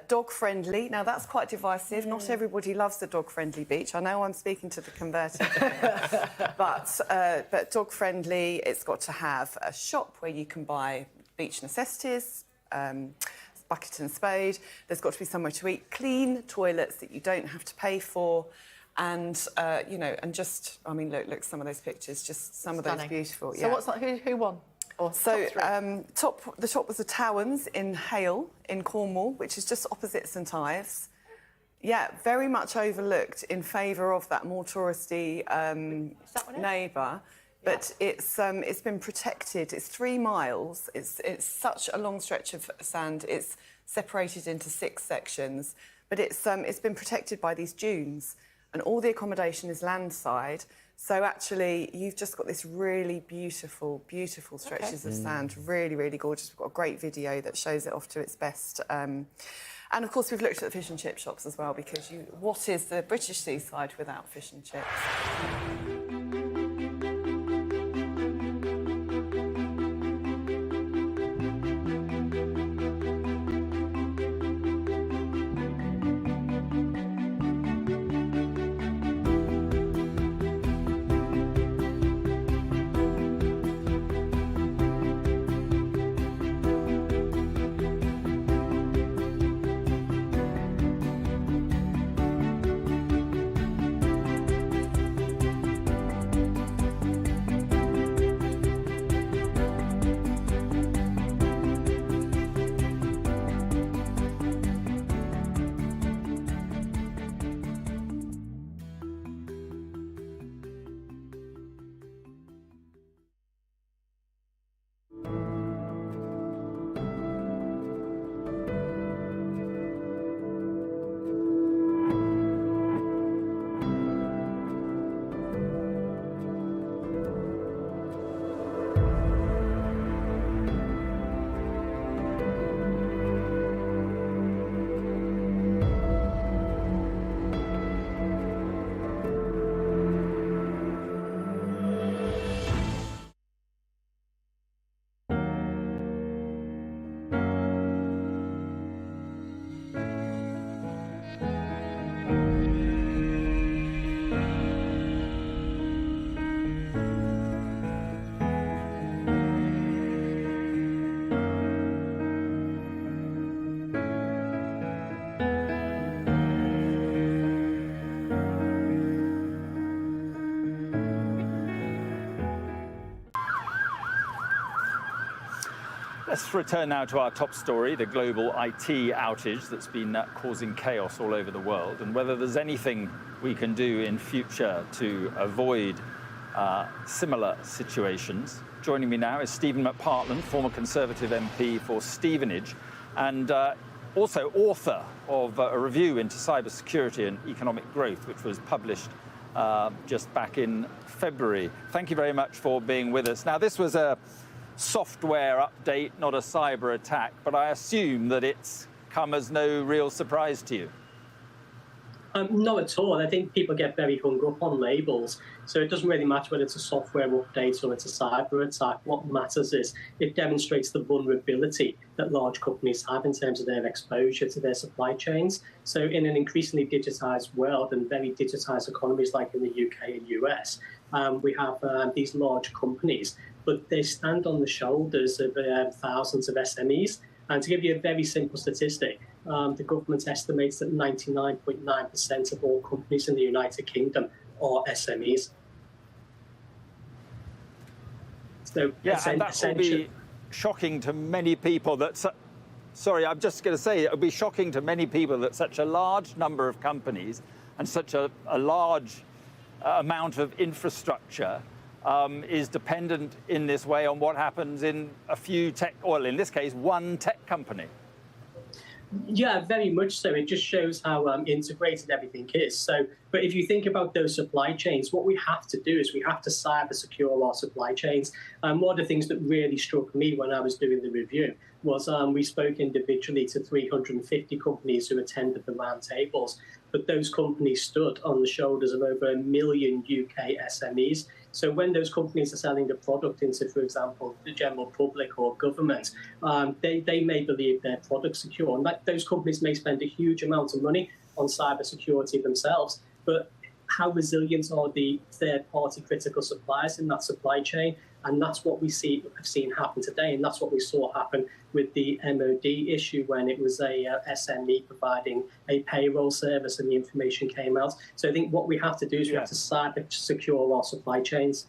Dog-friendly. Now, that's quite divisive. Not everybody loves the dog-friendly beach. I know I'm speaking to the converted. but dog-friendly, it's got to have a shop where you can buy beach necessities, bucket and spade. There's got to be somewhere to eat. Clean toilets that you don't have to pay for. And, you know, and just, I mean, look some of those pictures, just some of those beautiful. So what's that, who won? So the top was the Towers in Hale in Cornwall, which is just opposite St Ives. Yeah, very much overlooked in favour of that more touristy neighbour. But it's been protected. It's 3 miles. It's such a long stretch of sand. It's separated into 6 sections. But it's been protected by these dunes, and all the accommodation is landside. So actually, you've just got this really beautiful, beautiful stretches of sand. Really, really gorgeous. We've got a great video that shows it off to its best. And of course, we've looked at the fish and chip shops as well, because what is the British seaside without fish and chips? Let's return now to our top story, the global IT outage that's been causing chaos all over the world, and whether there's anything we can do in future to avoid similar situations. Joining me now is Stephen McPartland, former Conservative MP for Stevenage, and also author of a review into cybersecurity and economic growth, which was published just back in February. Thank you very much for being with us. Now, this was a software update, not a cyber attack, but I assume that it's come as no real surprise to you? Not at all. I think people get very hung up on labels. So it doesn't really matter whether it's a software update or it's a cyber attack. What matters is it demonstrates the vulnerability that large companies have in terms of their exposure to their supply chains. So in an increasingly digitized world and very digitized economies like in the UK and US, we have these large companies, but they stand on the shoulders of thousands of SMEs. And to give you a very simple statistic, the government estimates that 99.9% of all companies in the United Kingdom are SMEs. So yeah, and that will be shocking to many people that... Sorry, I'm just going to say, it would be shocking to many people that such a large number of companies and such a large amount of infrastructure is dependent in this way on what happens in a few tech, well, in this case, one tech company. Yeah, very much so. It just shows how integrated everything is. So, but if you think about those supply chains, what we have to do is we have to cyber secure our supply chains. One of the things that really struck me when I was doing the review was we spoke individually to 350 companies who attended the roundtables, but those companies stood on the shoulders of over 1 million UK SMEs. So when those companies are selling a product into, for example, the general public or government, they may believe their product's secure. And those companies may spend a huge amount of money on cybersecurity themselves, but how resilient are the third-party critical suppliers in that supply chain? And that's what we have seen happen today, and that's what we saw happen with the MOD issue when it was a SME providing a payroll service and the information came out. So I think what we have to do is we have to cyber secure our supply chains.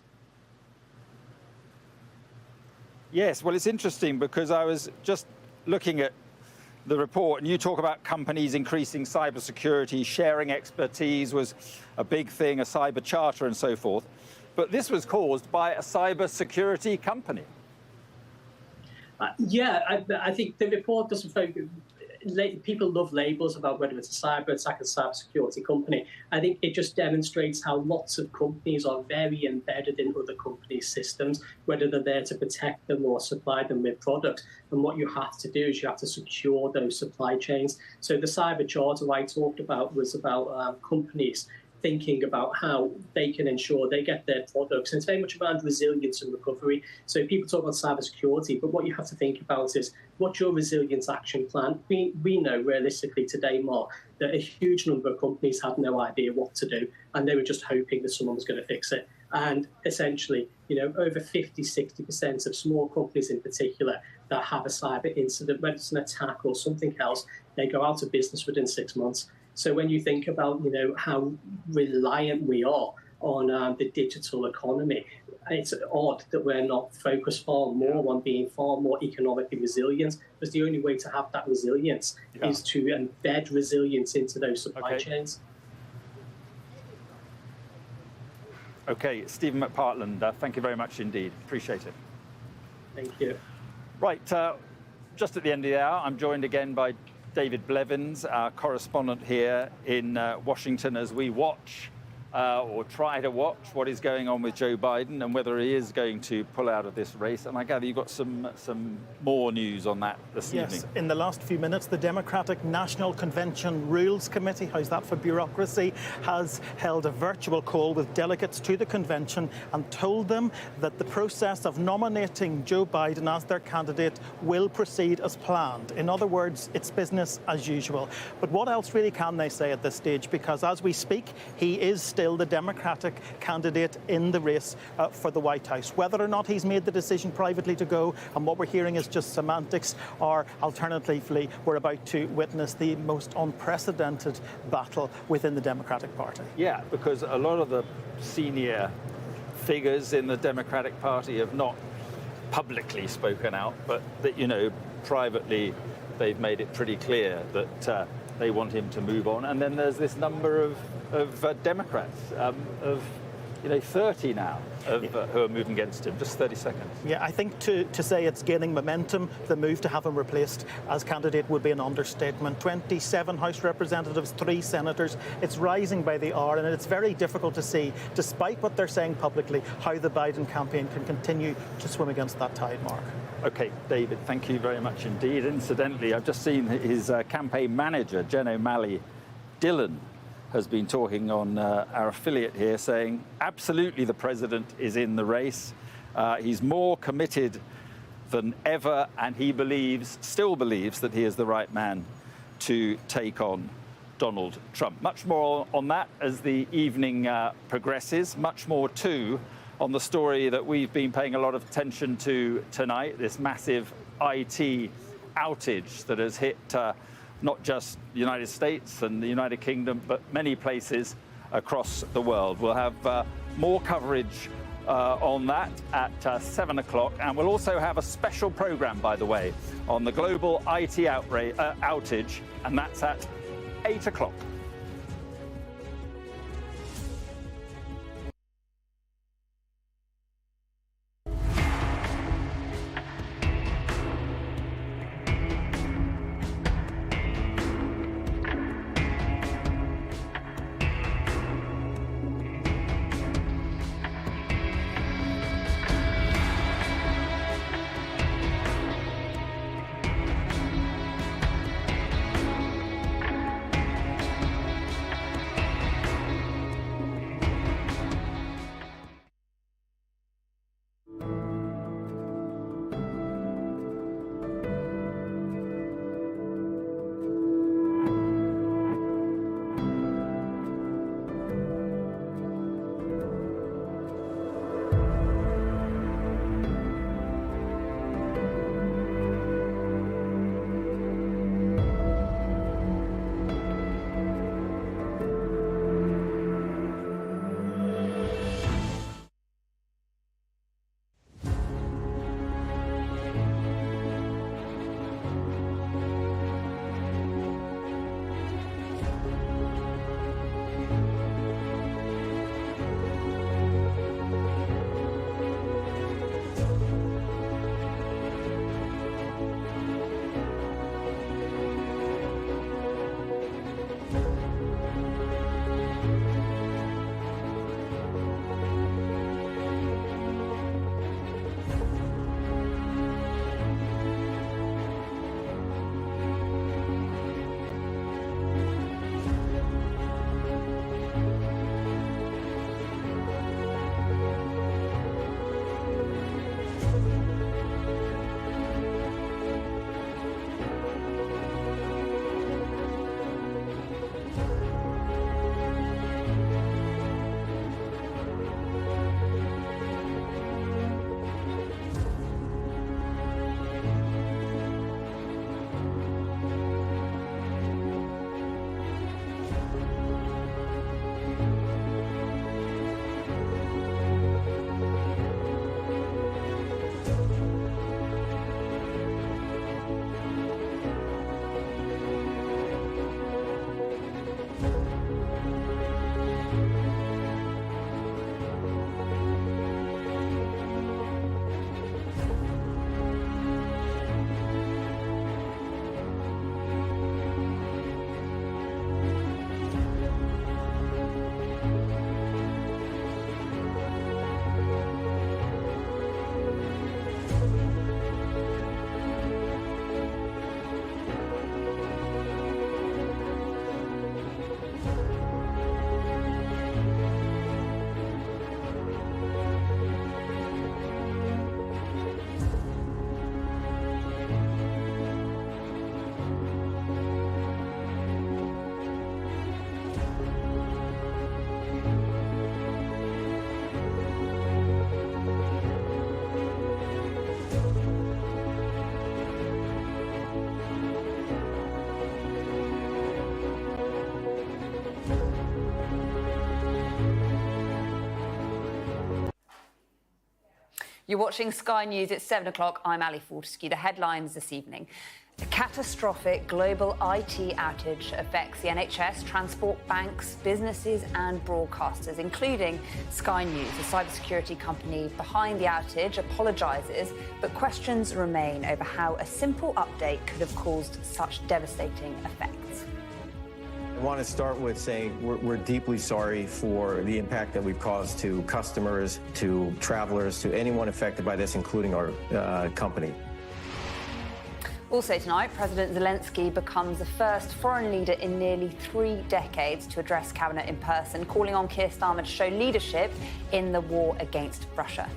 Yes, well, it's interesting because I was just looking at the report, and you talk about companies increasing cybersecurity, sharing expertise was a big thing, a cyber charter and so forth. But this was caused by a cybersecurity company. I think the report doesn't focus. People love labels about whether it's a cyber attack or cybersecurity company. I think it just demonstrates how lots of companies are very embedded in other companies' systems, whether they're there to protect them or supply them with products. And what you have to do is you have to secure those supply chains. So the cyber charter I talked about was about companies thinking about how they can ensure they get their products. And it's very much around resilience and recovery. So people talk about cybersecurity, but what you have to think about is what's your resilience action plan? We know realistically today, Mark, that a huge number of companies had no idea what to do, and they were just hoping that someone was going to fix it. And essentially, over 50, 60% of small companies in particular that have a cyber incident, whether it's an attack or something else, they go out of business within 6 months. So when you think about, how reliant we are on the digital economy, it's odd that we're not focused far more on being far more economically resilient, because the only way to have that resilience is to embed resilience into those supply chains. Okay, Stephen McPartland, thank you very much indeed. Appreciate it. Thank you. Right, just at the end of the hour, I'm joined again by David Blevins, our correspondent here in Washington, as we watch or try to watch what is going on with Joe Biden and whether he is going to pull out of this race. And I gather you've got some more news on that this evening. Yes, in the last few minutes, the Democratic National Convention Rules Committee, how's that for bureaucracy, has held a virtual call with delegates to the convention and told them that the process of nominating Joe Biden as their candidate will proceed as planned. In other words, it's business as usual. But what else really can they say at this stage? Because as we speak, he is still the Democratic candidate in the race for the White House. Whether or not he's made the decision privately to go, and what we're hearing is just semantics, or alternatively, we're about to witness the most unprecedented battle within the Democratic Party. Yeah, because a lot of the senior figures in the Democratic Party have not publicly spoken out, but that, privately they've made it pretty clear that they want him to move on. And then there's this number of Democrats, of 30 now who are moving against him. Just 30 seconds. Yeah, I think to say it's gaining momentum, the move to have him replaced as candidate would be an understatement. 27 House representatives, 3 senators. It's rising by the hour, and it's very difficult to see, despite what they're saying publicly, how the Biden campaign can continue to swim against that tide mark. OK, David, thank you very much indeed. Incidentally, I've just seen his campaign manager, Jen O'Malley, Dylan, has been talking on our affiliate here, saying absolutely the president is in the race. He's more committed than ever, and he still believes that he is the right man to take on Donald Trump. Much more on that as the evening progresses. Much more, too, on the story that we've been paying a lot of attention to tonight, this massive IT outage that has hit not just the United States and the United Kingdom, but many places across the world. We'll have more coverage on that at 7 o'clock. And we'll also have a special programme, by the way, on the global IT outage, and that's at 8 o'clock. You're watching Sky News at 7 o'clock. I'm Ali Fortescue. The headlines this evening. A catastrophic global IT outage affects the NHS, transport, banks, businesses and broadcasters, including Sky News. The cybersecurity company behind the outage apologises, but questions remain over how a simple update could have caused such devastating effects. I want to start with saying we're deeply sorry for the impact that we've caused to customers, to travelers, to anyone affected by this, including our company. Also tonight, President Zelensky becomes the first foreign leader in nearly 3 decades to address cabinet in person, calling on Keir Starmer to show leadership in the war against Russia.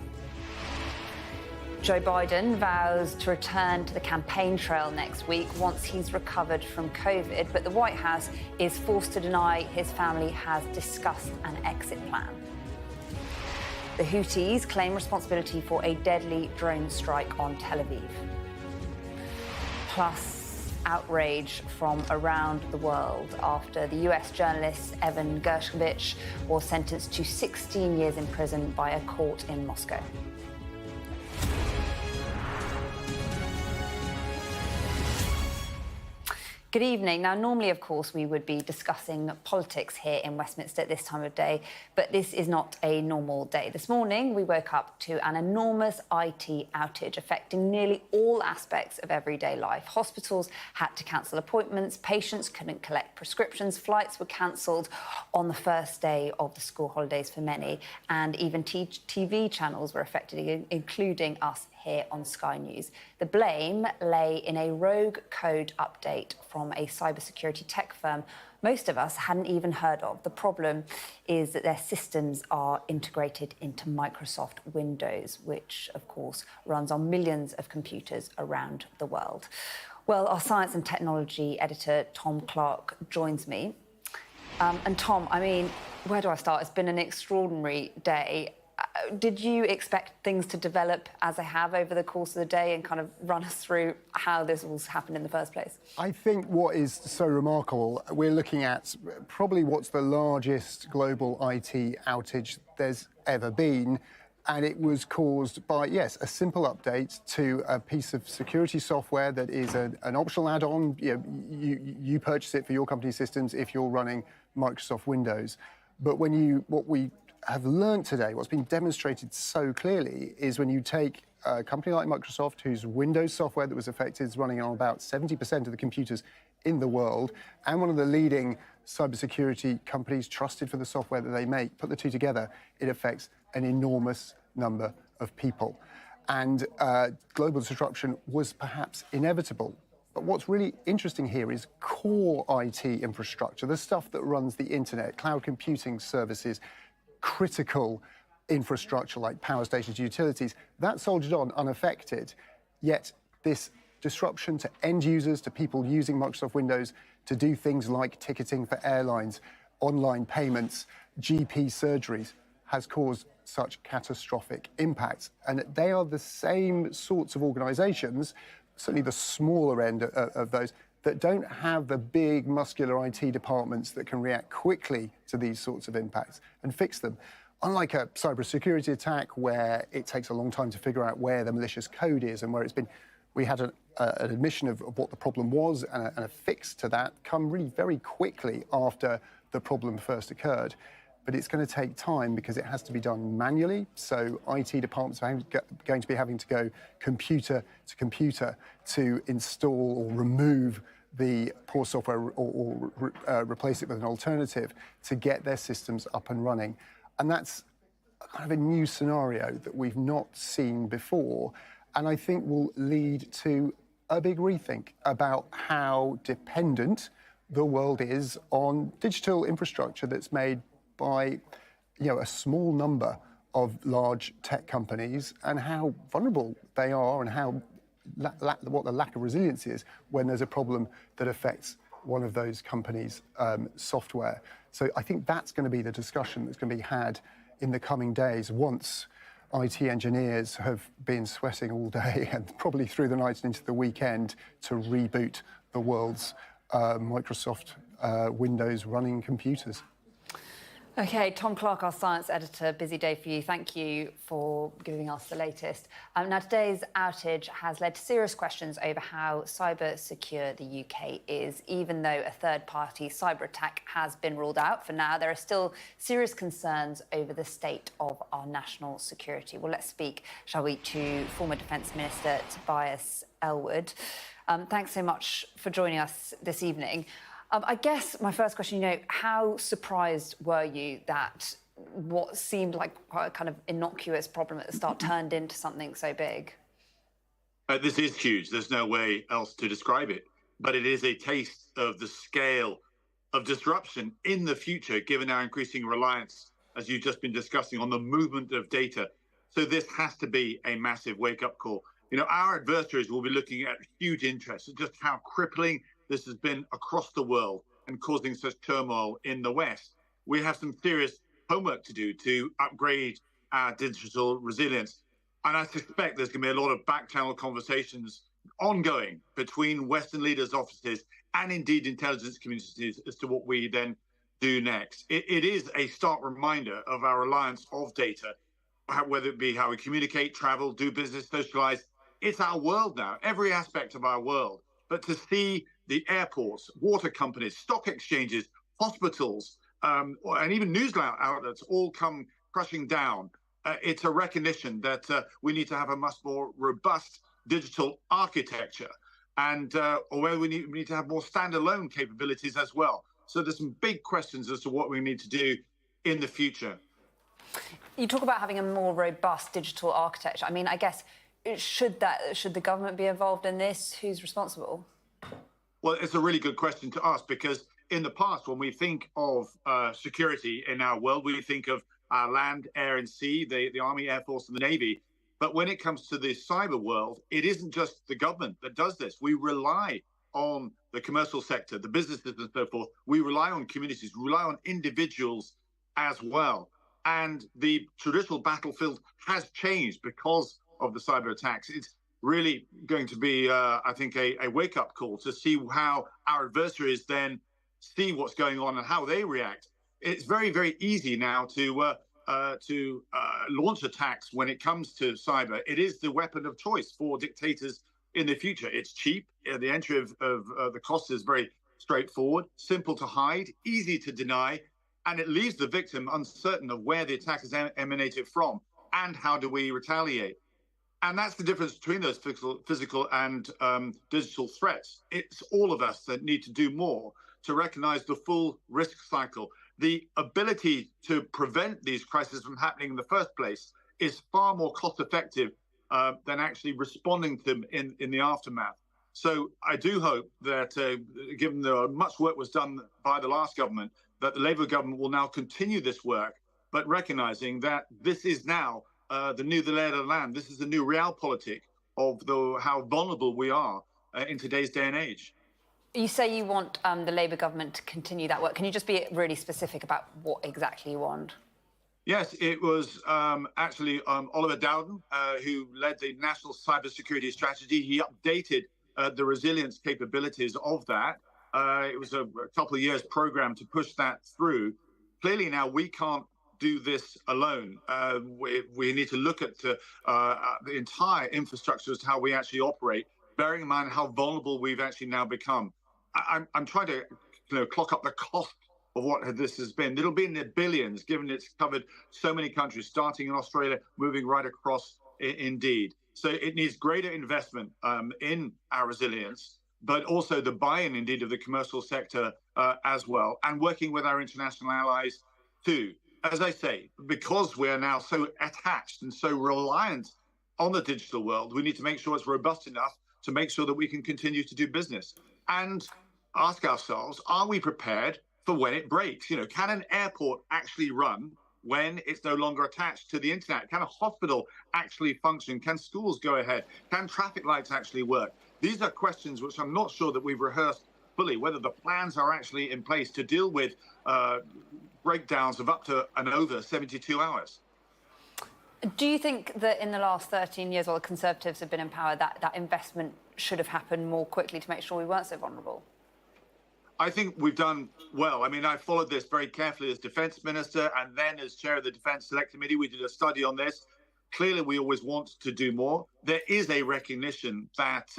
Joe Biden vows to return to the campaign trail next week once he's recovered from COVID, but the White House is forced to deny his family has discussed an exit plan. The Houthis claim responsibility for a deadly drone strike on Tel Aviv. Plus, outrage from around the world after the US journalist Evan Gershkovich was sentenced to 16 years in prison by a court in Moscow. Good evening. Now, normally, of course, we would be discussing politics here in Westminster at this time of day, but this is not a normal day. This morning, we woke up to an enormous IT outage affecting nearly all aspects of everyday life. Hospitals had to cancel appointments, patients couldn't collect prescriptions, flights were cancelled on the first day of the school holidays for many, and even TV channels were affected, including us here on Sky News. The blame lay in a rogue code update from a cybersecurity tech firm most of us hadn't even heard of. The problem is that their systems are integrated into Microsoft Windows, which, of course, runs on millions of computers around the world. Well, our science and technology editor, Tom Clark, joins me. And Tom, I mean, where do I start? It's been an extraordinary day. Did you expect things to develop as they have over the course of the day and kind of run us through how this all happened in the first place? I think what is so remarkable, we're looking at probably what's the largest global IT outage there's ever been. And it was caused by, yes, a simple update to a piece of security software that is an optional add-on. You purchase it for your company systems if you're running Microsoft Windows. But what we have learned today, what's been demonstrated so clearly, is when you take a company like Microsoft, whose Windows software that was affected is running on about 70% of the computers in the world, and one of the leading cybersecurity companies trusted for the software that they make, put the two together, it affects an enormous number of people. And global disruption was perhaps inevitable. But what's really interesting here is core IT infrastructure, the stuff that runs the internet, cloud computing services, critical infrastructure like power stations, utilities, that soldiered on unaffected. Yet this disruption to end users, to people using Microsoft Windows to do things like ticketing for airlines, online payments, GP surgeries, has caused such catastrophic impacts. And they are the same sorts of organisations, certainly the smaller end of those, that don't have the big muscular IT departments that can react quickly to these sorts of impacts and fix them. Unlike a cybersecurity attack where it takes a long time to figure out where the malicious code is and where it's been, we had an admission of what the problem was and a fix to that come really very quickly after the problem first occurred. But it's going to take time because it has to be done manually. So IT departments are going to be having to go computer to computer to install or remove the poor software or replace it with an alternative to get their systems up and running. And that's kind of a new scenario that we've not seen before, and I think will lead to a big rethink about how dependent the world is on digital infrastructure that's made by, a small number of large tech companies, and how vulnerable they are and how what the lack of resilience is when there's a problem that affects one of those companies' software. So I think that's going to be the discussion that's going to be had in the coming days once IT engineers have been sweating all day and probably through the night and into the weekend to reboot the world's Microsoft Windows running computers. OK, Tom Clark, our science editor, busy day for you. Thank you for giving us the latest. Now, today's outage has led to serious questions over how cyber secure the UK is. Even though a third-party cyber attack has been ruled out for now, there are still serious concerns over the state of our national security. Well, let's speak, shall we, to former Defence Minister Tobias Ellwood. Thanks so much for joining us this evening. I guess my first question, how surprised were you that what seemed like quite a kind of innocuous problem at the start turned into something so big? This is huge. There's no way else to describe it. But it is a taste of the scale of disruption in the future, given our increasing reliance, as you've just been discussing, on the movement of data. So this has to be a massive wake-up call. Our adversaries will be looking at huge interest, just how crippling this has been across the world and causing such turmoil in the West. We have some serious homework to do to upgrade our digital resilience. And I suspect there's going to be a lot of back-channel conversations ongoing between Western leaders' offices and indeed intelligence communities as to what we then do next. It is a stark reminder of our reliance of data, whether it be how we communicate, travel, do business, socialize. It's our world now, every aspect of our world. But to see the airports, water companies, stock exchanges, hospitals, and even news outlets all come crushing down, it's a recognition that we need to have a much more robust digital architecture, and or whether we need to have more standalone capabilities as well. So there's some big questions as to what we need to do in the future. You talk about having a more robust digital architecture. I mean, I guess, should the government be involved in this? Who's responsible? Well, it's a really good question to ask, because in the past, when we think of security in our world, we think of our land, air and sea, the Army, Air Force and the Navy. But when it comes to the cyber world, it isn't just the government that does this. We rely on the commercial sector, the businesses and so forth. We rely on communities, we rely on individuals as well. And the traditional battlefield has changed because of the cyber attacks. It's really going to be, I think, a wake-up call to see how our adversaries then see what's going on and how they react. It's very, very easy now to launch attacks when it comes to cyber. It is the weapon of choice for dictators in the future. It's cheap. The entry of the cost is very straightforward, simple to hide, easy to deny, and it leaves the victim uncertain of where the attack has emanated from and how do we retaliate. And that's the difference between those physical and digital threats. It's all of us that need to do more to recognize the full risk cycle. The ability to prevent these crises from happening in the first place is far more cost effective than actually responding to them in the aftermath. So I do hope that, given the much work was done by the last government, that the Labour government will now continue this work, but recognizing that this is now the new lay of the land. This is the new realpolitik of how vulnerable we are in today's day and age. You say you want the Labour government to continue that work. Can you just be really specific about what exactly you want? Yes, it was actually Oliver Dowden who led the National Cybersecurity Strategy. He updated the resilience capabilities of that. It was a couple of years program to push that through. Clearly now we can't do this alone. We need to look at the entire infrastructure as to how we actually operate, bearing in mind how vulnerable we've actually now become. I'm trying to clock up the cost of what this has been. It'll be in the billions, given it's covered so many countries, starting in Australia, moving right across indeed. So it needs greater investment in our resilience, but also the buy-in indeed of the commercial sector as well, and working with our international allies too. As I say, because we're now so attached and so reliant on the digital world, we need to make sure it's robust enough to make sure that we can continue to do business and ask ourselves, are we prepared for when it breaks? Can an airport actually run when it's no longer attached to the internet? Can a hospital actually function? Can schools go ahead? Can traffic lights actually work? These are questions which I'm not sure that we've rehearsed fully, whether the plans are actually in place to deal with breakdowns of up to and over 72 hours. Do you think that in the last 13 years, while the Conservatives have been in power, that investment should have happened more quickly to make sure we weren't so vulnerable? I think we've done well. I mean, I followed this very carefully as defense minister and then as chair of the Defense Select Committee. We did a study on this. Clearly, we always want to do more. There is a recognition that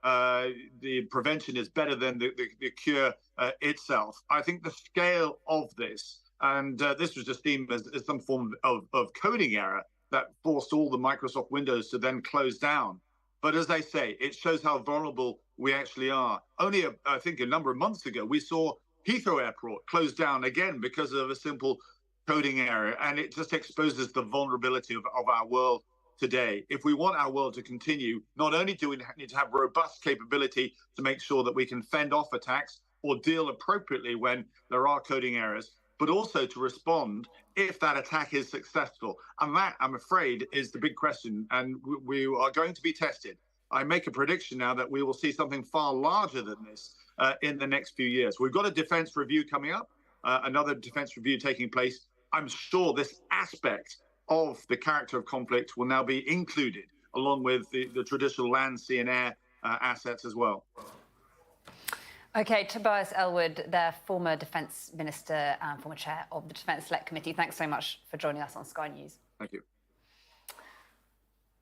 the prevention is better than the cure itself. I think the scale of this, and this was just deemed as some form of coding error that forced all the Microsoft Windows to then close down. But as I say, it shows how vulnerable we actually are. Only, I think, a number of months ago, we saw Heathrow Airport close down again because of a simple coding error. And it just exposes the vulnerability of our world today. If we want our world to continue, not only do we need to have robust capability to make sure that we can fend off attacks or deal appropriately when there are coding errors, but also to respond if that attack is successful. And that, I'm afraid, is the big question. And we are going to be tested. I make a prediction now that we will see something far larger than this in the next few years. We've got a defense review coming up, another defense review taking place. I'm sure this aspect of the character of conflict will now be included along with the traditional land, sea and air assets as well. OK, Tobias Ellwood, their former Defence Minister and former chair of the Defence Select Committee. Thanks so much for joining us on Sky News. Thank you.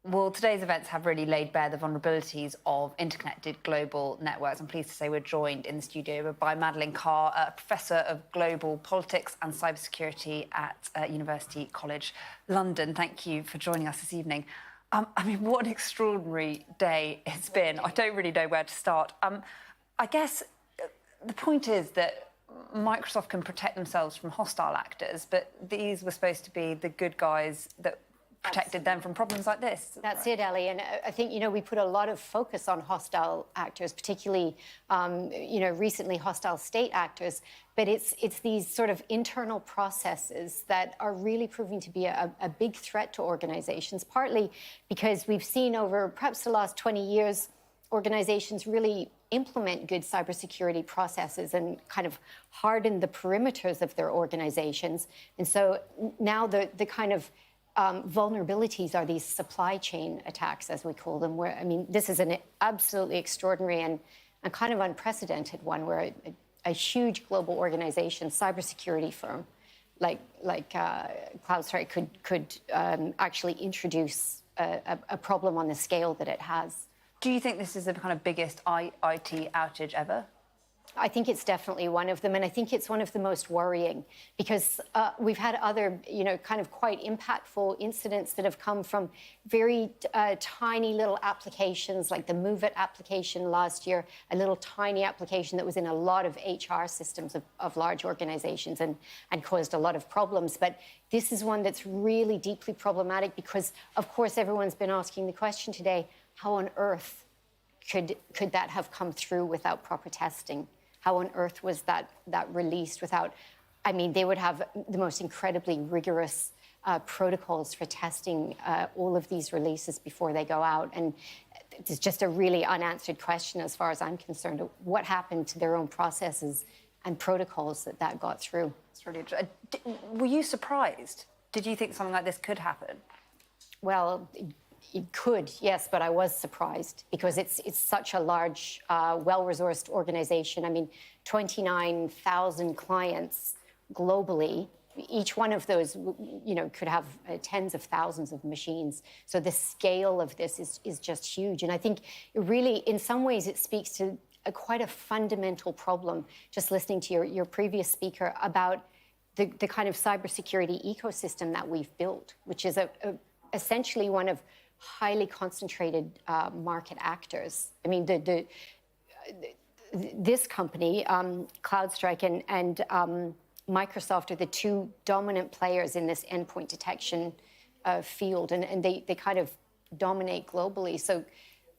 Well, today's events have really laid bare the vulnerabilities of interconnected global networks. I'm pleased to say we're joined in the studio by Madeleine Carr, a Professor of Global Politics and Cybersecurity at University College London. Thank you for joining us this evening. I mean, what an extraordinary day it's been. I don't really know where to start. I guess the point is that Microsoft can protect themselves from hostile actors, but these were supposed to be the good guys that protected them from problems like this. That's it, Ellie. And I think, we put a lot of focus on hostile actors, particularly, recently hostile state actors. But it's these sort of internal processes that are really proving to be a big threat to organizations, partly because we've seen over perhaps the last 20 years, organizations really implement good cybersecurity processes and kind of harden the perimeters of their organizations. And so now the kind of vulnerabilities are these supply chain attacks, as we call them, where, this is an absolutely extraordinary and kind of unprecedented one, where a huge global organization, cybersecurity firm like Crowdstrike could actually introduce a problem on the scale that it has. Do you think this is the kind of biggest IT outage ever? I think it's definitely one of them, and I think it's one of the most worrying because we've had other, kind of quite impactful incidents that have come from very tiny little applications, like the Move It application last year, a little tiny application that was in a lot of HR systems of large organizations and caused a lot of problems. But this is one that's really deeply problematic because, of course, everyone's been asking the question today, how on earth could that have come through without proper testing? How on earth was that released without... they would have the most incredibly rigorous protocols for testing all of these releases before they go out. And it's just a really unanswered question as far as I'm concerned. What happened to their own processes and protocols that got through? It's really interesting. Were you surprised? Did you think something like this could happen? Well, it could, yes, but I was surprised because it's such a large, well-resourced organization. 29,000 clients globally. Each one of those, could have tens of thousands of machines. So the scale of this is just huge. And I think it really, in some ways, it speaks to quite a fundamental problem, just listening to your previous speaker, about the kind of cybersecurity ecosystem that we've built, which is essentially one of highly concentrated market actors. This company, Crowdstrike and Microsoft are the two dominant players in this endpoint detection field, and they kind of dominate globally. So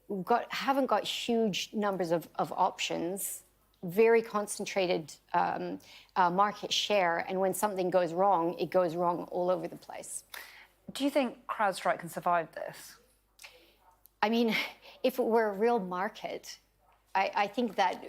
we haven't got huge numbers of options, very concentrated market share, and when something goes wrong, it goes wrong all over the place. Do you think Crowdstrike can survive this? If it were a real market, I think that,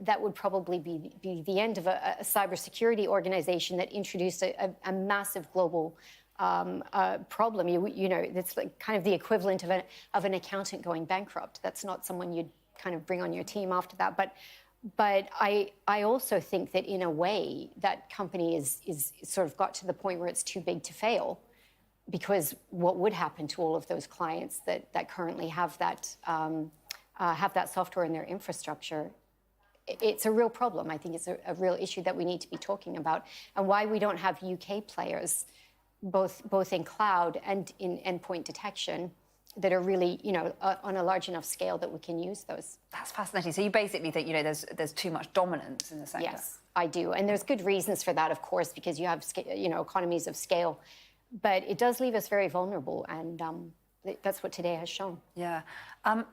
that would probably be the end of a cybersecurity organization that introduced a massive global problem. It's like kind of the equivalent of an accountant going bankrupt. That's not someone you'd kind of bring on your team after that. But But I also think that in a way that company is sort of got to the point where it's too big to fail, because what would happen to all of those clients that currently have that software in their infrastructure? It's a real problem. I think it's a real issue that we need to be talking about, and why we don't have UK players, both in cloud and in endpoint detection, that are really, on a large enough scale that we can use those. That's fascinating. So you basically think, there's too much dominance in the sector? Yes, I do. And there's good reasons for that, of course, because you have, economies of scale. But it does leave us very vulnerable, and that's what today has shown. Yeah.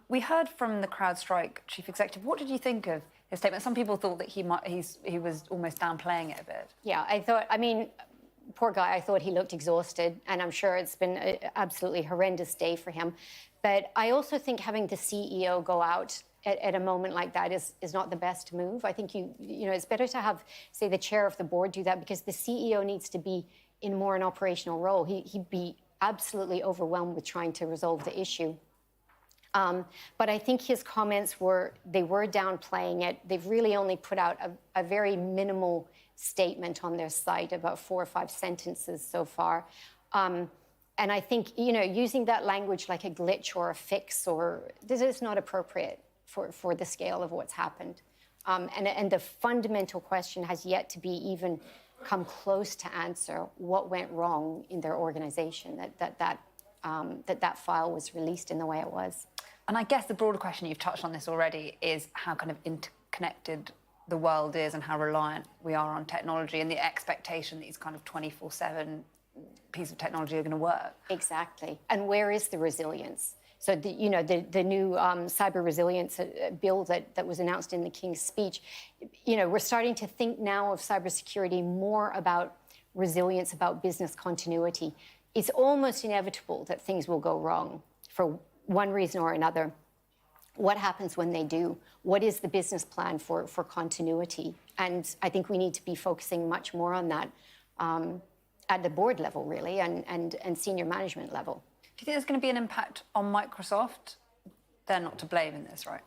We heard from the Crowdstrike chief executive. What did you think of his statement? Some people thought that he was almost downplaying it a bit. Yeah, poor guy, I thought he looked exhausted, and I'm sure it's been an absolutely horrendous day for him. But I also think having the CEO go out at a moment like that is not the best move. I think it's better to have, say, the chair of the board do that, because the CEO needs to be in more an operational role. He'd be absolutely overwhelmed with trying to resolve the issue. But I think his comments were downplaying it. They've really only put out a very minimal statement on their site, about 4 or 5 sentences so far. And I think, using that language like a glitch or a fix, this is not appropriate for the scale of what's happened. And the fundamental question has yet to be even come close to answer what went wrong in their organization, that file was released in the way it was. And I guess the broader question, you've touched on this already, is how kind of interconnected the world is and how reliant we are on technology, and the expectation that these kind of 24/7 pieces of technology are going to work. Exactly. And where is the resilience? So, the new cyber resilience bill that was announced in the King's speech, we're starting to think now of cybersecurity more about resilience, about business continuity. It's almost inevitable that things will go wrong for one reason or another. What happens when they do? What is the business plan for continuity? And I think we need to be focusing much more on that at the board level, really, and senior management level. Do you think there's going to be an impact on Microsoft? They're not to blame in this, right?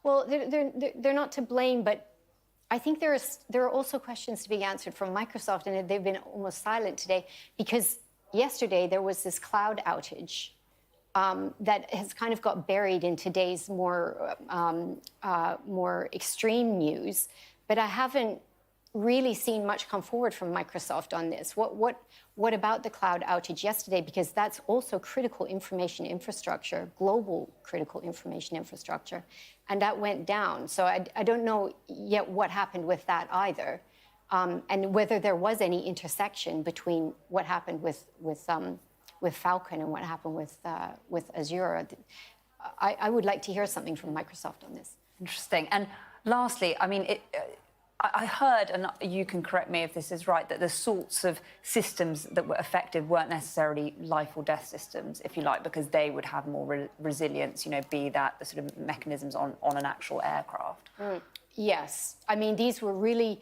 Well, they're not to blame, but I think there are also questions to be answered from Microsoft, and they've been almost silent today, because yesterday there was this cloud outage that has kind of got buried in today's more extreme news. But I haven't really seen much come forward from Microsoft on this. What about the cloud outage yesterday? Because that's also critical information infrastructure, global critical information infrastructure, and that went down. So I don't know yet what happened with that either, and whether there was any intersection between what happened with Falcon and what happened with Azure. I would like to hear something from Microsoft on this. Interesting. And lastly, I heard, and you can correct me if this is right, that the sorts of systems that were affected weren't necessarily life or death systems, if you like, because they would have more resilience, be that the sort of mechanisms on an actual aircraft. Yes. These were really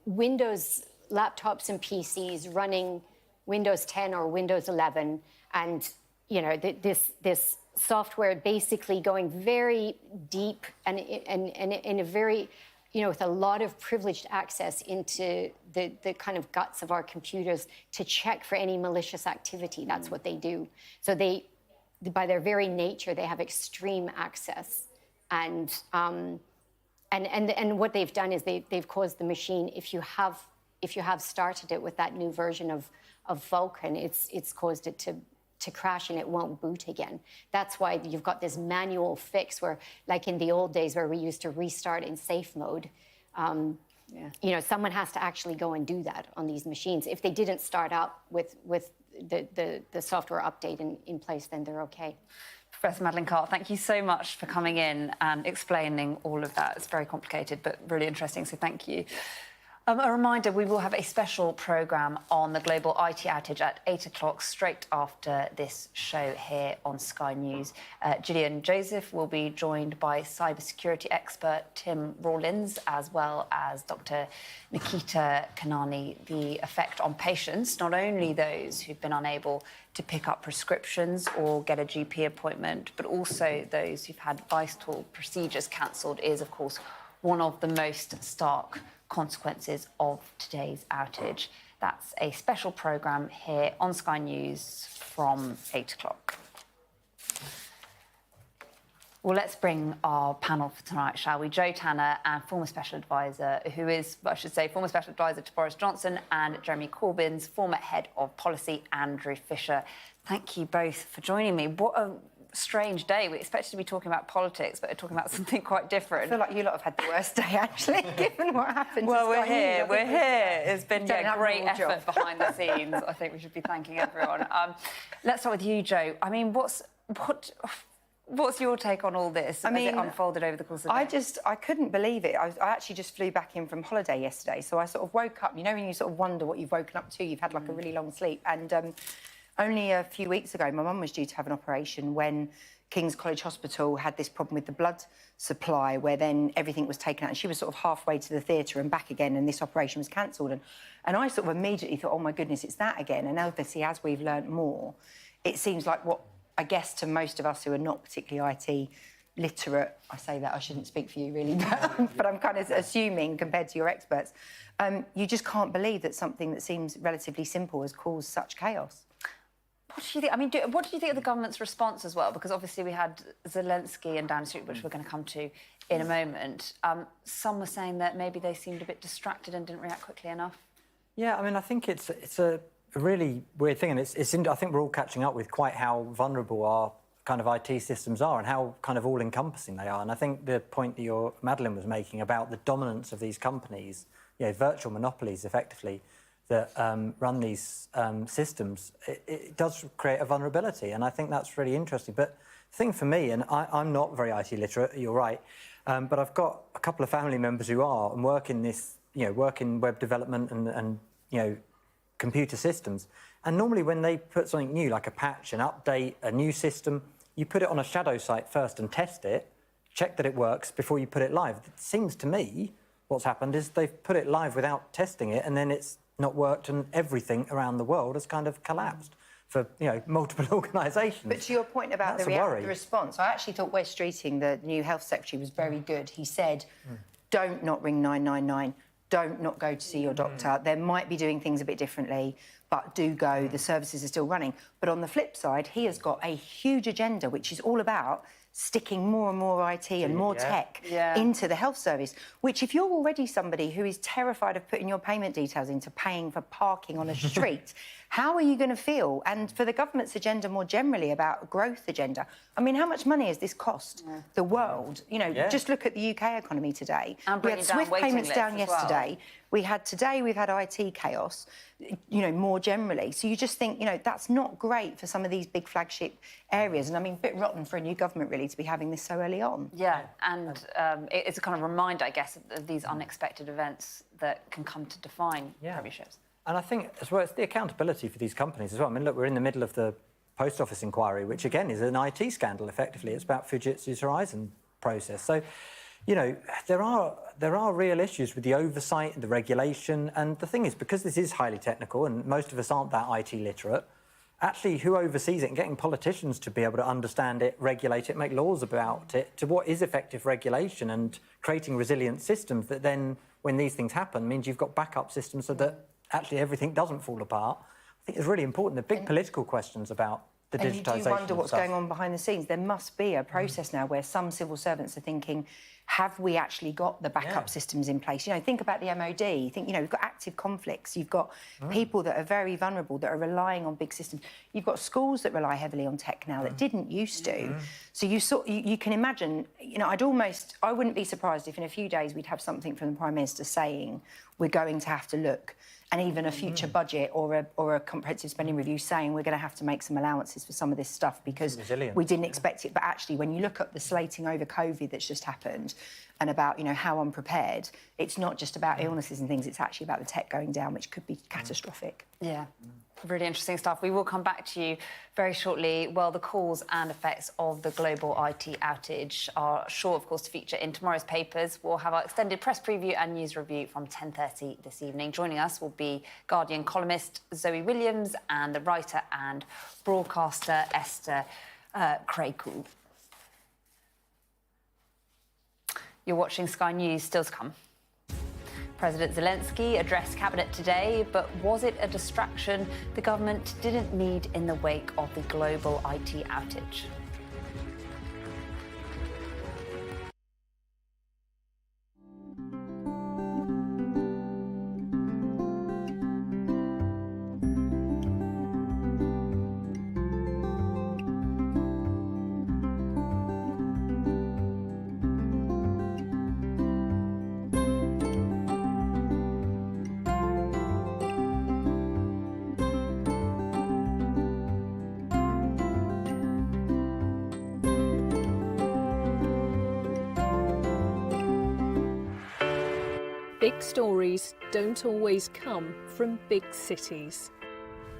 Windows laptops and PCs running Windows 10 or Windows 11, and this software basically going very deep and in a very, with a lot of privileged access into the kind of guts of our computers to check for any malicious activity. That's what they do. So they, by their very nature, they have extreme access, and what they've done is they've caused the machine, if you have started it with that new version of Vulkan, it's caused it to crash and it won't boot again. That's why you've got this manual fix where, like in the old days where we used to restart in safe mode, someone has to actually go and do that on these machines. If they didn't start up with the software update in place, then they're okay. Professor Madeleine Carr, thank you so much for coming in and explaining all of that. It's very complicated, but really interesting, so thank you. A reminder, we will have a special programme on the global IT outage at 8 o'clock, straight after this show here on Sky News. Gillian Joseph will be joined by cybersecurity expert Tim Rawlins, as well as Dr. Nikita Kanani. The effect on patients, not only those who've been unable to pick up prescriptions or get a GP appointment, but also those who've had vital procedures cancelled, is, of course, one of the most stark consequences of today's outage. That's a special programme here on Sky News from 8 o'clock. Well, let's bring our panel for tonight, shall we? Joe Tanner and former Special Advisor, who is, I should say, former Special Advisor to Boris Johnson, and Jeremy Corbyn's former Head of Policy, Andrew Fisher. Thank you both for joining me. What a strange day. We expected to be talking about politics, but we're talking about something quite different. I feel like you lot have had the worst day, actually, given what happened. Well, we're here. We're here. It's been a great effort behind the scenes. I think we should be thanking everyone. Let's start with you, Joe. I mean, What's your take on all this as it unfolded over the course of the day? I couldn't believe it. I actually just flew back in from holiday yesterday, so I sort of woke up. You know when you sort of wonder what you've woken up to? You've had like a really long sleep. And only a few weeks ago, my mum was due to have an operation when King's College Hospital had this problem with the blood supply, where then everything was taken out, and she was sort of halfway to the theatre and back again, and this operation was cancelled. And I sort of immediately thought, oh my goodness, it's that again. And obviously, as we've learnt more, it seems like what I guess to most of us who are not particularly IT literate, I say that, I shouldn't speak for you really, but I'm kind of assuming compared to your experts, you just can't believe that something that seems relatively simple has caused such chaos. What do you think? I mean, what did you think of the government's response as well? Because obviously we had Zelensky and Downing Street, which we're going to come to in a moment. Some were saying that maybe they seemed a bit distracted and didn't react quickly enough. Yeah, I mean, I think it's a really weird thing, and I think we're all catching up with quite how vulnerable our kind of IT systems are and how kind of all-encompassing they are. And I think the point that Madeleine was making about the dominance of these companies, virtual monopolies, effectively, that run these systems, it does create a vulnerability, and I think that's really interesting. But the thing for me, and I'm not very IT literate, you're right, but I've got a couple of family members who are and work in this, work in web development and computer systems. And normally when they put something new, like a patch, an update, a new system, you put it on a shadow site first and test it, check that it works before you put it live. It seems to me what's happened is they've put it live without testing it, and then it's not worked, and everything around the world has kind of collapsed for multiple organisations. But to your point about the response, I actually thought Wes Streeting, the new health secretary, was very good. He said, don't not ring 999. Don't not go to see your doctor. They might be doing things a bit differently, but do go. The services are still running. But on the flip side, he has got a huge agenda, which is all about sticking more and more IT and more tech into the health service, which if you're already somebody who is terrified of putting your payment details into paying for parking on a street, how are you going to feel? And for the government's agenda more generally about growth agenda, I mean, how much money has this cost the world? Just look at the UK economy today. And we had Swift payments down yesterday. We've had IT chaos, more generally. So you just think, that's not great for some of these big flagship areas. And I mean, a bit rotten for a new government, really, to be having this so early on. Yeah, and it's a kind of reminder, I guess, of these unexpected events that can come to define premierships. And I think, as well, it's the accountability for these companies as well. I mean, look, we're in the middle of the Post Office inquiry, which, again, is an IT scandal, effectively. It's about Fujitsu's Horizon process. So, there are real issues with the oversight and the regulation. And the thing is, because this is highly technical and most of us aren't that IT literate, actually who oversees it and getting politicians to be able to understand it, regulate it, make laws about it, to what is effective regulation and creating resilient systems that then, when these things happen, means you've got backup systems so that actually everything doesn't fall apart. I think it's really important. The big political questions about the digitisation. And you do wonder what's going on behind the scenes. There must be a process now where some civil servants are thinking, have we actually got the backup systems in place? Think about the MOD. We've got active conflicts. You've got people that are very vulnerable, that are relying on big systems. You've got schools that rely heavily on tech now that didn't used to. So you can imagine, I wouldn't be surprised if in a few days we'd have something from the Prime Minister saying we're going to have to look, and even a future budget or a comprehensive spending review saying we're going to have to make some allowances for some of this stuff because we didn't expect it. But actually, when you look at the slating over COVID that's just happened and about, how unprepared, it's not just about illnesses and things, it's actually about the tech going down, which could be catastrophic. Yeah. Really interesting stuff. We will come back to you very shortly. Well, the cause and effects of the global IT outage are sure, of course, to feature in tomorrow's papers. We'll have our extended press preview and news review from 10:30 this evening. Joining us will be Guardian columnist Zoe Williams and the writer and broadcaster Esther Craycool. You're watching Sky News, still to come. President Zelensky addressed cabinet today, but was it a distraction the government didn't need in the wake of the global IT outage? Big stories don't always come from big cities.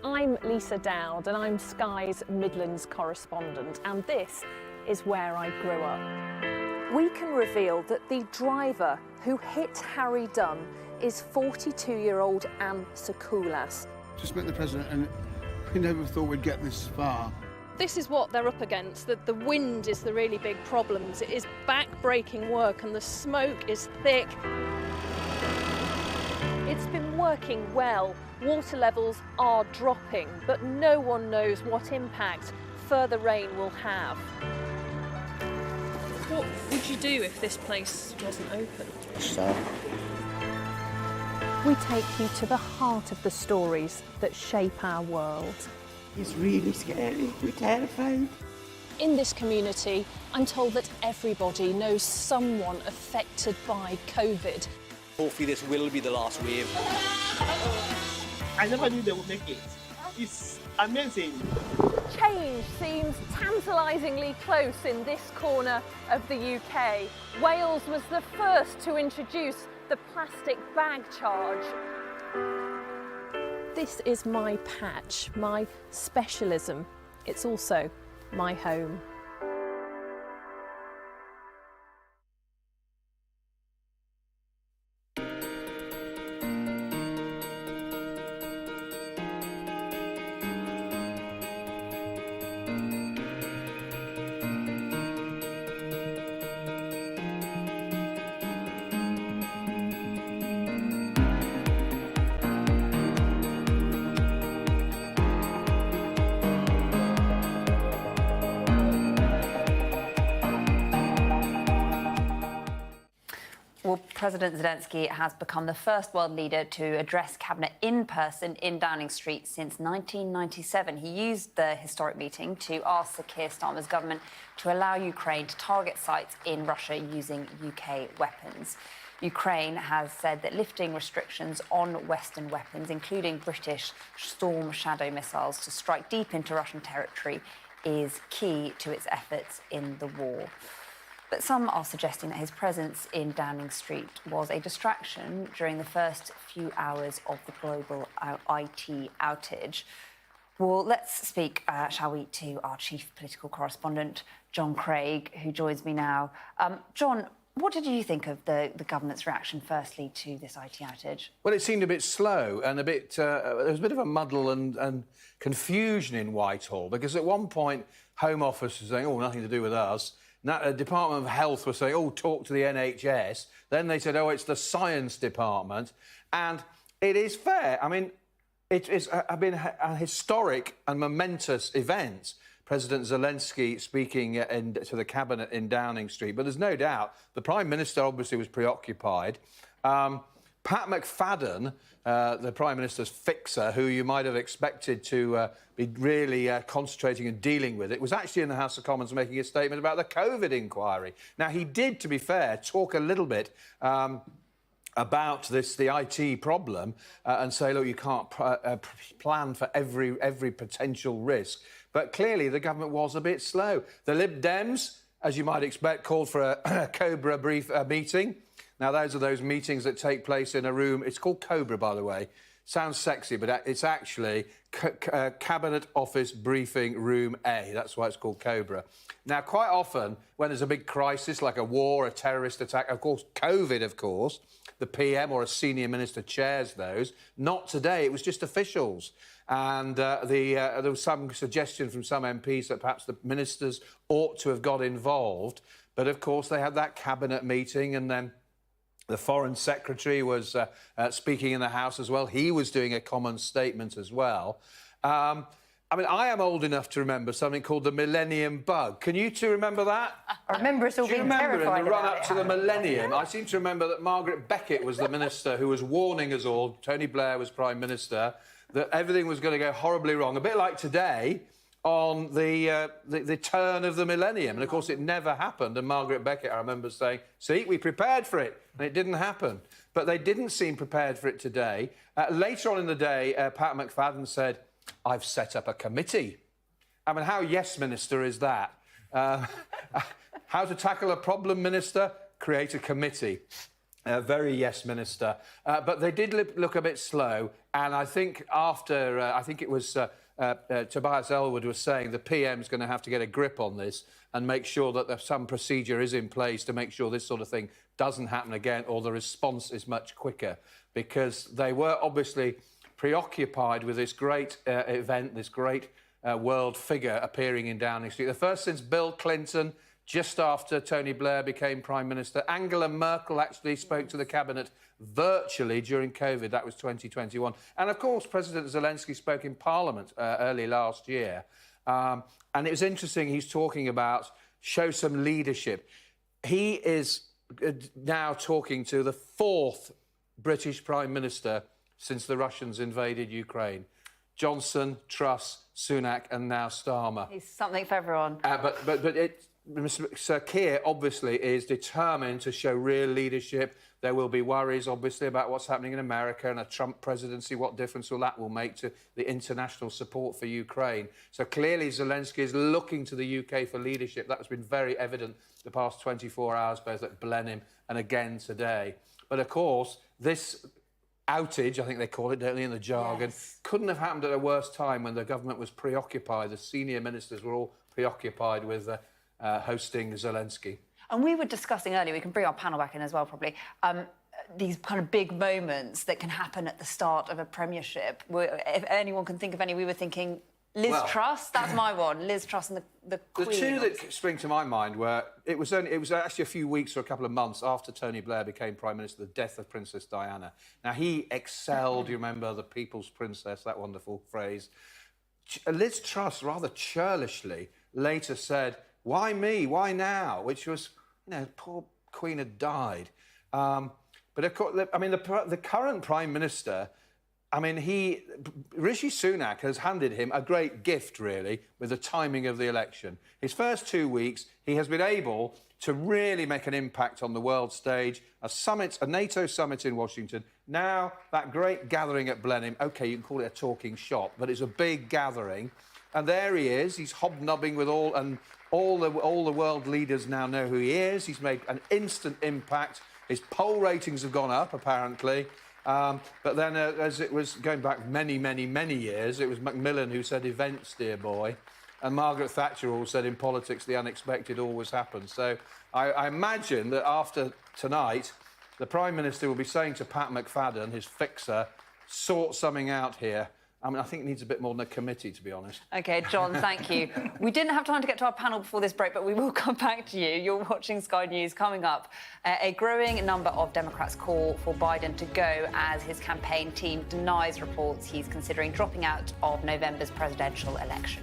I'm Lisa Dowd and I'm Sky's Midlands correspondent, and this is where I grew up. We can reveal that the driver who hit Harry Dunn is 42-year-old Anne Sakoulas. Just met the president and we never thought we'd get this far. This is what they're up against, that the wind is the really big problems. It is back-breaking work and the smoke is thick. It's been working well. Water levels are dropping, but no one knows what impact further rain will have. What would you do if this place wasn't open? We take you to the heart of the stories that shape our world. It's really scary. We're terrified. In this community, I'm told that everybody knows someone affected by COVID. Hopefully this will be the last wave. I never knew they would make it. It's amazing. Change seems tantalisingly close in this corner of the UK. Wales was the first to introduce the plastic bag charge. This is my patch, my specialism. It's also my home. Well, President Zelensky has become the first world leader to address cabinet in person in Downing Street since 1997. He used the historic meeting to ask the Keir Starmer's government to allow Ukraine to target sites in Russia using UK weapons. Ukraine has said that lifting restrictions on Western weapons, including British Storm Shadow missiles, to strike deep into Russian territory is key to its efforts in the war. But some are suggesting that his presence in Downing Street was a distraction during the first few hours of the global IT outage. Well, let's speak, shall we, to our chief political correspondent, John Craig, who joins me now. John, what did you think of the government's reaction, firstly, to this IT outage? Well, it seemed a bit slow and a bit... there was a bit of a muddle and confusion in Whitehall, because at one point, Home Office was saying, oh, nothing to do with us. Now, the Department of Health was saying, oh, talk to the NHS. Then they said, oh, it's the Science Department. And it is fair. I mean, it's been a historic and momentous event. President Zelensky speaking to the cabinet in Downing Street. But there's no doubt the Prime Minister obviously was preoccupied. Pat McFadden, the Prime Minister's fixer, who you might have expected to be really concentrating and dealing with it, was actually in the House of Commons making a statement about the COVID inquiry. Now, he did, to be fair, talk a little bit about the IT problem and say, look, you can't plan for every potential risk. But clearly, the government was a bit slow. The Lib Dems, as you might expect, called for a COBRA brief meeting. Now, those are those meetings that take place in a room. It's called COBRA, by the way. Sounds sexy, but it's actually Cabinet Office Briefing Room A. That's why it's called COBRA. Now, quite often, when there's a big crisis, like a war, a terrorist attack, of course, COVID, of course, the PM or a senior minister chairs those. Not today. It was just officials. And there was some suggestion from some MPs that perhaps the ministers ought to have got involved. But, of course, they had that cabinet meeting, and then the Foreign Secretary was speaking in the House as well. He was doing a common statement as well. I mean, I am old enough to remember something called the Millennium Bug. Can you two remember that? I remember us all being terrified. Do you remember in the run-up to the Harry? millennium? I seem to remember that Margaret Beckett was the minister who was warning us all, Tony Blair was Prime Minister, that everything was going to go horribly wrong, a bit like today on the turn of the millennium. And, of course, it never happened. And Margaret Beckett, I remember saying, see, we prepared for it, and it didn't happen. But they didn't seem prepared for it today. Later on in the day, Pat McFadden said, I've set up a committee. I mean, how yes, Minister, is that? How to tackle a problem, Minister? Create a committee. Very yes, Minister. But they did look a bit slow. And I think after, I think it was Tobias Ellwood was saying the PM's going to have to get a grip on this and make sure that some procedure is in place to make sure this sort of thing doesn't happen again, or the response is much quicker. Because they were obviously preoccupied with this great event, this great world figure appearing in Downing Street. The first since Bill Clinton, just after Tony Blair became Prime Minister. Angela Merkel actually spoke to the Cabinet virtually during COVID. That was 2021. And, of course, President Zelensky spoke in Parliament early last year. And it was interesting, he's talking about show some leadership. He is now talking to the 4th British Prime Minister since the Russians invaded Ukraine. Johnson, Truss, Sunak and now Starmer. He's something for everyone. Sir Keir, obviously, is determined to show real leadership. There will be worries, obviously, about what's happening in America and a Trump presidency. What difference will that make to the international support for Ukraine? So clearly Zelensky is looking to the UK for leadership. That's been very evident the past 24 hours, both at Blenheim and again today. But, of course, this outage, I think they call it, don't they, in the jargon, couldn't have happened at a worse time when the government was preoccupied. The senior ministers were all preoccupied with hosting Zelensky. And we were discussing earlier, we can bring our panel back in as well, probably, these kind of big moments that can happen at the start of a premiership. If anyone can think of any, we were thinking Liz Truss, that's my one. Liz Truss and the Queen. The two that spring to my mind were, it was actually a few weeks or a couple of months after Tony Blair became Prime Minister, the death of Princess Diana. Now, he excelled, you remember, the People's Princess, that wonderful phrase. Liz Truss, rather churlishly, later said, why me? Why now? Which was, you know, poor Queen had died. But of course, I mean, the current Prime Minister, I mean, Rishi Sunak has handed him a great gift, really, with the timing of the election. His first 2 weeks, he has been able to really make an impact on the world stage. A NATO summit in Washington. Now, that great gathering at Blenheim. OK, you can call it a talking shop, but it's a big gathering. And there he is. He's hobnobbing with all the world leaders now know who he is. He's made an instant impact. His poll ratings have gone up, apparently. But then, as it was going back many, many, many years, it was Macmillan who said, events, dear boy. And Margaret Thatcher all said, in politics, the unexpected always happens. So I imagine that after tonight, the Prime Minister will be saying to Pat McFadden, his fixer, sort something out here. I mean, I think it needs a bit more than a committee, to be honest. OK, John, thank you. We didn't have time to get to our panel before this break, but we will come back to you. You're watching Sky News. Coming up, a growing number of Democrats call for Biden to go as his campaign team denies reports he's considering dropping out of November's presidential election.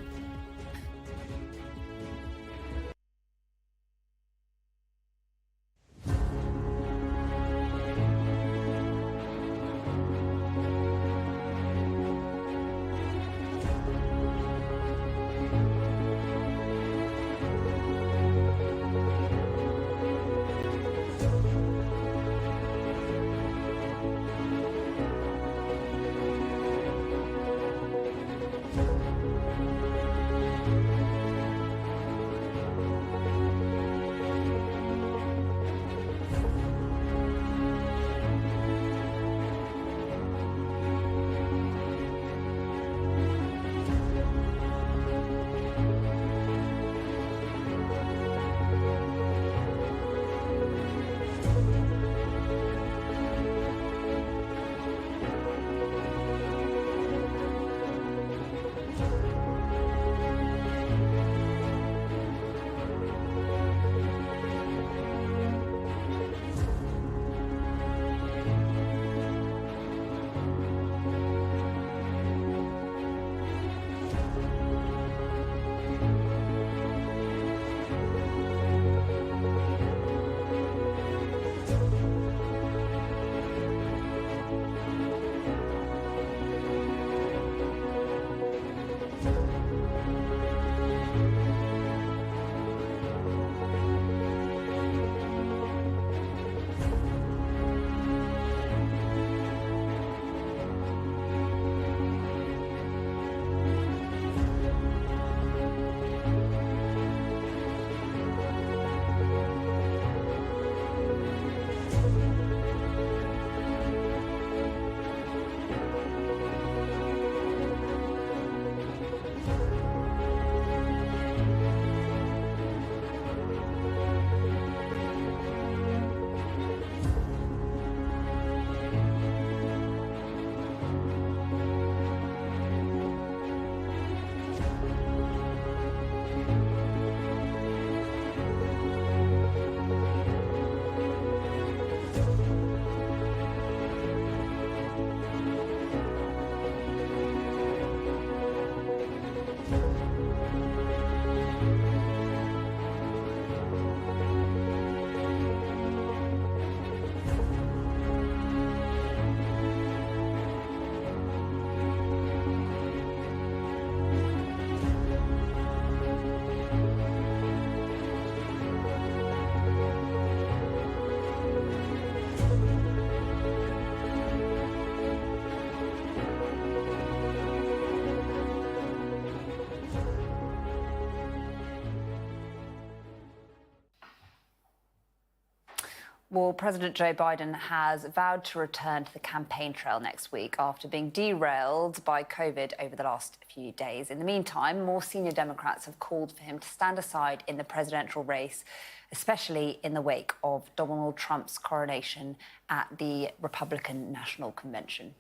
Well, President Joe Biden has vowed to return to the campaign trail next week after being derailed by COVID over the last few days. In the meantime, more senior Democrats have called for him to stand aside in the presidential race, especially in the wake of Donald Trump's coronation at the Republican National Convention.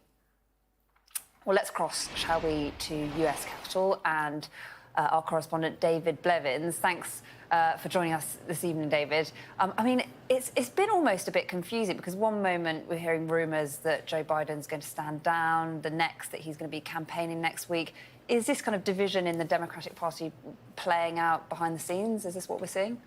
Well, let's cross, shall we, to US Capitol and our correspondent David Blevins. Thanks for joining us this evening, David. I mean, it's been almost a bit confusing because one moment we're hearing rumours that Joe Biden's going to stand down, the next that he's going to be campaigning next week. Is this kind of division in the Democratic Party playing out behind the scenes? Is this what we're seeing?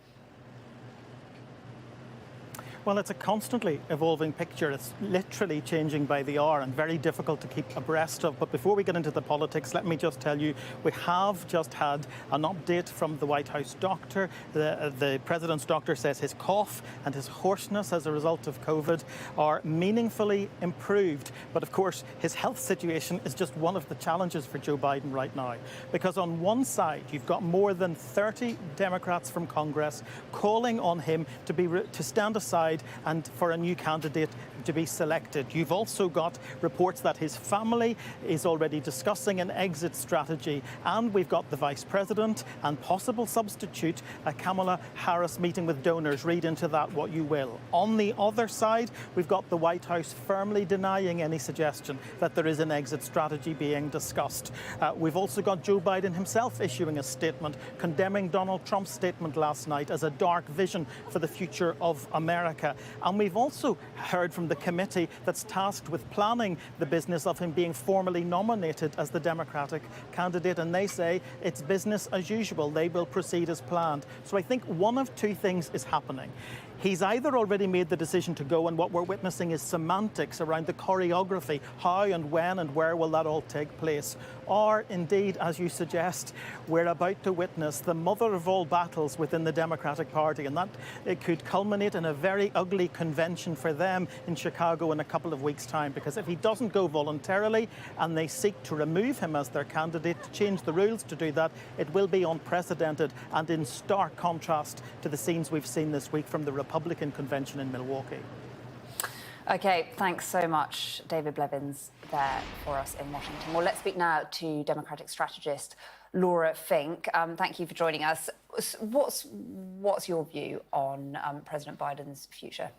Well, it's a constantly evolving picture. It's literally changing by the hour and very difficult to keep abreast of. But before we get into the politics, let me just tell you, we have just had an update from the White House doctor. The president's doctor says his cough and his hoarseness as a result of COVID are meaningfully improved. But of course, his health situation is just one of the challenges for Joe Biden right now. Because on one side, you've got more than 30 Democrats from Congress calling on him to stand aside and for a new candidate to be selected. You've also got reports that his family is already discussing an exit strategy, and we've got the Vice President and possible substitute, Kamala Harris, meeting with donors. Read into that what you will. On the other side, we've got the White House firmly denying any suggestion that there is an exit strategy being discussed. We've also got Joe Biden himself issuing a statement condemning Donald Trump's statement last night as a dark vision for the future of America. And we've also heard from the committee that's tasked with planning the business of him being formally nominated as the Democratic candidate, and they say it's business as usual. They will proceed as planned. So I think one of two things is happening. He's either already made the decision to go, and what we're witnessing is semantics around the choreography, how and when and where will that all take place, or indeed, as you suggest, we're about to witness the mother of all battles within the Democratic Party, and that it could culminate in a very ugly convention for them in Chicago in a couple of weeks' time, because if he doesn't go voluntarily and they seek to remove him as their candidate, to change the rules to do that, it will be unprecedented and in stark contrast to the scenes we've seen this week from the Republican convention in Milwaukee. OK, thanks so much, David Blevins, there for us in Washington. Well, let's speak now to Democratic strategist Laura Fink. Thank you for joining us. What's your view on President Biden's future?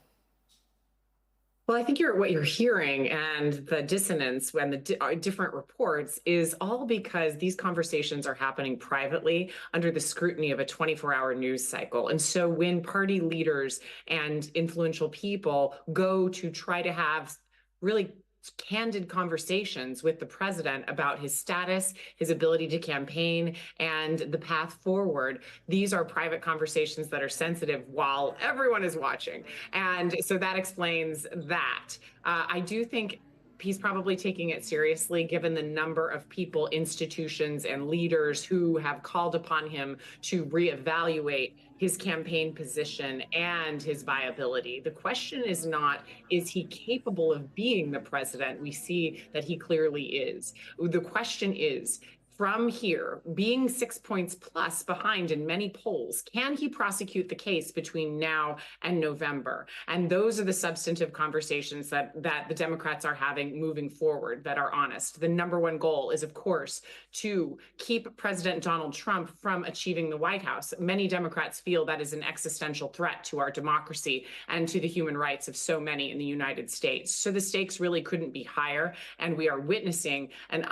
Well, I think what you're hearing and the dissonance when the different reports is all because these conversations are happening privately under the scrutiny of a 24-hour news cycle. And so when party leaders and influential people go to try to have really candid conversations with the president about his status, his ability to campaign, and the path forward, these are private conversations that are sensitive while everyone is watching. And so that explains that. I do think he's probably taking it seriously, given the number of people, institutions, and leaders who have called upon him to reevaluate his campaign position and his viability. The question is not, is he capable of being the president? We see that he clearly is. The question is, from here, being 6 points plus behind in many polls, can he prosecute the case between now and November? And those are the substantive conversations that the Democrats are having moving forward that are honest. The number one goal is, of course, to keep President Donald Trump from achieving the White House. Many Democrats feel that is an existential threat to our democracy and to the human rights of so many in the United States. So the stakes really couldn't be higher, and we are witnessing an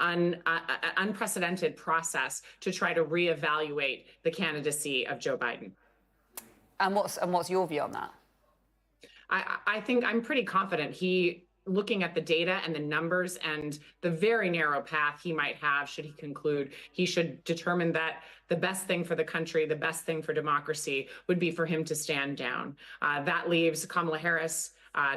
unprecedented process to try to reevaluate the candidacy of Joe Biden. And what's your view on that? I think I'm pretty confident looking at the data and the numbers and the very narrow path he might have, should he conclude, he should determine that the best thing for the country, the best thing for democracy would be for him to stand down. That leaves Kamala Harris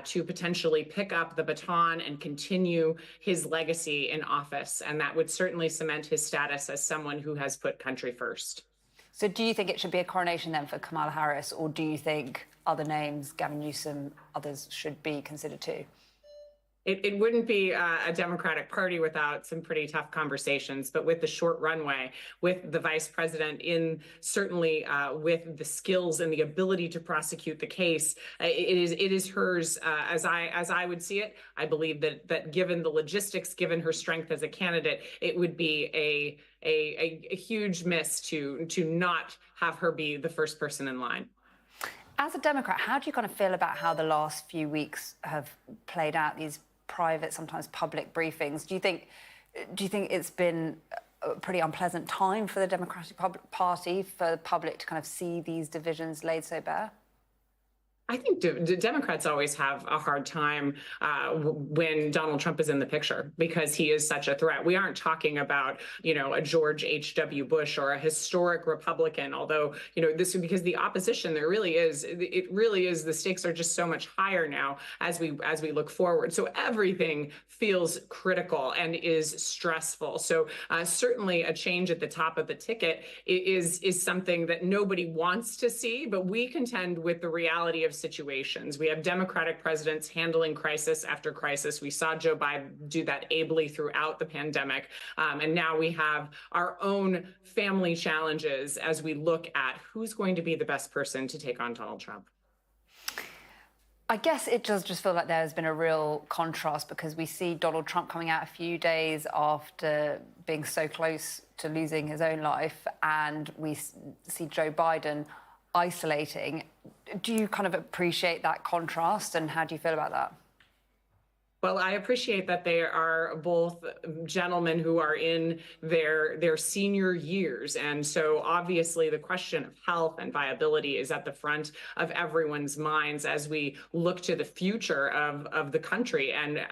to potentially pick up the baton and continue his legacy in office. And that would certainly cement his status as someone who has put country first. So do you think it should be a coronation then for Kamala Harris, or do you think other names, Gavin Newsom, others, should be considered too? It wouldn't be a Democratic Party without some pretty tough conversations, but with the short runway, with the vice president certainly with the skills and the ability to prosecute the case, it is hers as I would see it. I believe that given the logistics, given her strength as a candidate, it would be a huge miss to not have her be the first person in line. As a Democrat, how do you kind of feel about how the last few weeks have played out, these private, sometimes public briefings? Do you think it's been a pretty unpleasant time for the Democratic Party, for the public to kind of see these divisions laid so bare? I think Democrats always have a hard time when Donald Trump is in the picture because he is such a threat. We aren't talking about, a George H.W. Bush or a historic Republican, although, this is because the opposition, it really is, the stakes are just so much higher now as we look forward. So everything feels critical and is stressful. So certainly a change at the top of the ticket is something that nobody wants to see, but we contend with the reality of situations. We have Democratic presidents handling crisis after crisis. We saw Joe Biden do that ably throughout the pandemic. And now we have our own family challenges as we look at who's going to be the best person to take on Donald Trump. I guess it does just feel like there's been a real contrast because we see Donald Trump coming out a few days after being so close to losing his own life, and we see Joe Biden isolating. Do you kind of appreciate that contrast, and how do you feel about that? Well, I appreciate that they are both gentlemen who are in their senior years. And so obviously the question of health and viability is at the front of everyone's minds as we look to the future of the country and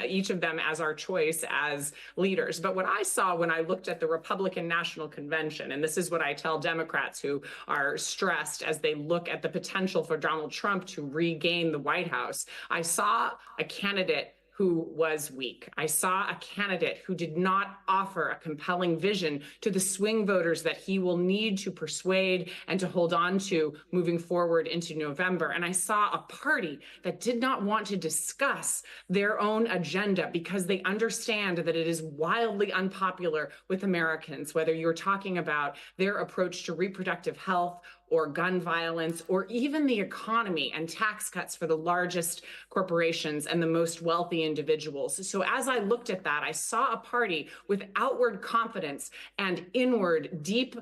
each of them as our choice as leaders. But what I saw when I looked at the Republican National Convention, and this is what I tell Democrats who are stressed as they look at the potential for Donald Trump to regain the White House, I saw a candidate who was weak. I saw a candidate who did not offer a compelling vision to the swing voters that he will need to persuade and to hold on to moving forward into November. And I saw a party that did not want to discuss their own agenda because they understand that it is wildly unpopular with Americans, whether you're talking about their approach to reproductive health or gun violence, or even the economy and tax cuts for the largest corporations and the most wealthy individuals. So as I looked at that, I saw a party with outward confidence and inward deep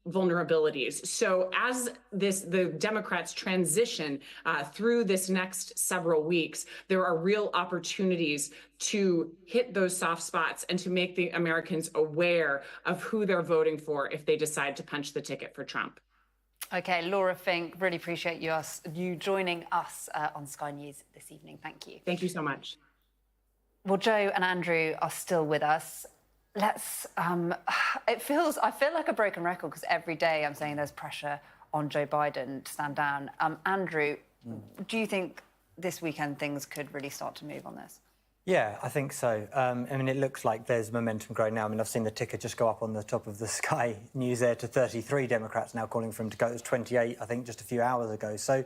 vulnerabilities. So as the Democrats transition through this next several weeks, there are real opportunities to hit those soft spots and to make the Americans aware of who they're voting for if they decide to punch the ticket for Trump. OK, Laura Fink, really appreciate you joining us on Sky News this evening. Thank you. Thank you so much. Well, Joe and Andrew are still with us. Let's, I feel like a broken record because every day I'm saying there's pressure on Joe Biden to stand down. Andrew, do you think this weekend things could really start to move on this? Yeah, I think so. I mean, it looks like there's momentum growing now. I mean, I've seen the ticker just go up on the top of the Sky News there to 33 Democrats now calling for him to go. It was 28, I think, just a few hours ago. So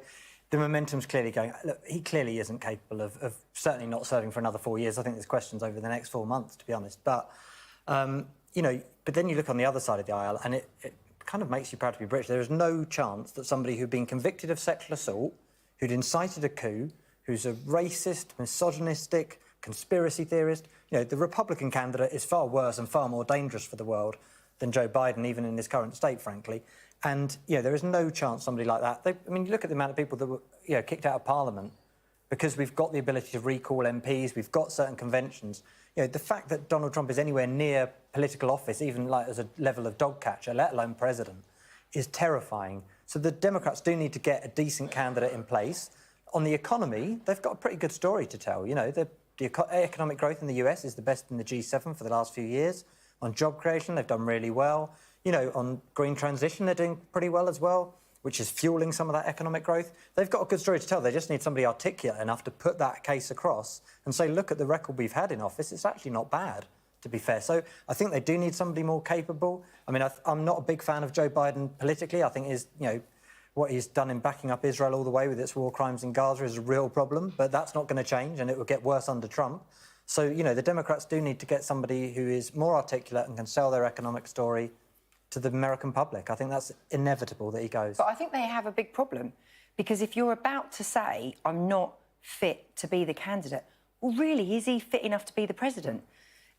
the momentum's clearly going. Look, he clearly isn't capable of certainly not serving for another 4 years. I think there's questions over the next 4 months, to be honest. But, but then you look on the other side of the aisle and it kind of makes you proud to be British. There is no chance that somebody who'd been convicted of sexual assault, who'd incited a coup, who's a racist, misogynistic, conspiracy theorist. The Republican candidate is far worse and far more dangerous for the world than Joe Biden, even in his current state, frankly. And, there is no chance somebody like that... you look at the amount of people that were, kicked out of Parliament because we've got the ability to recall MPs, we've got certain conventions. The fact that Donald Trump is anywhere near political office, even like as a level of dog catcher, let alone president, is terrifying. So the Democrats do need to get a decent candidate in place. On the economy, they've got a pretty good story to tell. The economic growth in the US is the best in the G7 for the last few years. On job creation, they've done really well. On green transition, they're doing pretty well as well, which is fueling some of that economic growth. They've got a good story to tell. They just need somebody articulate enough to put that case across and say, look at the record we've had in office. It's actually not bad, to be fair. So I think they do need somebody more capable. I mean, I'm not a big fan of Joe Biden politically. I think his, what he's done in backing up Israel all the way with its war crimes in Gaza is a real problem, but that's not going to change, and it will get worse under Trump. So, you know, the Democrats do need to get somebody who is more articulate and can sell their economic story to the American public. I think that's inevitable that he goes. But I think they have a big problem, because if you're about to say, I'm not fit to be the candidate, well, really, is he fit enough to be the president?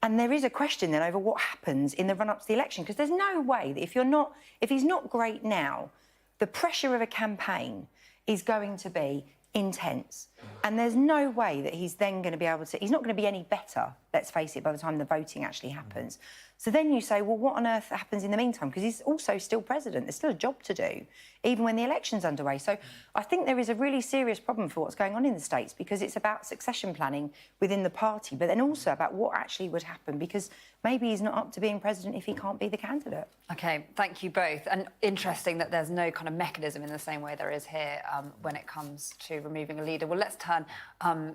And there is a question then over what happens in the run-up to the election, because there's no way that if he's not great now, the pressure of a campaign is going to be intense. And there's no way that he's then going to be able to... He's not going to be any better, let's face it, by the time the voting actually happens. So then you say, well, what on earth happens in the meantime? Because he's also still president. There's still a job to do, even when the election's underway. So I think there is a really serious problem for what's going on in the States, because it's about succession planning within the party, but then also about what actually would happen, because maybe he's not up to being president if he can't be the candidate. OK, thank you both. And interesting that there's no kind of mechanism in the same way there is here when it comes to removing a leader. Well, let's turn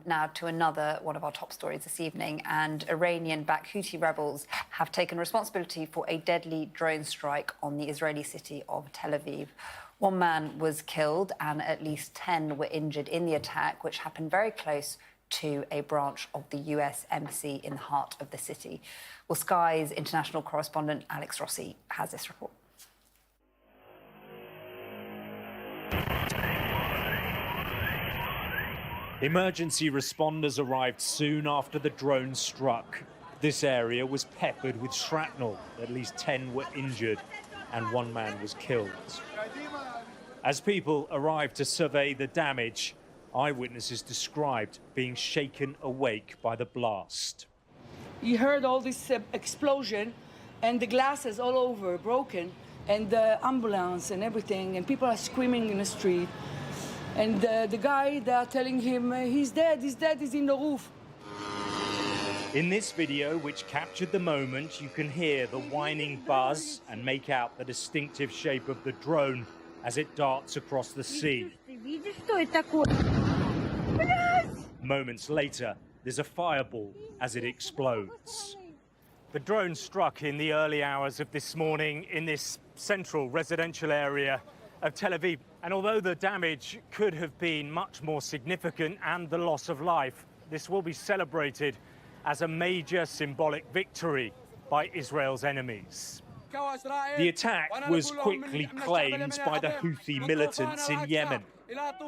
now to another one of our top stories this evening. And Iranian-backed Houthi rebels have taken responsibility for a deadly drone strike on the Israeli city of Tel Aviv. One man was killed and at least 10 were injured in the attack, which happened very close to a branch of the US Embassy in the heart of the city. Well, Sky's international correspondent Alex Rossi has this report. Emergency responders arrived soon after the drone struck. This area was peppered with shrapnel. At least 10 were injured and one man was killed. As people arrived to survey the damage, eyewitnesses described being shaken awake by the blast. You heard all this explosion and the glasses all over broken and the ambulance and everything, and people are screaming in the street. And the guy, they are telling him, he's dead, he's in the roof. In this video, which captured the moment, you can hear the whining buzz and make out the distinctive shape of the drone as it darts across the sea. Moments later, there's a fireball as it explodes. The drone struck in the early hours of this morning in this central residential area of Tel Aviv. And although the damage could have been much more significant and the loss of life, this will be celebrated as a major symbolic victory by Israel's enemies. The attack was quickly claimed by the Houthi militants in Yemen.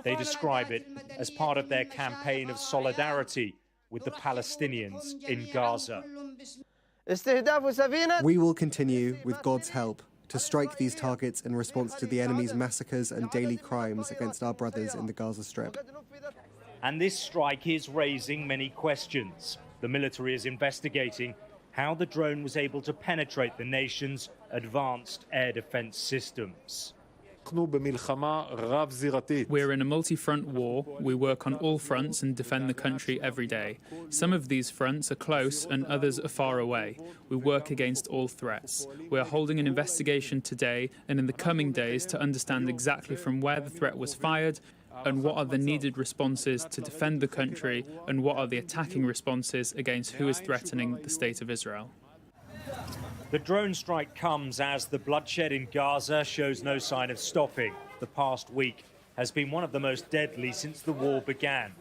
They describe it as part of their campaign of solidarity with the Palestinians in Gaza. We will continue, with God's help, to strike these targets in response to the enemy's massacres and daily crimes against our brothers in the Gaza Strip. And this strike is raising many questions. The military is investigating how the drone was able to penetrate the nation's advanced air defense systems. We're in a multi-front war. We work on all fronts and defend the country every day. Some of these fronts are close and others are far away. We work against all threats. We are holding an investigation today and in the coming days to understand exactly from where the threat was fired and what are the needed responses to defend the country and what are the attacking responses against who is threatening the state of Israel. The drone strike comes as the bloodshed in Gaza shows no sign of stopping. The past week has been one of the most deadly since the war began.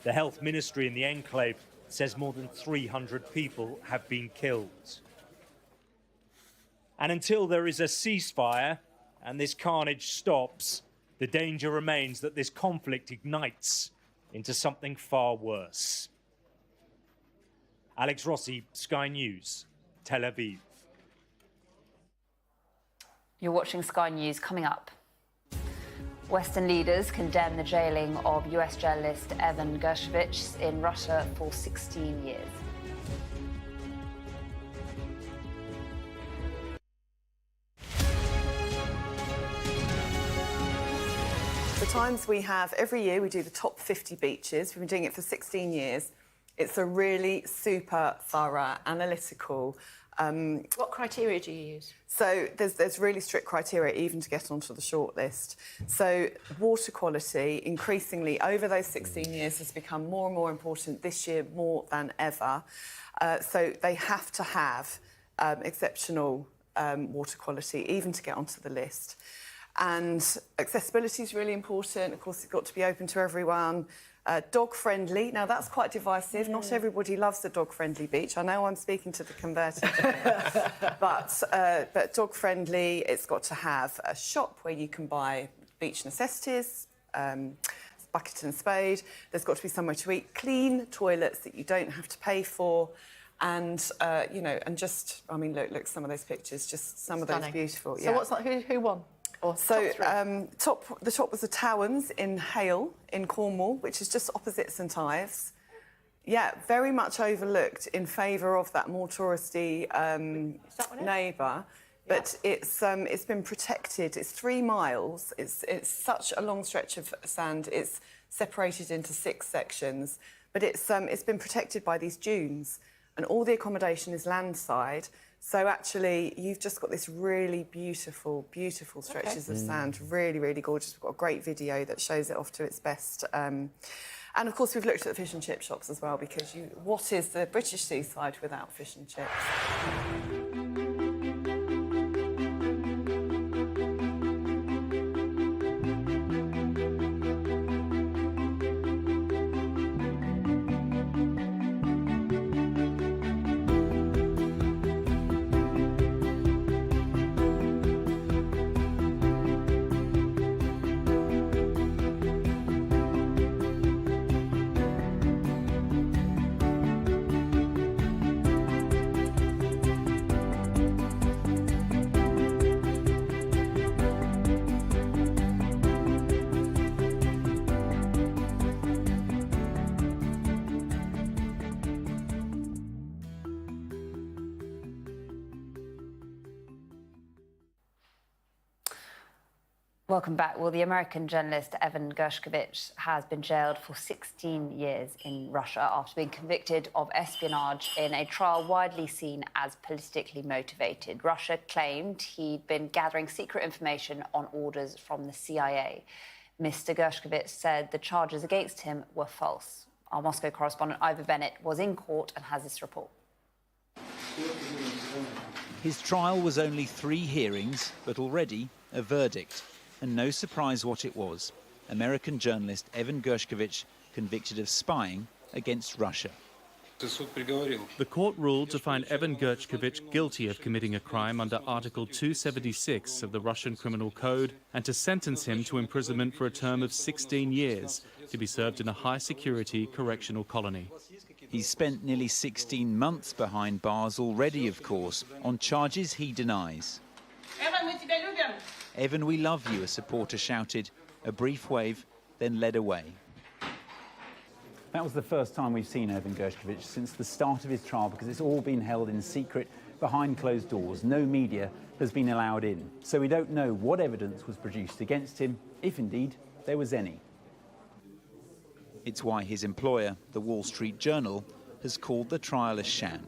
The health ministry in the enclave says more than 300 people have been killed. And until there is a ceasefire and this carnage stops, the danger remains that this conflict ignites into something far worse. Alex Rossi, Sky News, Tel Aviv. You're watching Sky News. Coming up, Western leaders condemn the jailing of US journalist Evan Gershkovich in Russia for 16 years. The Times, we have every year we do the top 50 beaches. We've been doing it for 16 years. It's a really super thorough, analytical. What criteria do you use? So there's really strict criteria even to get onto the shortlist. So water quality, increasingly over those 16 years, has become more and more important this year more than ever. So they have to have exceptional water quality even to get onto the list. And accessibility is really important. Of course, it's got to be open to everyone. Dog-friendly. Now, that's quite divisive. Not everybody loves the dog-friendly beach. I know I'm speaking to the converted. but dog-friendly, it's got to have a shop where you can buy beach necessities, bucket and spade. There's got to be somewhere to eat, clean toilets that you don't have to pay for. And, you know, and just, I mean, look, some of those pictures, just some of those beautiful. So what's that, who won? So the top was the Towers in Hale in Cornwall, which is just opposite St Ives. Yeah, very much overlooked in favour of that more touristy neighbour. But it's been protected. It's 3 miles. It's such a long stretch of sand. It's separated into 6 sections. But it's been protected by these dunes, and all the accommodation is landside. So actually, you've just got this really beautiful, beautiful stretches of sand. Really, really gorgeous. We've got a great video that shows it off to its best. And of course, we've looked at the fish and chip shops as well, because what is the British seaside without fish and chips? Welcome back. Well, the American journalist Evan Gershkovich has been jailed for 16 years in Russia after being convicted of espionage in a trial widely seen as politically motivated. Russia claimed he'd been gathering secret information on orders from the CIA. Mr. Gershkovich said the charges against him were false. Our Moscow correspondent Ivor Bennett was in court and has this report. His trial was only 3 hearings, but already a verdict. And no surprise what it was. American journalist Evan Gershkovich convicted of spying against Russia. The court ruled to find Evan Gershkovich guilty of committing a crime under Article 276 of the Russian Criminal Code and to sentence him to imprisonment for a term of 16 years to be served in a high-security correctional colony. He's spent nearly 16 months behind bars already, of course, on charges he denies. Evan, we love you, a supporter shouted. A brief wave, then led away. That was the first time we've seen Evan Gershkovich since the start of his trial, because it's all been held in secret behind closed doors. No media has been allowed in. So we don't know what evidence was produced against him, if indeed there was any. It's why his employer, the Wall Street Journal, has called the trial a sham.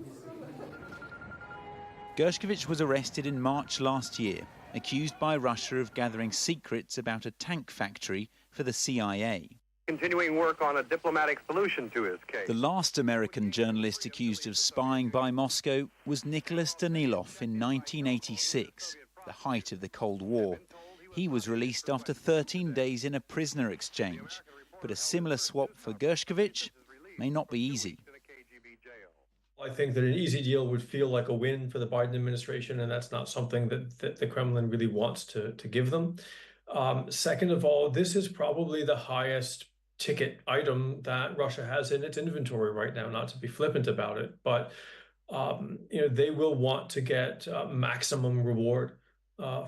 Gershkovich was arrested in March last year, accused by Russia of gathering secrets about a tank factory for the CIA. Continuing work on a diplomatic solution to his case. The last American journalist accused of spying by Moscow was Nicholas Danilov in 1986, the height of the Cold War. He was released after 13 days in a prisoner exchange. But a similar swap for Gershkovich may not be easy. I think that an easy deal would feel like a win for the Biden administration, and that's not something that the Kremlin really wants to give them. Second of all, this is probably the highest ticket item that Russia has in its inventory right now, not to be flippant about it, but they will want to get maximum reward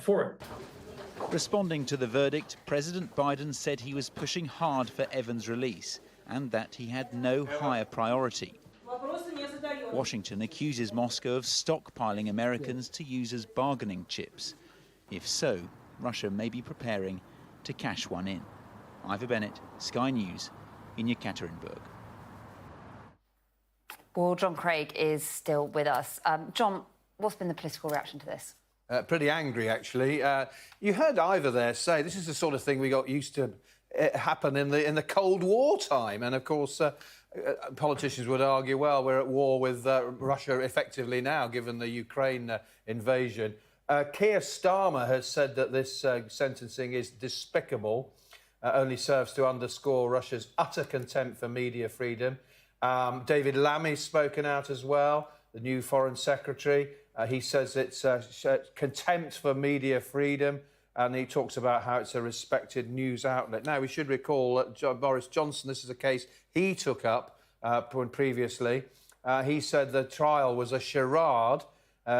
for it. Responding to the verdict, President Biden said he was pushing hard for Evan's release and that he had no higher priority. Washington accuses Moscow of stockpiling Americans to use as bargaining chips. If so, Russia may be preparing to cash one in. Ivor Bennett, Sky News, in Yekaterinburg. Well, John Craig is still with us. John, what's been the political reaction to this? Pretty angry, actually. You heard Ivor there say this is the sort of thing we got used to happen in the Cold War time, and of course politicians would argue, well, we're at war with Russia effectively now, given the Ukraine invasion. Keir Starmer has said that this sentencing is despicable, only serves to underscore Russia's utter contempt for media freedom. David Lammy's spoken out as well, the new Foreign Secretary. He says it's contempt for media freedom, and he talks about how it's a respected news outlet. Now, we should recall that Boris Johnson, this is a case he took up previously. He said the trial was a charade,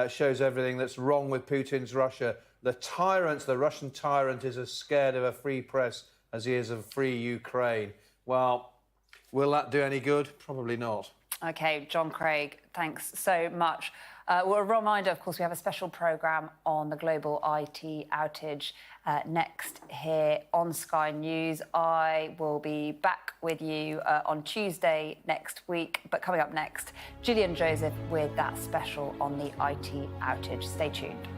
shows everything that's wrong with Putin's Russia. The Russian tyrant is as scared of a free press as he is of free Ukraine. Well, will that do any good? Probably not. OK, John Craig, thanks so much. Well, a reminder, of course, we have a special programme on the global IT outage next here on Sky News. I will be back with you on Tuesday next week. But coming up next, Gillian Joseph with that special on the IT outage. Stay tuned.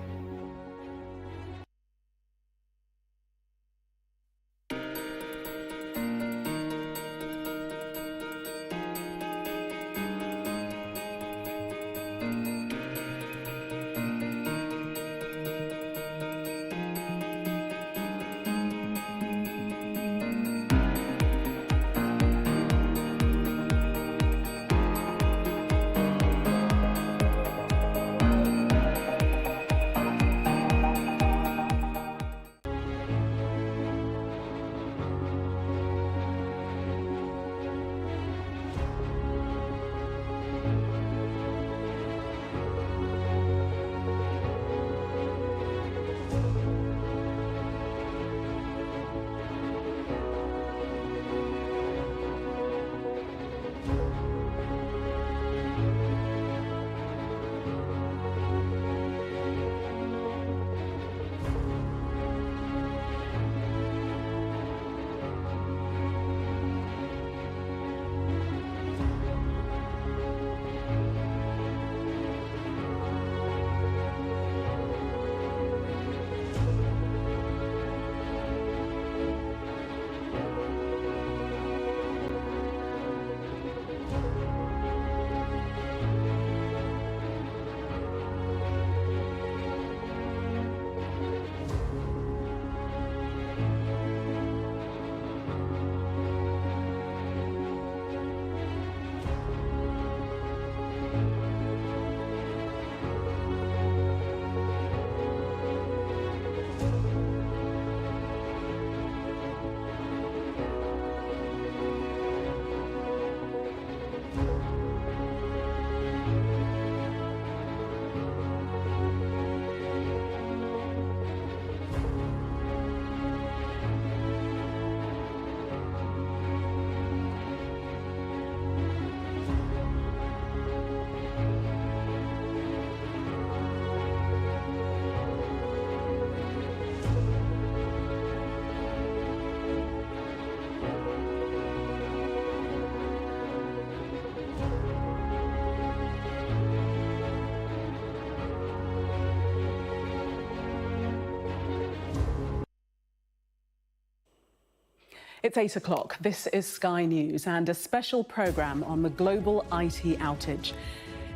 It's 8 o'clock. This is Sky News and a special programme on the global IT outage.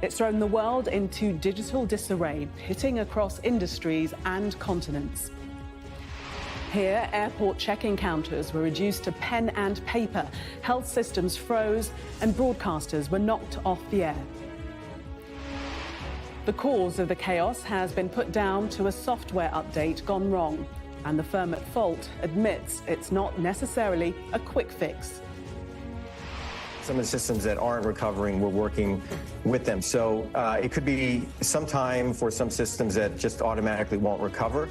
It's thrown the world into digital disarray, hitting across industries and continents. Here, airport check-in counters were reduced to pen and paper, health systems froze, and broadcasters were knocked off the air. The cause of the chaos has been put down to a software update gone wrong, and the firm at fault admits it's not necessarily a quick fix. Some of the systems that aren't recovering, we're working with them. So it could be some time for some systems that just automatically won't recover.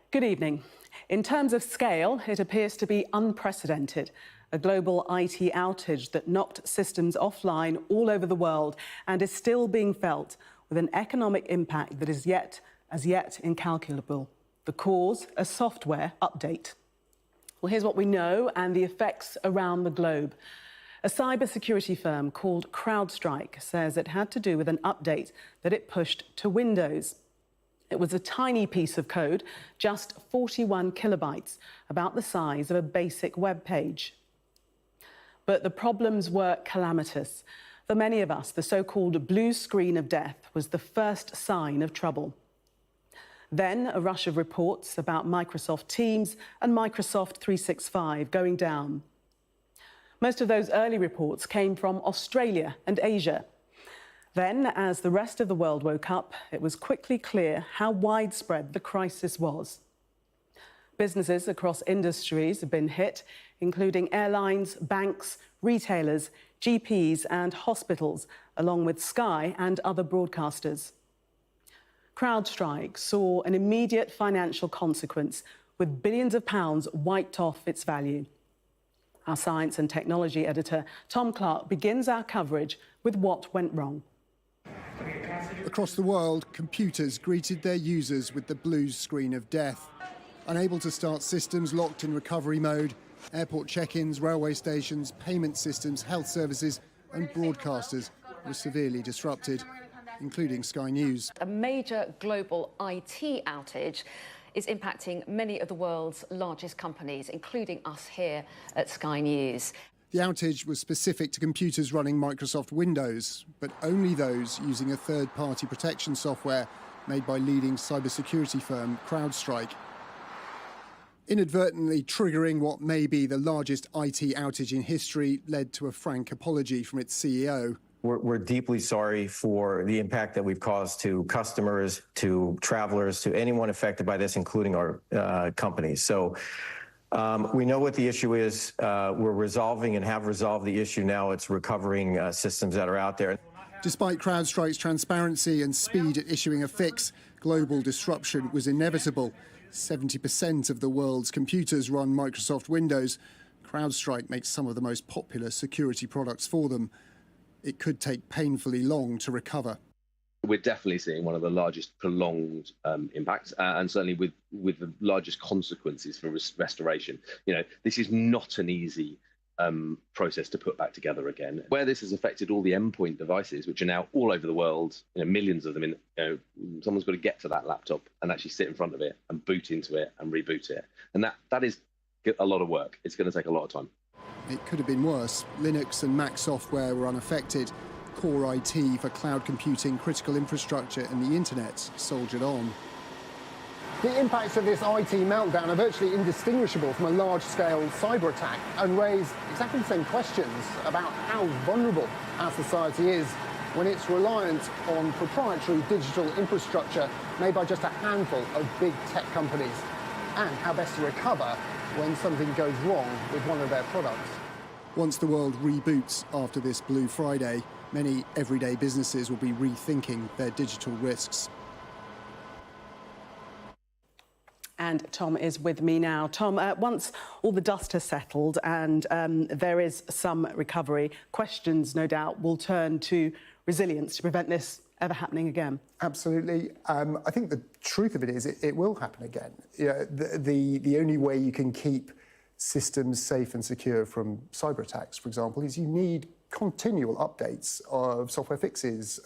Good evening. In terms of scale, it appears to be unprecedented. A global IT outage that knocked systems offline all over the world and is still being felt, with an economic impact that is as yet incalculable. The cause, a software update. Well, here's what we know and the effects around the globe. A cybersecurity firm called Crowdstrike says it had to do with an update that it pushed to Windows. It was a tiny piece of code, just 41 kilobytes, about the size of a basic web page. but the problems were calamitous. For many of us, the so-called blue screen of death was the first sign of trouble. Then a rush of reports about Microsoft Teams and Microsoft 365 going down. Most of those early reports came from Australia and Asia. Then, as the rest of the world woke up, it was quickly clear how widespread the crisis was. Businesses across industries have been hit, including airlines, banks, retailers, GPs and hospitals, along with Sky and other broadcasters. Crowdstrike saw an immediate financial consequence, with billions of pounds wiped off its value. Our science and technology editor, Tom Clark, begins our coverage with what went wrong. Across the world, computers greeted their users with the blue screen of death. Unable to start systems locked in recovery mode, airport check-ins, railway stations, payment systems, health services and broadcasters were severely disrupted, including Sky News. A major global IT outage is impacting many of the world's largest companies, including us here at Sky News. The outage was specific to computers running Microsoft Windows, but only those using a third-party protection software made by leading cybersecurity firm Crowdstrike. Inadvertently triggering what may be the largest IT outage in history led to a frank apology from its CEO. We're deeply sorry for the impact that we've caused to customers, to travelers, to anyone affected by this, including our companies. So we know what the issue is. We're resolving and have resolved the issue now. It's recovering systems that are out there. Despite CrowdStrike's transparency and speed at issuing a fix, global disruption was inevitable. 70% of the world's computers run Microsoft Windows. CrowdStrike makes some of the most popular security products for them. It could take painfully long to recover. We're definitely seeing one of the largest prolonged impacts, and certainly with the largest consequences for restoration. You know, this is not an easy process to put back together again. Where this has affected all the endpoint devices, which are now all over the world, millions of them. Someone's got to get to that laptop and actually sit in front of it and boot into it and reboot it, and that is a lot of work. It's going to take a lot of time. It could have been worse. Linux and Mac software were unaffected. Core IT for cloud computing, critical infrastructure and the internet soldiered on. The impacts of this IT meltdown are virtually indistinguishable from a large-scale cyber attack and raise exactly the same questions about how vulnerable our society is when it's reliant on proprietary digital infrastructure made by just a handful of big tech companies, and how best to recover when something goes wrong with one of their products. Once the world reboots after this Blue Friday, many everyday businesses will be rethinking their digital risks. And Tom is with me now. Tom, once all the dust has settled and there is some recovery, questions, no doubt, will turn to resilience to prevent this ever happening again. Absolutely. I think the truth of it is it will happen again. The only way you can keep systems safe and secure from cyber attacks, for example, is you need continual updates of software fixes,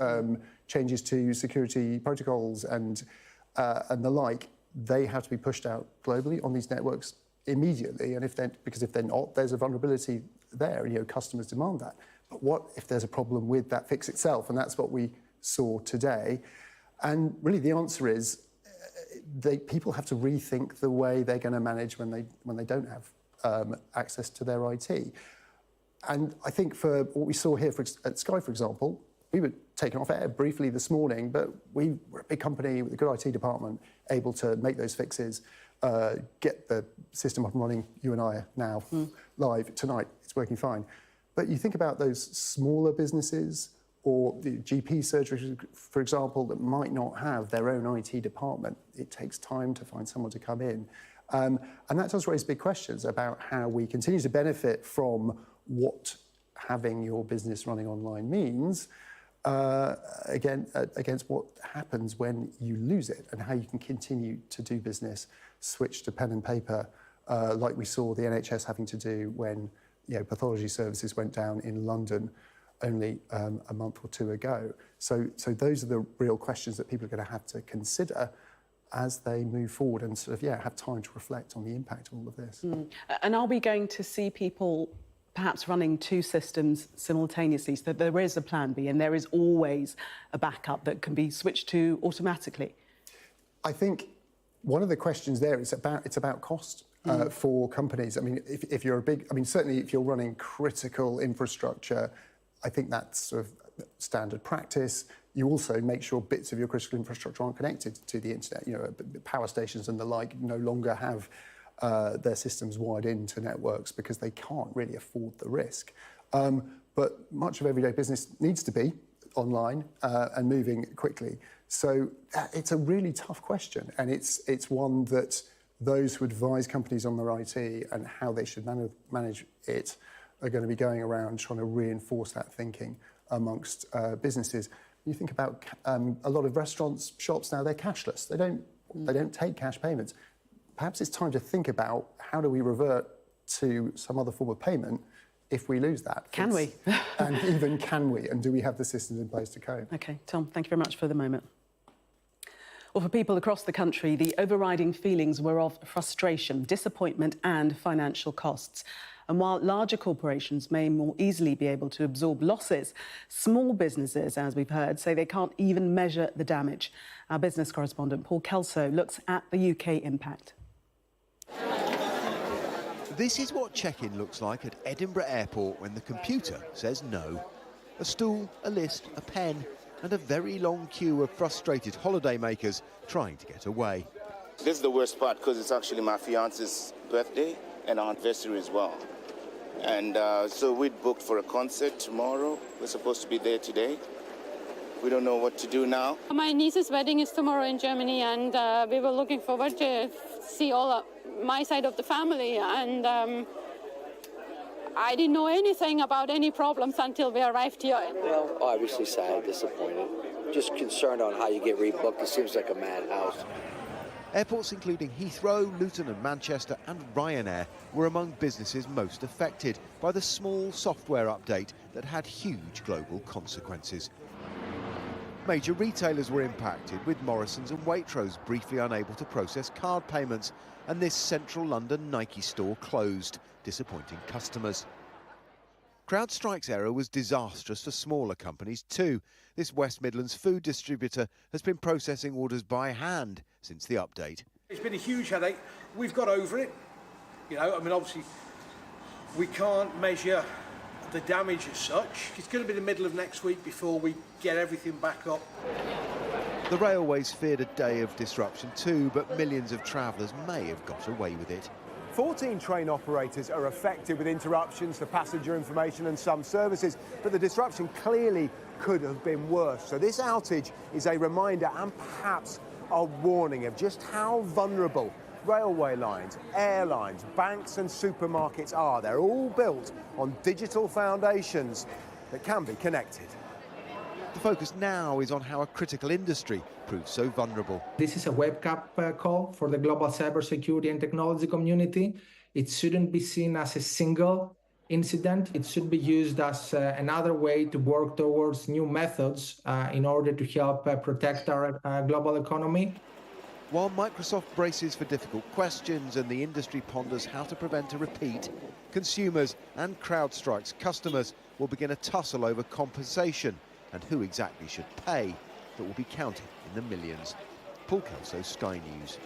changes to security protocols and the like. They have to be pushed out globally on these networks immediately, and if they're not, there's a vulnerability there, and customers demand that. But what if there's a problem with that fix itself? And that's what we saw today. And really, the answer is people have to rethink the way they're going to manage when they don't have access to their IT. And I think for what we saw here at Sky, for example, we were taken off air briefly this morning, but we were a big company with a good IT department, able to make those fixes, get the system up and running. You and I are now live tonight. It's working fine. But you think about those smaller businesses or the GP surgeries, for example, that might not have their own IT department. It takes time to find someone to come in. And that does raise big questions about how we continue to benefit from what having your business running online means, against what happens when you lose it, and how you can continue to do business, switch to pen and paper, like we saw the NHS having to do when pathology services went down in London only a month or two ago. So those are the real questions that people are going to have to consider as they move forward and have time to reflect on the impact of all of this. And are we going to see people perhaps running two systems simultaneously, so that there is a plan B and there is always a backup that can be switched to automatically? I think one of the questions there is about cost for companies. I mean, if you're certainly if you're running critical infrastructure, I think that's sort of standard practice. You also make sure bits of your critical infrastructure aren't connected to the internet. You know, power stations and the like no longer have their systems wired into networks because they can't really afford the risk. But much of everyday business needs to be online and moving quickly. So it's a really tough question, and it's one that those who advise companies on their IT and how they should manage it are going to be going around trying to reinforce that thinking amongst businesses. You think about a lot of restaurants, shops now, they're cashless. They don't take cash payments. Perhaps it's time to think about how do we revert to some other form of payment if we lose that. Can we? And even can we? And do we have the systems in place to cope? OK, Tom, thank you very much for the moment. Well, for people across the country, the overriding feelings were of frustration, disappointment and financial costs. And while larger corporations may more easily be able to absorb losses, small businesses, as we've heard, say they can't even measure the damage. Our business correspondent Paul Kelso looks at the UK impact. This is what check-in looks like at Edinburgh Airport when the computer says no. A stool, a list, a pen and a very long queue of frustrated holidaymakers trying to get away. This is the worst part because it's actually my fiance's birthday and our anniversary as well. And so we'd booked for a concert tomorrow. We're supposed to be there today. We don't know what to do now. My niece's wedding is tomorrow in Germany, and we were looking forward to see all of my side of the family. And I didn't know anything about any problems until we arrived here. Well, obviously sad, disappointed. Just concerned on how you get rebooked. It seems like a madhouse. Airports including Heathrow, Luton and Manchester and Ryanair were among businesses most affected by the small software update that had huge global consequences. Major retailers were impacted, with Morrisons and Waitrose briefly unable to process card payments, and this central London Nike store closed, disappointing customers. Crowdstrike's error was disastrous for smaller companies too. This West Midlands food distributor has been processing orders by hand since the update. It's been a huge headache. We've got over it. You know, I mean, obviously, we can't measure the damage as such. It's going to be the middle of next week before we get everything back up. The railways feared a day of disruption too, but millions of travellers may have got away with it. 14 train operators are affected with interruptions to passenger information and some services, but the disruption clearly could have been worse. So this outage is a reminder and perhaps a warning of just how vulnerable railway lines, airlines, banks and supermarkets are. They're all built on digital foundations that can be connected. The focus now is on how a critical industry proves so vulnerable. This is a webcam call for the global cybersecurity and technology community. It shouldn't be seen as a single incident. It should be used as another way to work towards new methods in order to help protect our global economy. While Microsoft braces for difficult questions and the industry ponders how to prevent a repeat, consumers and Crowdstrike's customers will begin a tussle over compensation and who exactly should pay, that will be counted in the millions. Paul Kelso, Sky News.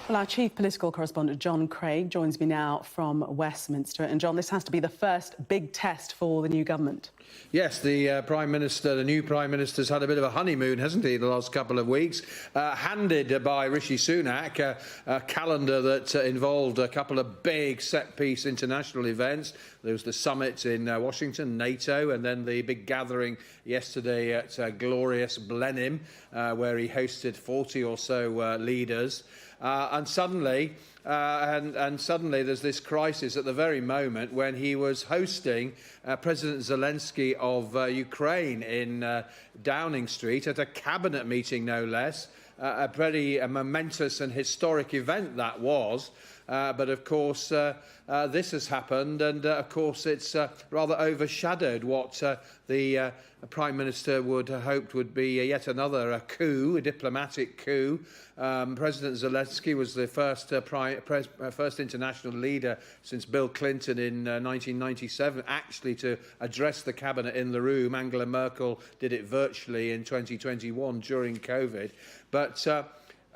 Well, our chief political correspondent, John Craig, joins me now from Westminster. And, John, this has to be the first big test for the new government. Yes, the Prime Minister, the new Prime Minister's had a bit of a honeymoon, hasn't he, the last couple of weeks? Handed by Rishi Sunak a calendar that involved a couple of big set-piece international events. There was the summit in Washington, NATO, and then the big gathering yesterday at glorious Blenheim, where he hosted 40 or so leaders. And suddenly there's this crisis at the very moment when he was hosting President Zelensky of Ukraine in Downing Street at a cabinet meeting, no less. A very momentous and historic event that was. But of course, this has happened, and of course, it's rather overshadowed what the Prime Minister would have hoped would be yet another coup, a diplomatic coup. President Zelensky was the first international leader since Bill Clinton in 1997 actually to address the cabinet in the room. Angela Merkel did it virtually in 2021 during COVID. But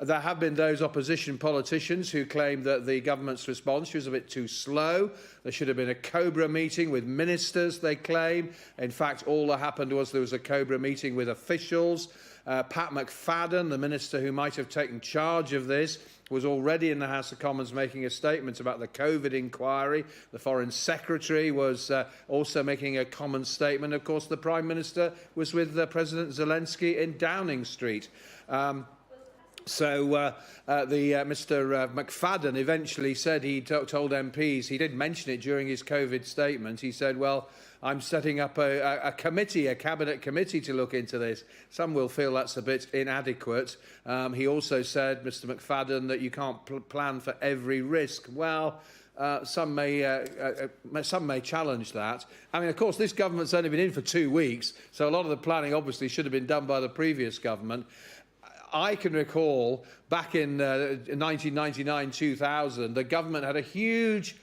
there have been those opposition politicians who claim that the government's response was a bit too slow. There should have been a COBRA meeting with ministers, they claim. In fact, all that happened was there was a COBRA meeting with officials. Pat McFadden, the minister who might have taken charge of this, was already in the House of Commons making a statement about the COVID inquiry. The Foreign Secretary was also making a common statement. Of course, the Prime Minister was with President Zelensky in Downing Street. Mr. McFadden eventually said he told MPs, he did mention it during his COVID statement, he said, well, I'm setting up a committee, a cabinet committee to look into this. Some will feel that's a bit inadequate. He also said, Mr. McFadden, that you can't plan for every risk. Well, some may challenge that. I mean, of course, this government's only been in for 2 weeks, so a lot of the planning obviously should have been done by the previous government. I can recall back in 1999-2000, the government had a huge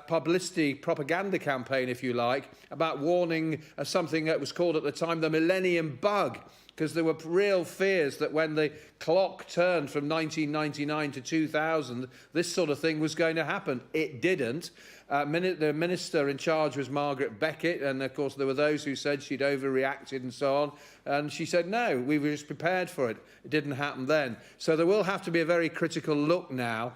publicity propaganda campaign, if you like, about warning of something that was called at the time the Millennium Bug, because there were real fears that when the clock turned from 1999 to 2000, this sort of thing was going to happen. It didn't. The minister in charge was Margaret Beckett, and of course there were those who said she'd overreacted and so on. And she said, no, we were just prepared for it. It didn't happen then. So there will have to be a very critical look now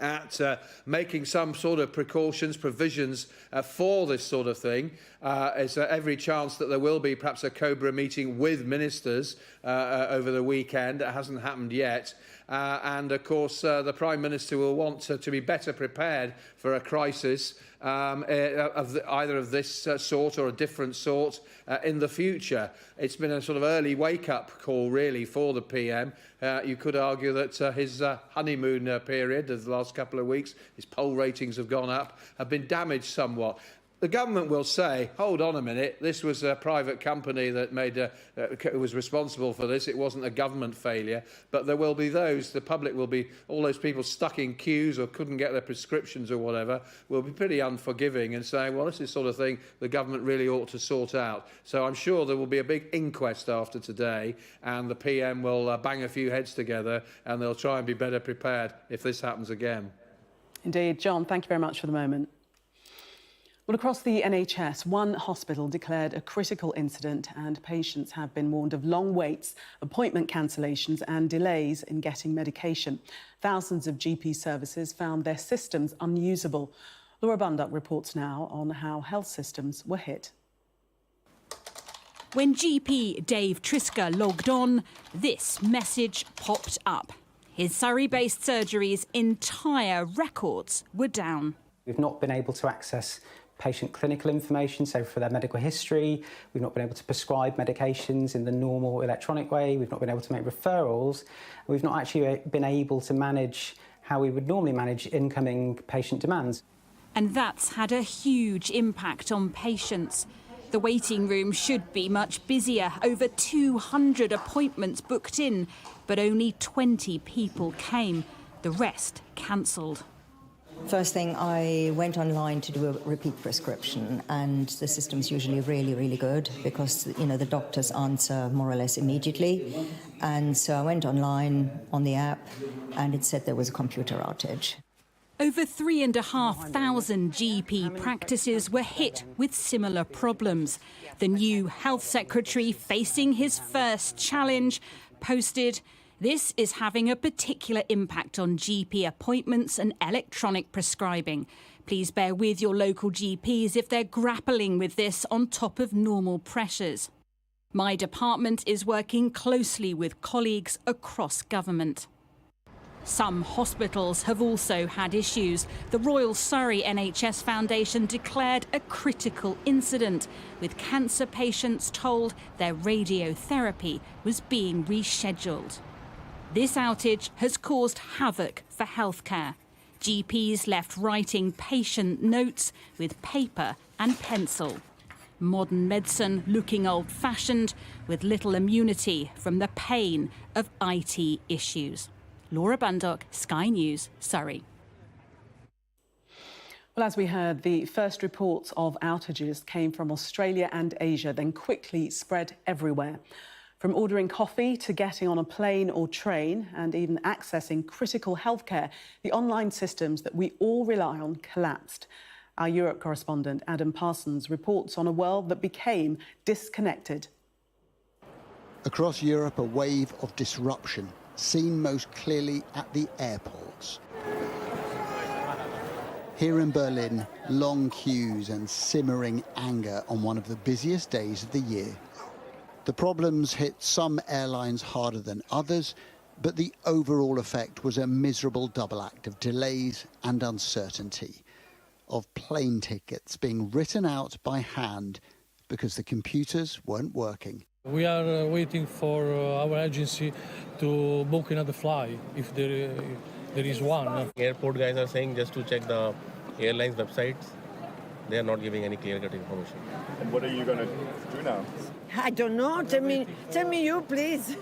at making some sort of precautions, provisions for this sort of thing. There's every chance that there will be perhaps a COBRA meeting with ministers over the weekend. It hasn't happened yet. And, of course, the Prime Minister will want to be better prepared for a crisis either of this sort or a different sort in the future. It's been a sort of early wake-up call, really, for the PM. You could argue that his honeymoon period of the last couple of weeks, his poll ratings have gone up, have been damaged somewhat. The government will say, hold on a minute, this was a private company that was responsible for this. It wasn't a government failure. But there will be those, the public will be, all those people stuck in queues or couldn't get their prescriptions or whatever, will be pretty unforgiving and saying, well, this is the sort of thing the government really ought to sort out. So I'm sure there will be a big inquest after today, and the PM will bang a few heads together, and they'll try and be better prepared if this happens again. Indeed. John, thank you very much for the moment. Well, across the NHS, one hospital declared a critical incident and patients have been warned of long waits, appointment cancellations and delays in getting medication. Thousands of GP services found their systems unusable. Laura Bunduck reports now on how health systems were hit. When GP Dave Trisker logged on, this message popped up. His Surrey-based surgery's entire records were down. We've not been able to access patient clinical information, so for their medical history. We've not been able to prescribe medications in the normal electronic way. We've not been able to make referrals. We've not actually been able to manage how we would normally manage incoming patient demands. And that's had a huge impact on patients. The waiting room should be much busier, over 200 appointments booked in, but only 20 people came. The rest cancelled. First thing, I went online to do a repeat prescription, and the system's usually really, really good because, you know, the doctors answer more or less immediately. And so I went online on the app, and it said there was a computer outage. Over 3,500 GP practices were hit with similar problems. The new health secretary, facing his first challenge, posted, "This is having a particular impact on GP appointments and electronic prescribing. Please bear with your local GPs if they're grappling with this on top of normal pressures. My department is working closely with colleagues across government." Some hospitals have also had issues. The Royal Surrey NHS Foundation declared a critical incident, with cancer patients told their radiotherapy was being rescheduled. This outage has caused havoc for healthcare. GPs left writing patient notes with paper and pencil. Modern medicine looking old-fashioned, with little immunity from the pain of IT issues. Laura Bundock, Sky News, Surrey. Well, as we heard, the first reports of outages came from Australia and Asia, then quickly spread everywhere. From ordering coffee to getting on a plane or train and even accessing critical healthcare, the online systems that we all rely on collapsed. Our Europe correspondent Adam Parsons reports on a world that became disconnected. Across Europe, a wave of disruption, seen most clearly at the airports. Here in Berlin, long queues and simmering anger on one of the busiest days of the year. The problems hit some airlines harder than others, but the overall effect was a miserable double act of delays and uncertainty, of plane tickets being written out by hand because the computers weren't working. We are waiting for our agency to book another flight if there is one. Airport guys are saying just to check the airlines websites. They are not giving any clear-cut information. And what are you going to do now? I don't know. Tell me you, please.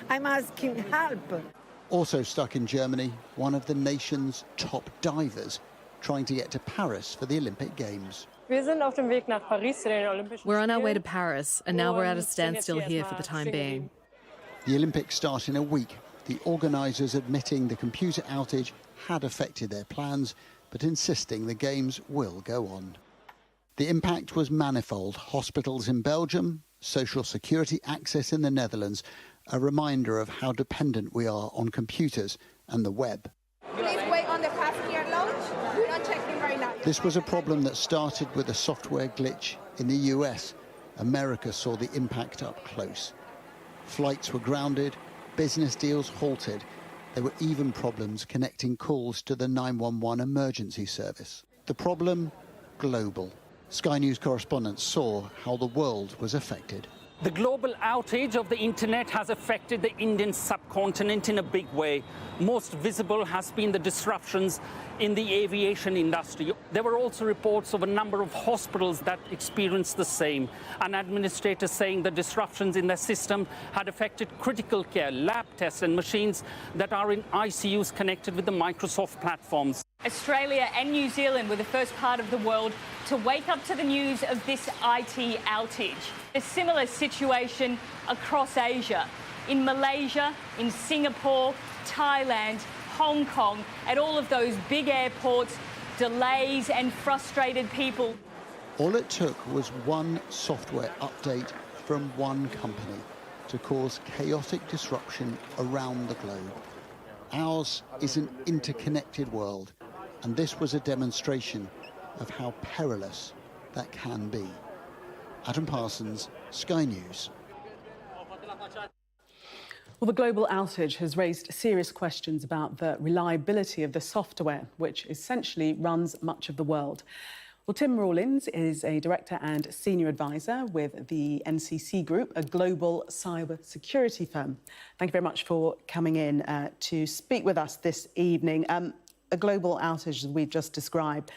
I'm asking help. Also stuck in Germany, one of the nation's top divers trying to get to Paris for the Olympic Games. We're on our way to Paris, and now we're at a standstill here for the time being. The Olympics start in a week, the organisers admitting the computer outage had affected their plans, but insisting the Games will go on. The impact was manifold. Hospitals in Belgium, social security access in the Netherlands, a reminder of how dependent we are on computers and the web. Please wait on the passenger lounge. We're not checking right now. This was a problem that started with a software glitch in the US. America saw the impact up close. Flights were grounded, business deals halted. There were even problems connecting calls to the 911 emergency service. The problem, global. Sky News correspondents saw how the world was affected. The global outage of the internet has affected the Indian subcontinent in a big way. Most visible has been the disruptions in the aviation industry. There were also reports of a number of hospitals that experienced the same. An administrator saying the disruptions in their system had affected critical care, lab tests and machines that are in ICUs connected with the Microsoft platforms. Australia and New Zealand were the first part of the world to wake up to the news of this IT outage. A similar situation across Asia, in Malaysia, in Singapore, Thailand, Hong Kong, at all of those big airports, delays and frustrated people. All it took was one software update from one company to cause chaotic disruption around the globe. Ours is an interconnected world, and this was a demonstration of how perilous that can be. Adam Parsons, Sky News. Well, the global outage has raised serious questions about the reliability of the software, which essentially runs much of the world. Well, Tim Rawlins is a director and senior advisor with the NCC Group, a global cybersecurity firm. Thank you very much for coming in to speak with us this evening. A global outage, as we've just described,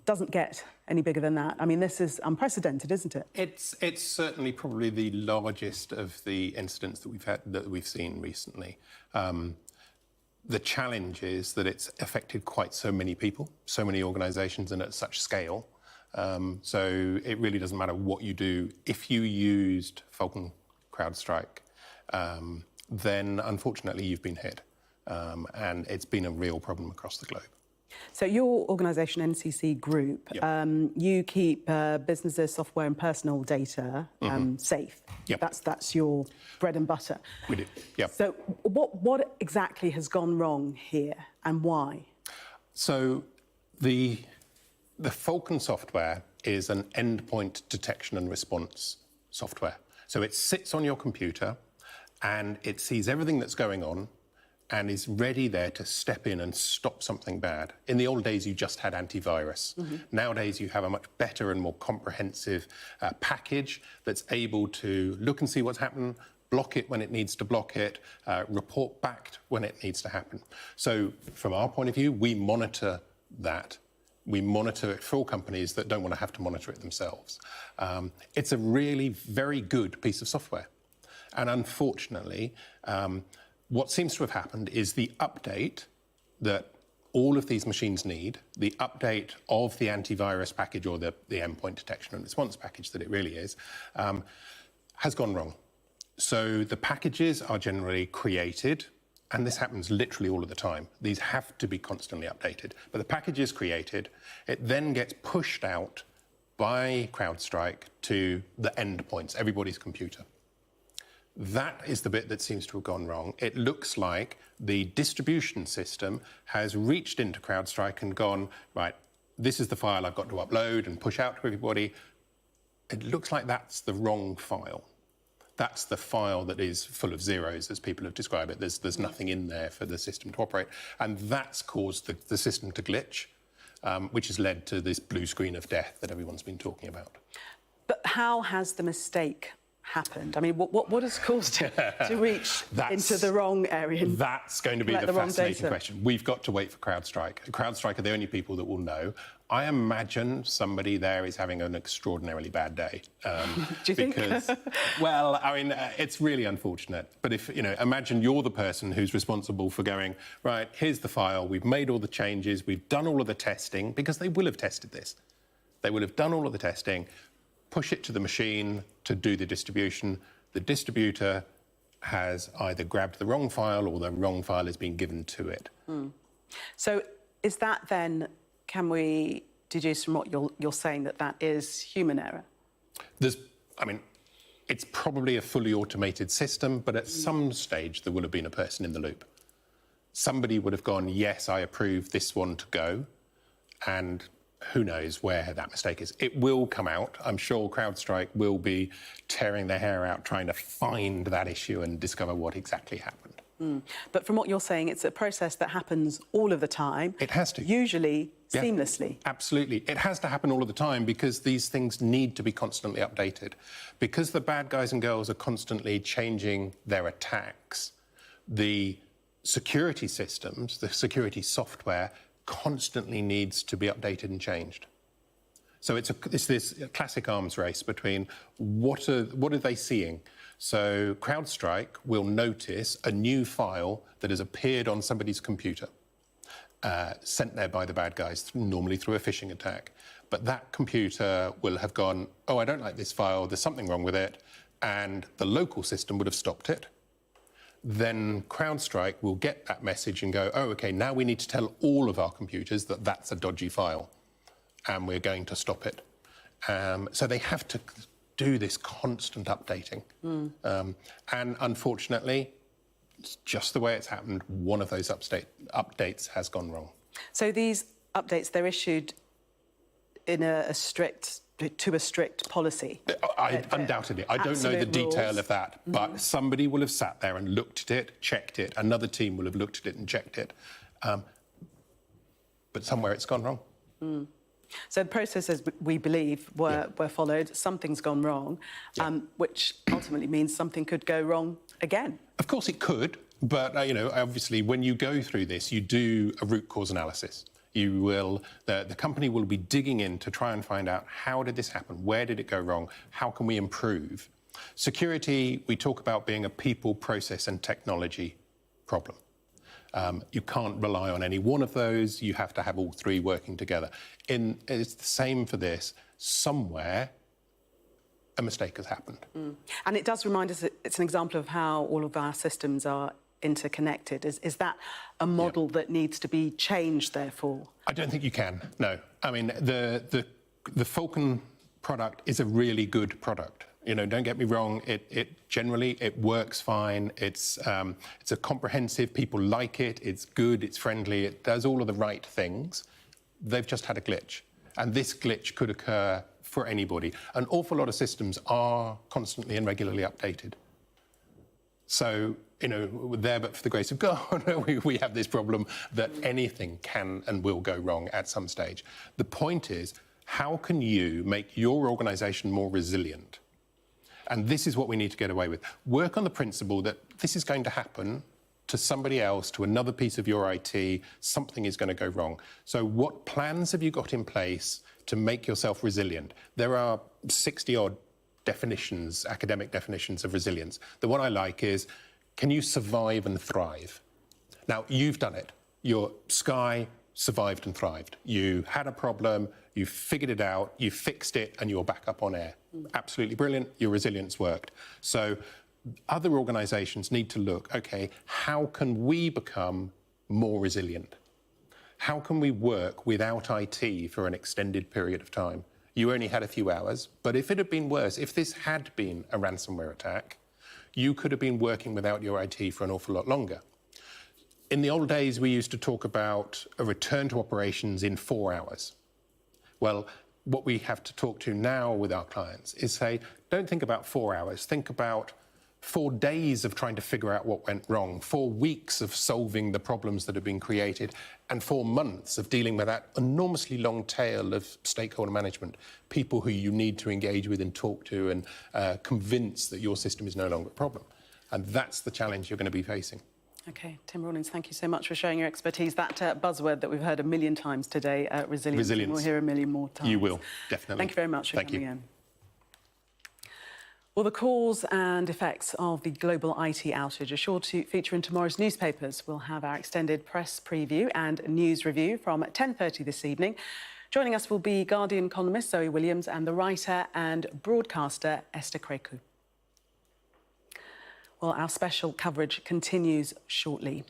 doesn't get any bigger than that. I mean, this is unprecedented, isn't it? It's certainly probably the largest of the incidents that we've seen recently. The challenge is that it's affected quite so many people, so many organisations, and at such scale. So it really doesn't matter what you do. If you used Falcon Crowdstrike, then unfortunately you've been hit. And it's been a real problem across the globe. So your organisation, NCC Group, you keep businesses, software and personal data safe. Yep. That's your bread and butter. We do, yep. So what exactly has gone wrong here and why? So the Falcon software is an endpoint detection and response software. So it sits on your computer and it sees everything that's going on and is ready there to step in and stop something bad. In the old days, you just had antivirus. Nowadays, you have a much better and more comprehensive package that's able to look and see what's happened, block it when it needs to block it, report back when it needs to happen. So from our point of view, we monitor that. We monitor it for companies that don't want to have to monitor it themselves. It's a really very good piece of software. And unfortunately, what seems to have happened is the update that all of these machines need, the update of the antivirus package or the endpoint detection and response package that it really is, has gone wrong. So the packages are generally created, and this happens literally all of the time. These have to be constantly updated. But the package is created, it then gets pushed out by Crowdstrike to the endpoints, everybody's computer. That is the bit that seems to have gone wrong. It looks like the distribution system has reached into Crowdstrike and gone, right, this is the file I've got to upload and push out to everybody. It looks like that's the wrong file. That's the file that is full of zeros, as people have described it. There's nothing in there for the system to operate. And that's caused the system to glitch, which has led to this blue screen of death that everyone's been talking about. But how has the mistake happened? I mean, what has caused it to reach into the wrong area? That's going to be the fascinating question. We've got to wait for Crowdstrike. Crowdstrike are the only people that will know. I imagine somebody there is having an extraordinarily bad day. Do you think? Well, I mean, it's really unfortunate. But if, imagine you're the person who's responsible for going, right, here's the file, we've made all the changes, we've done all of the testing, because they will have tested this. They will have done all of the testing, push it to the machine to do the distribution. The distributor has either grabbed the wrong file or the wrong file has been given to it. So is that then, can we deduce from what you're saying that is human error? It's probably a fully automated system, but at some stage there will have been a person in the loop. Somebody would have gone, yes, I approve this one to go, and who knows where that mistake is. It will come out. I'm sure Crowdstrike will be tearing their hair out trying to find that issue and discover what exactly happened. But from what you're saying, it's a process that happens all of the time. It has to. Usually seamlessly. Absolutely. It has to happen all of the time because these things need to be constantly updated. Because the bad guys and girls are constantly changing their attacks, the security systems, the security software, constantly needs to be updated and changed. So it's this classic arms race between what are they seeing? So Crowdstrike will notice a new file that has appeared on somebody's computer, sent there by the bad guys, normally through a phishing attack. But that computer will have gone, oh, I don't like this file, there's something wrong with it, and the local system would have stopped it. Then Crowdstrike will get that message and go, oh, OK, now we need to tell all of our computers that that's a dodgy file, and we're going to stop it. So they have to do this constant updating. And unfortunately, it's just the way it's happened. One of those updates has gone wrong. So these updates, they're issued in a strict policy? Undoubtedly. I don't know the detail of that, but somebody will have sat there and looked at it, checked it. Another team will have looked at it and checked it. But somewhere it's gone wrong. So the processes, we believe, were followed. Something's gone wrong, which ultimately means something could go wrong again. Of course it could, but, obviously, when you go through this, you do a root cause analysis. The company will be digging in to try and find out, how did this happen? Where did it go wrong? How can we improve? Security, we talk about being a people, process and technology problem. You can't rely on any one of those. You have to have all three working together. It's the same for this. Somewhere, a mistake has happened. And it does remind us, it's an example of how all of our systems are interconnected. Is that a model that needs to be changed, therefore? I don't think you can, no. I mean, the Falcon product is a really good product. Don't get me wrong, it generally works fine. It's a comprehensive, people like it, it's good, it's friendly, it does all of the right things. They've just had a glitch. And this glitch could occur for anybody. An awful lot of systems are constantly and regularly updated. So, there but for the grace of God, we have this problem that anything can and will go wrong at some stage. The point is, how can you make your organisation more resilient? And this is what we need to get away with. Work on the principle that this is going to happen to somebody else, to another piece of your IT, something is going to go wrong. So what plans have you got in place to make yourself resilient? There are 60-odd definitions, academic definitions of resilience. The one I like is, can you survive and thrive? Now, you've done it. Your Sky survived and thrived. You had a problem, you figured it out, you fixed it, and you're back up on air. Absolutely brilliant. Your resilience worked. So other organisations need to look, OK, how can we become more resilient? How can we work without IT for an extended period of time? You only had a few hours, but if it had been worse, if this had been a ransomware attack, you could have been working without your IT for an awful lot longer. In the old days, we used to talk about a return to operations in 4 hours. Well, what we have to talk to now with our clients is say, don't think about 4 hours, think about 4 days of trying to figure out what went wrong, 4 weeks of solving the problems that have been created, and 4 months of dealing with that enormously long tail of stakeholder management, people who you need to engage with and talk to and convince that your system is no longer a problem. And that's the challenge you're going to be facing. OK, Tim Rawlings, thank you so much for sharing your expertise. That buzzword that we've heard a million times today, resilience. We'll hear a million more times. You will, definitely. Thank you very much for coming in. Well, the cause and effects of the global IT outage are sure to feature in tomorrow's newspapers. We'll have our extended press preview and news review from 10:30 this evening. Joining us will be Guardian columnist Zoe Williams and the writer and broadcaster Esther Kreku. Well, our special coverage continues shortly.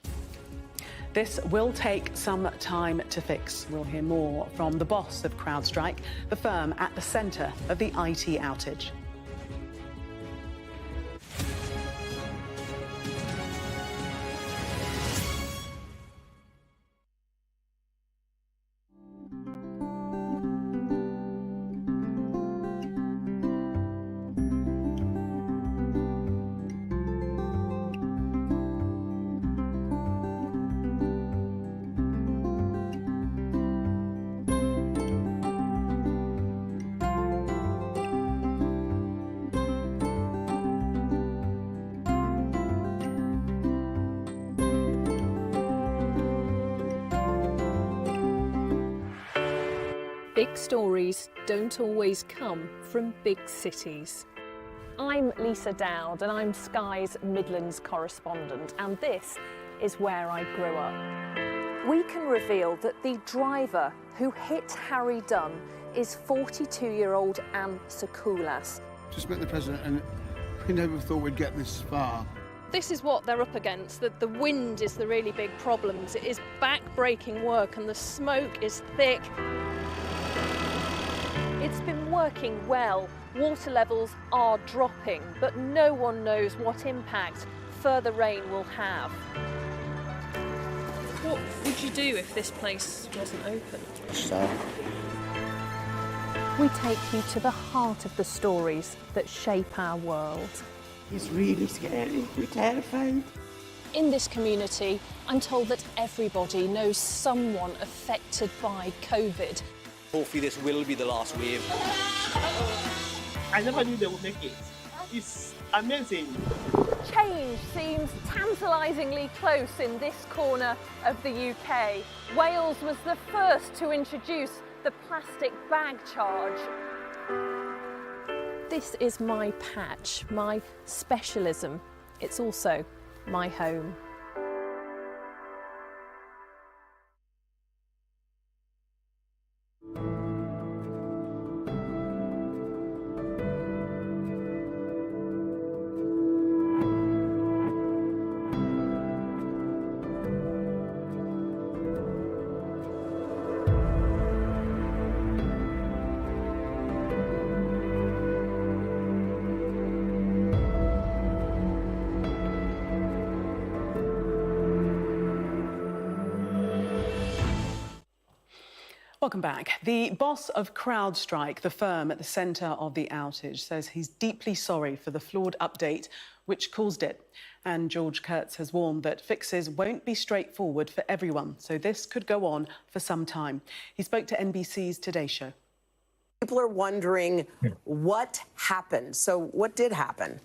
This will take some time to fix. We'll hear more from the boss of Crowdstrike, the firm at the centre of the IT outage. Big stories don't always come from big cities. I'm Lisa Dowd and I'm Sky's Midlands correspondent, and this is where I grew up. We can reveal that the driver who hit Harry Dunn is 42-year-old Anne Sakoulas. Just met the president and we never thought we'd get this far. This is what they're up against, that the wind is the really big problem. It is back-breaking work and the smoke is thick. It's been working well. Water levels are dropping, but no one knows what impact further rain will have. What would you do if this place wasn't open? We take you to the heart of the stories that shape our world. It's really scary. We're terrified. In this community, I'm told that everybody knows someone affected by COVID. Hopefully this will be the last wave. I never knew they would make it. It's amazing. Change seems tantalisingly close in this corner of the UK. Wales was the first to introduce the plastic bag charge. This is my patch, my specialism. It's also my home. Welcome back. The boss of Crowdstrike, the firm at the centre of the outage, says he's deeply sorry for the flawed update which caused it. And George Kurtz has warned that fixes won't be straightforward for everyone, so this could go on for some time. He spoke to NBC's Today Show. People are wondering what happened. So what did happen?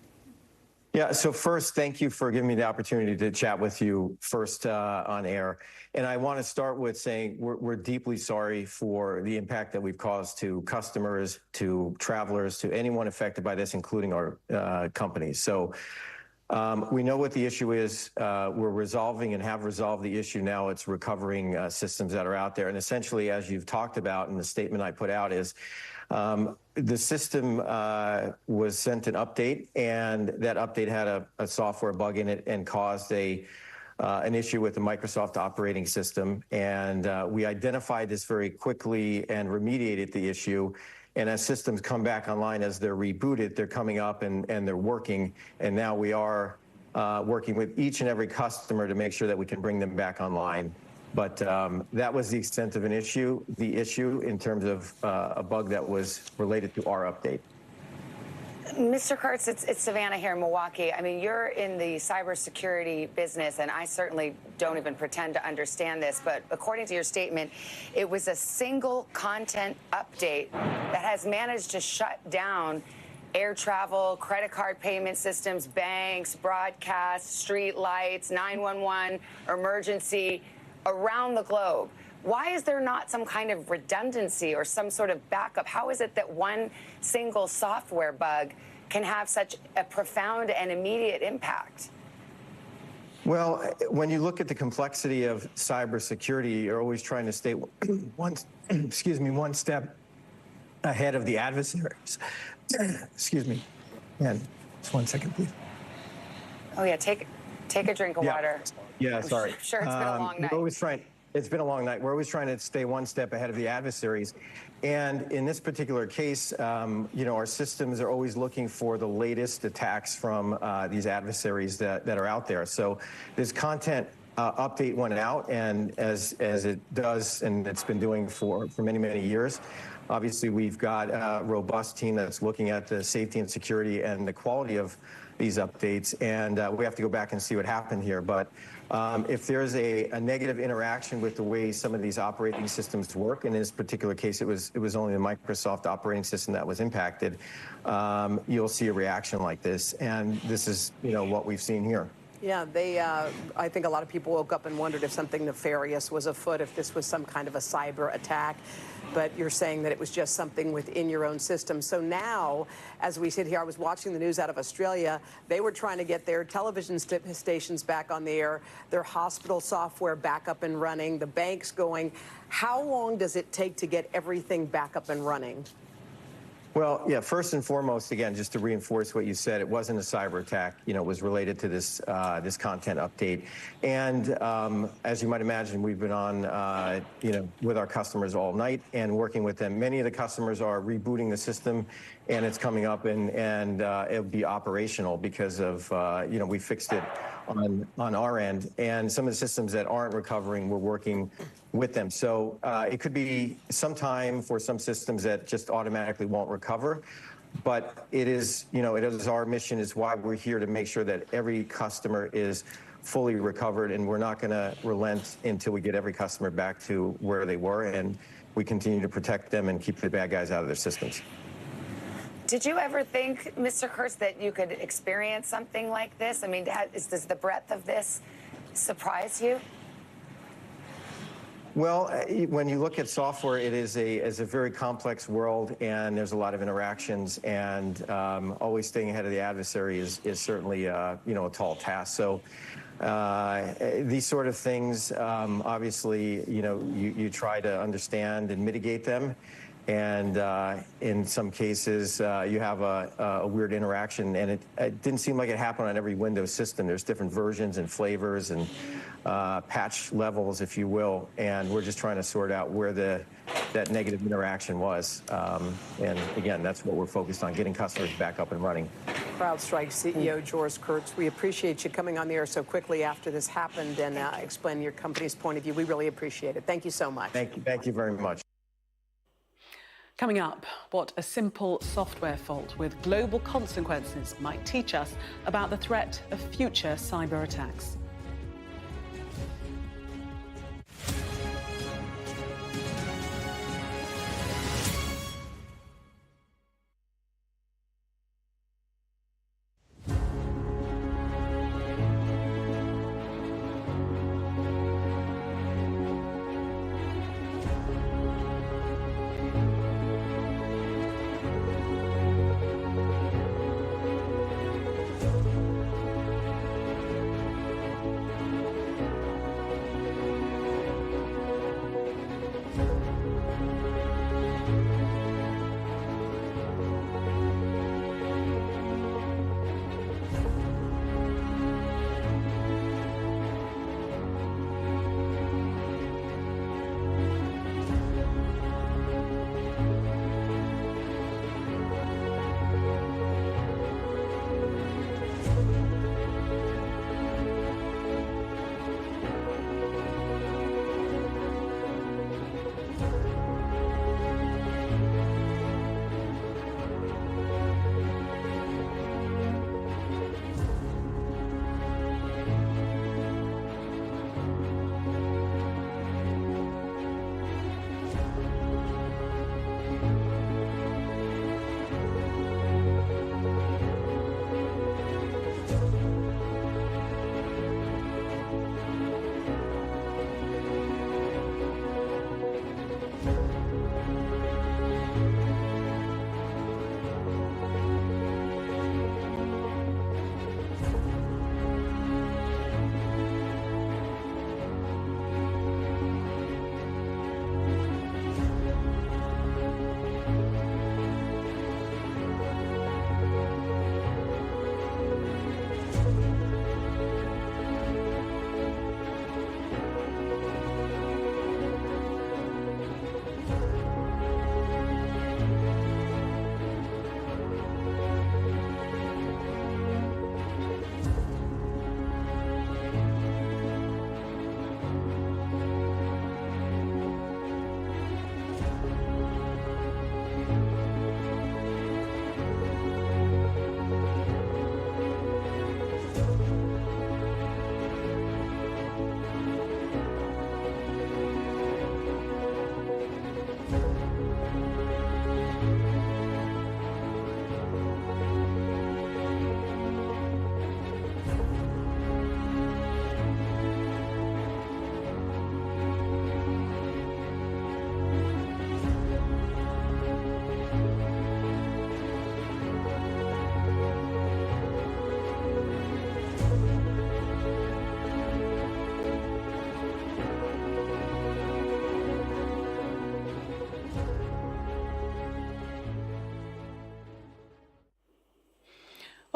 Yeah, so first, thank you for giving me the opportunity to chat with you first on air. And I want to start with saying we're deeply sorry for the impact that we've caused to customers, to travelers, to anyone affected by this, including our companies. So we know what the issue is. We're resolving and have resolved the issue now. It's recovering systems that are out there. And essentially, as you've talked about in the statement I put out, is the system was sent an update, and that update had a software bug in it and caused an issue with the Microsoft operating system. And we identified this very quickly and remediated the issue. And as systems come back online, as they're rebooted, they're coming up and they're working. And now we are working with each and every customer to make sure that we can bring them back online. But that was the extent of an issue, the issue in terms of a bug that was related to our update. Mr. Kurtz, it's Savannah here in Milwaukee. I mean, you're in the cybersecurity business, and I certainly don't even pretend to understand this, but according to your statement, it was a single content update that has managed to shut down air travel, credit card payment systems, banks, broadcasts, street lights, 911, emergency, around the globe. Why is there not some kind of redundancy or some sort of backup? How is it that one single software bug can have such a profound and immediate impact? Well, when you look at the complexity of cybersecurity, you're always trying to stay one step ahead of the adversaries. Excuse me. Man, just 1 second, please. Oh yeah, take a drink of water. Yeah, sorry. I'm sure it's been a long night. It's been a long night. We're always trying to stay one step ahead of the adversaries. And in this particular case, our systems are always looking for the latest attacks from these adversaries that are out there. So this content update went out, and as it does, and it's been doing for many, many years, obviously we've got a robust team that's looking at the safety and security and the quality of these updates, and we have to go back and see what happened here. But if there's a negative interaction with the way some of these operating systems work, and in this particular case, it was only the Microsoft operating system that was impacted, you'll see a reaction like this. And this is, what we've seen here. Yeah, I think a lot of people woke up and wondered if something nefarious was afoot, if this was some kind of a cyber attack. But you're saying that it was just something within your own system. So now, as we sit here, I was watching the news out of Australia. They were trying to get their television stations back on the air, their hospital software back up and running, the banks going. How long does it take to get everything back up and running? Well, yeah, first and foremost, again, just to reinforce what you said, it wasn't a cyber attack. It was related to this content update. And as you might imagine, we've been on, with our customers all night and working with them. Many of the customers are rebooting the system, and it's coming up, and it'll be operational because of, we fixed it on our end. And some of the systems that aren't recovering, we're working with them. So it could be some time for some systems that just automatically won't recover. But it is, it is our mission, is why we're here, to make sure that every customer is fully recovered, and we're not going to relent until we get every customer back to where they were, and we continue to protect them and keep the bad guys out of their systems. Did you ever think, Mr. Kurtz, that you could experience something like this? I mean, does the breadth of this surprise you? Well, when you look at software, it is a very complex world, and there's a lot of interactions, and always staying ahead of the adversary is certainly a tall task. So these sort of things, obviously, you try to understand and mitigate them. And in some cases, you have a weird interaction, and it didn't seem like it happened on every Windows system. There's different versions and flavors and patch levels, if you will, and we're just trying to sort out where that negative interaction was. And again, that's what we're focused on, getting customers back up and running. Crowdstrike CEO George Kurtz, we appreciate you coming on the air so quickly after this happened and explaining your company's point of view. We really appreciate it. Thank you so much. Thank you very much. Coming up, what a simple software fault with global consequences might teach us about the threat of future cyber attacks.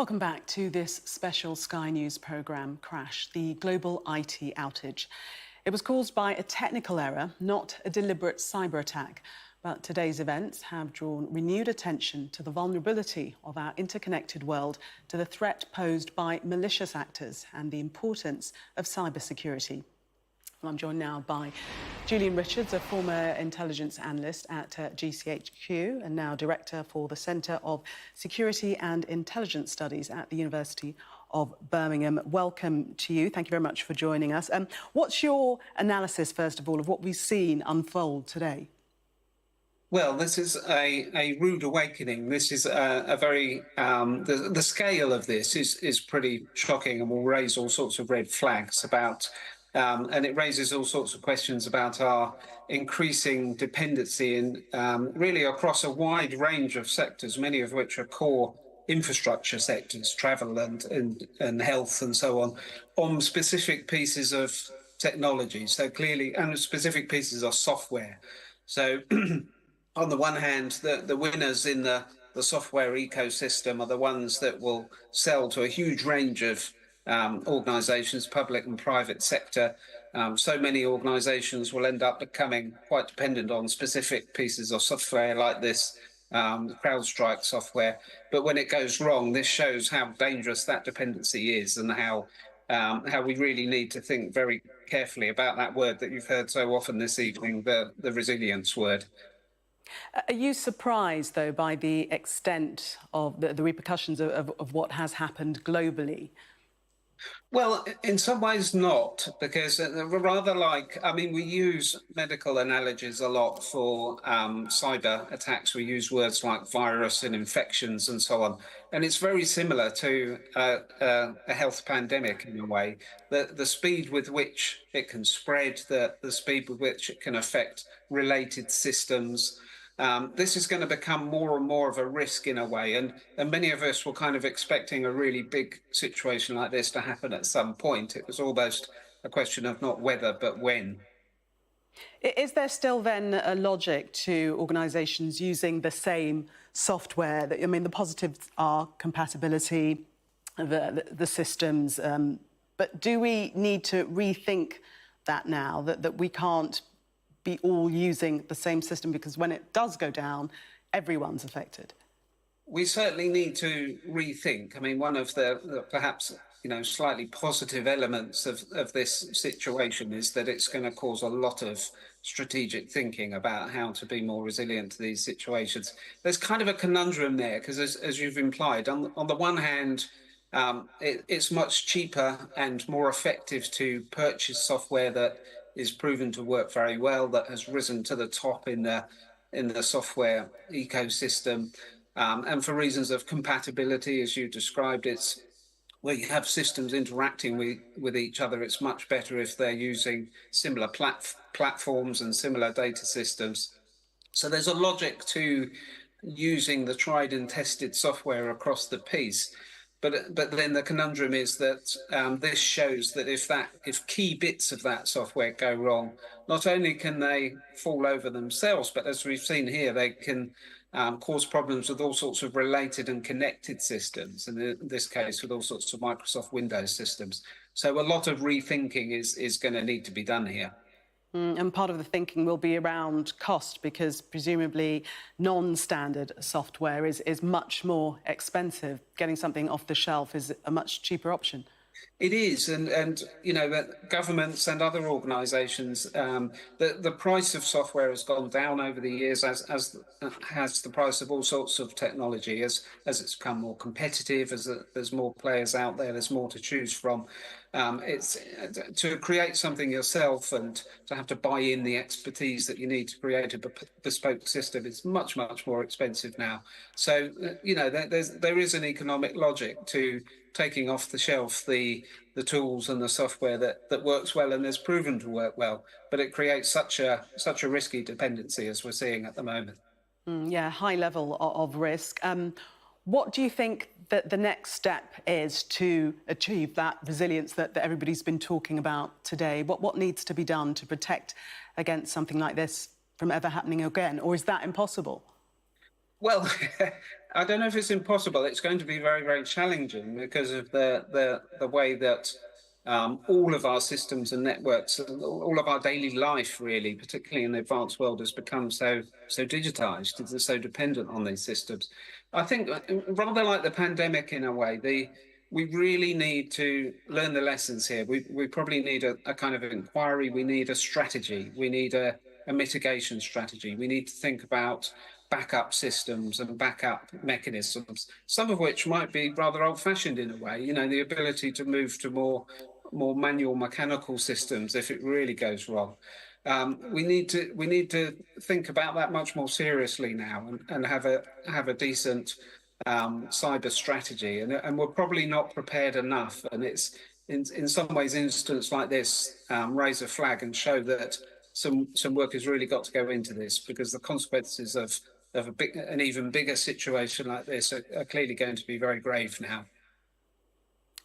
Welcome back to this special Sky News programme, Crash, the global IT outage. It was caused by a technical error, not a deliberate cyber attack. But today's events have drawn renewed attention to the vulnerability of our interconnected world, to the threat posed by malicious actors and the importance of cybersecurity. Well, I'm joined now by Julian Richards, a former intelligence analyst at GCHQ and now Director for the Centre of Security and Intelligence Studies at the University of Birmingham. Welcome to you. Thank you very much for joining us. What's your analysis, first of all, of what we've seen unfold today? Well, this is a rude awakening. This is a very the scale of this is pretty shocking and will raise all sorts of red flags about. And it raises all sorts of questions about our increasing dependency in really across a wide range of sectors, many of which are core infrastructure sectors, travel and health and so on specific pieces of technology. So clearly, and specific pieces of software. So on the one hand, the winners in the software ecosystem are the ones that will sell to a huge range of organisations, public and private sector. So many organisations will end up becoming quite dependent on specific pieces of software like this Crowdstrike software. But when it goes wrong, this shows how dangerous that dependency is and how we really need to think very carefully about that word that you've heard so often this evening, the resilience word. Are you surprised, though, by the extent of the repercussions of what has happened globally? Well, in some ways not, because rather like, I mean, we use medical analogies a lot for cyber attacks. We use words like virus and infections and so on. And it's very similar to a health pandemic in a way. The speed with which it can spread, the speed with which it can affect related systems. This is going to become more and more of a risk in a way, and many of us were kind of expecting a really big situation like this to happen at some point. It was almost a question of not whether, but when. Is there still then a logic to organisations using the same software? I mean, the positives are compatibility, the systems, but do we need to rethink that now, that we can't be all using the same system, because when it does go down, everyone's affected? We certainly need to rethink. I mean, one of the perhaps slightly positive elements of this situation is that it's going to cause a lot of strategic thinking about how to be more resilient to these situations. There's kind of a conundrum there, because as you've implied, on the one hand, it's much cheaper and more effective to purchase software that is proven to work very well, that has risen to the top in the software ecosystem. And for reasons of compatibility, as you described, it's where you have systems interacting with each other. It's much better if they're using similar platforms and similar data systems. So there's a logic to using the tried and tested software across the piece. But then the conundrum is that this shows that if key bits of that software go wrong, not only can they fall over themselves, but as we've seen here, they can cause problems with all sorts of related and connected systems, and in this case with all sorts of Microsoft Windows systems. So a lot of rethinking is going to need to be done here. And part of the thinking will be around cost, because presumably non-standard software is much more expensive. Getting something off the shelf is a much cheaper option. It is, and governments and other organisations, the price of software has gone down over the years, as has the price of all sorts of technology, as it's become more competitive, as there's more players out there, there's more to choose from. It's to create something yourself and to have to buy in the expertise that you need to create a bespoke system is much more expensive now. So there is an economic logic to taking off the shelf the tools and the software that works well and is proven to work well, but it creates such a risky dependency as we're seeing at the moment. Yeah, high level of risk. What do you think that the next step is to achieve that resilience that everybody's been talking about today? What needs to be done to protect against something like this from ever happening again, or is that impossible? Well, I don't know if it's impossible. It's going to be very, very challenging because of the way that all of our systems and networks, all of our daily life, really, particularly in the advanced world, has become so digitized. It's so dependent on these systems. I think rather like the pandemic in a way, we really need to learn the lessons here. We probably need a kind of inquiry. We need a strategy. We need a mitigation strategy. We need to think about backup systems and backup mechanisms, some of which might be rather old-fashioned in a way. You know, the ability to move to more manual mechanical systems if it really goes wrong. We need to think about that much more seriously now and have a decent cyber strategy. And we're probably not prepared enough. And it's in some ways incidents like this raise a flag and show that some work has really got to go into this, because the consequences of an even bigger situation like this are clearly going to be very grave now.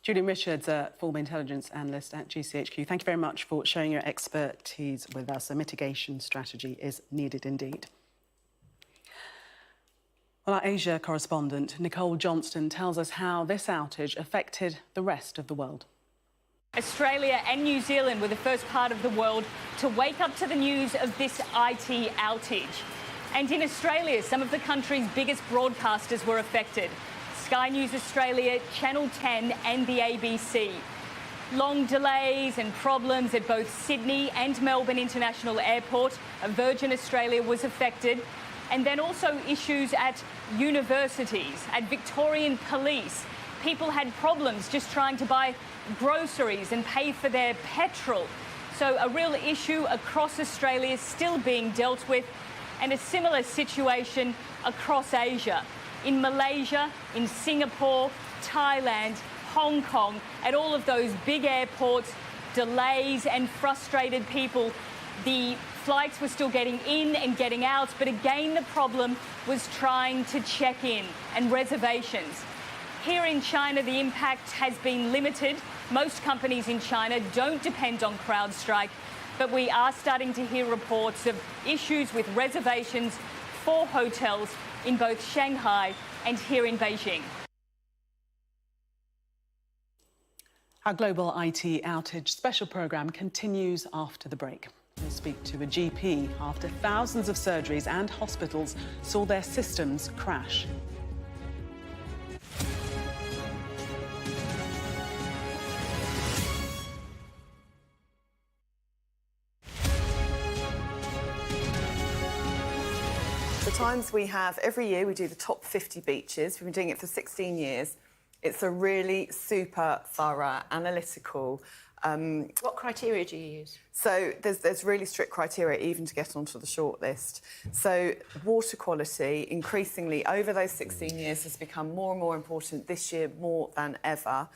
Julian Richards, a former intelligence analyst at GCHQ, thank you very much for sharing your expertise with us. A mitigation strategy is needed indeed. Well, our Asia correspondent, Nicole Johnston, tells us how this outage affected the rest of the world. Australia and New Zealand were the first part of the world to wake up to the news of this IT outage. And in Australia, some of the country's biggest broadcasters were affected. Sky News Australia, Channel 10 and the ABC. Long delays and problems at both Sydney and Melbourne International Airport. Virgin Australia was affected. And then also issues at universities, at Victorian Police. People had problems just trying to buy groceries and pay for their petrol. So a real issue across Australia is still being dealt with, and a similar situation across Asia. In Malaysia, in Singapore, Thailand, Hong Kong, at all of those big airports, delays and frustrated people. The flights were still getting in and getting out, but again the problem was trying to check in and reservations. Here in China, the impact has been limited. Most companies in China don't depend on Crowdstrike, but we are starting to hear reports of issues with reservations for hotels in both Shanghai and here in Beijing. Our global IT outage special programme continues after the break. We'll speak to a GP after thousands of surgeries and hospitals saw their systems crash. The Times we have every year, we do the top 50 beaches. We've been doing it for 16 years. It's a really super thorough, analytical. What criteria do you use? So there's really strict criteria even to get onto the shortlist. So water quality, increasingly over those 16 years, has become more and more important this year more than ever.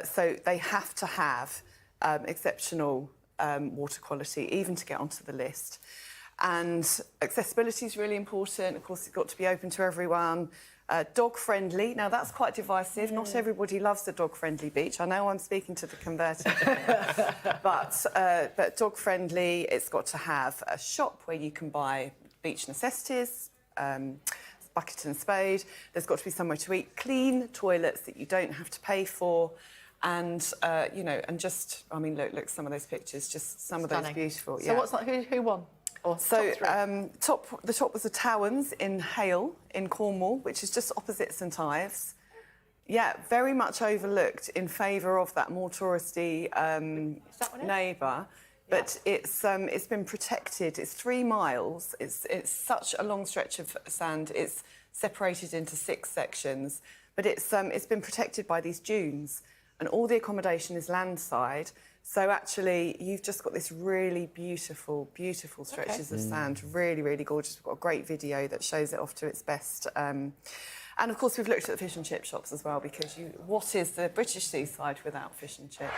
So they have to have exceptional water quality even to get onto the list. And accessibility is really important. Of course, it's got to be open to everyone. Dog-friendly. Now, that's quite divisive. Yeah. Not everybody loves the dog-friendly beach. I know I'm speaking to the converted. but dog-friendly, it's got to have a shop where you can buy beach necessities, bucket and spade. There's got to be somewhere to eat, clean toilets that you don't have to pay for. And, you know, and just, I mean, look, some of those pictures, just some Stunning. of those beautiful. So what's that, who won? So the top was the Towans in Hale in Cornwall, which is just opposite St Ives. Yeah, very much overlooked in favour of that more touristy neighbour. But it's been protected. It's 3 miles. It's such a long stretch of sand. It's separated into 6 sections. But it's been protected by these dunes, and all the accommodation is landside. So actually, you've just got this really beautiful, beautiful stretches of sand. Really, really gorgeous. We've got a great video that shows it off to its best. And of course, we've looked at the fish and chip shops as well, because what is the British seaside without fish and chips?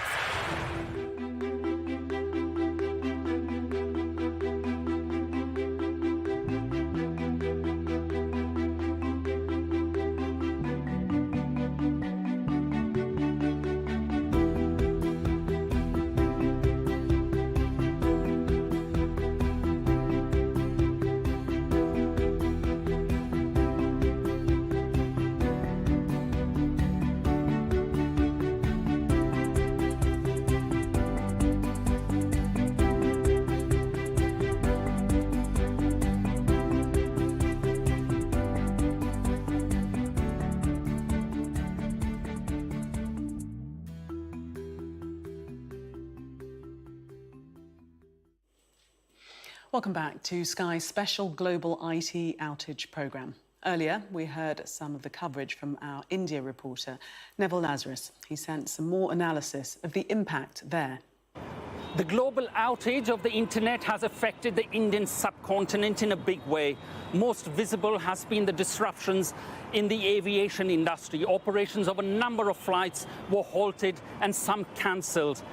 Welcome back to Sky's special global IT outage programme. Earlier, we heard some of the coverage from our India reporter, Neville Lazarus. He sent some more analysis of the impact there. The global outage of the internet has affected the Indian subcontinent in a big way. Most visible has been the disruptions in the aviation industry. Operations of a number of flights were halted and some cancelled.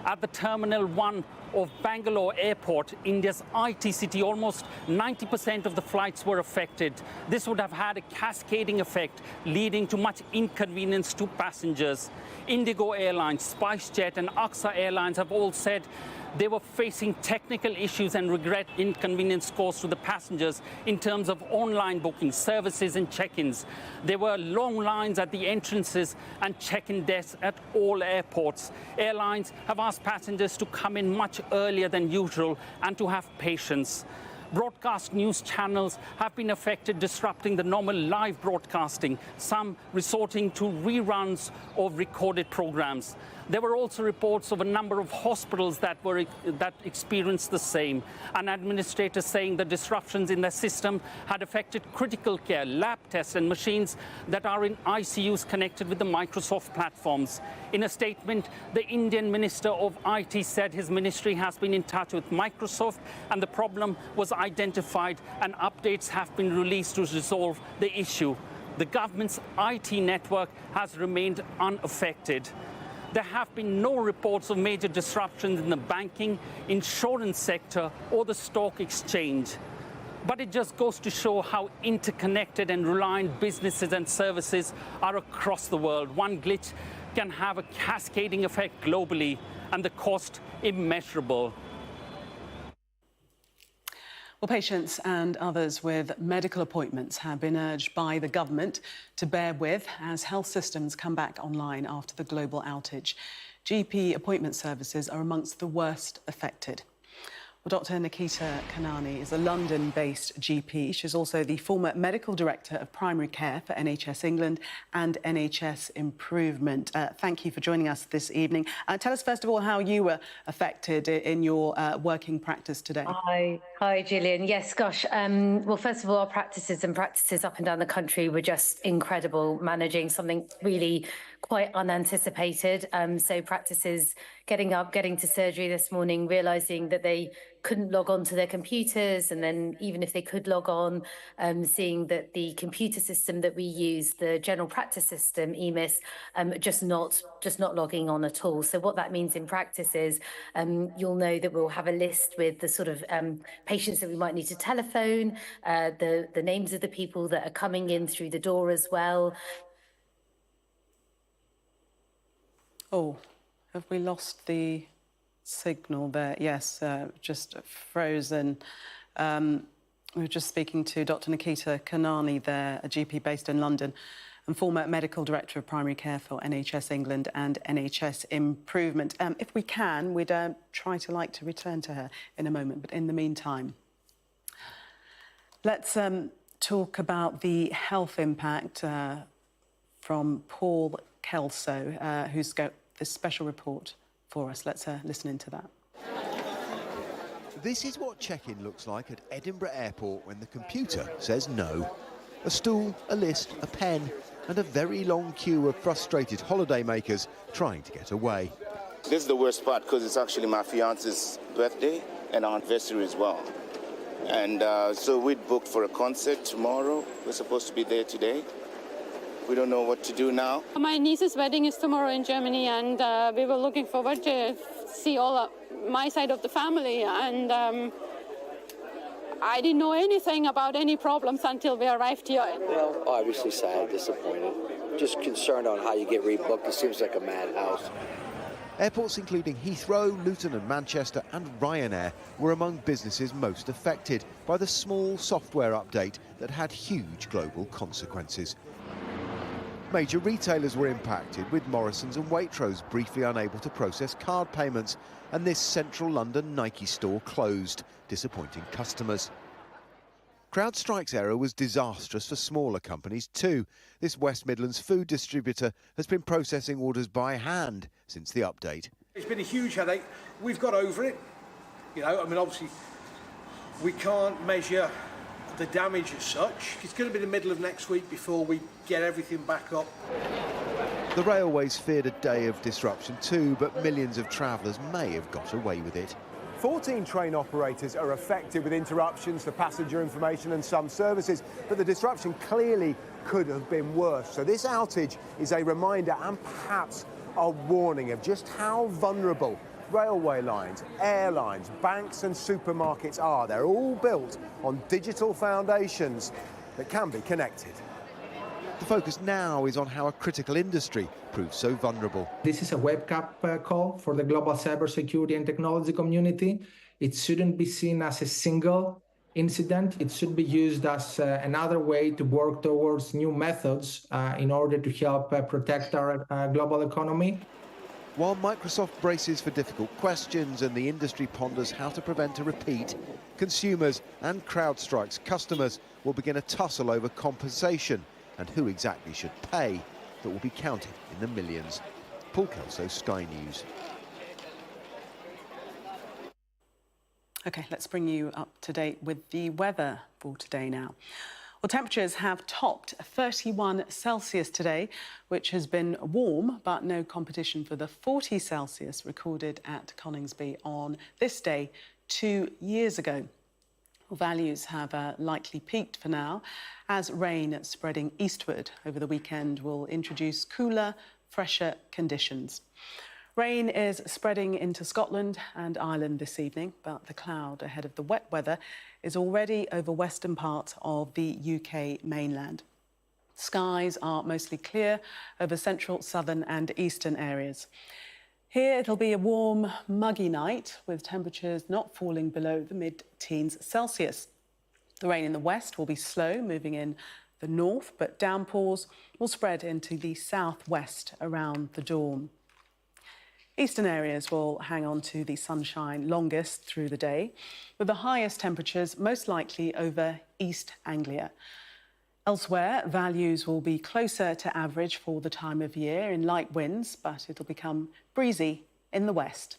At the Terminal 1 of Bangalore Airport, India's IT city, almost 90% of the flights were affected. This would have had a cascading effect, leading to much inconvenience to passengers. Indigo Airlines, SpiceJet and AXA Airlines have all said they were facing technical issues and regret inconvenience caused to the passengers in terms of online booking services and check-ins. There were long lines at the entrances and check-in desks at all airports. Airlines have asked passengers to come in much earlier than usual and to have patience. Broadcast news channels have been affected, disrupting the normal live broadcasting, some resorting to reruns of recorded programs. There were also reports of a number of hospitals that experienced the same. An administrator saying the disruptions in their system had affected critical care, lab tests and machines that are in ICUs connected with the Microsoft platforms. In a statement, the Indian Minister of IT said his ministry has been in touch with Microsoft and the problem was identified and updates have been released to resolve the issue. The government's IT network has remained unaffected. There have been no reports of major disruptions in the banking, insurance sector or the stock exchange. But it just goes to show how interconnected and reliant businesses and services are across the world. One glitch can have a cascading effect globally and the cost immeasurable. Well, patients and others with medical appointments have been urged by the government to bear with as health systems come back online after the global outage. GP appointment services are amongst the worst affected. Well, Dr. Nikita Kanani is a London-based GP. She's also the former medical director of primary care for NHS England and NHS Improvement. Thank you for joining us this evening. Tell us, first of all, how you were affected in your working practice today. Hi, Gillian. Yes, gosh. Well, first of all, our practices up and down the country were just incredible, managing something really quite unanticipated. So practices getting up, getting to surgery this morning, realising that they couldn't log on to their computers, and then even if they could log on, seeing that the computer system that we use, the general practice system, EMIS, just not logging on at all. So what that means in practice is you'll know that we'll have a list with the sort of patients that we might need to telephone, the names of the people that are coming in through the door as well. Oh, have we lost the signal there? Yes, just frozen. We were just speaking to Dr. Nikita Kanani there, a GP based in London and former medical director of primary care for NHS England and NHS Improvement. If we can, we'd try to return to her in a moment, but in the meantime, let's talk about the health impact from Paul Kelso, who's got this special report for us. Let's listen into that. This is what check-in looks like at Edinburgh Airport when the computer says no. A stool, a list, a pen, and a very long queue of frustrated holidaymakers trying to get away. This is the worst part because it's actually my fiance's birthday and our anniversary as well. And so we'd booked for a concert tomorrow. We're supposed to be there today. We don't know what to do now. My niece's wedding is tomorrow in Germany, and we were looking forward to see all my side of the family. And I didn't know anything about any problems until we arrived here. Well, obviously sad, disappointed. Just concerned on how you get rebooked. It seems like a madhouse. Airports including Heathrow, Luton and Manchester and Ryanair were among businesses most affected by the small software update that had huge global consequences. Major retailers were impacted, with Morrisons and Waitrose briefly unable to process card payments, and this central London Nike store closed, disappointing customers. Crowdstrike's error was disastrous for smaller companies too. This West Midlands food distributor has been processing orders by hand since the update. It's been a huge headache. We've got over it. You know, I mean, obviously, We can't measure the damage as such. It's going to be the middle of next week before we get everything back up. The railways feared a day of disruption too, but millions of travellers may have got away with it. 14 train operators are affected with interruptions to passenger information and some services, but the disruption clearly could have been worse. So this outage is a reminder and perhaps a warning of just how vulnerable railway lines, airlines, banks and supermarkets are. They're all built on digital foundations that can be connected. The focus now is on how a critical industry proves so vulnerable. This is a webcam call for the global cybersecurity and technology community. It shouldn't be seen as a single incident. It should be used as another way to work towards new methods in order to help protect our global economy. While Microsoft braces for difficult questions and the industry ponders how to prevent a repeat, consumers and Crowdstrike's customers will begin a tussle over compensation and who exactly should pay that will be counted in the millions. Paul Kelso, Sky News. OK, let's bring you up to date with the weather for today now. Well, temperatures have topped 31 Celsius today, which has been warm, but no competition for the 40 Celsius recorded at Coningsby on this day 2 years ago. Well, values have likely peaked for now, as rain spreading eastward over the weekend will introduce cooler, fresher conditions. Rain is spreading into Scotland and Ireland this evening, but the cloud ahead of the wet weather is already over western parts of the UK mainland. Skies are mostly clear over central, southern and eastern areas. Here it'll be a warm, muggy night with temperatures not falling below the mid-teens Celsius. The rain in the west will be slow, moving in the north, but downpours will spread into the southwest around the dawn. Eastern areas will hang on to the sunshine longest through the day, with the highest temperatures most likely over East Anglia. Elsewhere, values will be closer to average for the time of year in light winds, but it'll become breezy in the west.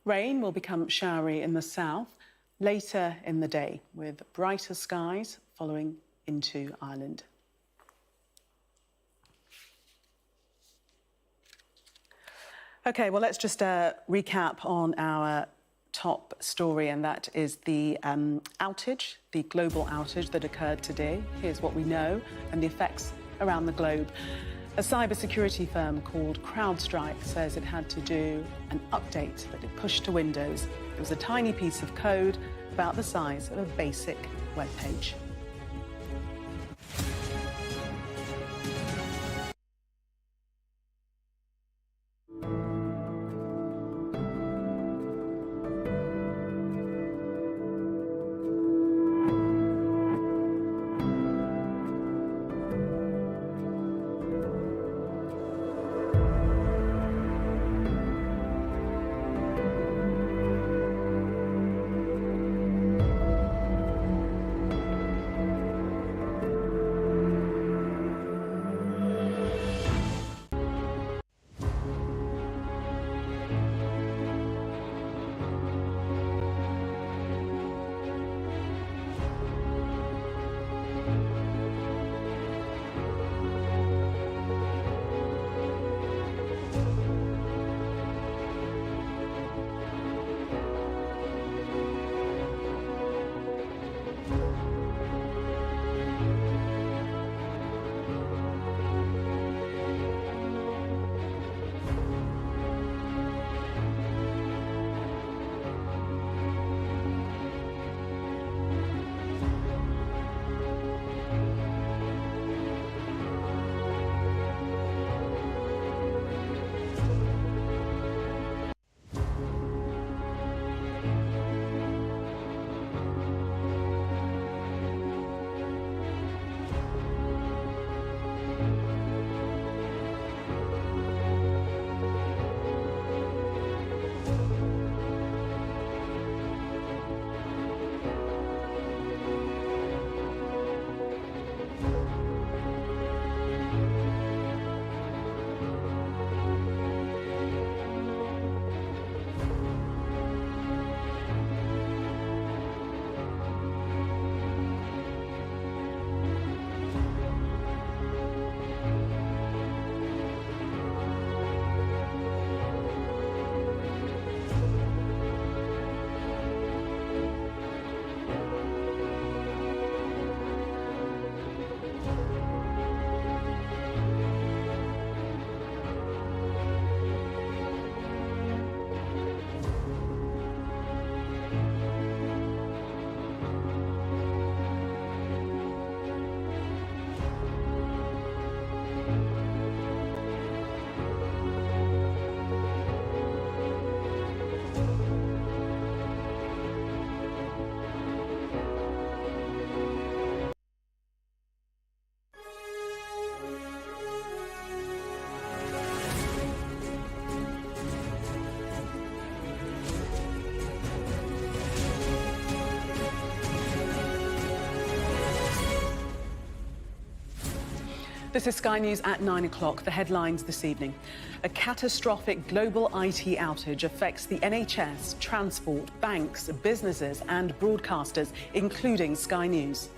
Rain will become showery in the south later in the day, with brighter skies following into Ireland. OK, well, let's just recap on our top story, and that is the outage, the global outage that occurred today. Here's what we know and the effects around the globe. A cybersecurity firm called Crowdstrike says it had to do an update that it pushed to Windows. It was a tiny piece of code about the size of a basic web page. This is Sky News at 9 o'clock. The headlines this evening. A catastrophic global IT outage affects the NHS, transport, banks, businesses and broadcasters, including Sky News.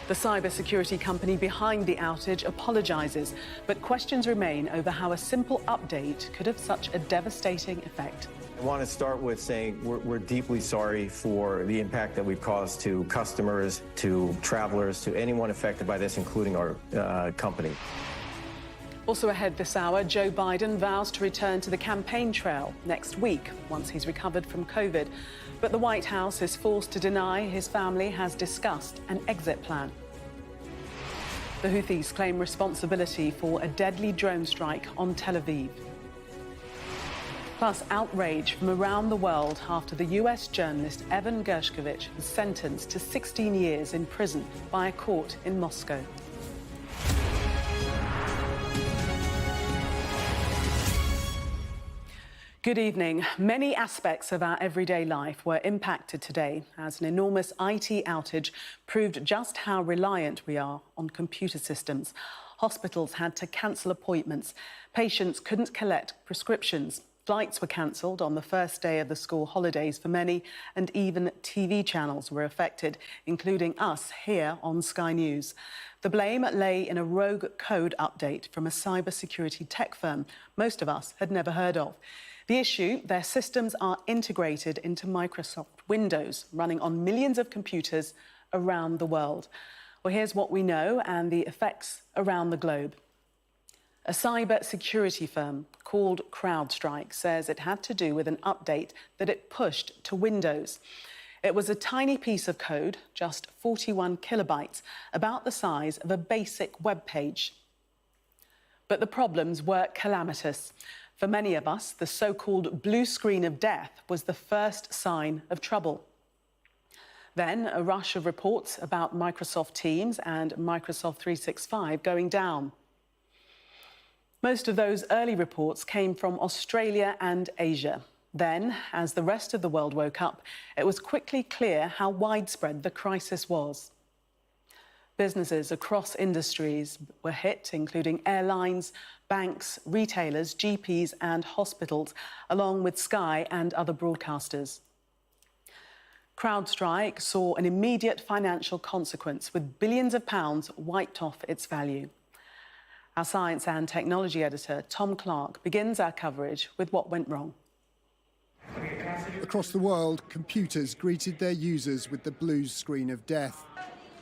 The cybersecurity company behind the outage apologises, but questions remain over how a simple update could have such a devastating effect. I want to start with saying we're deeply sorry for the impact that we've caused to customers, to travelers, to anyone affected by this, including our company. Also ahead this hour, Joe Biden vows to return to the campaign trail next week once he's recovered from COVID. But the White House is forced to deny his family has discussed an exit plan. The Houthis claim responsibility for a deadly drone strike on Tel Aviv. Plus, outrage from around the world after the US journalist Evan Gershkovich was sentenced to 16 years in prison by a court in Moscow. Good evening. Many aspects of our everyday life were impacted today as an enormous IT outage proved just how reliant we are on computer systems. Hospitals had to cancel appointments. Patients couldn't collect prescriptions. Flights were cancelled on the first day of the school holidays for many, and even TV channels were affected, including us here on Sky News. The blame lay in a rogue code update from a cybersecurity tech firm most of us had never heard of. The issue, their systems are integrated into Microsoft Windows, running on millions of computers around the world. Well, here's what we know and the effects around the globe. A cybersecurity firm called Crowdstrike says it had to do with an update that it pushed to Windows. It was a tiny piece of code, just 41 kilobytes, about the size of a basic web page. But the problems were calamitous. For many of us, the so-called blue screen of death was the first sign of trouble. Then a rush of reports about Microsoft Teams and Microsoft 365 going down. Most of those early reports came from Australia and Asia. Then, as the rest of the world woke up, it was quickly clear how widespread the crisis was. Businesses across industries were hit, including airlines, banks, retailers, GPs and hospitals, along with Sky and other broadcasters. Crowdstrike saw an immediate financial consequence, with billions of pounds wiped off its value. Our science and technology editor, Tom Clark, begins our coverage with what went wrong. Across the world, computers greeted their users with the blue screen of death.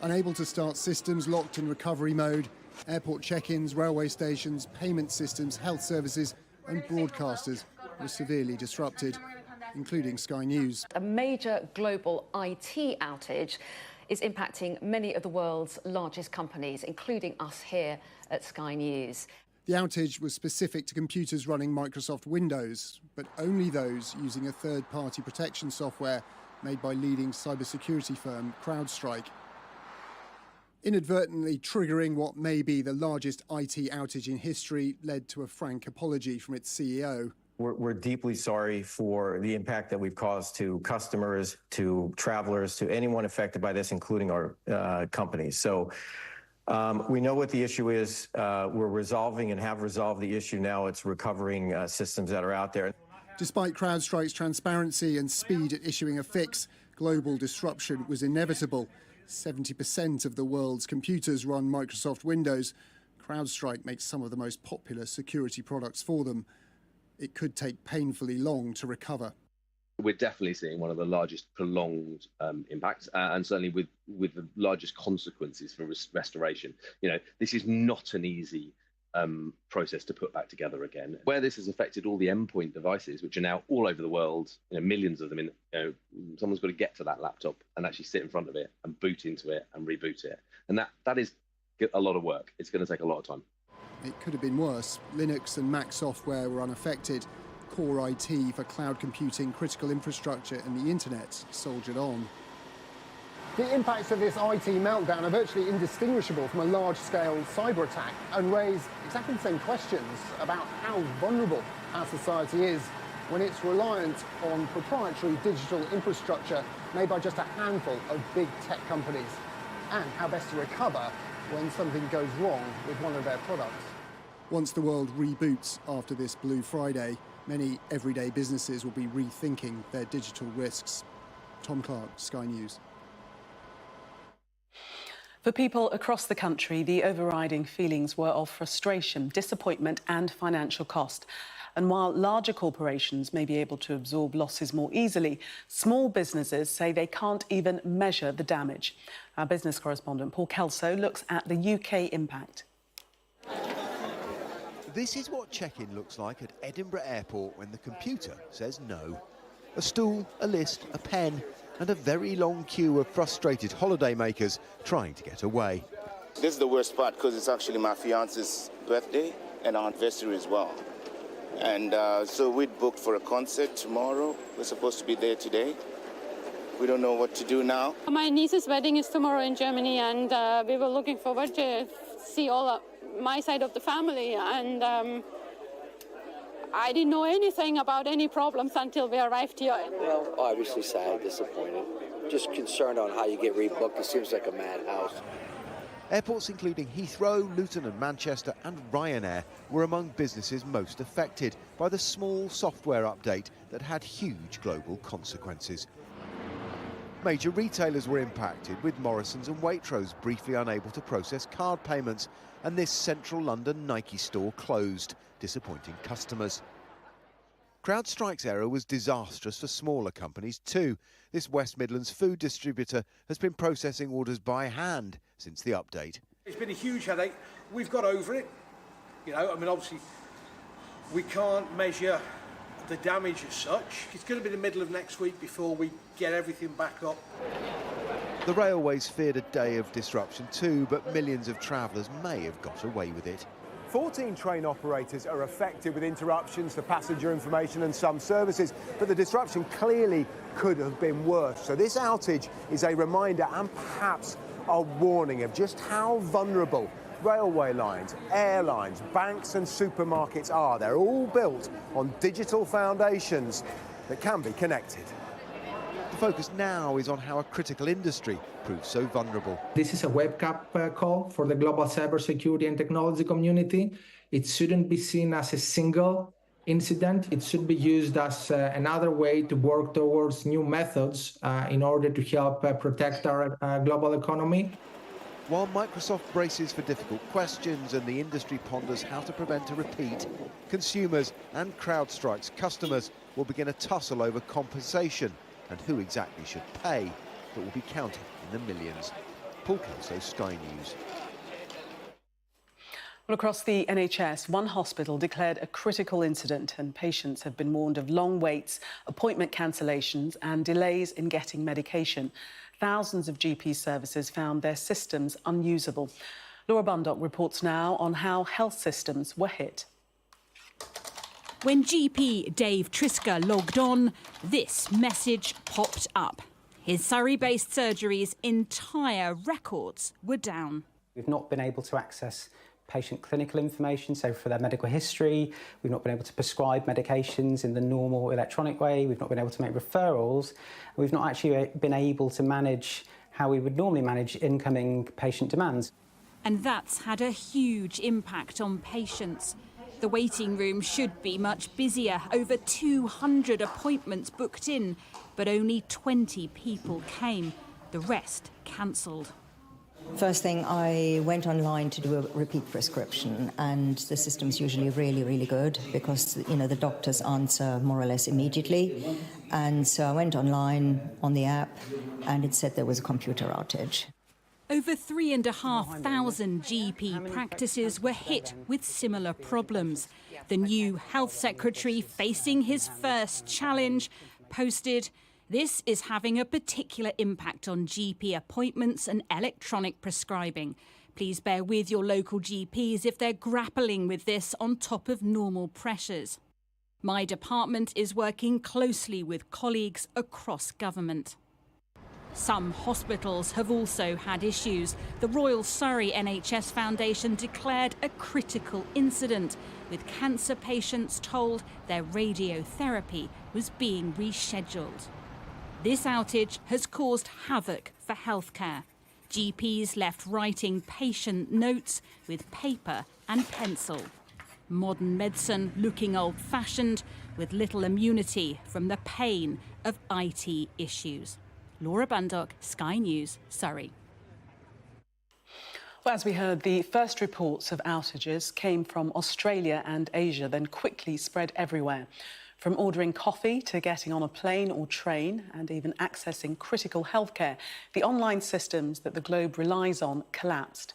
Unable to start systems, locked in recovery mode, airport check-ins, railway stations, payment systems, health services and broadcasters were severely disrupted, including Sky News. A major global IT outage is impacting many of the world's largest companies, including us here at Sky News. The outage was specific to computers running Microsoft Windows, but only those using a third-party protection software made by leading cybersecurity firm Crowdstrike. Inadvertently triggering what may be the largest IT outage in history led to a frank apology from its CEO. We're deeply sorry for the impact that we've caused to customers, to travelers, to anyone affected by this, including our company. So we know what the issue is. We're resolving and have resolved the issue now. It's recovering systems that are out there. Despite Crowdstrike's transparency and speed at issuing a fix, global disruption was inevitable. 70% of the world's computers run Microsoft Windows. Crowdstrike makes some of the most popular security products for them. It could take painfully long to recover. We're definitely seeing one of the largest prolonged impacts, and certainly with the largest consequences for restoration. You know, this is not an easy process to put back together again. Where this has affected all the endpoint devices, which are now all over the world, millions of them, someone's got to get to that laptop and actually sit in front of it and boot into it and reboot it. And that is a lot of work. It's going to take a lot of time. It could have been worse. Linux and Mac software were unaffected. Core IT for cloud computing, critical infrastructure and the internet soldiered on. The impacts of this IT meltdown are virtually indistinguishable from a large-scale cyber attack and raise exactly the same questions about how vulnerable our society is when it's reliant on proprietary digital infrastructure made by just a handful of big tech companies, and how best to recover when something goes wrong with one of their products. Once the world reboots after this Blue Friday, many everyday businesses will be rethinking their digital risks. Tom Clark, Sky News. For people across the country, the overriding feelings were of frustration, disappointment and financial cost. And while larger corporations may be able to absorb losses more easily, small businesses say they can't even measure the damage. Our business correspondent Paul Kelso looks at the UK impact. This is what check-in looks like at Edinburgh Airport when the computer says no. A stool, a list, a pen and a very long queue of frustrated holidaymakers trying to get away. This is the worst part because it's actually my fiance's birthday and our anniversary as well. And so we'd booked for a concert tomorrow. We're supposed to be there today. We don't know what to do now. My niece's wedding is tomorrow in Germany, and we were looking forward to see all of my side of the family. And I didn't know anything about any problems until we arrived here. Well, obviously sad, disappointed. Just concerned on how you get rebooked. It seems like a madhouse. Airports including Heathrow, Luton and Manchester and Ryanair were among businesses most affected by the small software update that had huge global consequences. Major retailers were impacted, with Morrisons and Waitrose briefly unable to process card payments, and this central London Nike store closed, disappointing customers. Crowdstrike's error was disastrous for smaller companies too. This West Midlands food distributor has been processing orders by hand since the update. It's been a huge headache. We've got over it. You know, I mean, obviously, we can't measure the damage as such. It's going to be the middle of next week before we get everything back up. The railways feared a day of disruption too, but millions of travellers may have got away with it. 14 train operators are affected with interruptions to passenger information and some services, but the disruption clearly could have been worse. So this outage is a reminder and perhaps a warning of just how vulnerable railway lines, airlines, banks and supermarkets are. They're all built on digital foundations that can be connected. The focus now is on how a critical industry proves so vulnerable. This is a webcam call for the global cybersecurity and technology community. It shouldn't be seen as a single incident. It should be used as another way to work towards new methods in order to help protect our global economy. While Microsoft braces for difficult questions and the industry ponders how to prevent a repeat, consumers and Crowdstrike's customers will begin a tussle over compensation and who exactly should pay, that will be counted in the millions. Paul Kelso, Sky News. Well, across the NHS, one hospital declared a critical incident and patients have been warned of long waits, appointment cancellations and delays in getting medication. Thousands of GP services found their systems unusable. Laura Bundock reports now on how health systems were hit. When GP Dave Trisker logged on, this message popped up. His Surrey-based surgery's entire records were down. We've not been able to access patient clinical information, so for their medical history. We've not been able to prescribe medications in the normal electronic way. We've not been able to make referrals. We've not actually been able to manage how we would normally manage incoming patient demands. And that's had a huge impact on patients. The waiting room should be much busier, over 200 appointments booked in, but only 20 people came. The rest cancelled. First thing, I went online to do a repeat prescription, and the system's usually really good because, you know, the doctors answer more or less immediately. And so I went online on the app and it said there was a computer outage. Over 3,500 GP practices were hit with similar problems. The new health secretary, facing his first challenge, posted, "This is having a particular impact on GP appointments and electronic prescribing. Please bear with your local GPs if they're grappling with this on top of normal pressures. My department is working closely with colleagues across government." Some hospitals have also had issues. The Royal Surrey NHS Foundation declared a critical incident, with cancer patients told their radiotherapy was being rescheduled. This outage has caused havoc for healthcare. GPs left writing patient notes with paper and pencil. Modern medicine looking old-fashioned, with little immunity from the pain of IT issues. Laura Bundock, Sky News, Surrey. Well, as we heard, the first reports of outages came from Australia and Asia, then quickly spread everywhere. From ordering coffee to getting on a plane or train and even accessing critical healthcare, the online systems that the globe relies on collapsed.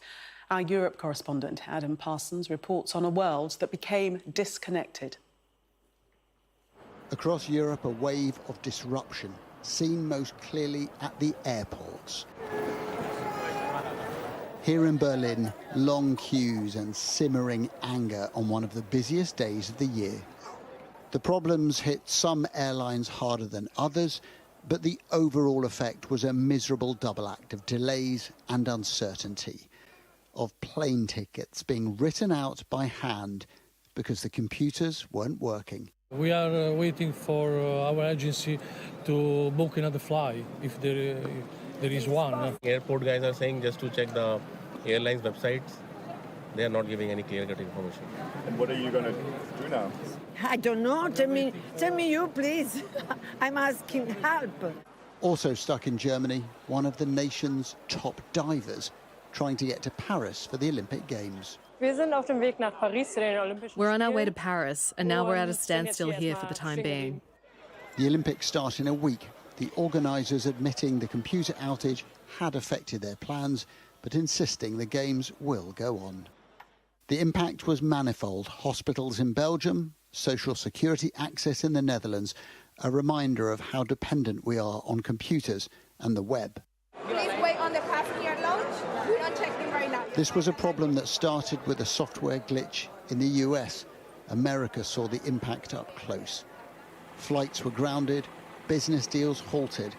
Our Europe correspondent, Adam Parsons, reports on a world that became disconnected. Across Europe, a wave of disruption, seen most clearly at the airports. Here in Berlin, long queues and simmering anger on one of the busiest days of the year. The problems hit some airlines harder than others, but the overall effect was a miserable double act of delays and uncertainty, of plane tickets being written out by hand because the computers weren't working. We are waiting for our agency to book another flight if there is one. Airport guys are saying just to check the airlines websites. They are not giving any clear-cut information. And what are you going to do now? I don't know. Tell me you, please. I'm asking help. Also stuck in Germany, one of the nation's top divers trying to get to Paris for the Olympic Games. We're on our way to Paris, and now we're at a standstill here for the time being. The Olympics start in a week, the organisers admitting the computer outage had affected their plans, but insisting the Games will go on. The impact was manifold. Hospitals in Belgium, social security access in the Netherlands, a reminder of how dependent we are on computers and the web. Please wait on the passenger lounge. We are checking right now. This was a problem that started with a software glitch in the US. America saw the impact up close. Flights were grounded, business deals halted.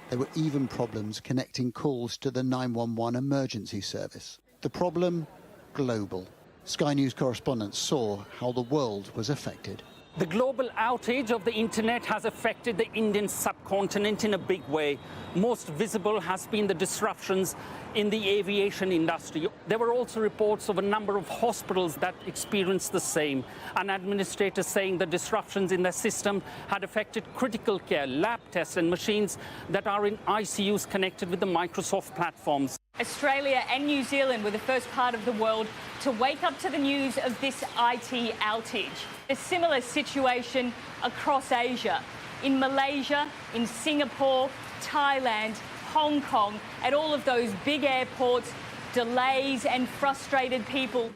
There were even problems connecting calls to the 911 emergency service. The problem, global. Sky News correspondents saw how the world was affected. The global outage of the internet has affected the Indian subcontinent in a big way. Most visible has been the disruptions in the aviation industry. There were also reports of a number of hospitals that experienced the same. An administrator saying the disruptions in their system had affected critical care, lab tests and machines that are in ICUs connected with the Microsoft platforms. Australia and New Zealand were the first part of the world to wake up to the news of this IT outage. A similar situation across Asia, in Malaysia, in Singapore, Thailand, Hong Kong, at all of those big airports, delays and frustrated people.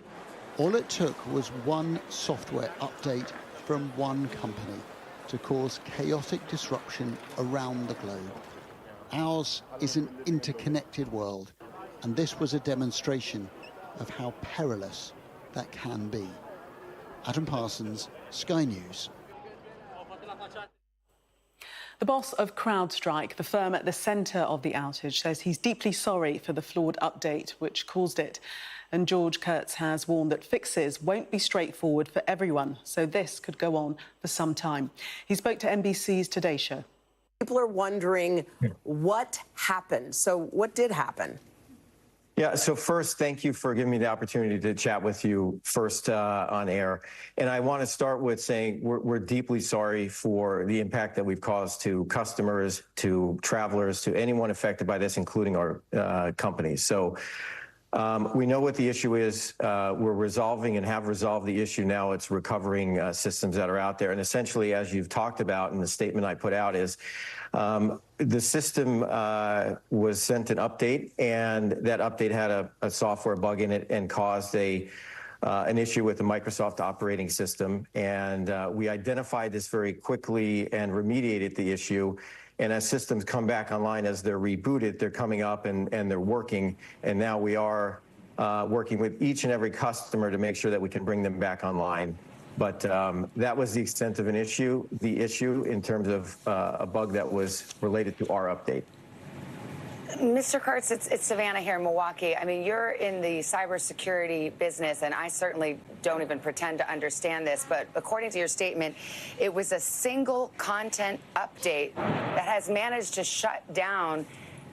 All it took was one software update from one company to cause chaotic disruption around the globe. Ours is an interconnected world, and this was a demonstration of how perilous that can be. Adam Parsons, Sky News. The boss of Crowdstrike, the firm at the centre of the outage, says he's deeply sorry for the flawed update which caused it. And George Kurtz has warned that fixes won't be straightforward for everyone, so this could go on for some time. He spoke to NBC's Today Show. People are wondering what happened. So what did happen? Yeah, so first, thank you for giving me the opportunity to chat with you first on air. And I want to start with saying we're deeply sorry for the impact that we've caused to customers, to travelers, to anyone affected by this, including our companies. So we know what the issue is. We're resolving and have resolved the issue now. It's recovering systems that are out there. And essentially, as you've talked about in the statement I put out, is the system was sent an update, and that update had a software bug in it and caused an issue with the Microsoft operating system. And we identified this very quickly and remediated the issue. And as systems come back online, as they're rebooted, they're coming up and they're working. And now we are working with each and every customer to make sure that we can bring them back online. But that was the extent of the issue in terms of a bug that was related to our update. Mr. Kurtz, it's Savannah here in Milwaukee. I mean, you're in the cybersecurity business, and I certainly don't even pretend to understand this, but according to your statement, it was a single content update that has managed to shut down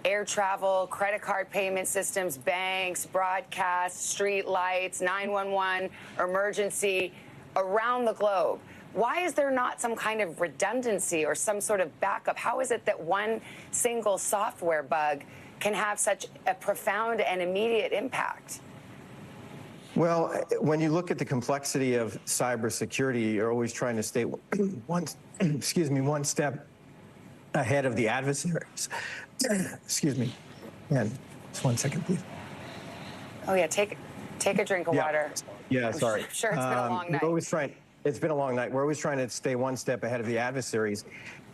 air travel, credit card payment systems, banks, broadcast, street lights, 911, emergency, around the globe. Why is there not some kind of redundancy or some sort of backup? How is it that one single software bug can have such a profound and immediate impact? Well, when you look at the complexity of cybersecurity, you're always trying to stay one step ahead of the adversaries. Excuse me. Man, just 1 second, please. Oh yeah, take a drink of water. Yeah, sorry. I'm sure it's been a long night. It's been a long night. We're always trying to stay one step ahead of the adversaries.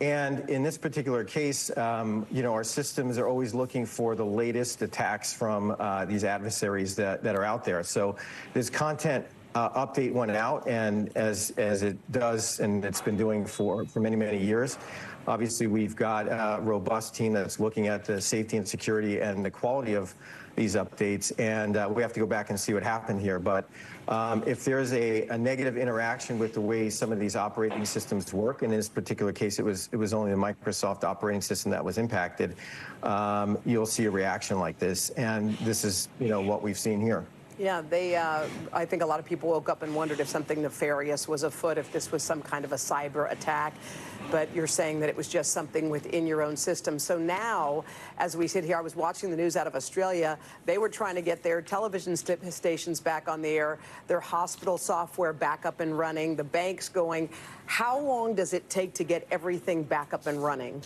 And in this particular case, our systems are always looking for the latest attacks from these adversaries that are out there. So this content update went out, and as it does, and it's been doing for many, many years, obviously we've got a robust team that's looking at the safety and security and the quality of these updates, and we have to go back and see what happened here. But if there's a negative interaction with the way some of these operating systems work, in this particular case, it was only the Microsoft operating system that was impacted, you'll see a reaction like this, and this is what we've seen here. Yeah, I think a lot of people woke up and wondered if something nefarious was afoot, if this was some kind of a cyber attack. But you're saying that it was just something within your own system. So now, as we sit here, I was watching the news out of Australia. They were trying to get their television stations back on the air, their hospital software back up and running, the banks going. How long does it take to get everything back up and running?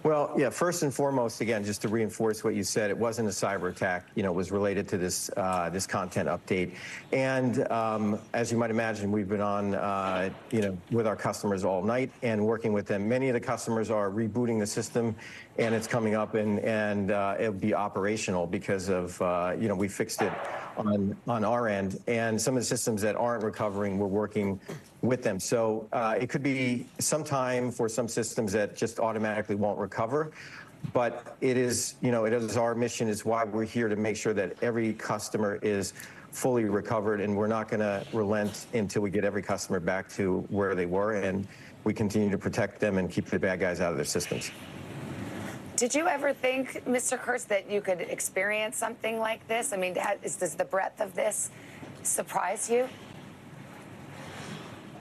Well, yeah, first and foremost, again, just to reinforce what you said, it wasn't a cyber attack. It was related to this content update. And as you might imagine, we've been on, with our customers all night and working with them. Many of the customers are rebooting the system, and it's coming up, and it'll be operational because of, we fixed it on our end. And some of the systems that aren't recovering, we're working with them. So it could be some time for some systems that just automatically won't recover. But it is, it is our mission. It's why we're here, to make sure that every customer is fully recovered, and we're not going to relent until we get every customer back to where they were, and we continue to protect them and keep the bad guys out of their systems. Did you ever think, Mr. Kurtz, that you could experience something like this? I mean, does the breadth of this surprise you?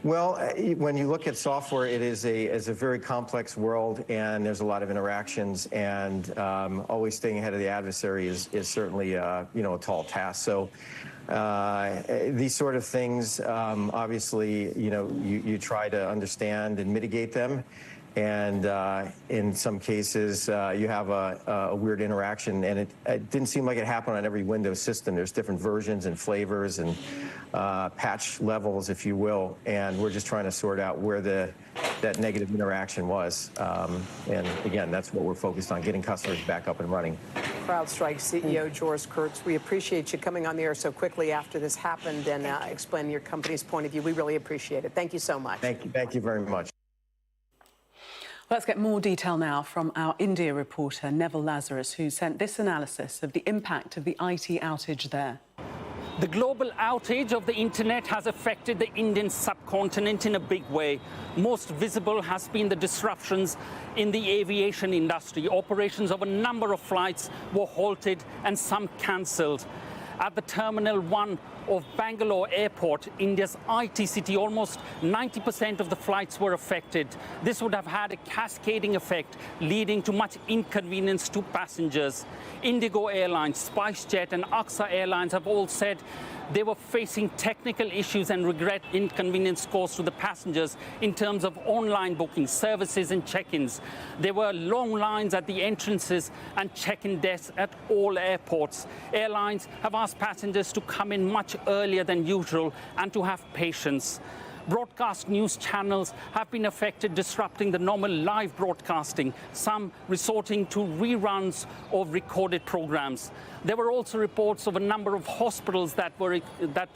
Well, when you look at software, it is a very complex world, and there's a lot of interactions, and always staying ahead of the adversary is certainly a tall task. So these sort of things, obviously, you try to understand and mitigate them. And in some cases, you have a weird interaction, and it didn't seem like it happened on every Windows system. There's different versions and flavors and patch levels, if you will, and we're just trying to sort out where that negative interaction was. And again, that's what we're focused on, getting customers back up and running. Crowdstrike CEO George Kurtz, we appreciate you coming on the air so quickly after this happened and explaining your company's point of view. We really appreciate it. Thank you so much. Thank you very much. Let's get more detail now from our India reporter, Neville Lazarus, who sent this analysis of the impact of the IT outage there. The global outage of the internet has affected the Indian subcontinent in a big way. Most visible has been the disruptions in the aviation industry. Operations of a number of flights were halted and some cancelled. At the Terminal 1 of Bangalore Airport, India's IT city, almost 90% of the flights were affected. This would have had a cascading effect, leading to much inconvenience to passengers. Indigo Airlines, SpiceJet and AXA Airlines have all said they were facing technical issues and regret inconvenience caused to the passengers in terms of online booking services and check-ins. There were long lines at the entrances and check-in desks at all airports. Airlines have asked passengers to come in much earlier than usual and to have patience. Broadcast news channels have been affected, disrupting the normal live broadcasting, some resorting to reruns of recorded programs. There were also reports of a number of hospitals that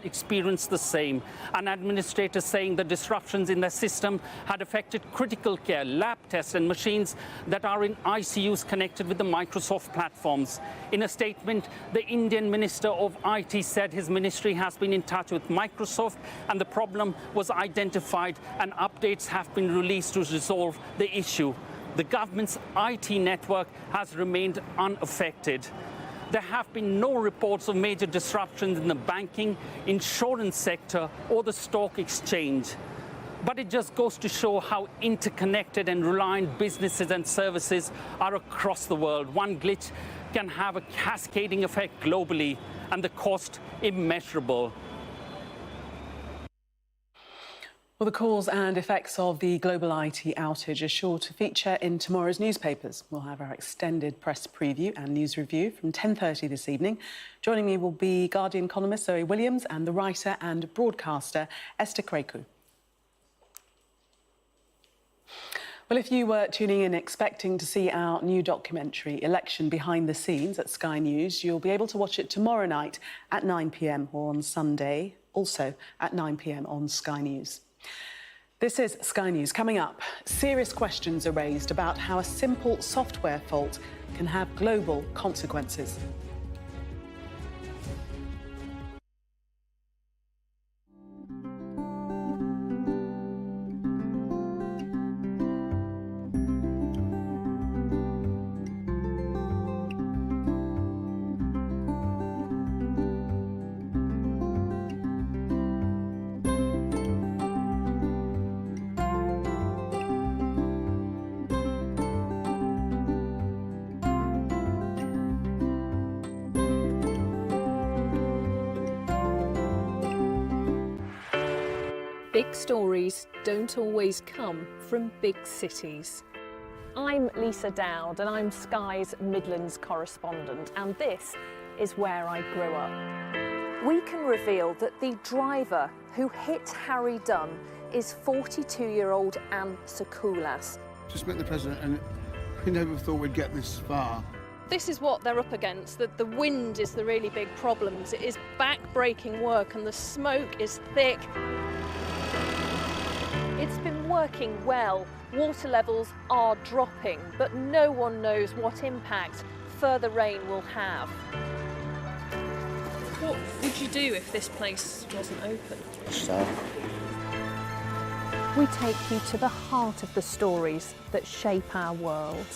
experienced the same. An administrator saying the disruptions in their system had affected critical care, lab tests and machines that are in ICUs connected with the Microsoft platforms. In a statement, the Indian Minister of IT said his ministry has been in touch with Microsoft and the problem was identified and updates have been released to resolve the issue. The government's IT network has remained unaffected. There have been no reports of major disruptions in the banking, insurance sector or the stock exchange. But it just goes to show how interconnected and reliant businesses and services are across the world. One glitch can have a cascading effect globally, and the cost immeasurable. Well, the cause and effects of the global IT outage are sure to feature in tomorrow's newspapers. We'll have our extended press preview and news review from 10:30 this evening. Joining me will be Guardian columnist Zoe Williams and the writer and broadcaster Esther Kreku. Well, if you were tuning in expecting to see our new documentary, Election Behind the Scenes, at Sky News, you'll be able to watch it tomorrow night at 9 p.m. or on Sunday, also at 9 p.m. on Sky News. This is Sky News. Coming up, serious questions are raised about how a simple software fault can have global consequences. Big stories don't always come from big cities. I'm Lisa Dowd and I'm Sky's Midlands correspondent, and this is where I grew up. We can reveal that the driver who hit Harry Dunn is 42-year-old Anne Sakulas. Just met the president and we never thought we'd get this far. This is what they're up against, that the wind is the really big problem. It is back-breaking work and the smoke is thick. It's been working well. Water levels are dropping, but no one knows what impact further rain will have. What would you do if this place wasn't open? So, We take you to the heart of the stories that shape our world.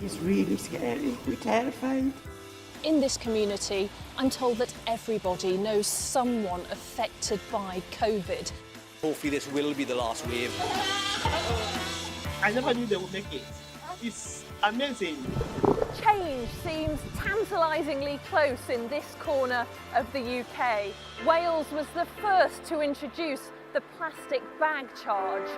it's really scary. We're terrified. In this community, I'm told that everybody knows someone affected by COVID. Hopefully this will be the last wave. I never knew they would make it. It's amazing. Change seems tantalisingly close in this corner of the UK. Wales was the first to introduce the plastic bag charge.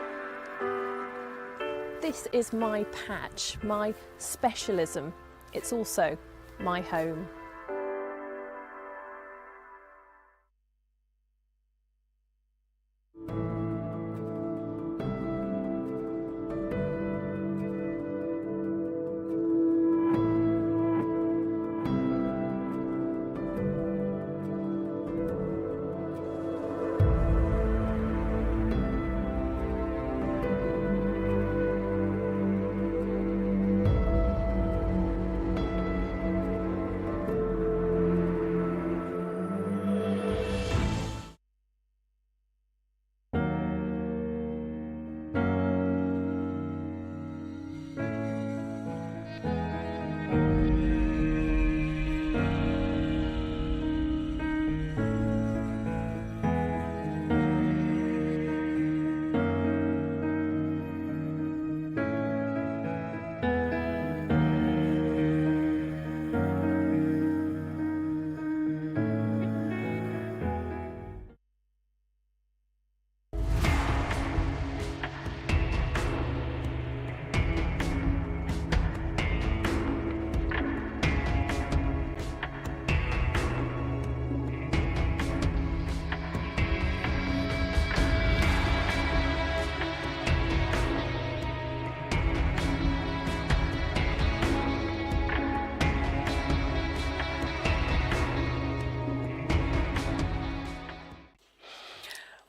This is my patch, my specialism. It's also my home.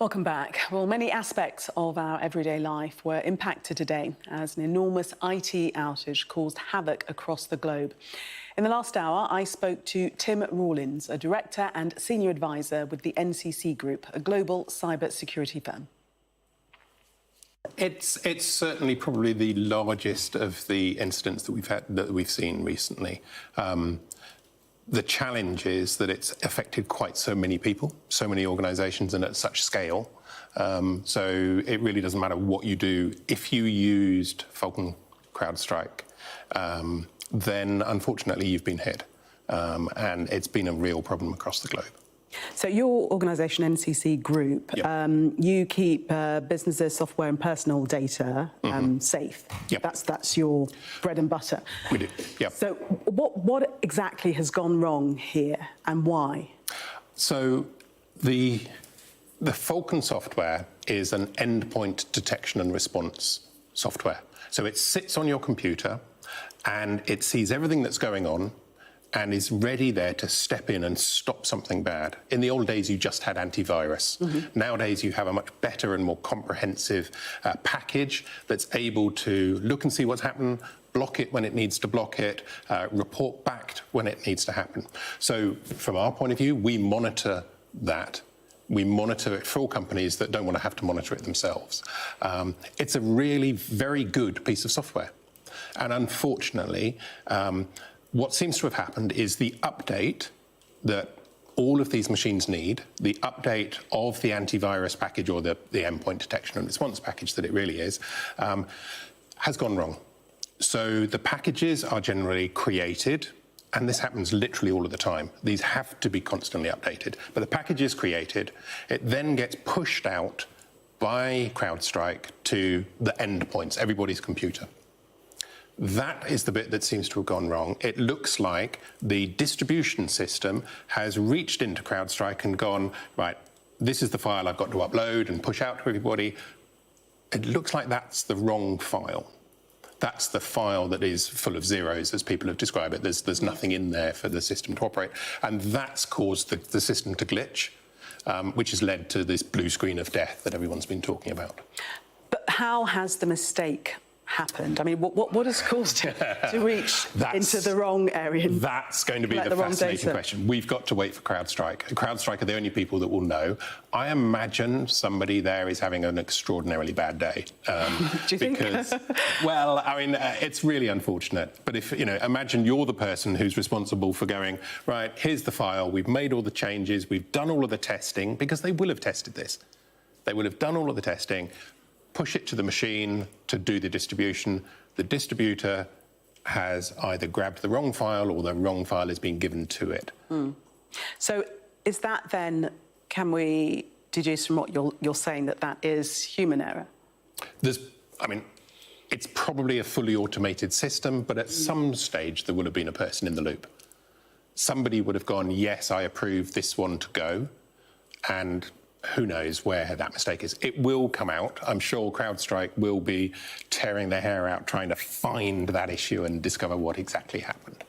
Welcome back. Well, many aspects of our everyday life were impacted today as an enormous IT outage caused havoc across the globe. In the last hour, I spoke to Tim Rawlins, a director and senior advisor with the NCC Group, a global cybersecurity firm. It's certainly probably the largest of the incidents that we've seen recently. The challenge is that it's affected quite so many people, so many organisations, and at such scale. So it really doesn't matter what you do. If you used Falcon Crowdstrike, then unfortunately you've been hit, and it's been a real problem across the globe. So your organisation, NCC Group, you keep businesses, software and personal data safe. Yep. That's your bread and butter. We do, yeah. So what exactly has gone wrong here and why? So the Falcon software is an endpoint detection and response software. So it sits on your computer and it sees everything that's going on and is ready there to step in and stop something bad. In the old days, you just had antivirus. Nowadays, you have a much better and more comprehensive package that's able to look and see what's happened, block it when it needs to block it, report back when it needs to happen. So from our point of view, we monitor that. We monitor it for all companies that don't want to have to monitor it themselves. It's a really very good piece of software. And unfortunately, what seems to have happened is the update that all of these machines need, the update of the antivirus package or the endpoint detection and response package that it really is, has gone wrong. So the packages are generally created, and this happens literally all of the time. These have to be constantly updated. But the package is created, it then gets pushed out by Crowdstrike to the endpoints, everybody's computer. That is the bit that seems to have gone wrong. It looks like the distribution system has reached into Crowdstrike and gone, right, this is the file I've got to upload and push out to everybody. It looks like that's the wrong file. That's the file that is full of zeros, as people have described it. There's nothing in there for the system to operate. And that's caused the system to glitch, which has led to this blue screen of death that everyone's been talking about. But how has the mistake happened? I mean, what has caused it to reach into the wrong area? That's going to be the fascinating question. We've got to wait for Crowdstrike. Crowdstrike are the only people that will know. I imagine somebody there is having an extraordinarily bad day. Do you think? Well, I mean, it's really unfortunate. But if, imagine you're the person who's responsible for going, right, here's the file, we've made all the changes, we've done all of the testing, because they will have tested this. They will have done all of the testing, push it to the machine to do the distribution. The distributor has either grabbed the wrong file or the wrong file has been given to it. So is that then, can we deduce from what you're saying that is human error? It's probably a fully automated system, but at some stage there would have been a person in the loop. Somebody would have gone, yes, I approve this one to go, and who knows where that mistake is. It will come out. I'm sure Crowdstrike will be tearing their hair out trying to find that issue and discover what exactly happened.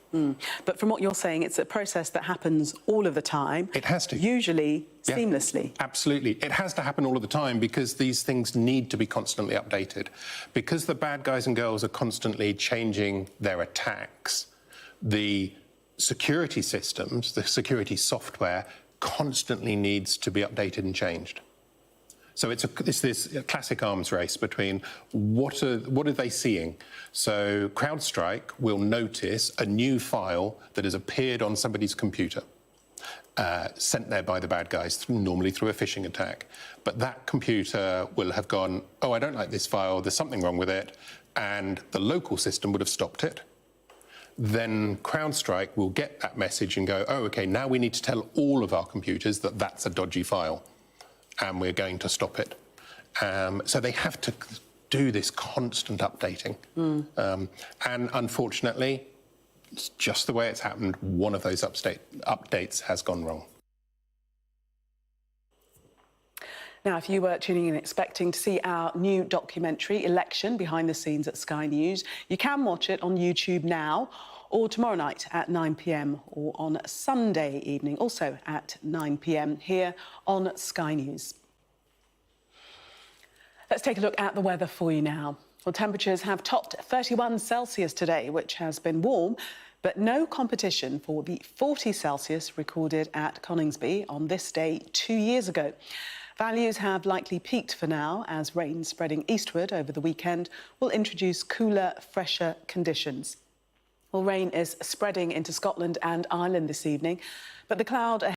But from what you're saying, it's a process that happens all of the time. It has to. Usually seamlessly. Absolutely. It has to happen all of the time because these things need to be constantly updated. Because the bad guys and girls are constantly changing their attacks, the security systems, the security software, constantly needs to be updated and changed. So it's this classic arms race between what are they seeing? So Crowdstrike will notice a new file that has appeared on somebody's computer, sent there by the bad guys, normally through a phishing attack. But that computer will have gone, oh, I don't like this file, there's something wrong with it, and the local system would have stopped it. Then Crowdstrike will get that message and go, oh, OK, now we need to tell all of our computers that that's a dodgy file and we're going to stop it. So they have to do this constant updating. And unfortunately, it's just the way it's happened. One of those updates has gone wrong. Now, if you were tuning in expecting to see our new documentary, Election, behind the scenes at Sky News, you can watch it on YouTube now or tomorrow night at 9 p.m. or on Sunday evening, also at 9 p.m. here on Sky News. Let's take a look at the weather for you now. Well, temperatures have topped 31 Celsius today, which has been warm, but no competition for the 40 Celsius recorded at Coningsby on this day 2 years ago. Values have likely peaked for now, as rain spreading eastward over the weekend will introduce cooler, fresher conditions. Well, rain is spreading into Scotland and Ireland this evening, but the cloud